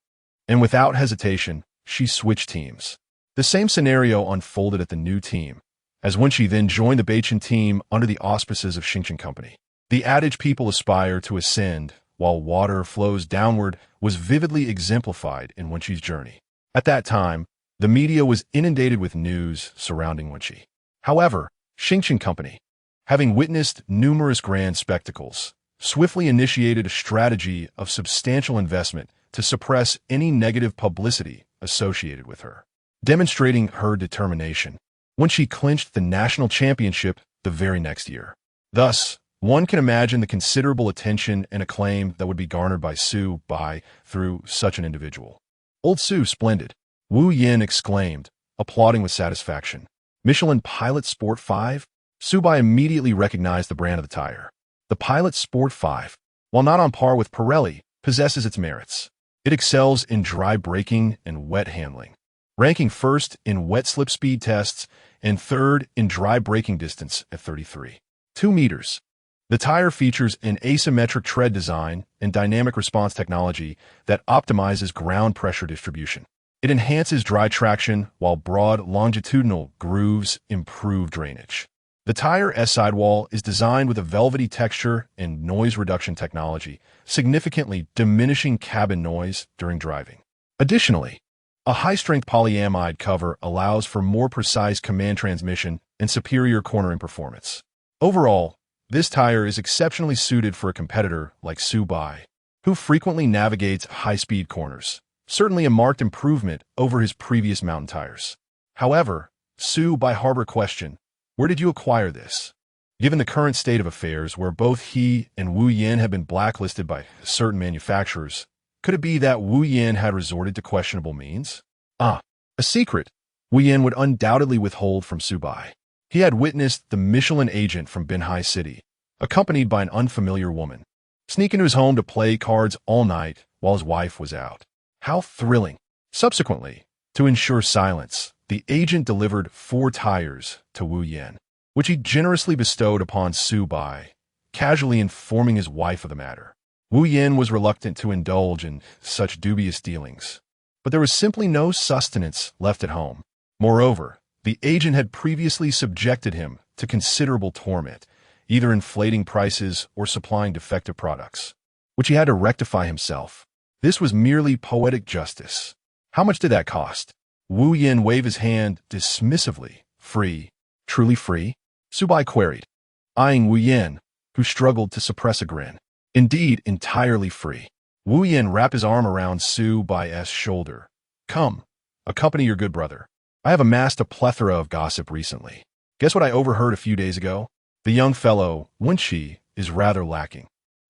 and without hesitation, she switched teams. The same scenario unfolded at the new team, as Wenqi then joined the Beichin team under the auspices of Xingchen Company. The adage people aspire to ascend while water flows downward was vividly exemplified in Wenqi's journey. At that time, the media was inundated with news surrounding Wenqi. However, Xingchen Company, having witnessed numerous grand spectacles, swiftly initiated a strategy of substantial investment to suppress any negative publicity associated with her. Demonstrating her determination, Wenqi clinched the national championship the very next year. Thus, one can imagine the considerable attention and acclaim that would be garnered by Su Bai through such an individual. "Old Su, splendid," Wu Yin exclaimed, applauding with satisfaction. "Michelin Pilot Sport 5? Su Bai immediately recognized the brand of the tire. The Pilot Sport 5, while not on par with Pirelli, possesses its merits. It excels in dry braking and wet handling, ranking first in wet slip speed tests and third in dry braking distance at 33.2 meters. The tire features an asymmetric tread design and dynamic response technology that optimizes ground pressure distribution. It enhances dry traction while broad longitudinal grooves improve drainage. The tire S-sidewall is designed with a velvety texture and noise reduction technology, significantly diminishing cabin noise during driving. Additionally, a high-strength polyamide cover allows for more precise command transmission and superior cornering performance. Overall, this tire is exceptionally suited for a competitor like Su Bai, who frequently navigates high-speed corners, certainly a marked improvement over his previous mountain tires. However, Su Bai harbor question, where did you acquire this? Given the current state of affairs where both he and Wu Yin have been blacklisted by certain manufacturers, could it be that Wu Yin had resorted to questionable means? A secret Wu Yin would undoubtedly withhold from Su Bai. He had witnessed the Michelin agent from Binhai City, accompanied by an unfamiliar woman, sneak into his home to play cards all night while his wife was out. How thrilling! Subsequently, to ensure silence, the agent delivered 4 tires to Wu Yin, which he generously bestowed upon Su Bai, casually informing his wife of the matter. Wu Yin was reluctant to indulge in such dubious dealings, but there was simply no sustenance left at home. Moreover, the agent had previously subjected him to considerable torment, either inflating prices or supplying defective products, which he had to rectify himself. This was merely poetic justice. How much did that cost? Wu Yin waved his hand dismissively. Free. Truly free? Su Bai queried, eyeing Wu Yin, who struggled to suppress a grin. Indeed, entirely free. Wu Yin wrapped his arm around Su Bai's shoulder. Come, accompany your good brother. I have amassed a plethora of gossip recently. Guess what I overheard a few days ago? The young fellow, Wenqi, is rather lacking.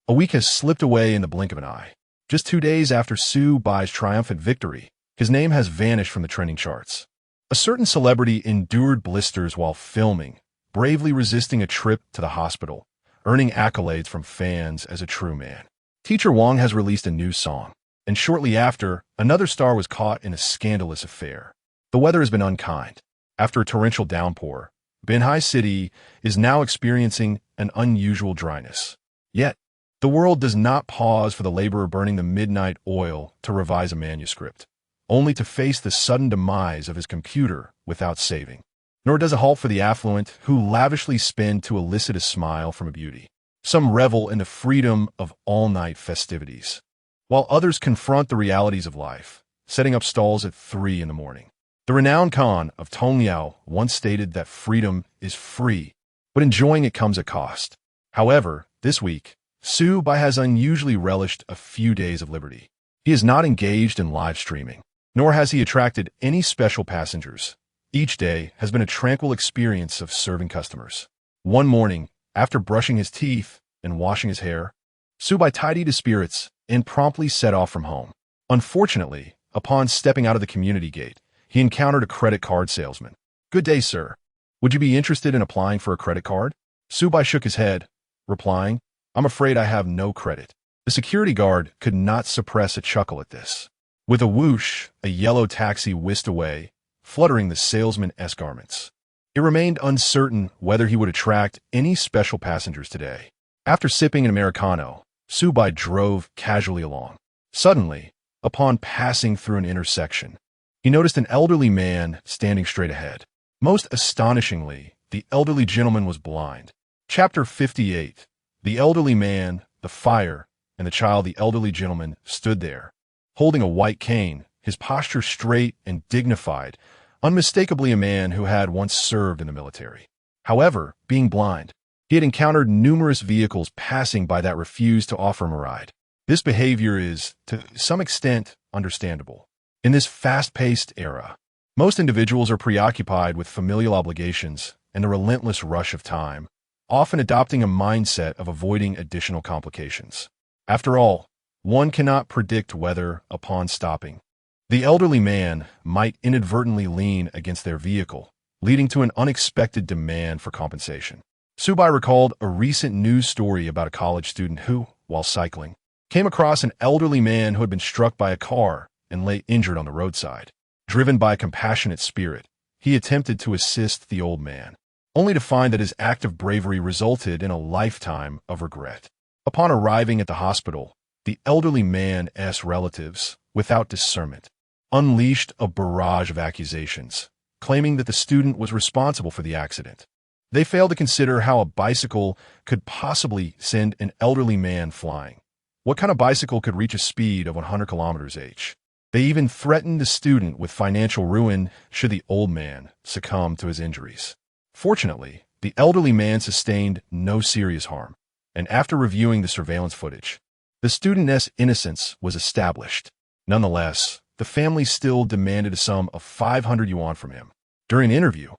A week has slipped away in the blink of an eye. Just 2 days after Su Bai's triumphant victory, his name has vanished from the trending charts. A certain celebrity endured blisters while filming, bravely resisting a trip to the hospital, earning accolades from fans as a true man. Teacher Wang has released a new song, and shortly after, another star was caught in a scandalous affair. The weather has been unkind. After a torrential downpour, Binhai City is now experiencing an unusual dryness. Yet, the world does not pause for the laborer burning the midnight oil to revise a manuscript, only to face the sudden demise of his computer without saving. Nor does it halt for the affluent who lavishly spend to elicit a smile from a beauty. Some revel in the freedom of all-night festivities, while others confront the realities of life, setting up stalls at 3 in the morning. The renowned Khan of Tongliao once stated that freedom is free, but enjoying it comes at cost. However, this week, Su Bai has unusually relished a few days of liberty. He is not engaged in live streaming, nor has he attracted any special passengers. Each day has been a tranquil experience of serving customers. One morning, after brushing his teeth and washing his hair, Su Bai tidied his spirits and promptly set off from home. Unfortunately, upon stepping out of the community gate, he encountered a credit card salesman. "Good day, sir. Would you be interested in applying for a credit card?" Su Bai shook his head, replying, "I'm afraid I have no credit." The security guard could not suppress a chuckle at this. With a whoosh, a yellow taxi whisked away, fluttering the salesman's garments. It remained uncertain whether he would attract any special passengers today. After sipping an Americano, Su Bai drove casually along. Suddenly, upon passing through an intersection, he noticed an elderly man standing straight ahead. Most astonishingly, the elderly gentleman was blind. Chapter 58. The elderly man, the fire, and the child. The elderly gentleman stood there, holding a white cane, his posture straight and dignified, unmistakably a man who had once served in the military. However, being blind, he had encountered numerous vehicles passing by that refused to offer him a ride. This behavior is, to some extent, understandable. In this fast-paced era, most individuals are preoccupied with familial obligations and the relentless rush of time, often adopting a mindset of avoiding additional complications. After all, one cannot predict whether, upon stopping, the elderly man might inadvertently lean against their vehicle, leading to an unexpected demand for compensation. Su Bai recalled a recent news story about a college student who, while cycling, came across an elderly man who had been struck by a car and lay injured on the roadside. Driven by a compassionate spirit, he attempted to assist the old man, only to find that his act of bravery resulted in a lifetime of regret. Upon arriving at the hospital, the elderly man's relatives, without discernment, unleashed a barrage of accusations, claiming that the student was responsible for the accident. They failed to consider how a bicycle could possibly send an elderly man flying. What kind of bicycle could reach a speed of 100 km/h? They even threatened the student with financial ruin should the old man succumb to his injuries. Fortunately, the elderly man sustained no serious harm, and after reviewing the surveillance footage, the student's innocence was established. Nonetheless, the family still demanded a sum of 500 yuan from him. During an interview,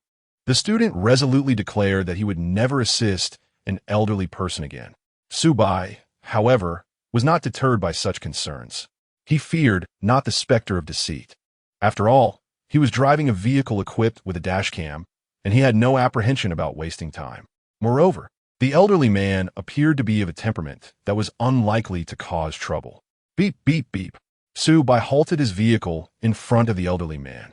the student resolutely declared that he would never assist an elderly person again. Su Bai, however, was not deterred by such concerns. He feared not the specter of deceit. After all, he was driving a vehicle equipped with a dash cam, and he had no apprehension about wasting time. Moreover, the elderly man appeared to be of a temperament that was unlikely to cause trouble. Beep, beep, beep. Su Bai halted his vehicle in front of the elderly man,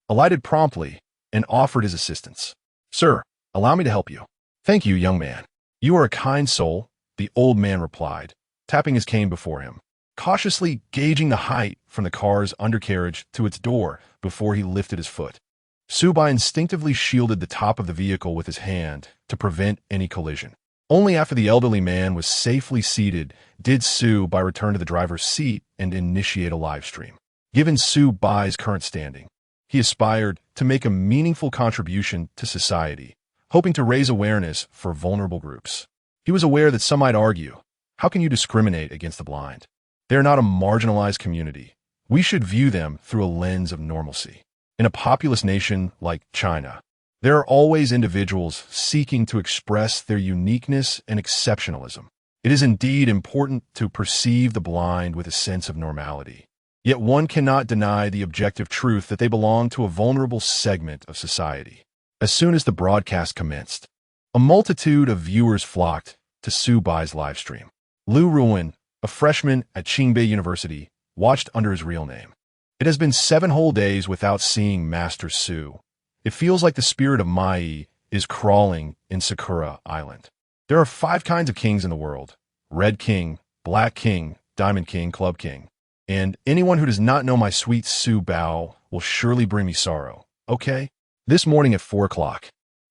alighted promptly, and offered his assistance. "Sir, allow me to help you." "Thank you, young man. You are a kind soul," the old man replied, tapping his cane before him, cautiously gauging the height from the car's undercarriage to its door before he lifted his foot. Su Bai instinctively shielded the top of the vehicle with his hand to prevent any collision. Only after the elderly man was safely seated did Su Bai return to the driver's seat and initiate a live stream. Given Su Bai's current standing, he aspired to make a meaningful contribution to society, hoping to raise awareness for vulnerable groups. He was aware that some might argue, how can you discriminate against the blind? They are not a marginalized community. We should view them through a lens of normalcy. In a populous nation like China, there are always individuals seeking to express their uniqueness and exceptionalism. It is indeed important to perceive the blind with a sense of normality. Yet one cannot deny the objective truth that they belong to a vulnerable segment of society. As soon as the broadcast commenced, a multitude of viewers flocked to Su Bai's live stream. Liu Ruan, a freshman at Qingbei University, watched under his real name. It has been 7 whole days without seeing Master Su. It feels like the spirit of Mai is crawling in Sakura Island. There are 5 kinds of kings in the world: Red King, Black King, Diamond King, Club King. And anyone who does not know my sweet Su Bao will surely bring me sorrow, okay? This morning at 4 o'clock,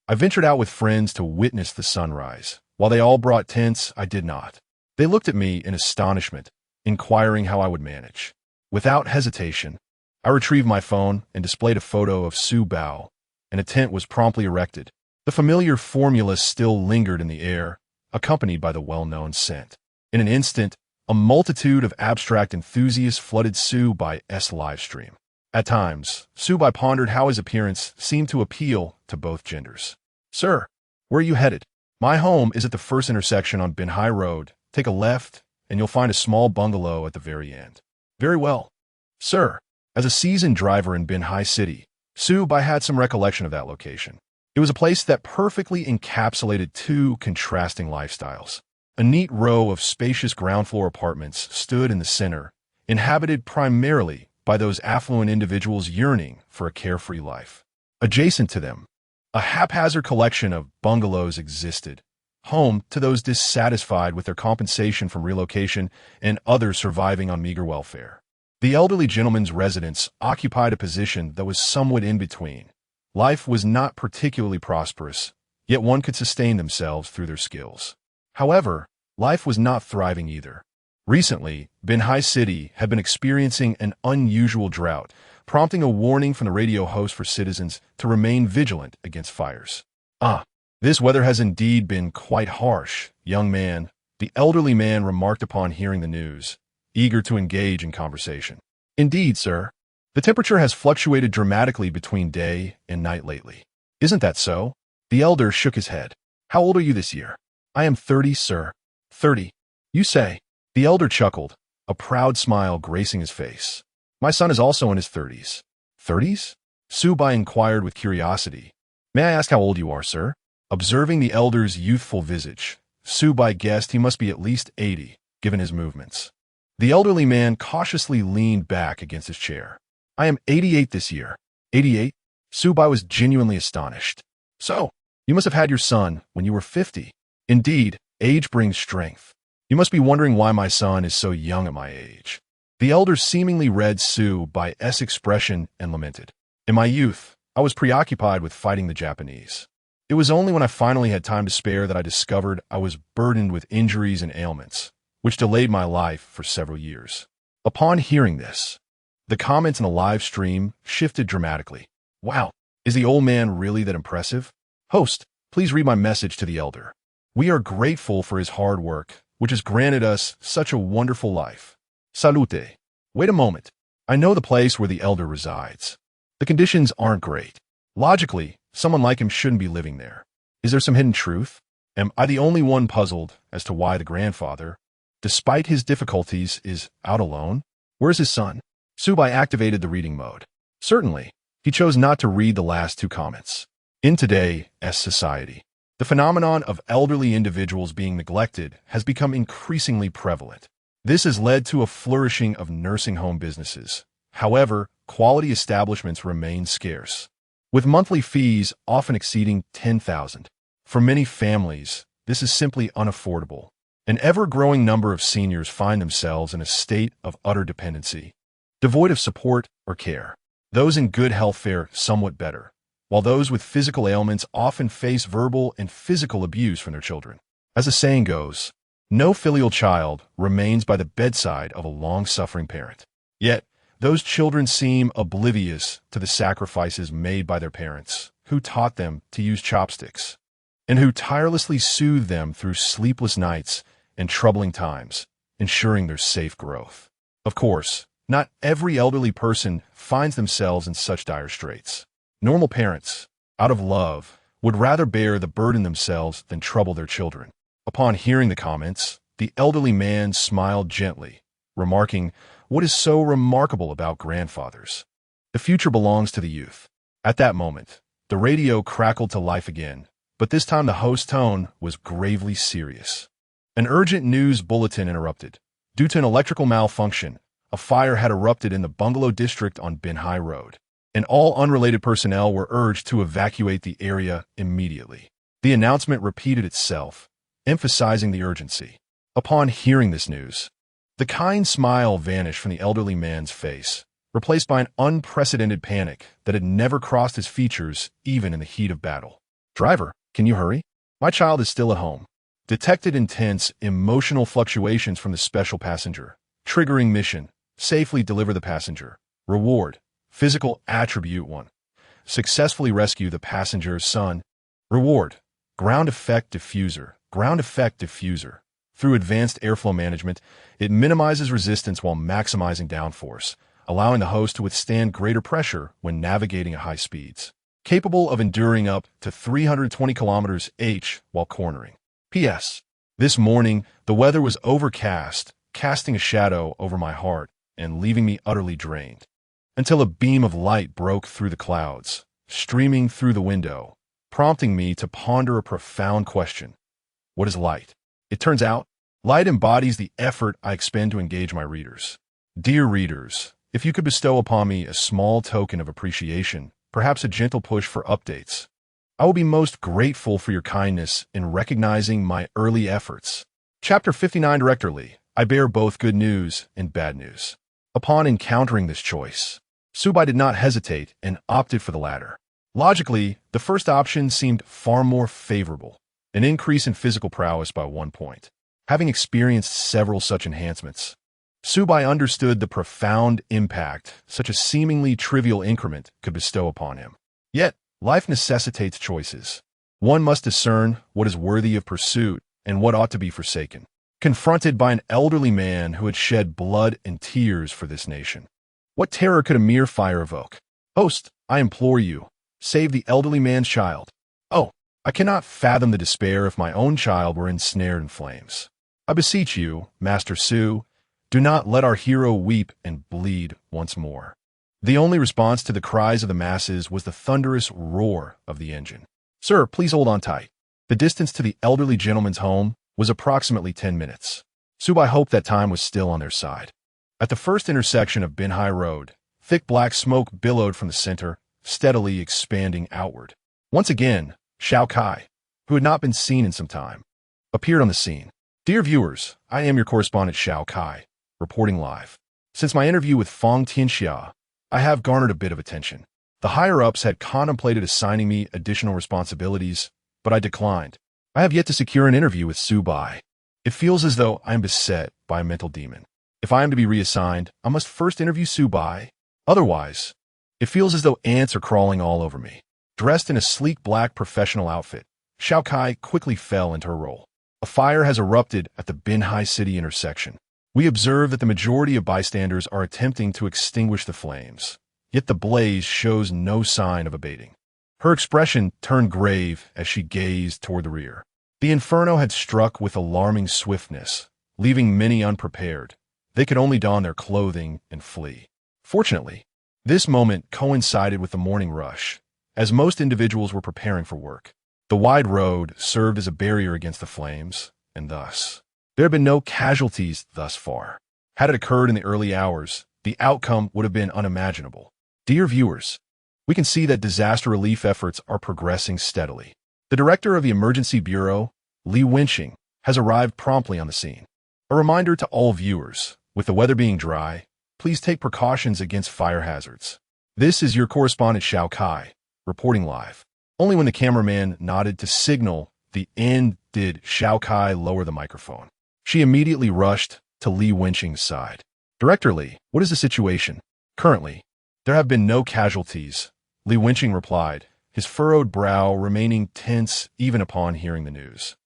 I ventured out with friends to witness the sunrise. While they all brought tents, I did not. They looked at me in astonishment, inquiring how I would manage. Without hesitation, I retrieved my phone and displayed a photo of Su Bai, and a tent was promptly erected. The familiar formula still lingered in the air, accompanied by the well-known scent. In an instant, a multitude of abstract enthusiasts flooded Su Bai's live stream. At times, Su Bai pondered how his appearance seemed to appeal to both genders. "Sir, where are you headed?" "My home is at the first intersection on Bin Hai Road. Take a left, and you'll find a small bungalow at the very end." "Very well, sir." As a seasoned driver in Bin Hai City, Su Bai had some recollection of that location. It was a place that perfectly encapsulated two contrasting lifestyles. A neat row of spacious ground-floor apartments stood in the center, inhabited primarily by those affluent individuals yearning for a carefree life. Adjacent to them, a haphazard collection of bungalows existed, home to those dissatisfied with their compensation from relocation and others surviving on meager welfare. The elderly gentleman's residence occupied a position that was somewhat in between. Life was not particularly prosperous, yet one could sustain themselves through their skills. However, life was not thriving either. Recently, Bin Hai City had been experiencing an unusual drought, prompting a warning from the radio host for citizens to remain vigilant against fires. This weather has indeed been quite harsh, young man," the elderly man remarked upon hearing the news, eager to engage in conversation. "Indeed, sir. The temperature has fluctuated dramatically between day and night lately." "Isn't that so?" The elder shook his head. "How old are you this year?" "I am 30, sir." "30? You say?" The elder chuckled, a proud smile gracing his face. "My son is also in his 30s. "30s?" Su Bai inquired with curiosity. "May I ask how old you are, sir?" Observing the elder's youthful visage, Su Bai guessed he must be at least 80, given his movements. The elderly man cautiously leaned back against his chair. "I am 88 this year." 88? Su Bai was genuinely astonished. "So, you must have had your son when you were 50. Indeed, age brings strength. You must be wondering why my son is so young at my age." The elder seemingly read Su Bai's expression and lamented. "In my youth, I was preoccupied with fighting the Japanese. It was only when I finally had time to spare that I discovered I was burdened with injuries and ailments, which delayed my life for several years." Upon hearing this, the comments in the live stream shifted dramatically. "Wow, is the old man really that impressive? Host, please read my message to the elder. We are grateful for his hard work, which has granted us such a wonderful life. Salute." "Wait a moment. I know the place where the elder resides. The conditions aren't great. Logically, someone like him shouldn't be living there. Is there some hidden truth? Am I the only one puzzled as to why the grandfather, despite his difficulties, is out alone? Where's his son?" Su Bai activated the reading mode. Certainly, he chose not to read the last two comments. In today's society, the phenomenon of elderly individuals being neglected has become increasingly prevalent. This has led to a flourishing of nursing home businesses. However, quality establishments remain scarce, with monthly fees often exceeding $10,000. For many families, this is simply unaffordable. An ever-growing number of seniors find themselves in a state of utter dependency, devoid of support or care. Those in good health fare somewhat better, while those with physical ailments often face verbal and physical abuse from their children. As the saying goes, no filial child remains by the bedside of a long-suffering parent. Yet, those children seem oblivious to the sacrifices made by their parents, who taught them to use chopsticks, and who tirelessly soothed them through sleepless nights and troubling times, ensuring their safe growth. Of course, not every elderly person finds themselves in such dire straits. Normal parents, out of love, would rather bear the burden themselves than trouble their children. Upon hearing the comments, the elderly man smiled gently, remarking, "What is so remarkable about grandfathers? The future belongs to the youth." At that moment, the radio crackled to life again, but this time the host's tone was gravely serious. An urgent news bulletin interrupted. Due to an electrical malfunction, a fire had erupted in the bungalow district on Bin Hai Road, and all unrelated personnel were urged to evacuate the area immediately. The announcement repeated itself, emphasizing the urgency. Upon hearing this news, the kind smile vanished from the elderly man's face, replaced by an unprecedented panic that had never crossed his features even in the heat of battle. "Driver, can you hurry? My child is still at home." Detected intense emotional fluctuations from the special passenger. Triggering mission. Safely deliver the passenger. Reward. Physical attribute 1. Successfully rescue the passenger's son. Reward. Ground effect diffuser. Ground effect diffuser. Through advanced airflow management, it minimizes resistance while maximizing downforce, allowing the host to withstand greater pressure when navigating at high speeds. Capable of enduring up to 320 km/h while cornering. P.S. This morning, the weather was overcast, casting a shadow over my heart and leaving me utterly drained. Until a beam of light broke through the clouds, streaming through the window, prompting me to ponder a profound question. What is light? It turns out, light embodies the effort I expend to engage my readers. Dear readers, if you could bestow upon me a small token of appreciation, perhaps a gentle push for updates, I will be most grateful for your kindness in recognizing my early efforts. Chapter 59 Directorly, I bear both good news and bad news. Upon encountering this choice, Su Bai did not hesitate and opted for the latter. Logically, the first option seemed far more favorable, an increase in physical prowess by 1 point. Having experienced several such enhancements, Su Bai understood the profound impact such a seemingly trivial increment could bestow upon him. Yet, life necessitates choices. One must discern what is worthy of pursuit and what ought to be forsaken. Confronted by an elderly man who had shed blood and tears for this nation, what terror could a mere fire evoke? Host, I implore you, save the elderly man's child. Oh, I cannot fathom the despair if my own child were ensnared in flames. I beseech you, Master Su, do not let our hero weep and bleed once more. The only response to the cries of the masses was the thunderous roar of the engine. Sir, please hold on tight. The distance to the elderly gentleman's home was approximately 10 minutes. Su Bai hoped that time was still on their side. At the first intersection of Binhai Road, thick black smoke billowed from the center, steadily expanding outward. Once again, Xiao Kai, who had not been seen in some time, appeared on the scene. Dear viewers, I am your correspondent Xiao Kai, reporting live. Since my interview with Fong Tianxia, I have garnered a bit of attention. The higher-ups had contemplated assigning me additional responsibilities, but I declined. I have yet to secure an interview with Su Bai. It feels as though I am beset by a mental demon. If I am to be reassigned, I must first interview Su Bai. Otherwise, it feels as though ants are crawling all over me. Dressed in a sleek black professional outfit, Xiao Kai quickly fell into her role. A fire has erupted at the Binhai City intersection. We observe that the majority of bystanders are attempting to extinguish the flames, yet the blaze shows no sign of abating. Her expression turned grave as she gazed toward the rear. The inferno had struck with alarming swiftness, leaving many unprepared. They could only don their clothing and flee. Fortunately, this moment coincided with the morning rush, as most individuals were preparing for work. The wide road served as a barrier against the flames, and thus, there had been no casualties thus far. Had it occurred in the early hours, the outcome would have been unimaginable. Dear viewers, we can see that disaster relief efforts are progressing steadily. The director of the Emergency Bureau, Li Wenqing, has arrived promptly on the scene. A reminder to all viewers, with the weather being dry, please take precautions against fire hazards. This is your correspondent Xiao Kai, reporting live. Only when the cameraman nodded to signal the end did Xiao Kai lower the microphone. She immediately rushed to Li Wenqing's side. Director Li, what is the situation? Currently, there have been no casualties, Li Wenqing replied, his furrowed brow remaining tense even upon hearing the news.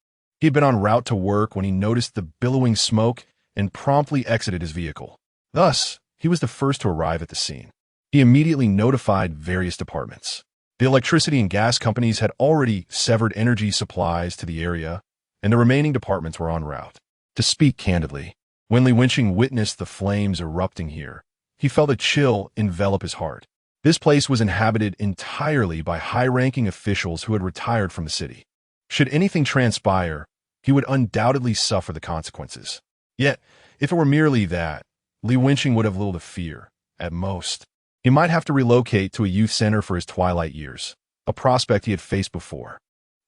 He had been en route to work when he noticed the billowing smoke and promptly exited his vehicle. Thus, he was the first to arrive at the scene. He immediately notified various departments. The electricity and gas companies had already severed energy supplies to the area, and the remaining departments were en route. To speak candidly, when Li Wenqing witnessed the flames erupting here, he felt a chill envelop his heart. This place was inhabited entirely by high-ranking officials who had retired from the city. Should anything transpire, he would undoubtedly suffer the consequences. Yet, if it were merely that, Li Wenqing would have little to fear. At most, he might have to relocate to a youth center for his twilight years, a prospect he had faced before.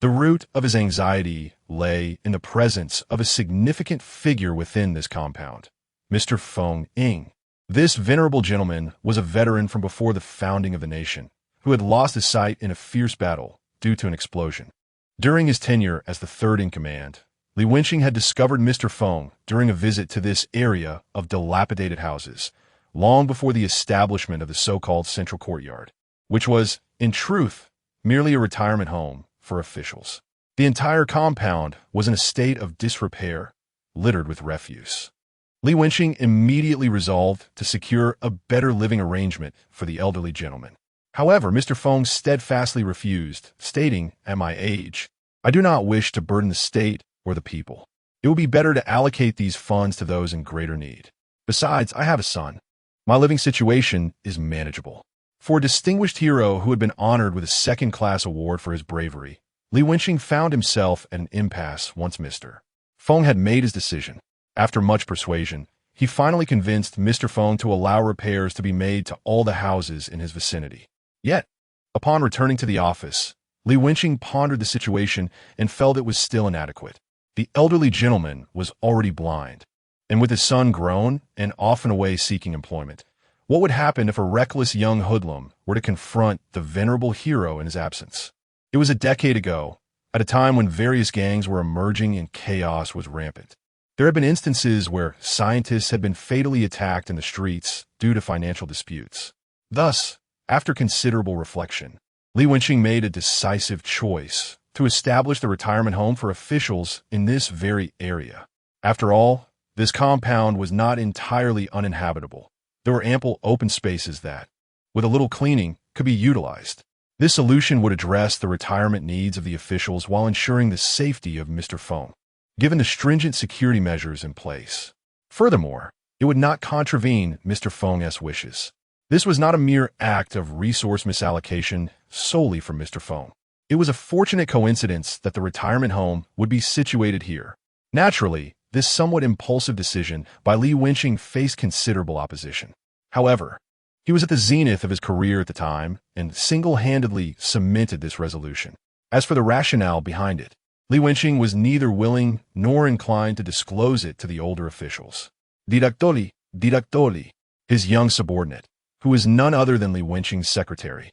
The root of his anxiety lay in the presence of a significant figure within this compound, Mr. Feng Ying. This venerable gentleman was a veteran from before the founding of the nation, who had lost his sight in a fierce battle due to an explosion. During his tenure as the third in command, Li Wenqing had discovered Mr. Feng during a visit to this area of dilapidated houses, long before the establishment of the so-called Central Courtyard, which was, in truth, merely a retirement home for officials. The entire compound was in a state of disrepair, littered with refuse. Li Wenqing immediately resolved to secure a better living arrangement for the elderly gentleman. However, Mr. Feng steadfastly refused, stating, "At my age, I do not wish to burden the state or the people. It would be better to allocate these funds to those in greater need. Besides, I have a son. My living situation is manageable." For a distinguished hero who had been honored with a second-class award for his bravery, Li Wenqing found himself at an impasse once Mr. Feng had made his decision. After much persuasion, he finally convinced Mr. Feng to allow repairs to be made to all the houses in his vicinity. Yet, upon returning to the office, Li Wenqing pondered the situation and felt it was still inadequate. The elderly gentleman was already blind, and with his son grown and often away seeking employment, what would happen if a reckless young hoodlum were to confront the venerable hero in his absence? It was a decade ago, at a time when various gangs were emerging and chaos was rampant. There had been instances where scientists had been fatally attacked in the streets due to financial disputes. Thus, after considerable reflection, Li Wenqing made a decisive choice to establish the retirement home for officials in this very area. After all, this compound was not entirely uninhabitable. There were ample open spaces that, with a little cleaning, could be utilized. This solution would address the retirement needs of the officials while ensuring the safety of Mr. Feng, given the stringent security measures in place. Furthermore, it would not contravene Mr. Feng's wishes. This was not a mere act of resource misallocation solely from Mr. Feng. It was a fortunate coincidence that the retirement home would be situated here. Naturally, this somewhat impulsive decision by Li Wenqing faced considerable opposition. However, he was at the zenith of his career at the time and single-handedly cemented this resolution. As for the rationale behind it, Li Wenqing was neither willing nor inclined to disclose it to the older officials. Directori, his young subordinate, who was none other than Li Wenqing's secretary,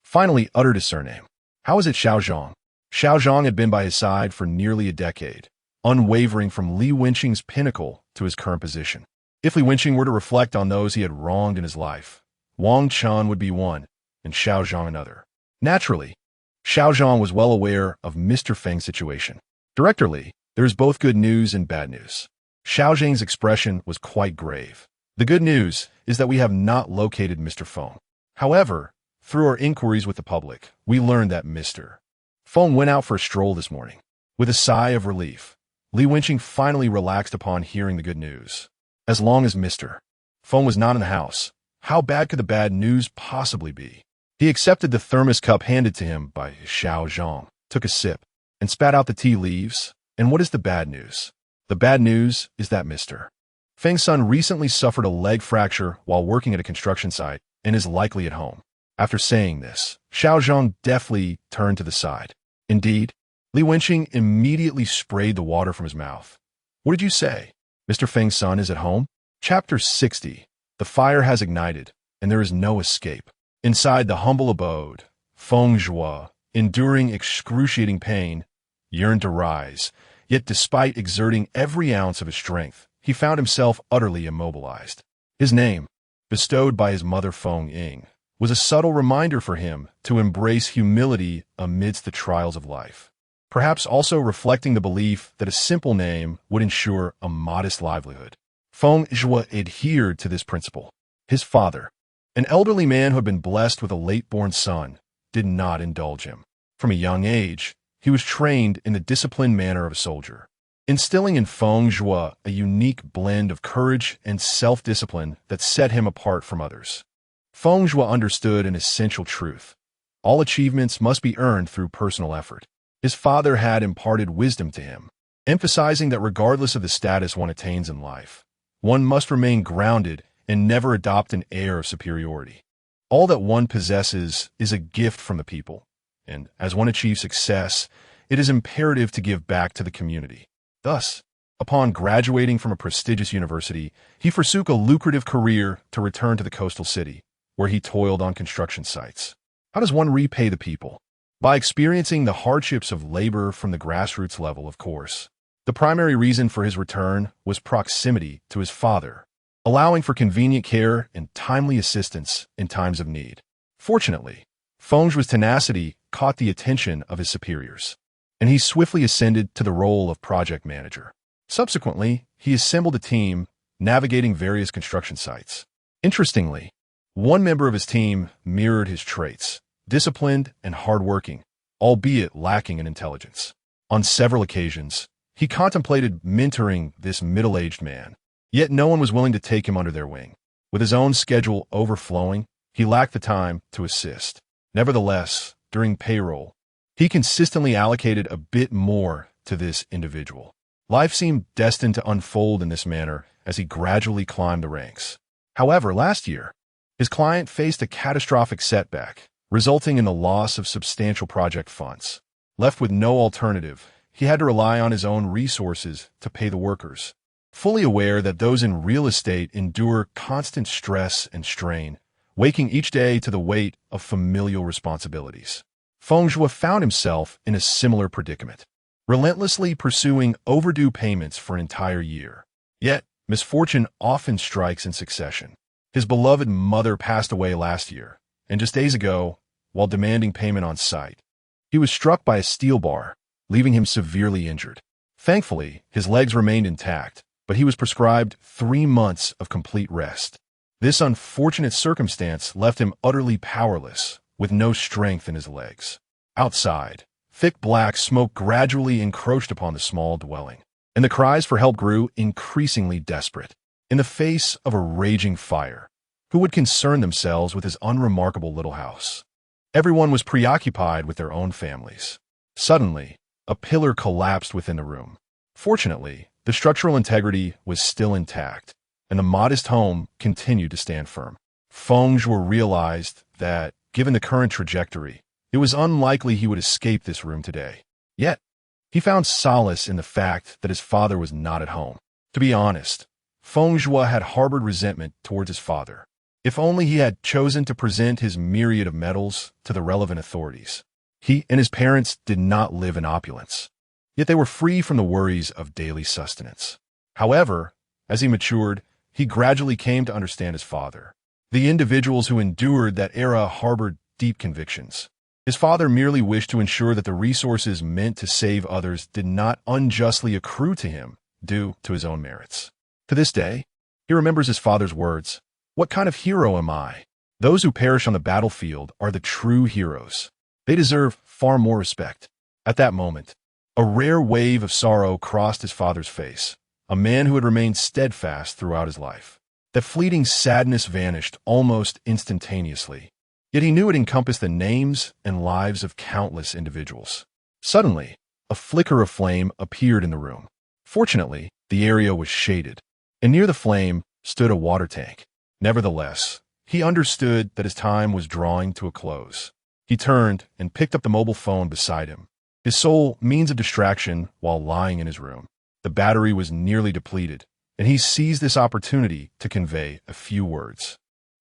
finally uttered his surname. How is it Xiaozhang? Xiaozhang had been by his side for nearly a decade, unwavering from Li Wenqing's pinnacle to his current position. If Li Wenqing were to reflect on those he had wronged in his life, Wang Chun would be one, and Xiaozhang another. Naturally, Xiaozhang was well aware of Mr. Feng's situation. Director Li, there is both good news and bad news. Xiaozhang's expression was quite grave. The good news is that we have not located Mr. Feng. However, through our inquiries with the public, we learned that Mr. Feng went out for a stroll this morning. With a sigh of relief, Li Wenqing finally relaxed upon hearing the good news. As long as Mr. Feng was not in the house, how bad could the bad news possibly be? He accepted the thermos cup handed to him by Xiaozhang, took a sip, and spat out the tea leaves. And what is the bad news? The bad news is that Mr. Feng's son recently suffered a leg fracture while working at a construction site and is likely at home. After saying this, Xiaozhang deftly turned to the side. Indeed, Li Wenqing immediately sprayed the water from his mouth. What did you say? Mr. Feng's son is at home? Chapter 60. The fire has ignited, and there is no escape. Inside the humble abode, Feng Zhuo, enduring excruciating pain, yearned to rise, yet despite exerting every ounce of his strength, he found himself utterly immobilized. His name, bestowed by his mother Feng Ying, was a subtle reminder for him to embrace humility amidst the trials of life, perhaps also reflecting the belief that a simple name would ensure a modest livelihood. Feng Zhuo adhered to this principle. His father, an elderly man who had been blessed with a late-born son, did not indulge him. From a young age, he was trained in the disciplined manner of a soldier, instilling in Feng Zhuo a unique blend of courage and self-discipline that set him apart from others. Feng Zhuo understood an essential truth. All achievements must be earned through personal effort. His father had imparted wisdom to him, emphasizing that regardless of the status one attains in life, one must remain grounded and never adopt an air of superiority. All that one possesses is a gift from the people, and as one achieves success, it is imperative to give back to the community. Thus, upon graduating from a prestigious university, he forsook a lucrative career to return to the coastal city, where he toiled on construction sites. How does one repay the people? By experiencing the hardships of labor from the grassroots level, of course. The primary reason for his return was proximity to his father, allowing for convenient care and timely assistance in times of need. Fortunately, Feng Shui's tenacity caught the attention of his superiors, and he swiftly ascended to the role of project manager. Subsequently, he assembled a team navigating various construction sites. Interestingly, one member of his team mirrored his traits, disciplined and hardworking, albeit lacking in intelligence. On several occasions, he contemplated mentoring this middle-aged man, yet no one was willing to take him under their wing. With his own schedule overflowing, he lacked the time to assist. Nevertheless, during payroll, he consistently allocated a bit more to this individual. Life seemed destined to unfold in this manner as he gradually climbed the ranks. However, last year, his client faced a catastrophic setback, resulting in the loss of substantial project funds. Left with no alternative, he had to rely on his own resources to pay the workers. Fully aware that those in real estate endure constant stress and strain, waking each day to the weight of familial responsibilities, Feng Shui found himself in a similar predicament, relentlessly pursuing overdue payments for an entire year. Yet, misfortune often strikes in succession. His beloved mother passed away last year, and just days ago, while demanding payment on site, he was struck by a steel bar, leaving him severely injured. Thankfully, his legs remained intact, but he was prescribed 3 months of complete rest. This unfortunate circumstance left him utterly powerless, with no strength in his legs. Outside, thick black smoke gradually encroached upon the small dwelling, and the cries for help grew increasingly desperate. In the face of a raging fire, who would concern themselves with his unremarkable little house? Everyone was preoccupied with their own families. Suddenly, a pillar collapsed within the room. Fortunately, the structural integrity was still intact, and the modest home continued to stand firm. Feng Shui realized that, given the current trajectory, it was unlikely he would escape this room today. Yet, he found solace in the fact that his father was not at home. To be honest, Feng Shui had harbored resentment towards his father. If only he had chosen to present his myriad of medals to the relevant authorities. He and his parents did not live in opulence, yet they were free from the worries of daily sustenance. However, as he matured, he gradually came to understand his father. The individuals who endured that era harbored deep convictions. His father merely wished to ensure that the resources meant to save others did not unjustly accrue to him due to his own merits. To this day, he remembers his father's words, "What kind of hero am I? Those who perish on the battlefield are the true heroes. They deserve far more respect." At that moment, a rare wave of sorrow crossed his father's face, a man who had remained steadfast throughout his life. That fleeting sadness vanished almost instantaneously, yet he knew it encompassed the names and lives of countless individuals. Suddenly, a flicker of flame appeared in the room. Fortunately, the area was shaded, and near the flame stood a water tank. Nevertheless, he understood that his time was drawing to a close. He turned and picked up the mobile phone beside him, his sole means of distraction while lying in his room. The battery was nearly depleted, and he seized this opportunity to convey a few words.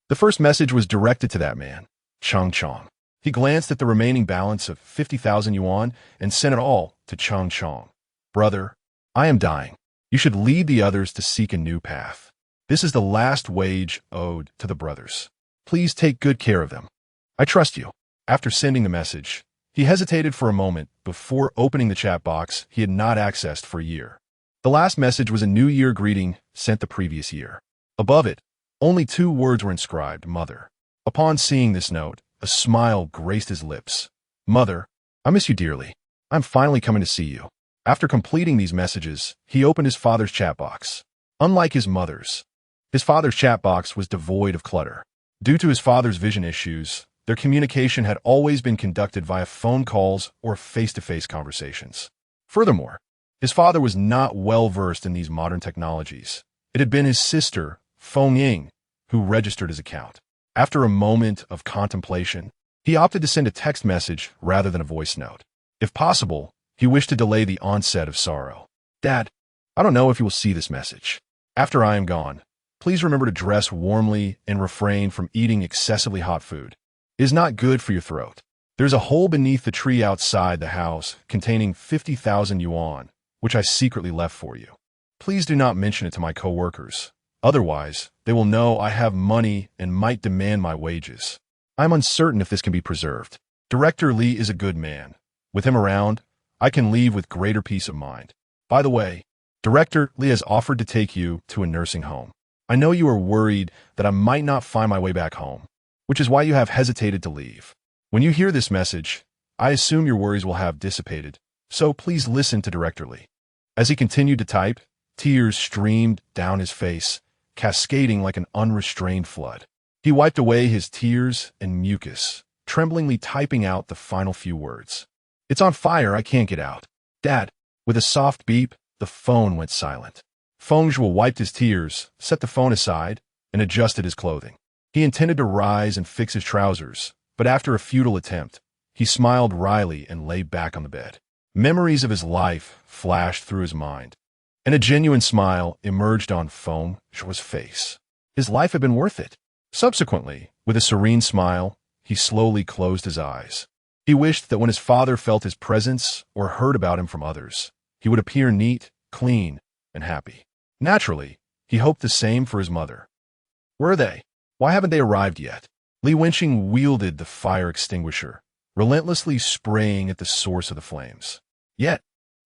The first message was directed to that man, Chang Chong. He glanced at the remaining balance of 50,000 yuan and sent it all to Chang Chong. "Brother, I am dying. You should lead the others to seek a new path. This is the last wage owed to the brothers. Please take good care of them. I trust you." After sending the message, he hesitated for a moment before opening the chat box he had not accessed for a year. The last message was a New Year greeting sent the previous year. Above it, only 2 words were inscribed, "Mother." Upon seeing this note, a smile graced his lips. "Mother, I miss you dearly. I'm finally coming to see you." After completing these messages, he opened his father's chat box. Unlike his father's chat box was devoid of clutter. Due to his father's vision issues, their communication had always been conducted via phone calls or face-to-face conversations. Furthermore, his father was not well-versed in these modern technologies. It had been his sister, Feng Ying, who registered his account. After a moment of contemplation, he opted to send a text message rather than a voice note. If possible, he wished to delay the onset of sorrow. "Dad, I don't know if you will see this message. After I am gone, please remember to dress warmly and refrain from eating excessively hot food. It is not good for your throat. There's a hole beneath the tree outside the house containing 50,000 yuan, which I secretly left for you. Please do not mention it to my co-workers, Otherwise, they will know I have money and might demand my wages. I'm uncertain if this can be preserved. Director Lee is a good man. With him around, I can leave with greater peace of mind. By the way, Director Lee has offered to take you to a nursing home. I know you are worried that I might not find my way back home, which is why you have hesitated to leave. When you hear this message, I assume your worries will have dissipated, so please listen to Director Lee. As he continued to type, tears streamed down his face, cascading like an unrestrained flood. He wiped away his tears and mucus, tremblingly typing out the final few words. "It's on fire, I can't get out. Dad." With a soft beep, the phone went silent. Feng Zhuo wiped his tears, set the phone aside, and adjusted his clothing. He intended to rise and fix his trousers, but after a futile attempt, he smiled wryly and lay back on the bed. Memories of his life flashed through his mind, and a genuine smile emerged on Feng Zhuo's face. His life had been worth it. Subsequently, with a serene smile, he slowly closed his eyes. He wished that when his father felt his presence or heard about him from others, he would appear neat, clean, and happy. Naturally, he hoped the same for his mother. Where are they? Why haven't they arrived yet? Li Wenqing wielded the fire extinguisher, relentlessly spraying at the source of the flames. Yet,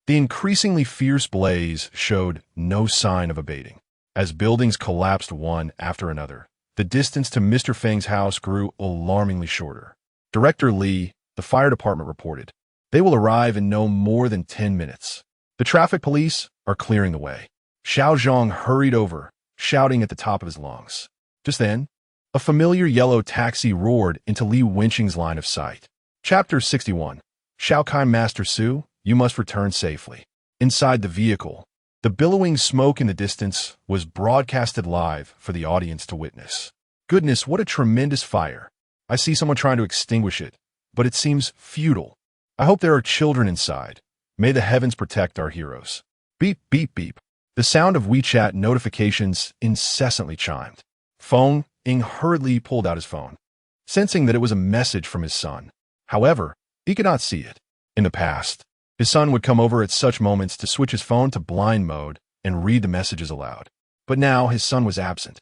the increasingly fierce blaze showed no sign of abating. As buildings collapsed one after another, the distance to Mr. Feng's house grew alarmingly shorter. Director Li, the fire department, reported, "They will arrive in no more than 10 minutes. The traffic police are clearing the way." Xiao Zhang hurried over, shouting at the top of his lungs. Just then, a familiar yellow taxi roared into Li Wenqing's line of sight. Chapter 61. Shaokai Master Su, you must return safely. Inside the vehicle, the billowing smoke in the distance was broadcasted live for the audience to witness. Goodness, what a tremendous fire. I see someone trying to extinguish it, but it seems futile. I hope there are children inside. May the heavens protect our heroes. Beep, beep, beep. The sound of WeChat notifications incessantly chimed. Feng Ying hurriedly pulled out his phone, sensing that it was a message from his son. However, he could not see it. In the past, his son would come over at such moments to switch his phone to blind mode and read the messages aloud. But now his son was absent.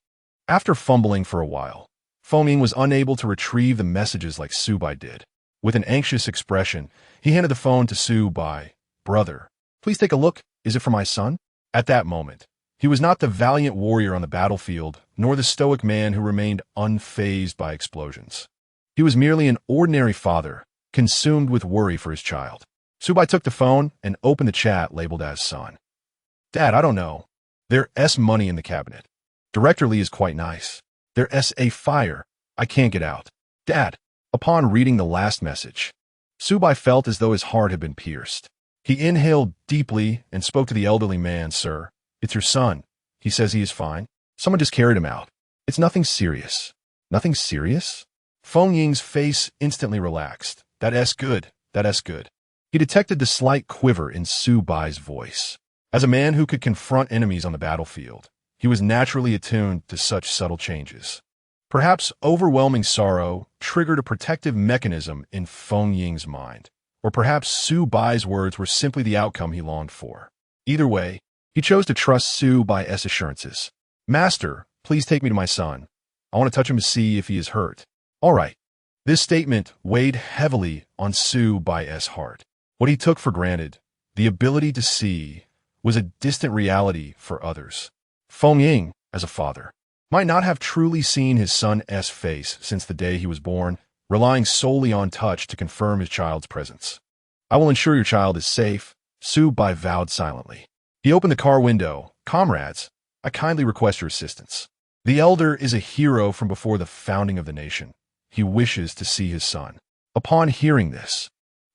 After fumbling for a while, Feng Ying was unable to retrieve the messages like Su Bai did. With an anxious expression, he handed the phone to Su Bai. "Brother, please take a look. Is it for my son?" At that moment, he was not the valiant warrior on the battlefield, nor the stoic man who remained unfazed by explosions. He was merely an ordinary father, consumed with worry for his child. Su Bai took the phone and opened the chat labeled as son. "Dad, I don't know. There's money in the cabinet. Director Lee is quite nice. There's a fire. I can't get out. Dad." Upon reading the last message, Su Bai felt as though his heart had been pierced. He inhaled deeply and spoke to the elderly man. "Sir, it's your son. He says he is fine. Someone just carried him out. It's nothing serious." "Nothing serious?" Feng Ying's face instantly relaxed. That's good. That's good." He detected the slight quiver in Su Bai's voice. As a man who could confront enemies on the battlefield, he was naturally attuned to such subtle changes. Perhaps overwhelming sorrow triggered a protective mechanism in Feng Ying's mind, or perhaps Su Bai's words were simply the outcome he longed for. Either way, he chose to trust Su Bai's assurances. "Master, please take me to my son. I want to touch him to see if he is hurt." "All right." This statement weighed heavily on Su Bai's heart. What he took for granted, the ability to see, was a distant reality for others. Feng Ying, as a father, might not have truly seen his son's face since the day he was born, relying solely on touch to confirm his child's presence. "I will ensure your child is safe," Su Bai vowed silently. He opened the car window. "Comrades, I kindly request your assistance. The elder is a hero from before the founding of the nation. He wishes to see his son." Upon hearing this,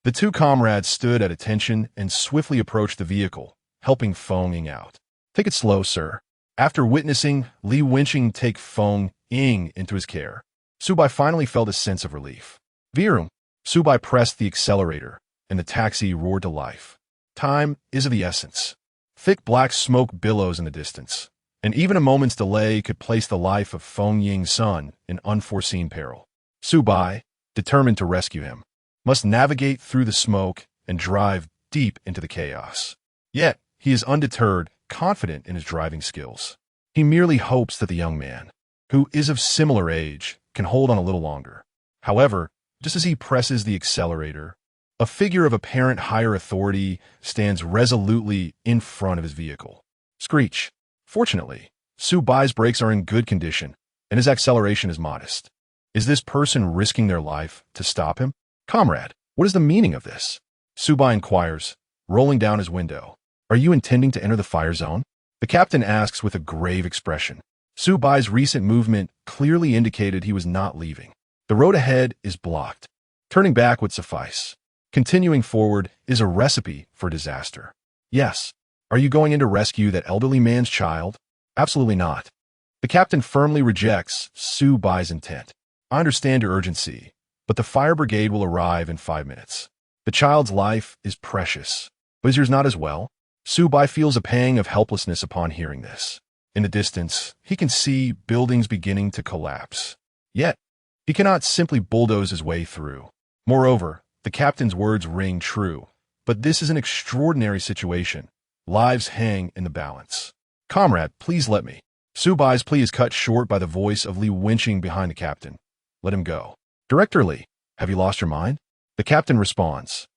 the two comrades stood at attention and swiftly approached the vehicle, helping Feng Ying out. "Take it slow, sir." After witnessing Li Wenqing take Feng Ying into his care, Su Bai finally felt a sense of relief. Virum. Su Bai pressed the accelerator, and the taxi roared to life. Time is of the essence. Thick black smoke billows in the distance, and even a moment's delay could place the life of Feng Ying's son in unforeseen peril. Su Bai, determined to rescue him, must navigate through the smoke and drive deep into the chaos. Yet, he is undeterred, confident in his driving skills. He merely hopes that the young man, who is of similar age, can hold on a little longer. However, just as he presses the accelerator, a figure of apparent higher authority stands resolutely in front of his vehicle. Screech. Fortunately, Su Bai's brakes are in good condition, and his acceleration is modest. Is this person risking their life to stop him? Comrade, what is the meaning of this? Su Bai inquires, rolling down his window. Are you intending to enter the fire zone? The captain asks with a grave expression. Su Bai's recent movement clearly indicated he was not leaving. The road ahead is blocked. Turning back would suffice. Continuing forward is a recipe for disaster. Yes. Are you going in to rescue that elderly man's child? Absolutely not. The captain firmly rejects Su Bai's intent. I understand your urgency, but the fire brigade will arrive in 5 minutes. The child's life is precious, but is yours not as well? Su Bai feels a pang of helplessness upon hearing this. In the distance, he can see buildings beginning to collapse. Yet, he cannot simply bulldoze his way through. Moreover, the captain's words ring true. But this is an extraordinary situation. Lives hang in the balance. Comrade, please let me. Su Bai's plea is cut short by the voice of Li Wenqing behind the captain. Let him go. Director Li, have you lost your mind? The captain responds,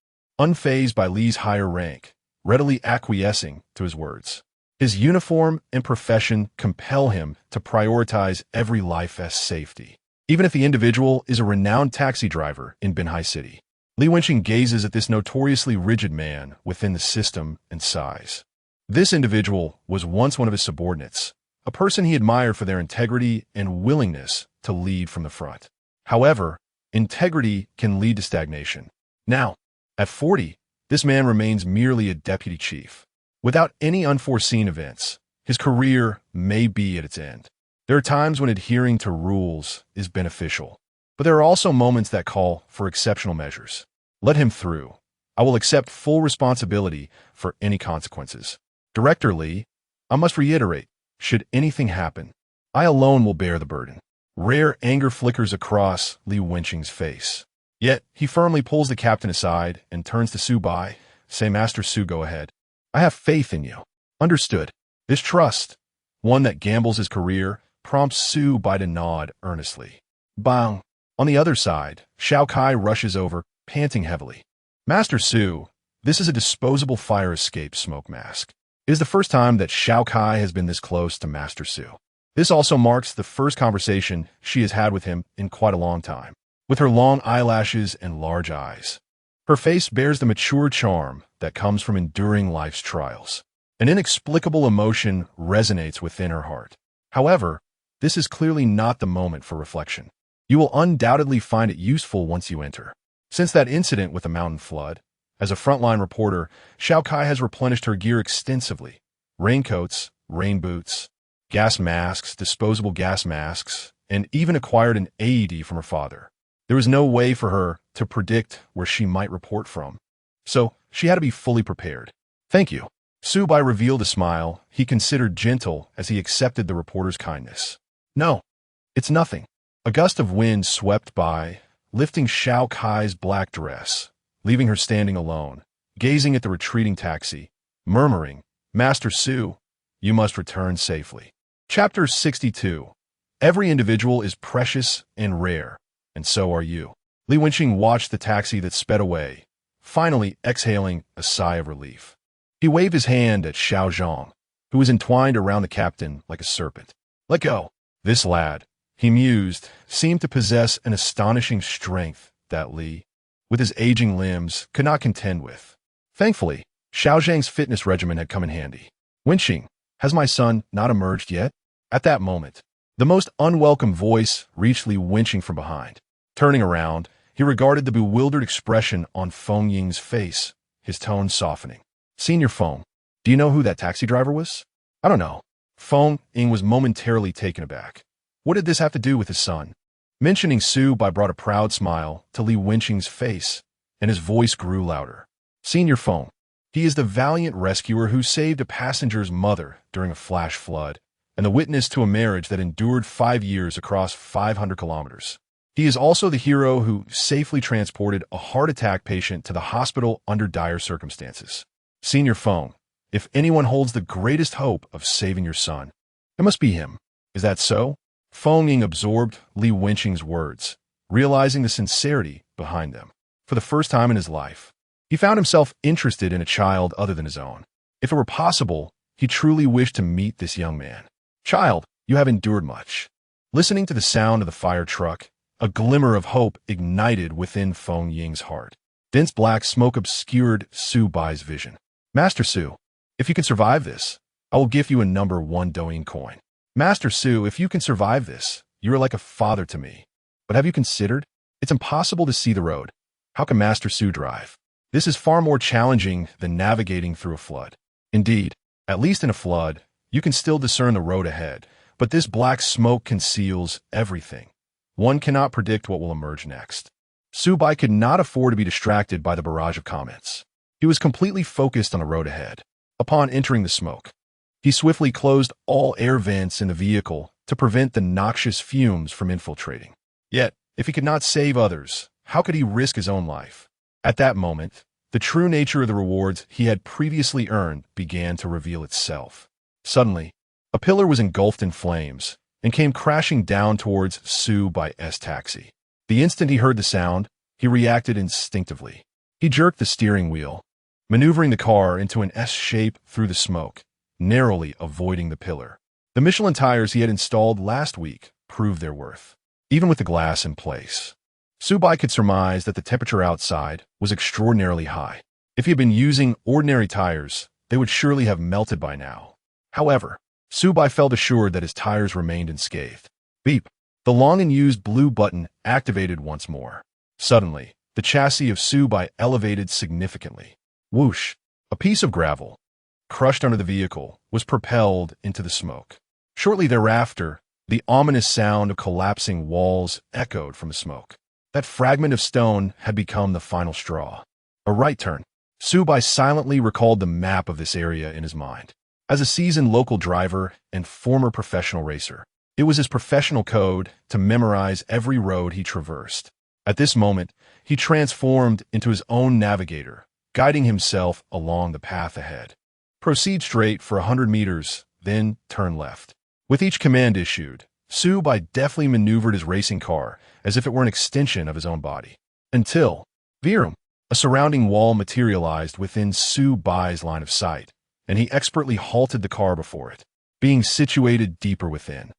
unfazed by Li's higher rank, readily acquiescing to his words. His uniform and profession compel him to prioritize every life as safety, even if the individual is a renowned taxi driver in Binhai City. Li Wenqing gazes at this notoriously rigid man within the system and sighs. This individual was once one of his subordinates, a person he admired for their integrity and willingness to lead from the front. However, integrity can lead to stagnation. Now, at 40, this man remains merely a deputy chief. Without any unforeseen events, his career may be at its end. There are times when adhering to rules is beneficial, but there are also moments that call for exceptional measures. Let him through. I will accept full responsibility for any consequences. Director Li, I must reiterate, should anything happen, I alone will bear the burden. Rare anger flickers across Li Wenqing's face. Yet, he firmly pulls the captain aside and turns to Su Bai, say, Master Su, go ahead. I have faith in you. Understood. This trust, one that gambles his career, prompts Su Bai to nod earnestly. Bang! On the other side, Shao Kai rushes over, panting heavily. Master Su, this is a disposable fire escape smoke mask. It is the first time that Shao Kai has been this close to Master Su. This also marks the first conversation she has had with him in quite a long time. With her long eyelashes and large eyes, her face bears the mature charm that comes from enduring life's trials. An inexplicable emotion resonates within her heart. However, this is clearly not the moment for reflection. You will undoubtedly find it useful once you enter. Since that incident with the mountain flood, as a frontline reporter, Shao Kai has replenished her gear extensively. Raincoats, rain boots, gas masks, disposable gas masks, and even acquired an AED from her father. There was no way for her to predict where she might report from, so she had to be fully prepared. Thank you. Su Bai revealed a smile he considered gentle as he accepted the reporter's kindness. No, it's nothing. A gust of wind swept by, lifting Shao Kai's black dress, leaving her standing alone, gazing at the retreating taxi, murmuring, Master Su, you must return safely. Chapter 62. Every individual is precious and rare, and so are you. Li Wenqing watched the taxi that sped away, finally exhaling a sigh of relief. He waved his hand at Xiao Zhang, who was entwined around the captain like a serpent. Let go. This lad, he mused, seemed to possess an astonishing strength that Li, with his aging limbs, could not contend with. Thankfully, Xiao Zhang's fitness regimen had come in handy. Wenqing, has my son not emerged yet? At that moment, the most unwelcome voice reached Li Wenqing from behind. Turning around, he regarded the bewildered expression on Feng Ying's face, his tone softening. Senior Feng, do you know who that taxi driver was? I don't know. Feng Ying was momentarily taken aback. What did this have to do with his son? Mentioning Su Bai brought a proud smile to Li Wenqing's face, and his voice grew louder. Senior Feng, he is the valiant rescuer who saved a passenger's mother during a flash flood, and the witness to a marriage that endured 5 years across 500 kilometers. He is also the hero who safely transported a heart attack patient to the hospital under dire circumstances. Senior Feng, if anyone holds the greatest hope of saving your son, It must be him. Is that so? Feng Ying absorbed Li Wenqing's words, realizing the sincerity behind them. For the first time in his life, he found himself interested in a child other than his own. If it were possible, he truly wished to meet this young man. Child, you have endured much. Listening to the sound of the fire truck, a glimmer of hope ignited within Feng Ying's heart. Dense black smoke obscured Su Bai's vision. Master Su, if you can survive this, I will give you a number 1 Douyin coin. Master Su, if you can survive this, you are like a father to me. But have you considered? It's impossible to see the road. How can Master Su drive? This is far more challenging than navigating through a flood. Indeed, at least in a flood, you can still discern the road ahead, but this black smoke conceals everything. One cannot predict what will emerge next. Su Bai could not afford to be distracted by the barrage of comments. He was completely focused on the road ahead. Upon entering the smoke, he swiftly closed all air vents in the vehicle to prevent the noxious fumes from infiltrating. Yet, if he could not save others, how could he risk his own life? At that moment, the true nature of the rewards he had previously earned began to reveal itself. Suddenly, a pillar was engulfed in flames and came crashing down towards Su Bai's taxi. The instant he heard the sound, he reacted instinctively. He jerked the steering wheel, maneuvering the car into an S shape through the smoke, narrowly avoiding the pillar. The Michelin tires he had installed last week proved their worth. Even with the glass in place, Su Bai could surmise that the temperature outside was extraordinarily high. If he had been using ordinary tires, they would surely have melted by now. However, Su Bai felt assured that his tires remained unscathed. Beep! The long-unused blue button activated once more. Suddenly, the chassis of Su Bai elevated significantly. Whoosh! A piece of gravel, crushed under the vehicle, was propelled into the smoke. Shortly thereafter, the ominous sound of collapsing walls echoed from the smoke. That fragment of stone had become the final straw. A right turn. Su Bai silently recalled the map of this area in his mind. As a seasoned local driver and former professional racer, it was his professional code to memorize every road he traversed. At this moment, he transformed into his own navigator, guiding himself along the path ahead. Proceed straight for 100 meters, then turn left. With each command issued, Su Bai deftly maneuvered his racing car as if it were an extension of his own body. Until, Virum, a surrounding wall materialized within Su Bai's line of sight, and he expertly halted the car before it, being situated deeper within.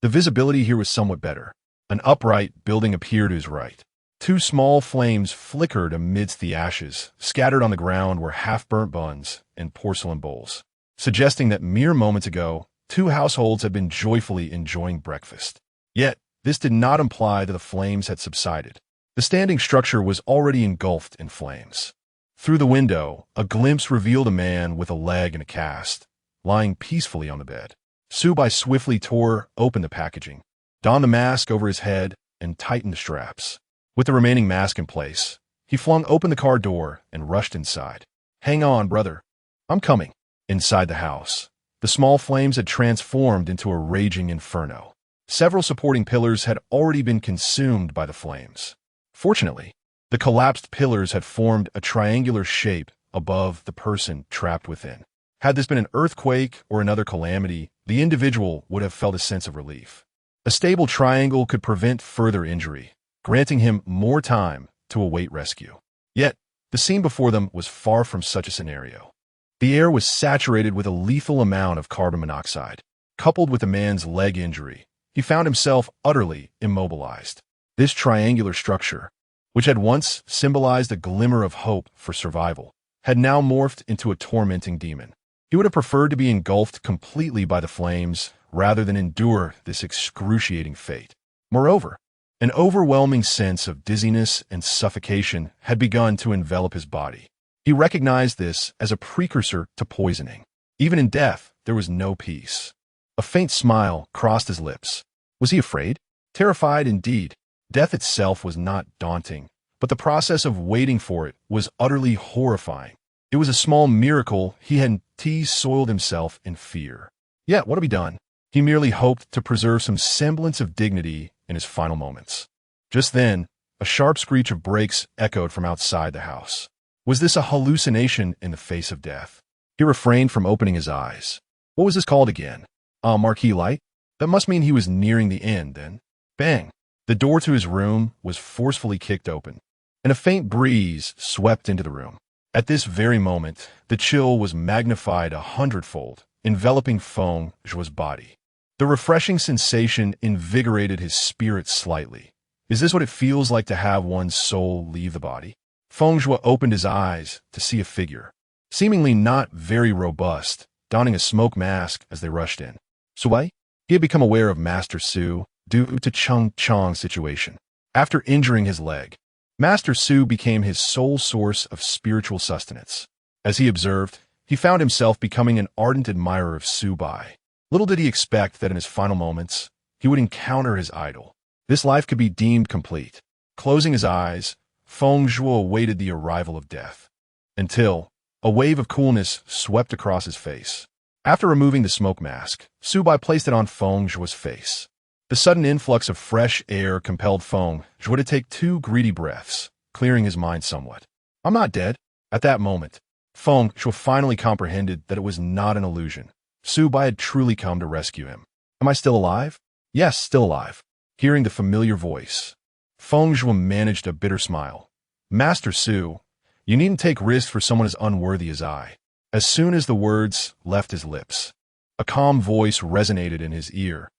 The visibility here was somewhat better. An upright building appeared to his right. 2 small flames flickered amidst the ashes, scattered on the ground were half-burnt buns and porcelain bowls, suggesting that mere moments ago, 2 households had been joyfully enjoying breakfast. Yet, this did not imply that the flames had subsided. The standing structure was already engulfed in flames. Through the window, a glimpse revealed a man with a leg in a cast, lying peacefully on the bed. Su Bai swiftly tore open the packaging, donned the mask over his head, and tightened the straps. With the remaining mask in place, he flung open the car door and rushed inside. Hang on, brother. I'm coming. Inside the house, the small flames had transformed into a raging inferno. Several supporting pillars had already been consumed by the flames. Fortunately, the collapsed pillars had formed a triangular shape above the person trapped within. Had this been an earthquake or another calamity, the individual would have felt a sense of relief. A stable triangle could prevent further injury, granting him more time to await rescue. Yet, the scene before them was far from such a scenario. The air was saturated with a lethal amount of carbon monoxide. Coupled with the man's leg injury, he found himself utterly immobilized. This triangular structure, which had once symbolized a glimmer of hope for survival, had now morphed into a tormenting demon. He would have preferred to be engulfed completely by the flames rather than endure this excruciating fate. Moreover, an overwhelming sense of dizziness and suffocation had begun to envelop his body. He recognized this as a precursor to poisoning. Even in death, there was no peace. A faint smile crossed his lips. Was he afraid? Terrified indeed. Death itself was not daunting, but the process of waiting for it was utterly horrifying. It was a small miracle he hadn't soiled himself in fear. Yet, what had he done? He merely hoped to preserve some semblance of dignity in his final moments. Just then, a sharp screech of brakes echoed from outside the house. Was this a hallucination in the face of death? He refrained from opening his eyes. What was this called again? Marquee light? That must mean he was nearing the end, then. Bang! The door to his room was forcefully kicked open, and a faint breeze swept into the room. At this very moment, the chill was magnified 100-fold, enveloping Feng Zhuo's body. The refreshing sensation invigorated his spirit slightly. Is this what it feels like to have one's soul leave the body? Feng Zhuo opened his eyes to see a figure, seemingly not very robust, donning a smoke mask as they rushed in. Su Bai? He had become aware of Master Su due to Cheng Chang's situation. After injuring his leg, Master Su became his sole source of spiritual sustenance. As he observed, he found himself becoming an ardent admirer of Su Bai. Little did he expect that in his final moments, he would encounter his idol. This life could be deemed complete. Closing his eyes, Feng Zhuo awaited the arrival of death, until a wave of coolness swept across his face. After removing the smoke mask, Su Bai placed it on Feng Zhuo's face. The sudden influx of fresh air compelled Feng Zhuo to take 2 greedy breaths, clearing his mind somewhat. I'm not dead. At that moment, Feng Zhuo finally comprehended that it was not an illusion. Su Bai had truly come to rescue him. Am I still alive? Yes, still alive. Hearing the familiar voice, Feng Zhuo managed a bitter smile. Master Su, you needn't take risks for someone as unworthy as I. As soon as the words left his lips, a calm voice resonated in his ear.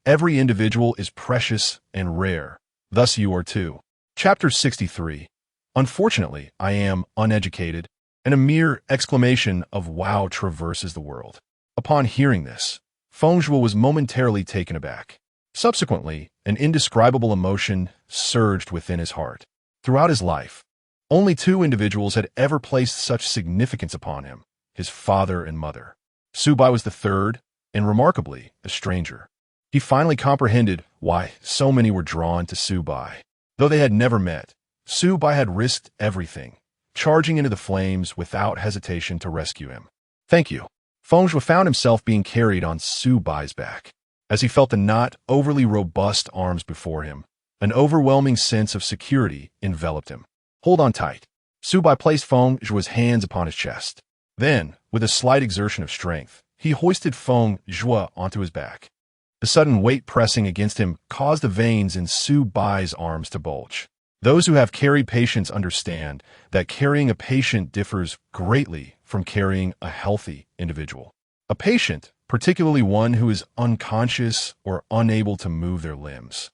Every individual is precious and rare. Thus you are too. Chapter 63. Unfortunately, I am uneducated, and a mere exclamation of wow traverses the world. Upon hearing this, Feng Zhuo was momentarily taken aback. Subsequently, an indescribable emotion surged within his heart. Throughout his life, only 2 individuals had ever placed such significance upon him, his father and mother. Su Bai was the third, and remarkably, a stranger. He finally comprehended why so many were drawn to Su Bai. Though they had never met, Su Bai had risked everything, charging into the flames without hesitation to rescue him. Thank you. Feng Zhuo found himself being carried on Su Bai's back. As he felt the not overly robust arms before him, an overwhelming sense of security enveloped him. Hold on tight. Su Bai placed Feng Zhuo's hands upon his chest. Then, with a slight exertion of strength, he hoisted Feng Zhuo onto his back. The sudden weight pressing against him caused the veins in Su Bai's arms to bulge. Those who have carried patients understand that carrying a patient differs greatly from carrying a healthy individual. A patient, particularly one who is unconscious or unable to move their limbs,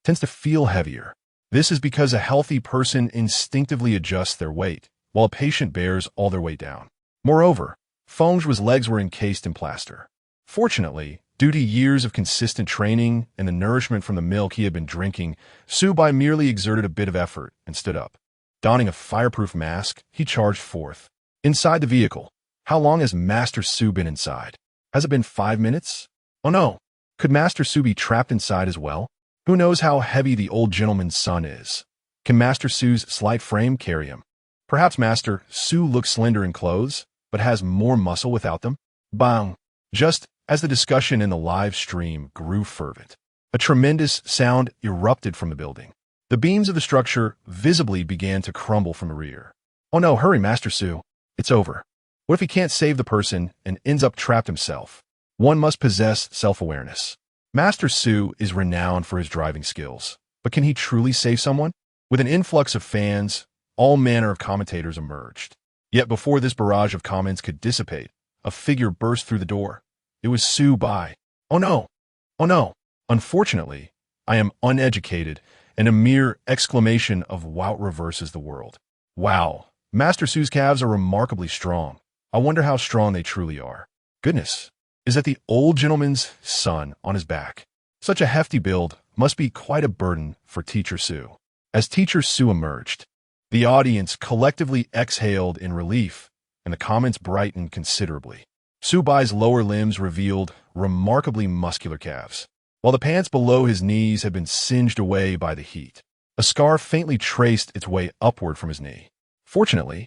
tends to feel heavier. This is because a healthy person instinctively adjusts their weight, while a patient bears all their weight down. Moreover, Feng Zhuo's legs were encased in plaster. Fortunately, due to years of consistent training and the nourishment from the milk he had been drinking, Su Bai merely exerted a bit of effort and stood up. Donning a fireproof mask, he charged forth. Inside the vehicle, how long has Master Su been inside? Has it been 5 minutes? Oh no, could Master Su be trapped inside as well? Who knows how heavy the old gentleman's son is? Can Master Su's slight frame carry him? Perhaps Master Su looks slender in clothes, but has more muscle without them? Bang! Just as the discussion in the live stream grew fervent, a tremendous sound erupted from the building. The beams of the structure visibly began to crumble from the rear. Oh no, hurry, Master Su. It's over. What if he can't save the person and ends up trapped himself? One must possess self-awareness. Master Su is renowned for his driving skills, but can he truly save someone? With an influx of fans, all manner of commentators emerged. Yet before this barrage of comments could dissipate, a figure burst through the door. It was Su Bai. Oh no! Oh no! Unfortunately, I am uneducated, and a mere exclamation of wow reverses the world. Wow! Master Su's calves are remarkably strong. I wonder how strong they truly are. Goodness! Is that the old gentleman's son on his back? Such a hefty build must be quite a burden for Teacher Su. As Teacher Su emerged, the audience collectively exhaled in relief, and the comments brightened considerably. Su Bai's lower limbs revealed remarkably muscular calves, while the pants below his knees had been singed away by the heat. A scar faintly traced its way upward from his knee. Fortunately,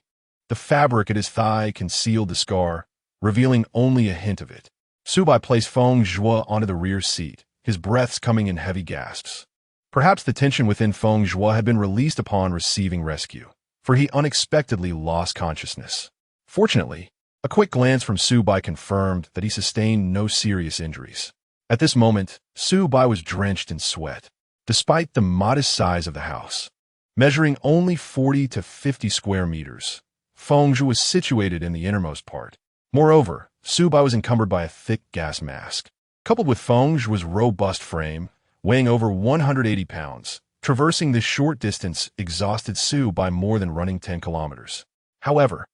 the fabric at his thigh concealed the scar, revealing only a hint of it. Su Bai placed Feng Zhuo onto the rear seat, his breaths coming in heavy gasps. Perhaps the tension within Feng Zhuo had been released upon receiving rescue, for he unexpectedly lost consciousness. Fortunately, A quick glance from Su Bai confirmed that he sustained no serious injuries. At this moment, Su Bai was drenched in sweat, despite the modest size of the house. Measuring only 40 to 50 square meters, Fengzhu was situated in the innermost part. Moreover, Su Bai was encumbered by a thick gas mask. Coupled with Fengzhu's robust frame, weighing over 180 pounds, traversing this short distance exhausted Su Bai more than running 10 kilometers. However,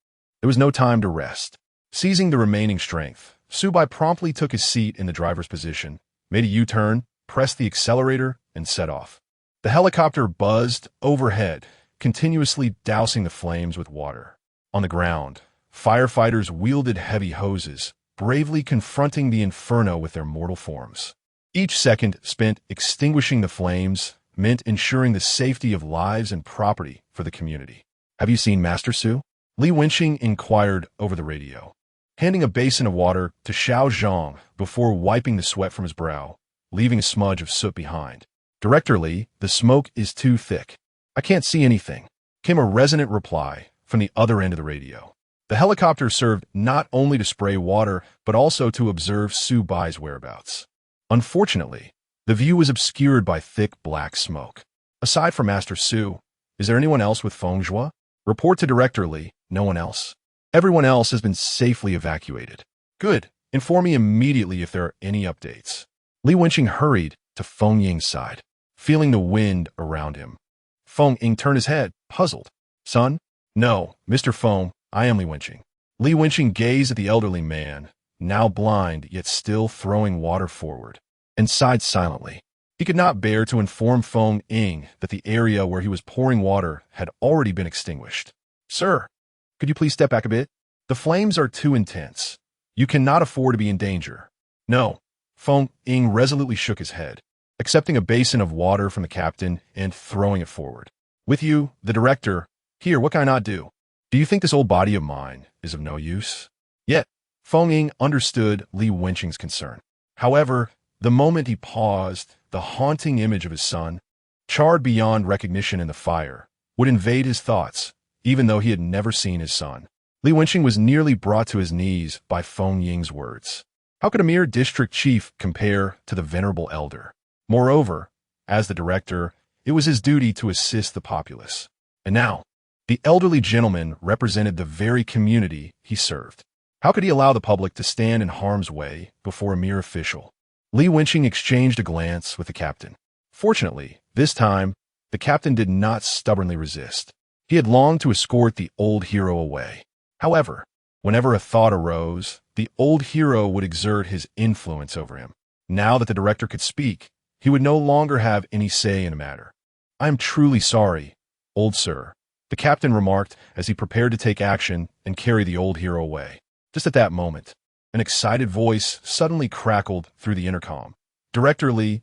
there was no time to rest. Seizing the remaining strength, Su Bai promptly took his seat in the driver's position, made a U-turn, pressed the accelerator, and set off. The helicopter buzzed overhead, continuously dousing the flames with water. On the ground, firefighters wielded heavy hoses, bravely confronting the inferno with their mortal forms. Each second spent extinguishing the flames meant ensuring the safety of lives and property for the community. "Have you seen Master Su?" Li Wenqing inquired over the radio, handing a basin of water to Xiao Zhang before wiping the sweat from his brow, leaving a smudge of soot behind. "Director Li, the smoke is too thick. I can't see anything," came a resonant reply from the other end of the radio. The helicopter served not only to spray water, but also to observe Su Bai's whereabouts. Unfortunately, the view was obscured by thick black smoke. "Aside from Master Su, is there anyone else with Fengzhu?" "Report to Director Li, no one else. Everyone else has been safely evacuated." "Good. Inform me immediately if there are any updates." Li Wenqing hurried to Feng Ying's side, feeling the wind around him. Feng Ying turned his head, puzzled. "Son?" "No, Mr. Feng, I am Li Wenqing." Li Wenqing gazed at the elderly man, now blind yet still throwing water forward, and sighed silently. He could not bear to inform Feng Ying that the area where he was pouring water had already been extinguished. "Sir, could you please step back a bit? The flames are too intense. You cannot afford to be in danger." "No." Feng Ying resolutely shook his head, accepting a basin of water from the captain and throwing it forward. "With you, the director. Here, what can I not do? Do you think this old body of mine is of no use?" Yet, Feng Ying understood Li Wenqing's concern. However, the moment he paused, the haunting image of his son, charred beyond recognition in the fire, would invade his thoughts, even though he had never seen his son. Li Wenqing was nearly brought to his knees by Feng Ying's words. How could a mere district chief compare to the venerable elder? Moreover, as the director, it was his duty to assist the populace. And now, the elderly gentleman represented the very community he served. How could he allow the public to stand in harm's way before a mere official? Li Wenqing exchanged a glance with the captain. Fortunately, this time, the captain did not stubbornly resist. He had longed to escort the old hero away. However, whenever a thought arose, the old hero would exert his influence over him. Now that the director could speak, he would no longer have any say in the matter. "I am truly sorry, old sir," the captain remarked as he prepared to take action and carry the old hero away. Just at that moment, an excited voice suddenly crackled through the intercom. Director Li,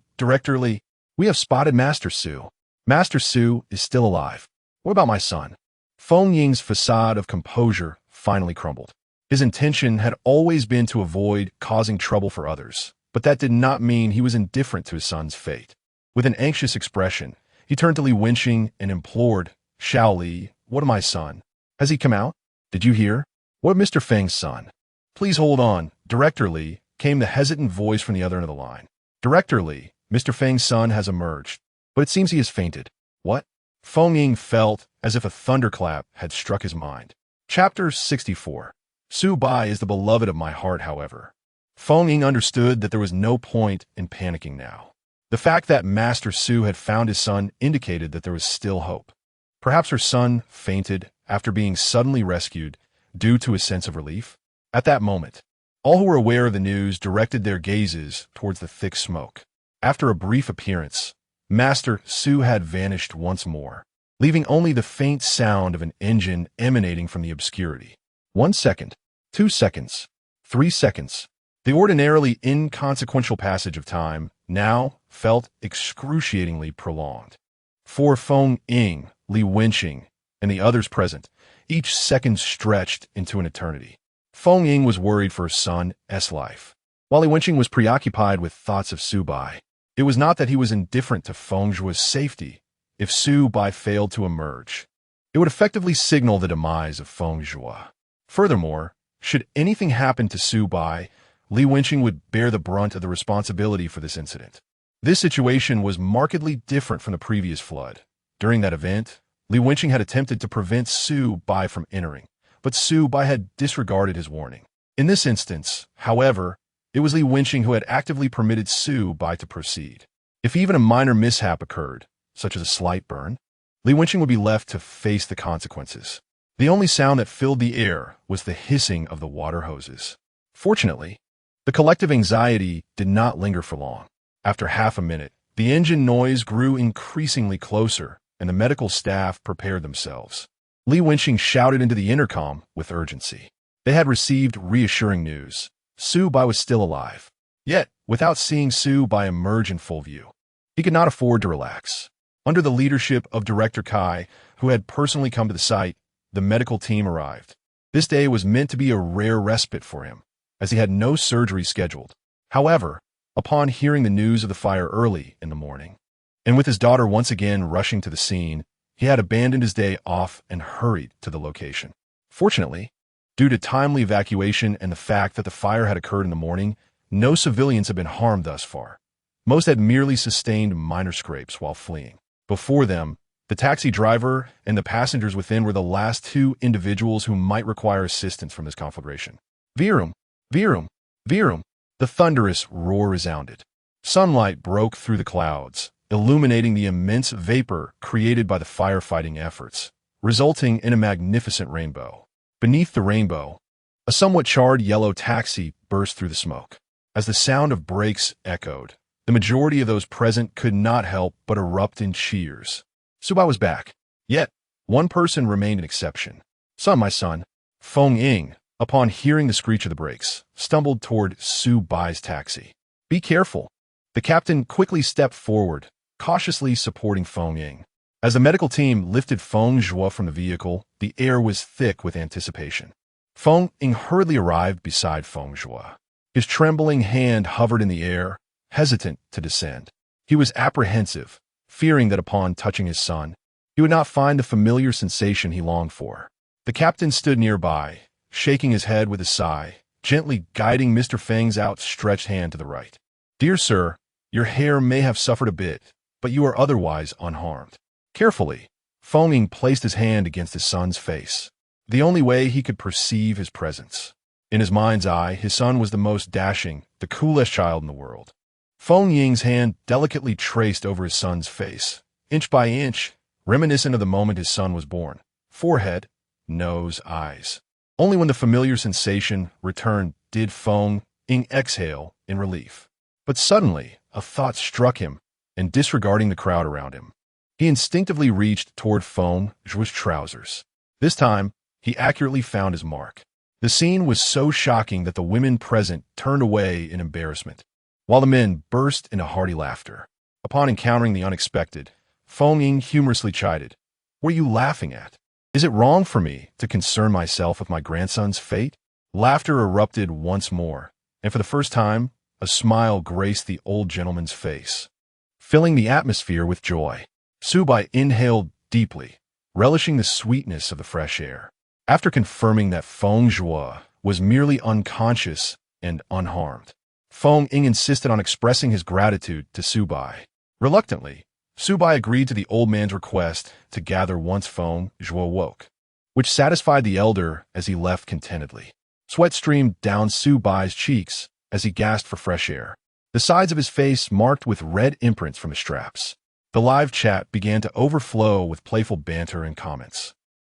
we have spotted Master Su. Master Su is still alive. What about my son?" Feng Ying's facade of composure finally crumbled. His intention had always been to avoid causing trouble for others, but that did not mean he was indifferent to his son's fate. With an anxious expression, he turned to Li Wenqing and implored, "Xiao Li, what of my son? Has he come out? Did you hear? What of Mr. Feng's son?" "Please hold on, Director Li," came the hesitant voice from the other end of the line. "Director Li, Mr. Feng's son has emerged, but it seems he has fainted." "What?" Feng Ying felt as if a thunderclap had struck his mind. Chapter 64. Su Bai is the beloved of my heart, however. Feng Ying understood that there was no point in panicking now. The fact that Master Su had found his son indicated that there was still hope. Perhaps her son fainted after being suddenly rescued due to a sense of relief. At that moment, all who were aware of the news directed their gazes towards the thick smoke. After a brief appearance, Master Su had vanished once more, leaving only the faint sound of an engine emanating from the obscurity. 1 second, 2 seconds, 3 seconds. The ordinarily inconsequential passage of time now felt excruciatingly prolonged. For Feng Ying, Li Wenqing, and the others present, each second stretched into an eternity. Feng Ying was worried for his son's life, while Li Wenqing was preoccupied with thoughts of Su Bai. It was not that he was indifferent to Fengzhu's safety. If Su Bai failed to emerge, it would effectively signal the demise of Fengzhu. Furthermore, Should anything happen to Su Bai, Li Wenqing would bear the brunt of the responsibility for this incident. This situation was markedly different from the previous flood. During that event, Li Wenqing had attempted to prevent Su Bai from entering, but Su Bai had disregarded his warning. In this instance, however, it was Li Wenqing who had actively permitted Su Bai to proceed. If even a minor mishap occurred, such as a slight burn, Li Wenqing would be left to face the consequences. The only sound that filled the air was the hissing of the water hoses. Fortunately, the collective anxiety did not linger for long. After half a minute, the engine noise grew increasingly closer, and the medical staff prepared themselves. Li Wenqing shouted into the intercom with urgency. They had received reassuring news. Su Bai was still alive. Yet, without seeing Su Bai emerge in full view, he could not afford to relax. Under the leadership of Director Kai, who had personally come to the site, the medical team arrived. This day was meant to be a rare respite for him, as he had no surgery scheduled. However, upon hearing the news of the fire early in the morning, and with his daughter once again rushing to the scene, he had abandoned his day off and hurried to the location. Fortunately, due to timely evacuation and the fact that the fire had occurred in the morning, no civilians had been harmed thus far. Most had merely sustained minor scrapes while fleeing. Before them, the taxi driver and the passengers within were the last two individuals who might require assistance from this conflagration. Virum! Virum! Virum! The thunderous roar resounded. Sunlight broke through the clouds, illuminating the immense vapor created by the firefighting efforts, resulting in a magnificent rainbow. Beneath the rainbow, a somewhat charred yellow taxi burst through the smoke. As the sound of brakes echoed, the majority of those present could not help but erupt in cheers. Su Bai was back. Yet, one person remained an exception. Son, my son, Feng Ying, upon hearing the screech of the brakes, stumbled toward Su Bai's taxi. Be careful. The captain quickly stepped forward, cautiously supporting Feng Ying. As the medical team lifted Feng Zhuo from the vehicle, the air was thick with anticipation. Feng Ying hurriedly arrived beside Feng Zhuo. His trembling hand hovered in the air, hesitant to descend. He was apprehensive, fearing that upon touching his son, he would not find the familiar sensation he longed for. The captain stood nearby, shaking his head with a sigh, gently guiding Mr. Feng's outstretched hand to the right. Dear sir, your hair may have suffered a bit, but you are otherwise unharmed. Carefully, Feng Ying placed his hand against his son's face, the only way he could perceive his presence. In his mind's eye, his son was the most dashing, the coolest child in the world. Feng Ying's hand delicately traced over his son's face, inch by inch, reminiscent of the moment his son was born. Forehead, nose, eyes. Only when the familiar sensation returned did Feng Ying exhale in relief. But suddenly, a thought struck him, and disregarding the crowd around him, he instinctively reached toward Feng Zhuo's trousers. This time, he accurately found his mark. The scene was so shocking that the women present turned away in embarrassment, while the men burst into hearty laughter. Upon encountering the unexpected, Feng Ying humorously chided, "What are you laughing at? Is it wrong for me to concern myself with my grandson's fate?" Laughter erupted once more, and for the first time, a smile graced the old gentleman's face, filling the atmosphere with joy. Su Bai inhaled deeply, relishing the sweetness of the fresh air. After confirming that Feng Zhuo was merely unconscious and unharmed, Feng Ying insisted on expressing his gratitude to Su Bai. Reluctantly, Su Bai agreed to the old man's request to gather once Feng Zhuo woke, which satisfied the elder as he left contentedly. Sweat streamed down Su Bai's cheeks as he gasped for fresh air, the sides of his face marked with red imprints from his straps. The live chat began to overflow with playful banter and comments.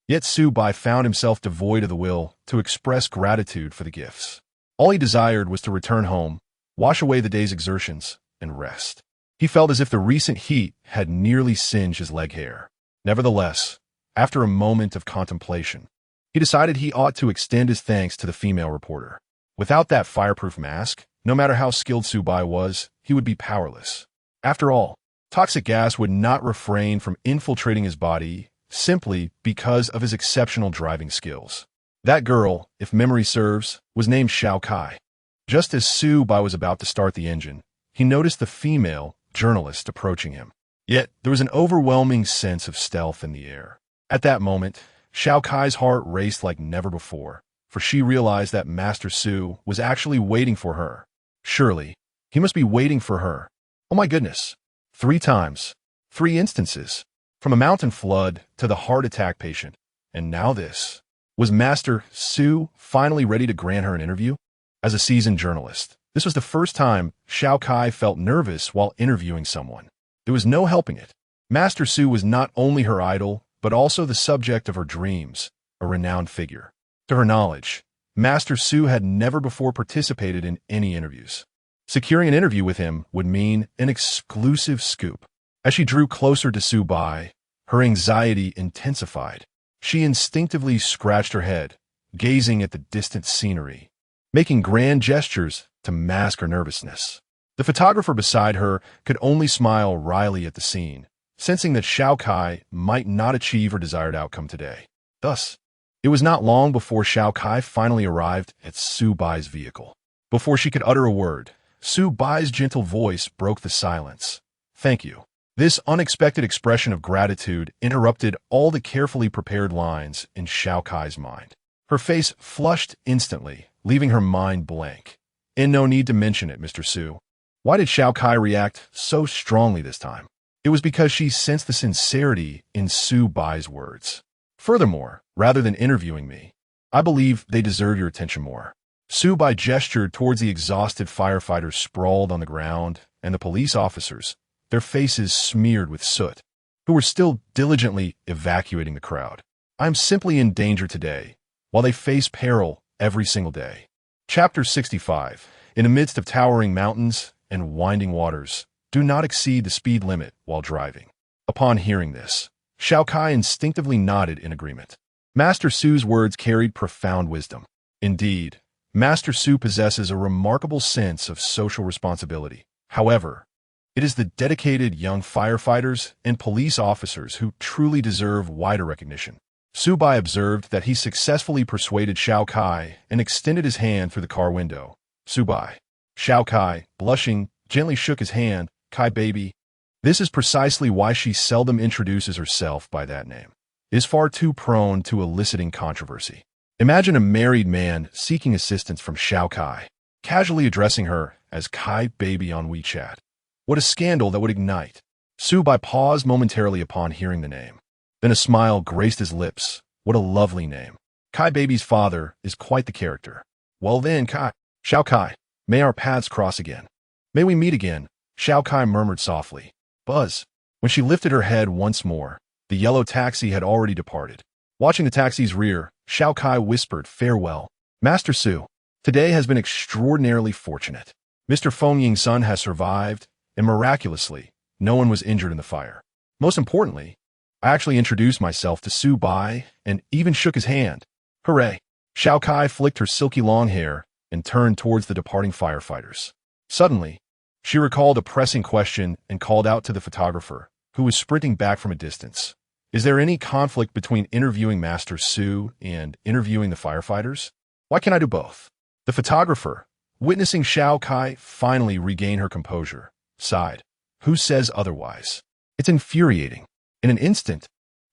Yet Su Bai found himself devoid of the will to express gratitude for the gifts. All he desired was to return home, wash away the day's exertions, and rest. He felt as if the recent heat had nearly singed his leg hair. Nevertheless, after a moment of contemplation, he decided he ought to extend his thanks to the female reporter. Without that fireproof mask, no matter how skilled Su Bai was, he would be powerless. After all, toxic gas would not refrain from infiltrating his body simply because of his exceptional driving skills. That girl, if memory serves, was named Xiao Kai. Just as Su Bai was about to start the engine, he noticed the female journalist approaching him. Yet, there was an overwhelming sense of stealth in the air. At that moment, Xiao Kai's heart raced like never before, for she realized that Master Su was actually waiting for her. Surely, he must be waiting for her. Oh my goodness. 3 times. 3 instances. From a mountain flood to the heart attack patient. And now this. Was Master Su finally ready to grant her an interview? As a seasoned journalist, this was the first time Xiao Kai felt nervous while interviewing someone. There was no helping it. Master Su was not only her idol, but also the subject of her dreams, a renowned figure. To her knowledge, Master Su had never before participated in any interviews. Securing an interview with him would mean an exclusive scoop. As she drew closer to Su Bai, her anxiety intensified. She instinctively scratched her head, gazing at the distant scenery, making grand gestures to mask her nervousness. The photographer beside her could only smile wryly at the scene, sensing that Xiao Kai might not achieve her desired outcome today. Thus, it was not long before Xiao Kai finally arrived at Su Bai's vehicle. Before she could utter a word, Su Bai's gentle voice broke the silence. "Thank you." This unexpected expression of gratitude interrupted all the carefully prepared lines in Xiao Kai's mind. Her face flushed instantly, leaving her mind blank. And no need to mention it, Mr. Su. Why did Xiao Kai react so strongly this time? It was because she sensed the sincerity in Su Bai's words. Furthermore, rather than interviewing me, I believe they deserve your attention more. Su Bai gestured towards the exhausted firefighters sprawled on the ground and the police officers, their faces smeared with soot, who were still diligently evacuating the crowd. I am simply in danger today, while they face peril every single day. Chapter 65. In the midst of towering mountains and winding waters, do not exceed the speed limit while driving. Upon hearing this, Xiao Kai instinctively nodded in agreement. Master Su's words carried profound wisdom. Indeed, Master Su possesses a remarkable sense of social responsibility. However, it is the dedicated young firefighters and police officers who truly deserve wider recognition. Su Bai observed that he successfully persuaded Xiao Kai and extended his hand through the car window. Su Bai. Xiao Kai, blushing, gently shook his hand. "Kai baby." This is precisely why she seldom introduces herself by that name. Is far too prone to eliciting controversy. Imagine a married man seeking assistance from Xiao Kai, casually addressing her as Kai baby on WeChat. What a scandal that would ignite. Su Bai paused momentarily upon hearing the name. Then a smile graced his lips. What a lovely name. Kai baby's father is quite the character. Well then, Xiao Kai, may our paths cross again. May we meet again, Xiao Kai murmured softly. Buzz. When she lifted her head once more, the yellow taxi had already departed. Watching the taxi's rear, Xiao Kai whispered farewell. Master Su, today has been extraordinarily fortunate. Mr. Feng Ying's son has survived, and miraculously, no one was injured in the fire. Most importantly, I actually introduced myself to Su Bai and even shook his hand. Hooray! Xiao Kai flicked her silky long hair and turned towards the departing firefighters. Suddenly, she recalled a pressing question and called out to the photographer, who was sprinting back from a distance. Is there any conflict between interviewing Master Su and interviewing the firefighters? Why can't I do both? The photographer, witnessing Xiao Kai finally regain her composure, sighed. Who says otherwise? It's infuriating. In an instant,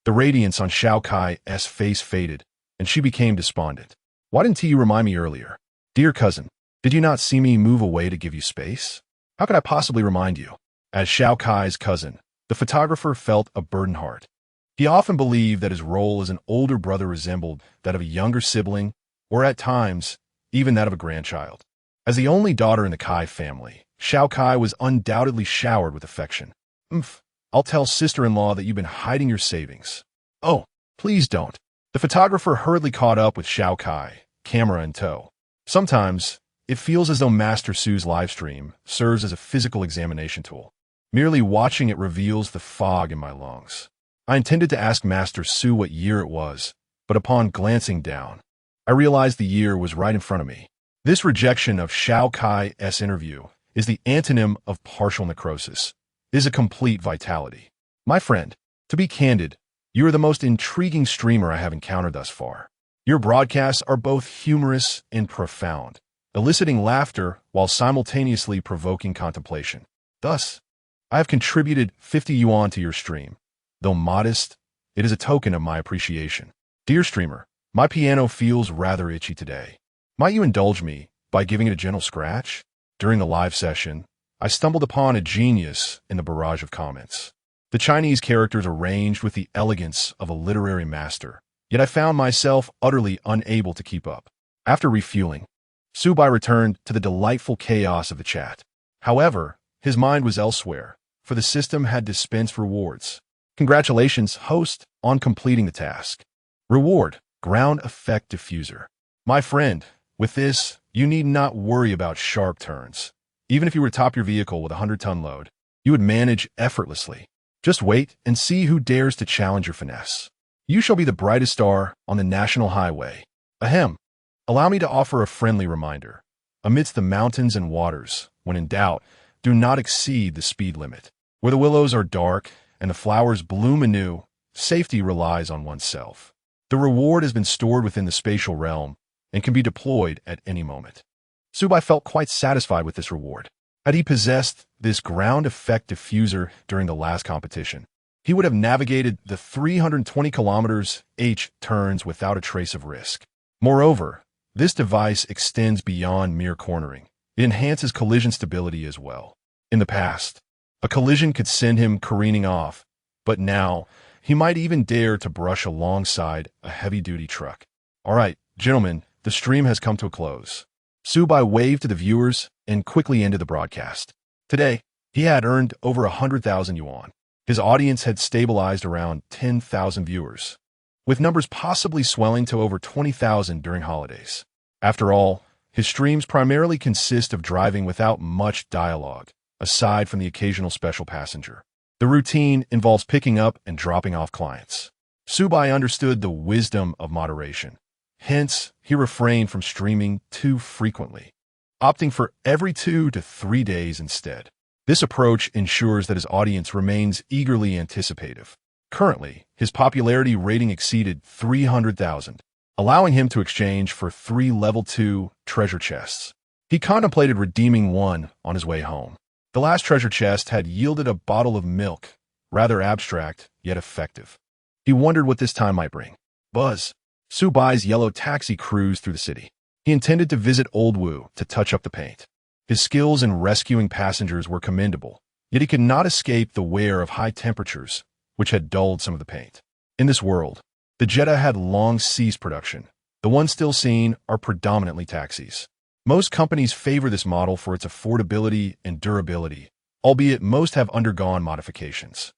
the radiance on Xiao Kai's face faded, and she became despondent. Why didn't you remind me earlier? Dear cousin, did you not see me move away to give you space? How could I possibly remind you? As Xiao Kai's cousin, the photographer felt a burdened heart. He often believed that his role as an older brother resembled that of a younger sibling, or at times, even that of a grandchild. As the only daughter in the Kai family, Xiao Kai was undoubtedly showered with affection. I'll tell sister-in-law that you've been hiding your savings. Oh, please don't. The photographer hurriedly caught up with Xiao Kai, camera in tow. Sometimes, it feels as though Master Su's livestream serves as a physical examination tool. Merely watching it reveals the fog in my lungs. I intended to ask Master Su what year it was, but upon glancing down, I realized the year was right in front of me. This rejection of Xiao Kai's interview is the antonym of partial necrosis. It is a complete vitality. My friend, to be candid, you are the most intriguing streamer I have encountered thus far. Your broadcasts are both humorous and profound, eliciting laughter while simultaneously provoking contemplation. Thus, I have contributed 50 yuan to your stream. Though modest, it is a token of my appreciation. Dear streamer, My piano feels rather itchy today. Might you indulge me by giving it a gentle scratch? During the live session, I stumbled upon a genius in the barrage of comments. The Chinese characters arranged with the elegance of a literary master, yet I found myself utterly unable to keep up. After refueling, Su Bai returned to the delightful chaos of the chat. However, his mind was elsewhere, for the system had dispensed rewards. Congratulations, host, on completing the task. Reward, ground effect diffuser. My friend, with this, you need not worry about sharp turns. Even if you were to top your vehicle with a 100-ton load, you would manage effortlessly. Just wait and see who dares to challenge your finesse. You shall be the brightest star on the national highway. Ahem. Allow me to offer a friendly reminder. Amidst the mountains and waters, when in doubt, do not exceed the speed limit. Where the willows are dark and the flowers bloom anew, safety relies on oneself. The reward has been stored within the spatial realm and can be deployed at any moment. Su Bai felt quite satisfied with this reward. Had he possessed this ground effect diffuser during the last competition, he would have navigated the 320 kilometers h turns without a trace of risk. Moreover, this device extends beyond mere cornering. It enhances collision stability as well. In the past, a collision could send him careening off, but now he might even dare to brush alongside a heavy-duty truck. All right, gentlemen, the stream has come to a close. Su Bai waved to the viewers and quickly ended the broadcast. Today, he had earned over 100,000 yuan. His audience had stabilized around 10,000 viewers, with numbers possibly swelling to over 20,000 during holidays. After all, his streams primarily consist of driving without much dialogue, aside from the occasional special passenger. The routine involves picking up and dropping off clients. Su Bai understood the wisdom of moderation. Hence, he refrained from streaming too frequently, opting for every 2 to 3 days instead. This approach ensures that his audience remains eagerly anticipative. Currently, his popularity rating exceeded 300,000, allowing him to exchange for 3 level 2 treasure chests. He contemplated redeeming one on his way home. The last treasure chest had yielded a bottle of milk, rather abstract, yet effective. He wondered what this time might bring. Buzz. Su Bai's yellow taxi cruised through the city. He intended to visit Old Wu to touch up the paint. His skills in rescuing passengers were commendable, yet he could not escape the wear of high temperatures, which had dulled some of the paint. In this world, the Jetta had long ceased production. The ones still seen are predominantly taxis. Most companies favor this model for its affordability and durability, albeit most have undergone modifications.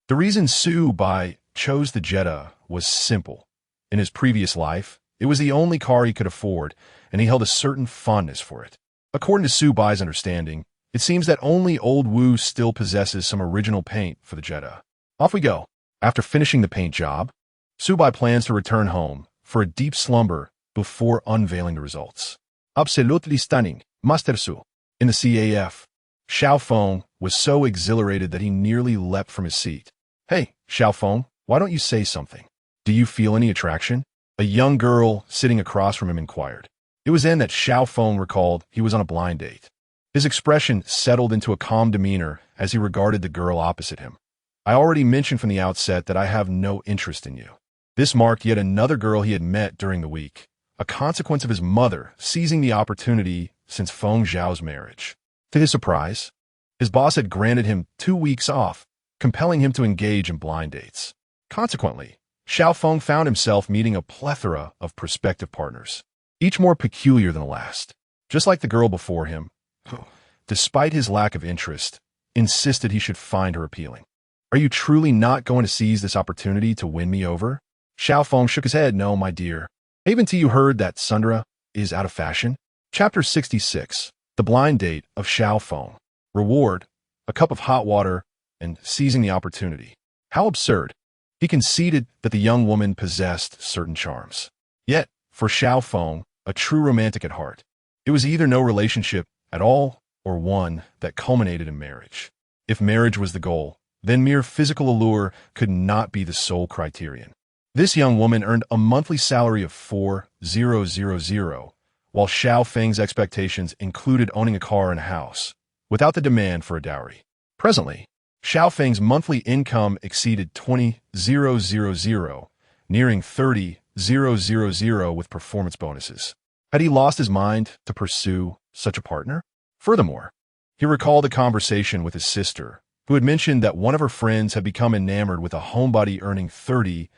The reason Su Bai chose the Jetta was simple. In his previous life, it was the only car he could afford, and he held a certain fondness for it. According to Su Bai's understanding, it seems that only Old Wu still possesses some original paint for the Jetta. Off we go. After finishing the paint job, Su Bai plans to return home for a deep slumber before unveiling the results. Absolutely stunning, Master Su. In the CAF, Xiaofeng was so exhilarated that he nearly leapt from his seat. Hey, Xiaofeng, why don't you say something? Do you feel any attraction? A young girl sitting across from him inquired. It was then that Xiaofeng recalled he was on a blind date. His expression settled into a calm demeanor as he regarded the girl opposite him. I already mentioned from the outset that I have no interest in you. This marked yet another girl he had met during the week, a consequence of his mother seizing the opportunity since Feng Zhao's marriage. To his surprise, his boss had granted him 2 weeks off, compelling him to engage in blind dates. Consequently, Xiaofeng found himself meeting a plethora of prospective partners, each more peculiar than the last. Just like the girl before him, who, despite his lack of interest, insisted he should find her appealing. Are you truly not going to seize this opportunity to win me over? Xiaofeng shook his head. No, my dear. Haven't you heard that Sundra is out of fashion? Chapter 66. The Blind Date of Xiaofeng. Reward, a cup of hot water, and seizing the opportunity. How absurd. He conceded that the young woman possessed certain charms. Yet, for Xiaofeng, a true romantic at heart, it was either no relationship at all or one that culminated in marriage. If marriage was the goal, then mere physical allure could not be the sole criterion. This young woman earned a monthly salary of 4,000, while Xiaofeng's expectations included owning a car and a house, without the demand for a dowry. Presently, Xiaofeng's monthly income exceeded 20,000, nearing 30,000 with performance bonuses. Had he lost his mind to pursue such a partner? Furthermore, he recalled a conversation with his sister, who had mentioned that one of her friends had become enamored with a homebody earning 30,000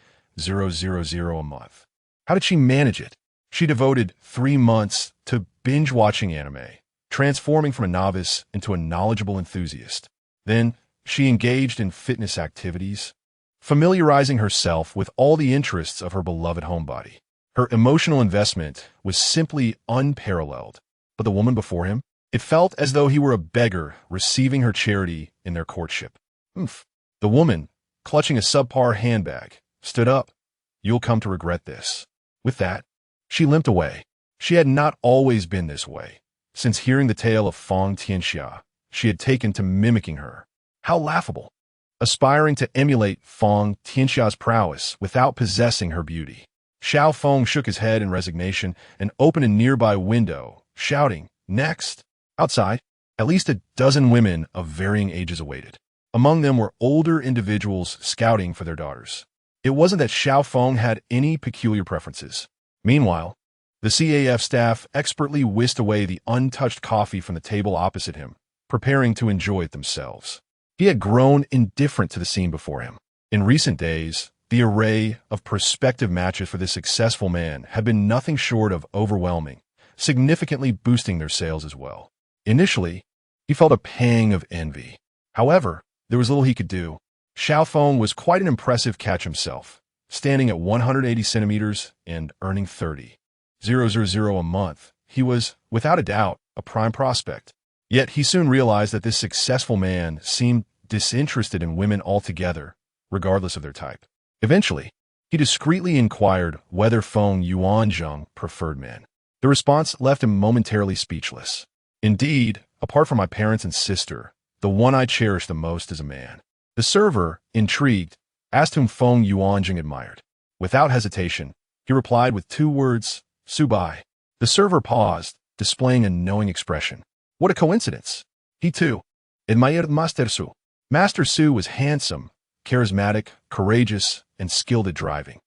a month. How did she manage it? She devoted 3 months to binge-watching anime, transforming from a novice into a knowledgeable enthusiast. Then, she engaged in fitness activities, familiarizing herself with all the interests of her beloved homebody. Her emotional investment was simply unparalleled. But the woman before him? It felt as though he were a beggar receiving her charity in their courtship. Oomph. The woman, clutching a subpar handbag, stood up. You'll come to regret this. With that, she limped away. She had not always been this way. Since hearing the tale of Fong Tianxia, she had taken to mimicking her. How laughable. Aspiring to emulate Fong Tianxia's prowess without possessing her beauty. Xiao Feng shook his head in resignation and opened a nearby window, shouting, "Next!" Outside, at least a dozen women of varying ages awaited. Among them were older individuals scouting for their daughters. It wasn't that Xiao Feng had any peculiar preferences. Meanwhile, the CAF staff expertly whisked away the untouched coffee from the table opposite him, preparing to enjoy it themselves. He had grown indifferent to the scene before him. In recent days, the array of prospective matches for this successful man had been nothing short of overwhelming, significantly boosting their sales as well. Initially, he felt a pang of envy. However, there was little he could do. Xiao Feng was quite an impressive catch himself, standing at 180 centimeters and earning 30,000 a month. He was, without a doubt, a prime prospect. Yet he soon realized that this successful man seemed disinterested in women altogether, regardless of their type. Eventually, he discreetly inquired whether Feng Yuanzheng preferred men. The response left him momentarily speechless. Indeed, apart from my parents and sister, the one I cherish the most is a man. The server, intrigued, asked whom Feng Yuanzheng admired. Without hesitation, he replied with 2 words, Su Bai. The server paused, displaying a knowing expression. What a coincidence! He too admired Master Su. Master Su was handsome, charismatic, courageous, and skilled at driving.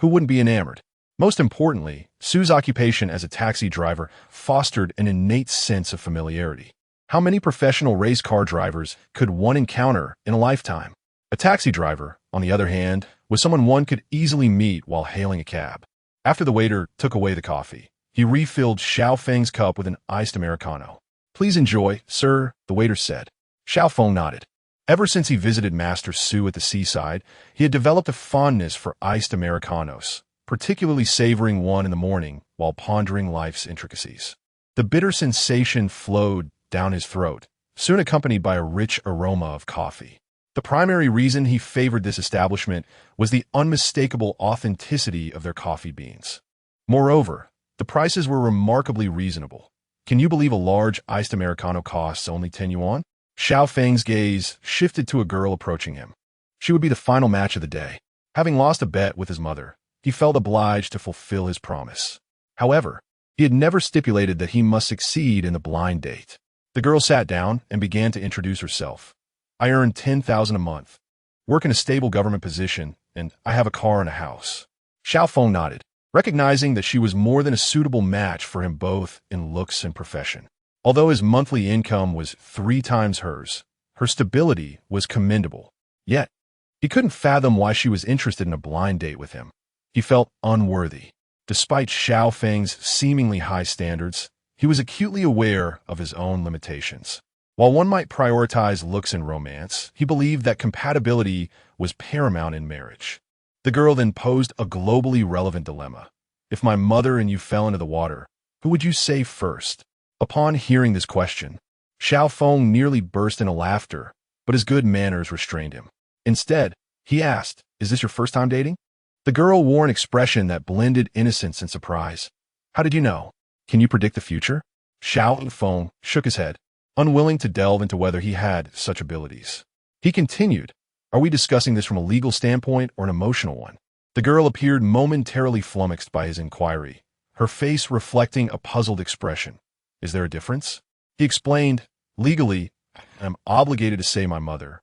Who wouldn't be enamored? Most importantly, Su's occupation as a taxi driver fostered an innate sense of familiarity. How many professional race car drivers could one encounter in a lifetime? A taxi driver, on the other hand, was someone one could easily meet while hailing a cab. After the waiter took away the coffee, he refilled Xiao Feng's cup with an iced Americano. Please enjoy, sir, the waiter said. Xiao Feng nodded. Ever since he visited Master Su at the seaside, he had developed a fondness for iced Americanos, particularly savoring one in the morning while pondering life's intricacies. The bitter sensation flowed down his throat, soon accompanied by a rich aroma of coffee. The primary reason he favored this establishment was the unmistakable authenticity of their coffee beans. Moreover, the prices were remarkably reasonable. Can you believe a large iced Americano costs only 10 yuan? Xiao Feng's gaze shifted to a girl approaching him. She would be the final match of the day. Having lost a bet with his mother, he felt obliged to fulfill his promise. However, he had never stipulated that he must succeed in the blind date. The girl sat down and began to introduce herself. I earn 10,000 a month, work in a stable government position, and I have a car and a house. Xiao Feng nodded, recognizing that she was more than a suitable match for him both in looks and profession. Although his monthly income was 3 times hers, her stability was commendable. Yet, he couldn't fathom why she was interested in a blind date with him. He felt unworthy. Despite Xiao Feng's seemingly high standards, he was acutely aware of his own limitations. While one might prioritize looks in romance, he believed that compatibility was paramount in marriage. The girl then posed a globally relevant dilemma. If my mother and you fell into the water, who would you save first? Upon hearing this question, Xiao Feng nearly burst into laughter, but his good manners restrained him. Instead, he asked, "Is this your first time dating?" The girl wore an expression that blended innocence and surprise. "How did you know? Can you predict the future?" Xiao Feng shook his head, unwilling to delve into whether he had such abilities. He continued, "Are we discussing this from a legal standpoint or an emotional one?" The girl appeared momentarily flummoxed by his inquiry, her face reflecting a puzzled expression. "Is there a difference?" He explained, "Legally, I'm obligated to say my mother,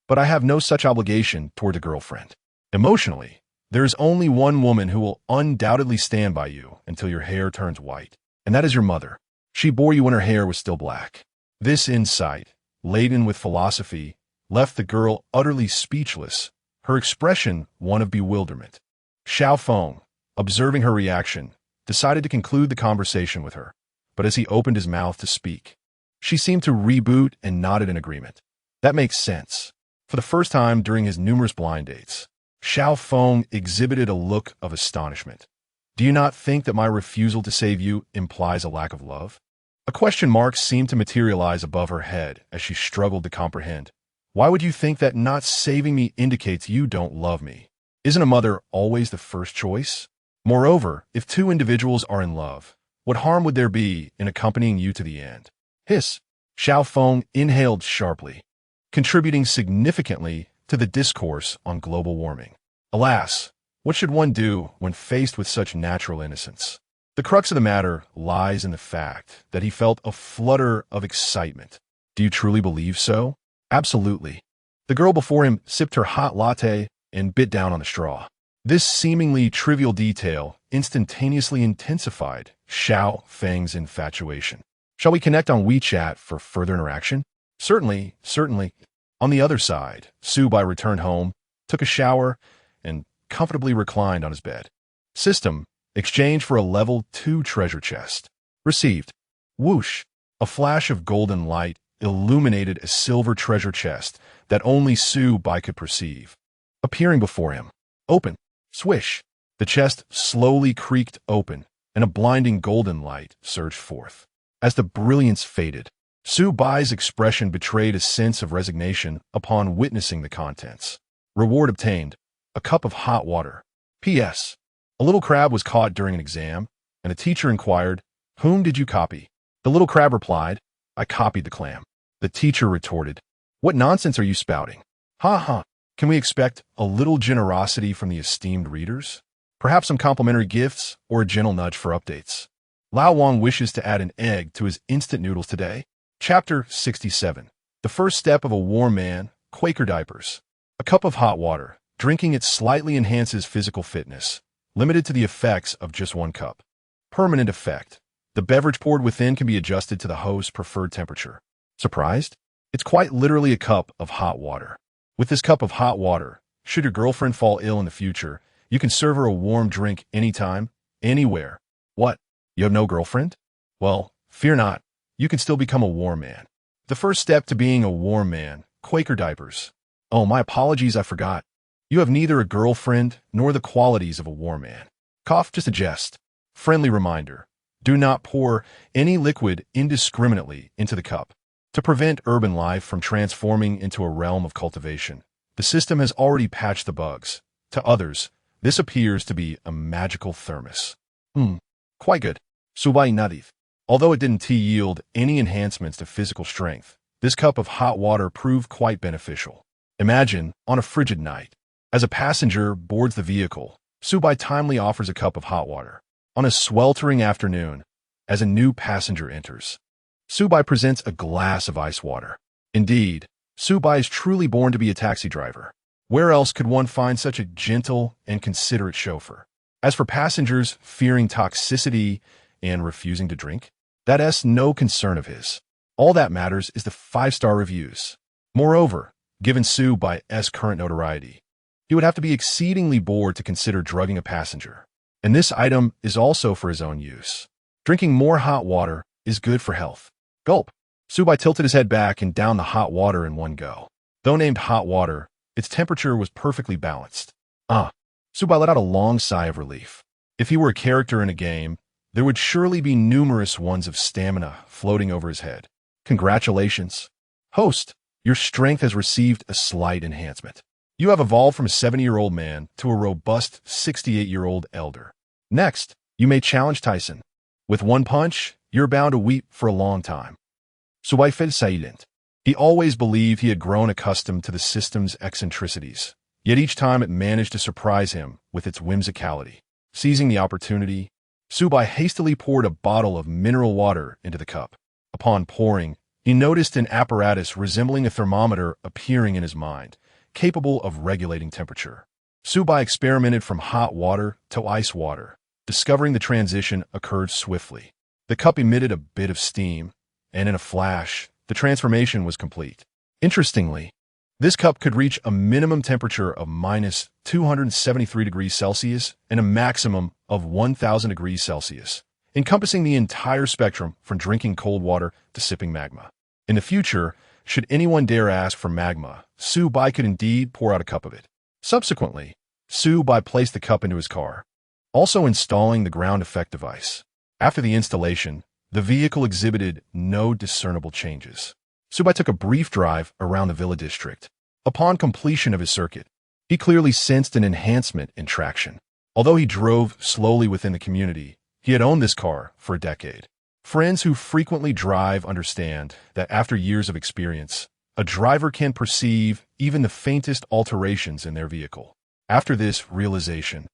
but I have no such obligation toward a girlfriend. Emotionally, There is only one woman who will undoubtedly stand by you until your hair turns white, and that is your mother. She bore you when her hair was still black. This insight, laden with philosophy, left the girl utterly speechless, her expression one of bewilderment. Xiao Feng, observing her reaction, decided to conclude the conversation with her, but as he opened his mouth to speak, she seemed to reboot and nodded in agreement. That makes sense. For the first time during his numerous blind dates, Xiao Feng exhibited a look of astonishment. Do you not think that my refusal to save you implies a lack of love? A question mark seemed to materialize above her head as she struggled to comprehend. Why would you think that not saving me indicates you don't love me? Isn't a mother always the first choice? Moreover, if two individuals are in love, what harm would there be in accompanying you to the end? Hiss. Xiao Feng inhaled sharply, contributing significantly to the discourse on global warming. Alas, what should one do when faced with such natural innocence? The crux of the matter lies in the fact that he felt a flutter of excitement. Do you truly believe so? Absolutely. The girl before him sipped her hot latte and bit down on the straw. This seemingly trivial detail instantaneously intensified Xiao Feng's infatuation. Shall we connect on WeChat for further interaction? Certainly, certainly. On the other side, Su Bai returned home, took a shower, and comfortably reclined on his bed. System, exchange for a level 2 treasure chest. Received. Whoosh! A flash of golden light illuminated a silver treasure chest that only Su Bai could perceive. Appearing before him. Open. Swish. The chest slowly creaked open, and a blinding golden light surged forth. As the brilliance faded, Su Bai's expression betrayed a sense of resignation upon witnessing the contents. Reward obtained. A cup of hot water. P.S. A little crab was caught during an exam, and a teacher inquired, "Whom did you copy?" The little crab replied, "I copied the clam." The teacher retorted, "What nonsense are you spouting? Ha ha. Can we expect a little generosity from the esteemed readers? Perhaps some complimentary gifts or a gentle nudge for updates. Lao Wang wishes to add an egg to his instant noodles today." Chapter 67. The first step of a warm man, Quaker diapers. A cup of hot water. Drinking it slightly enhances physical fitness, limited to the effects of just one cup. Permanent effect. The beverage poured within can be adjusted to the host's preferred temperature. Surprised? It's quite literally a cup of hot water. With this cup of hot water, should your girlfriend fall ill in the future, you can serve her a warm drink anytime, anywhere. What? You have no girlfriend? Well, fear not. You can still become a warm man. The first step to being a warm man, Quaker diapers. Oh, my apologies, I forgot. You have neither a girlfriend nor the qualities of a warm man. Cough, just a jest. Friendly reminder. Do not pour any liquid indiscriminately into the cup. To prevent urban life from transforming into a realm of cultivation, the system has already patched the bugs. To others, this appears to be a magical thermos. Quite good. Su Bai nodded. Although it didn't yield any enhancements to physical strength, this cup of hot water proved quite beneficial. Imagine, on a frigid night, as a passenger boards the vehicle, Su Bai timely offers a cup of hot water. On a sweltering afternoon, as a new passenger enters, Su Bai presents a glass of ice water. Indeed, Su Bai is truly born to be a taxi driver. Where else could one find such a gentle and considerate chauffeur? As for passengers fearing toxicity and refusing to drink, that's no concern of his. All that matters is the 5-star reviews. Moreover, given Su Bai's current notoriety, he would have to be exceedingly bored to consider drugging a passenger. And this item is also for his own use. Drinking more hot water is good for health. Gulp. Su Bai tilted his head back and downed the hot water in one go. Though named hot water, its temperature was perfectly balanced. Su Bai let out a long sigh of relief. If he were a character in a game, there would surely be numerous ones of stamina floating over his head. Congratulations. Host, your strength has received a slight enhancement. You have evolved from a 70-year-old man to a robust 68-year-old elder. Next, you may challenge Tyson. With one punch, you're bound to weep for a long time. Su Bai felt silent. He always believed he had grown accustomed to the system's eccentricities, yet each time it managed to surprise him with its whimsicality. Seizing the opportunity, Su Bai hastily poured a bottle of mineral water into the cup. Upon pouring, he noticed an apparatus resembling a thermometer appearing in his mind, capable of regulating temperature. Su Bai experimented from hot water to ice water, discovering the transition occurred swiftly. The cup emitted a bit of steam, and in a flash, the transformation was complete. Interestingly, this cup could reach a minimum temperature of minus 273 degrees Celsius and a maximum of 1,000 degrees Celsius, encompassing the entire spectrum from drinking cold water to sipping magma. In the future, should anyone dare ask for magma, Su Bai could indeed pour out a cup of it. Subsequently, Su Bai placed the cup into his car, also installing the ground effect device. After the installation, the vehicle exhibited no discernible changes. Su Bai took a brief drive around the villa district. Upon completion of his circuit, he clearly sensed an enhancement in traction. Although he drove slowly within the community, he had owned this car for a decade. Friends who frequently drive understand that after years of experience, a driver can perceive even the faintest alterations in their vehicle. After this realization,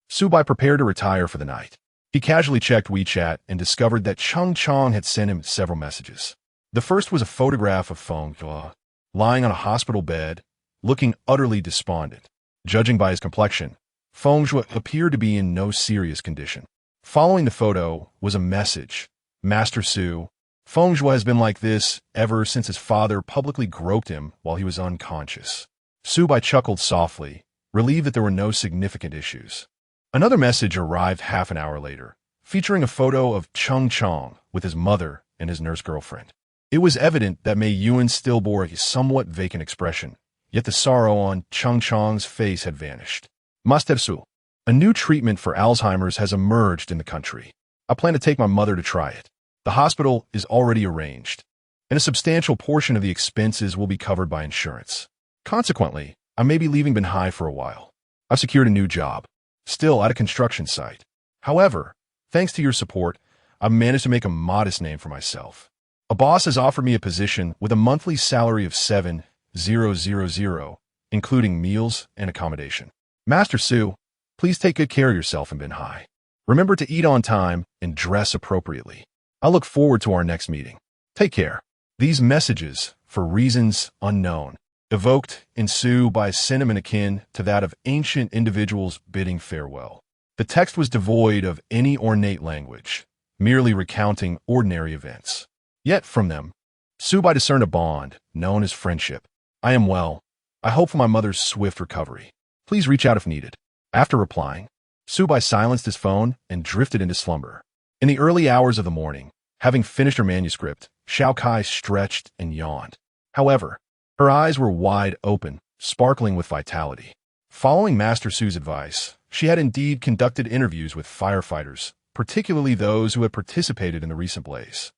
Su Bai prepared to retire for the night. He casually checked WeChat and discovered that Cheng Chong had sent him several messages. The first was a photograph of Feng Zhe, lying on a hospital bed, looking utterly despondent. Judging by his complexion, Feng Zhe appeared to be in no serious condition. Following the photo was a message. Master Su, Feng Zhe has been like this ever since his father publicly groped him while he was unconscious. Su Bai chuckled softly, relieved that there were no significant issues. Another message arrived half an hour later, featuring a photo of Cheng Chong with his mother and his nurse girlfriend. It was evident that Mei Yuan still bore a somewhat vacant expression, yet the sorrow on Cheng Chong's face had vanished. Master Su, a new treatment for Alzheimer's has emerged in the country. I plan to take my mother to try it. The hospital is already arranged, and a substantial portion of the expenses will be covered by insurance. Consequently, I may be leaving Benhai for a while. I've secured a new job, still at a construction site. However, thanks to your support, I've managed to make a modest name for myself. A boss has offered me a position with a monthly salary of 7,000, including meals and accommodation. Master Su, please take good care of yourself in Benhai. Remember to eat on time and dress appropriately. I look forward to our next meeting. Take care. These messages, for reasons unknown, evoked in Su Bai's sentiment akin to that of ancient individuals bidding farewell. The text was devoid of any ornate language, merely recounting ordinary events. Yet from them, Su Bai discerned a bond known as friendship. I am well. I hope for my mother's swift recovery. Please reach out if needed. After replying, Su Bai silenced his phone and drifted into slumber. In the early hours of the morning, having finished her manuscript, Xiao Kai stretched and yawned. However, her eyes were wide open, sparkling with vitality. Following Master Su's advice, she had indeed conducted interviews with firefighters, particularly those who had participated in the recent blaze.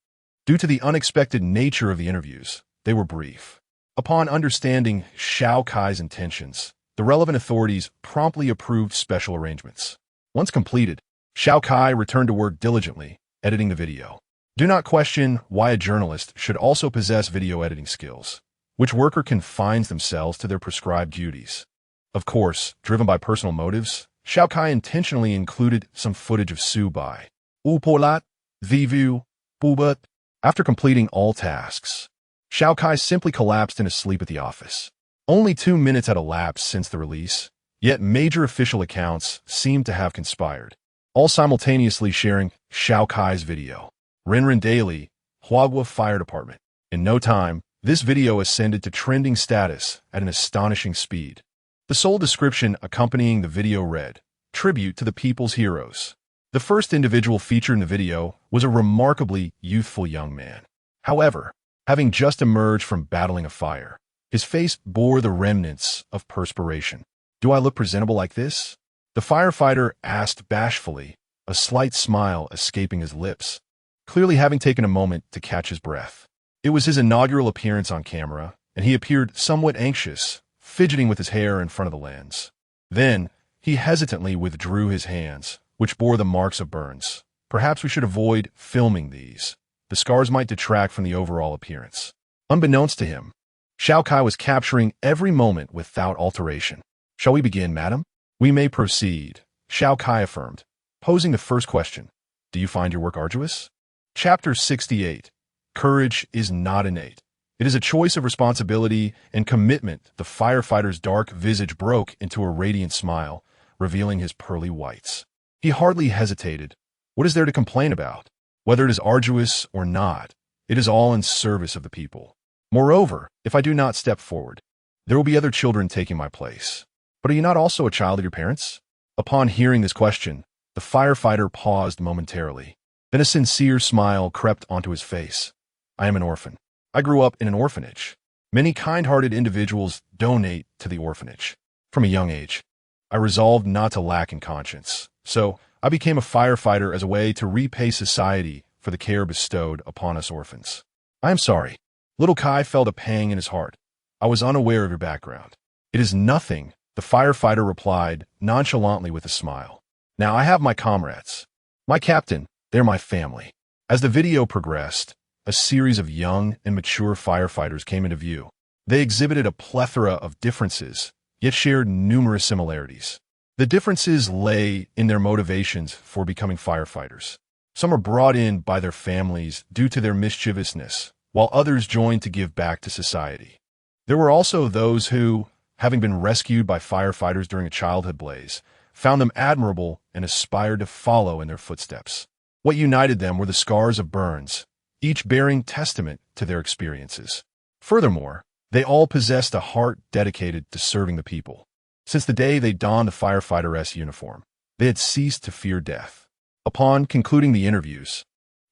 Due to the unexpected nature of the interviews, they were brief. Upon understanding Xiao Kai's intentions, the relevant authorities promptly approved special arrangements. Once completed, Xiao Kai returned to work diligently, editing the video. Do not question why a journalist should also possess video editing skills. Which worker confines themselves to their prescribed duties? Of course, driven by personal motives, Xiao Kai intentionally included some footage of Su Bai. Upolat, Vivu, Bubat. After completing all tasks, Xiao Kai simply collapsed in a sleep at the office. Only 2 minutes had elapsed since the release, yet major official accounts seemed to have conspired, all simultaneously sharing Xiao Kai's video. Renren Daily, Huagua Fire Department. In no time, this video ascended to trending status at an astonishing speed. The sole description accompanying the video read, "Tribute to the People's Heroes." The first individual featured in the video was a remarkably youthful young man. However, having just emerged from battling a fire, his face bore the remnants of perspiration. "Do I look presentable like this?" The firefighter asked bashfully, a slight smile escaping his lips, clearly having taken a moment to catch his breath. It was his inaugural appearance on camera, and he appeared somewhat anxious, fidgeting with his hair in front of the lens. Then, he hesitantly withdrew his hands, which bore the marks of burns. Perhaps we should avoid filming these. The scars might detract from the overall appearance. Unbeknownst to him, Xiao Kai was capturing every moment without alteration. "Shall we begin, madam?" "We may proceed," Xiao Kai affirmed, posing the first question. "Do you find your work arduous?" Chapter 68. Courage is not innate. It It is a choice of responsibility and commitment. The firefighter's dark visage broke into a radiant smile, revealing his pearly whites. He hardly hesitated. What is there to complain about? Whether it is arduous or not, it is all in service of the people. Moreover, if I do not step forward, there will be other children taking my place. But are you not also a child of your parents? Upon hearing this question, the firefighter paused momentarily. Then a sincere smile crept onto his face. I am an orphan. I grew up in an orphanage. Many kind-hearted individuals donate to the orphanage. From a young age, I resolved not to lack in conscience. So, I became a firefighter as a way to repay society for the care bestowed upon us orphans. I am sorry. Little Kai felt a pang in his heart. I was unaware of your background. It is nothing, the firefighter replied, nonchalantly with a smile. Now I have my comrades. My captain, they're my family. As the video progressed, a series of young and mature firefighters came into view. They exhibited a plethora of differences, yet shared numerous similarities. The differences lay in their motivations for becoming firefighters. Some were brought in by their families due to their mischievousness, while others joined to give back to society. There were also those who, having been rescued by firefighters during a childhood blaze, found them admirable and aspired to follow in their footsteps. What united them were the scars of burns, each bearing testament to their experiences. Furthermore, they all possessed a heart dedicated to serving the people. Since the day they donned the firefighter-esque uniform, they had ceased to fear death. Upon concluding the interviews,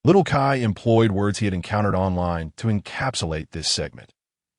Little Kai employed words he had encountered online to encapsulate this segment.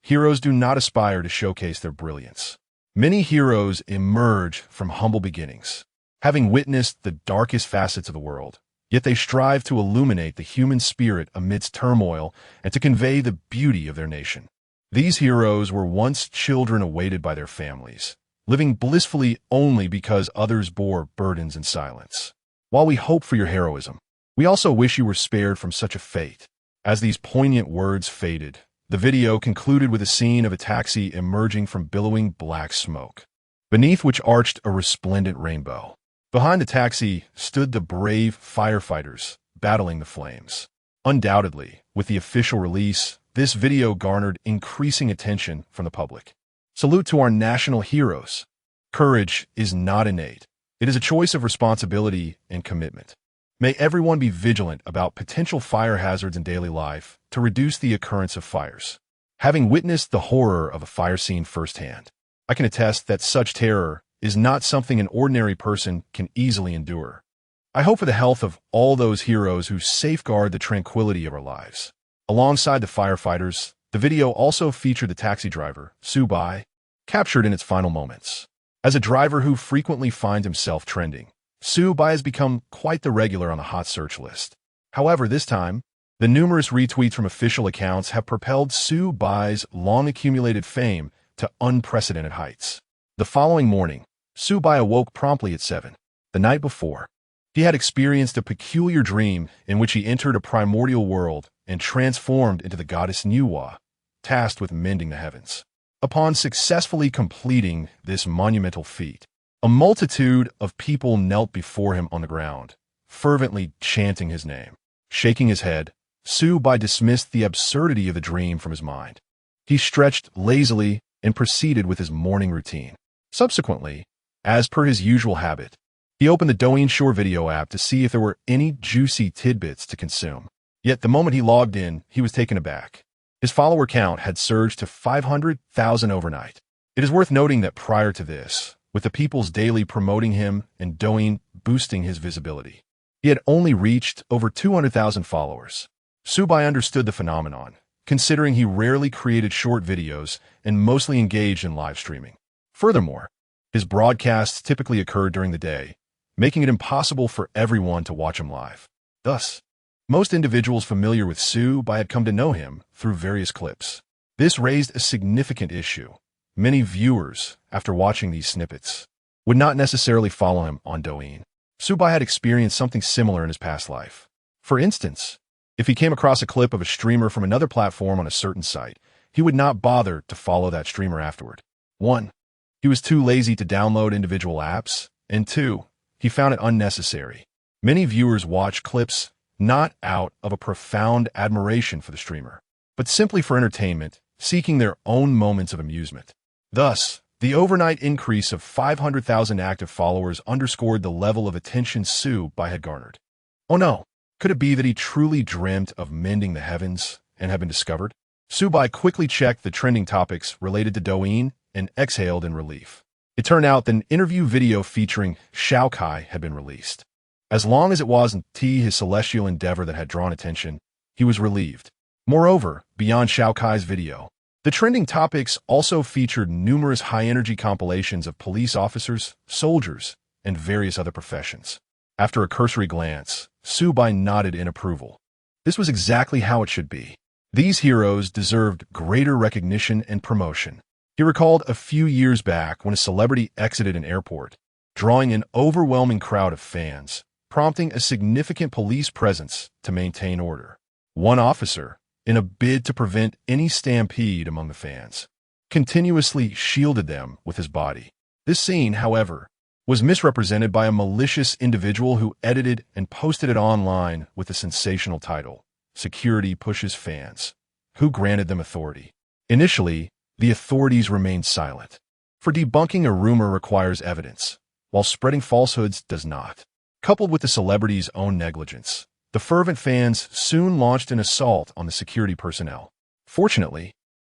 Heroes do not aspire to showcase their brilliance. Many heroes emerge from humble beginnings, having witnessed the darkest facets of the world. Yet they strive to illuminate the human spirit amidst turmoil and to convey the beauty of their nation. These heroes were once children awaited by their families, living blissfully only because others bore burdens in silence. While we hope for your heroism, we also wish you were spared from such a fate. As these poignant words faded, the video concluded with a scene of a taxi emerging from billowing black smoke, beneath which arched a resplendent rainbow. Behind the taxi stood the brave firefighters battling the flames. Undoubtedly, with the official release, this video garnered increasing attention from the public. Salute to our national heroes. Courage is not innate. It is a choice of responsibility and commitment. May everyone be vigilant about potential fire hazards in daily life to reduce the occurrence of fires. Having witnessed the horror of a fire scene firsthand, I can attest that such terror is not something an ordinary person can easily endure. I hope for the health of all those heroes who safeguard the tranquility of our lives. Alongside the firefighters, the video also featured the taxi driver, Su Bai, captured in its final moments. As a driver who frequently finds himself trending, Su Bai has become quite the regular on the hot search list. However, this time, the numerous retweets from official accounts have propelled Su Bai's long-accumulated fame to unprecedented heights. The following morning, Su Bai awoke promptly at 7. The night before, he had experienced a peculiar dream in which he entered a primordial world and transformed into the goddess Nuwa, tasked with mending the heavens. Upon successfully completing this monumental feat, a multitude of people knelt before him on the ground, fervently chanting his name. Shaking his head, Su Bai dismissed the absurdity of the dream from his mind. He stretched lazily and proceeded with his morning routine. Subsequently, as per his usual habit, he opened the Douyin Shore video app to see if there were any juicy tidbits to consume. Yet the moment he logged in, he was taken aback. His follower count had surged to 500,000 overnight. It is worth noting that prior to this, with the people's daily promoting him and Douyin boosting his visibility, he had only reached over 200,000 followers. Su Bai understood the phenomenon, considering he rarely created short videos and mostly engaged in live streaming. Furthermore, his broadcasts typically occurred during the day, making it impossible for everyone to watch him live. Thus, most individuals familiar with Su Bai had come to know him through various clips. This raised a significant issue. Many viewers, after watching these snippets, would not necessarily follow him on Douyin. Su Bai had experienced something similar in his past life. For instance, if he came across a clip of a streamer from another platform on a certain site, he would not bother to follow that streamer afterward. 1. He was too lazy to download individual apps, and 2. He found it unnecessary. Many viewers watch clips not out of a profound admiration for the streamer, but simply for entertainment, seeking their own moments of amusement. Thus, the overnight increase of 500,000 active followers underscored the level of attention Su Bai had garnered. Oh no, could it be that he truly dreamt of mending the heavens and had been discovered? Su Bai quickly checked the trending topics related to Douyin and exhaled in relief. It turned out that an interview video featuring Shao Kai had been released. As long as it wasn't his celestial endeavor that had drawn attention, he was relieved. Moreover, beyond Shao Kai's video, the trending topics also featured numerous high-energy compilations of police officers, soldiers, and various other professions. After a cursory glance, Su Bai nodded in approval. This was exactly how it should be. These heroes deserved greater recognition and promotion. He recalled a few years back when a celebrity exited an airport, drawing an overwhelming crowd of fans, prompting a significant police presence to maintain order. One officer, in a bid to prevent any stampede among the fans, continuously shielded them with his body. This scene, however, was misrepresented by a malicious individual who edited and posted it online with the sensational title, "Security Pushes Fans." Who granted them authority? Initially, the authorities remained silent. For debunking a rumor requires evidence, while spreading falsehoods does not. Coupled with the celebrity's own negligence, the fervent fans soon launched an assault on the security personnel. Fortunately,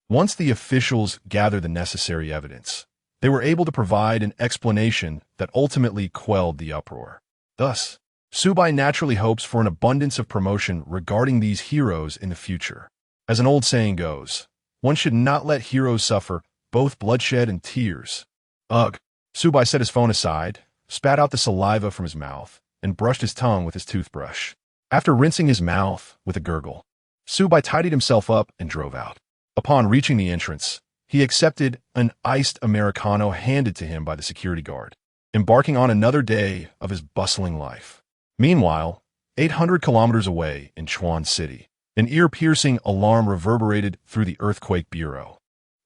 once the officials gathered the necessary evidence, they were able to provide an explanation that ultimately quelled the uproar. Thus, Su Bai naturally hopes for an abundance of promotion regarding these heroes in the future. As an old saying goes, one should not let heroes suffer both bloodshed and tears. Ugh. Su Bai set his phone aside, spat out the saliva from his mouth, and brushed his tongue with his toothbrush. After rinsing his mouth with a gurgle, Su Bai tidied himself up and drove out. Upon reaching the entrance, he accepted an iced Americano handed to him by the security guard, embarking on another day of his bustling life. Meanwhile, 800 kilometers away in Chuan City, an ear-piercing alarm reverberated through the Earthquake Bureau.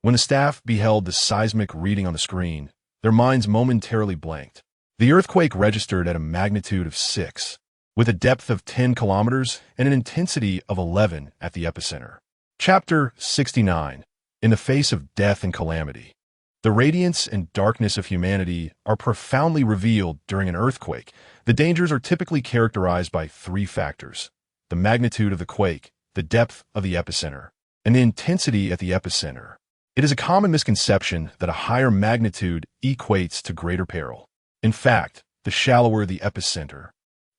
When the staff beheld the seismic reading on the screen, their minds momentarily blanked. The earthquake registered at a magnitude of 6, with a depth of 10 kilometers and an intensity of 11 at the epicenter. Chapter 69. In the face of death and calamity. The radiance and darkness of humanity are profoundly revealed during an earthquake. The dangers are typically characterized by 3 factors: the magnitude of the quake, the depth of the epicenter, and the intensity at the epicenter. It is a common misconception that a higher magnitude equates to greater peril. In fact, the shallower the epicenter,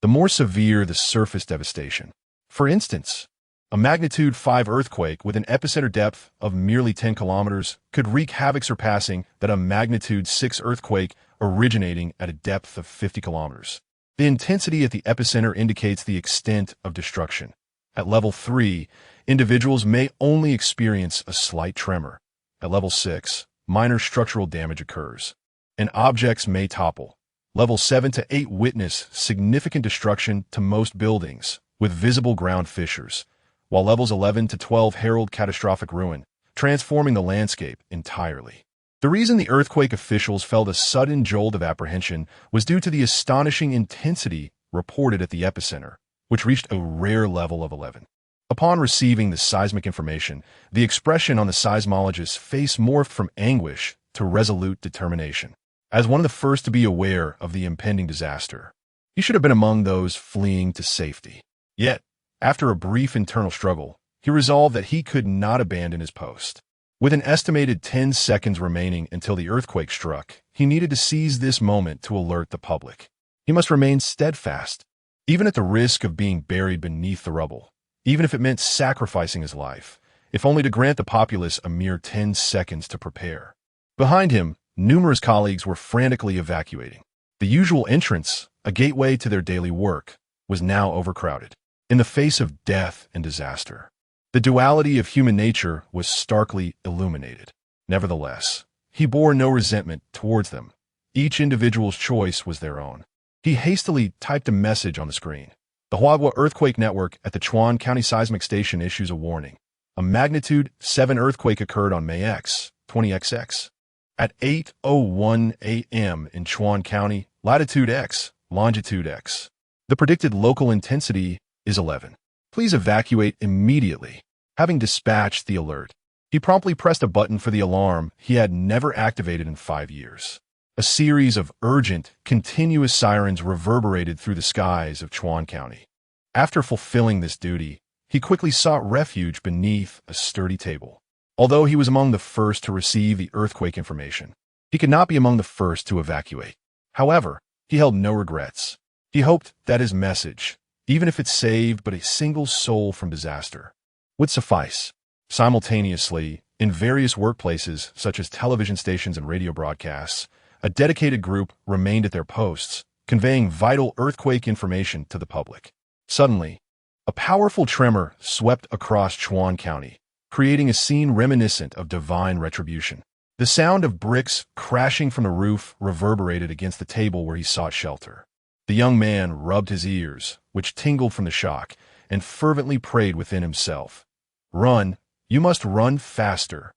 the more severe the surface devastation. For instance, a magnitude 5 earthquake with an epicenter depth of merely 10 kilometers could wreak havoc surpassing that a magnitude 6 earthquake originating at a depth of 50 kilometers. The intensity at the epicenter indicates the extent of destruction. At level 3, individuals may only experience a slight tremor. At level 6, minor structural damage occurs, and objects may topple. Level 7 to 8 witness significant destruction to most buildings, with visible ground fissures, while levels 11 to 12 herald catastrophic ruin, transforming the landscape entirely. The reason the earthquake officials felt a sudden jolt of apprehension was due to the astonishing intensity reported at the epicenter, which reached a rare level of 11. Upon receiving the seismic information, the expression on the seismologist's face morphed from anguish to resolute determination. As one of the first to be aware of the impending disaster, he should have been among those fleeing to safety. Yet, after a brief internal struggle, he resolved that he could not abandon his post. With an estimated 10 seconds remaining until the earthquake struck, he needed to seize this moment to alert the public. He must remain steadfast, even at the risk of being buried beneath the rubble, even if it meant sacrificing his life, if only to grant the populace a mere 10 seconds to prepare. Behind him, numerous colleagues were frantically evacuating. The usual entrance, a gateway to their daily work, was now overcrowded. In the face of death and disaster, the duality of human nature was starkly illuminated. Nevertheless, he bore no resentment towards them. Each individual's choice was their own. He hastily typed a message on the screen. The Huagua Earthquake Network at the Chuan County Seismic Station issues a warning. A magnitude 7 earthquake occurred on May X, 20XX. At 8:01 a.m. in Chuan County, latitude X, longitude X. The predicted local intensity is 11. Please evacuate immediately. Having dispatched the alert, he promptly pressed a button for the alarm he had never activated in 5 years. A series of urgent, continuous sirens reverberated through the skies of Chuan County. After fulfilling this duty, he quickly sought refuge beneath a sturdy table. Although he was among the first to receive the earthquake information, he could not be among the first to evacuate. However, he held no regrets. He hoped that his message, even if it saved but a single soul from disaster, would suffice. Simultaneously, in various workplaces such as television stations and radio broadcasts, a dedicated group remained at their posts, conveying vital earthquake information to the public. Suddenly, a powerful tremor swept across Chuan County, creating a scene reminiscent of divine retribution. The sound of bricks crashing from the roof reverberated against the table where he sought shelter. The young man rubbed his ears, which tingled from the shock, and fervently prayed within himself. Run, you must run faster.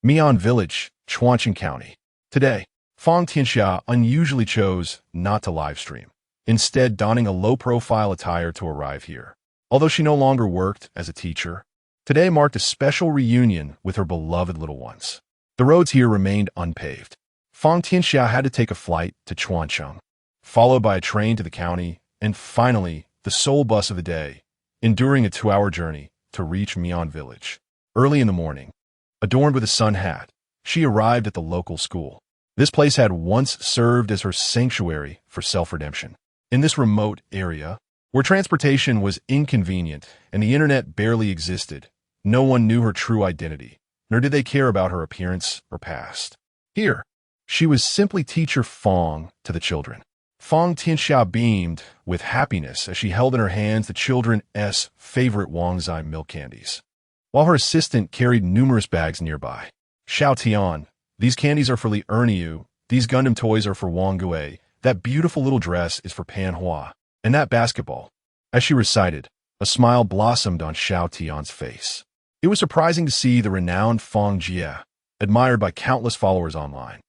Mian Village, Chuancheng County. Today, Fang Tianxia unusually chose not to livestream, instead donning a low-profile attire to arrive here. Although she no longer worked as a teacher, today marked a special reunion with her beloved little ones. The roads here remained unpaved. Fang Tianxia had to take a flight to Chuancheng, followed by a train to the county, and finally, the sole bus of the day, enduring a 2-hour journey to reach Mian Village. Early in the morning, adorned with a sun hat, she arrived at the local school. This place had once served as her sanctuary for self-redemption. In this remote area, where transportation was inconvenient and the internet barely existed, no one knew her true identity, nor did they care about her appearance or past. Here, she was simply Teacher Fang to the children. Fang Tianxia beamed with happiness as she held in her hands the children's favorite Wangzai milk candies, while her assistant carried numerous bags nearby. Xiao Tian, these candies are for Li Erniu, these Gundam toys are for Wang Gui, that beautiful little dress is for Pan Hua, and that basketball. As she recited, a smile blossomed on Xiao Tian's face. It was surprising to see the renowned Fang Jie, admired by countless followers online.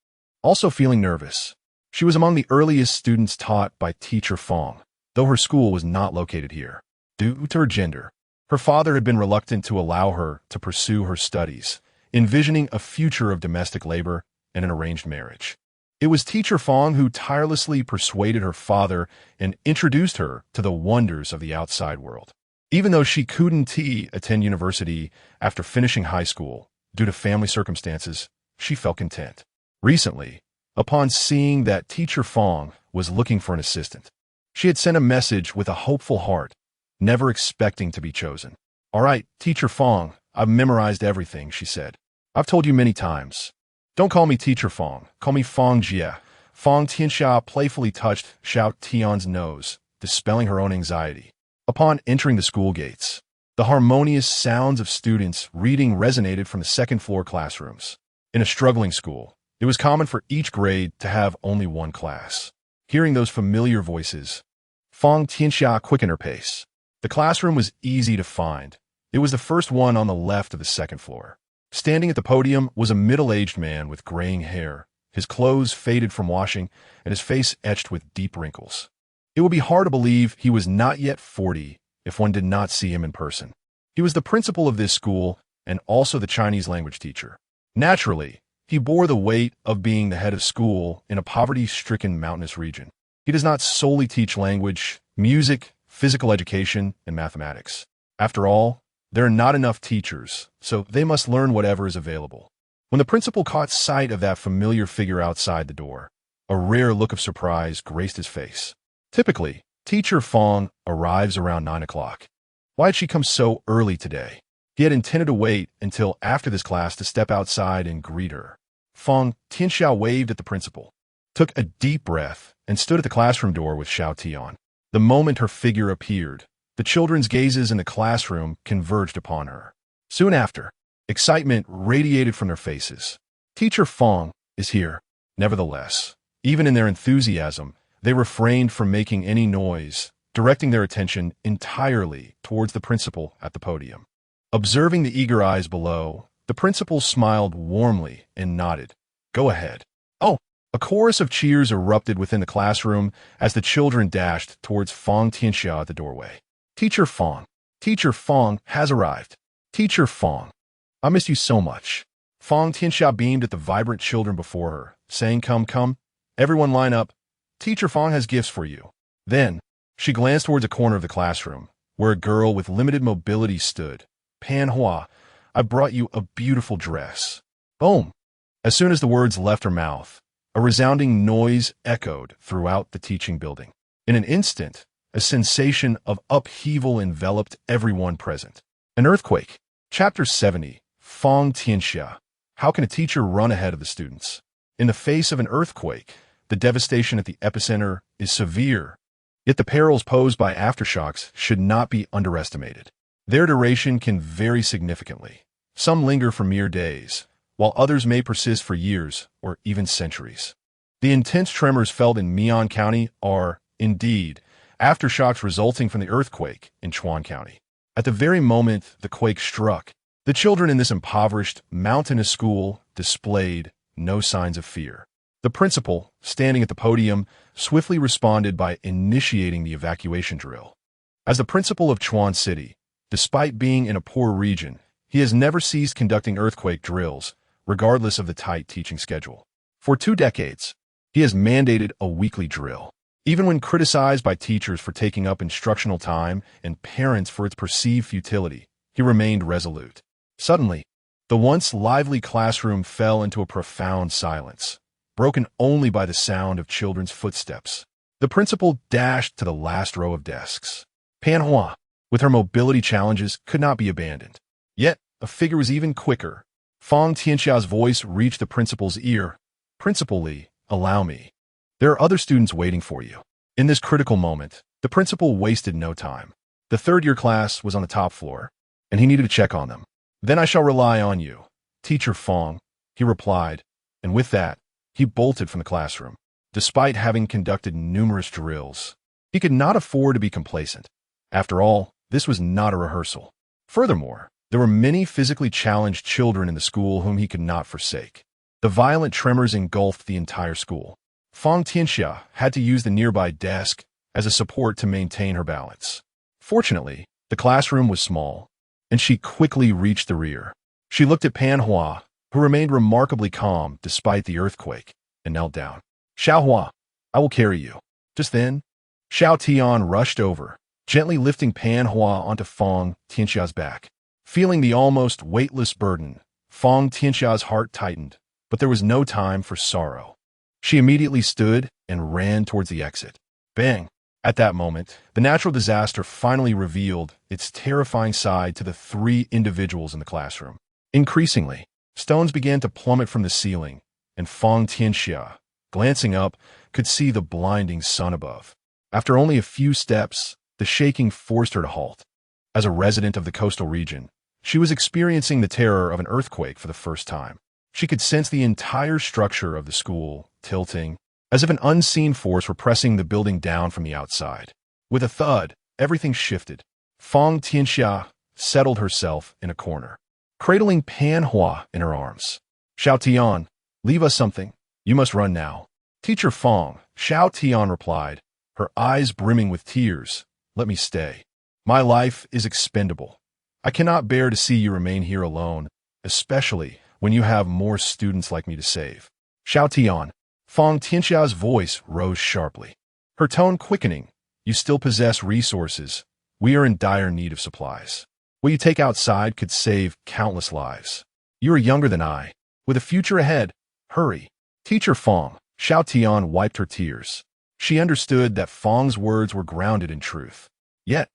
Also feeling nervous, she was among the earliest students taught by Teacher Fang, though her school was not located here. Due to her gender, her father had been reluctant to allow her to pursue her studies, envisioning a future of domestic labor and an arranged marriage. It was Teacher Fang who tirelessly persuaded her father and introduced her to the wonders of the outside world. Even though she couldn't attend university after finishing high school due to family circumstances, she felt content. Recently, upon seeing that Teacher Fang was looking for an assistant, she had sent a message with a hopeful heart, never expecting to be chosen. "All right, Teacher Fang, I've memorized everything," she said. "I've told you many times. Don't call me Teacher Fang, call me Fang Jie." Fang Tianxia playfully touched Xiao Tian's nose, dispelling her own anxiety. Upon entering the school gates, the harmonious sounds of students reading resonated from the second-floor classrooms. In a struggling school, it was common for each grade to have only one class. Hearing those familiar voices, Fang Tianxia quickened her pace. The classroom was easy to find. It was the first one on the left of the second floor. Standing at the podium was a middle-aged man with graying hair, his clothes faded from washing, and his face etched with deep wrinkles. It would be hard to believe he was not yet 40 if one did not see him in person. He was the principal of this school and also the Chinese language teacher. Naturally, he bore the weight of being the head of school in a poverty-stricken mountainous region. He does not solely teach language, music, physical education, and mathematics. After all, there are not enough teachers, so they must learn whatever is available. When the principal caught sight of that familiar figure outside the door, a rare look of surprise graced his face. Typically, Teacher Fang arrives around 9 o'clock. Why had she come so early today? He had intended to wait until after this class to step outside and greet her. Fang Tianxia waved at the principal, took a deep breath, and stood at the classroom door with Xiao Tian. The moment her figure appeared, the children's gazes in the classroom converged upon her. Soon after, excitement radiated from their faces. Teacher Fang is here. Nevertheless, even in their enthusiasm, they refrained from making any noise, directing their attention entirely towards the principal at the podium. Observing the eager eyes below, the principal smiled warmly and nodded. "Go ahead." "Oh!" A chorus of cheers erupted within the classroom as the children dashed towards Fang Tianxia at the doorway. Teacher Fang has arrived." Teacher Fong, I miss you so much. Fong Tianxia beamed at the vibrant children before her, saying, "Come, come, everyone line up. Teacher Fong has gifts for you." Then, she glanced towards a corner of the classroom, where a girl with limited mobility stood. "Pan Hua, I brought you a beautiful dress." Boom! As soon as the words left her mouth, a resounding noise echoed throughout the teaching building. In an instant, a sensation of upheaval enveloped everyone present. An earthquake. Chapter 70. Fong Tianxia. How can a teacher run ahead of the students? In the face of an earthquake, the devastation at the epicenter is severe, yet the perils posed by aftershocks should not be underestimated. Their duration can vary significantly. Some linger for mere days, while others may persist for years or even centuries. The intense tremors felt in Mian County are, indeed, aftershocks resulting from the earthquake in Chuan County. At the very moment the quake struck, the children in this impoverished, mountainous school displayed no signs of fear. The principal, standing at the podium, swiftly responded by initiating the evacuation drill. As the principal of Chuan City, despite being in a poor region, he has never ceased conducting earthquake drills, regardless of the tight teaching schedule. For 2 decades, he has mandated a weekly drill. Even when criticized by teachers for taking up instructional time and parents for its perceived futility, he remained resolute. Suddenly, the once lively classroom fell into a profound silence, broken only by the sound of children's footsteps. The principal dashed to the last row of desks. Pan Hua, with her mobility challenges, could not be abandoned. Yet, a figure was even quicker. Fong Tianxia's voice reached the principal's ear. "Principal Li, allow me. There are other students waiting for you." In this critical moment, the principal wasted no time. The third-year class was on the top floor, and he needed to check on them. "Then I shall rely on you, Teacher Fong," he replied, and with that, he bolted from the classroom. Despite having conducted numerous drills, he could not afford to be complacent. After all, this was not a rehearsal. Furthermore, there were many physically challenged children in the school whom he could not forsake. The violent tremors engulfed the entire school. Fong Tianxia had to use the nearby desk as a support to maintain her balance. Fortunately, the classroom was small, and she quickly reached the rear. She looked at Pan Hua, who remained remarkably calm despite the earthquake, and knelt down. "Xiao Hua, I will carry you." Just then, Xiao Tian rushed over, gently lifting Pan Hua onto Fong Tianxia's back. Feeling the almost weightless burden, Fong Tianxia's heart tightened, but there was no time for sorrow. She immediately stood and ran towards the exit. Bang! At that moment, the natural disaster finally revealed its terrifying side to the 3 individuals in the classroom. Increasingly, stones began to plummet from the ceiling, and Fong Tianxia, glancing up, could see the blinding sun above. After only a few steps, the shaking forced her to halt. As a resident of the coastal region, she was experiencing the terror of an earthquake for the first time. She could sense the entire structure of the school tilting, as if an unseen force were pressing the building down from the outside. With a thud, everything shifted. Fong Tianxia settled herself in a corner, cradling Pan Hua in her arms. "Xiao Tian, leave us something. You must run now." "Teacher Fong," Xiao Tian replied, her eyes brimming with tears. "Let me stay. My life is expendable. I cannot bear to see you remain here alone, especially when you have more students like me to save." "Xiao Tian." Fong Tianxia's voice rose sharply, her tone quickening. "You still possess resources. We are in dire need of supplies. What you take outside could save countless lives. You are younger than I, with a future ahead. Hurry." "Teacher Fong." Xiao Tian wiped her tears. She understood that Fong's words were grounded in truth. Yet,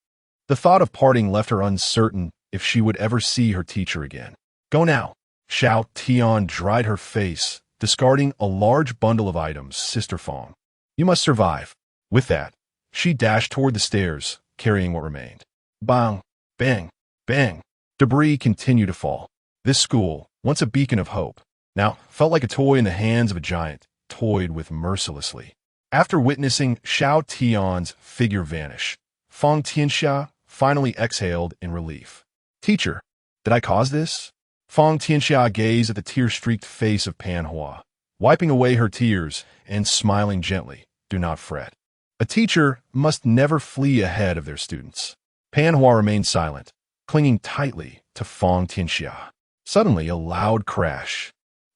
the thought of parting left her uncertain if she would ever see her teacher again. "Go now." Xiao Tian dried her face, discarding a large bundle of items. "Sister Fong, you must survive." With that, she dashed toward the stairs, carrying what remained. Bang! Bang! Bang! Debris continued to fall. This school, once a beacon of hope, now felt like a toy in the hands of a giant, toyed with mercilessly. After witnessing Xiao Tian's figure vanish, Fong Tianxia finally exhaled in relief. "Teacher, did I cause this?" Fong Tianxia gazed at the tear-streaked face of Pan Hua, wiping away her tears and smiling gently. "Do not fret. A teacher must never flee ahead of their students." Pan Hua remained silent, clinging tightly to Fong Tianxia. Suddenly, a loud crash.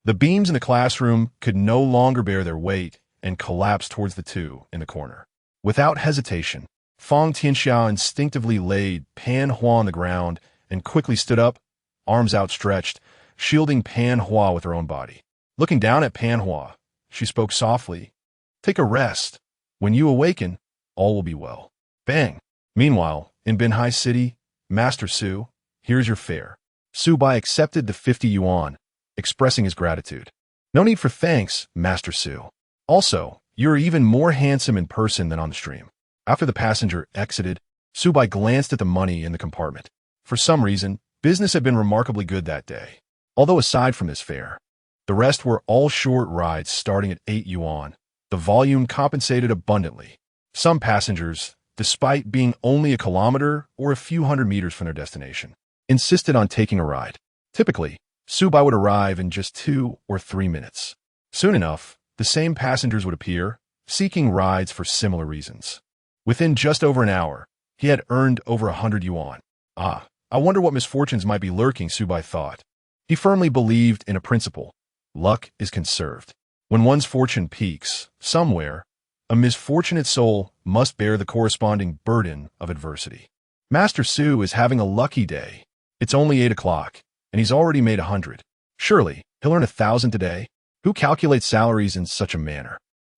The beams in the classroom could no longer bear their weight and collapsed towards the two in the corner. Without hesitation, Fong Tianxia instinctively laid Pan Hua on the ground and quickly stood up, arms outstretched, shielding Pan Hua with her own body. Looking down at Pan Hua, she spoke softly, "Take a rest. When you awaken, all will be well." Bang! Meanwhile, in Binhai City, Master Su, here's your fare. Su Bai accepted the 50 yuan, expressing his gratitude. "No need for thanks, Master Su. Also, you're even more handsome in person than on the stream." After the passenger exited, Su Bai glanced at the money in the compartment. For some reason, business had been remarkably good that day. Although aside from this fare, the rest were all short rides starting at 8 yuan. The volume compensated abundantly. Some passengers, despite being only a kilometer or a few hundred meters from their destination, insisted on taking a ride. Typically, Su Bai would arrive in just 2 or 3 minutes. Soon enough, the same passengers would appear, seeking rides for similar reasons. Within just over an hour, he had earned over 100 yuan. I wonder what misfortunes might be lurking, Su Bai thought. He firmly believed in a principle: luck is conserved. When one's fortune peaks, somewhere, a misfortunate soul must bear the corresponding burden of adversity. Master Su is having a lucky day. It's only 8 o'clock, and he's already made 100. Surely, he'll earn 1,000 today. Who calculates salaries in such a manner?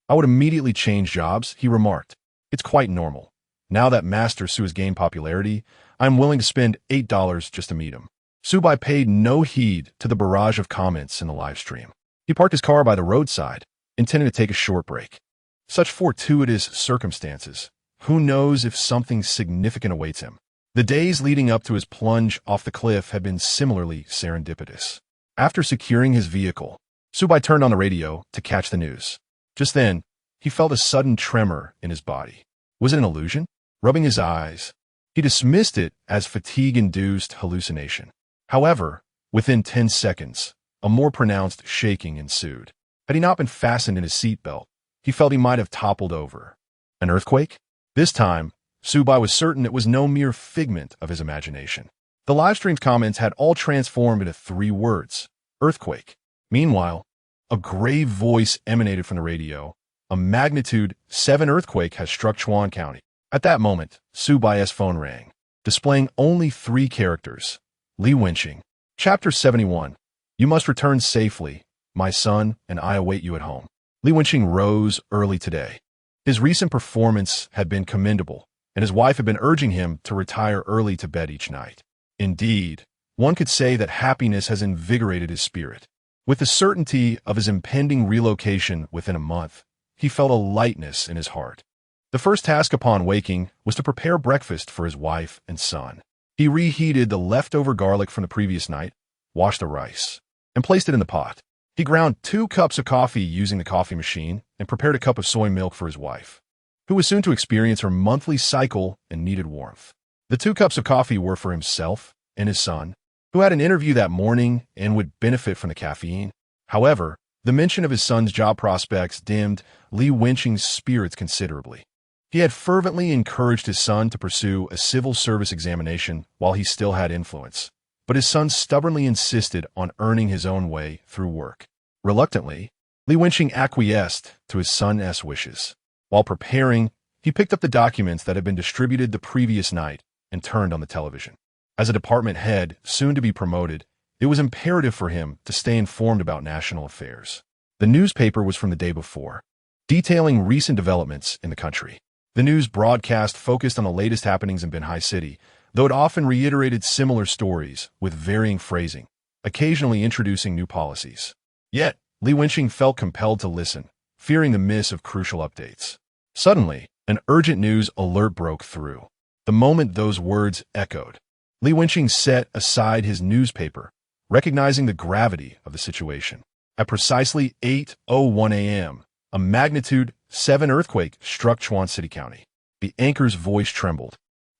I would immediately change jobs, he remarked. It's quite normal. Now that Master Su has gained popularity, I'm willing to spend $8 just to meet him. Su Bai paid no heed to the barrage of comments in the live stream. He parked his car by the roadside, intending to take a short break. Such fortuitous circumstances. Who knows if something significant awaits him? The days leading up to his plunge off the cliff had been similarly serendipitous. After securing his vehicle, Su Bai turned on the radio to catch the news. Just then, he felt a sudden tremor in his body. Was it an illusion? Rubbing his eyes, he dismissed it as fatigue-induced hallucination. However, within 10 seconds, a more pronounced shaking ensued. Had he not been fastened in his seatbelt, he felt he might have toppled over. An earthquake? This time, Su Bai was certain it was no mere figment of his imagination. The livestream's comments had all transformed into 3 words: earthquake. Meanwhile, a grave voice emanated from the radio. A magnitude 7 earthquake has struck Chuan County. At that moment, Su Bai's phone rang, displaying only 3 characters. Li Wenqing. Chapter 71. You must return safely. My son and I await you at home. Li Wenqing rose early today. His recent performance had been commendable, and his wife had been urging him to retire early to bed each night. Indeed, one could say that happiness has invigorated his spirit. With the certainty of his impending relocation within a month, he felt a lightness in his heart. The first task upon waking was to prepare breakfast for his wife and son. He reheated the leftover garlic from the previous night, washed the rice, and placed it in the pot. He ground 2 cups of coffee using the coffee machine and prepared a cup of soy milk for his wife, who was soon to experience her monthly cycle and needed warmth. The 2 cups of coffee were for himself and his son, who had an interview that morning and would benefit from the caffeine. However, the mention of his son's job prospects dimmed Li Wenqing's spirits considerably. He had fervently encouraged his son to pursue a civil service examination while he still had influence, but his son stubbornly insisted on earning his own way through work. Reluctantly, Li Wenqing acquiesced to his son's wishes. While preparing, he picked up the documents that had been distributed the previous night and turned on the television. As a department head, soon to be promoted, it was imperative for him to stay informed about national affairs. The newspaper was from the day before, detailing recent developments in the country. The news broadcast focused on the latest happenings in Binhai City, though it often reiterated similar stories with varying phrasing, occasionally introducing new policies. Yet, Li Wenqing felt compelled to listen, fearing the miss of crucial updates. Suddenly, an urgent news alert broke through. The moment those words echoed, Li Wenqing set aside his newspaper, recognizing the gravity of the situation. At precisely 8:01 a.m., a magnitude 7 earthquake struck Chuan City County. The anchor's voice trembled,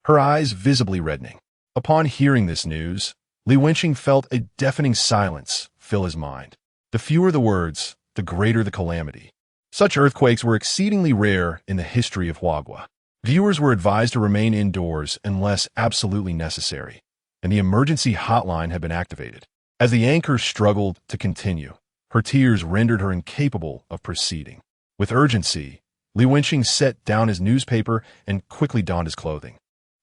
her eyes visibly reddening. Upon hearing this news, Li Wenqing felt a deafening silence fill his mind. The fewer the words, the greater the calamity. Such earthquakes were exceedingly rare in the history of Huagua. Viewers were advised to remain indoors unless absolutely necessary. and the emergency hotline had been activated. As the anchor struggled to continue, her tears rendered her incapable of proceeding. With urgency, Li Wenqing set down his newspaper and quickly donned his clothing.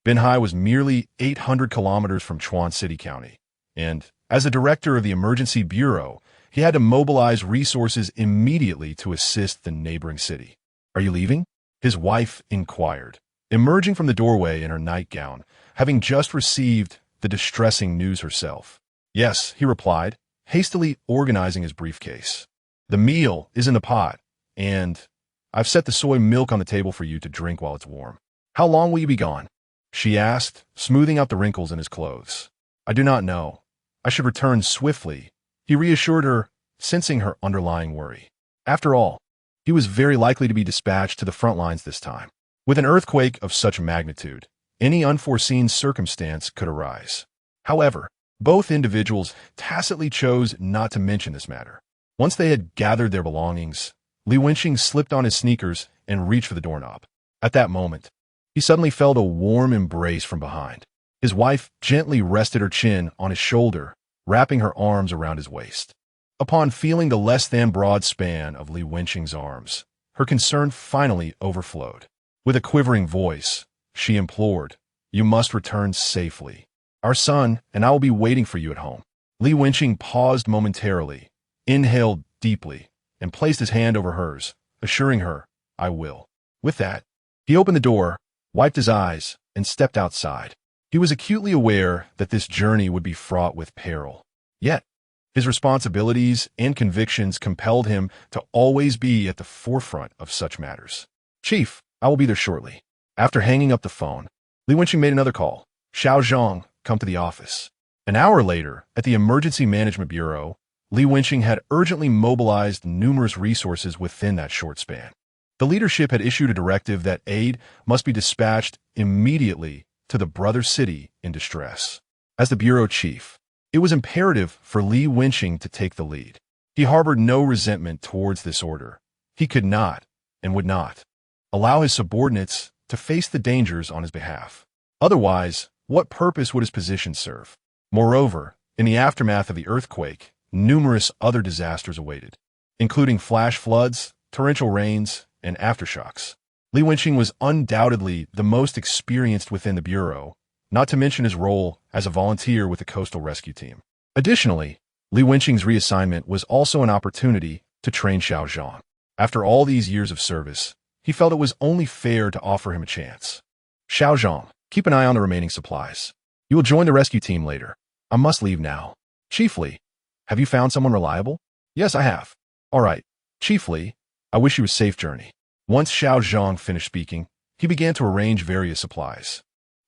Binhai was merely 800 kilometers from Chuan City County, and, as the director of the Emergency Bureau, he had to mobilize resources immediately to assist the neighboring city. "Are you leaving?" his wife inquired, emerging from the doorway in her nightgown, having just received the distressing news herself. "Yes," he replied, hastily organizing his briefcase. "The meal is in the pot, and I've set the soy milk on the table for you to drink while it's warm." "How long will you be gone?" she asked, smoothing out the wrinkles in his clothes. "I do not know. I should return swiftly," he reassured her, sensing her underlying worry. After all, he was very likely to be dispatched to the front lines this time. With an earthquake of such magnitude, any unforeseen circumstance could arise. However, both individuals tacitly chose not to mention this matter. Once they had gathered their belongings, Li Wenqing slipped on his sneakers and reached for the doorknob. At that moment, he suddenly felt a warm embrace from behind. His wife gently rested her chin on his shoulder, wrapping her arms around his waist. Upon feeling the less than broad span of Li Wenqing's arms, her concern finally overflowed. With a quivering voice, she implored, "You must return safely. Our son and I will be waiting for you at home." Li Wenqing paused momentarily, inhaled deeply, and placed his hand over hers, assuring her, "I will." With that, he opened the door, wiped his eyes, and stepped outside. He was acutely aware that this journey would be fraught with peril. Yet, his responsibilities and convictions compelled him to always be at the forefront of such matters. "Chief, I will be there shortly." After hanging up the phone, Li Wenqing made another call. "Xiao Zhang, come to the office." An hour later, at the Emergency Management Bureau, Li Wenqing had urgently mobilized numerous resources within that short span. The leadership had issued a directive that aid must be dispatched immediately to the brother city in distress. As the bureau chief, it was imperative for Li Wenqing to take the lead. He harbored no resentment towards this order. He could not, and would not, allow his subordinates to face the dangers on his behalf. Otherwise, what purpose would his position serve? Moreover, in the aftermath of the earthquake, numerous other disasters awaited, including flash floods, torrential rains, and aftershocks. Li Wenqing was undoubtedly the most experienced within the bureau, not to mention his role as a volunteer with the Coastal Rescue Team. Additionally, Li Wenqing's reassignment was also an opportunity to train Xiao Zhang. After all these years of service, he felt it was only fair to offer him a chance. "Xiao Zhang, keep an eye on the remaining supplies. You will join the rescue team later. I must leave now." "Chief Li, have you found someone reliable?" "Yes, I have." "All right. Chief Li, I wish you a safe journey." Once Xiao Zhang finished speaking, he began to arrange various supplies.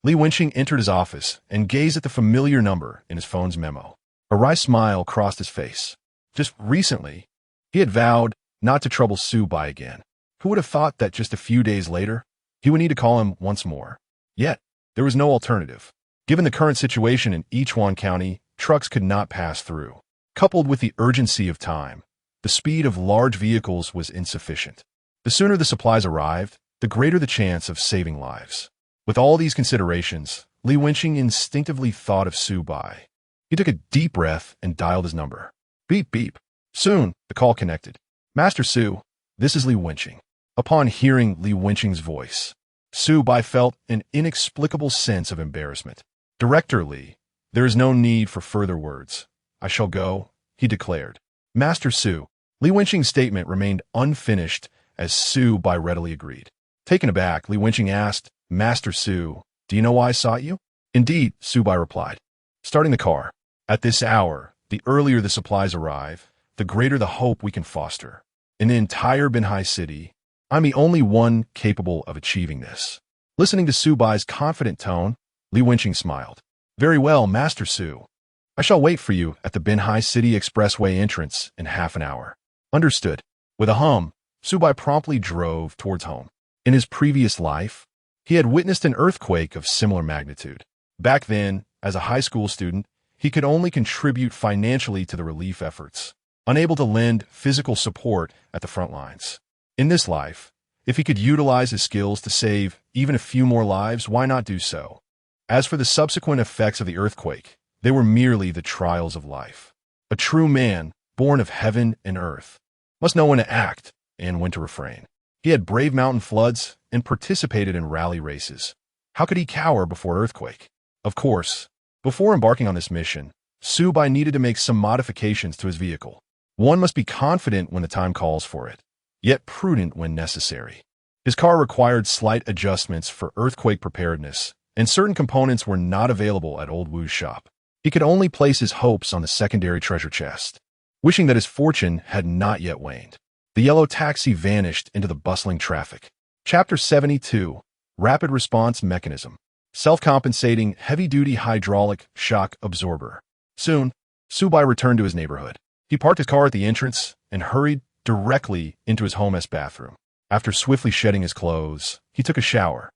Li Wenqing entered his office and gazed at the familiar number in his phone's memo. A wry smile crossed his face. Just recently, he had vowed not to trouble Su Bai again. Who would have thought that just a few days later, he would need to call him once more? Yet, there was no alternative. Given the current situation in Yichuan County, trucks could not pass through. Coupled with the urgency of time, the speed of large vehicles was insufficient. The sooner the supplies arrived, the greater the chance of saving lives. With all these considerations, Li Wenqing instinctively thought of Su Bai. He took a deep breath and dialed his number. Beep, beep. Soon, the call connected. "Master Su, this is Li Wenqing." Upon hearing Li Wenqing's voice, Su Bai felt an inexplicable sense of embarrassment. "Director Li, there is no need for further words. I shall go," he declared. "Master Su." Li Wenqing's statement remained unfinished as Su Bai readily agreed. Taken aback, Li Wenqing asked, "Master Su, do you know why I sought you?" "Indeed," Su Bai replied. "Starting the car. At this hour, the earlier the supplies arrive, the greater the hope we can foster. In the entire Binhai city, I'm the only one capable of achieving this." Listening to Su Bai's confident tone, Li Wenqing smiled. "Very well, Master Su. I shall wait for you at the Binhai City Expressway entrance in half an hour." "Understood." With a hum, Su Bai promptly drove towards home. In his previous life, he had witnessed an earthquake of similar magnitude. Back then, as a high school student, he could only contribute financially to the relief efforts, unable to lend physical support at the front lines. In this life, if he could utilize his skills to save even a few more lives, why not do so? As for the subsequent effects of the earthquake, they were merely the trials of life. A true man, born of heaven and earth, must know when to act and when to refrain. He had braved mountain floods and participated in rally races. How could he cower before earthquake? Of course, before embarking on this mission, Su Bai needed to make some modifications to his vehicle. One must be confident when the time calls for it, yet prudent when necessary. His car required slight adjustments for earthquake preparedness, and certain components were not available at Old Wu's shop. He could only place his hopes on the secondary treasure chest, wishing that his fortune had not yet waned. The yellow taxi vanished into the bustling traffic. Chapter 72, Rapid Response Mechanism. Self-compensating heavy-duty hydraulic shock absorber. Soon, Su Bai returned to his neighborhood. He parked his car at the entrance and hurried directly into his home's bathroom. After swiftly shedding his clothes, he took a shower.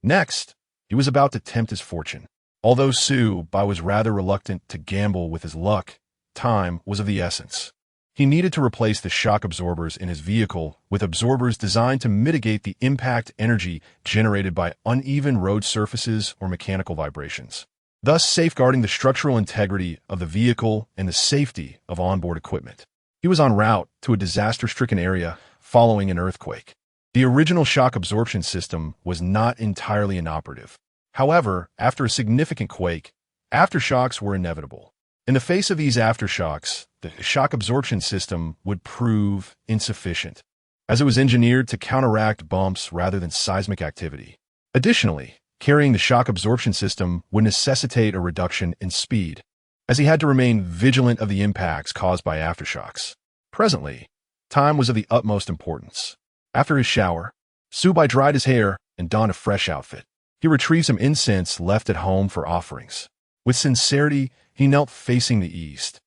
Next, he was about to tempt his fortune. Although Su Bai was rather reluctant to gamble with his luck, time was of the essence. He needed to replace the shock absorbers in his vehicle with absorbers designed to mitigate the impact energy generated by uneven road surfaces or mechanical vibrations, thus safeguarding the structural integrity of the vehicle and the safety of onboard equipment. He was en route to a disaster-stricken area following an earthquake. The original shock absorption system was not entirely inoperative. However, after a significant quake, aftershocks were inevitable. In the face of these aftershocks, the shock absorption system would prove insufficient, as it was engineered to counteract bumps rather than seismic activity. Additionally, carrying the shock absorption system would necessitate a reduction in speed, as he had to remain vigilant of the impacts caused by aftershocks. Presently, time was of the utmost importance. After his shower, Su Bai dried his hair and donned a fresh outfit. He retrieved some incense left at home for offerings. With sincerity, he knelt facing the east,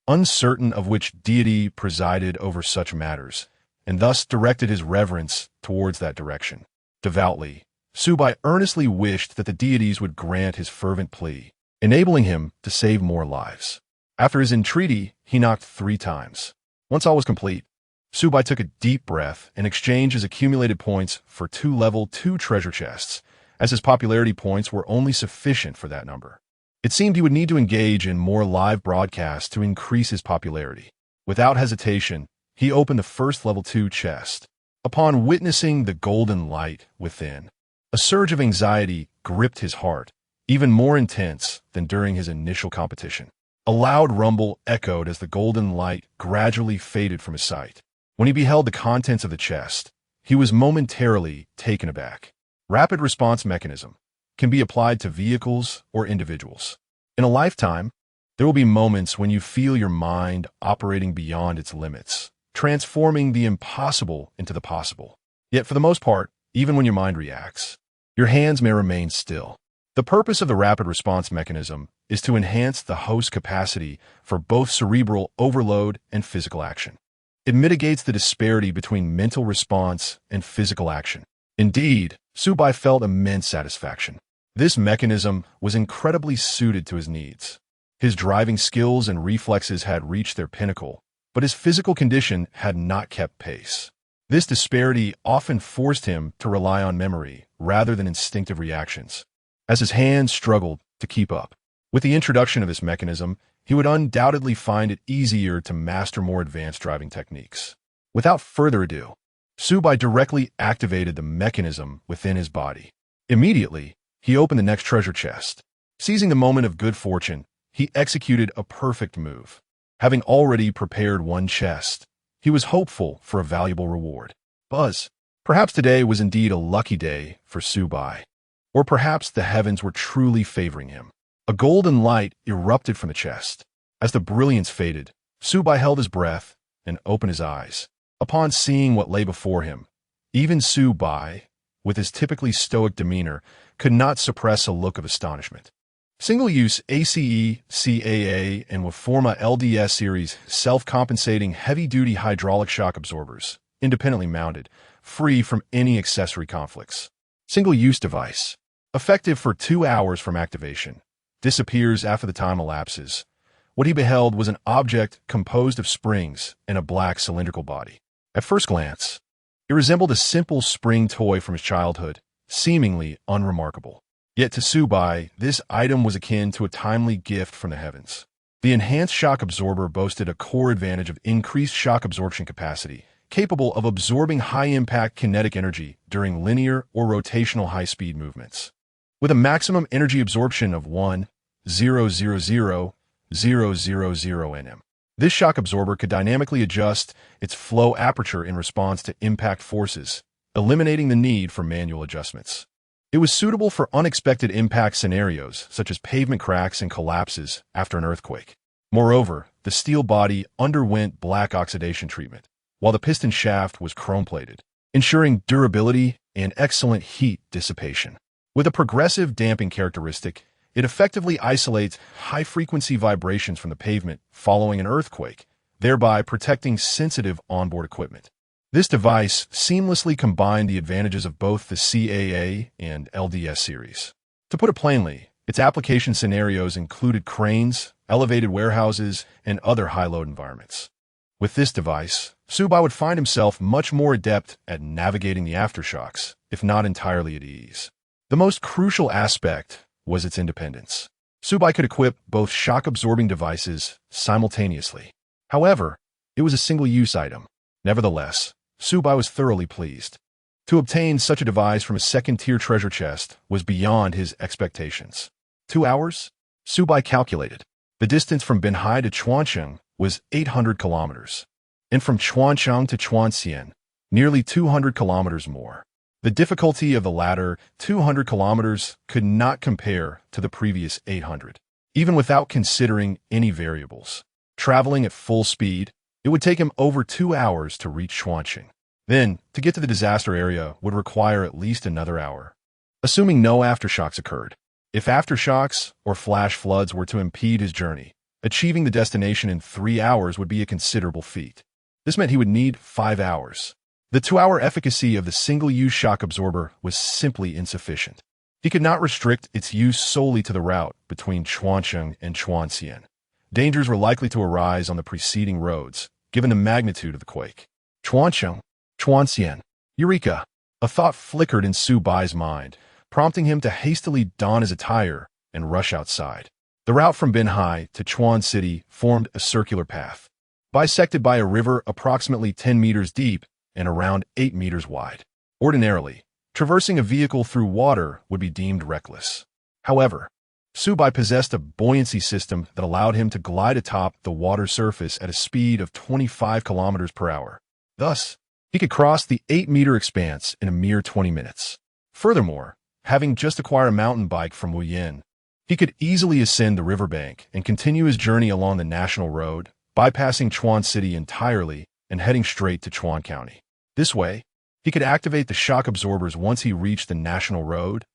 uncertain of which deity presided over such matters, and thus directed his reverence towards that direction. Devoutly, Su Bai earnestly wished that the deities would grant his fervent plea, enabling him to save more lives. After his entreaty, he knocked 3 times. Once all was complete, Su Bai took a deep breath and exchanged his accumulated points for 2 level 2 treasure chests, as his popularity points were only sufficient for that number. It seemed he would need to engage in more live broadcasts to increase his popularity. Without hesitation, he opened the first level 2 chest. Upon witnessing the golden light within, a surge of anxiety gripped his heart, even more intense than during his initial competition. A loud rumble echoed as the golden light gradually faded from his sight. When he beheld the contents of the chest, he was momentarily taken aback. Rapid response mechanism can be applied to vehicles or individuals. In a lifetime, there will be moments when you feel your mind operating beyond its limits, transforming the impossible into the possible. Yet for the most part, even when your mind reacts, your hands may remain still. The purpose of the rapid response mechanism is to enhance the host's capacity for both cerebral overload and physical action. It mitigates the disparity between mental response and physical action. Indeed, Su Bai felt immense satisfaction. This mechanism was incredibly suited to his needs. His driving skills and reflexes had reached their pinnacle, but his physical condition had not kept pace. This disparity often forced him to rely on memory rather than instinctive reactions, as his hands struggled to keep up. With the introduction of this mechanism, he would undoubtedly find it easier to master more advanced driving techniques. Without further ado, Su Bai directly activated the mechanism within his body. Immediately, he opened the next treasure chest. Seizing the moment of good fortune, he executed a perfect move. Having already prepared 1 chest, he was hopeful for a valuable reward. Buzz. Perhaps today was indeed a lucky day for Su Bai. Or perhaps the heavens were truly favoring him. A golden light erupted from the chest. As the brilliance faded, Su Bai held his breath and opened his eyes. Upon seeing what lay before him, even Su Bai, with his typically stoic demeanor, could not suppress a look of astonishment. Single-use ACE, CAA, and Waforma LDS series self-compensating heavy-duty hydraulic shock absorbers, independently mounted, free from any accessory conflicts. Single-use device, effective for 2 hours from activation, disappears after the time elapses. What he beheld was an object composed of springs and a black cylindrical body. At first glance, it resembled a simple spring toy from his childhood, seemingly unremarkable. Yet to Su Bai, this item was akin to a timely gift from the heavens. The enhanced shock absorber boasted a core advantage of increased shock absorption capacity, capable of absorbing high-impact kinetic energy during linear or rotational high-speed movements. With a maximum energy absorption of 1,000,000 nm, this shock absorber could dynamically adjust its flow aperture in response to impact forces, eliminating the need for manual adjustments. It was suitable for unexpected impact scenarios, such as pavement cracks and collapses after an earthquake. Moreover, the steel body underwent black oxidation treatment, while the piston shaft was chrome-plated, ensuring durability and excellent heat dissipation. With a progressive damping characteristic, it effectively isolates high-frequency vibrations from the pavement following an earthquake, thereby protecting sensitive onboard equipment. This device seamlessly combined the advantages of both the CAA and LDS series. To put it plainly, its application scenarios included cranes, elevated warehouses, and other high-load environments. With this device, Su Bai would find himself much more adept at navigating the aftershocks, if not entirely at ease. The most crucial aspect was its independence. Su Bai could equip both shock-absorbing devices simultaneously. However, it was a single-use item. Nevertheless, Su Bai was thoroughly pleased. To obtain such a device from a second-tier treasure chest was beyond his expectations. 2 hours? Su Bai calculated. The distance from Binhai to Chuancheng was 800 kilometers, and from Chuancheng to Chuanxian, nearly 200 kilometers more. The difficulty of the latter 200 kilometers could not compare to the previous 800. Even without considering any variables, traveling at full speed, it would take him over 2 hours to reach Chuancheng. Then, to get to the disaster area would require at least another hour, assuming no aftershocks occurred. If aftershocks or flash floods were to impede his journey, achieving the destination in 3 hours would be a considerable feat. This meant he would need 5 hours. The 2-hour efficacy of the single-use shock absorber was simply insufficient. He could not restrict its use solely to the route between Chuancheng and Chuanxian. Dangers were likely to arise on the preceding roads, given the magnitude of the quake. Chuancheng, Chuanxian. Eureka! A thought flickered in Su Bai's mind, prompting him to hastily don his attire and rush outside. The route from Binhai to Chuan City formed a circular path, bisected by a river approximately 10 meters deep and around 8 meters wide. Ordinarily, traversing a vehicle through water would be deemed reckless. However, Su Bai possessed a buoyancy system that allowed him to glide atop the water surface at a speed of 25 kilometers per hour. Thus, he could cross the 8-meter expanse in a mere 20 minutes. Furthermore, having just acquired a mountain bike from Wuyin, he could easily ascend the riverbank and continue his journey along the national road, bypassing Chuan City entirely and heading straight to Chuan County. This way, he could activate the shock absorbers once he reached the national road.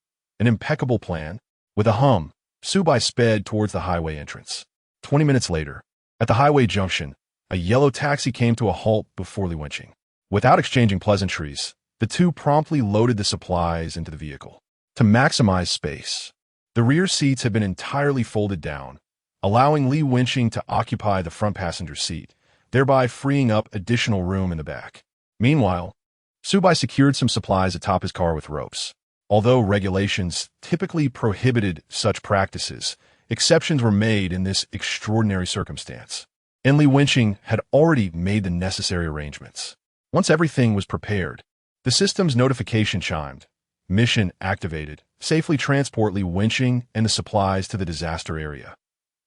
An impeccable plan. With a hum, Su Bai sped towards the highway entrance. 20 minutes later, at the highway junction, a yellow taxi came to a halt before winching. Without exchanging pleasantries, the two promptly loaded the supplies into the vehicle. To maximize space, the rear seats had been entirely folded down, allowing Li Wenqing to occupy the front passenger seat, thereby freeing up additional room in the back. Meanwhile, Su Bai secured some supplies atop his car with ropes. Although regulations typically prohibited such practices, exceptions were made in this extraordinary circumstance, and Li Wenqing had already made the necessary arrangements. Once everything was prepared, the system's notification chimed. Mission activated. Safely transport Li Wenqing and the supplies to the disaster area.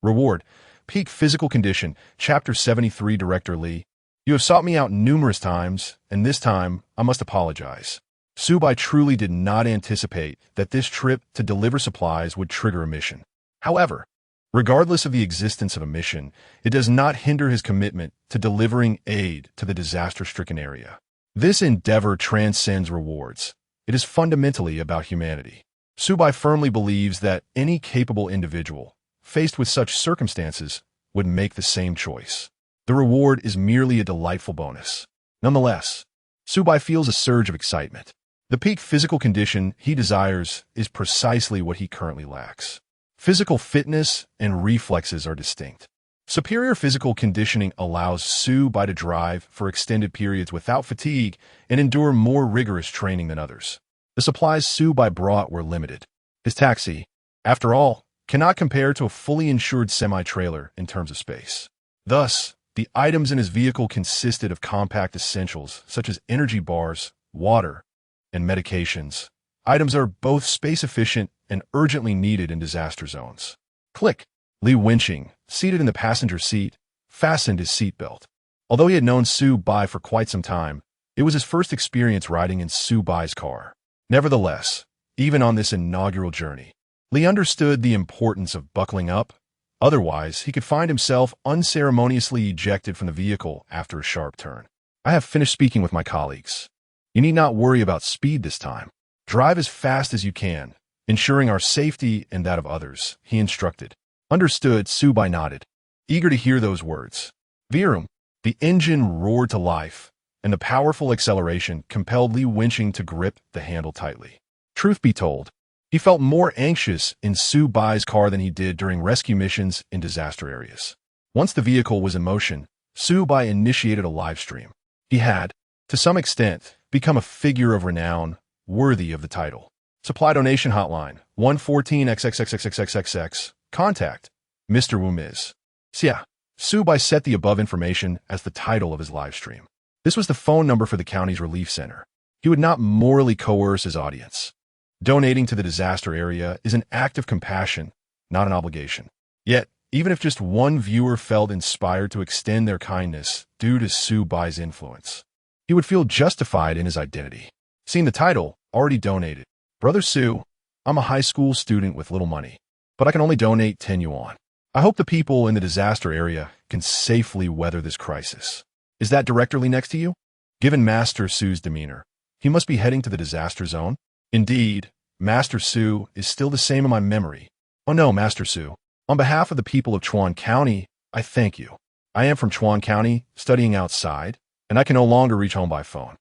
Reward. Peak physical condition. Chapter 73. Director Li. You have sought me out numerous times, and this time I must apologize. Su Bai truly did not anticipate that this trip to deliver supplies would trigger a mission. However, regardless of the existence of a mission, it does not hinder his commitment to delivering aid to the disaster-stricken area. This endeavor transcends rewards. It is fundamentally about humanity. Su Bai firmly believes that any capable individual, faced with such circumstances, would make the same choice. The reward is merely a delightful bonus. Nonetheless, Su Bai feels a surge of excitement. The peak physical condition he desires is precisely what he currently lacks. Physical fitness and reflexes are distinct. Superior physical conditioning allows Su Bai to drive for extended periods without fatigue and endure more rigorous training than others. The supplies Su Bai brought were limited. His taxi, after all, cannot compare to a fully insured semi-trailer in terms of space. Thus, the items in his vehicle consisted of compact essentials such as energy bars, water, and medications. Items are both space-efficient and urgently needed in disaster zones. Click. Li Wenqing, seated in the passenger seat, fastened his seatbelt. Although he had known Su Bai for quite some time, it was his first experience riding in Su Bai's car. Nevertheless, even on this inaugural journey, Li understood the importance of buckling up. Otherwise, he could find himself unceremoniously ejected from the vehicle after a sharp turn. I have finished speaking with my colleagues. You need not worry about speed this time. Drive as fast as you can, ensuring our safety and that of others, he instructed. Understood, Su Bai nodded, eager to hear those words. Vroom. The engine roared to life, and the powerful acceleration compelled Li Wenqing to grip the handle tightly. Truth be told, he felt more anxious in Su Bai's car than he did during rescue missions in disaster areas. Once the vehicle was in motion, Su Bai initiated a live stream. He had, to some extent, become a figure of renown, worthy of the title. Supply donation hotline, 114XXXXXXX. Contact, Mr. Wu Miz. Xia. Su Bai set the above information as the title of his live stream. This was the phone number for the county's relief center. He would not morally coerce his audience. Donating to the disaster area is an act of compassion, not an obligation. Yet, even if just one viewer felt inspired to extend their kindness due to Su Bai's influence, he would feel justified in his identity. Seeing the title, already donated. Brother Su, I'm a high school student with little money, but I can only donate 10 yuan. I hope the people in the disaster area can safely weather this crisis. Is that directly next to you? Given Master Su's demeanor, he must be heading to the disaster zone. Indeed, Master Su is still the same in my memory. Oh no, Master Su. On behalf of the people of Chuan County, I thank you. I am from Chuan County, studying outside, and I can no longer reach home by phone.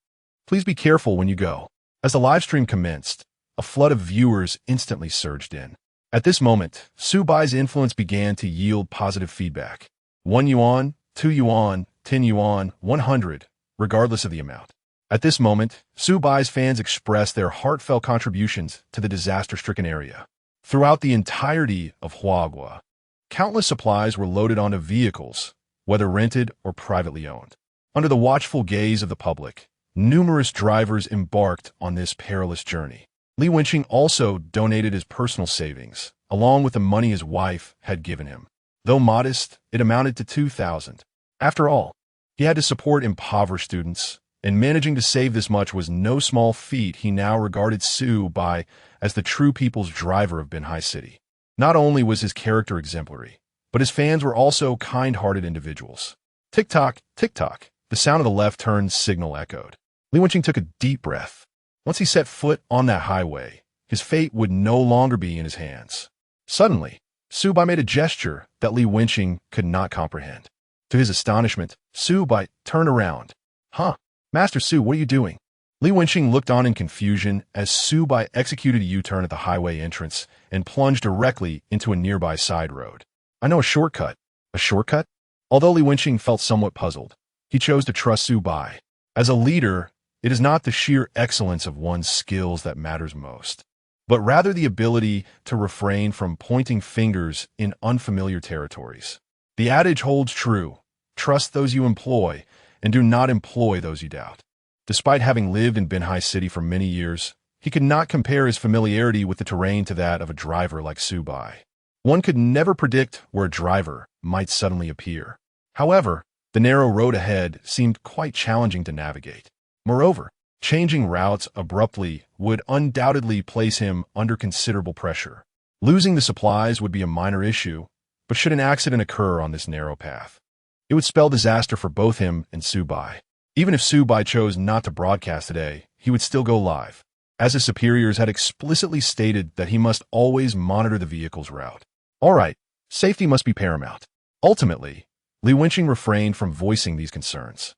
Please be careful when you go. As the live stream commenced, a flood of viewers instantly surged in. At this moment, Su Bai's influence began to yield positive feedback. 1 yuan, 2 yuan, 10 yuan, 100, regardless of the amount. At this moment, Su Bai's fans expressed their heartfelt contributions to the disaster-stricken area. Throughout the entirety of Huagua, countless supplies were loaded onto vehicles, whether rented or privately owned. Under the watchful gaze of the public, numerous drivers embarked on this perilous journey. Li Wenqing also donated his personal savings, along with the money his wife had given him. Though modest, it amounted to 2,000. After all, he had to support impoverished students, and managing to save this much was no small feat. He now regarded Su Bai as the true people's driver of Binhai City. Not only was his character exemplary, but his fans were also kind-hearted individuals. Tick-tock, tick-tock, the sound of the left-turn signal echoed. Li Wenqing took a deep breath. Once he set foot on that highway, his fate would no longer be in his hands. Suddenly, Su Bai made a gesture that Li Wenqing could not comprehend. To his astonishment, Su Bai turned around. Huh? Master Su, what are you doing? Li Wenqing looked on in confusion as Su Bai executed a U-turn at the highway entrance and plunged directly into a nearby side road. I know a shortcut. A shortcut? Although Li Wenqing felt somewhat puzzled, he chose to trust Su Bai. As a leader, it is not the sheer excellence of one's skills that matters most, but rather the ability to refrain from pointing fingers in unfamiliar territories. The adage holds true: trust those you employ, and do not employ those you doubt. Despite having lived in Binhai City for many years, he could not compare his familiarity with the terrain to that of a driver like Su Bai. One could never predict where a driver might suddenly appear. However, the narrow road ahead seemed quite challenging to navigate. Moreover, changing routes abruptly would undoubtedly place him under considerable pressure. Losing the supplies would be a minor issue, but should an accident occur on this narrow path, it would spell disaster for both him and Su Bai. Even if Su Bai chose not to broadcast today, he would still go live, as his superiors had explicitly stated that he must always monitor the vehicle's route. All right, safety must be paramount. Ultimately, Li Wenqing refrained from voicing these concerns.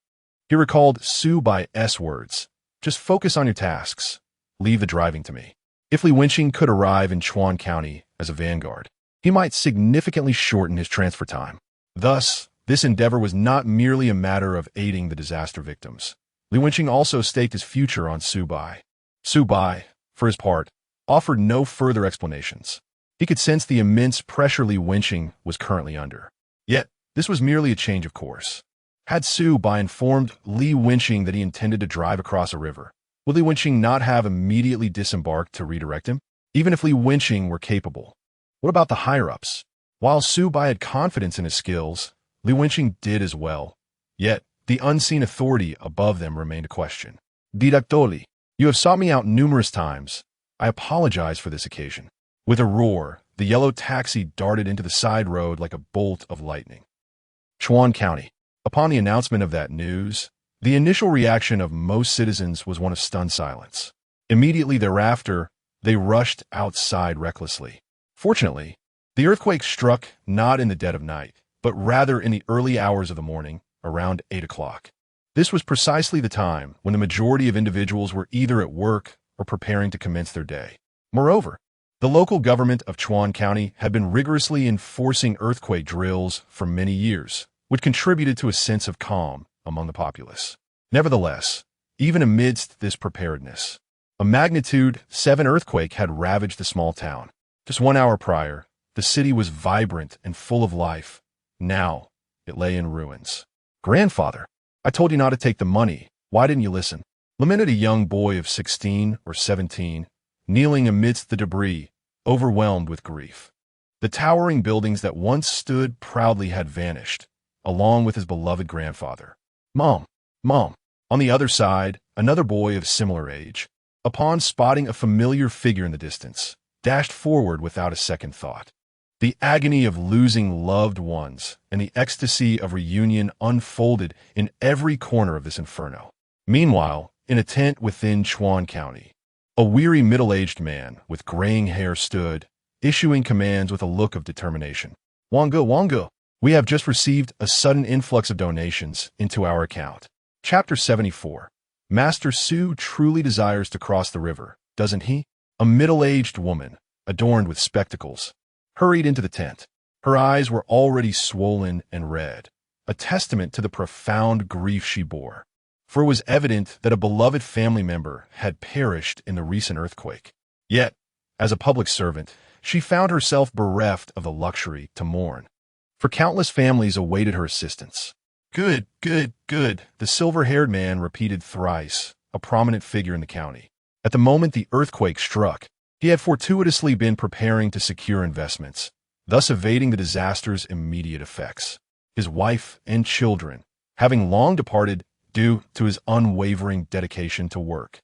He recalled Su Bai's words: just focus on your tasks. Leave the driving to me. If Li Wenqing could arrive in Chuan County as a vanguard, he might significantly shorten his transfer time. Thus, this endeavor was not merely a matter of aiding the disaster victims. Li Wenqing also staked his future on Su Bai. Su Bai, for his part, offered no further explanations. He could sense the immense pressure Li Wenqing was currently under. Yet, this was merely a change of course. Had Su Bai informed Li Wenqing that he intended to drive across a river, would Li Wenqing not have immediately disembarked to redirect him? Even if Li Wenqing were capable. What about the higher-ups? While Su Bai had confidence in his skills, Li Wenqing did as well. Yet, the unseen authority above them remained a question. Didactoli, you have sought me out numerous times. I apologize for this occasion. With a roar, the yellow taxi darted into the side road like a bolt of lightning. Chuan County. Upon the announcement of that news, the initial reaction of most citizens was one of stunned silence. Immediately thereafter, they rushed outside recklessly. Fortunately, the earthquake struck not in the dead of night, but rather in the early hours of the morning, around 8 o'clock. This was precisely the time when the majority of individuals were either at work or preparing to commence their day. Moreover, the local government of Chuan County had been rigorously enforcing earthquake drills for many years, which contributed to a sense of calm among the populace. Nevertheless, even amidst this preparedness, a magnitude 7 earthquake had ravaged the small town. Just 1 hour prior, the city was vibrant and full of life. Now, it lay in ruins. Grandfather, I told you not to take the money. Why didn't you listen? Lamented a young boy of 16 or 17, kneeling amidst the debris, overwhelmed with grief. The towering buildings that once stood proudly had vanished, along with his beloved grandfather. Mom. On the other side, another boy of similar age, upon spotting a familiar figure in the distance, dashed forward without a second thought. The agony of losing loved ones and the ecstasy of reunion unfolded in every corner of this inferno. Meanwhile, in a tent within Chuan County, a weary middle-aged man with graying hair stood, issuing commands with a look of determination. Wanga, we have just received a sudden influx of donations into our account. Chapter 74. Master Su truly desires to cross the river, doesn't he? A middle-aged woman, adorned with spectacles, hurried into the tent. Her eyes were already swollen and red, a testament to the profound grief she bore. For it was evident that a beloved family member had perished in the recent earthquake. Yet, as a public servant, she found herself bereft of the luxury to mourn. For countless families awaited her assistance. Good, the silver-haired man repeated thrice, a prominent figure in the county. At the moment the earthquake struck, he had fortuitously been preparing to secure investments, thus evading the disaster's immediate effects. His wife and children, having long departed due to his unwavering dedication to work,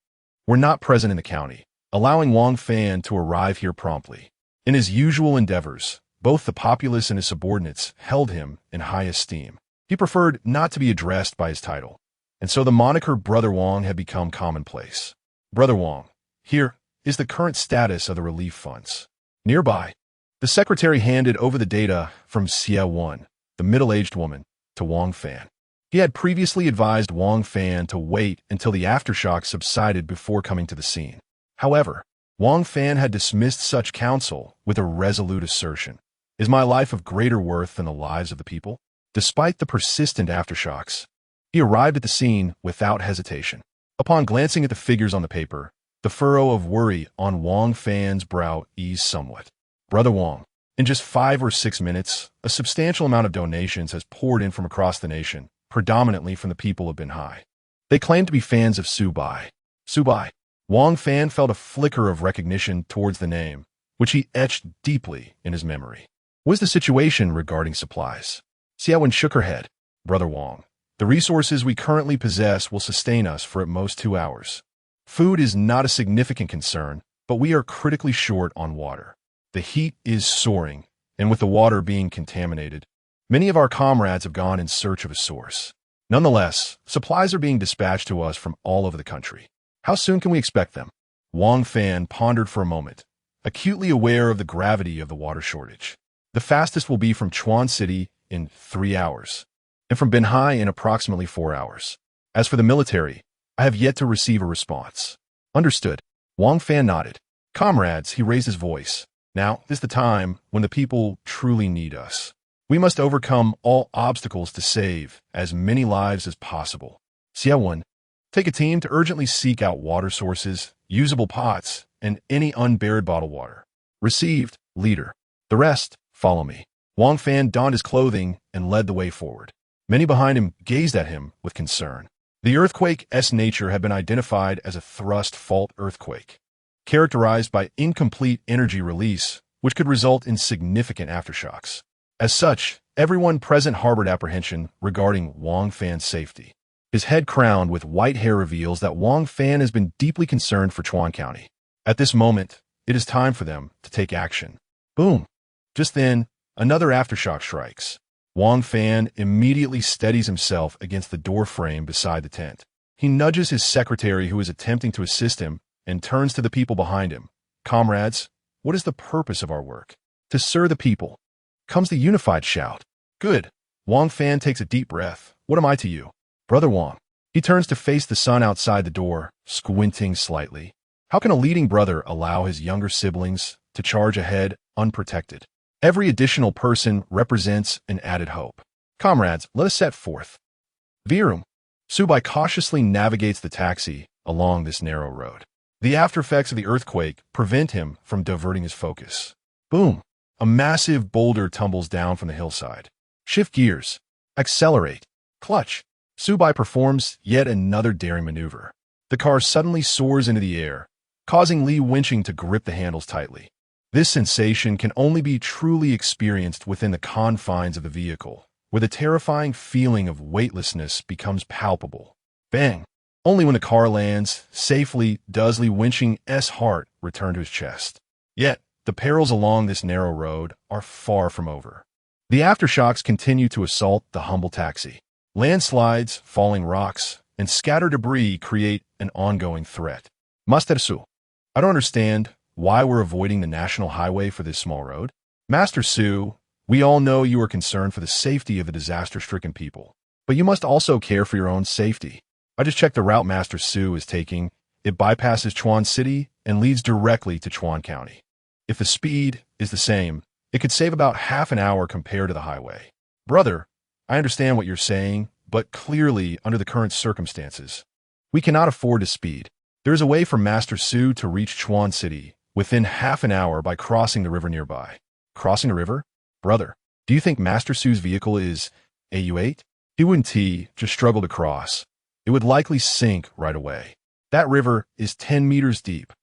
were not present in the county, allowing Wang Fan to arrive here promptly. In his usual endeavors, both the populace and his subordinates held him in high esteem. He preferred not to be addressed by his title, and so the moniker Brother Wang had become commonplace. Brother Wang, here is the current status of the relief funds. Nearby, the secretary handed over the data from Xie Wen, the middle-aged woman, to Wang Fan. He had previously advised Wang Fan to wait until the aftershock subsided before coming to the scene. However, Wang Fan had dismissed such counsel with a resolute assertion. Is my life of greater worth than the lives of the people? Despite the persistent aftershocks, he arrived at the scene without hesitation. Upon glancing at the figures on the paper, the furrow of worry on Wang Fan's brow eased somewhat. Brother Wang, in just 5 or 6 minutes, a substantial amount of donations has poured in from across the nation, predominantly from the people of Binhai. They claim to be fans of Su Bai. Su Bai. Wang Fan felt a flicker of recognition towards the name, which he etched deeply in his memory. What is the situation regarding supplies? Xie Wen shook her head. Brother Wang, the resources we currently possess will sustain us for at most 2 hours. Food is not a significant concern, but we are critically short on water. The heat is soaring, and with the water being contaminated, many of our comrades have gone in search of a source. Nonetheless, supplies are being dispatched to us from all over the country. How soon can we expect them? Wang Fan pondered for a moment, acutely aware of the gravity of the water shortage. The fastest will be from Chuan City in 3 hours, and from Binhai in approximately 4 hours. As for the military, I have yet to receive a response. Understood. Wang Fan nodded. Comrades, he raised his voice. Now is the time when the people truly need us. We must overcome all obstacles to save as many lives as possible. Xie Wen, take a team to urgently seek out water sources, usable pots, and any unburied bottled water. Received, leader. The rest, follow me. Wang Fan donned his clothing and led the way forward. Many behind him gazed at him with concern. The earthquake's nature had been identified as a thrust fault earthquake, characterized by incomplete energy release, which could result in significant aftershocks. As such, everyone present harbored apprehension regarding Wang Fan's safety. His head crowned with white hair reveals that Wang Fan has been deeply concerned for Chuan County. At this moment, it is time for them to take action. Boom! Just then, another aftershock strikes. Wang Fan immediately steadies himself against the door frame beside the tent. He nudges his secretary who is attempting to assist him and turns to the people behind him. Comrades, what is the purpose of our work? To serve the people. Comes the unified shout. Good. Wang Fan takes a deep breath. What am I to you? Brother Wang. He turns to face the sun outside the door, squinting slightly. How can a leading brother allow his younger siblings to charge ahead unprotected? Every additional person represents an added hope. Comrades, let us set forth. Virum. Su Bai cautiously navigates the taxi along this narrow road. The aftereffects of the earthquake prevent him from diverting his focus. Boom! A massive boulder tumbles down from the hillside. Shift gears. Accelerate. Clutch. Su Bai performs yet another daring maneuver. The car suddenly soars into the air, causing Li Wenqing to grip the handles tightly. This sensation can only be truly experienced within the confines of the vehicle, where the terrifying feeling of weightlessness becomes palpable. Bang! Only when the car lands safely does Li Wenqing's heart return to his chest. Yet, the perils along this narrow road are far from over. The aftershocks continue to assault the humble taxi. Landslides, falling rocks, and scattered debris create an ongoing threat. Master Su, I don't understand why we're avoiding the national highway for this small road. Master Su, we all know you are concerned for the safety of the disaster-stricken people, but you must also care for your own safety. I just checked the route Master Su is taking. It bypasses Chuan City and leads directly to Chuan County. If the speed is the same, it could save about half an hour compared to the highway. Brother, I understand what you're saying, but clearly, under the current circumstances, we cannot afford to speed. There is a way for Master Su to reach Chuan City within half an hour by crossing the river nearby. Crossing the river? Brother, do you think Master Su's vehicle is AU8? He wouldn't just struggle to cross. It would likely sink right away. That river is 10 meters deep.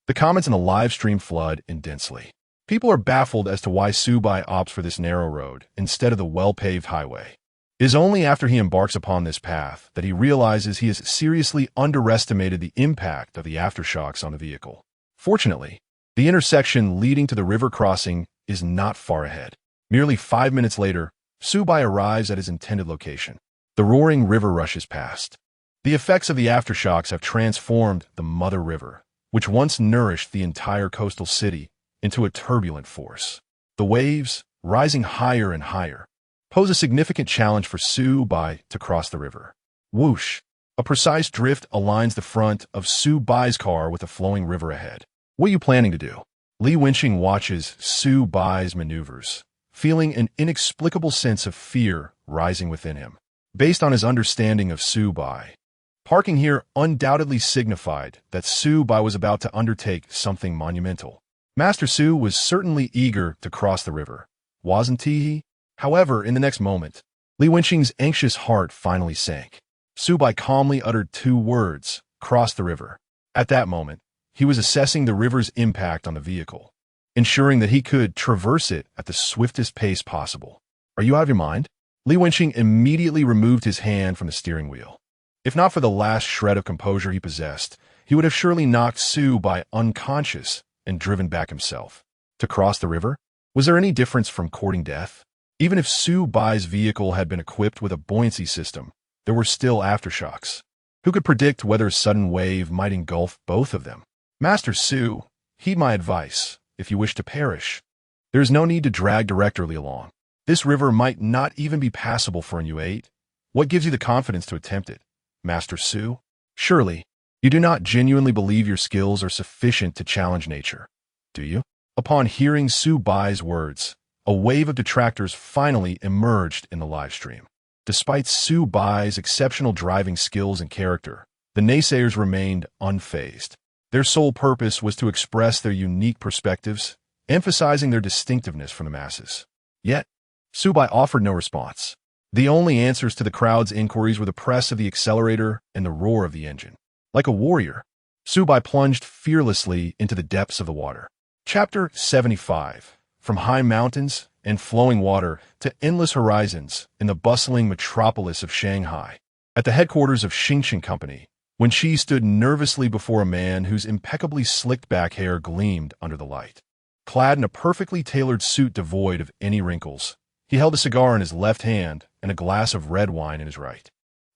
The comments in the live stream flood intensely. People are baffled as to why Su Bai opts for this narrow road instead of the well-paved highway. It is only after he embarks upon this path that he realizes he has seriously underestimated the impact of the aftershocks on the vehicle. Fortunately, the intersection leading to the river crossing is not far ahead. Merely 5 minutes later, Su Bai arrives at his intended location. The roaring river rushes past. The effects of the aftershocks have transformed the mother river, which once nourished the entire coastal city, into a turbulent force. The waves, rising higher and higher, pose a significant challenge for Su Bai to cross the river. Whoosh! A precise drift aligns the front of Su Bai's car with the flowing river ahead. What are you planning to do? Li Wenqing watches Su Bai's maneuvers, feeling an inexplicable sense of fear rising within him. Based on his understanding of Su Bai, parking here undoubtedly signified that Su Bai was about to undertake something monumental. Master Su was certainly eager to cross the river, wasn't he? However, in the next moment, Li Wenqing's anxious heart finally sank. Su Bai calmly uttered 2 words, cross the river. At that moment, he was assessing the river's impact on the vehicle, ensuring that he could traverse it at the swiftest pace possible. Are you out of your mind? Li Wenqing immediately removed his hand from the steering wheel. If not for the last shred of composure he possessed, he would have surely knocked Su Bai unconscious and driven back himself. To cross the river? Was there any difference from courting death? Even if Su Bai's vehicle had been equipped with a buoyancy system, there were still aftershocks. Who could predict whether a sudden wave might engulf both of them? Master Su, heed my advice. If you wish to perish, there is no need to drag directly along. This river might not even be passable for an U8. What gives you the confidence to attempt it, Master Su? Surely, you do not genuinely believe your skills are sufficient to challenge nature, do you? Upon hearing Su Bai's words, a wave of detractors finally emerged in the live stream. Despite Su Bai's exceptional driving skills and character, the naysayers remained unfazed. Their sole purpose was to express their unique perspectives, emphasizing their distinctiveness from the masses. Yet, Su Bai offered no response. The only answers to the crowd's inquiries were the press of the accelerator and the roar of the engine. Like a warrior, Su Bai plunged fearlessly into the depths of the water. Chapter 75. From high mountains and flowing water to endless horizons in the bustling metropolis of Shanghai. At the headquarters of Xingqian Company, when she stood nervously before a man whose impeccably slicked-back hair gleamed under the light. Clad in a perfectly tailored suit devoid of any wrinkles, he held a cigar in his left hand and a glass of red wine in his right.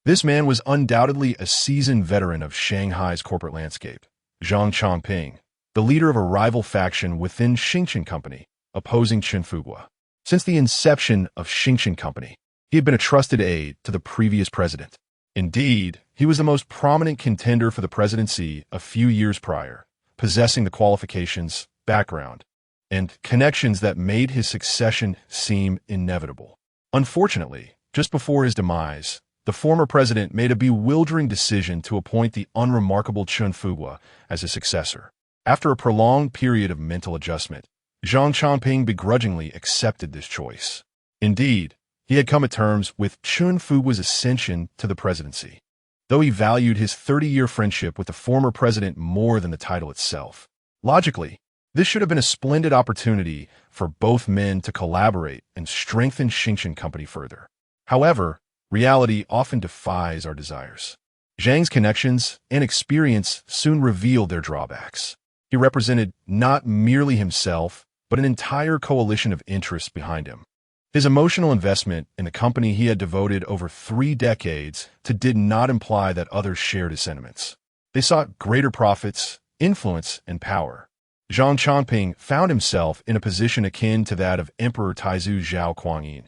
This man was undoubtedly a seasoned veteran of Shanghai's corporate landscape, Zhang Chongping, the leader of a rival faction within Xingqian Company, opposing Chen Fuguo. Since the inception of Xingqian Company, he had been a trusted aide to the previous president. Indeed, he was the most prominent contender for the presidency a few years prior, possessing the qualifications, background, and connections that made his succession seem inevitable. Unfortunately, just before his demise, the former president made a bewildering decision to appoint the unremarkable Chen Fuguo as his successor. After a prolonged period of mental adjustment, Zhang Chongping begrudgingly accepted this choice. Indeed, he had come to terms with Chen Fuguo's ascension to the presidency, though he valued his 30-year friendship with the former president more than the title itself. Logically, this should have been a splendid opportunity for both men to collaborate and strengthen Xingqian Company further. However, reality often defies our desires. Zhang's connections and experience soon revealed their drawbacks. He represented not merely himself, but an entire coalition of interests behind him. His emotional investment in the company he had devoted over 3 decades to did not imply that others shared his sentiments. They sought greater profits, influence, and power. Zhang Chongping found himself in a position akin to that of Emperor Taizu Zhao Kuangyin.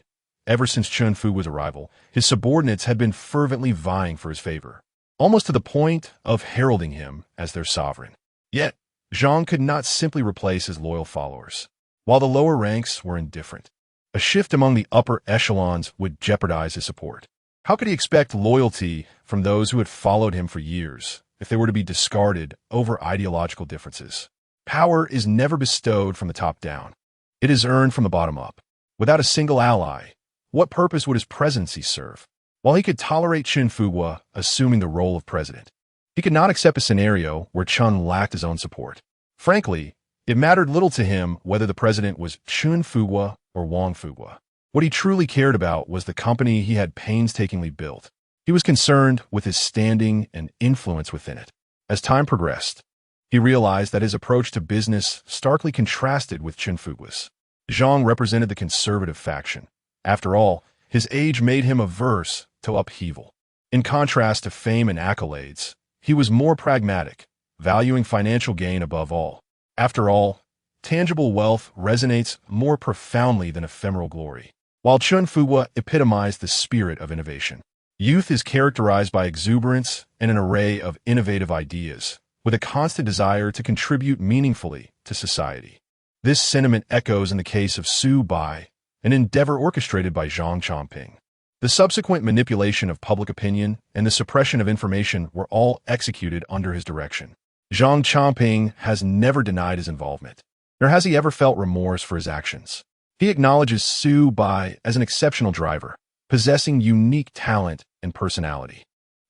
Ever since Chen Fuguo's arrival, his subordinates had been fervently vying for his favor, almost to the point of heralding him as their sovereign. Yet, Zhang could not simply replace his loyal followers, while the lower ranks were indifferent. A shift among the upper echelons would jeopardize his support. How could he expect loyalty from those who had followed him for years if they were to be discarded over ideological differences? Power is never bestowed from the top down. It is earned from the bottom up. Without a single ally, what purpose would his presidency serve? While he could tolerate Chen Fuguo assuming the role of president, he could not accept a scenario where Chen lacked his own support. Frankly, it mattered little to him whether the president was Chen Fuguo or Wang Fuguo. What he truly cared about was the company he had painstakingly built. He was concerned with his standing and influence within it. As time progressed, he realized that his approach to business starkly contrasted with Chen Fuguo's. Zhang represented the conservative faction. After all, his age made him averse to upheaval. In contrast to fame and accolades, he was more pragmatic, valuing financial gain above all. After all, tangible wealth resonates more profoundly than ephemeral glory. While Chen Fuguo epitomized the spirit of innovation, youth is characterized by exuberance and an array of innovative ideas, with a constant desire to contribute meaningfully to society. This sentiment echoes in the case of Su Bai, an endeavor orchestrated by Zhang Chongping. The subsequent manipulation of public opinion and the suppression of information were all executed under his direction. Zhang Chongping has never denied his involvement, nor has he ever felt remorse for his actions. He acknowledges Su Bai as an exceptional driver, possessing unique talent and personality.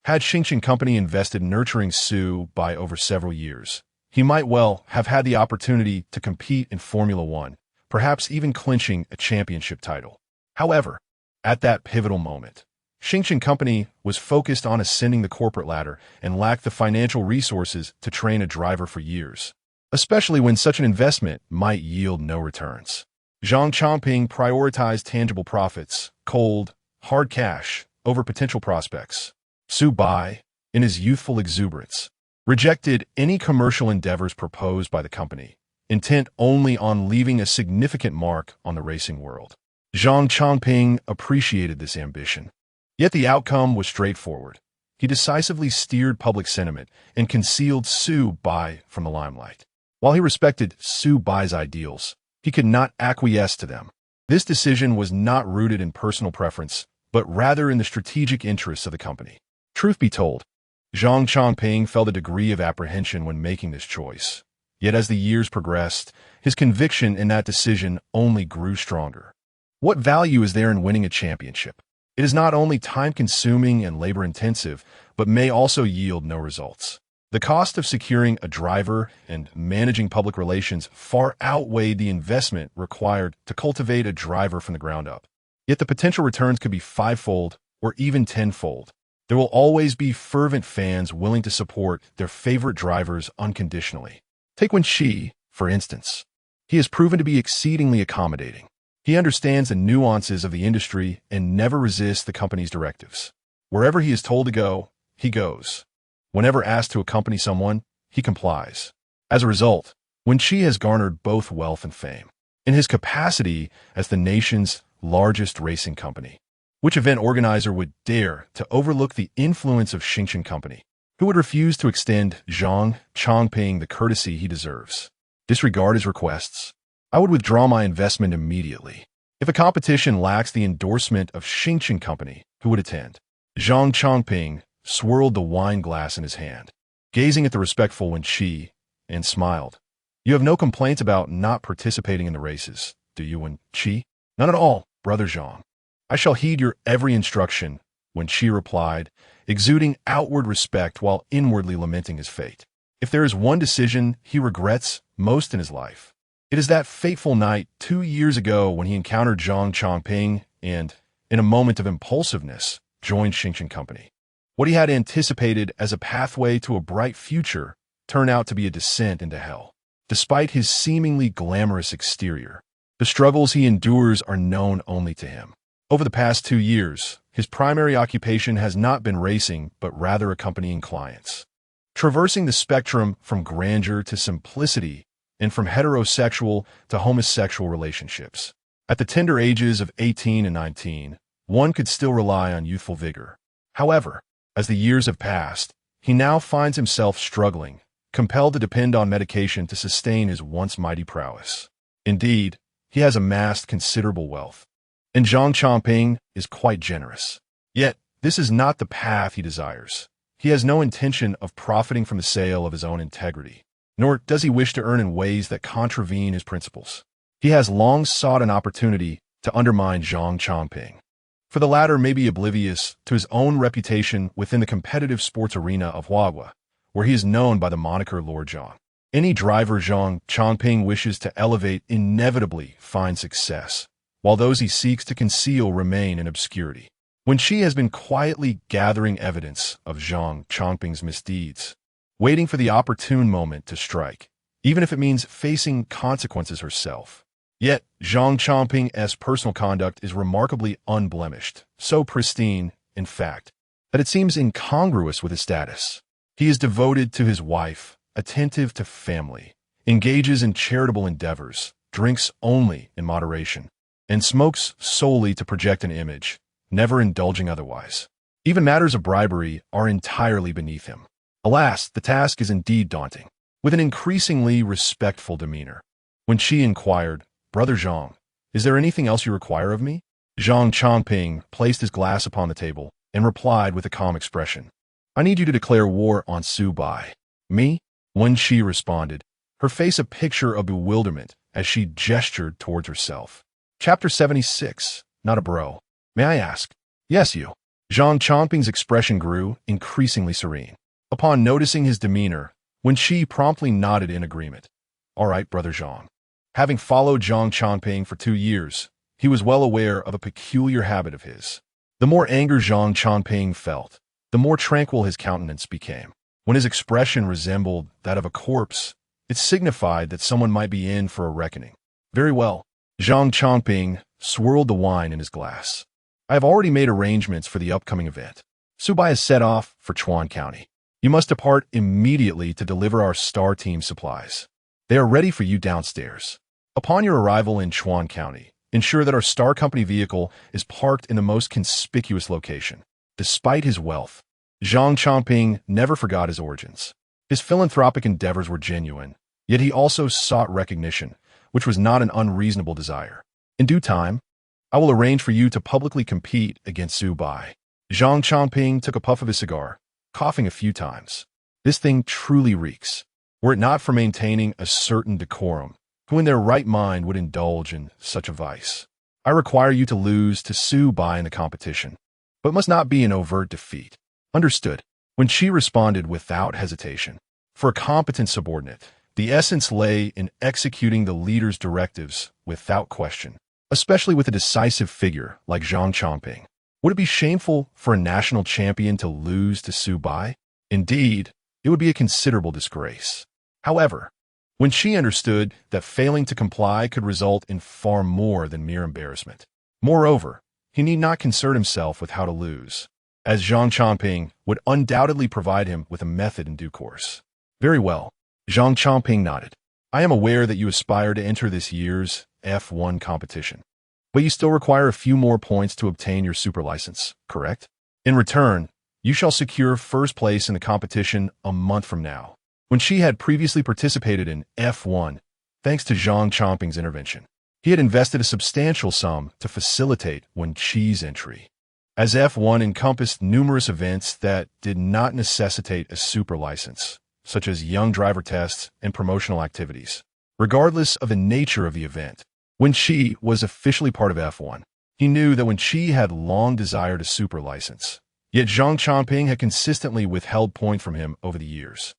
Had Xingqian Company invested nurturing Su Bai over several years, he might well have had the opportunity to compete in Formula One, perhaps even clinching a championship title. However, at that pivotal moment, Xingqian Company was focused on ascending the corporate ladder and lacked the financial resources to train a driver for years, especially when such an investment might yield no returns. Zhang Chongping prioritized tangible profits, cold, hard cash, over potential prospects. Su Bai, in his youthful exuberance, rejected any commercial endeavors proposed by the company, intent only on leaving a significant mark on the racing world. Zhang Chongping appreciated this ambition. Yet the outcome was straightforward. He decisively steered public sentiment and concealed Su Bai from the limelight. While he respected Su Bai's ideals, he could not acquiesce to them. This decision was not rooted in personal preference, but rather in the strategic interests of the company. Truth be told, Zhang Chongping felt a degree of apprehension when making this choice. Yet as the years progressed, his conviction in that decision only grew stronger. What value is there in winning a championship? It is not only time-consuming and labor-intensive, but may also yield no results. The cost of securing a driver and managing public relations far outweighed the investment required to cultivate a driver from the ground up. Yet the potential returns could be fivefold or even tenfold. There will always be fervent fans willing to support their favorite drivers unconditionally. Take Wen Qi, for instance. He has proven to be exceedingly accommodating. He understands the nuances of the industry and never resists the company's directives. Wherever he is told to go, he goes. Whenever asked to accompany someone, he complies. As a result, Wen Qi has garnered both wealth and fame. In his capacity as the nation's largest racing company, which event organizer would dare to overlook the influence of Xingchen Company? Who would refuse to extend Zhang Chongping the courtesy he deserves? Disregard his requests? I would withdraw my investment immediately. If a competition lacks the endorsement of Xingchen Company, who would attend? Zhang Chongping swirled the wine glass in his hand, gazing at the respectful Wen Qi, and smiled. You have no complaints about not participating in the races, do you, Wen Qi? None at all, brother Zhang. I shall heed your every instruction, Wen Qi replied, exuding outward respect while inwardly lamenting his fate. If there is one decision he regrets most in his life, it is that fateful night 2 years ago when he encountered Zhang Chongping and, in a moment of impulsiveness, joined Xingchen Company. What he had anticipated as a pathway to a bright future turned out to be a descent into hell. Despite his seemingly glamorous exterior, the struggles he endures are known only to him. Over the past 2 years, his primary occupation has not been racing, but rather accompanying clients. Traversing the spectrum from grandeur to simplicity and from heterosexual to homosexual relationships. At the tender ages of 18 and 19, one could still rely on youthful vigor. However, as the years have passed, he now finds himself struggling, compelled to depend on medication to sustain his once mighty prowess. Indeed, he has amassed considerable wealth, and Zhang Chongping is quite generous. Yet, this is not the path he desires. He has no intention of profiting from the sale of his own integrity, nor does he wish to earn in ways that contravene his principles. He has long sought an opportunity to undermine Zhang Chongping, for the latter may be oblivious to his own reputation within the competitive sports arena of Huahua, where he is known by the moniker Lord Zhang. Any driver Zhang Chongping wishes to elevate inevitably finds success, while those he seeks to conceal remain in obscurity. Wen Qi has been quietly gathering evidence of Zhang Chongping's misdeeds, waiting for the opportune moment to strike, even if it means facing consequences herself. Yet, Zhang Chongping's personal conduct is remarkably unblemished, so pristine, in fact, that it seems incongruous with his status. He is devoted to his wife, attentive to family, engages in charitable endeavors, drinks only in moderation, and smokes solely to project an image, never indulging otherwise. Even matters of bribery are entirely beneath him. Alas, the task is indeed daunting. With an increasingly respectful demeanor, Wen Qi inquired, Brother Zhang, is there anything else you require of me? Zhang Chongping placed his glass upon the table and replied with a calm expression. I need you to declare war on Su Bai. Me? Wen Qi responded, her face a picture of bewilderment as she gestured towards herself. Chapter 76. Not a bro. May I ask? Yes, you. Zhang Chongping's expression grew increasingly serene. Upon noticing his demeanor, Wen Qi promptly nodded in agreement. All right, Brother Zhang. Having followed Zhang Chongping for 2 years, he was well aware of a peculiar habit of his. The more anger Zhang Chongping felt, the more tranquil his countenance became. When his expression resembled that of a corpse, it signified that someone might be in for a reckoning. Very well. Zhang Chongping swirled the wine in his glass. I have already made arrangements for the upcoming event. Su Bai has set off for Chuan County. You must depart immediately to deliver our star team supplies. They are ready for you downstairs. Upon your arrival in Chuan County, ensure that our star company vehicle is parked in the most conspicuous location. Despite his wealth, Zhang Chongping never forgot his origins. His philanthropic endeavors were genuine, yet he also sought recognition, which was not an unreasonable desire. In due time, I will arrange for you to publicly compete against Su Bai. Zhang Chongping took a puff of his cigar, coughing a few times. This thing truly reeks. Were it not for maintaining a certain decorum, who in their right mind would indulge in such a vice? I require you to lose to Su Bai in the competition, but must not be an overt defeat. Understood. When she responded without hesitation. For a competent subordinate, the essence lay in executing the leader's directives without question, especially with a decisive figure like Zhang Chongping. Would it be shameful for a national champion to lose to Su Bai? Indeed, it would be a considerable disgrace. However, when she understood that failing to comply could result in far more than mere embarrassment. Moreover, he need not concern himself with how to lose, as Zhang Chongping would undoubtedly provide him with a method in due course. Very well. Zhang Chongping nodded. I am aware that you aspire to enter this year's F1 competition, but you still require a few more points to obtain your super license, correct? In return, you shall secure first place in the competition a month from now. When she had previously participated in F1, thanks to Zhang Chongping's intervention, he had invested a substantial sum to facilitate Wen Qi's entry. As F1 encompassed numerous events that did not necessitate a super license, such as young driver tests and promotional activities. Regardless of the nature of the event, Wen Qi was officially part of F1. He knew that Wen Qi had long desired a super license, yet Zhang Chongping had consistently withheld points from him over the years.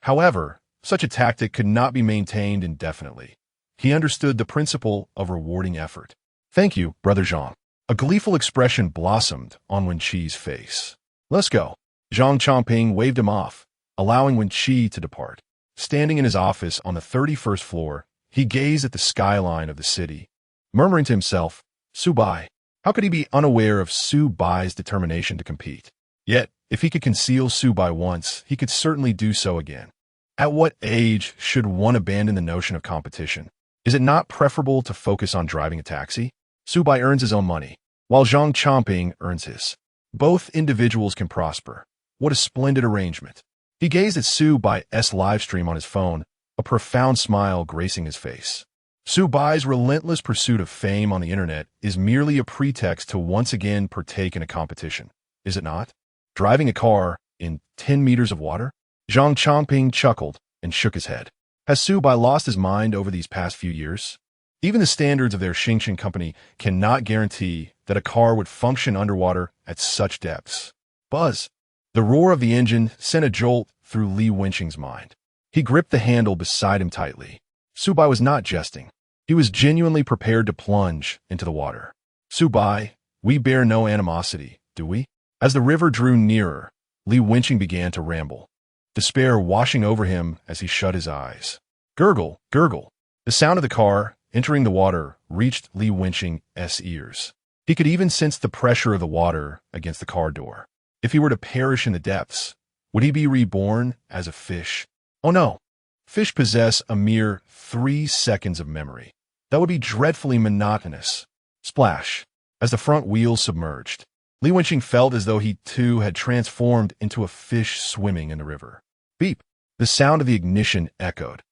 However, such a tactic could not be maintained indefinitely. He understood the principle of rewarding effort. Thank you, Brother Zhang. A gleeful expression blossomed on Wen Qi's face. Let's go. Zhang Chongping waved him off, allowing Wen Qi to depart. Standing in his office on the 31st floor, he gazed at the skyline of the city, murmuring to himself, Su Bai. How could he be unaware of Su Bai's determination to compete? Yet, if he could conceal Su Bai once, he could certainly do so again. At what age should one abandon the notion of competition? Is it not preferable to focus on driving a taxi? Su Bai earns his own money, while Zhang Chongping earns his. Both individuals can prosper. What a splendid arrangement. He gazed at Su Bai's livestream on his phone, a profound smile gracing his face. Su Bai's relentless pursuit of fame on the internet is merely a pretext to once again partake in a competition, is it not? Driving a car in 10 meters of water? Zhang Chongping chuckled and shook his head. Has Su Bai lost his mind over these past few years? Even the standards of their Xingchen company cannot guarantee that a car would function underwater at such depths. Buzz! The roar of the engine sent a jolt through Li Wenqing's mind. He gripped the handle beside him tightly. Su Bai was not jesting. He was genuinely prepared to plunge into the water. Su Bai, we bear no animosity, do we? As the river drew nearer, Li Wenqing began to ramble, despair washing over him as he shut his eyes. Gurgle, gurgle. The sound of the car entering the water reached Li Wenqing's ears. He could even sense the pressure of the water against the car door. If he were to perish in the depths, would he be reborn as a fish? Oh no. Fish possess a mere 3 seconds of memory. That would be dreadfully monotonous. Splash. As the front wheels submerged, Li Wenqing felt as though he too had transformed into a fish swimming in the river. Beep. The sound of the ignition echoed.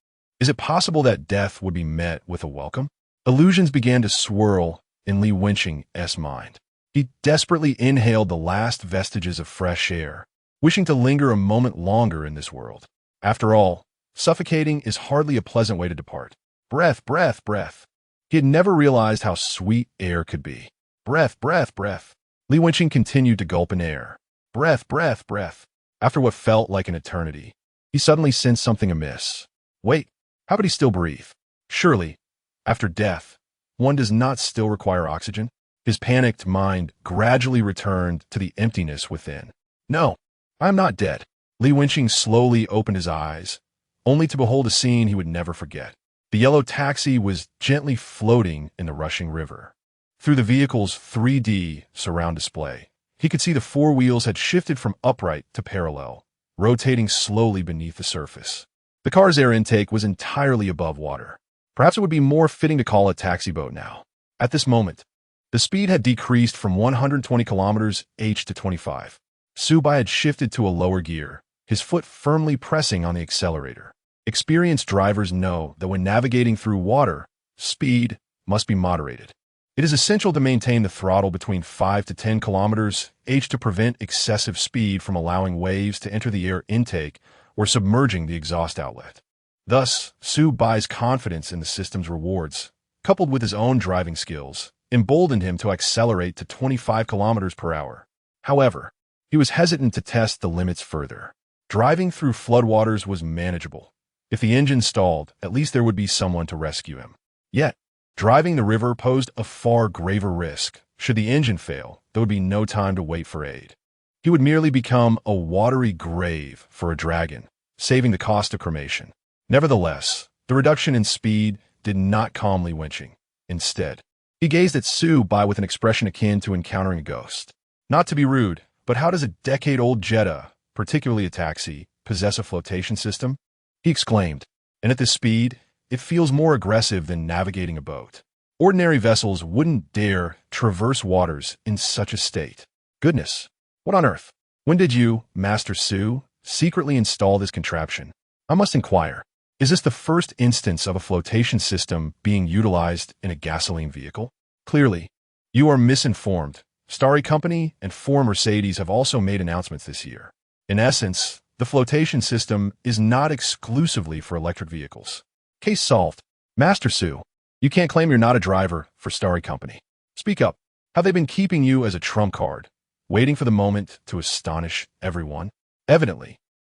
Is it possible that death would be met with a welcome? Illusions began to swirl in Li Wenqing's mind. He desperately inhaled the last vestiges of fresh air, wishing to linger a moment longer in this world. After all, suffocating is hardly a pleasant way to depart. Breath, breath, breath. He had never realized how sweet air could be. Breath, breath, breath. Li Wenqing continued to gulp in air. Breath, breath, breath. After what felt like an eternity, he suddenly sensed something amiss. Wait, how could he still breathe? Surely, after death, one does not still require oxygen? His panicked mind gradually returned to the emptiness within. No, I am not dead. Li Wenqing slowly opened his eyes, only to behold a scene he would never forget. The yellow taxi was gently floating in the rushing river. Through the vehicle's 3D surround display, he could see the 4 wheels had shifted from upright to parallel, rotating slowly beneath the surface. The car's air intake was entirely above water. Perhaps it would be more fitting to call it a taxi boat now. At this moment, the speed had decreased from 120 km/h to 25. Su Bai had shifted to a lower gear, his foot firmly pressing on the accelerator. Experienced drivers know that when navigating through water, speed must be moderated. It is essential to maintain the throttle between 5 to 10 kilometers h to prevent excessive speed from allowing waves to enter the air intake or submerging the exhaust outlet. Thus, Su Bai's confidence in the system's rewards, coupled with his own driving skills, emboldened him to accelerate to 25 kilometers per hour. However, he was hesitant to test the limits further. Driving through floodwaters was manageable. If the engine stalled, at least there would be someone to rescue him. Yet, driving the river posed a far graver risk. Should the engine fail, there would be no time to wait for aid. He would merely become a watery grave for a dragon, saving the cost of cremation. Nevertheless, the reduction in speed did not calm Li Wenqing. Instead, he gazed at Su Bai with an expression akin to encountering a ghost. Not to be rude, but how does a decade-old Jetta, particularly a taxi, possess a flotation system? He exclaimed, and at this speed, it feels more aggressive than navigating a boat. Ordinary vessels wouldn't dare traverse waters in such a state. Goodness, what on earth? When did you, Master Su, secretly install this contraption? I must inquire, is this the first instance of a flotation system being utilized in a gasoline vehicle? Clearly, you are misinformed. Starry Company and Ford Mercedes have also made announcements this year. In essence, the flotation system is not exclusively for electric vehicles. Case solved. Master Su, you can't claim you're not a driver for Starry Company. Speak up. Have they been keeping you as a trump card, waiting for the moment to astonish everyone? Evidently,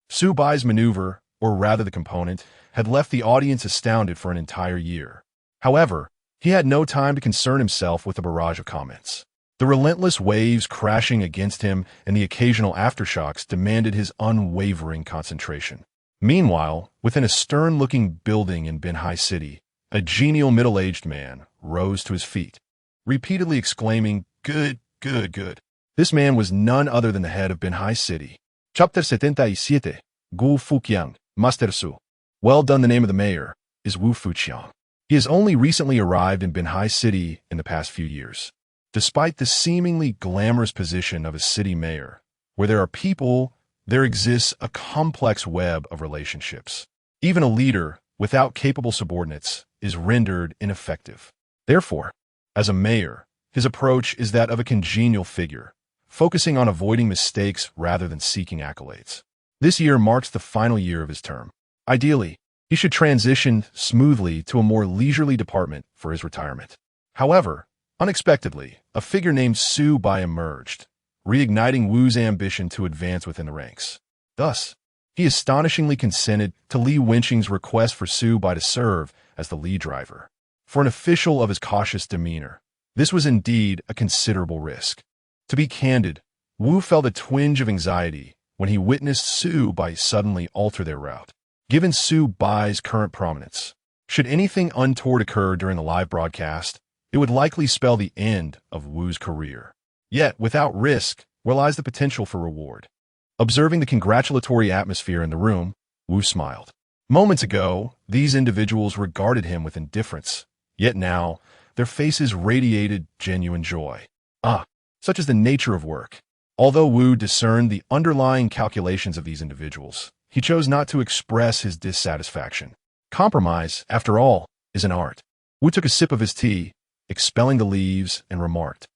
Su Bai's maneuver, or rather the component, had left the audience astounded for an entire year. However, he had no time to concern himself with a barrage of comments. The relentless waves crashing against him and the occasional aftershocks demanded his unwavering concentration. Meanwhile, within a stern-looking building in Binhai City, a genial middle-aged man rose to his feet, repeatedly exclaiming, "Good, good, good." This man was none other than the head of Binhai City. Chapter 77, Gu Fuqiang, Master Su. Well done. The name of the mayor is Wu Fuqiang. He has only recently arrived in Binhai City in the past few years. Despite the seemingly glamorous position of a city mayor, where there are people, there exists a complex web of relationships. Even a leader, without capable subordinates, is rendered ineffective. Therefore, as a mayor, his approach is that of a congenial figure, focusing on avoiding mistakes rather than seeking accolades. This year marks the final year of his term. Ideally, he should transition smoothly to a more leisurely department for his retirement. However, unexpectedly, a figure named Su Bai emerged, reigniting Wu's ambition to advance within the ranks. Thus, he astonishingly consented to Li Wenqing's request for Su Bai to serve as the lead driver. For an official of his cautious demeanor, this was indeed a considerable risk. To be candid, Wu felt a twinge of anxiety when he witnessed Su Bai suddenly alter their route. Given Su Bai's current prominence, should anything untoward occur during the live broadcast, it would likely spell the end of Wu's career. Yet, without risk, where lies the potential for reward? Observing the congratulatory atmosphere in the room, Wu smiled. Moments ago, these individuals regarded him with indifference, yet now, their faces radiated genuine joy. Such is the nature of work. Although Wu discerned the underlying calculations of these individuals, he chose not to express his dissatisfaction. Compromise, after all, is an art. Wu took a sip of his tea, expelling the leaves, and remarked,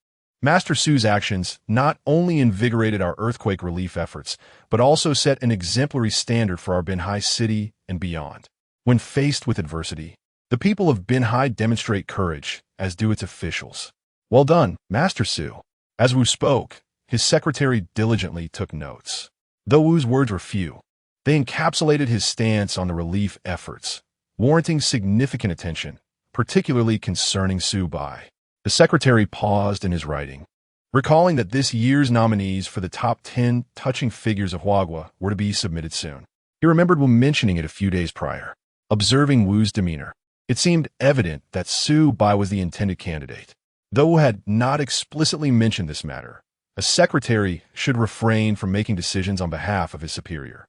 "Master Su's actions not only invigorated our earthquake relief efforts, but also set an exemplary standard for our Binhai City and beyond. When faced with adversity, the people of Binhai demonstrate courage, as do its officials. Well done, Master Su." As Wu spoke, his secretary diligently took notes. Though Wu's words were few, they encapsulated his stance on the relief efforts, warranting significant attention, particularly concerning Su Bai. The secretary paused in his writing, recalling that this year's nominees for the top 10 touching figures of Huagua were to be submitted soon. He remembered Wu mentioning it a few days prior. Observing Wu's demeanor, it seemed evident that Su Bai was the intended candidate. Though Wu had not explicitly mentioned this matter, a secretary should refrain from making decisions on behalf of his superior.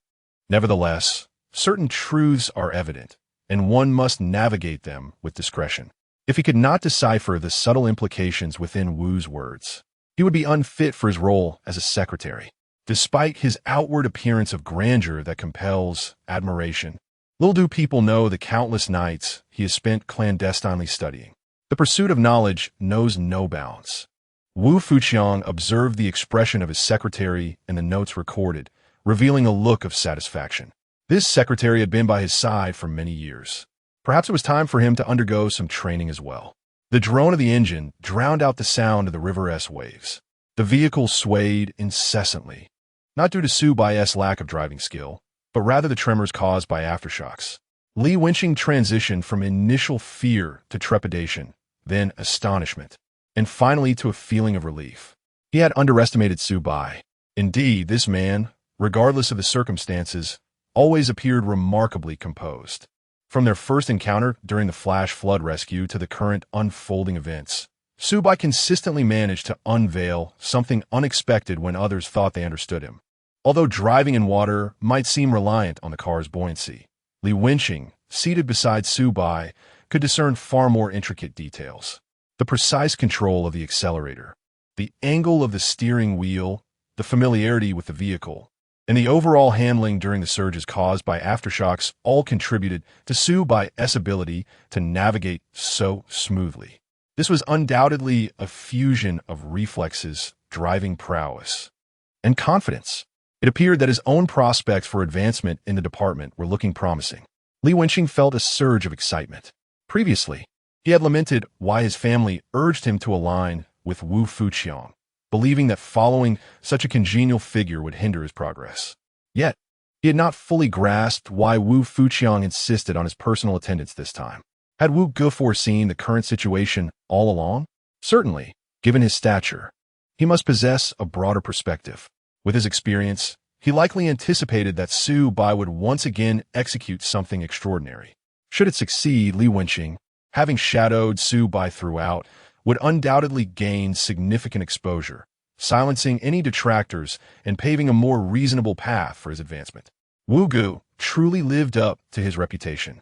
Nevertheless, certain truths are evident, and one must navigate them with discretion. If he could not decipher the subtle implications within Wu's words, he would be unfit for his role as a secretary. Despite his outward appearance of grandeur that compels admiration, little do people know the countless nights he has spent clandestinely studying. The pursuit of knowledge knows no bounds. Wu Fuqiang observed the expression of his secretary and the notes recorded, revealing a look of satisfaction. This secretary had been by his side for many years. Perhaps it was time for him to undergo some training as well. The drone of the engine drowned out the sound of the river's waves. The vehicle swayed incessantly, not due to Su Bai's lack of driving skill, but rather the tremors caused by aftershocks. Li Wenqing transitioned from initial fear to trepidation, then astonishment, and finally to a feeling of relief. He had underestimated Su Bai. Indeed, this man, regardless of the circumstances, always appeared remarkably composed. From their first encounter during the flash flood rescue to the current unfolding events, Su Bai consistently managed to unveil something unexpected when others thought they understood him. Although driving in water might seem reliant on the car's buoyancy, Li Wenqing, seated beside Su Bai, could discern far more intricate details. The precise control of the accelerator, the angle of the steering wheel, the familiarity with the vehicle, and the overall handling during the surges caused by aftershocks all contributed to Su Bai's ability to navigate so smoothly. This was undoubtedly a fusion of reflexes, driving prowess, and confidence. It appeared that his own prospects for advancement in the department were looking promising. Li Wenqing felt a surge of excitement. Previously, he had lamented why his family urged him to align with Wu Fuqiang, believing that following such a congenial figure would hinder his progress. Yet, he had not fully grasped why Wu Fuqiang insisted on his personal attendance this time. Had Wu Ge foreseen the current situation all along? Certainly, given his stature, he must possess a broader perspective. With his experience, he likely anticipated that Su Bai would once again execute something extraordinary. Should it succeed, Li Wenqing, having shadowed Su Bai throughout, would undoubtedly gain significant exposure, silencing any detractors and paving a more reasonable path for his advancement. Wu Ge truly lived up to his reputation.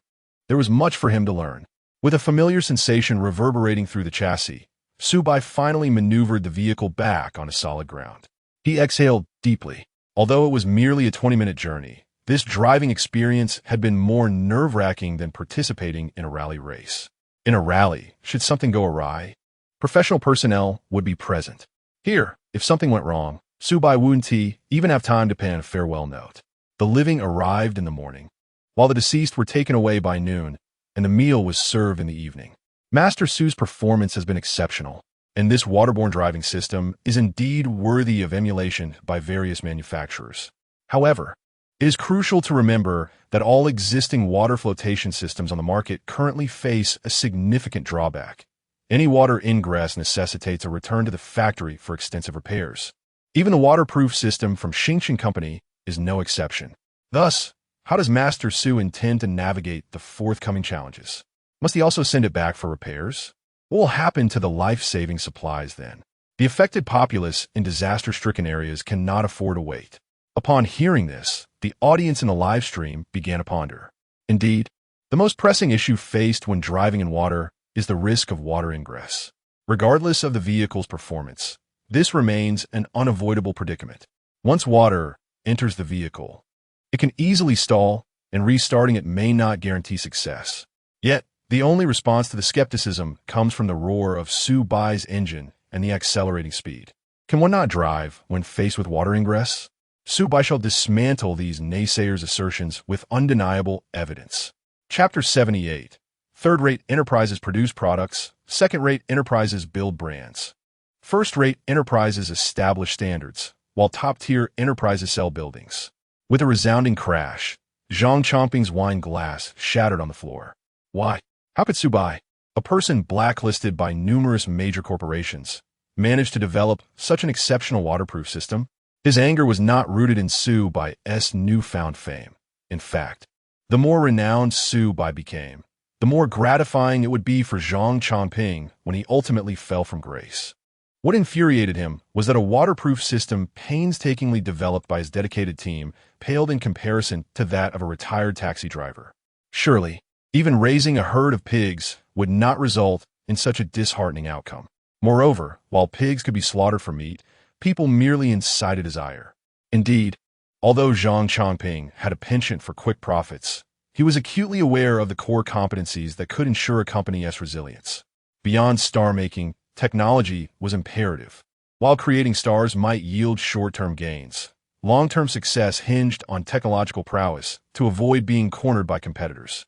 There was much for him to learn. With a familiar sensation reverberating through the chassis, Su Bai finally maneuvered the vehicle back onto solid ground. He exhaled deeply. Although it was merely a 20-minute journey, this driving experience had been more nerve-wracking than participating in a rally race. In a rally, should something go awry, professional personnel would be present. Here, if something went wrong, Su Bai wouldn't even have time to pen a farewell note. The living arrived in the morning, while the deceased were taken away by noon, and the meal was served in the evening. Master Su's performance has been exceptional, and this waterborne driving system is indeed worthy of emulation by various manufacturers. However, it is crucial to remember that all existing water flotation systems on the market currently face a significant drawback. Any water ingress necessitates a return to the factory for extensive repairs. Even the waterproof system from Xingqin Company is no exception. Thus, how does Master Su intend to navigate the forthcoming challenges? Must he also send it back for repairs? What will happen to the life-saving supplies then? The affected populace in disaster-stricken areas cannot afford to wait. Upon hearing this, the audience in the live stream began to ponder. Indeed, the most pressing issue faced when driving in water is the risk of water ingress. Regardless of the vehicle's performance, this remains an unavoidable predicament. Once water enters the vehicle, it can easily stall, and restarting it may not guarantee success. Yet, the only response to the skepticism comes from the roar of Su Bai's engine and the accelerating speed. Can one not drive when faced with water ingress? Su Bai shall dismantle these naysayers' assertions with undeniable evidence. Chapter 78. Third-rate enterprises produce products, second-rate enterprises build brands. First-rate enterprises establish standards, while top-tier enterprises sell buildings. With a resounding crash, Zhang Chongping's wine glass shattered on the floor. Why? How could Su Bai, a person blacklisted by numerous major corporations, manage to develop such an exceptional waterproof system? His anger was not rooted in Su Bai's newfound fame. In fact, the more renowned Su Bai became, the more gratifying it would be for Zhang Chongping when he ultimately fell from grace. What infuriated him was that a waterproof system painstakingly developed by his dedicated team paled in comparison to that of a retired taxi driver. Surely, even raising a herd of pigs would not result in such a disheartening outcome. Moreover, while pigs could be slaughtered for meat, people merely incited desire. Indeed, although Zhang Chongping had a penchant for quick profits, he was acutely aware of the core competencies that could ensure a company's resilience. Beyond star-making, technology was imperative. While creating stars might yield short-term gains, long-term success hinged on technological prowess to avoid being cornered by competitors.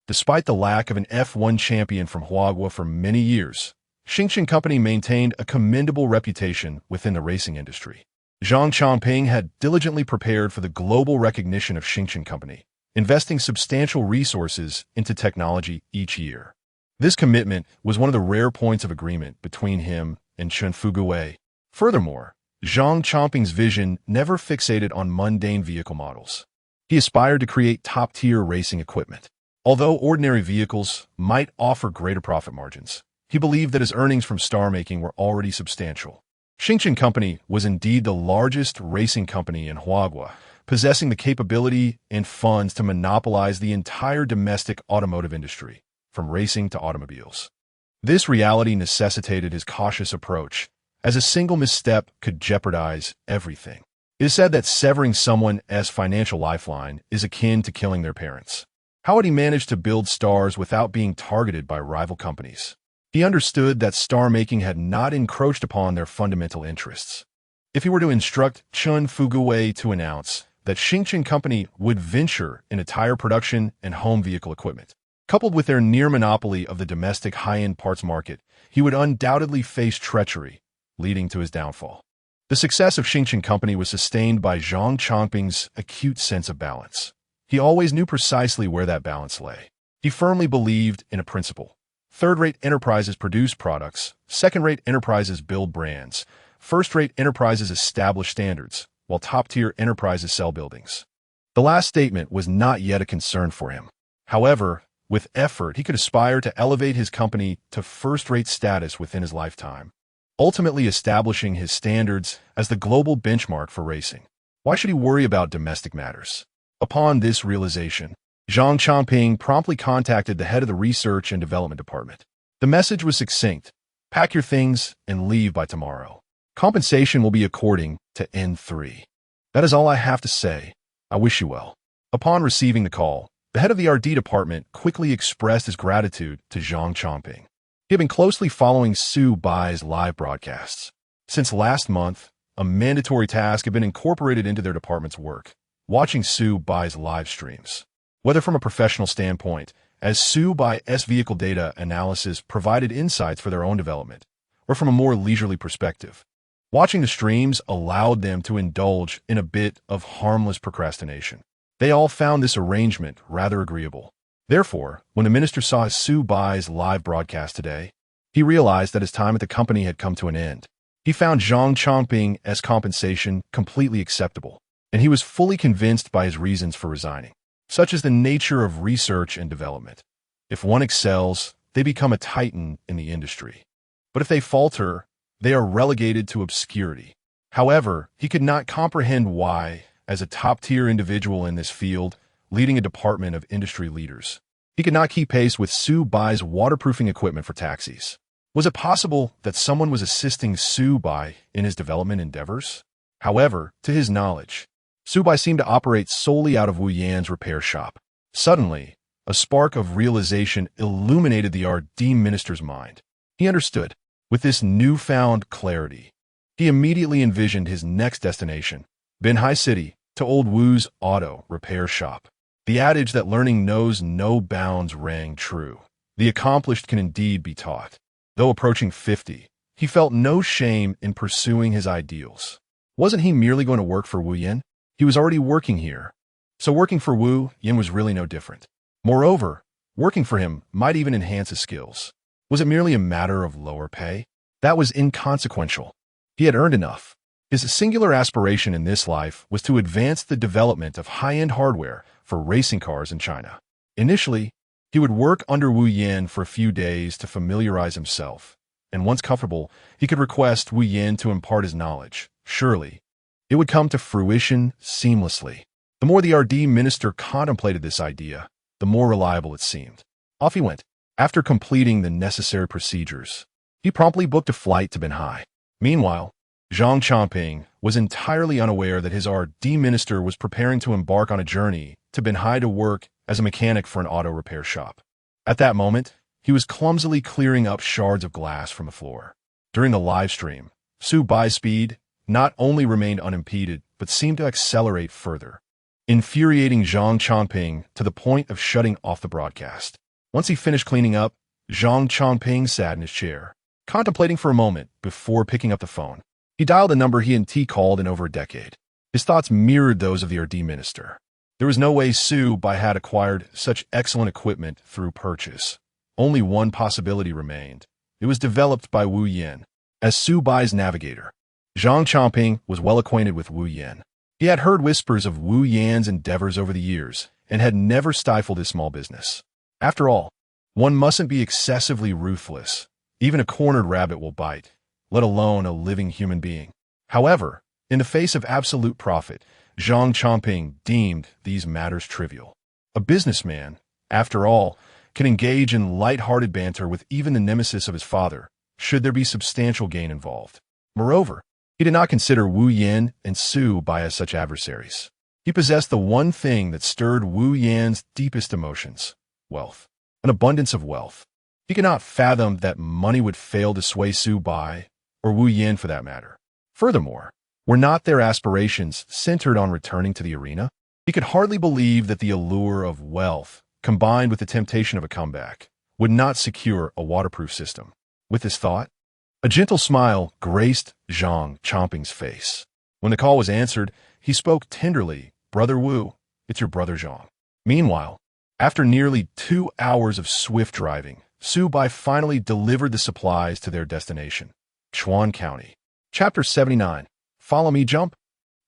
Despite the lack of an F1 champion from Huagua for many years, Xingchen Company maintained a commendable reputation within the racing industry. Zhang Chongping had diligently prepared for the global recognition of Xingchen Company, investing substantial resources into technology each year. This commitment was one of the rare points of agreement between him and Chen Fugui. Furthermore, Zhang Chongping's vision never fixated on mundane vehicle models. He aspired to create top-tier racing equipment. Although ordinary vehicles might offer greater profit margins, he believed that his earnings from star-making were already substantial. Xingchen Company was indeed the largest racing company in Huagua, possessing the capability and funds to monopolize the entire domestic automotive industry, from racing to automobiles. This reality necessitated his cautious approach, as a single misstep could jeopardize everything. It is said that severing someone's financial lifeline is akin to killing their parents. How had he managed to build stars without being targeted by rival companies? He understood that star-making had not encroached upon their fundamental interests. If he were to instruct Chen Fugui to announce that Xingchen Company would venture into tire production and home vehicle equipment, coupled with their near monopoly of the domestic high-end parts market, he would undoubtedly face treachery, leading to his downfall. The success of Xingchen Company was sustained by Zhang Chongping's acute sense of balance. He always knew precisely where that balance lay. He firmly believed in a principle. Third-rate enterprises produce products, second-rate enterprises build brands, first-rate enterprises establish standards, while top-tier enterprises sell buildings. The last statement was not yet a concern for him. However, with effort, he could aspire to elevate his company to first-rate status within his lifetime, ultimately establishing his standards as the global benchmark for racing. Why should he worry about domestic matters? Upon this realization, Zhang Chongping promptly contacted the head of the Research and Development Department. The message was succinct: pack your things and leave by tomorrow. Compensation will be according to N3. That is all I have to say. I wish you well. Upon receiving the call, the head of the RD department quickly expressed his gratitude to Zhang Chongping. He had been closely following Su Bai's live broadcasts. Since last month, a mandatory task had been incorporated into their department's work: watching Su Bai's live streams. Whether from a professional standpoint, as Su Bai's vehicle data analysis provided insights for their own development, or from a more leisurely perspective, watching the streams allowed them to indulge in a bit of harmless procrastination. They all found this arrangement rather agreeable. Therefore, when the minister saw Su Bai's live broadcast today, he realized that his time at the company had come to an end. He found Zhang Chongping's compensation completely acceptable, and he was fully convinced by his reasons for resigning. Such is the nature of research and development. If one excels, they become a titan in the industry. But if they falter, they are relegated to obscurity. However, he could not comprehend why, as a top-tier individual in this field, leading a department of industry leaders, he could not keep pace with Su Bai's waterproofing equipment for taxis. Was it possible that someone was assisting Su Bai in his development endeavors? However, to his knowledge, Su Bai seemed to operate solely out of Wu Yan's repair shop. Suddenly, a spark of realization illuminated the RD minister's mind. He understood. With this newfound clarity, he immediately envisioned his next destination, Binhai City, to old Wu's auto repair shop. The adage that learning knows no bounds rang true. The accomplished can indeed be taught. Though approaching 50, he felt no shame in pursuing his ideals. Wasn't he merely going to work for Wu Yan? He was already working here, so working for Wu Yan was really no different. Moreover, working for him might even enhance his skills. Was it merely a matter of lower pay? That was inconsequential. He had earned enough. His singular aspiration in this life was to advance the development of high-end hardware for racing cars in China. Initially, he would work under Wu Yan for a few days to familiarize himself, and once comfortable, he could request Wu Yan to impart his knowledge. Surely, it would come to fruition seamlessly. The more the RD minister contemplated this idea, the more reliable it seemed. Off he went. After completing the necessary procedures, he promptly booked a flight to Binhai. Meanwhile, Zhang Chongping was entirely unaware that his RD minister was preparing to embark on a journey to Binhai to work as a mechanic for an auto repair shop. At that moment, he was clumsily clearing up shards of glass from the floor. During the live stream, Su Bai's speed not only remained unimpeded, but seemed to accelerate further, infuriating Zhang Chongping to the point of shutting off the broadcast. Once he finished cleaning up, Zhang Chongping sat in his chair, contemplating for a moment before picking up the phone. He dialed a number he hadn't called in over a decade. His thoughts mirrored those of the RD minister. There was no way Su Bai had acquired such excellent equipment through purchase. Only one possibility remained. It was developed by Wu Yan. As Su Bai's navigator, Zhang Chongping was well acquainted with Wu Yan. He had heard whispers of Wu Yan's endeavors over the years and had never stifled his small business. After all, one mustn't be excessively ruthless. Even a cornered rabbit will bite, let alone a living human being. However, in the face of absolute profit, Zhang Chongping deemed these matters trivial. A businessman, after all, can engage in light-hearted banter with even the nemesis of his father, should there be substantial gain involved. Moreover, he did not consider Wu Yan and Su Bai as such adversaries. He possessed the one thing that stirred Wu Yan's deepest emotions: wealth. An abundance of wealth. He could not fathom that money would fail to sway Su Bai, or Wu Yan for that matter. Furthermore, were not their aspirations centered on returning to the arena? He could hardly believe that the allure of wealth, combined with the temptation of a comeback, would not secure a waterproof system. With this thought, a gentle smile graced Zhang Chongping's face. When the call was answered, he spoke tenderly, "Brother Wu, it's your brother Zhang." Meanwhile, after nearly 2 hours of swift driving, Su Bai finally delivered the supplies to their destination, Chuan County. Chapter 79. Follow me, jump.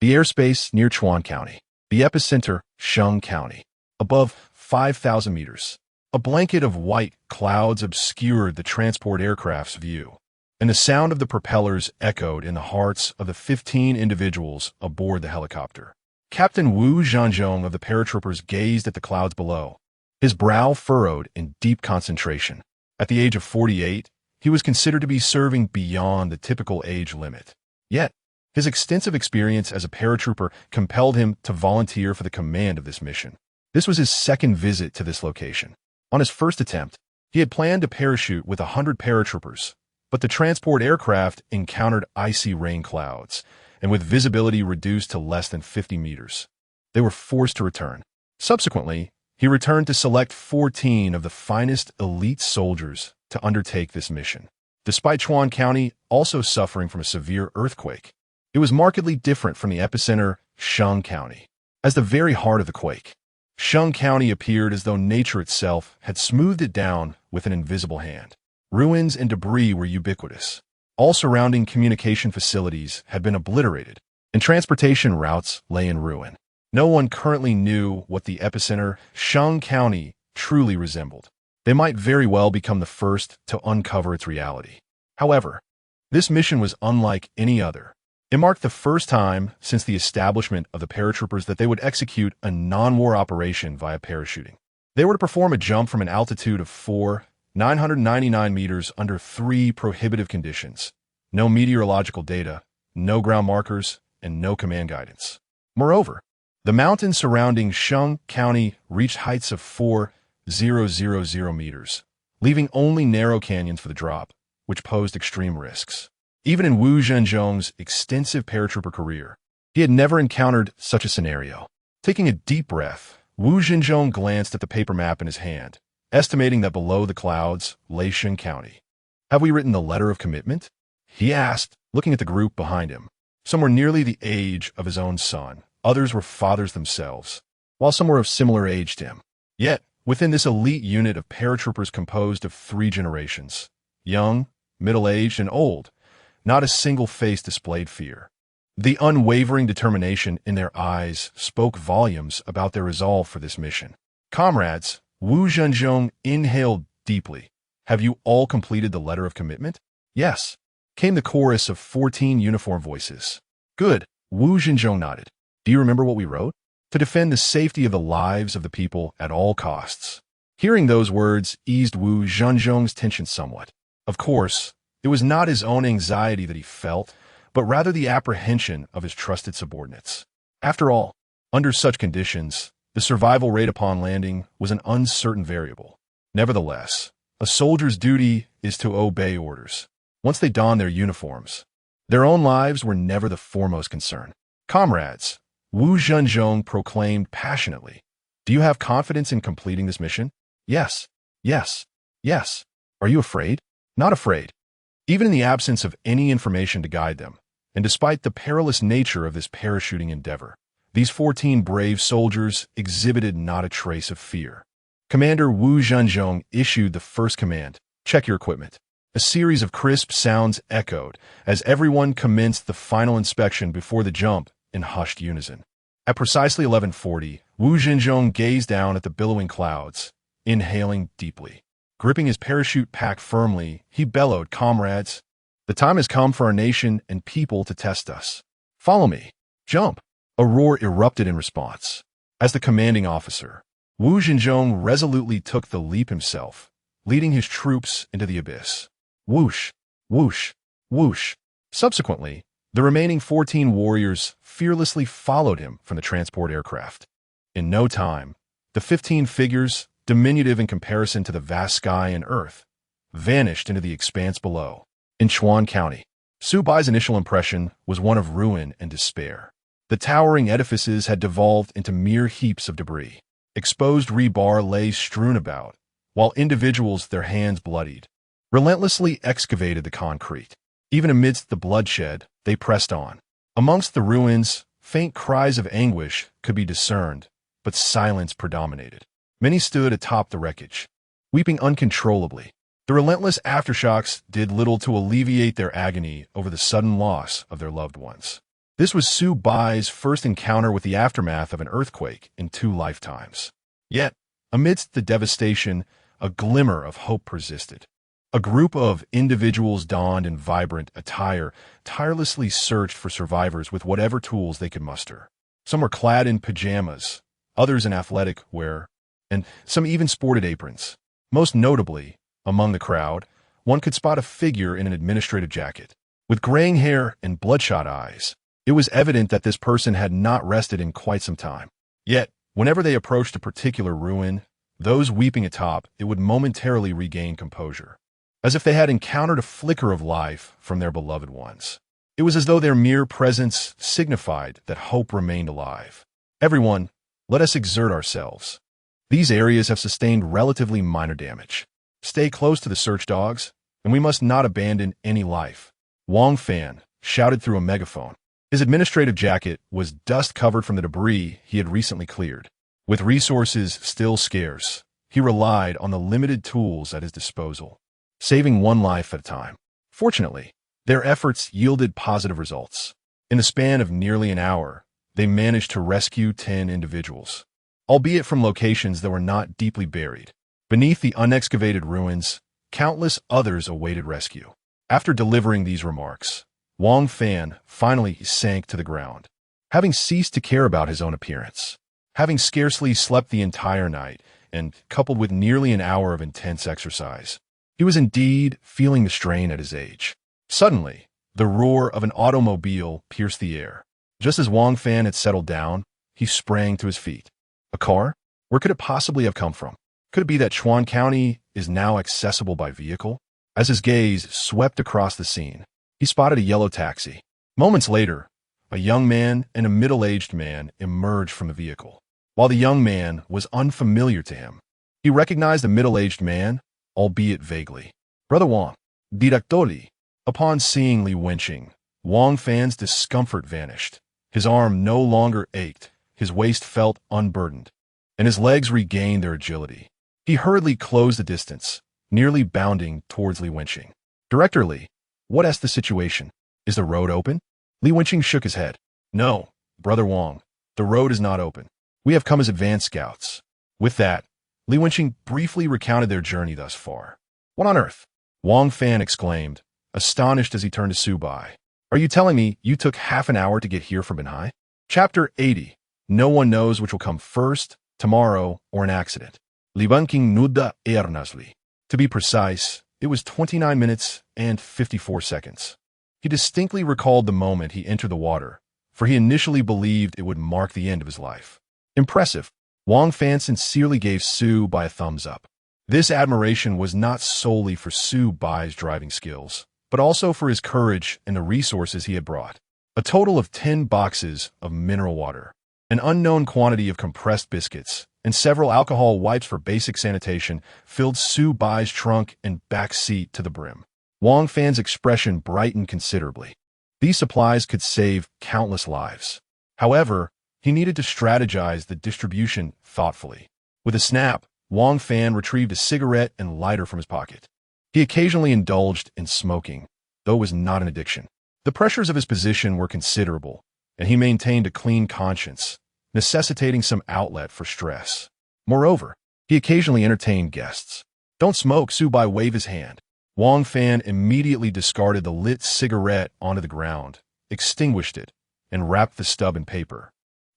The airspace near Chuan County. The epicenter, Sheng County. Above 5,000 meters. A blanket of white clouds obscured the transport aircraft's view, and the sound of the propellers echoed in the hearts of the 15 individuals aboard the helicopter. Captain Wu Zhanzhong of the paratroopers gazed at the clouds below, his brow furrowed in deep concentration. At the age of 48, he was considered to be serving beyond the typical age limit. Yet, his extensive experience as a paratrooper compelled him to volunteer for the command of this mission. This was his second visit to this location. On his first attempt, he had planned to parachute with 100 paratroopers, but the transport aircraft encountered icy rain clouds, and with visibility reduced to less than 50 meters. They were forced to return. Subsequently, he returned to select 14 of the finest elite soldiers to undertake this mission. Despite Chuan County also suffering from a severe earthquake, it was markedly different from the epicenter, Sheng County. As the very heart of the quake, Sheng County appeared as though nature itself had smoothed it down with an invisible hand. Ruins and debris were ubiquitous. All surrounding communication facilities had been obliterated, and transportation routes lay in ruin. No one currently knew what the epicenter, Sheng County, truly resembled. They might very well become the first to uncover its reality. However, this mission was unlike any other. It marked the first time since the establishment of the paratroopers that they would execute a non-war operation via parachuting. They were to perform a jump from an altitude of 4,999 meters under 3 prohibitive conditions: no meteorological data, no ground markers, and no command guidance. Moreover, the mountains surrounding Sheng County reached heights of 4,000 meters, leaving only narrow canyons for the drop, which posed extreme risks. Even in Wu Zhanzhong's extensive paratrooper career, he had never encountered such a scenario. Taking a deep breath, Wu Zhanzhong glanced at the paper map in his hand, estimating that below the clouds lay Sheng County. "Have we written the letter of commitment?" he asked, looking at the group behind him. Some were nearly the age of his own son. Others were fathers themselves, while some were of similar age to him. Yet, within this elite unit of paratroopers composed of 3 generations, young, middle-aged, and old, not a single face displayed fear. The unwavering determination in their eyes spoke volumes about their resolve for this mission. "Comrades," Wu Zhanzhong inhaled deeply. "Have you all completed the letter of commitment?" "Yes," came the chorus of 14 uniform voices. "Good," Wu Zhanzhong nodded. "Do you remember what we wrote?" "To defend the safety of the lives of the people at all costs." Hearing those words eased Wu Zhanzhong's tension somewhat. Of course, it was not his own anxiety that he felt, but rather the apprehension of his trusted subordinates. After all, under such conditions, the survival rate upon landing was an uncertain variable. Nevertheless, A soldier's duty is to obey orders. Once they donned their uniforms, their own lives were never the foremost concern. Comrades, Wu Zhenzhong proclaimed passionately, "Do you have confidence in completing this mission?" Yes, yes, yes. Are you afraid? Not afraid. Even in the absence of any information to guide them, and despite the perilous nature of this parachuting endeavor, these 14 brave soldiers exhibited not a trace of fear. Commander Wu Zhenzhong issued the first command, "Check your equipment." A series of crisp sounds echoed as everyone commenced the final inspection before the jump in hushed unison. At precisely 11:40, Wu Zhenzhong gazed down at the billowing clouds, inhaling deeply. Gripping his parachute pack firmly, he bellowed, "Comrades, the time has come for our nation and people to test us. Follow me. Jump." A roar erupted in response. As the commanding officer, Wu Zhenzhong resolutely took the leap himself, leading his troops into the abyss. Whoosh, whoosh, whoosh. Subsequently, the remaining 14 warriors fearlessly followed him from the transport aircraft. In no time, the 15 figures, diminutive in comparison to the vast sky and earth, vanished into the expanse below. In Chuan County, Su Bai's initial impression was one of ruin and despair. The towering edifices had devolved into mere heaps of debris. Exposed rebar lay strewn about, while individuals, their hands bloodied, relentlessly excavated the concrete. Even amidst the bloodshed, they pressed on. Amongst the ruins, faint cries of anguish could be discerned, but silence predominated. Many stood atop the wreckage, weeping uncontrollably. The relentless aftershocks did little to alleviate their agony over the sudden loss of their loved ones. This was Su Bai's first encounter with the aftermath of an earthquake in 2 lifetimes. Yet, amidst the devastation, a glimmer of hope persisted. A group of individuals donned in vibrant attire tirelessly searched for survivors with whatever tools they could muster. Some were clad in pajamas, others in athletic wear, and some even sported aprons. Most notably, among the crowd, one could spot a figure in an administrative jacket. With graying hair and bloodshot eyes, it was evident that this person had not rested in quite some time. Yet, whenever they approached a particular ruin, those weeping atop it would momentarily regain composure, as if they had encountered a flicker of life from their beloved ones. It was as though their mere presence signified that hope remained alive. Everyone, let us exert ourselves. These areas have sustained relatively minor damage. Stay close to the search dogs, and we must not abandon any life. Wang Fan shouted through a megaphone. His administrative jacket was dust-covered from the debris he had recently cleared. With resources still scarce, he relied on the limited tools at his disposal, saving one life at a time. Fortunately, their efforts yielded positive results. In the span of nearly an hour, they managed to rescue 10 individuals, albeit from locations that were not deeply buried. Beneath the unexcavated ruins, countless others awaited rescue. After delivering these remarks, Wang Fan finally sank to the ground, having ceased to care about his own appearance. Having scarcely slept the entire night, and coupled with nearly an hour of intense exercise, he was indeed feeling the strain at his age. Suddenly, the roar of an automobile pierced the air. Just as Wang Fan had settled down, he sprang to his feet. A car? Where could it possibly have come from? Could it be that Chuan County is now accessible by vehicle? As his gaze swept across the scene, he spotted a yellow taxi. Moments later, a young man and a middle-aged man emerged from the vehicle. While the young man was unfamiliar to him, he recognized the middle-aged man, albeit vaguely. "Brother Wang, Directoli." Upon seeing Li Wenqing, Wang Fan's discomfort vanished. His arm no longer ached, his waist felt unburdened, and his legs regained their agility. He hurriedly closed the distance, nearly bounding towards Li Wenqing. "Director Li, what's the situation? Is the road open?" Li Wenqing shook his head. "No, Brother Wang, the road is not open. We have come as advance scouts." With that, Li Wenqing briefly recounted their journey thus far. "What on earth?" Wang Fan exclaimed, astonished as he turned to Su Bai. "Are you telling me you took half an hour to get here from Benhai?" Chapter 80. No one knows which will come first, tomorrow, or an accident. Li Wenqing nuda earnestly. To be precise, it was 29 minutes and 54 seconds. He distinctly recalled the moment he entered the water, for he initially believed it would mark the end of his life. Impressive. Wang Fan sincerely gave Su Bai a thumbs up. This admiration was not solely for Su Bai's driving skills, but also for his courage and the resources he had brought. A total of 10 boxes of mineral water, an unknown quantity of compressed biscuits, and several alcohol wipes for basic sanitation filled Su Bai's trunk and back seat to the brim. Wang Fan's expression brightened considerably. These supplies could save countless lives. However, he needed to strategize the distribution thoughtfully. With a snap, Wang Fan retrieved a cigarette and lighter from his pocket. He occasionally indulged in smoking, though it was not an addiction. The pressures of his position were considerable, and he maintained a clean conscience, necessitating some outlet for stress. Moreover, he occasionally entertained guests. "Don't smoke," Su Bai waved his hand. Wang Fan immediately discarded the lit cigarette onto the ground, extinguished it, and wrapped the stub in paper,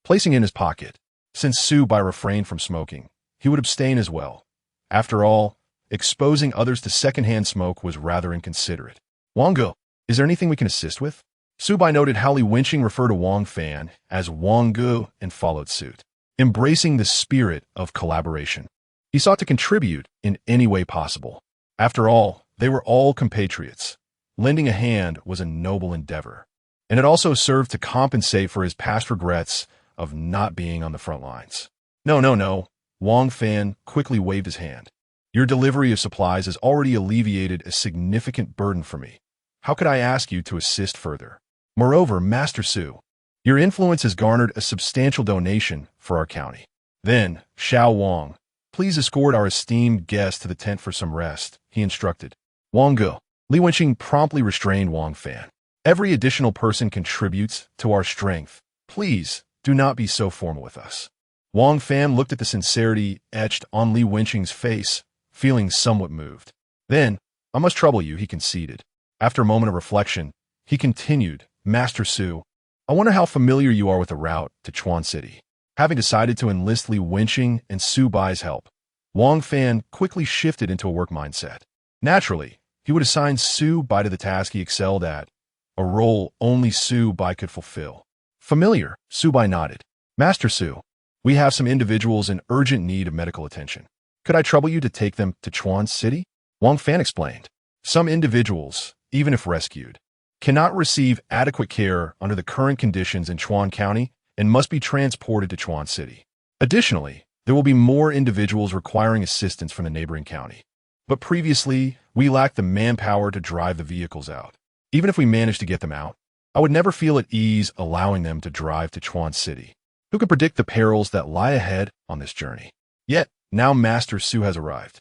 placing it in his pocket. Since Su Bai refrained from smoking, he would abstain as well. After all, exposing others to secondhand smoke was rather inconsiderate. "Wang Gu, is there anything we can assist with?" Su Bai noted how Li Wenqing referred to Wang Fan as Wang Gu and followed suit, embracing the spirit of collaboration. He sought to contribute in any way possible. After all, they were all compatriots. Lending a hand was a noble endeavor, and it also served to compensate for his past regrets of not being on the front lines. No. Wang Fan quickly waved his hand. "Your delivery of supplies has already alleviated a significant burden for me. How could I ask you to assist further? Moreover, Master Su, your influence has garnered a substantial donation for our county. Then, Xiao Wang, please escort our esteemed guest to the tent for some rest," he instructed. "Wang Gu." Li Wenqing promptly restrained Wang Fan. "Every additional person contributes to our strength. Please, do not be so formal with us." Wang Fan looked at the sincerity etched on Li Wenqing's face, feeling somewhat moved. "Then, I must trouble you," he conceded. After a moment of reflection, he continued, "Master Su, I wonder how familiar you are with the route to Chuan City." Having decided to enlist Li Wenqing and Su Bai's help, Wang Fan quickly shifted into a work mindset. Naturally, he would assign Su Bai to the task he excelled at, a role only Su Bai could fulfill. "Familiar," Su Bai nodded. "Master Su, we have some individuals in urgent need of medical attention. Could I trouble you to take them to Chuan City?" Wang Fan explained. "Some individuals, even if rescued, cannot receive adequate care under the current conditions in Chuan County and must be transported to Chuan City. Additionally, there will be more individuals requiring assistance from the neighboring county. But previously, we lacked the manpower to drive the vehicles out. Even if we managed to get them out, I would never feel at ease allowing them to drive to Chuan City. Who could predict the perils that lie ahead on this journey? Yet, now Master Su has arrived.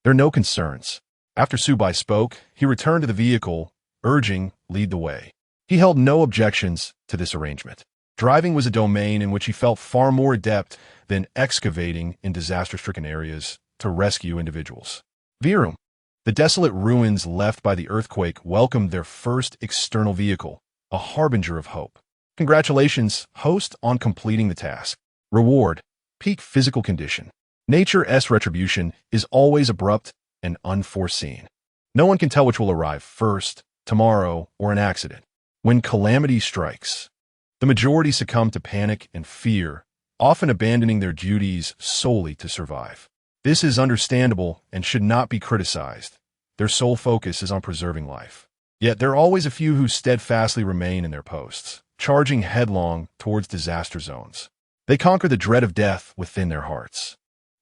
There are no concerns." After Su Bai spoke, he returned to the vehicle, urging, "Lead the way." He held no objections to this arrangement. Driving was a domain in which he felt far more adept than excavating in disaster-stricken areas to rescue individuals. Virum, the desolate ruins left by the earthquake, welcomed their first external vehicle, a harbinger of hope. "Congratulations, host, on completing the task. Reward, peak physical condition. Nature's retribution is always abrupt and unforeseen. No one can tell which will arrive first, tomorrow, or an accident. When calamity strikes, the majority succumb to panic and fear, often abandoning their duties solely to survive. This is understandable and should not be criticized. Their sole focus is on preserving life. Yet there are always a few who steadfastly remain in their posts, charging headlong towards disaster zones. They conquer the dread of death within their hearts.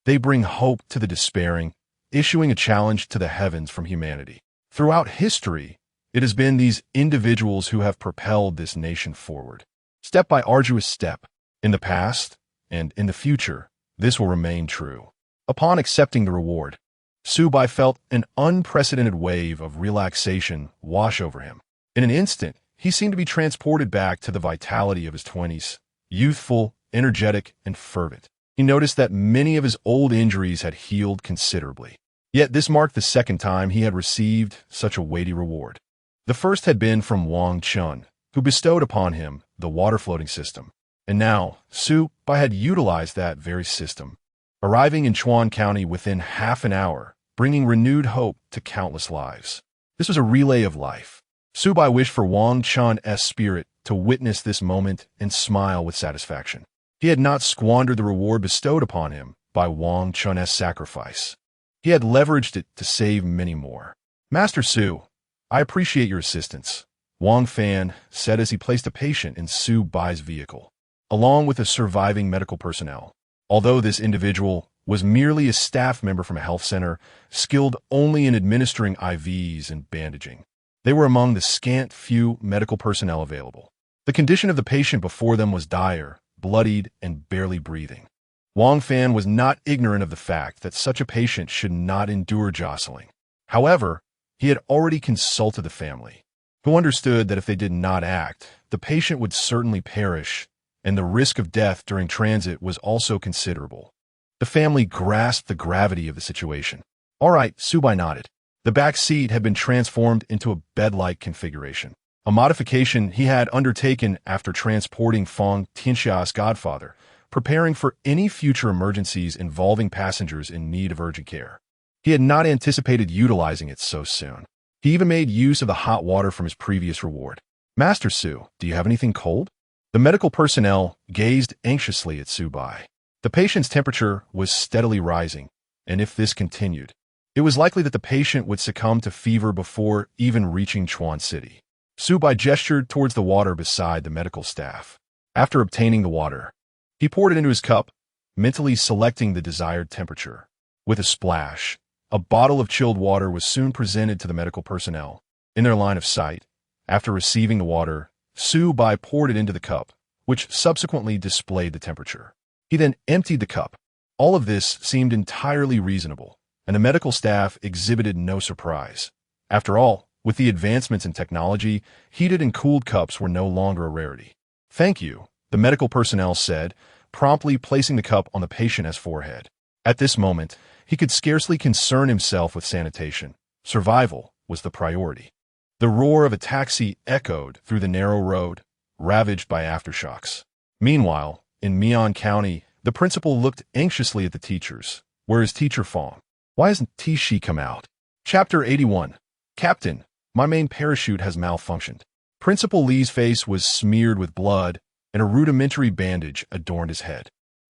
They bring hope to the despairing, issuing a challenge to the heavens from humanity. Throughout history, it has been these individuals who have propelled this nation forward, step by arduous step. In the past, and in the future, this will remain true. Upon accepting the reward, Su Bai felt an unprecedented wave of relaxation wash over him. In an instant, he seemed to be transported back to the vitality of his 20s, youthful, energetic, and fervent. He noticed that many of his old injuries had healed considerably. Yet this marked the second time he had received such a weighty reward. The first had been from Wang Chun, who bestowed upon him the water-floating system. And now, Su Bai had utilized that very system, arriving in Chuan County within half an hour, bringing renewed hope to countless lives. This was a relay of life. Su Bai wished for Wang Chun's spirit to witness this moment and smile with satisfaction. He had not squandered the reward bestowed upon him by Wang Chun's sacrifice. He had leveraged it to save many more. Master Su, I appreciate your assistance, Wang Fan said as he placed a patient in Su Bai's vehicle, along with a surviving medical personnel. Although this individual was merely a staff member from a health center, skilled only in administering IVs and bandaging, they were among the scant few medical personnel available. The condition of the patient before them was dire, bloodied, and barely breathing. Wang Fan was not ignorant of the fact that such a patient should not endure jostling. However, he had already consulted the family, who understood that if they did not act, the patient would certainly perish, and the risk of death during transit was also considerable. The family grasped the gravity of the situation. All right, Su Bai nodded. The back seat had been transformed into a bed-like configuration, a modification he had undertaken after transporting Fang Tianxia's godfather, preparing for any future emergencies involving passengers in need of urgent care. He had not anticipated utilizing it so soon. He even made use of the hot water from his previous reward. Master Su, do you have anything cold? The medical personnel gazed anxiously at Su Bai. The patient's temperature was steadily rising, and if this continued, it was likely that the patient would succumb to fever before even reaching Chuan City. Su Bai gestured towards the water beside the medical staff. After obtaining the water, he poured it into his cup, mentally selecting the desired temperature. With a splash, a bottle of chilled water was soon presented to the medical personnel. In their line of sight, after receiving the water, Su Bai poured it into the cup, which subsequently displayed the temperature. He then emptied the cup. All of this seemed entirely reasonable, and the medical staff exhibited no surprise. After all, with the advancements in technology, heated and cooled cups were no longer a rarity. Thank you, the medical personnel said, promptly placing the cup on the patient's forehead. At this moment, he could scarcely concern himself with sanitation. Survival was the priority. The roar of a taxi echoed through the narrow road, ravaged by aftershocks. Meanwhile, in Mian County, the principal looked anxiously at the teachers. Where is Teacher Fong? Why hasn't Tishi come out? Chapter 81. Captain, my main parachute has malfunctioned. Principal Li's face was smeared with blood, and a rudimentary bandage adorned his head.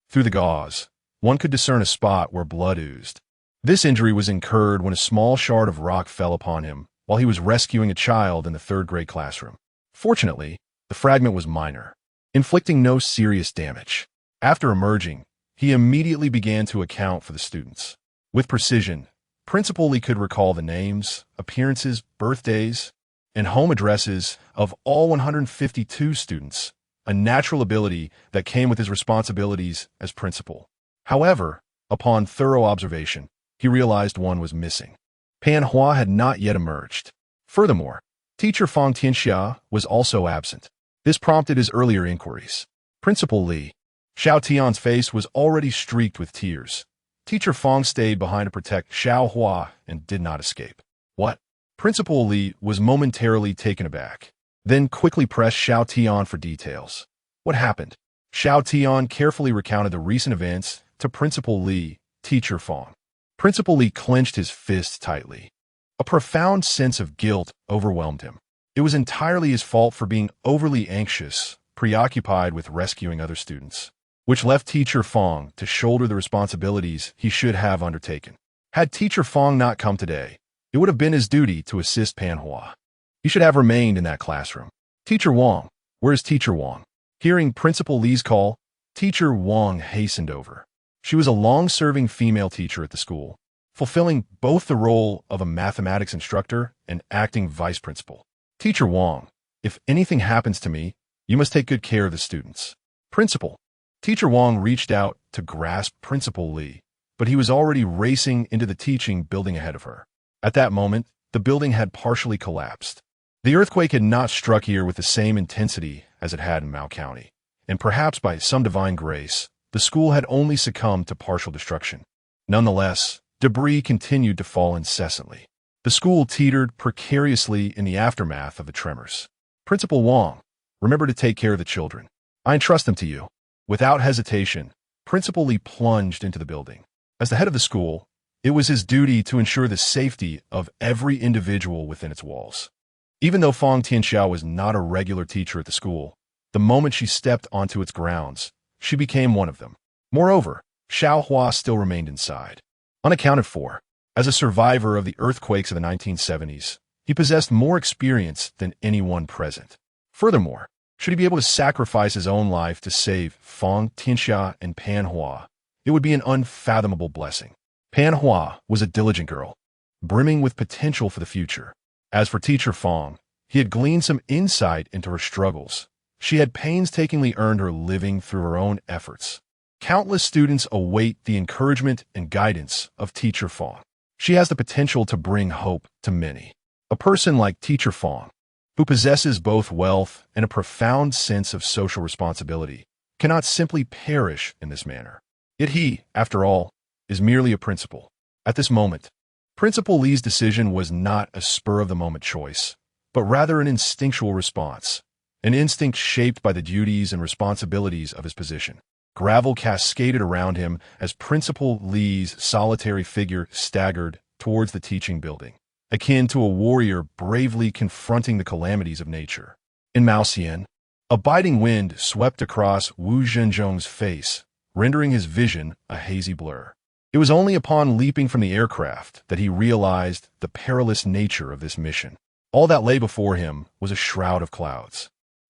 Through the gauze, one could discern a spot where blood oozed. This injury was incurred when a small shard of rock fell upon him while he was rescuing a child in the third-grade classroom. Fortunately, the fragment was minor, inflicting no serious damage. After emerging, he immediately began to account for the students. With precision, Principal Li could recall the names, appearances, birthdays, and home addresses of all 152 students, a natural ability that came with his responsibilities as principal. However, upon thorough observation, he realized one was missing. Pan Hua had not yet emerged. Furthermore, teacher Fang Tianxia was also absent. This prompted his earlier inquiries. Principal Li. Xiao Tian's face was already streaked with tears. Teacher Fang stayed behind to protect Xiao Hua and did not escape. What? Principal Li was momentarily taken aback, then quickly pressed Xiao Tian for details. What happened? Xiao Tian carefully recounted the recent events to Principal Li, Teacher Fang. Principal Li clenched his fists tightly. A profound sense of guilt overwhelmed him. It was entirely his fault for being overly anxious, preoccupied with rescuing other students, which left Teacher Fang to shoulder the responsibilities he should have undertaken. Had Teacher Fang not come today, it would have been his duty to assist Pan Hua. He should have remained in that classroom. Teacher Wang, where's Teacher Wang? Hearing Principal Li's call, Teacher Wang hastened over. She was a long-serving female teacher at the school, fulfilling both the role of a mathematics instructor and acting vice principal. Teacher Wang, if anything happens to me, you must take good care of the students. Principal. Teacher Wang reached out to grasp Principal Li, but he was already racing into the teaching building ahead of her. At that moment, the building had partially collapsed. The earthquake had not struck here with the same intensity as it had in Mao County, and perhaps by some divine grace, the school had only succumbed to partial destruction. Nonetheless, debris continued to fall incessantly. The school teetered precariously in the aftermath of the tremors. Principal Wang, remember to take care of the children. I entrust them to you. Without hesitation, Principal Li plunged into the building. As the head of the school, it was his duty to ensure the safety of every individual within its walls. Even though Fang Tianxiao was not a regular teacher at the school, the moment she stepped onto its grounds, she became one of them. Moreover, Xiao Hua still remained inside. Unaccounted for, As a survivor of the earthquakes of the 1970s, he possessed more experience than anyone present. Furthermore, should he be able to sacrifice his own life to save Fong, Tianxia, and Pan Hua, it would be an unfathomable blessing. Pan Hua was a diligent girl, brimming with potential for the future. As for teacher Fong, he had gleaned some insight into her struggles. She had painstakingly earned her living through her own efforts. Countless students await the encouragement and guidance of teacher Fong. She has the potential to bring hope to many. A person like teacher Fong, who possesses both wealth and a profound sense of social responsibility, cannot simply perish in this manner. Yet he, after all, is merely a principal. At this moment, Principal Li's decision was not a spur-of-the-moment choice, but rather an instinctual response, an instinct shaped by the duties and responsibilities of his position. Gravel cascaded around him as Principal Li's solitary figure staggered towards the teaching building, akin to a warrior bravely confronting the calamities of nature. In Maoxian, a biting wind swept across Wu Zhenzhong's face, rendering his vision a hazy blur. It was only upon leaping from the aircraft that he realized the perilous nature of this mission. All that lay before him was a shroud of clouds.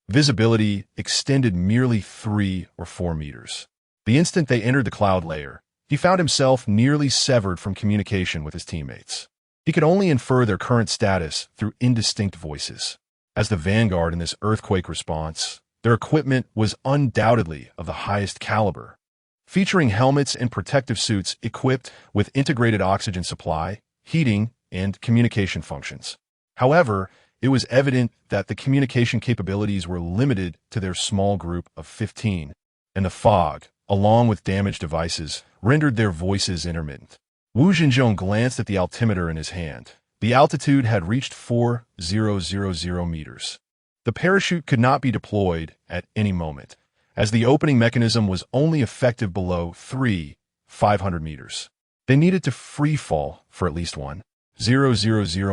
Visibility extended merely 3 or 4 meters. The instant they entered the cloud layer, he found himself nearly severed from communication with his teammates. He could only infer their current status through indistinct voices. As the vanguard in this earthquake response, their equipment was undoubtedly of the highest caliber, featuring helmets and protective suits equipped with integrated oxygen supply, heating, and communication functions. However, it was evident that the communication capabilities were limited to their small group of 15, and the fog, along with damaged devices, rendered their voices intermittent. Wu Zhenzhong glanced at the altimeter in his hand. The altitude had reached 4,000 meters. The parachute could not be deployed at any moment, as the opening mechanism was only effective below 3,500 meters. They needed to free fall for at least 1,000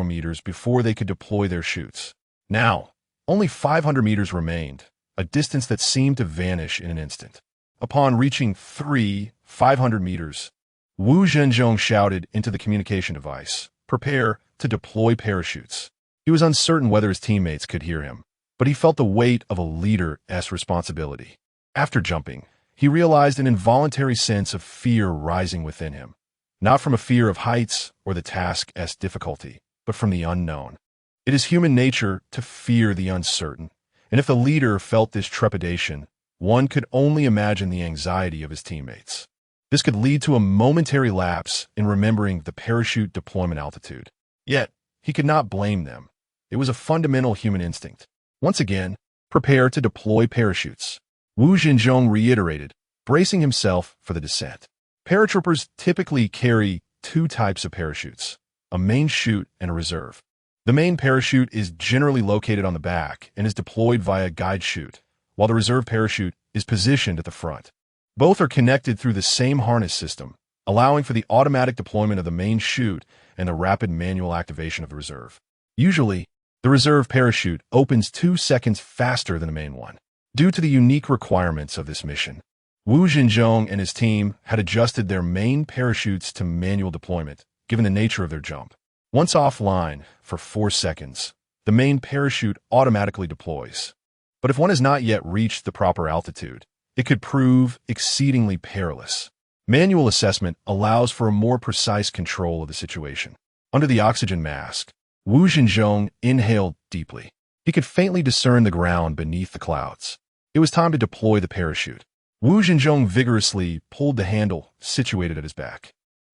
meters before they could deploy their chutes. Now, only 500 meters remained, a distance that seemed to vanish in an instant. Upon reaching 3,500 meters, Wu Zhenzhong shouted into the communication device, "Prepare to deploy parachutes." He was uncertain whether his teammates could hear him, but he felt the weight of a leader's responsibility. After jumping, he realized an involuntary sense of fear rising within him, not from a fear of heights or the task's difficulty, but from the unknown. It is human nature to fear the uncertain, and if the leader felt this trepidation, one could only imagine the anxiety of his teammates. This could lead to a momentary lapse in remembering the parachute deployment altitude. Yet, he could not blame them. It was a fundamental human instinct. Once again, prepare to deploy parachutes. Wu Zhenzhong reiterated, bracing himself for the descent. Paratroopers typically carry 2 types of parachutes, a main chute and a reserve. The main parachute is generally located on the back and is deployed via guide chute, while the reserve parachute is positioned at the front. Both are connected through the same harness system, allowing for the automatic deployment of the main chute and the rapid manual activation of the reserve. Usually, the reserve parachute opens 2 seconds faster than the main one. Due to the unique requirements of this mission, Wu Zhenzhong and his team had adjusted their main parachutes to manual deployment, given the nature of their jump. Once offline for 4 seconds, the main parachute automatically deploys. But if one has not yet reached the proper altitude, it could prove exceedingly perilous. Manual assessment allows for a more precise control of the situation. Under the oxygen mask, Wu Zhenzhong inhaled deeply. He could faintly discern the ground beneath the clouds. It was time to deploy the parachute. Wu Zhenzhong vigorously pulled the handle situated at his back.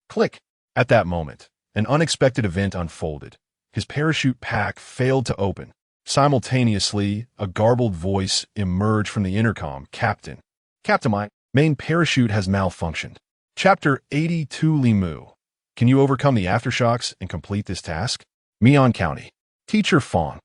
Click! At that moment, an unexpected event unfolded. His parachute pack failed to open. Simultaneously, a garbled voice emerged from the intercom. Captain, my main parachute has malfunctioned. Chapter 82 Limu. Can you overcome the aftershocks and complete this task? Mian County. Teacher Fong,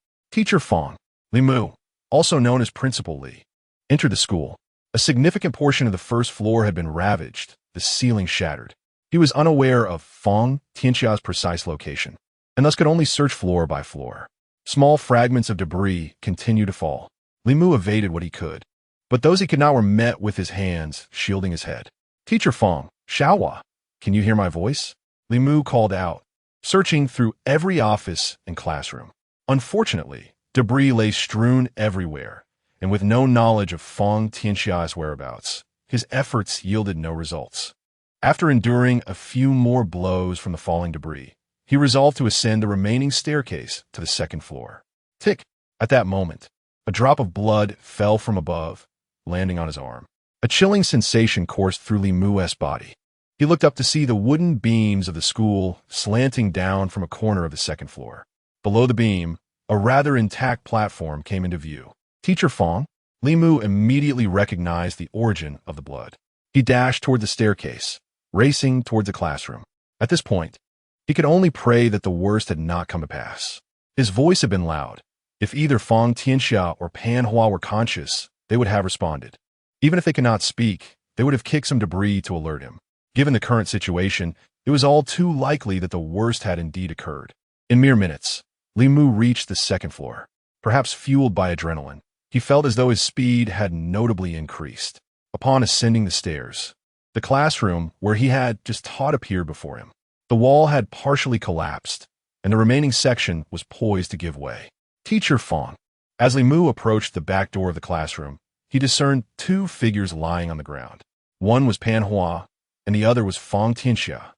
Limu, also known as Principal Li, entered the school. A significant portion of the first floor had been ravaged, the ceiling shattered. He was unaware of Fong Tianxia's precise location, and thus could only search floor by floor. Small fragments of debris continued to fall. Limu evaded what he could, but those he could not were met with his hands shielding his head. Teacher Fong, Xiaohua, can you hear my voice? Li Mu called out, searching through every office and classroom. Unfortunately, debris lay strewn everywhere, and with no knowledge of Fang Tianxia's whereabouts, his efforts yielded no results. After enduring a few more blows from the falling debris, he resolved to ascend the remaining staircase to the second floor. Tick! At that moment, a drop of blood fell from above, landing on his arm. A chilling sensation coursed through Li Mu's body. He looked up to see the wooden beams of the school slanting down from a corner of the second floor. Below the beam, a rather intact platform came into view. Teacher Fang? Li Mu immediately recognized the origin of the blood. He dashed toward the staircase, racing toward the classroom. At this point, he could only pray that the worst had not come to pass. His voice had been loud. If either Fang Tianxia or Pan Hua were conscious, they would have responded. Even if they could not speak, they would have kicked some debris to alert him. Given the current situation, it was all too likely that the worst had indeed occurred. In mere minutes, Li Mu reached the second floor. Perhaps fueled by adrenaline, he felt as though his speed had notably increased. Upon ascending the stairs, the classroom where he had just taught appeared before him. The wall had partially collapsed, and the remaining section was poised to give way. Teacher Fang. As Li Mu approached the back door of the classroom, he discerned two figures lying on the ground. One was Pan Hua, and the other was Fang Tianxia.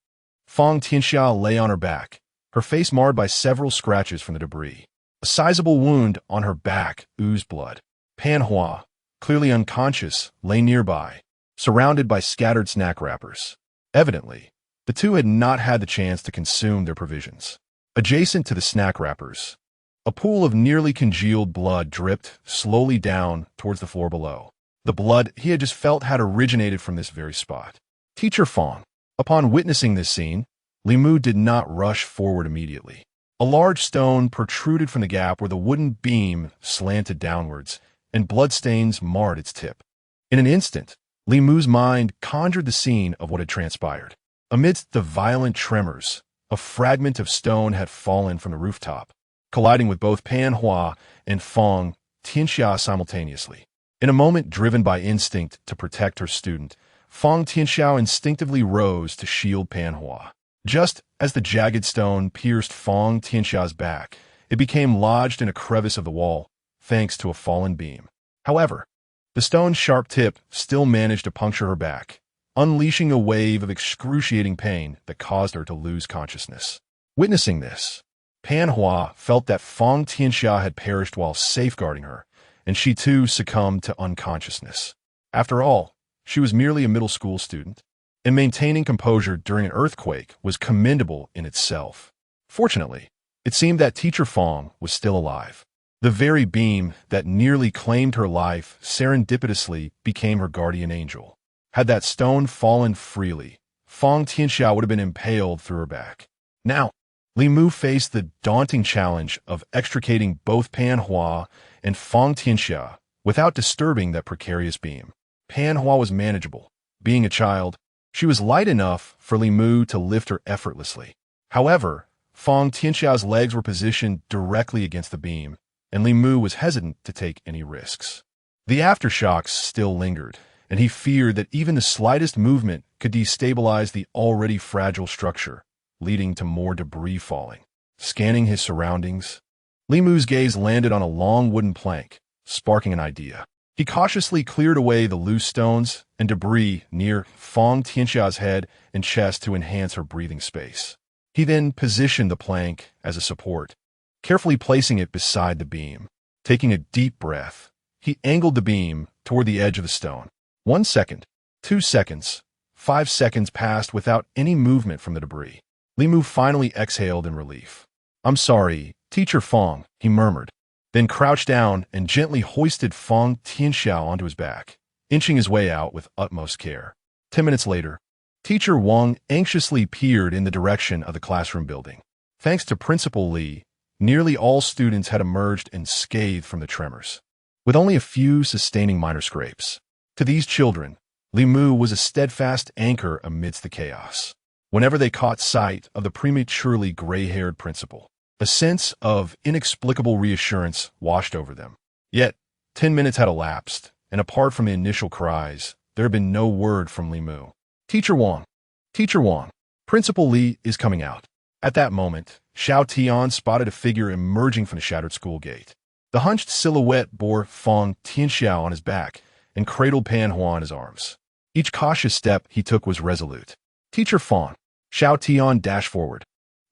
Fang Tianxia lay on her back, her face marred by several scratches from the debris. A sizable wound on her back oozed blood. Pan Hua, clearly unconscious, lay nearby, surrounded by scattered snack wrappers. Evidently, the two had not had the chance to consume their provisions. Adjacent to the snack wrappers, a pool of nearly congealed blood dripped slowly down towards the floor below. The blood he had just felt had originated from this very spot. Teacher Fang. Upon witnessing this scene, Li Mu did not rush forward immediately. A large stone protruded from the gap where the wooden beam slanted downwards, and bloodstains marred its tip. In an instant, Li Mu's mind conjured the scene of what had transpired. Amidst the violent tremors, a fragment of stone had fallen from the rooftop, colliding with both Pan Hua and Fang Tianxia simultaneously. In a moment driven by instinct to protect her student, Fang Tianxia instinctively rose to shield Pan Hua. Just as the jagged stone pierced Fang Tianxia's back, it became lodged in a crevice of the wall, thanks to a fallen beam. However, the stone's sharp tip still managed to puncture her back, unleashing a wave of excruciating pain that caused her to lose consciousness. Witnessing this, Pan Hua felt that Fang Tianxia had perished while safeguarding her, and she too succumbed to unconsciousness. After all, she was merely a middle school student, and maintaining composure during an earthquake was commendable in itself. Fortunately, it seemed that Teacher Fang was still alive. The very beam that nearly claimed her life serendipitously became her guardian angel. Had that stone fallen freely, Fang Tianxia would have been impaled through her back. Now, Li Mu faced the daunting challenge of extricating both Pan Hua and Fang Tianxia without disturbing that precarious beam. Pan Hua was manageable. Being a child, she was light enough for Li Mu to lift her effortlessly. However, Fang Tianxia's legs were positioned directly against the beam, and Li Mu was hesitant to take any risks. The aftershocks still lingered, and he feared that even the slightest movement could destabilize the already fragile structure, leading to more debris falling. Scanning his surroundings, Li Mu's gaze landed on a long wooden plank, sparking an idea. He cautiously cleared away the loose stones and debris near Fang Tianxia's head and chest to enhance her breathing space. He then positioned the plank as a support, carefully placing it beside the beam. Taking a deep breath, he angled the beam toward the edge of the stone. 1 second, 2 seconds, 5 seconds passed without any movement from the debris. Li Mu finally exhaled in relief. "I'm sorry, Teacher Fang," he murmured, then crouched down and gently hoisted Fang Tianxia onto his back, inching his way out with utmost care. 10 minutes later, Teacher Wang anxiously peered in the direction of the classroom building. Thanks to Principal Li, nearly all students had emerged unscathed from the tremors, with only a few sustaining minor scrapes. To these children, Li Mu was a steadfast anchor amidst the chaos. Whenever they caught sight of the prematurely gray-haired principal, a sense of inexplicable reassurance washed over them. Yet, 10 minutes had elapsed, and apart from the initial cries, there had been no word from Li Mu. "Teacher Wang! Teacher Wang!" Principal Li is coming out. At that moment, Xiao Tian spotted a figure emerging from the shattered school gate. The hunched silhouette bore Fang Tianxiao on his back and cradled Pan Hua in his arms. Each cautious step he took was resolute. Teacher Fang. Xiao Tian dashed forward,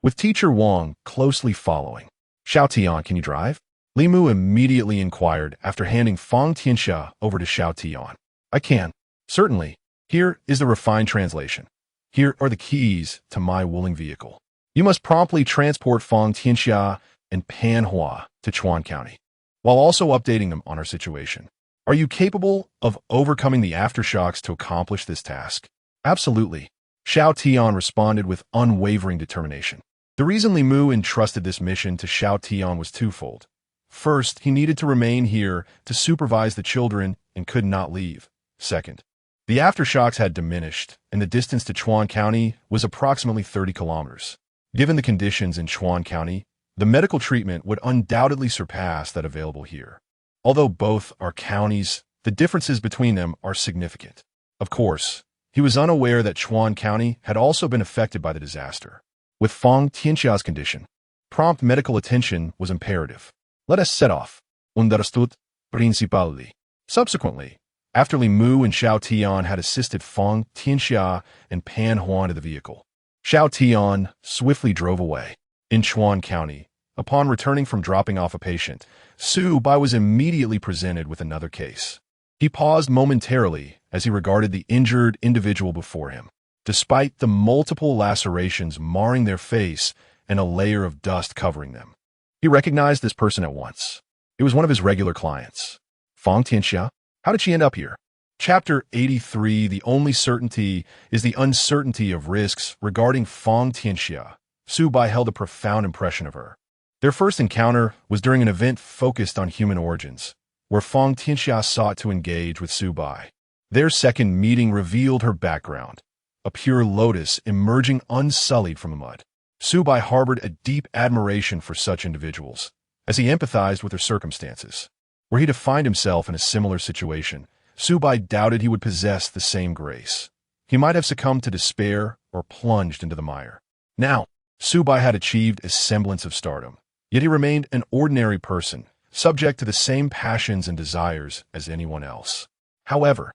with Teacher Wang closely following. Xiao Tian, can you drive? Li Mu immediately inquired after handing Fang Tianxia over to Xiao Tian. I can. Certainly. Here is the refined translation. Here are the keys to my willing vehicle. You must promptly transport Fang Tianxia and Pan Hua to Chuan County, while also updating them on our situation. Are you capable of overcoming the aftershocks to accomplish this task? Absolutely. Xiao Tian responded with unwavering determination. The reason Li Mu entrusted this mission to Xiao Tian was twofold. First, he needed to remain here to supervise the children and could not leave. Second, the aftershocks had diminished, and the distance to Chuan County was approximately 30 kilometers. Given the conditions in Chuan County, the medical treatment would undoubtedly surpass that available here. Although both are counties, the differences between them are significant. Of course, he was unaware that Chuan County had also been affected by the disaster. With Fang Tianxia's condition, prompt medical attention was imperative. Let us set off. Understood, principality. Subsequently, after Li Mu and Xiao Tian had assisted Fang Tianxia and Pan Hua into the vehicle, Xiao Tian swiftly drove away. In Chuan County, upon returning from dropping off a patient, Su Bai was immediately presented with another case. He paused momentarily as he regarded the injured individual before him. Despite the multiple lacerations marring their face and a layer of dust covering them, he recognized this person at once. It was one of his regular clients. Fang Tianxia? How did she end up here? Chapter 83, The Only Certainty is the Uncertainty of Risks regarding Fang Tianxia. Su Bai held a profound impression of her. Their first encounter was during an event focused on human origins, where Fang Tianxia sought to engage with Su Bai. Their second meeting revealed her background, a pure lotus emerging unsullied from the mud. Su Bai harbored a deep admiration for such individuals, as he empathized with their circumstances. Were he to find himself in a similar situation, Su Bai doubted he would possess the same grace. He might have succumbed to despair or plunged into the mire. Now, Su Bai had achieved a semblance of stardom, yet he remained an ordinary person, subject to the same passions and desires as anyone else. However,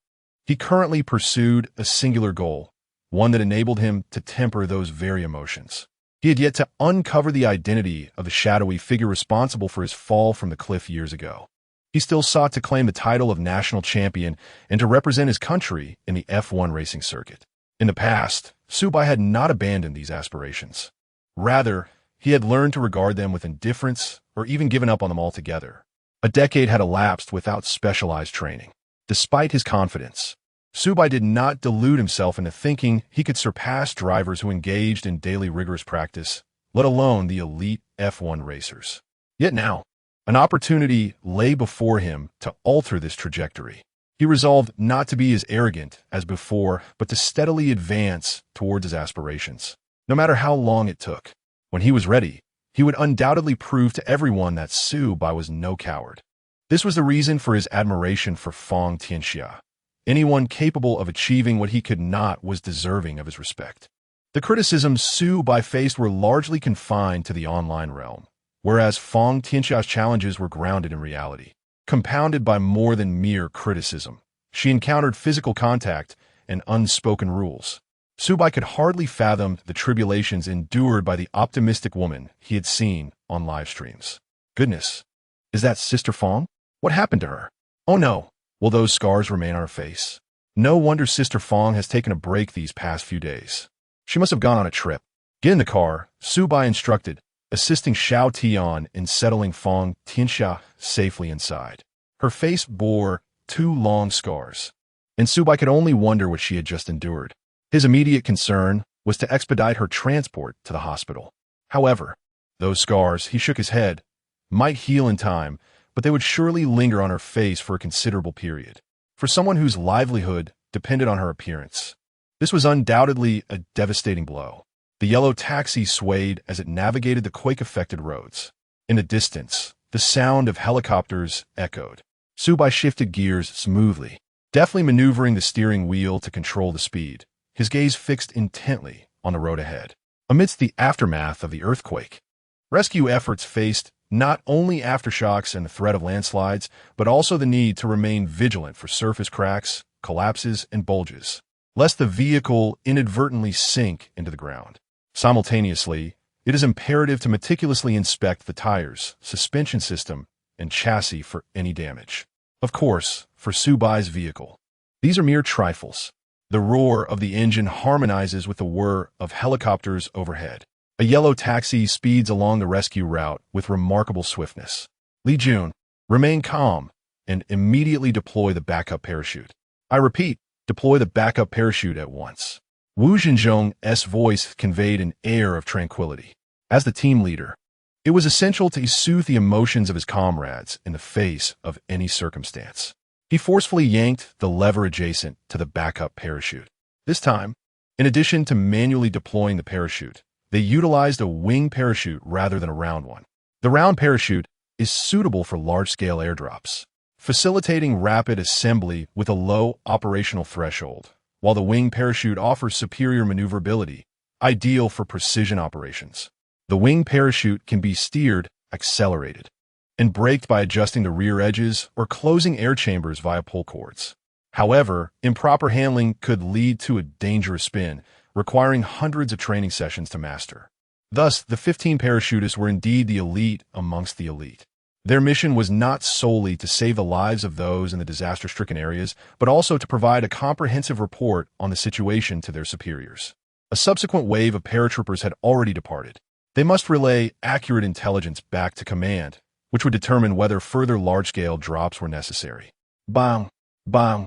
he currently pursued a singular goal, one that enabled him to temper those very emotions. He had yet to uncover the identity of the shadowy figure responsible for his fall from the cliff years ago. He still sought to claim the title of national champion and to represent his country in the F1 racing circuit. In the past, Su Bai had not abandoned these aspirations. Rather, he had learned to regard them with indifference or even given up on them altogether. A decade had elapsed without specialized training. Despite his confidence, Su Bai did not delude himself into thinking he could surpass drivers who engaged in daily rigorous practice, let alone the elite F1 racers. Yet now, an opportunity lay before him to alter this trajectory. He resolved not to be as arrogant as before, but to steadily advance towards his aspirations, no matter how long it took. When he was ready, he would undoubtedly prove to everyone that Su Bai was no coward. This was the reason for his admiration for Fang Tianxia. Anyone capable of achieving what he could not was deserving of his respect. The criticisms Su Bai faced were largely confined to the online realm, whereas Fang Tianxia's challenges were grounded in reality. Compounded by more than mere criticism, she encountered physical contact and unspoken rules. Su Bai could hardly fathom the tribulations endured by the optimistic woman he had seen on live streams. Goodness, is that Sister Fang? What happened to her? Oh no, will those scars remain on her face? No wonder Sister Fang has taken a break these past few days. She must have gone on a trip. Get in the car, Su Bai instructed, assisting Xiao Tian in settling Fang Tianxia safely inside. Her face bore 2 long scars, and Su Bai could only wonder what she had just endured. His immediate concern was to expedite her transport to the hospital. However, those scars, he shook his head, might heal in time, but they would surely linger on her face for a considerable period. For someone whose livelihood depended on her appearance, this was undoubtedly a devastating blow. The yellow taxi swayed as it navigated the quake-affected roads. In the distance, the sound of helicopters echoed. Su Bai shifted gears smoothly, deftly maneuvering the steering wheel to control the speed, his gaze fixed intently on the road ahead. Amidst the aftermath of the earthquake, rescue efforts faced not only aftershocks and the threat of landslides, but also the need to remain vigilant for surface cracks, collapses, and bulges, lest the vehicle inadvertently sink into the ground. Simultaneously, it is imperative to meticulously inspect the tires, suspension system, and chassis for any damage. Of course, for Su Bai's vehicle, these are mere trifles. The roar of the engine harmonizes with the whir of helicopters overhead. A yellow taxi speeds along the rescue route with remarkable swiftness. Li Jun, remain calm and immediately deploy the backup parachute. I repeat, deploy the backup parachute at once. Wu Zhenzhong's voice conveyed an air of tranquility. As the team leader, it was essential to soothe the emotions of his comrades in the face of any circumstance. He forcefully yanked the lever adjacent to the backup parachute. This time, in addition to manually deploying the parachute, they utilized a wing parachute rather than a round one. The round parachute is suitable for large-scale airdrops, facilitating rapid assembly with a low operational threshold, while the wing parachute offers superior maneuverability, ideal for precision operations. The wing parachute can be steered, accelerated, and braked by adjusting the rear edges or closing air chambers via pull cords. However, improper handling could lead to a dangerous spin, requiring hundreds of training sessions to master. Thus, the 15 parachutists were indeed the elite amongst the elite. Their mission was not solely to save the lives of those in the disaster-stricken areas, but also to provide a comprehensive report on the situation to their superiors. A subsequent wave of paratroopers had already departed. They must relay accurate intelligence back to command, which would determine whether further large-scale drops were necessary. Bang! Bang!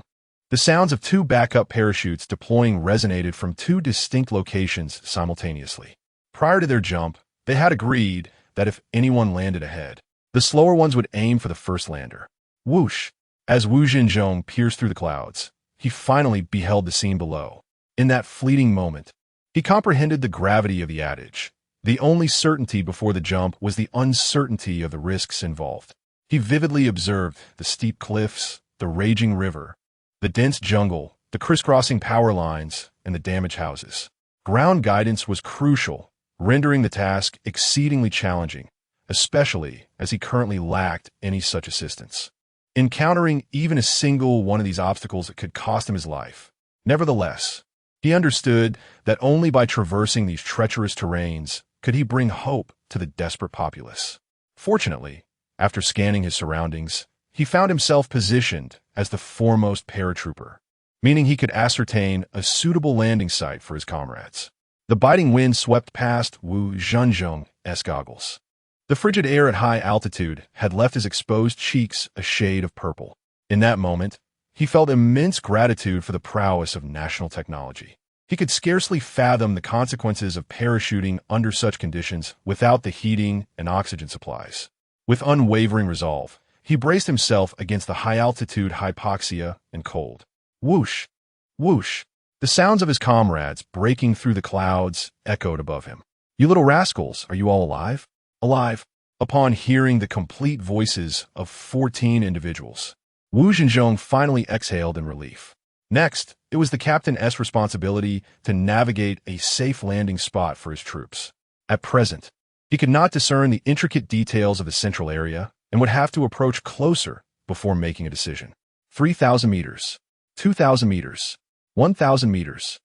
The sounds of two backup parachutes deploying resonated from two distinct locations simultaneously. Prior to their jump, they had agreed that if anyone landed ahead, the slower ones would aim for the first lander. Whoosh! As Wu Zhenzhong pierced through the clouds, he finally beheld the scene below. In that fleeting moment, he comprehended the gravity of the adage. The only certainty before the jump was the uncertainty of the risks involved. He vividly observed the steep cliffs, the raging river, the dense jungle, the crisscrossing power lines, and the damaged houses. Ground guidance was crucial, rendering the task exceedingly challenging, especially as he currently lacked any such assistance. Encountering even a single one of these obstacles could cost him his life. Nevertheless, he understood that only by traversing these treacherous terrains could he bring hope to the desperate populace. Fortunately, after scanning his surroundings, he found himself positioned as the foremost paratrooper, meaning he could ascertain a suitable landing site for his comrades. The biting wind swept past Wu Zhenzhong's goggles. The frigid air at high altitude had left his exposed cheeks a shade of purple. In that moment, he felt immense gratitude for the prowess of national technology. He could scarcely fathom the consequences of parachuting under such conditions without the heating and oxygen supplies. With unwavering resolve, he braced himself against the high-altitude hypoxia and cold. Whoosh! Whoosh! The sounds of his comrades breaking through the clouds echoed above him. "You little rascals, are you all alive?" Alive! Upon hearing the complete voices of 14 individuals, Wu Zhenzhong finally exhaled in relief. Next, it was the captain's responsibility to navigate a safe landing spot for his troops. At present, he could not discern the intricate details of the central area and would have to approach closer before making a decision. 3,000 meters, 2,000 meters, 1,000 meters.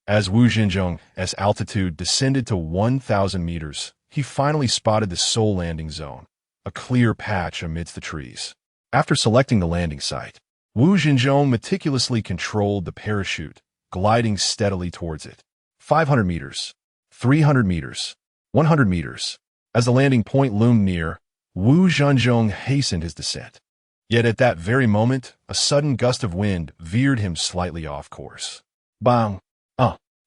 As Wu Zhenzhong's altitude descended to 1,000 meters, he finally spotted the sole landing zone, a clear patch amidst the trees. After selecting the landing site, Wu Zhenzhong meticulously controlled the parachute, gliding steadily towards it. 500 meters, 300 meters, 100 meters. As the landing point loomed near, Wu Zhenzhong hastened his descent. Yet at that very moment, a sudden gust of wind veered him slightly off course. Bang!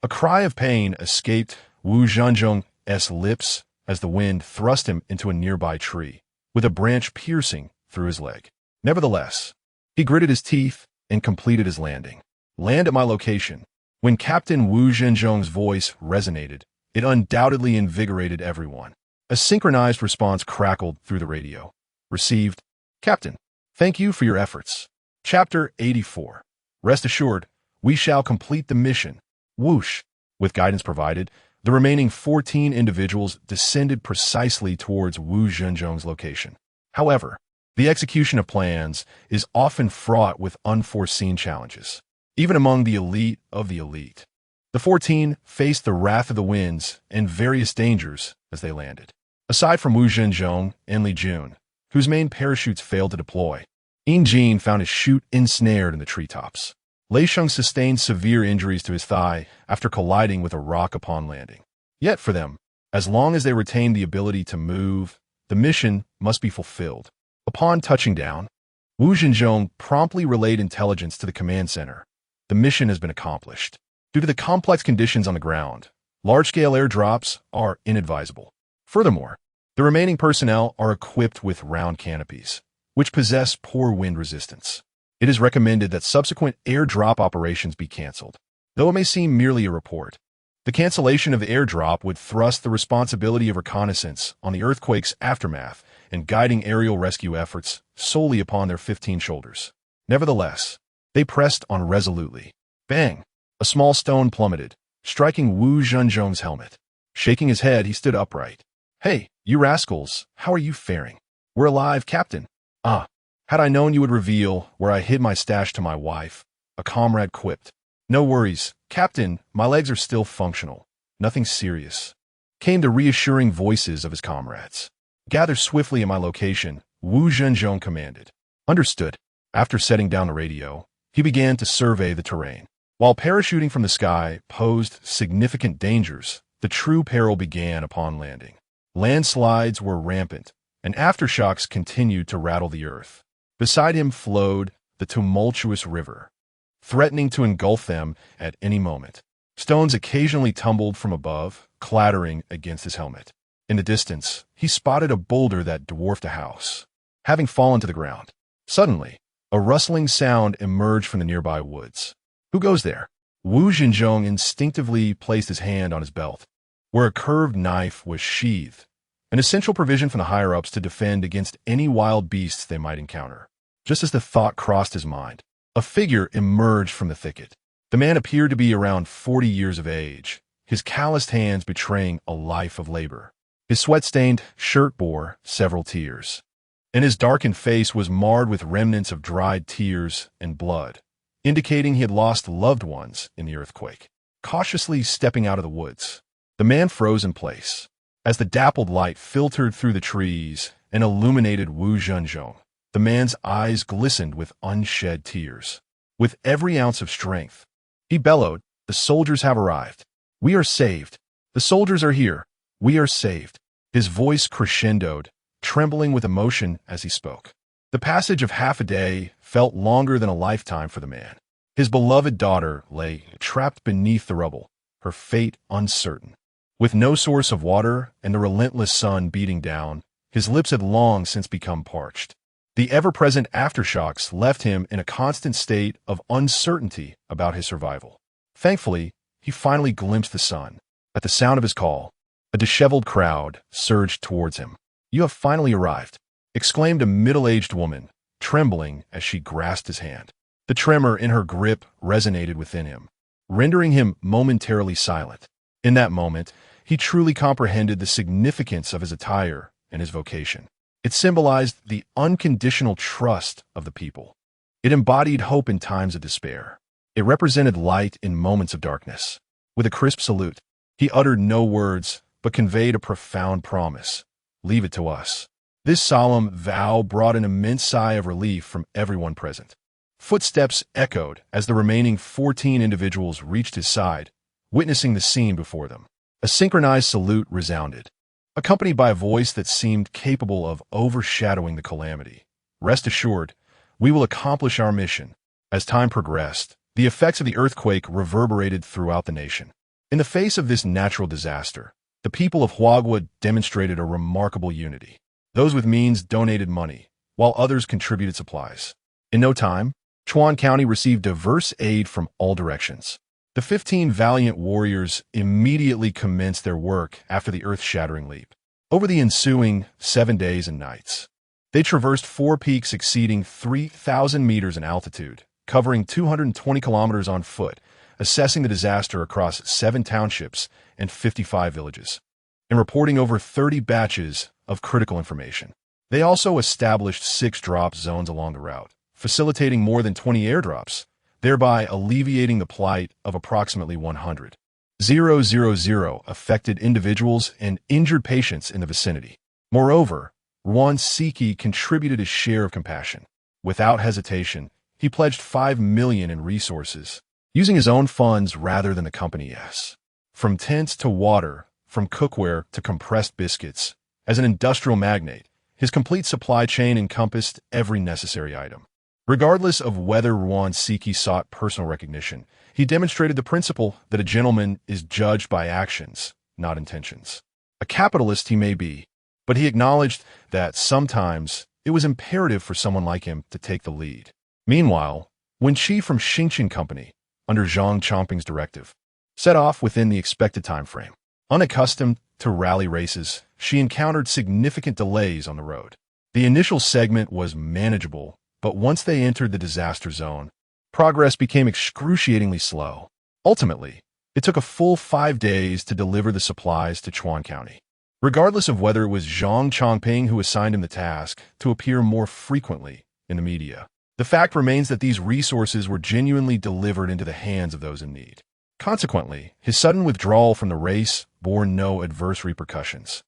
A cry of pain escaped Wu Zhenzhong's lips as the wind thrust him into a nearby tree, with a branch piercing through his leg. Nevertheless, he gritted his teeth and completed his landing. "Land at my location." When Captain Wu Zhenzhong's voice resonated, it undoubtedly invigorated everyone. A synchronized response crackled through the radio. Received. "Captain, thank you for your efforts." Chapter 84. Rest assured, we shall complete the mission. Whoosh! With guidance provided, the remaining 14 individuals descended precisely towards Wu Zhenzhong's location. However, the execution of plans is often fraught with unforeseen challenges, even among the elite of the elite. The 14 faced the wrath of the winds and various dangers as they landed. Aside from Wu Zhenzhong and Li Jun, whose main parachutes failed to deploy, Yin Jin found his chute ensnared in the treetops. Lei Sheng sustained severe injuries to his thigh after colliding with a rock upon landing. Yet for them, as long as they retained the ability to move, the mission must be fulfilled. Upon touching down, Wu Zhenzhong promptly relayed intelligence to the command center. The mission has been accomplished. Due to the complex conditions on the ground, large-scale airdrops are inadvisable. Furthermore, the remaining personnel are equipped with round canopies, which possess poor wind resistance. It is recommended that subsequent airdrop operations be canceled. Though it may seem merely a report, the cancellation of the airdrop would thrust the responsibility of reconnaissance on the earthquake's aftermath and guiding aerial rescue efforts solely upon their 15 shoulders. Nevertheless, they pressed on resolutely. Bang! A small stone plummeted, striking Wu Zhenzhong's helmet. Shaking his head, he stood upright. "Hey, you rascals, how are you faring?" "We're alive, Captain." "Ah, had I known you would reveal where I hid my stash to my wife," a comrade quipped. "No worries, Captain, my legs are still functional. Nothing serious," came the reassuring voices of his comrades. "Gather swiftly at my location," Wu Zhenzhong commanded. Understood. After setting down the radio, he began to survey the terrain. While parachuting from the sky posed significant dangers, the true peril began upon landing. Landslides were rampant, and aftershocks continued to rattle the earth. Beside him flowed the tumultuous river, threatening to engulf them at any moment. Stones occasionally tumbled from above, clattering against his helmet. In the distance, he spotted a boulder that dwarfed a house, having fallen to the ground. Suddenly, a rustling sound emerged from the nearby woods. "Who goes there?" Wu Zhenzhong instinctively placed his hand on his belt, where a curved knife was sheathed, an essential provision from the higher-ups to defend against any wild beasts they might encounter. Just as the thought crossed his mind, a figure emerged from the thicket. The man appeared to be around 40 years of age, his calloused hands betraying a life of labor. His sweat-stained shirt bore several tears, and his darkened face was marred with remnants of dried tears and blood, indicating he had lost loved ones in the earthquake. Cautiously stepping out of the woods, the man froze in place. As the dappled light filtered through the trees and illuminated Wu Zhenzhong, the man's eyes glistened with unshed tears. With every ounce of strength, he bellowed, "The soldiers have arrived. We are saved. The soldiers are here. We are saved." His voice crescendoed, trembling with emotion as he spoke. The passage of half a day felt longer than a lifetime for the man. His beloved daughter lay trapped beneath the rubble, her fate uncertain. With no source of water and the relentless sun beating down, his lips had long since become parched. The ever-present aftershocks left him in a constant state of uncertainty about his survival. Thankfully, he finally glimpsed the sun. At the sound of his call, a disheveled crowd surged towards him. "You have finally arrived," exclaimed a middle-aged woman, trembling as she grasped his hand. The tremor in her grip resonated within him, rendering him momentarily silent. In that moment, he truly comprehended the significance of his attire and his vocation. It symbolized the unconditional trust of the people. It embodied hope in times of despair. It represented light in moments of darkness. With a crisp salute, he uttered no words, but conveyed a profound promise. "Leave it to us." This solemn vow brought an immense sigh of relief from everyone present. Footsteps echoed as the remaining 14 individuals reached his side, witnessing the scene before them. A synchronized salute resounded, accompanied by a voice that seemed capable of overshadowing the calamity. "Rest assured, we will accomplish our mission." As time progressed, the effects of the earthquake reverberated throughout the nation. In the face of this natural disaster, the people of Huagua demonstrated a remarkable unity. Those with means donated money, while others contributed supplies. In no time, Chuan County received diverse aid from all directions. The 15 valiant warriors immediately commenced their work after the earth-shattering leap. Over the ensuing 7 days and nights, they traversed 4 peaks exceeding 3,000 meters in altitude, covering 220 kilometers on foot, assessing the disaster across 7 townships and 55 villages, and reporting over 30 batches of critical information. They also established 6 drop zones along the route, facilitating more than 20 airdrops, thereby alleviating the plight of approximately 100,000 affected individuals and injured patients in the vicinity. Moreover, Rwan Siki contributed his share of compassion. Without hesitation, he pledged $5 million in resources, using his own funds rather than the company's. From tents to water, from cookware to compressed biscuits, as an industrial magnate, his complete supply chain encompassed every necessary item. Regardless of whether Rwan Siki sought personal recognition, he demonstrated the principle that a gentleman is judged by actions, not intentions. A capitalist he may be, but he acknowledged that sometimes it was imperative for someone like him to take the lead. Meanwhile, Wen Qi from Xingqian Company, under Zhang Chongping's directive, set off within the expected time frame. Unaccustomed to rally races, she encountered significant delays on the road. The initial segment was manageable, but once they entered the disaster zone, progress became excruciatingly slow. Ultimately, it took a full 5 days to deliver the supplies to Chuan County. Regardless of whether it was Zhang Chongping who assigned him the task to appear more frequently in the media, the fact remains that these resources were genuinely delivered into the hands of those in need. Consequently, his sudden withdrawal from the race bore no adverse repercussions.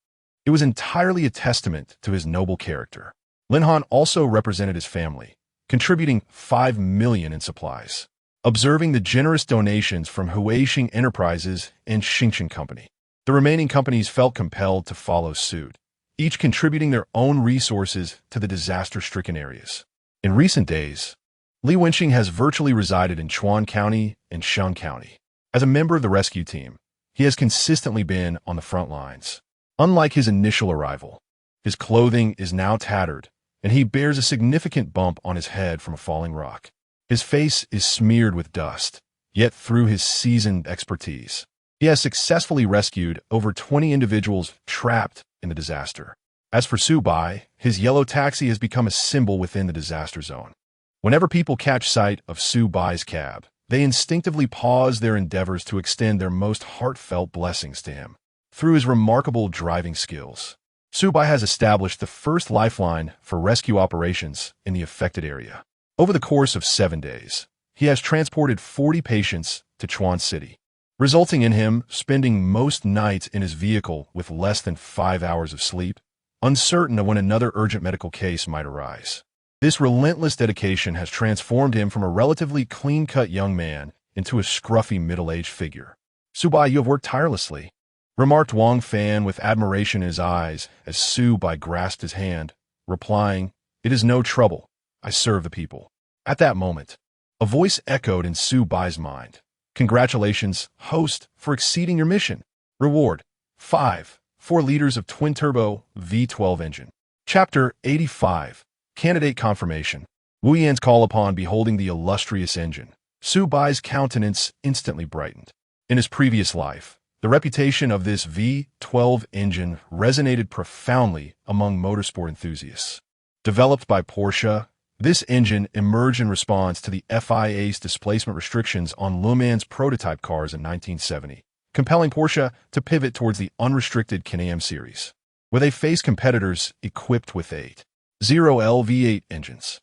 It was entirely a testament to his noble character. Lin Han also represented his family, contributing $5 million in supplies. Observing the generous donations from Huaxing Enterprises and Xingqian Company, the remaining companies felt compelled to follow suit, each contributing their own resources to the disaster-stricken areas. In recent days, Li Wenqing has virtually resided in Chuan County and Shun County. As a member of the rescue team, he has consistently been on the front lines. Unlike his initial arrival, his clothing is now tattered, and he bears a significant bump on his head from a falling rock. His face is smeared with dust, yet through his seasoned expertise, he has successfully rescued over 20 individuals trapped in the disaster. As for Su Bai, his yellow taxi has become a symbol within the disaster zone. Whenever people catch sight of Su Bai's cab, they instinctively pause their endeavors to extend their most heartfelt blessings to him. Through his remarkable driving skills, Su Bai has established the first lifeline for rescue operations in the affected area. Over the course of 7 days, he has transported 40 patients to Chuan City, resulting in him spending most nights in his vehicle with less than 5 hours of sleep, uncertain of when another urgent medical case might arise. This relentless dedication has transformed him from a relatively clean-cut young man into a scruffy middle-aged figure. "Su Bai, you have worked tirelessly," remarked Wang Fan with admiration in his eyes as Su Bai grasped his hand, replying, "It is no trouble. I serve the people." At that moment, a voice echoed in Su Bai's mind. "Congratulations, host, for exceeding your mission. Reward: 5 4 liters of twin-turbo V12 engine." Chapter 85. Candidate Confirmation. Wu Yan's call upon beholding the illustrious engine. Su Bai's countenance instantly brightened. In his previous life, the reputation of this V12 engine resonated profoundly among motorsport enthusiasts. Developed by Porsche, this engine emerged in response to the FIA's displacement restrictions on Le Mans prototype cars in 1970, compelling Porsche to pivot towards the unrestricted Can-Am series, where they face competitors equipped with 8.0L V8 engines.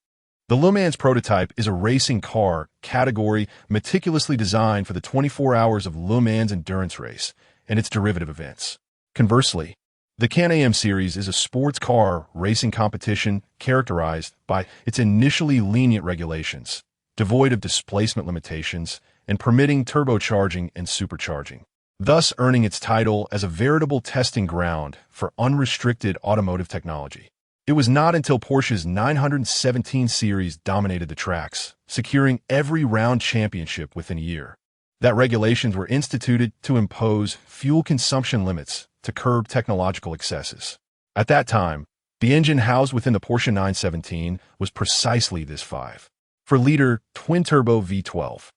The Le Mans prototype is a racing car category meticulously designed for the 24 hours of Le Mans endurance race and its derivative events. Conversely, the Can-Am series is a sports car racing competition characterized by its initially lenient regulations, devoid of displacement limitations, and permitting turbocharging and supercharging, thus earning its title as a veritable testing ground for unrestricted automotive technology. It was not until Porsche's 917 series dominated the tracks, securing every round championship within a year, that regulations were instituted to impose fuel consumption limits to curb technological excesses. At that time, the engine housed within the Porsche 917 was precisely this 5 4-liter twin-turbo V12.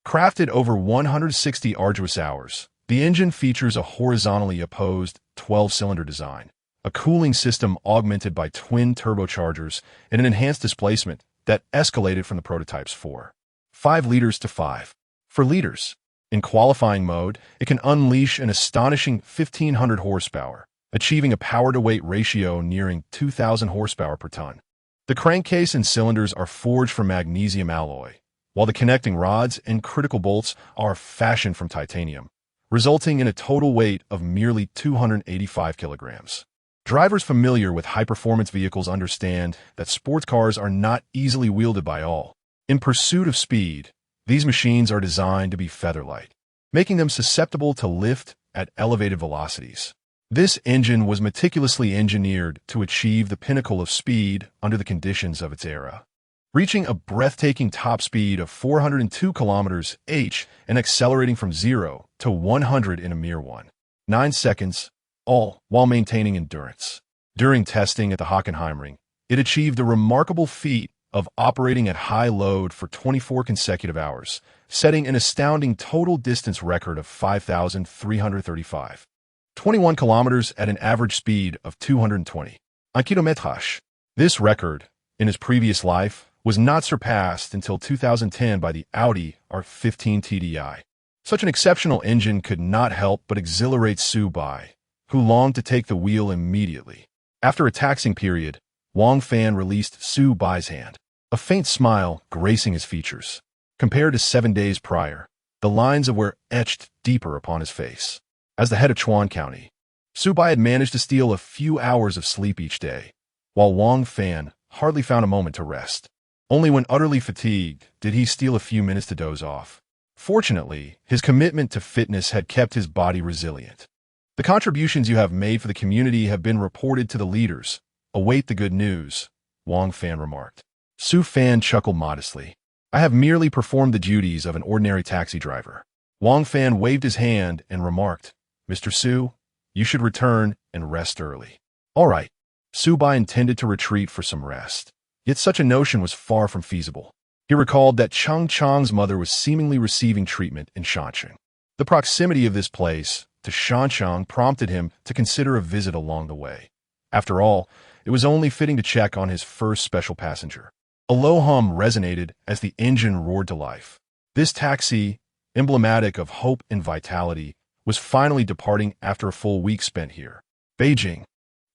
Crafted over 160 arduous hours, the engine features a horizontally opposed 12-cylinder design, a cooling system augmented by twin turbochargers, and an enhanced displacement that escalated from the prototype's 4.5 liters to 5 4 liters. In qualifying mode, it can unleash an astonishing 1,500 horsepower, achieving a power-to-weight ratio nearing 2,000 horsepower per ton. The crankcase and cylinders are forged from magnesium alloy, while the connecting rods and critical bolts are fashioned from titanium, resulting in a total weight of merely 285 kilograms. Drivers familiar with high-performance vehicles understand that sports cars are not easily wielded by all. In pursuit of speed, these machines are designed to be feather-light, making them susceptible to lift at elevated velocities. This engine was meticulously engineered to achieve the pinnacle of speed under the conditions of its era, reaching a breathtaking top speed of 402 km/h and accelerating from 0 to 100 in a mere 1.9 seconds, all while maintaining endurance. During testing at the Hockenheimring, it achieved a remarkable feat of operating at high load for 24 consecutive hours, setting an astounding total distance record of 5,335.21 kilometers at an average speed of 220 km/h. This record, in his previous life, was not surpassed until 2010 by the Audi R15 TDI. Such an exceptional engine could not help but exhilarate Su Bai, who longed to take the wheel immediately. After a taxing period, Wang Fan released Su Bai's hand, a faint smile gracing his features. Compared to 7 days prior, the lines were etched deeper upon his face. As the head of Chuan County, Su Bai had managed to steal a few hours of sleep each day, while Wang Fan hardly found a moment to rest. Only when utterly fatigued did he steal a few minutes to doze off. Fortunately, his commitment to fitness had kept his body resilient. The contributions you have made for the community have been reported to the leaders. Await the good news, Wang Fan remarked. Su Fan chuckled modestly. I have merely performed the duties of an ordinary taxi driver. Wang Fan waved his hand and remarked, Mr. Su, you should return and rest early. All right. Su Bai intended to retreat for some rest. Yet such a notion was far from feasible. He recalled that Cheng Chang's mother was seemingly receiving treatment in Shancheng. The proximity of this place to Shancheng prompted him to consider a visit along the way. After all, it was only fitting to check on his first special passenger. A low hum resonated as the engine roared to life. This taxi, emblematic of hope and vitality, was finally departing after a full week spent here. Beijing,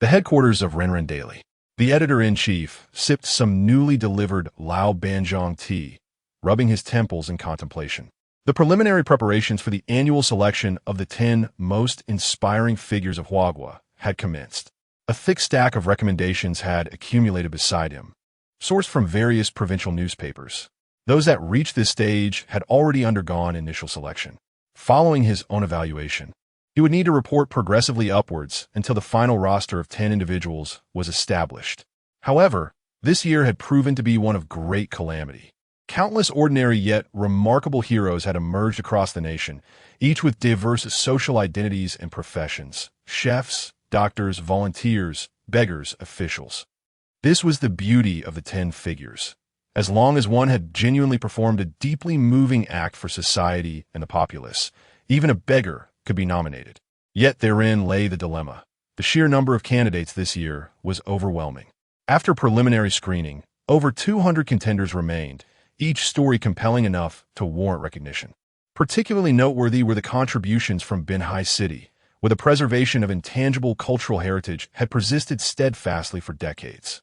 the headquarters of Renren Daily. The editor-in-chief sipped some newly delivered Lao Banjiang tea, rubbing his temples in contemplation. The preliminary preparations for the annual selection of the 10 most inspiring figures of Huagua had commenced. A thick stack of recommendations had accumulated beside him, sourced from various provincial newspapers. Those that reached this stage had already undergone initial selection. Following his own evaluation, he would need to report progressively upwards until the final roster of 10 individuals was established. However, this year had proven to be one of great calamity. Countless ordinary yet remarkable heroes had emerged across the nation, each with diverse social identities and professions: chefs, doctors, volunteers, beggars, officials. This was the beauty of the 10 figures. As long as one had genuinely performed a deeply moving act for society and the populace, even a beggar could be nominated. Yet therein lay the dilemma. The sheer number of candidates this year was overwhelming. After preliminary screening, over 200 contenders remained, each story compelling enough to warrant recognition. Particularly noteworthy were the contributions from Binhai City, where the preservation of intangible cultural heritage had persisted steadfastly for decades.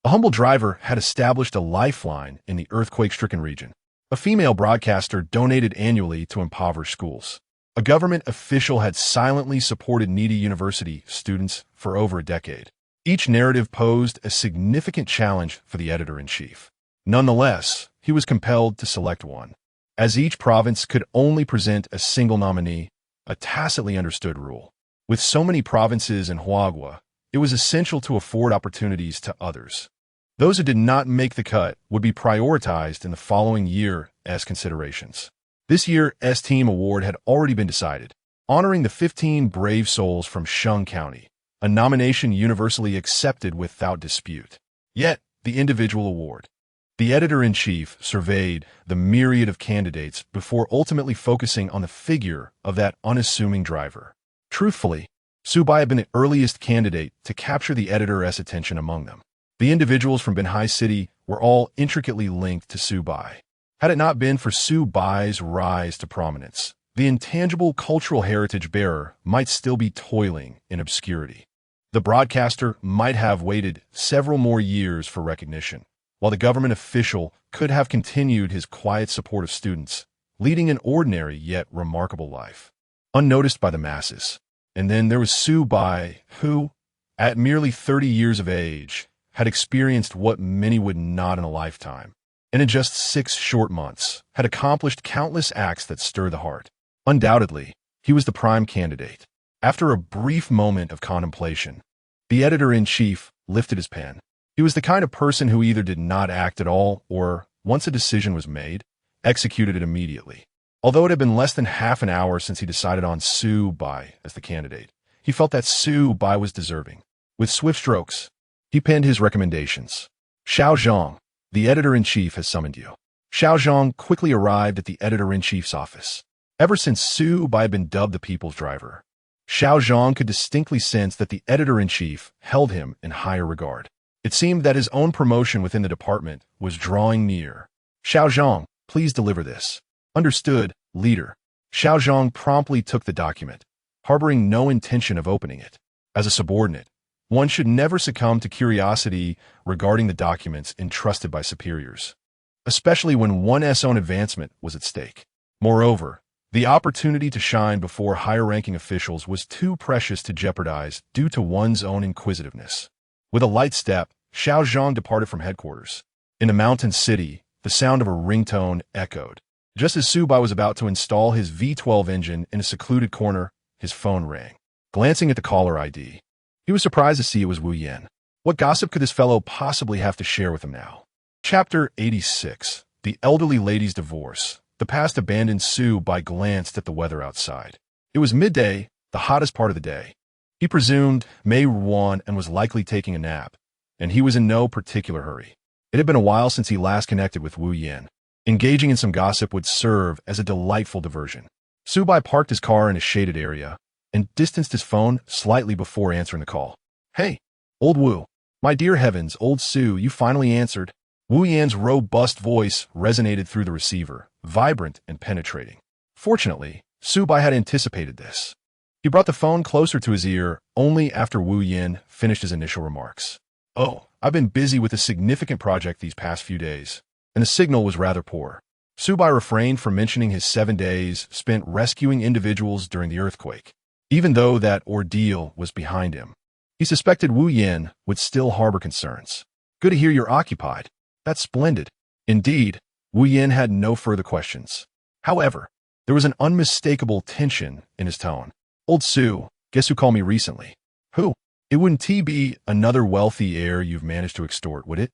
A humble driver had established a lifeline in the earthquake-stricken region. A female broadcaster donated annually to impoverished schools. A government official had silently supported needy university students for over a decade. Each narrative posed a significant challenge for the editor-in-chief. Nonetheless, he was compelled to select one. As each province could only present a single nominee, a tacitly understood rule. With so many provinces in Huagua, it was essential to afford opportunities to others. Those who did not make the cut would be prioritized in the following year as considerations. This year's S-Team Award had already been decided, honoring the 15 brave souls from Sheng County, a nomination universally accepted without dispute. Yet, the individual award. The editor-in-chief surveyed the myriad of candidates before ultimately focusing on the figure of that unassuming driver. Truthfully, Su Bai had been the earliest candidate to capture the editor's attention among them. The individuals from Binhai City were all intricately linked to Su Bai. Had it not been for Su Bai's rise to prominence, the intangible cultural heritage bearer might still be toiling in obscurity. The broadcaster might have waited several more years for recognition, while the government official could have continued his quiet support of students, leading an ordinary yet remarkable life, unnoticed by the masses. And then there was Su Bai, who, at merely 30 years of age, had experienced what many would not in a lifetime, and in just 6 short months had accomplished countless acts that stir the heart. Undoubtedly, he was the prime candidate. After a brief moment of contemplation, the editor-in-chief lifted his pen. He was the kind of person who either did not act at all or, once a decision was made, executed it immediately. Although it had been less than half an hour since he decided on Su Bai as the candidate, he felt that Su Bai was deserving. With swift strokes, he penned his recommendations. Xiao Zhang, the editor-in-chief has summoned you. Xiao Zhang quickly arrived at the editor-in-chief's office. Ever since Su Bai had been dubbed the people's driver, Xiao Zhang could distinctly sense that the editor-in-chief held him in higher regard. It seemed that his own promotion within the department was drawing near. Xiao Zhang, please deliver this. Understood, leader. Xiao Zhang promptly took the document, harboring no intention of opening it. As a subordinate, one should never succumb to curiosity regarding the documents entrusted by superiors, especially when one's own advancement was at stake. Moreover, the opportunity to shine before higher-ranking officials was too precious to jeopardize due to one's own inquisitiveness. With a light step, Xiao Zhang departed from headquarters. In the mountain city, the sound of a ringtone echoed. Just as Su Bai was about to install his V12 engine in a secluded corner, his phone rang. Glancing at the caller ID, he was surprised to see it was Wu Yan. What gossip could this fellow possibly have to share with him now? Chapter 86. The Elderly Lady's Divorce. The past abandoned Su Bai glanced at the weather outside. It was midday, the hottest part of the day. He presumed Mei Ruan and was likely taking a nap, and he was in no particular hurry. It had been a while since he last connected with Wu Yan. Engaging in some gossip would serve as a delightful diversion. Su Bai parked his car in a shaded area and distanced his phone slightly before answering the call. Hey, old Wu. My dear heavens, old Su, you finally answered. Wu Yan's robust voice resonated through the receiver, vibrant and penetrating. Fortunately, Su Bai had anticipated this. He brought the phone closer to his ear only after Wu Yan finished his initial remarks. Oh, I've been busy with a significant project these past few days, and the signal was rather poor. Su Bai refrained from mentioning his 7 days spent rescuing individuals during the earthquake, even though that ordeal was behind him. He suspected Wu Yan would still harbor concerns. Good to hear you're occupied. That's splendid. Indeed, Wu Yan had no further questions. However, there was an unmistakable tension in his tone. Old Su, guess who called me recently? Who? It wouldn't be another wealthy heir you've managed to extort, would it?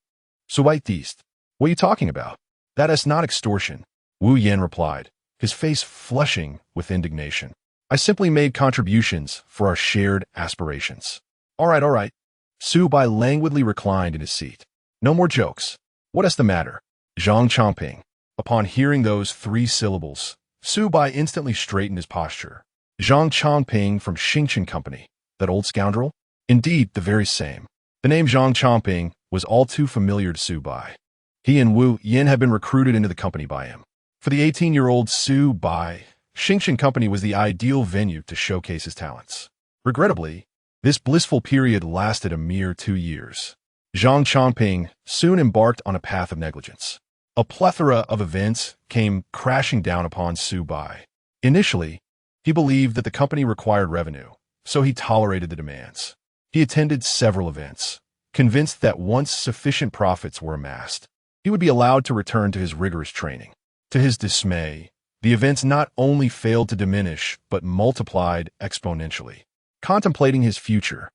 Su Bai East. What are you talking about? That is not extortion, Wu Yan replied, his face flushing with indignation. I simply made contributions for our shared aspirations. All right. Su Bai languidly reclined in his seat. No more jokes. What is the matter? Zhang Chongping. Upon hearing those 3 syllables, Su Bai instantly straightened his posture. Zhang Chongping from Xingchen Company, that old scoundrel? Indeed, the very same. The name Zhang Chongping was all too familiar to Su Bai. He and Wu Yan had been recruited into the company by him. For the 18-year-old Su Bai, Xingchen Company was the ideal venue to showcase his talents. Regrettably, this blissful period lasted a mere 2 years. Zhang Chongping soon embarked on a path of negligence. A plethora of events came crashing down upon Su Bai. Initially, he believed that the company required revenue, so he tolerated the demands. He attended several events, convinced that once sufficient profits were amassed, he would be allowed to return to his rigorous training. To his dismay, the events not only failed to diminish, but multiplied exponentially. Contemplating his future,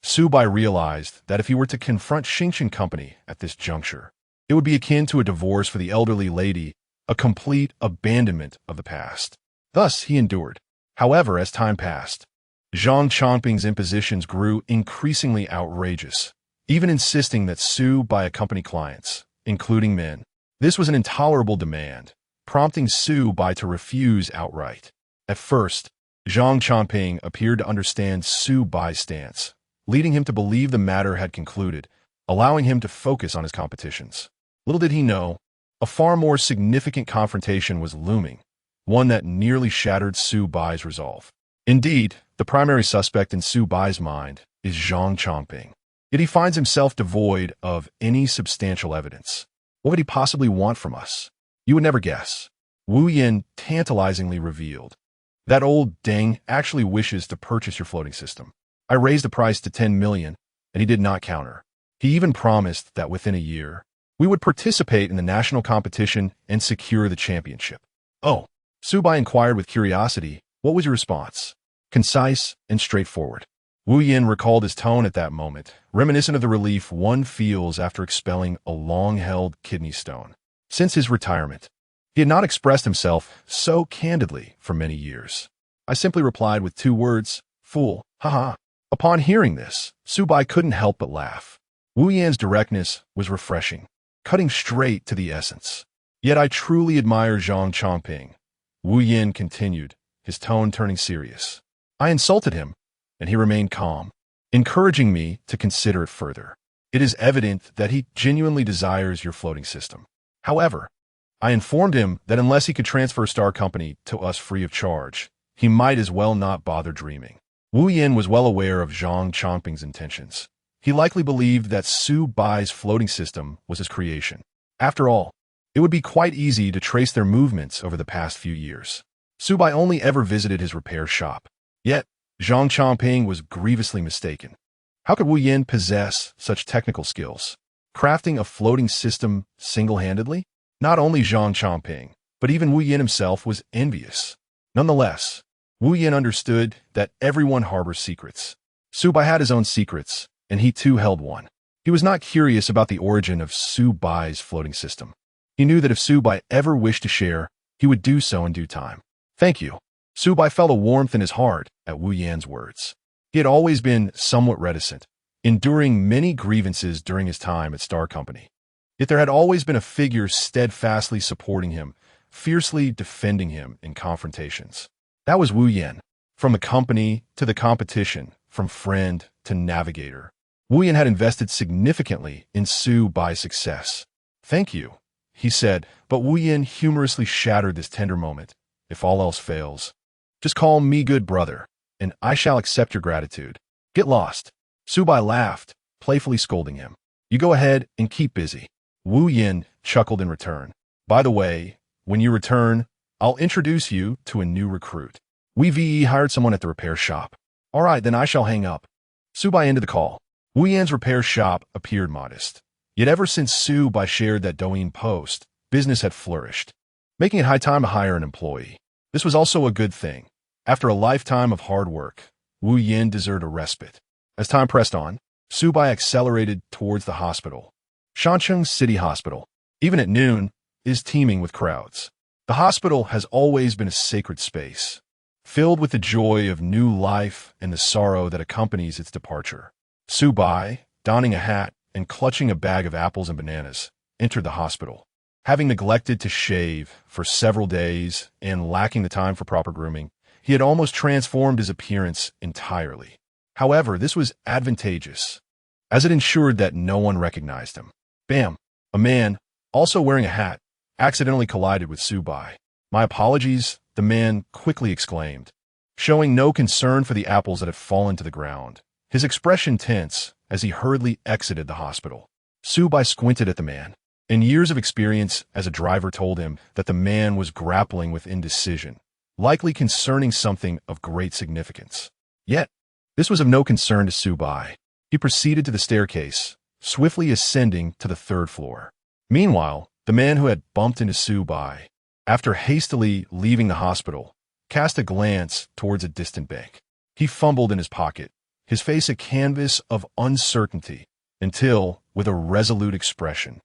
Su Bai realized that if he were to confront Xingchen Company at this juncture, it would be akin to a divorce for the elderly lady, a complete abandonment of the past. Thus, he endured. However, as time passed, Zhang Chongping's impositions grew increasingly outrageous, even insisting that Su Bai accompany clients, including men. This was an intolerable demand, prompting Su Bai to refuse outright. At first, Zhang Chongping appeared to understand Su Bai's stance, leading him to believe the matter had concluded, allowing him to focus on his competitions. Little did he know, a far more significant confrontation was looming, one that nearly shattered Su Bai's resolve. Indeed, the primary suspect in Su Bai's mind is Zhang Chongping. Yet he finds himself devoid of any substantial evidence. What could he possibly want from us? You would never guess. Wu Yin tantalizingly revealed. That old Deng actually wishes to purchase your floating system. I raised the price to 10 million, and he did not counter. He even promised that within a year, we would participate in the national competition and secure the championship. Oh, Su Bai inquired with curiosity. What was your response? Concise and straightforward. Wu Yin recalled his tone at that moment, reminiscent of the relief one feels after expelling a long-held kidney stone. Since his retirement, he had not expressed himself so candidly for many years. I simply replied with 2 words, fool, haha. Upon hearing this, Su Bai couldn't help but laugh. Wu Yan's directness was refreshing, cutting straight to the essence. Yet I truly admire Zhang Chongping. Wu Yin continued, his tone turning serious. I insulted him, and he remained calm, encouraging me to consider it further. It is evident that he genuinely desires your floating system. However, I informed him that unless he could transfer Star Company to us free of charge, he might as well not bother dreaming. Wu Yin was well aware of Zhang Chongping's intentions. He likely believed that Su Bai's floating system was his creation. After all, it would be quite easy to trace their movements over the past few years. Su Bai only ever visited his repair shop. Yet, Zhang Chongping was grievously mistaken. How could Wu Yin possess such technical skills? Crafting a floating system single-handedly? Not only Zhang Chongping, but even Wu Yin himself was envious. Nonetheless, Wu Yin understood that everyone harbors secrets. Su Bai had his own secrets, and he too held one. He was not curious about the origin of Su Bai's floating system. He knew that if Su Bai ever wished to share, he would do so in due time. Thank you. Su Bai felt a warmth in his heart at Wu Yan's words. He had always been somewhat reticent, enduring many grievances during his time at Star Company. Yet there had always been a figure steadfastly supporting him, fiercely defending him in confrontations. That was Wu Yan. From the company to the competition, from friend to navigator, Wu Yan had invested significantly in Su Bai's success. Thank you, he said, but Wu Yan humorously shattered this tender moment. If all else fails, just call me good brother, and I shall accept your gratitude. Get lost. Su Bai laughed, playfully scolding him. You go ahead and keep busy. Wu Yin chuckled in return. By the way, when you return, I'll introduce you to a new recruit. We hired someone at the repair shop. All right, then I shall hang up. Su Bai ended the call. Wu Yan's repair shop appeared modest. Yet ever since Su Bai shared that Douyin post, business had flourished, making it high time to hire an employee. This was also a good thing. After a lifetime of hard work, Wu Yin deserved a respite. As time pressed on, Su Bai accelerated towards the hospital. Shancheng City Hospital, even at noon, is teeming with crowds. The hospital has always been a sacred space, filled with the joy of new life and the sorrow that accompanies its departure. Su Bai, donning a hat and clutching a bag of apples and bananas, entered the hospital. Having neglected to shave for several days and lacking the time for proper grooming, he had almost transformed his appearance entirely. However, this was advantageous, as it ensured that no one recognized him. Bam! A man, also wearing a hat, accidentally collided with Su Bai. My apologies, the man quickly exclaimed, showing no concern for the apples that had fallen to the ground. His expression tense as he hurriedly exited the hospital. Su Bai squinted at the man, and years of experience as a driver told him that the man was grappling with indecision, likely concerning something of great significance. Yet, this was of no concern to Su Bai. He proceeded to the staircase, swiftly ascending to the 3rd floor. Meanwhile, the man who had bumped into Su Bai, after hastily leaving the hospital, cast a glance towards a distant bank. He fumbled in his pocket, his face a canvas of uncertainty, until, with a resolute expression,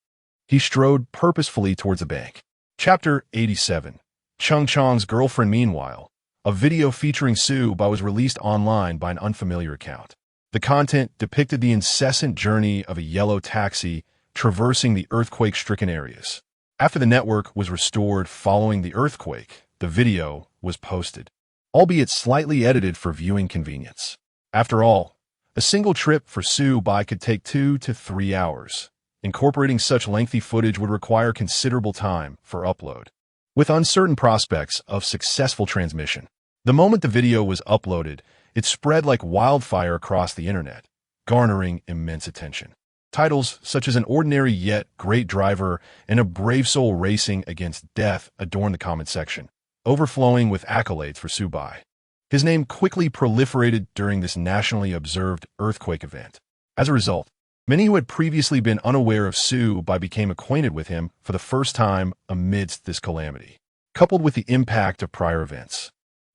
he strode purposefully towards the bank. Chapter 87. Chung Chong's girlfriend. Meanwhile, a video featuring Su Bai was released online by an unfamiliar account. The content depicted the incessant journey of a yellow taxi traversing the earthquake-stricken areas. After the network was restored following the earthquake, the video was posted, albeit slightly edited for viewing convenience. After all, a single trip for Su Bai could take 2 to 3 hours. Incorporating such lengthy footage would require considerable time for upload. with uncertain prospects of successful transmission. The moment the video was uploaded, it spread like wildfire across the internet, garnering immense attention. Titles such as "An Ordinary Yet Great Driver" and "A Brave Soul Racing Against Death" adorned the comment section, overflowing with accolades for Su Bai. His name quickly proliferated during this nationally observed earthquake event. As a result, many who had previously been unaware of Su Bai became acquainted with him for the first time amidst this calamity. Coupled with the impact of prior events,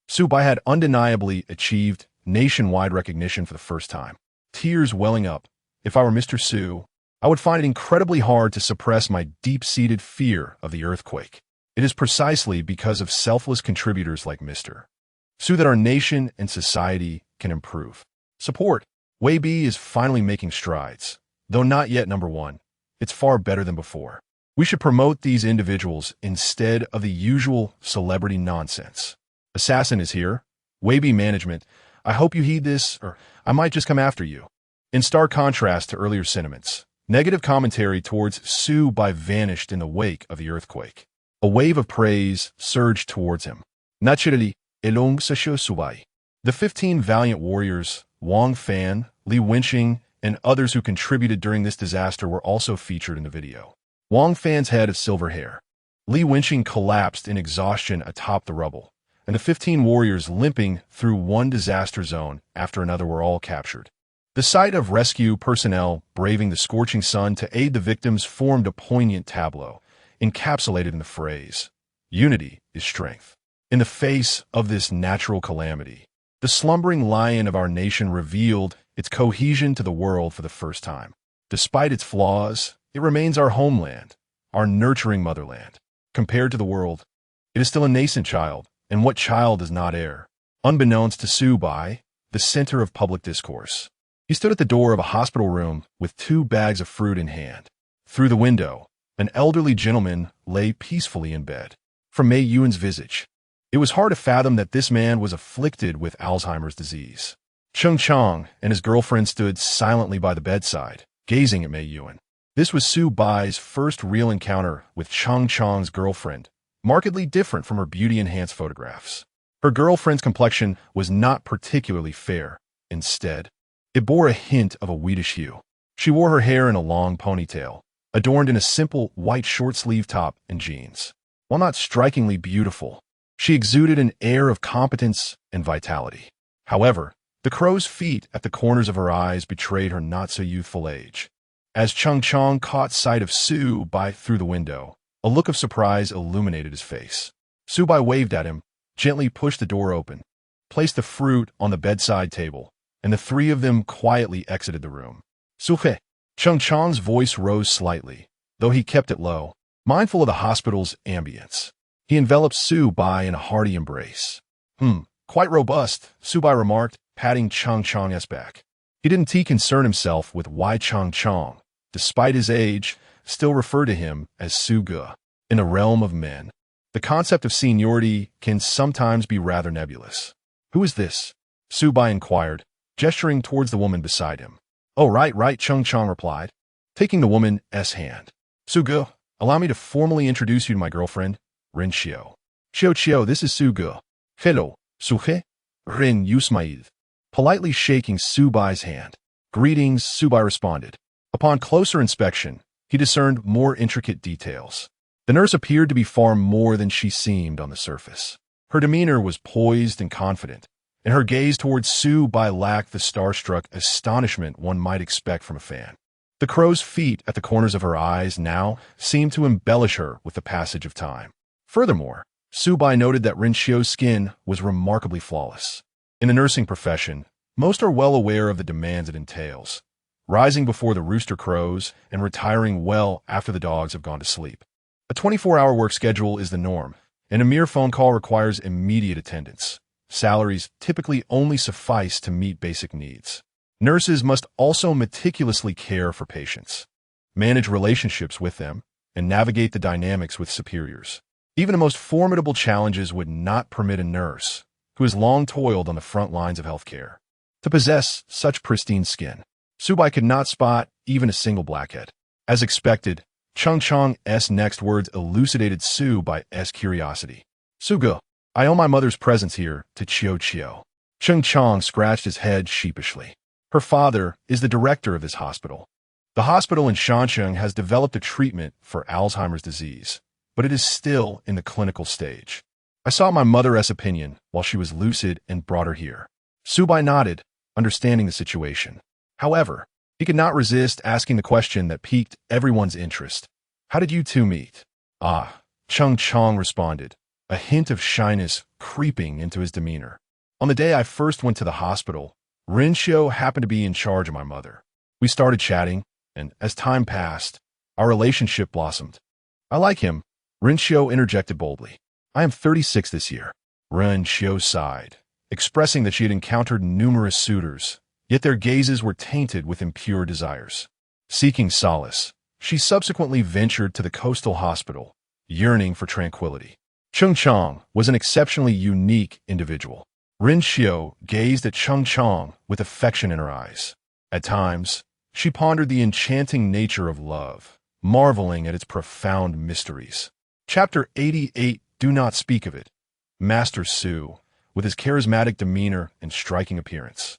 Su Bai had undeniably achieved nationwide recognition for the first time. Tears welling up. If I were Mr. Su, I would find it incredibly hard to suppress my deep-seated fear of the earthquake. It is precisely because of selfless contributors like Mr. Su that our nation and society can improve. Support. Weibi is finally making strides. Though not yet number one, it's far better than before. We should promote these individuals instead of the usual celebrity nonsense. Assassin is here. Weibi management, I hope you heed this, or I might just come after you. In stark contrast to earlier sentiments, negative commentary towards Su Bai vanished in the wake of the earthquake. A wave of praise surged towards him. Naturally, elong sa Su Bai. The 15 valiant warriors, Wang Fan, Li Wenqing, and others who contributed during this disaster were also featured in the video. Wang Fan's head of silver hair. Li Wenqing collapsed in exhaustion atop the rubble, and the 15 warriors limping through one disaster zone after another were all captured. The sight of rescue personnel braving the scorching sun to aid the victims formed a poignant tableau, encapsulated in the phrase, "Unity is strength." In the face of this natural calamity, the slumbering lion of our nation revealed its cohesion to the world for the first time. Despite its flaws, it remains our homeland, our nurturing motherland. Compared to the world, it is still a nascent child, and what child does not err? Unbeknownst to Su Bai, the center of public discourse, he stood at the door of a hospital room with 2 bags of fruit in hand. Through the window, an elderly gentleman lay peacefully in bed. From Mei Yuan's visage, it was hard to fathom that this man was afflicted with Alzheimer's disease. Cheng Chang and his girlfriend stood silently by the bedside, gazing at Mei Yuan. This was Su Bai's first real encounter with Cheng Chang's girlfriend, markedly different from her beauty-enhanced photographs. Her girlfriend's complexion was not particularly fair. Instead, it bore a hint of a wheatish hue. She wore her hair in a long ponytail, adorned in a simple white short-sleeve top and jeans. While not strikingly beautiful, she exuded an air of competence and vitality. However, the crow's feet at the corners of her eyes betrayed her not-so-youthful age. As Cheng Chang caught sight of Su Bai through the window, a look of surprise illuminated his face. Su Bai waved at him, gently pushed the door open, placed the fruit on the bedside table, and the 3 of them quietly exited the room. Suhe. Cheng Chang's voice rose slightly, though he kept it low, mindful of the hospital's ambience. He enveloped Su Bai in a hearty embrace. Quite robust, Su Bai remarked, patting Cheng Chang's back. He didn't concern himself with why Cheng Chang, despite his age, still referred to him as Su Ge. In the realm of men, the concept of seniority can sometimes be rather nebulous. Who is this? Su Bai inquired, gesturing towards the woman beside him. Oh, right, Cheng Chang replied, taking the woman's hand. Su Ge, allow me to formally introduce you to my girlfriend, Ren Xiao. Xiao, this is Su Ge. Hello, Su He. Ren Yusmaid. Politely shaking Su Bai's hand. Greetings, Su Bai responded. Upon closer inspection, he discerned more intricate details. The nurse appeared to be far more than she seemed on the surface. Her demeanor was poised and confident, and her gaze towards Su Bai lacked the starstruck astonishment one might expect from a fan. The crow's feet at the corners of her eyes now seemed to embellish her with the passage of time. Furthermore, Su Bai noted that Ren Xiao's skin was remarkably flawless. In the nursing profession, most are well aware of the demands it entails, rising before the rooster crows and retiring well after the dogs have gone to sleep. A 24-hour work schedule is the norm, and a mere phone call requires immediate attendance. Salaries typically only suffice to meet basic needs. Nurses must also meticulously care for patients, manage relationships with them, and navigate the dynamics with superiors. Even the most formidable challenges would not permit a nurse, who has long toiled on the front lines of healthcare, to possess such pristine skin. Su Bai could not spot even a single blackhead. As expected, Chang's next words elucidated Su Bai's curiosity. Suga, I owe my mother's presence here to Chio. Chang scratched his head sheepishly. Her father is the director of this hospital. The hospital in Shansheng has developed a treatment for Alzheimer's disease, but it is still in the clinical stage. I sought my mother's opinion while she was lucid and brought her here. Su Bai nodded, understanding the situation. However, he could not resist asking the question that piqued everyone's interest. How did you two meet? Chang responded, a hint of shyness creeping into his demeanor. On the day I first went to the hospital, Rinshio happened to be in charge of my mother. We started chatting, and as time passed, our relationship blossomed. I like him, Rinshio interjected boldly. I am 36 this year. Rinshio sighed, expressing that she had encountered numerous suitors, yet their gazes were tainted with impure desires. Seeking solace, she subsequently ventured to the coastal hospital, yearning for tranquility. Chang was an exceptionally unique individual. Rinshio gazed at Chang with affection in her eyes. At times, she pondered the enchanting nature of love, marveling at its profound mysteries. Chapter 88, Do Not Speak of It. Master Su, with his charismatic demeanor and striking appearance,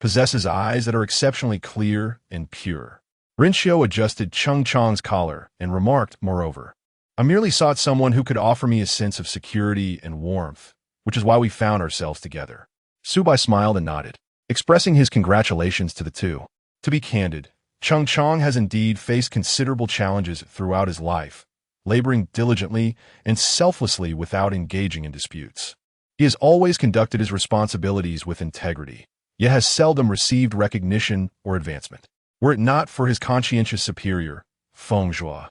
possesses eyes that are exceptionally clear and pure. Rinshio adjusted Chang's collar and remarked, moreover, I merely sought someone who could offer me a sense of security and warmth, which is why we found ourselves together. Su Bai smiled and nodded, expressing his congratulations to the two. To be candid, Chang has indeed faced considerable challenges throughout his life, laboring diligently and selflessly without engaging in disputes. He has always conducted his responsibilities with integrity, yet has seldom received recognition or advancement. Were it not for his conscientious superior, Feng Zhua,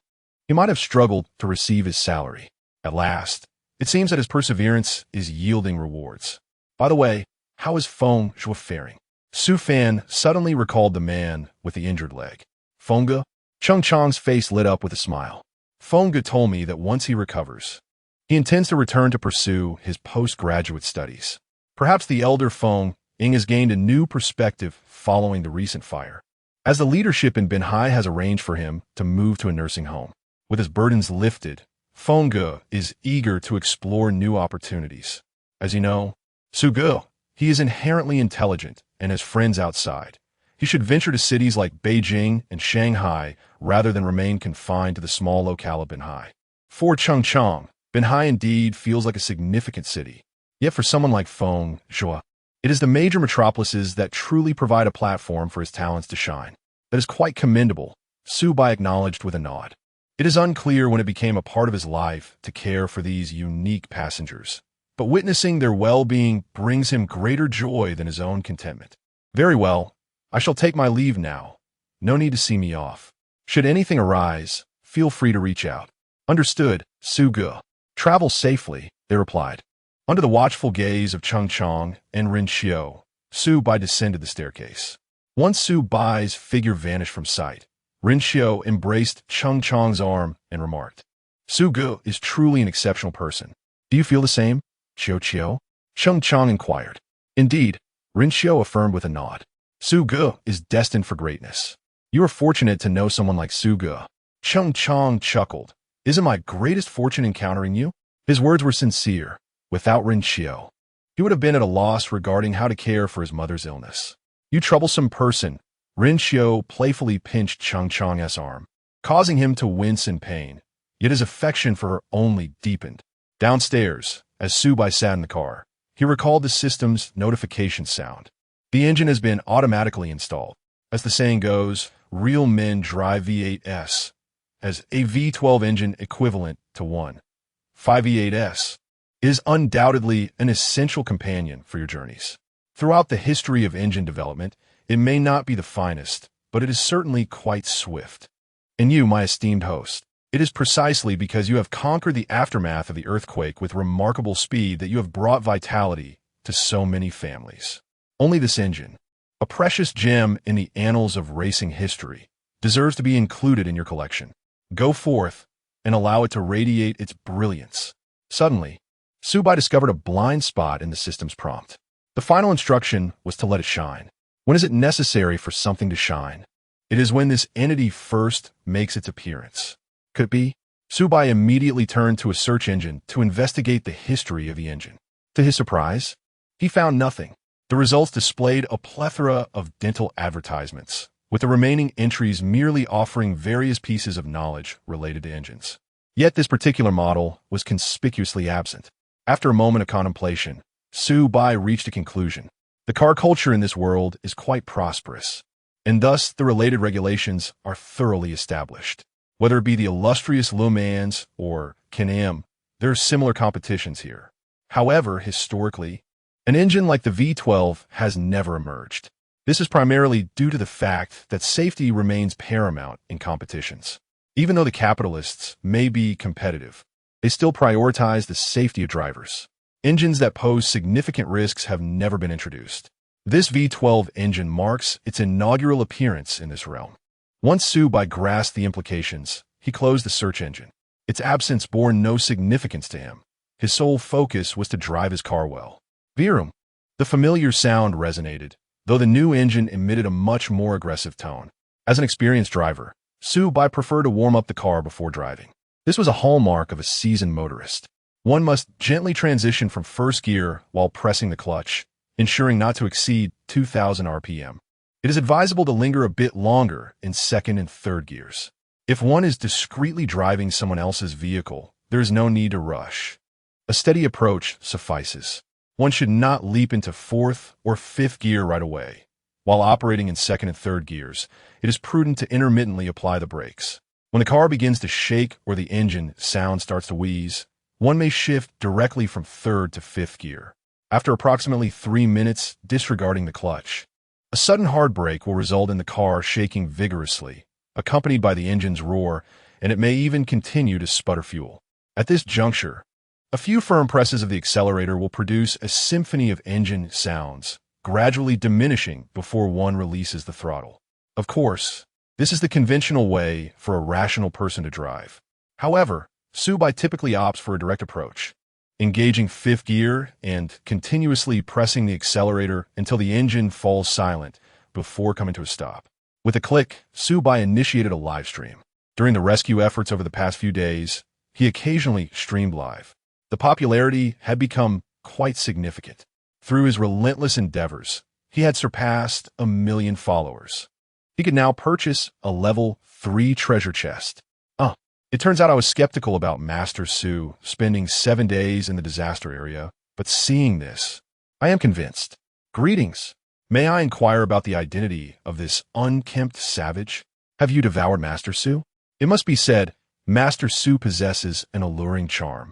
he might have struggled to receive his salary. At last, it seems that his perseverance is yielding rewards. By the way, how is Feng Zhua faring? Su Fan suddenly recalled the man with the injured leg. Fengge? Chang's face lit up with a smile. Fengge told me that once he recovers, he intends to return to pursue his postgraduate studies. Perhaps the elder Feng Ying has gained a new perspective following the recent fire, as the leadership in Binhai has arranged for him to move to a nursing home. With his burdens lifted, Fengge is eager to explore new opportunities. As you know, Suge, he is inherently intelligent and has friends outside. He should venture to cities like Beijing and Shanghai rather than remain confined to the small locale of Binhai. For Chang, Binhai indeed feels like a significant city. Yet for someone like Feng Zhua, it is the major metropolises that truly provide a platform for his talents to shine. That is quite commendable, Su Bai acknowledged with a nod. It is unclear when it became a part of his life to care for these unique passengers, but witnessing their well-being brings him greater joy than his own contentment. Very well, I shall take my leave now. No need to see me off. Should anything arise, feel free to reach out. Understood, Suge. Travel safely, they replied. Under the watchful gaze of Chang and Rinshio, Su Bai descended the staircase. Once Su Bai's figure vanished from sight, Rinshio embraced Chang's arm and remarked, Suge is truly an exceptional person. Do you feel the same, Chang inquired. Indeed, Rinshio affirmed with a nod. Suge is destined for greatness. You are fortunate to know someone like Suge. Chang chuckled. Isn't my greatest fortune encountering you? His words were sincere. Without Rinshio, he would have been at a loss regarding how to care for his mother's illness. You troublesome person, Rinshio playfully pinched Chang's arm, causing him to wince in pain, yet his affection for her only deepened. Downstairs, as Su Bai sat in the car, he recalled the system's notification sound. The engine has been automatically installed. As the saying goes, real men drive V8s, as a V12 engine equivalent to one 5V8s is undoubtedly an essential companion for your journeys. Throughout the history of engine development, it may not be the finest, but it is certainly quite swift. And you, my esteemed host, it is precisely because you have conquered the aftermath of the earthquake with remarkable speed that you have brought vitality to so many families. Only this engine, a precious gem in the annals of racing history, deserves to be included in your collection. Go forth and allow it to radiate its brilliance. Suddenly, Su Bai discovered a blind spot in the system's prompt. The final instruction was to let it shine. When is it necessary for something to shine? It is when this entity first makes its appearance. could it be? Su Bai immediately turned to a search engine to investigate the history of the engine. To his surprise, he found nothing. The results displayed a plethora of dental advertisements, with the remaining entries merely offering various pieces of knowledge related to engines. Yet this particular model was conspicuously absent. After a moment of contemplation, Su Bai reached a conclusion. The car culture in this world is quite prosperous, and thus the related regulations are thoroughly established. Whether it be the illustrious Le Mans or Can-Am, there are similar competitions here. However, historically, an engine like the V12 has never emerged. This is primarily due to the fact that safety remains paramount in competitions. Even though the capitalists may be competitive, they still prioritize the safety of drivers. Engines that pose significant risks have never been introduced. This V12 engine marks its inaugural appearance in this realm. Once Su Bai grasped the implications, he closed the search engine. Its absence bore no significance to him. His sole focus was to drive his car well. Vroom. The familiar sound resonated, though the new engine emitted a much more aggressive tone. As an experienced driver, Su Bai preferred to warm up the car before driving. This was a hallmark of a seasoned motorist. One must gently transition from first gear while pressing the clutch, ensuring not to exceed 2,000 RPM. It is advisable to linger a bit longer in second and third gears. If one is discreetly driving someone else's vehicle, there is no need to rush. A steady approach suffices. One should not leap into fourth or fifth gear right away. While operating in second and third gears, it is prudent to intermittently apply the brakes. When the car begins to shake or the engine sound starts to wheeze, one may shift directly from third to fifth gear. After approximately 3 minutes disregarding the clutch, a sudden hard brake will result in the car shaking vigorously, accompanied by the engine's roar, and it may even continue to sputter fuel. At this juncture, a few firm presses of the accelerator will produce a symphony of engine sounds, gradually diminishing before one releases the throttle. Of course, this is the conventional way for a rational person to drive. However, Su Bai typically opts for a direct approach, engaging fifth gear and continuously pressing the accelerator until the engine falls silent before coming to a stop. With a click, Su Bai initiated a live stream. During the rescue efforts over the past few days, he occasionally streamed live. The popularity had become quite significant. Through his relentless endeavors, he had surpassed 1 million followers. He could now purchase a level 3 treasure chest. It turns out I was skeptical about Master Su spending 7 days in the disaster area, but seeing this, I am convinced. Greetings. May I inquire about the identity of this unkempt savage? Have you devoured Master Su? It must be said, Master Su possesses an alluring charm,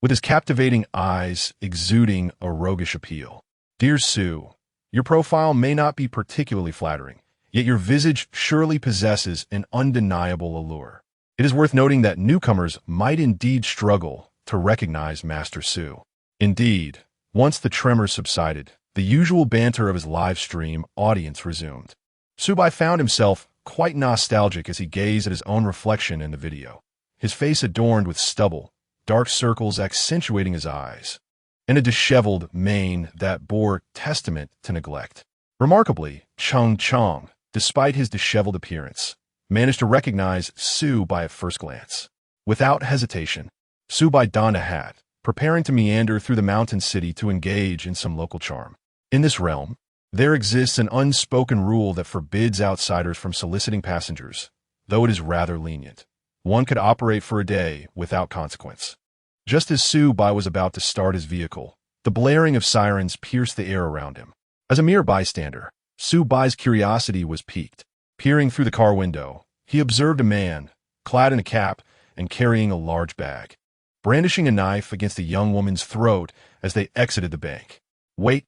with his captivating eyes exuding a roguish appeal. Dear Su, your profile may not be particularly flattering, yet your visage surely possesses an undeniable allure. It is worth noting that newcomers might indeed struggle to recognize Master Su. Indeed, once the tremors subsided, the usual banter of his live stream audience resumed. Su Bai found himself quite nostalgic as he gazed at his own reflection in the video, his face adorned with stubble, dark circles accentuating his eyes, and a disheveled mane that bore testament to neglect. Remarkably, Cheng Chong, despite his disheveled appearance, managed to recognize Su Bai at first glance. Without hesitation, Su Bai donned a hat, preparing to meander through the mountain city to engage in some local charm. In this realm, there exists an unspoken rule that forbids outsiders from soliciting passengers, though it is rather lenient. One could operate for a day without consequence. Just as Su Bai was about to start his vehicle, the blaring of sirens pierced the air around him. As a mere bystander, Su Bai's curiosity was piqued. Peering through the car window, he observed a man, clad in a cap and carrying a large bag, brandishing a knife against a young woman's throat as they exited the bank. Wait,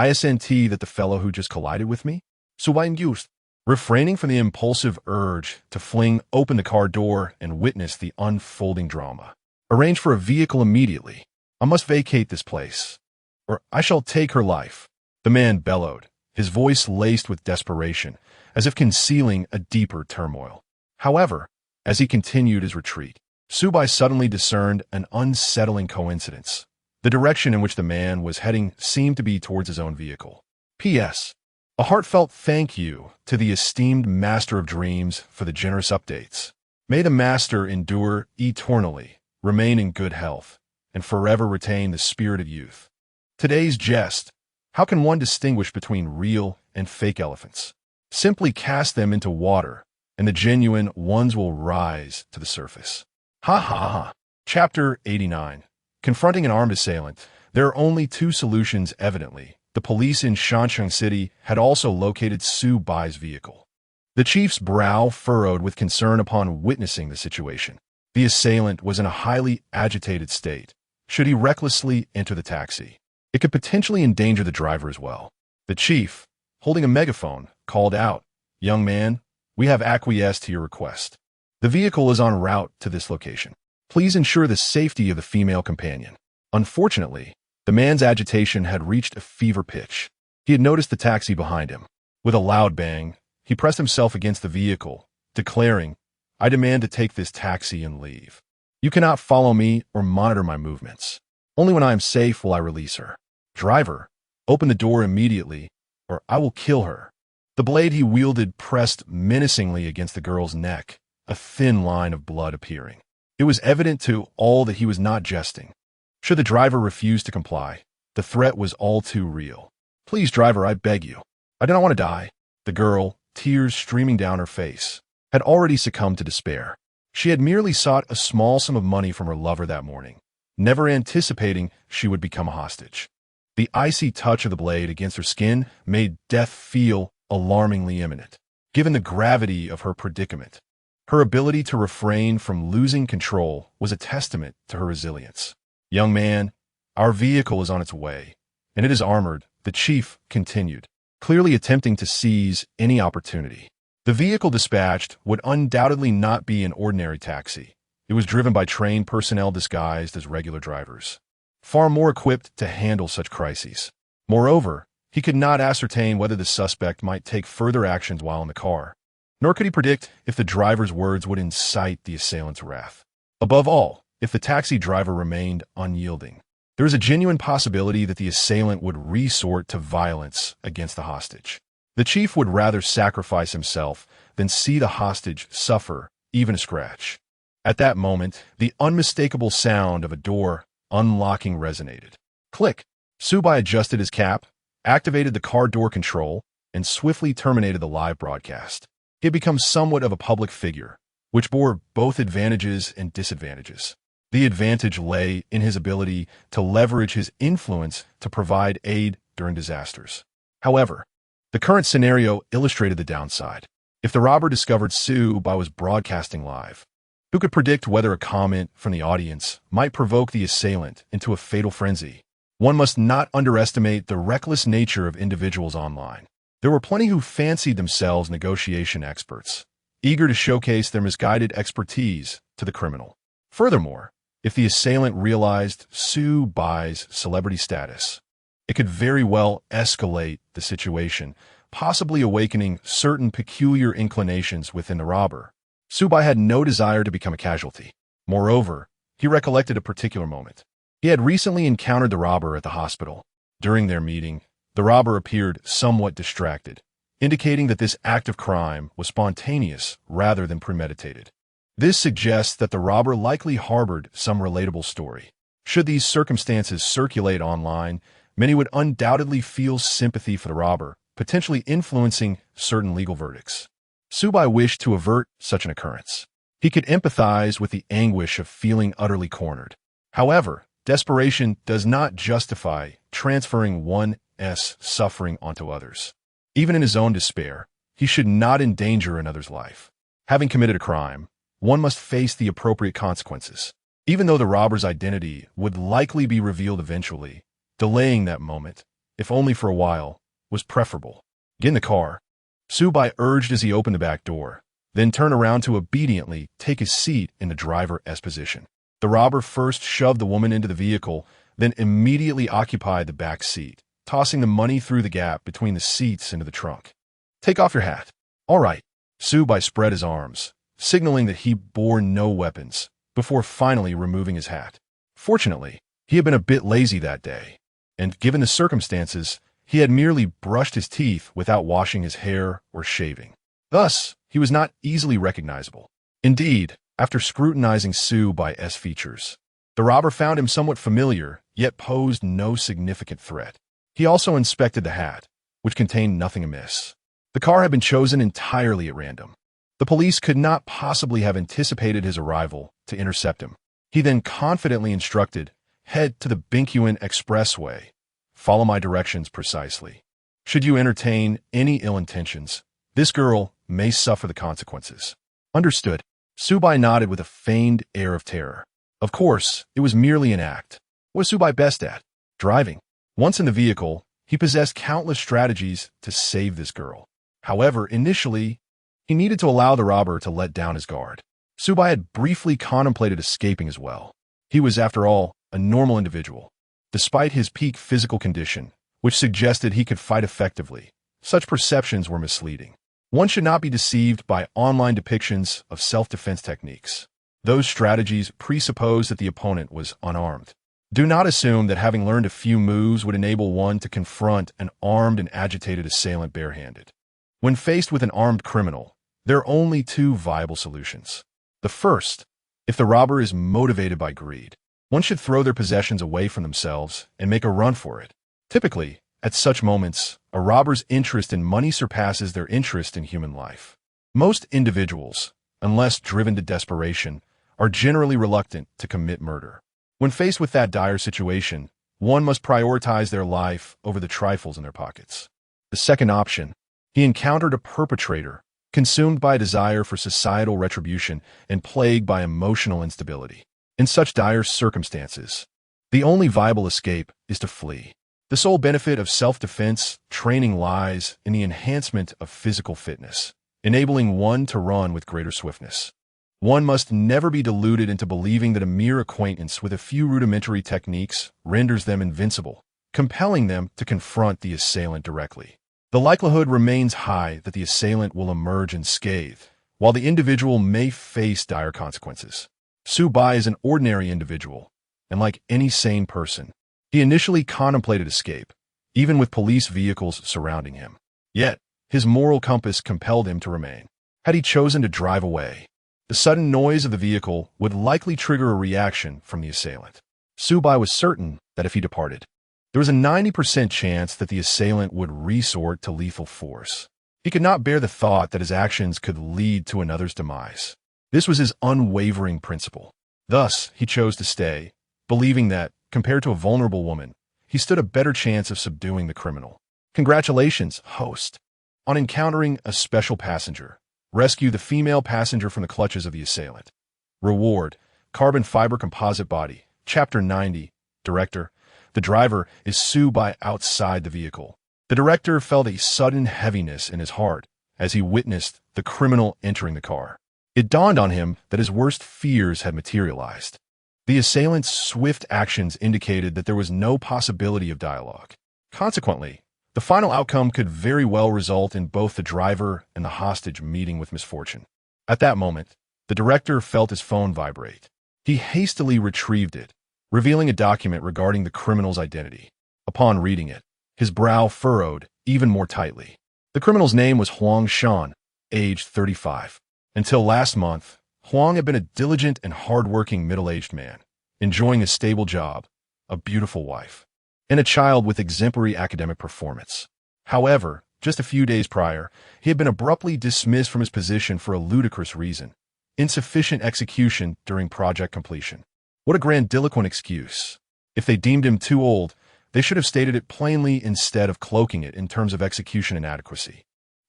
isn't that the fellow who just collided with me? Su Bai induced, refraining from the impulsive urge to fling open the car door and witness the unfolding drama. Arrange for a vehicle immediately. I must vacate this place, or I shall take her life. The man bellowed, his voice laced with desperation, as if concealing a deeper turmoil. However, as he continued his retreat, Su Bai suddenly discerned an unsettling coincidence. The direction in which the man was heading seemed to be towards his own vehicle. P.S. A heartfelt thank you to the esteemed Master of Dreams for the generous updates. May the master endure eternally, remain in good health, and forever retain the spirit of youth. Today's jest. How can one distinguish between real and fake elephants? Simply cast them into water, and the genuine ones will rise to the surface. Ha ha ha. Chapter 89. Confronting an armed assailant. There are only two solutions, evidently. The police in Shanshang City had also located Su Bai's vehicle. The chief's brow furrowed with concern upon witnessing the situation. The assailant was in a highly agitated state. Should he recklessly enter the taxi? It could potentially endanger the driver as well. The chief, holding a megaphone, called out, "Young man, we have acquiesced to your request. The vehicle is en route to this location. Please ensure the safety of the female companion." Unfortunately, the man's agitation had reached a fever pitch. He had noticed the taxi behind him. With a loud bang, he pressed himself against the vehicle, declaring, "I demand to take this taxi and leave. You cannot follow me or monitor my movements. Only when I am safe will I release her. Driver, open the door immediately, or I will kill her." The blade he wielded pressed menacingly against the girl's neck, a thin line of blood appearing. It was evident to all that he was not jesting. Should the driver refuse to comply, the threat was all too real. "Please, driver, I beg you. I do not want to die." The girl, tears streaming down her face, had already succumbed to despair. She had merely sought a small sum of money from her lover that morning, never anticipating she would become a hostage. The icy touch of the blade against her skin made death feel alarmingly imminent. Given the gravity of her predicament, her ability to refrain from losing control was a testament to her resilience. "Young man, our vehicle is on its way, and it is armored," the chief continued, clearly attempting to seize any opportunity. The vehicle dispatched would undoubtedly not be an ordinary taxi. It was driven by trained personnel disguised as regular drivers, far more equipped to handle such crises. Moreover, he could not ascertain whether the suspect might take further actions while in the car, nor could he predict if the driver's words would incite the assailant's wrath. Above all, if the taxi driver remained unyielding, there was a genuine possibility that the assailant would resort to violence against the hostage. The chief would rather sacrifice himself than see the hostage suffer even a scratch. At that moment, the unmistakable sound of a door unlocking resonated. Click! Su Bai adjusted his cap, activated the car door control, and swiftly terminated the live broadcast. He had become somewhat of a public figure, which bore both advantages and disadvantages. The advantage lay in his ability to leverage his influence to provide aid during disasters. However, the current scenario illustrated the downside. If the robber discovered Su Bai was broadcasting live, who could predict whether a comment from the audience might provoke the assailant into a fatal frenzy? One must not underestimate the reckless nature of individuals online. There were plenty who fancied themselves negotiation experts, eager to showcase their misguided expertise to the criminal. Furthermore, if the assailant realized Su Bai's celebrity status, it could very well escalate the situation, possibly awakening certain peculiar inclinations within the robber. Su Bai had no desire to become a casualty. Moreover, he recollected a particular moment. He had recently encountered the robber at the hospital. During their meeting, the robber appeared somewhat distracted, indicating that this act of crime was spontaneous rather than premeditated. This suggests that the robber likely harbored some relatable story. Should these circumstances circulate online, many would undoubtedly feel sympathy for the robber, potentially influencing certain legal verdicts. Su Bai wished to avert such an occurrence. He could empathize with the anguish of feeling utterly cornered. However, desperation does not justify transferring one's suffering onto others. Even in his own despair, he should not endanger another's life. Having committed a crime, one must face the appropriate consequences. Even though the robber's identity would likely be revealed eventually, delaying that moment, if only for a while, was preferable. "Get in the car," Su Bai urged as he opened the back door, then turned around to obediently take his seat in the driver's position. The robber first shoved the woman into the vehicle, then immediately occupied the back seat, tossing the money through the gap between the seats into the trunk. "Take off your hat." "All right." Su Bai spread his arms, signaling that he bore no weapons, before finally removing his hat. Fortunately, he had been a bit lazy that day, and given the circumstances, he had merely brushed his teeth without washing his hair or shaving. Thus, he was not easily recognizable. Indeed, After scrutinizing Su Bai's features, the robber found him somewhat familiar, yet posed no significant threat. He also inspected the hat, which contained nothing amiss. The car had been chosen entirely at random. The police could not possibly have anticipated his arrival to intercept him. He then confidently instructed, "Head to the Binkyuan Expressway. Follow my directions precisely. Should you entertain any ill intentions, this girl may suffer the consequences." Understood. Su Bai nodded with a feigned air of terror. Of course, it was merely an act. What was Su Bai best at? Driving. Once in the vehicle, he possessed countless strategies to save this girl. However, initially, he needed to allow the robber to let down his guard. Su Bai had briefly contemplated escaping as well. He was, after all, a normal individual. Despite his peak physical condition, which suggested he could fight effectively, such perceptions were misleading. One should not be deceived by online depictions of self-defense techniques. Those strategies presuppose that the opponent was unarmed. Do not assume that having learned a few moves would enable one to confront an armed and agitated assailant barehanded. When faced with an armed criminal, there are only two viable solutions. The first, if the robber is motivated by greed, one should throw their possessions away from themselves and make a run for it. Typically, at such moments, a robber's interest in money surpasses their interest in human life. Most individuals, unless driven to desperation, are generally reluctant to commit murder. When faced with that dire situation, one must prioritize their life over the trifles in their pockets. The second option, he encountered a perpetrator, consumed by a desire for societal retribution and plagued by emotional instability. In such dire circumstances, the only viable escape is to flee. The sole benefit of self-defense training lies in the enhancement of physical fitness, enabling one to run with greater swiftness. One must never be deluded into believing that a mere acquaintance with a few rudimentary techniques renders them invincible, compelling them to confront the assailant directly. The likelihood remains high that the assailant will emerge unscathed, while the individual may face dire consequences. Su Bai is an ordinary individual, and like any sane person, he initially contemplated escape, even with police vehicles surrounding him. Yet, his moral compass compelled him to remain. Had he chosen to drive away, the sudden noise of the vehicle would likely trigger a reaction from the assailant. Su Bai was certain that if he departed, there was a 90% chance that the assailant would resort to lethal force. He could not bear the thought that his actions could lead to another's demise. This was his unwavering principle. Thus, he chose to stay, believing that, compared to a vulnerable woman, he stood a better chance of subduing the criminal. Congratulations, host, on encountering a special passenger. Rescue the female passenger from the clutches of the assailant. Reward, carbon fiber composite body. Chapter 90. Director. The driver is Su Bai outside the vehicle. The director felt a sudden heaviness in his heart as he witnessed the criminal entering the car. It dawned on him that his worst fears had materialized. The assailant's swift actions indicated that there was no possibility of dialogue. Consequently, the final outcome could very well result in both the driver and the hostage meeting with misfortune. At that moment, the director felt his phone vibrate. He hastily retrieved it, revealing a document regarding the criminal's identity. Upon reading it, his brow furrowed even more tightly. The criminal's name was Huang Shan, aged 35. Until last month, Huang had been a diligent and hard-working middle-aged man, enjoying a stable job, a beautiful wife, and a child with exemplary academic performance. However, just a few days prior, he had been abruptly dismissed from his position for a ludicrous reason: insufficient execution during project completion. What a grandiloquent excuse. If they deemed him too old, they should have stated it plainly instead of cloaking it in terms of execution inadequacy.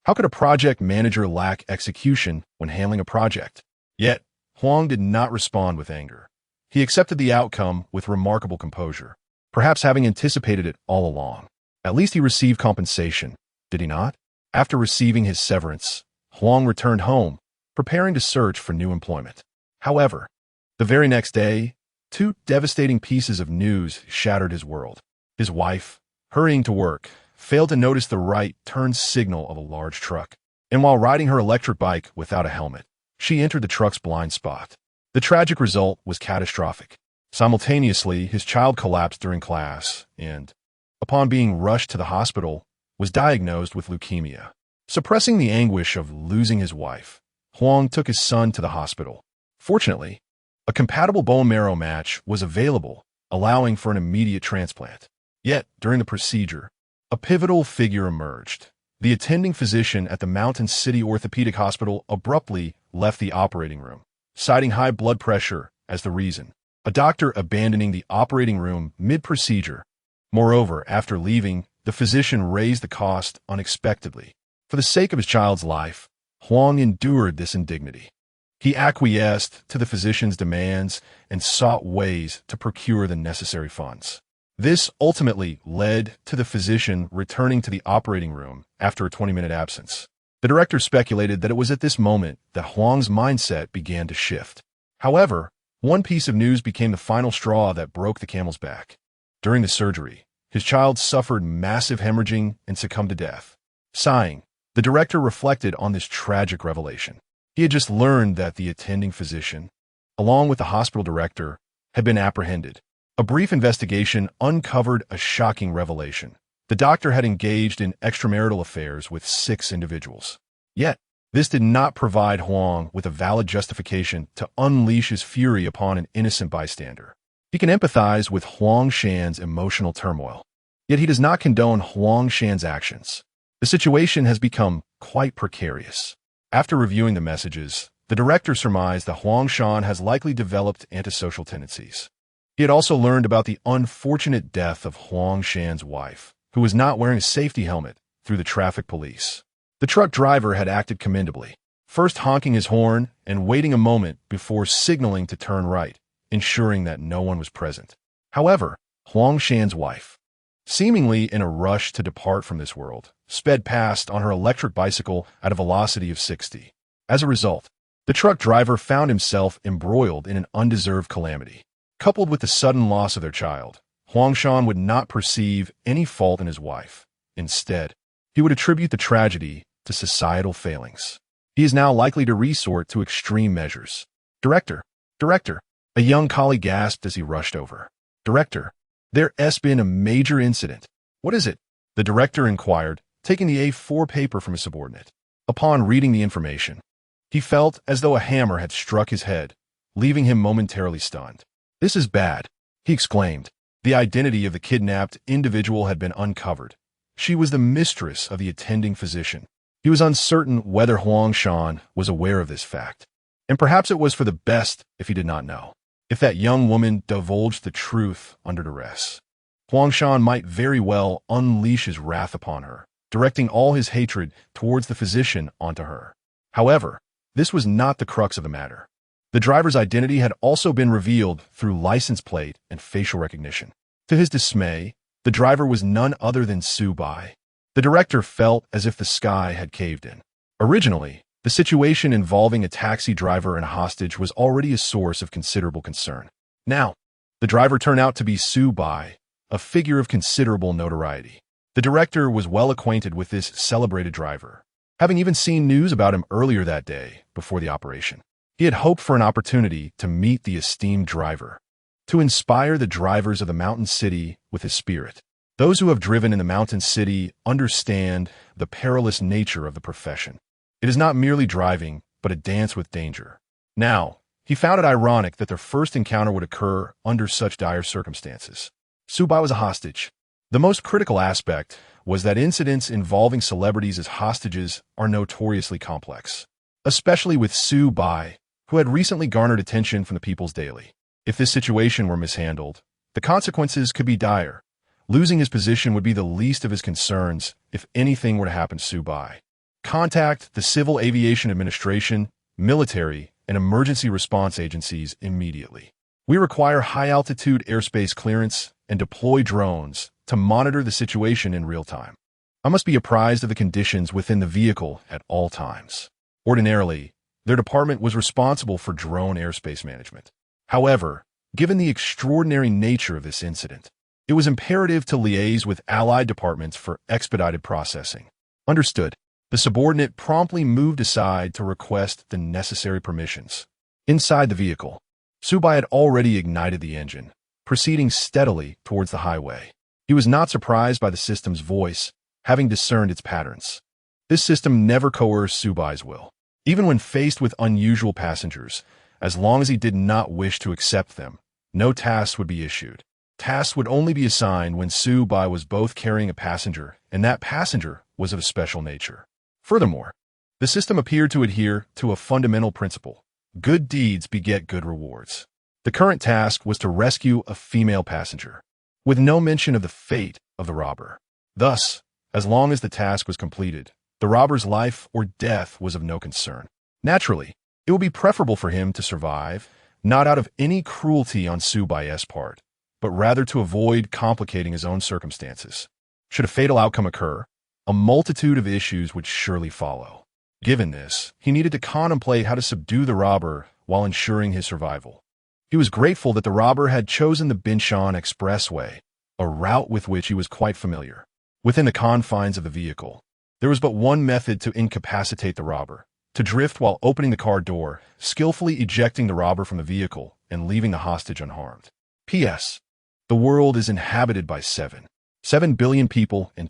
How could a project manager lack execution when handling a project? Yet, Huang did not respond with anger. He accepted the outcome with remarkable composure, perhaps having anticipated it all along. At least he received compensation, did he not? After receiving his severance, Huang returned home, preparing to search for new employment. However, the very next day, two devastating pieces of news shattered his world. His wife, hurrying to work, failed to notice the right turn signal of a large truck, and while riding her electric bike without a helmet, she entered the truck's blind spot. The tragic result was catastrophic. Simultaneously, his child collapsed during class and, upon being rushed to the hospital, was diagnosed with leukemia. Suppressing the anguish of losing his wife, Huang took his son to the hospital. Fortunately, a compatible bone marrow match was available, allowing for an immediate transplant. Yet, during the procedure, a pivotal figure emerged. The attending physician at the Mountain City Orthopedic Hospital abruptly left the operating room, citing high blood pressure as the reason. A doctor abandoning the operating room mid-procedure. Moreover, after leaving, the physician raised the cost unexpectedly. For the sake of his child's life, Huang endured this indignity. He acquiesced to the physician's demands and sought ways to procure the necessary funds. This ultimately led to the physician returning to the operating room after a 20-minute absence. The director speculated that it was at this moment that Huang's mindset began to shift. However, one piece of news became the final straw that broke the camel's back. During the surgery, his child suffered massive hemorrhaging and succumbed to death. Sighing, the director reflected on this tragic revelation. He had just learned that the attending physician, along with the hospital director, had been apprehended. A brief investigation uncovered a shocking revelation. The doctor had engaged in extramarital affairs with 6 individuals. Yet, this did not provide Huang with a valid justification to unleash his fury upon an innocent bystander. He can empathize with Huang Shan's emotional turmoil, yet he does not condone Huang Shan's actions. The situation has become quite precarious. After reviewing the messages, the director surmised that Huang Shan has likely developed antisocial tendencies. He had also learned about the unfortunate death of Huang Shan's wife, who was not wearing a safety helmet, through the traffic police. The truck driver had acted commendably, first honking his horn and waiting a moment before signaling to turn right, ensuring that no one was present. However, Huang Shan's wife, seemingly in a rush to depart from this world, sped past on her electric bicycle at a velocity of 60. As a result, the truck driver found himself embroiled in an undeserved calamity. Coupled with the sudden loss of their child, Huang Shan would not perceive any fault in his wife. Instead, he would attribute the tragedy to societal failings. He is now likely to resort to extreme measures. Director, a young colleague gasped as he rushed over. Director, there's been a major incident. What is it? The director inquired, taking the A4 paper from his subordinate. Upon reading the information, he felt as though a hammer had struck his head, leaving him momentarily stunned. This is bad, he exclaimed. The identity of the kidnapped individual had been uncovered. She was the mistress of the attending physician. He was uncertain whether Huang Shan was aware of this fact, and perhaps it was for the best if he did not know. If that young woman divulged the truth under duress, Huang Shan might very well unleash his wrath upon her, directing all his hatred towards the physician onto her. However, this was not the crux of the matter. The driver's identity had also been revealed through license plate and facial recognition. To his dismay, the driver was none other than Su Bai. The director felt as if the sky had caved in. Originally, the situation involving a taxi driver and a hostage was already a source of considerable concern. Now, the driver turned out to be Su Bai, a figure of considerable notoriety. The director was well acquainted with this celebrated driver, having even seen news about him earlier that day before the operation. He had hoped for an opportunity to meet the esteemed driver, to inspire the drivers of the Mountain City with his spirit. Those who have driven in the Mountain City understand the perilous nature of the profession. It is not merely driving, but a dance with danger. Now, he found it ironic that their first encounter would occur under such dire circumstances. Su Bai was a hostage. The most critical aspect was that incidents involving celebrities as hostages are notoriously complex, especially with Su Bai, who had recently garnered attention from the People's Daily. If this situation were mishandled, the consequences could be dire. Losing his position would be the least of his concerns if anything were to happen to Su Bai. Contact the Civil Aviation Administration, military, and emergency response agencies immediately. We require high-altitude airspace clearance and deploy drones to monitor the situation in real time. I must be apprised of the conditions within the vehicle at all times. Ordinarily, their department was responsible for drone airspace management. However, given the extraordinary nature of this incident, it was imperative to liaise with allied departments for expedited processing. Understood. The subordinate promptly moved aside to request the necessary permissions. Inside the vehicle, Su Bai had already ignited the engine, proceeding steadily towards the highway. He was not surprised by the system's voice, having discerned its patterns. This system never coerced Su Bai's will. Even when faced with unusual passengers, As long as he did not wish to accept them, no tasks would be issued. Tasks would only be assigned when Su Bai was both carrying a passenger, and that passenger was of a special nature. Furthermore, the system appeared to adhere to a fundamental principle: good deeds beget good rewards. The current task was to rescue a female passenger, with no mention of the fate of the robber. Thus, as long as the task was completed, the robber's life or death was of no concern. Naturally, it would be preferable for him to survive, not out of any cruelty on Su Bai's part, but rather to avoid complicating his own circumstances. Should a fatal outcome occur, a multitude of issues would surely follow. Given this, he needed to contemplate how to subdue the robber while ensuring his survival. He was grateful that the robber had chosen the Binshan Expressway, a route with which he was quite familiar. Within the confines of the vehicle, there was but one method to incapacitate the robber: to drift while opening the car door, skillfully ejecting the robber from the vehicle and leaving the hostage unharmed. P.S. The world is inhabited by 7 billion people and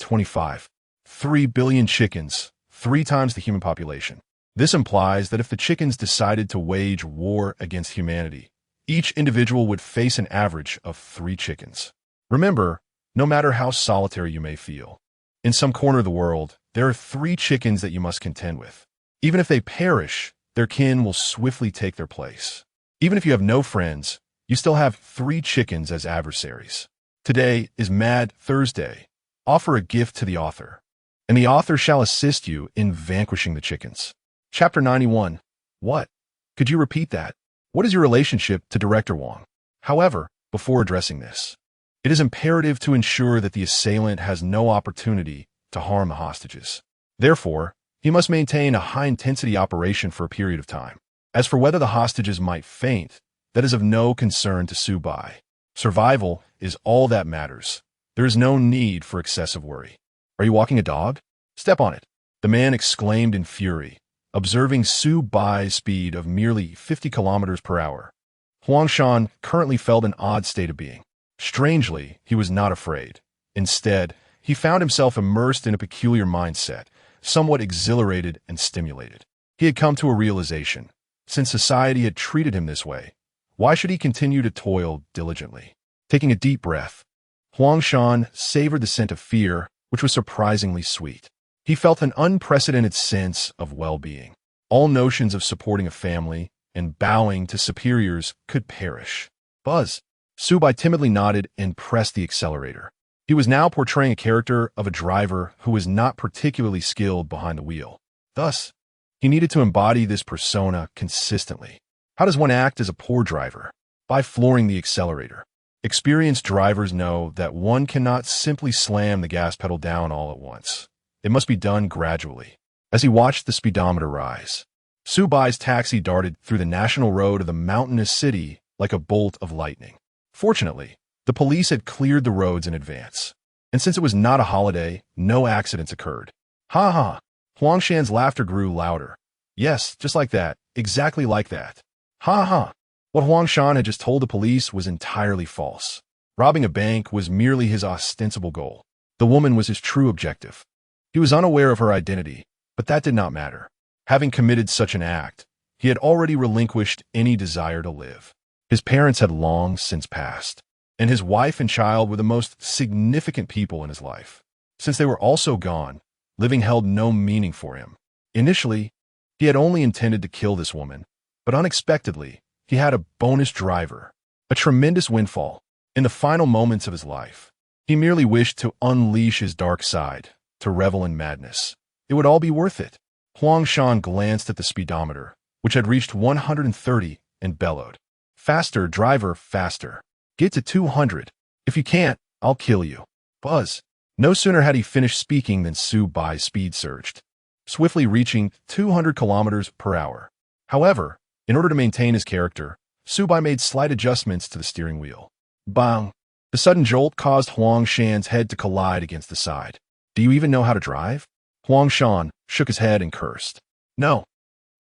3 billion chickens, 3 times the human population. This implies that if the chickens decided to wage war against humanity, each individual would face an average of 3 chickens. Remember, no matter how solitary you may feel, in some corner of the world, there are 3 chickens that you must contend with. Even if they perish, their kin will swiftly take their place. Even if you have no friends, you still have 3 chickens as adversaries. Today is Mad Thursday. Offer a gift to the author, and the author shall assist you in vanquishing the chickens. Chapter 91. What? Could you repeat that? What is your relationship to Director Wang? However, before addressing this, it is imperative to ensure that the assailant has no opportunity to harm the hostages. Therefore, he must maintain a high-intensity operation for a period of time. As for whether the hostages might faint, that is of no concern to Su Bai. Survival is all that matters. There is no need for excessive worry. Are you walking a dog? Step on it, the man exclaimed in fury, observing Su Bai's speed of merely 50 kilometers per hour. Huangshan currently felt an odd state of being. Strangely, he was not afraid. Instead, he found himself immersed in a peculiar mindset, somewhat exhilarated and stimulated. He had come to a realization. Since society had treated him this way, why should he continue to toil diligently? Taking a deep breath, Huangshan savored the scent of fear, which was surprisingly sweet. He felt an unprecedented sense of well-being. All notions of supporting a family and bowing to superiors could perish. Buzz. Su Bai timidly nodded and pressed the accelerator. He was now portraying a character of a driver who was not particularly skilled behind the wheel. Thus, he needed to embody this persona consistently. How does one act as a poor driver? By flooring the accelerator. Experienced drivers know that one cannot simply slam the gas pedal down all at once. It must be done gradually. As he watched the speedometer rise, Su Bai's taxi darted through the national road of the mountainous city like a bolt of lightning. Fortunately, the police had cleared the roads in advance, and since it was not a holiday, no accidents occurred. Ha ha! Huangshan's laughter grew louder. Yes, just like that, exactly like that. Ha ha! What Huangshan had just told the police was entirely false. Robbing a bank was merely his ostensible goal. The woman was his true objective. He was unaware of her identity, but that did not matter. Having committed such an act, he had already relinquished any desire to live. His parents had long since passed, and his wife and child were the most significant people in his life. Since they were also gone, living held no meaning for him. Initially, he had only intended to kill this woman, but unexpectedly, he had a bonus driver, a tremendous windfall. In the final moments of his life, he merely wished to unleash his dark side, to revel in madness. It would all be worth it. Huangshan glanced at the speedometer, which had reached 130, and bellowed. Faster, driver, faster. Get to 200. If you can't, I'll kill you. Buzz. No sooner had he finished speaking than Su Bai's speed surged, swiftly reaching 200 kilometers per hour. However, in order to maintain his character, Su Bai made slight adjustments to the steering wheel. Bang! The sudden jolt caused Huangshan's head to collide against the side. Do you even know how to drive? Huangshan shook his head and cursed. No,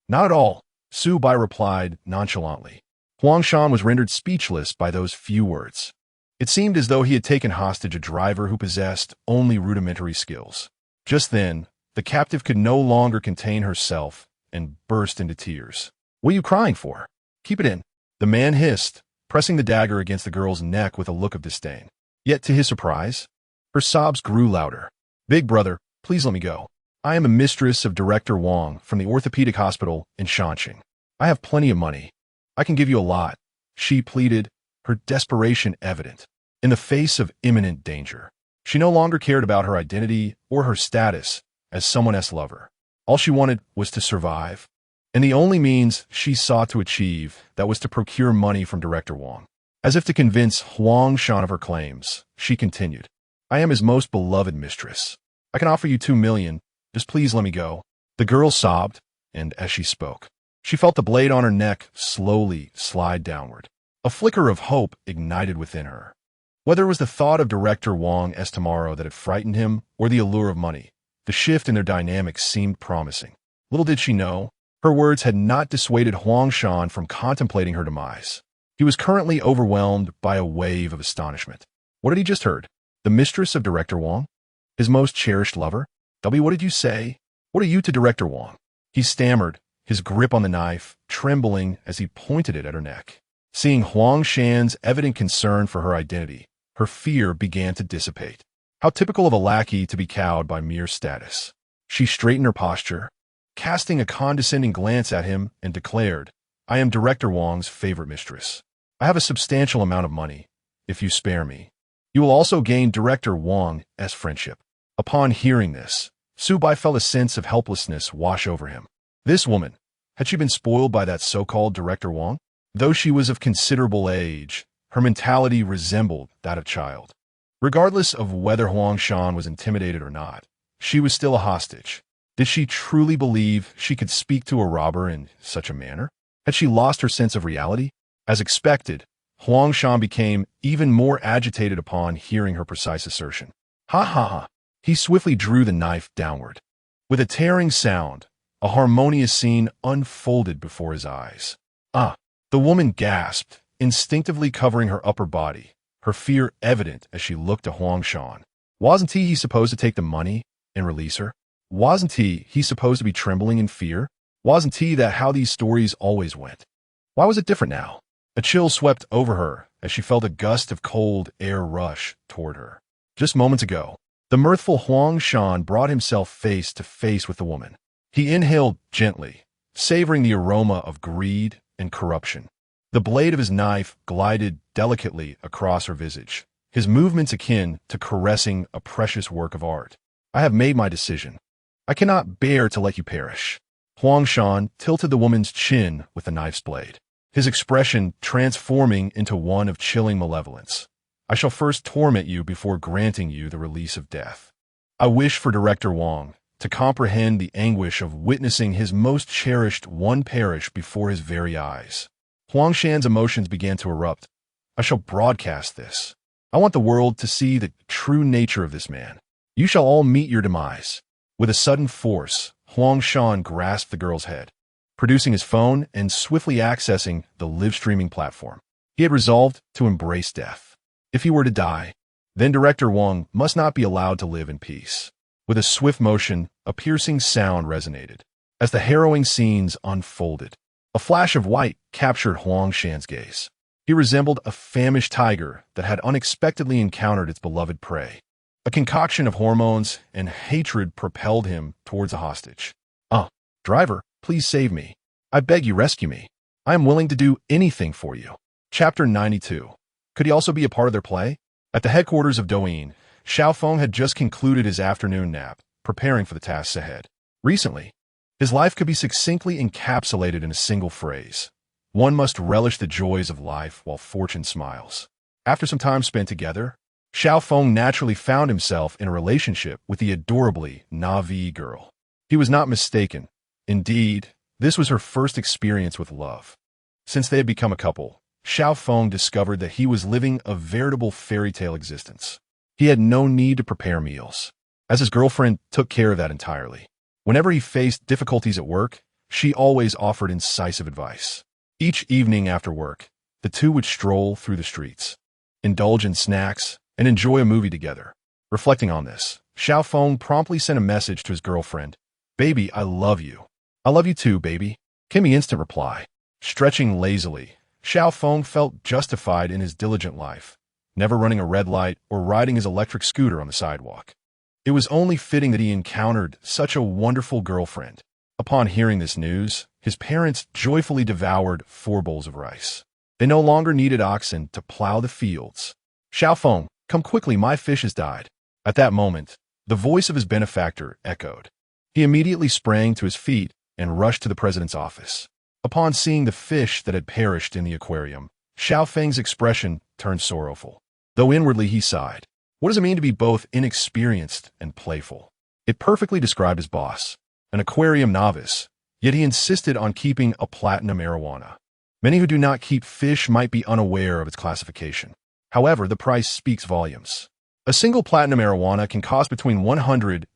not at all, Su Bai replied nonchalantly. Huangshan was rendered speechless by those few words. It seemed as though he had taken hostage a driver who possessed only rudimentary skills. Just then, the captive could no longer contain herself and burst into tears. What are you crying for? Keep it in, the man hissed, pressing the dagger against the girl's neck with a look of disdain. Yet to his surprise, her sobs grew louder. Big brother, please let me go. I am a mistress of Director Wong from the orthopedic hospital in Shanxing. I have plenty of money. I can give you a lot, she pleaded, her desperation evident. In the face of imminent danger, she no longer cared about her identity or her status as someone else's lover. All she wanted was to survive, and the only means she sought to achieve that was to procure money from Director Wong. As if to convince Huang Shan of her claims, she continued, I am his most beloved mistress. I can offer you 2 million. Just please let me go. The girl sobbed, and as she spoke, she felt the blade on her neck slowly slide downward. A flicker of hope ignited within her. Whether it was the thought of Director Wong's tomorrow that had frightened him or the allure of money, the shift in their dynamics seemed promising. Little did she know, her words had not dissuaded Huang Shan from contemplating her demise. He was currently overwhelmed by a wave of astonishment. What had he just heard? The mistress of Director Wong? His most cherished lover? What did you say? What are you to Director Wong? He stammered, his grip on the knife trembling as he pointed it at her neck. Seeing Huang Shan's evident concern for her identity, her fear began to dissipate. How typical of a lackey to be cowed by mere status. She straightened her posture, casting a condescending glance at him, and declared, I am Director Wong's favorite mistress. I have a substantial amount of money. If you spare me, you will also gain Director Wong's friendship. Upon hearing this, Su Bai felt a sense of helplessness wash over him. This woman, had she been spoiled by that so-called Director Wong? Though she was of considerable age, her mentality resembled that of a child. Regardless of whether Huang Shan was intimidated or not, she was still a hostage. Did she truly believe she could speak to a robber in such a manner? Had she lost her sense of reality? As expected, Huang Shan became even more agitated upon hearing her precise assertion. Ha ha ha. He swiftly drew the knife downward. With a tearing sound, a harmonious scene unfolded before his eyes. Ah! The woman gasped, instinctively covering her upper body, her fear evident as she looked at Huang Shan. Wasn't he supposed to take the money and release her? Wasn't he supposed to be trembling in fear? Wasn't that how these stories always went? Why was it different now? A chill swept over her as she felt a gust of cold air rush toward her. Just moments ago, the mirthful Huang Shan brought himself face to face with the woman. He inhaled gently, savoring the aroma of greed and corruption. The blade of his knife glided delicately across her visage, his movements akin to caressing a precious work of art. I have made my decision. I cannot bear to let you perish. Huang Shan tilted the woman's chin with the knife's blade, his expression transforming into one of chilling malevolence. I shall first torment you before granting you the release of death. I wish for Director Wong to comprehend the anguish of witnessing his most cherished one perish before his very eyes. Huang Shan's emotions began to erupt. I shall broadcast this. I want the world to see the true nature of this man. You shall all meet your demise. With a sudden force, Huang Shan grasped the girl's head, producing his phone and swiftly accessing the live-streaming platform. He had resolved to embrace death. If he were to die, then Director Wong must not be allowed to live in peace. With a swift motion, a piercing sound resonated. As the harrowing scenes unfolded, a flash of white captured Huang Shan's gaze. He resembled a famished tiger that had unexpectedly encountered its beloved prey. A concoction of hormones and hatred propelled him towards a hostage. Driver, please save me. I beg you, rescue me. I am willing to do anything for you. Chapter 92. Could he also be a part of their play? At the headquarters of Douyin, Xiaofeng had just concluded his afternoon nap, preparing for the tasks ahead. Recently, his life could be succinctly encapsulated in a single phrase. One must relish the joys of life while fortune smiles. After some time spent together, Xiaofeng naturally found himself in a relationship with the adorably Na'vi girl. He was not mistaken. Indeed, this was her first experience with love. Since they had become a couple, Xiaofeng discovered that he was living a veritable fairy tale existence. He had no need to prepare meals, as his girlfriend took care of that entirely. Whenever he faced difficulties at work, she always offered incisive advice. Each evening after work, the two would stroll through the streets, indulge in snacks, and enjoy a movie together. Reflecting on this, Xiaofeng promptly sent a message to his girlfriend. Baby, I love you. I love you too, baby, came the instant reply. Stretching lazily, Xiao Feng felt justified in his diligent life, never running a red light or riding his electric scooter on the sidewalk. It was only fitting that he encountered such a wonderful girlfriend. Upon hearing this news, his parents joyfully devoured 4 bowls of rice. They no longer needed oxen to plow the fields. Xiao Feng, come quickly, my fish has died. At that moment, the voice of his benefactor echoed. He immediately sprang to his feet and rushed to the president's office. Upon seeing the fish that had perished in the aquarium, Xiao Feng's expression turned sorrowful. Though inwardly he sighed. What does it mean to be both inexperienced and playful? It perfectly described his boss, an aquarium novice, yet he insisted on keeping a platinum arowana. Many who do not keep fish might be unaware of its classification. However, the price speaks volumes. A single platinum arowana can cost between 100,000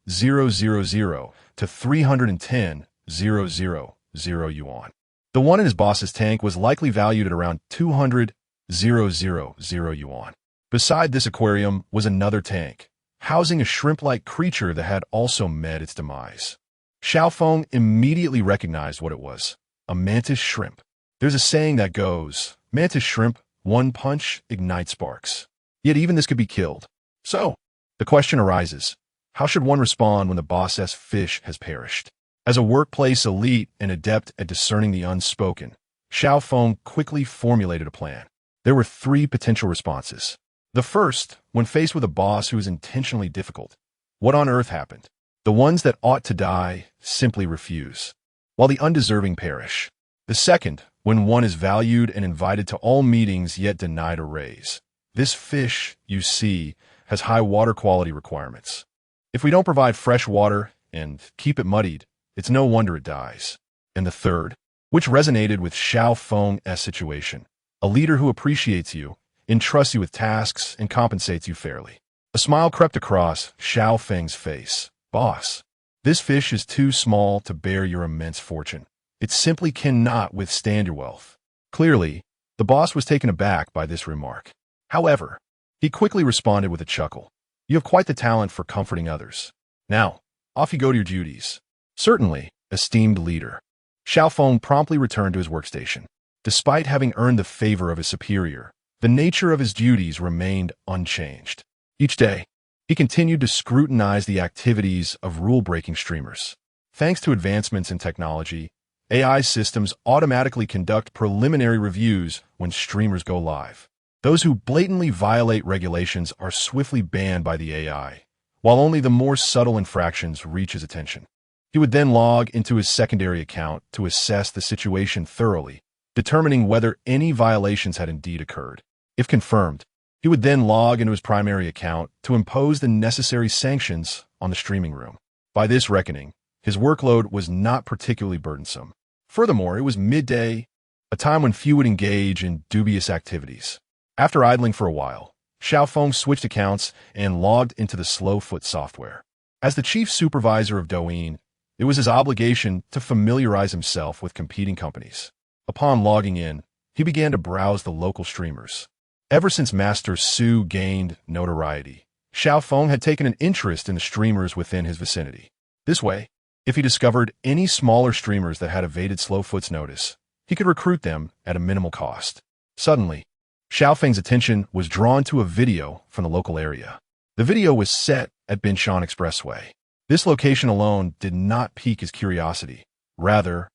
to 310,000 yuan. The one in his boss's tank was likely valued at around 200,000 yuan. Beside this aquarium was another tank, housing a shrimp-like creature that had also met its demise. Xiao Feng immediately recognized what it was, a mantis shrimp. There's a saying that goes, mantis shrimp, one punch ignites sparks. Yet even this could be killed. So, the question arises, how should one respond when the boss's fish has perished? As a workplace elite and adept at discerning the unspoken, Xiao Feng quickly formulated a plan. There were 3 potential responses. The first, when faced with a boss who is intentionally difficult. What on earth happened? The ones that ought to die simply refuse, while the undeserving perish. The second, when one is valued and invited to all meetings yet denied a raise. This fish, you see, has high water quality requirements. If we don't provide fresh water and keep it muddied, it's no wonder it dies. And the third, which resonated with Xiao Feng's situation, a leader who appreciates you, entrusts you with tasks, and compensates you fairly. A smile crept across Xiao Feng's face. Boss, this fish is too small to bear your immense fortune. It simply cannot withstand your wealth. Clearly, the boss was taken aback by this remark. However, he quickly responded with a chuckle. You have quite the talent for comforting others. Now, off you go to your duties. Certainly, esteemed leader. Xiao Feng promptly returned to his workstation. Despite having earned the favor of his superior, the nature of his duties remained unchanged. Each day, he continued to scrutinize the activities of rule-breaking streamers. Thanks to advancements in technology, AI systems automatically conduct preliminary reviews when streamers go live. Those who blatantly violate regulations are swiftly banned by the AI, while only the more subtle infractions reach his attention. He would then log into his secondary account to assess the situation thoroughly, determining whether any violations had indeed occurred. If confirmed, he would then log into his primary account to impose the necessary sanctions on the streaming room. By this reckoning, his workload was not particularly burdensome. Furthermore, it was midday, a time when few would engage in dubious activities. After idling for a while, Xiao Feng switched accounts and logged into the Slowfoot software. As the chief supervisor of Douyin, it was his obligation to familiarize himself with competing companies. Upon logging in, he began to browse the local streamers. Ever since Master Su gained notoriety, Xiao Feng had taken an interest in the streamers within his vicinity. This way, if he discovered any smaller streamers that had evaded Slowfoot's notice, he could recruit them at a minimal cost. Suddenly, Xiao Feng's attention was drawn to a video from the local area. The video was set at Binshan Expressway. This location alone did not pique his curiosity. Rather,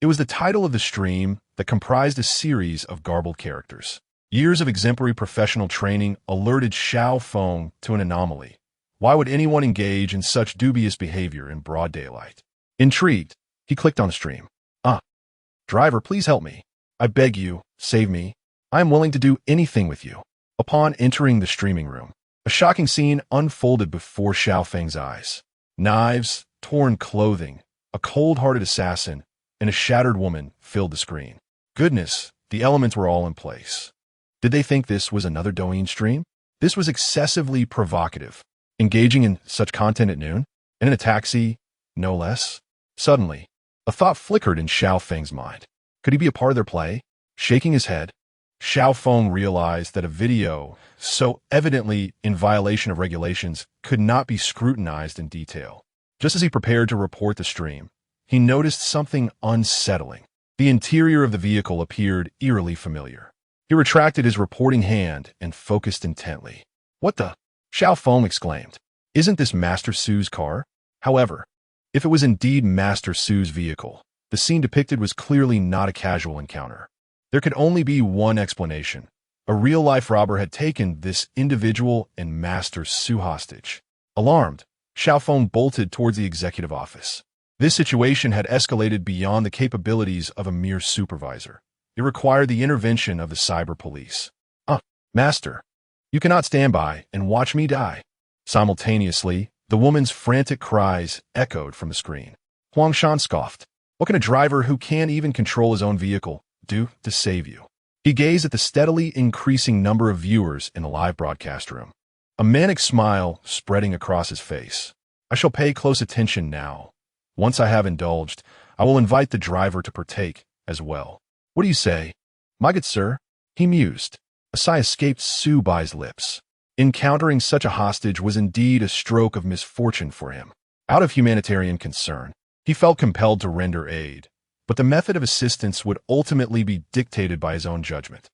it was the title of the stream that comprised a series of garbled characters. Years of exemplary professional training alerted Xiao Feng to an anomaly. Why would anyone engage in such dubious behavior in broad daylight? Intrigued, he clicked on the stream. Driver, please help me. I beg you, save me. I am willing to do anything with you. Upon entering the streaming room, a shocking scene unfolded before Xiao Feng's eyes. Knives, torn clothing, a cold-hearted assassin, and a shattered woman filled the screen. Goodness, the elements were all in place. Did they think this was another Douyin stream? This was excessively provocative. Engaging in such content at noon? And in a taxi, no less? Suddenly, a thought flickered in Xiao Feng's mind. Could he be a part of their play? Shaking his head, Xiao Feng realized that a video so evidently in violation of regulations could not be scrutinized in detail. Just as he prepared to report the stream, he noticed something unsettling. The interior of the vehicle appeared eerily familiar. He retracted his reporting hand and focused intently. "What the?" Xiao Feng exclaimed. "Isn't this Master Su's car?" However, if it was indeed Master Su's vehicle, the scene depicted was clearly not a casual encounter. There could only be one explanation. A real-life robber had taken this individual and Master Su hostage. Alarmed, Xiao Feng bolted towards the executive office. This situation had escalated beyond the capabilities of a mere supervisor. It required the intervention of the cyber police. Master, you cannot stand by and watch me die." Simultaneously, the woman's frantic cries echoed from the screen. Huang Shan scoffed. "What can a driver who can't even control his own vehicle do to save you?" He gazed at the steadily increasing number of viewers in the live broadcast room. A manic smile spreading across his face. "I shall pay close attention now. Once I have indulged, I will invite the driver to partake as well. What do you say?" "My good sir," he mused. A sigh escaped Su Bai's lips. Encountering such a hostage was indeed a stroke of misfortune for him. Out of humanitarian concern, he felt compelled to render aid, but the method of assistance would ultimately be dictated by his own judgment.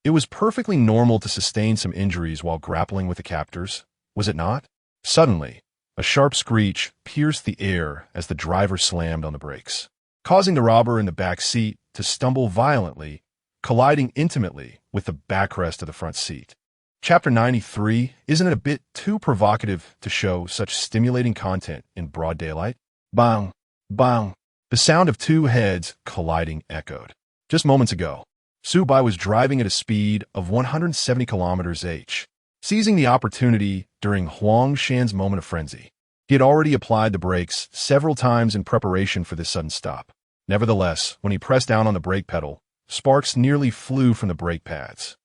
It was perfectly normal to sustain some injuries while grappling with the captors, was it not? Suddenly, a sharp screech pierced the air as the driver slammed on the brakes, causing the robber in the back seat to stumble violently, colliding intimately with the backrest of the front seat. Chapter 93, isn't it a bit too provocative to show such stimulating content in broad daylight? Bang! Bang! The sound of two heads colliding echoed. Just moments ago, Su Bai was driving at a speed of 170 km/h, seizing the opportunity during Huang Shan's moment of frenzy. He had already applied the brakes several times in preparation for this sudden stop. Nevertheless, when he pressed down on the brake pedal, sparks nearly flew from the brake pads.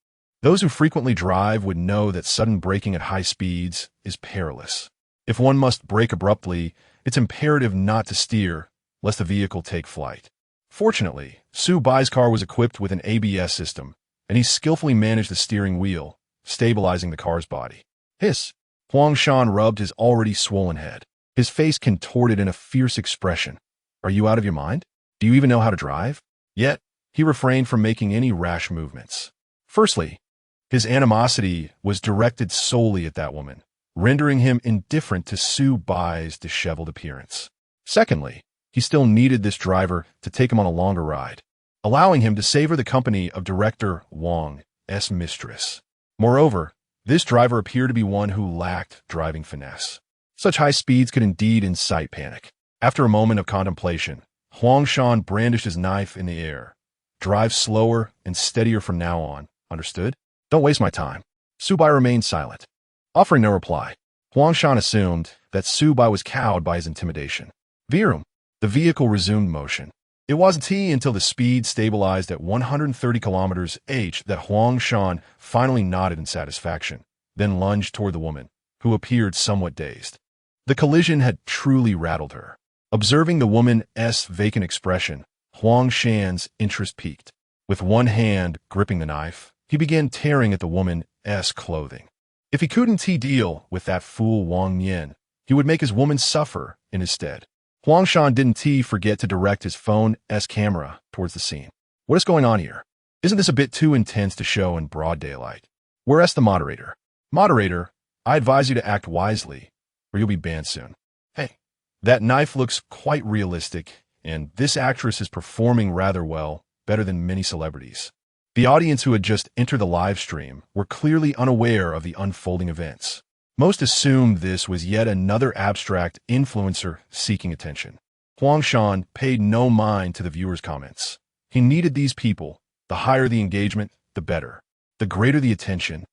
Those who frequently drive would know that sudden braking at high speeds is perilous. If one must brake abruptly, it's imperative not to steer, lest the vehicle take flight. Fortunately, Su Bai's car was equipped with an ABS system, and he skillfully managed the steering wheel, stabilizing the car's body. Hiss! Huang Shan rubbed his already swollen head. His face contorted in a fierce expression. "Are you out of your mind? Do you even know how to drive?" Yet, he refrained from making any rash movements. Firstly, his animosity was directed solely at that woman, rendering him indifferent to Su Bai's disheveled appearance. Secondly, he still needed this driver to take him on a longer ride, allowing him to savor the company of director Wang's mistress. Moreover, this driver appeared to be one who lacked driving finesse. Such high speeds could indeed incite panic. After a moment of contemplation, Huang Shan brandished his knife in the air. "Drive slower and steadier from now on, understood? Don't waste my time." Su Bai remained silent, offering no reply. Huang Shan assumed that Su Bai was cowed by his intimidation. Vroom! The vehicle resumed motion. It wasn't until the speed stabilized at 130 km/h that Huang Shan finally nodded in satisfaction, then lunged toward the woman, who appeared somewhat dazed. The collision had truly rattled her. Observing the woman's vacant expression, Huang Shan's interest peaked. With one hand gripping the knife, he began tearing at the woman's clothing. If he couldn't deal with that fool Wang Yan, he would make his woman suffer in his stead. Huang Shan didn't forget to direct his phone's camera towards the scene. "What is going on here? Isn't this a bit too intense to show in broad daylight? Where's the moderator?" "Moderator, I advise you to act wisely, or you'll be banned soon." "Hey, that knife looks quite realistic, and this actress is performing rather well, better than many celebrities." The audience who had just entered the live stream were clearly unaware of the unfolding events. Most assumed this was yet another abstract influencer seeking attention. Huang Shan paid no mind to the viewers' comments. He needed these people. The higher the engagement, the better. The greater the attention,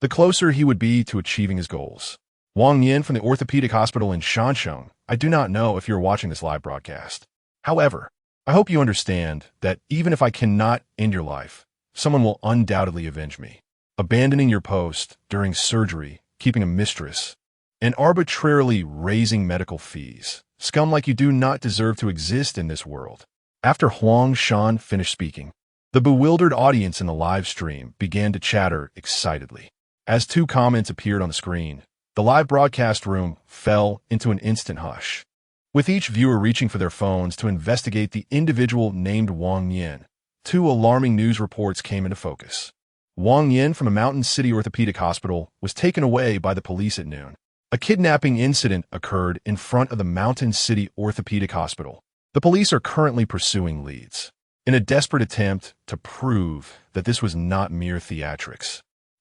the closer he would be to achieving his goals. Wang Yin from the orthopedic hospital in Shansheng, I do not know if you're watching this live broadcast. However, I hope you understand that even if I cannot end your life, someone will undoubtedly avenge me. Abandoning your post during surgery, keeping a mistress, and arbitrarily raising medical fees. Scum like you do not deserve to exist in this world. After Huang Shan finished speaking, the bewildered audience in the live stream began to chatter excitedly. As two comments appeared on the screen, the live broadcast room fell into an instant hush. with each viewer reaching for their phones to investigate the individual named Wang Yin. Two alarming news reports came into focus. Wang Yin from a Mountain City orthopedic hospital was taken away by the police at noon. A kidnapping incident occurred in front of the Mountain City Orthopedic Hospital. The police are currently pursuing leads in a desperate attempt to prove that this was not mere theatrics.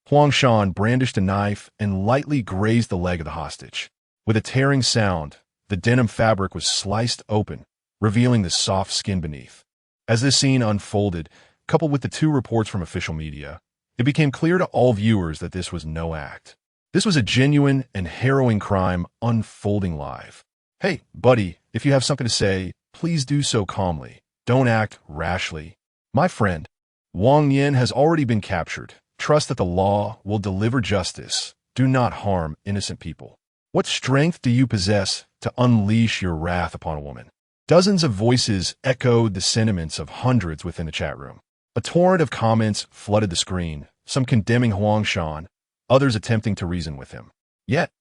Huang Shan brandished a knife and lightly grazed the leg of the hostage. With a tearing sound, the denim fabric was sliced open, revealing the soft skin beneath. As this scene unfolded, coupled with the two reports from official media, it became clear to all viewers that this was no act. This was a genuine and harrowing crime unfolding live. Hey, buddy, if you have something to say, please do so calmly. Don't act rashly. My friend, Wang Yin has already been captured. Trust that the law will deliver justice. Do not harm innocent people. What strength do you possess to unleash your wrath upon a woman? Dozens of voices echoed the sentiments of hundreds within the chat room. A torrent of comments flooded the screen, some condemning Huang Shan, others attempting to reason with him. Yet,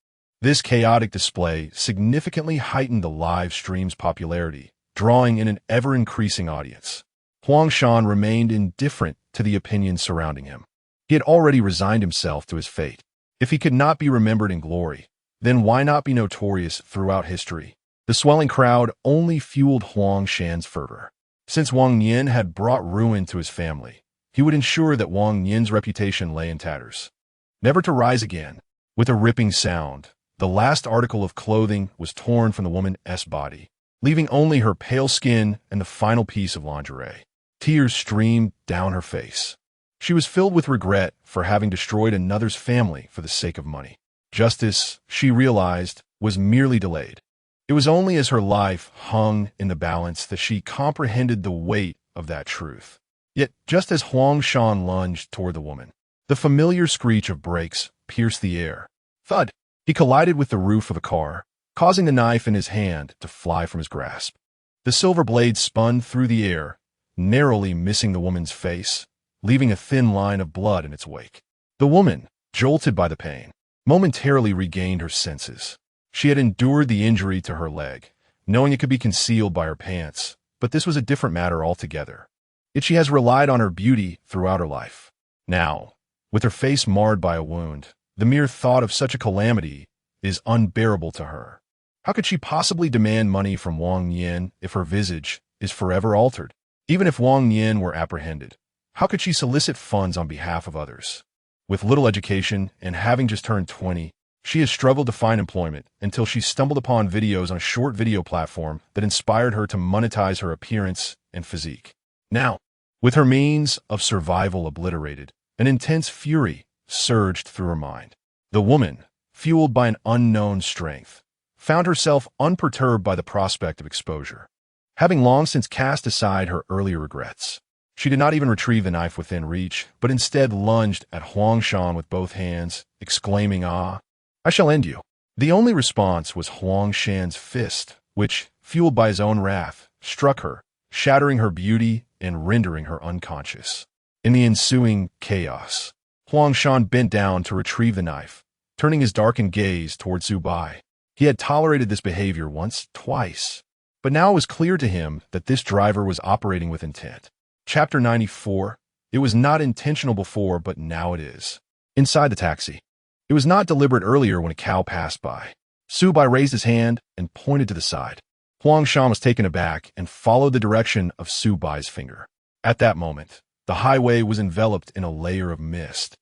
this chaotic display significantly heightened the live stream's popularity, drawing in an ever-increasing audience. Huang Shan remained indifferent to the opinions surrounding him. He had already resigned himself to his fate. If he could not be remembered in glory, then why not be notorious throughout history? The swelling crowd only fueled Huang Shan's fervor. Since Wang Yin had brought ruin to his family, he would ensure that Wang Yin's reputation lay in tatters, never to rise again. With a ripping sound, the last article of clothing was torn from the woman's body, leaving only her pale skin and the final piece of lingerie. Tears streamed down her face. She was filled with regret for having destroyed another's family for the sake of money. Justice, she realized, was merely delayed. It was only as her life hung in the balance that she comprehended the weight of that truth. Yet, just as Huang Shan lunged toward the woman, the familiar screech of brakes pierced the air. Thud! He collided with the roof of a car, causing the knife in his hand to fly from his grasp. The silver blade spun through the air, narrowly missing the woman's face, leaving a thin line of blood in its wake. The woman, jolted by the pain, momentarily regained her senses. She had endured the injury to her leg, knowing it could be concealed by her pants, but this was a different matter altogether. Yet she has relied on her beauty throughout her life. Now, with her face marred by a wound, the mere thought of such a calamity is unbearable to her. How could she possibly demand money from Wang Yin if her visage is forever altered? Even if Wang Yin were apprehended, how could she solicit funds on behalf of others? With little education and having just turned 20, she has struggled to find employment until she stumbled upon videos on a short video platform that inspired her to monetize her appearance and physique. Now, with her means of survival obliterated, an intense fury surged through her mind. The woman, fueled by an unknown strength, found herself unperturbed by the prospect of exposure. Having long since cast aside her earlier regrets, she did not even retrieve the knife within reach, but instead lunged at Huang Shan with both hands, exclaiming, "Ah, I shall end you." The only response was Huang Shan's fist, which, fueled by his own wrath, struck her, shattering her beauty and rendering her unconscious. In the ensuing chaos, Huang Shan bent down to retrieve the knife, turning his darkened gaze toward Su Bai. He had tolerated this behavior once, twice, but now it was clear to him that this driver was operating with intent. Chapter 94. It was not intentional before, but now it is. Inside the taxi. It was not deliberate earlier when a cow passed by. Su Bai raised his hand and pointed to the side. Huang Shan was taken aback and followed the direction of Su Bai's finger. At that moment, the highway was enveloped in a layer of mist.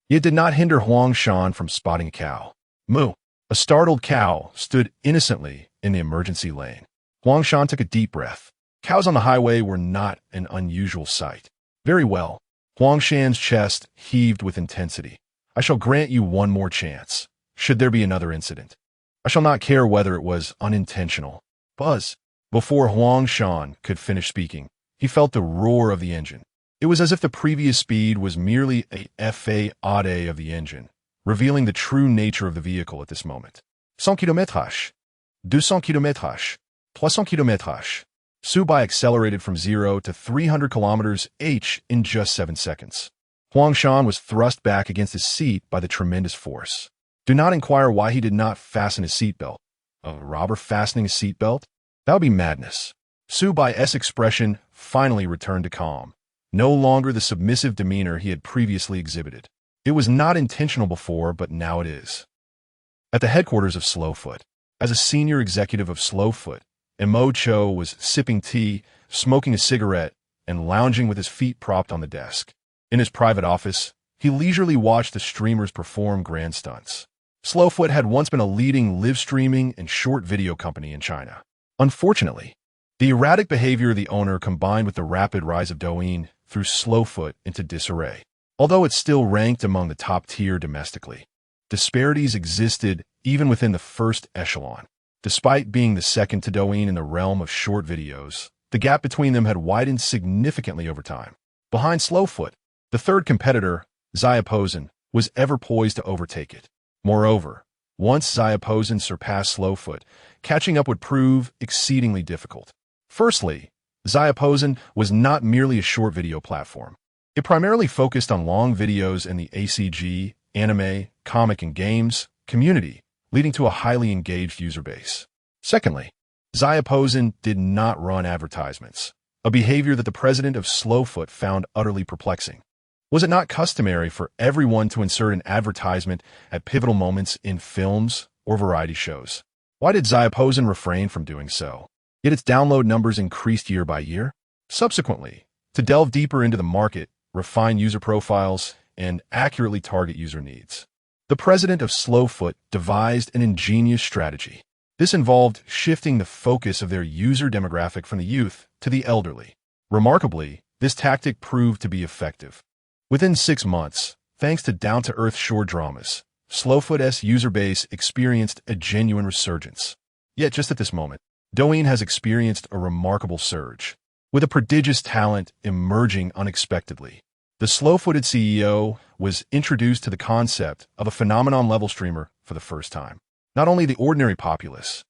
It did not hinder Huang Shan from spotting a cow. Moo! A startled cow stood innocently in the emergency lane. Huang Shan took a deep breath. Cows on the highway were not an unusual sight. Very well. Huang Shan's chest heaved with intensity. I shall grant you one more chance, should there be another incident. I shall not care whether it was unintentional. Buzz. Before Huang Shan could finish speaking, he felt the roar of the engine. It was as if the previous speed was merely a fade of the engine, revealing the true nature of the vehicle at this moment. 100 km/h, 200 km/h, 300 km/h. Su Bai accelerated from 0 to 300 km/h in just 7 seconds. Huang Shan was thrust back against his seat by the tremendous force. Do not inquire why he did not fasten his seatbelt. A robber fastening his seatbelt? That would be madness. Su Bai's expression finally returned to calm, no longer the submissive demeanor he had previously exhibited. It was not intentional before, but now it is. At the headquarters of Slowfoot, as a senior executive of Slowfoot, Mo Cho was sipping tea, smoking a cigarette, and lounging with his feet propped on the desk. In his private office, he leisurely watched the streamers perform grand stunts. Slowfoot had once been a leading live streaming and short video company in China. Unfortunately, the erratic behavior of the owner combined with the rapid rise of Douyin threw Slowfoot into disarray. Although it still ranked among the top tier domestically, disparities existed even within the first echelon. Despite being the second to Douyin in the realm of short videos, the gap between them had widened significantly over time. Behind Slowfoot, the third competitor, Xiaopozen, was ever poised to overtake it. Moreover, once Xiaopozen surpassed Slowfoot, catching up would prove exceedingly difficult. Firstly, Xiaopozen was not merely a short video platform. It primarily focused on long videos in the ACG, anime, comic, and games community, leading to a highly engaged user base. Secondly, Xiaopozen did not run advertisements, a behavior that the president of Slowfoot found utterly perplexing. Was it not customary for everyone to insert an advertisement at pivotal moments in films or variety shows? Why did Xiaopozen refrain from doing so? Yet its download numbers increased year by year. Subsequently, to delve deeper into the market, refine user profiles, and accurately target user needs, the president of Slowfoot devised an ingenious strategy. This involved shifting the focus of their user demographic from the youth to the elderly. Remarkably, this tactic proved to be effective. Within 6 months, thanks to down-to-earth short dramas, Slowfoot's user base experienced a genuine resurgence. Yet just at this moment, Douyin has experienced a remarkable surge, with a prodigious talent emerging unexpectedly. The slow-footed CEO was introduced to the concept of a phenomenon-level streamer for the first time. Not only the ordinary populace,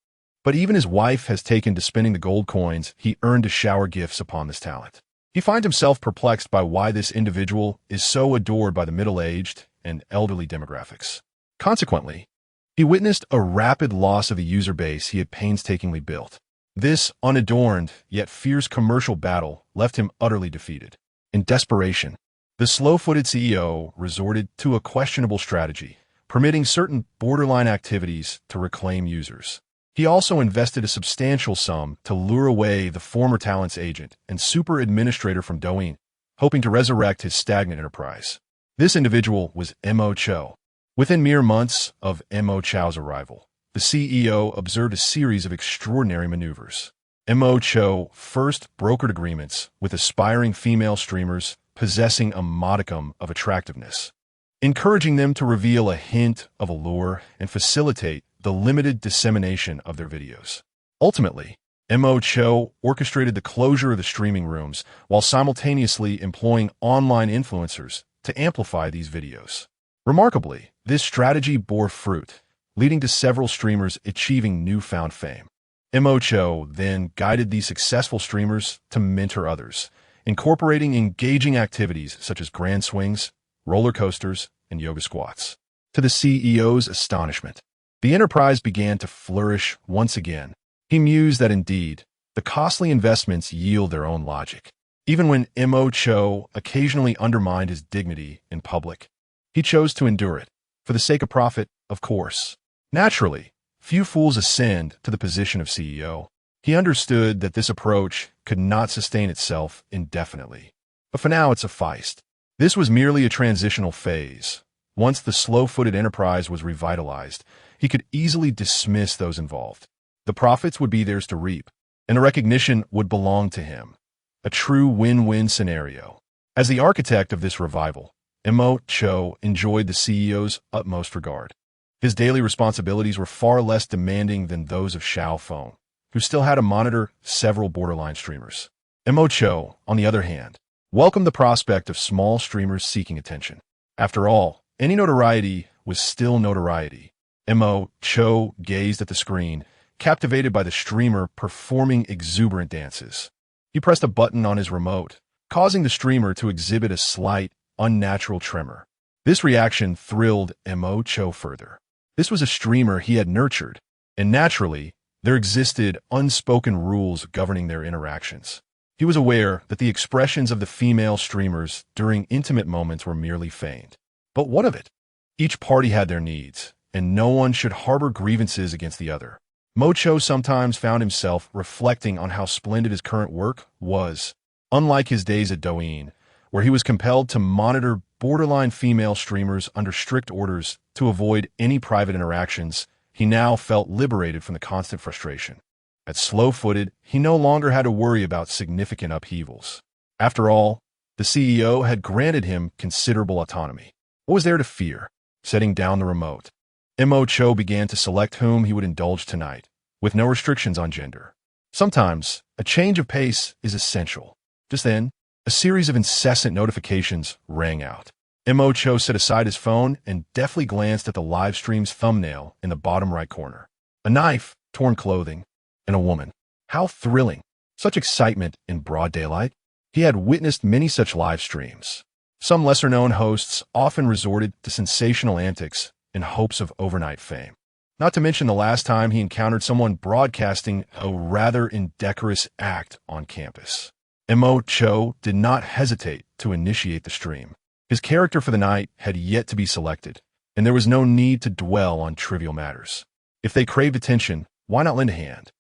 but even his wife has taken to spending the gold coins he earned to shower gifts upon this talent. He finds himself perplexed by why this individual is so adored by the middle-aged and elderly demographics. Consequently, he witnessed a rapid loss of a user base he had painstakingly built. This unadorned yet fierce commercial battle left him utterly defeated. In desperation, the slow-footed CEO resorted to a questionable strategy, permitting certain borderline activities to reclaim users. He also invested a substantial sum to lure away the former talent's agent and super administrator from Douyin, hoping to resurrect his stagnant enterprise. This individual was Mo Cho. Within mere months of Mo Cho's arrival, the CEO observed a series of extraordinary maneuvers. Mo Cho first brokered agreements with aspiring female streamers possessing a modicum of attractiveness, encouraging them to reveal a hint of allure and facilitate the limited dissemination of their videos. Ultimately, Mo Cho orchestrated the closure of the streaming rooms while simultaneously employing online influencers to amplify these videos. Remarkably, this strategy bore fruit, leading to several streamers achieving newfound fame. Mo Cho then guided these successful streamers to mentor others, incorporating engaging activities such as grand swings, roller coasters, and yoga squats. To the CEO's astonishment, the enterprise began to flourish once again. He mused that indeed, the costly investments yield their own logic. Even when Mo Cho occasionally undermined his dignity in public, he chose to endure it, for the sake of profit, of course. Naturally, few fools ascend to the position of CEO. He understood that this approach could not sustain itself indefinitely. But for now it sufficed. This was merely a transitional phase. Once the slow-footed enterprise was revitalized, he could easily dismiss those involved. The profits would be theirs to reap, and the recognition would belong to him. A true win-win scenario. As the architect of this revival, Mo Cho enjoyed the CEO's utmost regard. His daily responsibilities were far less demanding than those of Xiao Feng, who still had to monitor several borderline streamers. Mo Cho, on the other hand, welcomed the prospect of small streamers seeking attention. After all, any notoriety was still notoriety. Mo Cho gazed at the screen, captivated by the streamer performing exuberant dances. He pressed a button on his remote, causing the streamer to exhibit a slight, unnatural tremor. This reaction thrilled Mo Cho further. This was a streamer he had nurtured, and naturally, There existed unspoken rules governing their interactions. He was aware that the expressions of the female streamers during intimate moments were merely feigned. But what of it? Each party had their needs, and no one should harbor grievances against the other. Mocho sometimes found himself reflecting on how splendid his current work was. Unlike his days at Douyin, where he was compelled to monitor borderline female streamers under strict orders to avoid any private interactions, he now felt liberated from the constant frustration. At Slow-Footed, he no longer had to worry about significant upheavals. After all, the CEO had granted him considerable autonomy. What was there to fear? Setting down the remote, Mo Cho began to select whom he would indulge tonight, with no restrictions on gender. Sometimes, a change of pace is essential. Just then, a series of incessant notifications rang out. Mo Cho set aside his phone and deftly glanced at the live stream's thumbnail in the bottom right corner. A knife, torn clothing, and a woman. How thrilling! Such excitement in broad daylight. He had witnessed many such live streams. Some lesser-known hosts often resorted to sensational antics in hopes of overnight fame. Not to mention the last time he encountered someone broadcasting a rather indecorous act on campus. Mo Cho did not hesitate to initiate the stream. His character for the night had yet to be selected, and there was no need to dwell on trivial matters. If they craved attention, why not lend a hand?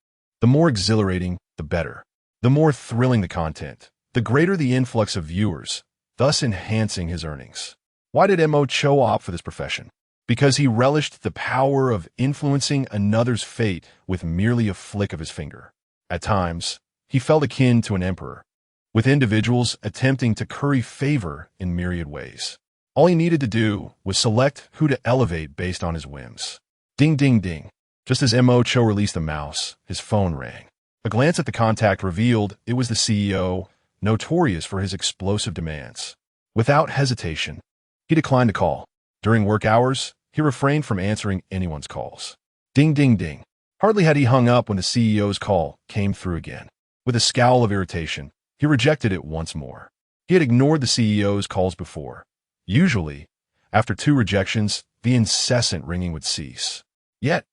The more exhilarating, the better. The more thrilling the content, the greater the influx of viewers, thus enhancing his earnings. Why did Mo Cho opt for this profession? Because he relished the power of influencing another's fate with merely a flick of his finger. At times, he felt akin to an emperor, with individuals attempting to curry favor in myriad ways. All he needed to do was select who to elevate based on his whims. Ding, ding, ding. Just as Mo Cho released the mouse, his phone rang. A glance at the contact revealed it was the CEO, notorious for his explosive demands. Without hesitation, he declined the call. During work hours, he refrained from answering anyone's calls. Ding, ding, ding. Hardly had he hung up when the CEO's call came through again. With a scowl of irritation, he rejected it once more. He had ignored the CEO's calls before. Usually, after 2 rejections, the incessant ringing would cease. Yet,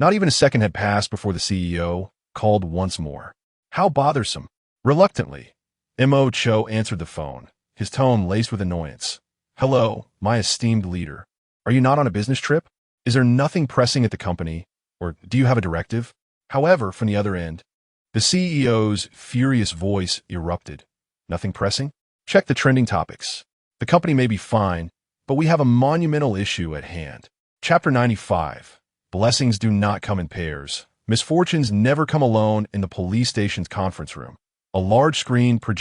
not even a second had passed before the CEO called once more. How bothersome. Reluctantly, Mo Cho answered the phone, his tone laced with annoyance. Hello, my esteemed leader. Are you not on a business trip? Is there nothing pressing at the company? Or do you have a directive? However, from the other end, the CEO's furious voice erupted. Nothing pressing? Check the trending topics. The company may be fine, but we have a monumental issue at hand. Chapter 95. Blessings do not come in pairs. Misfortunes never come alone in the police station's conference room. A large screen projected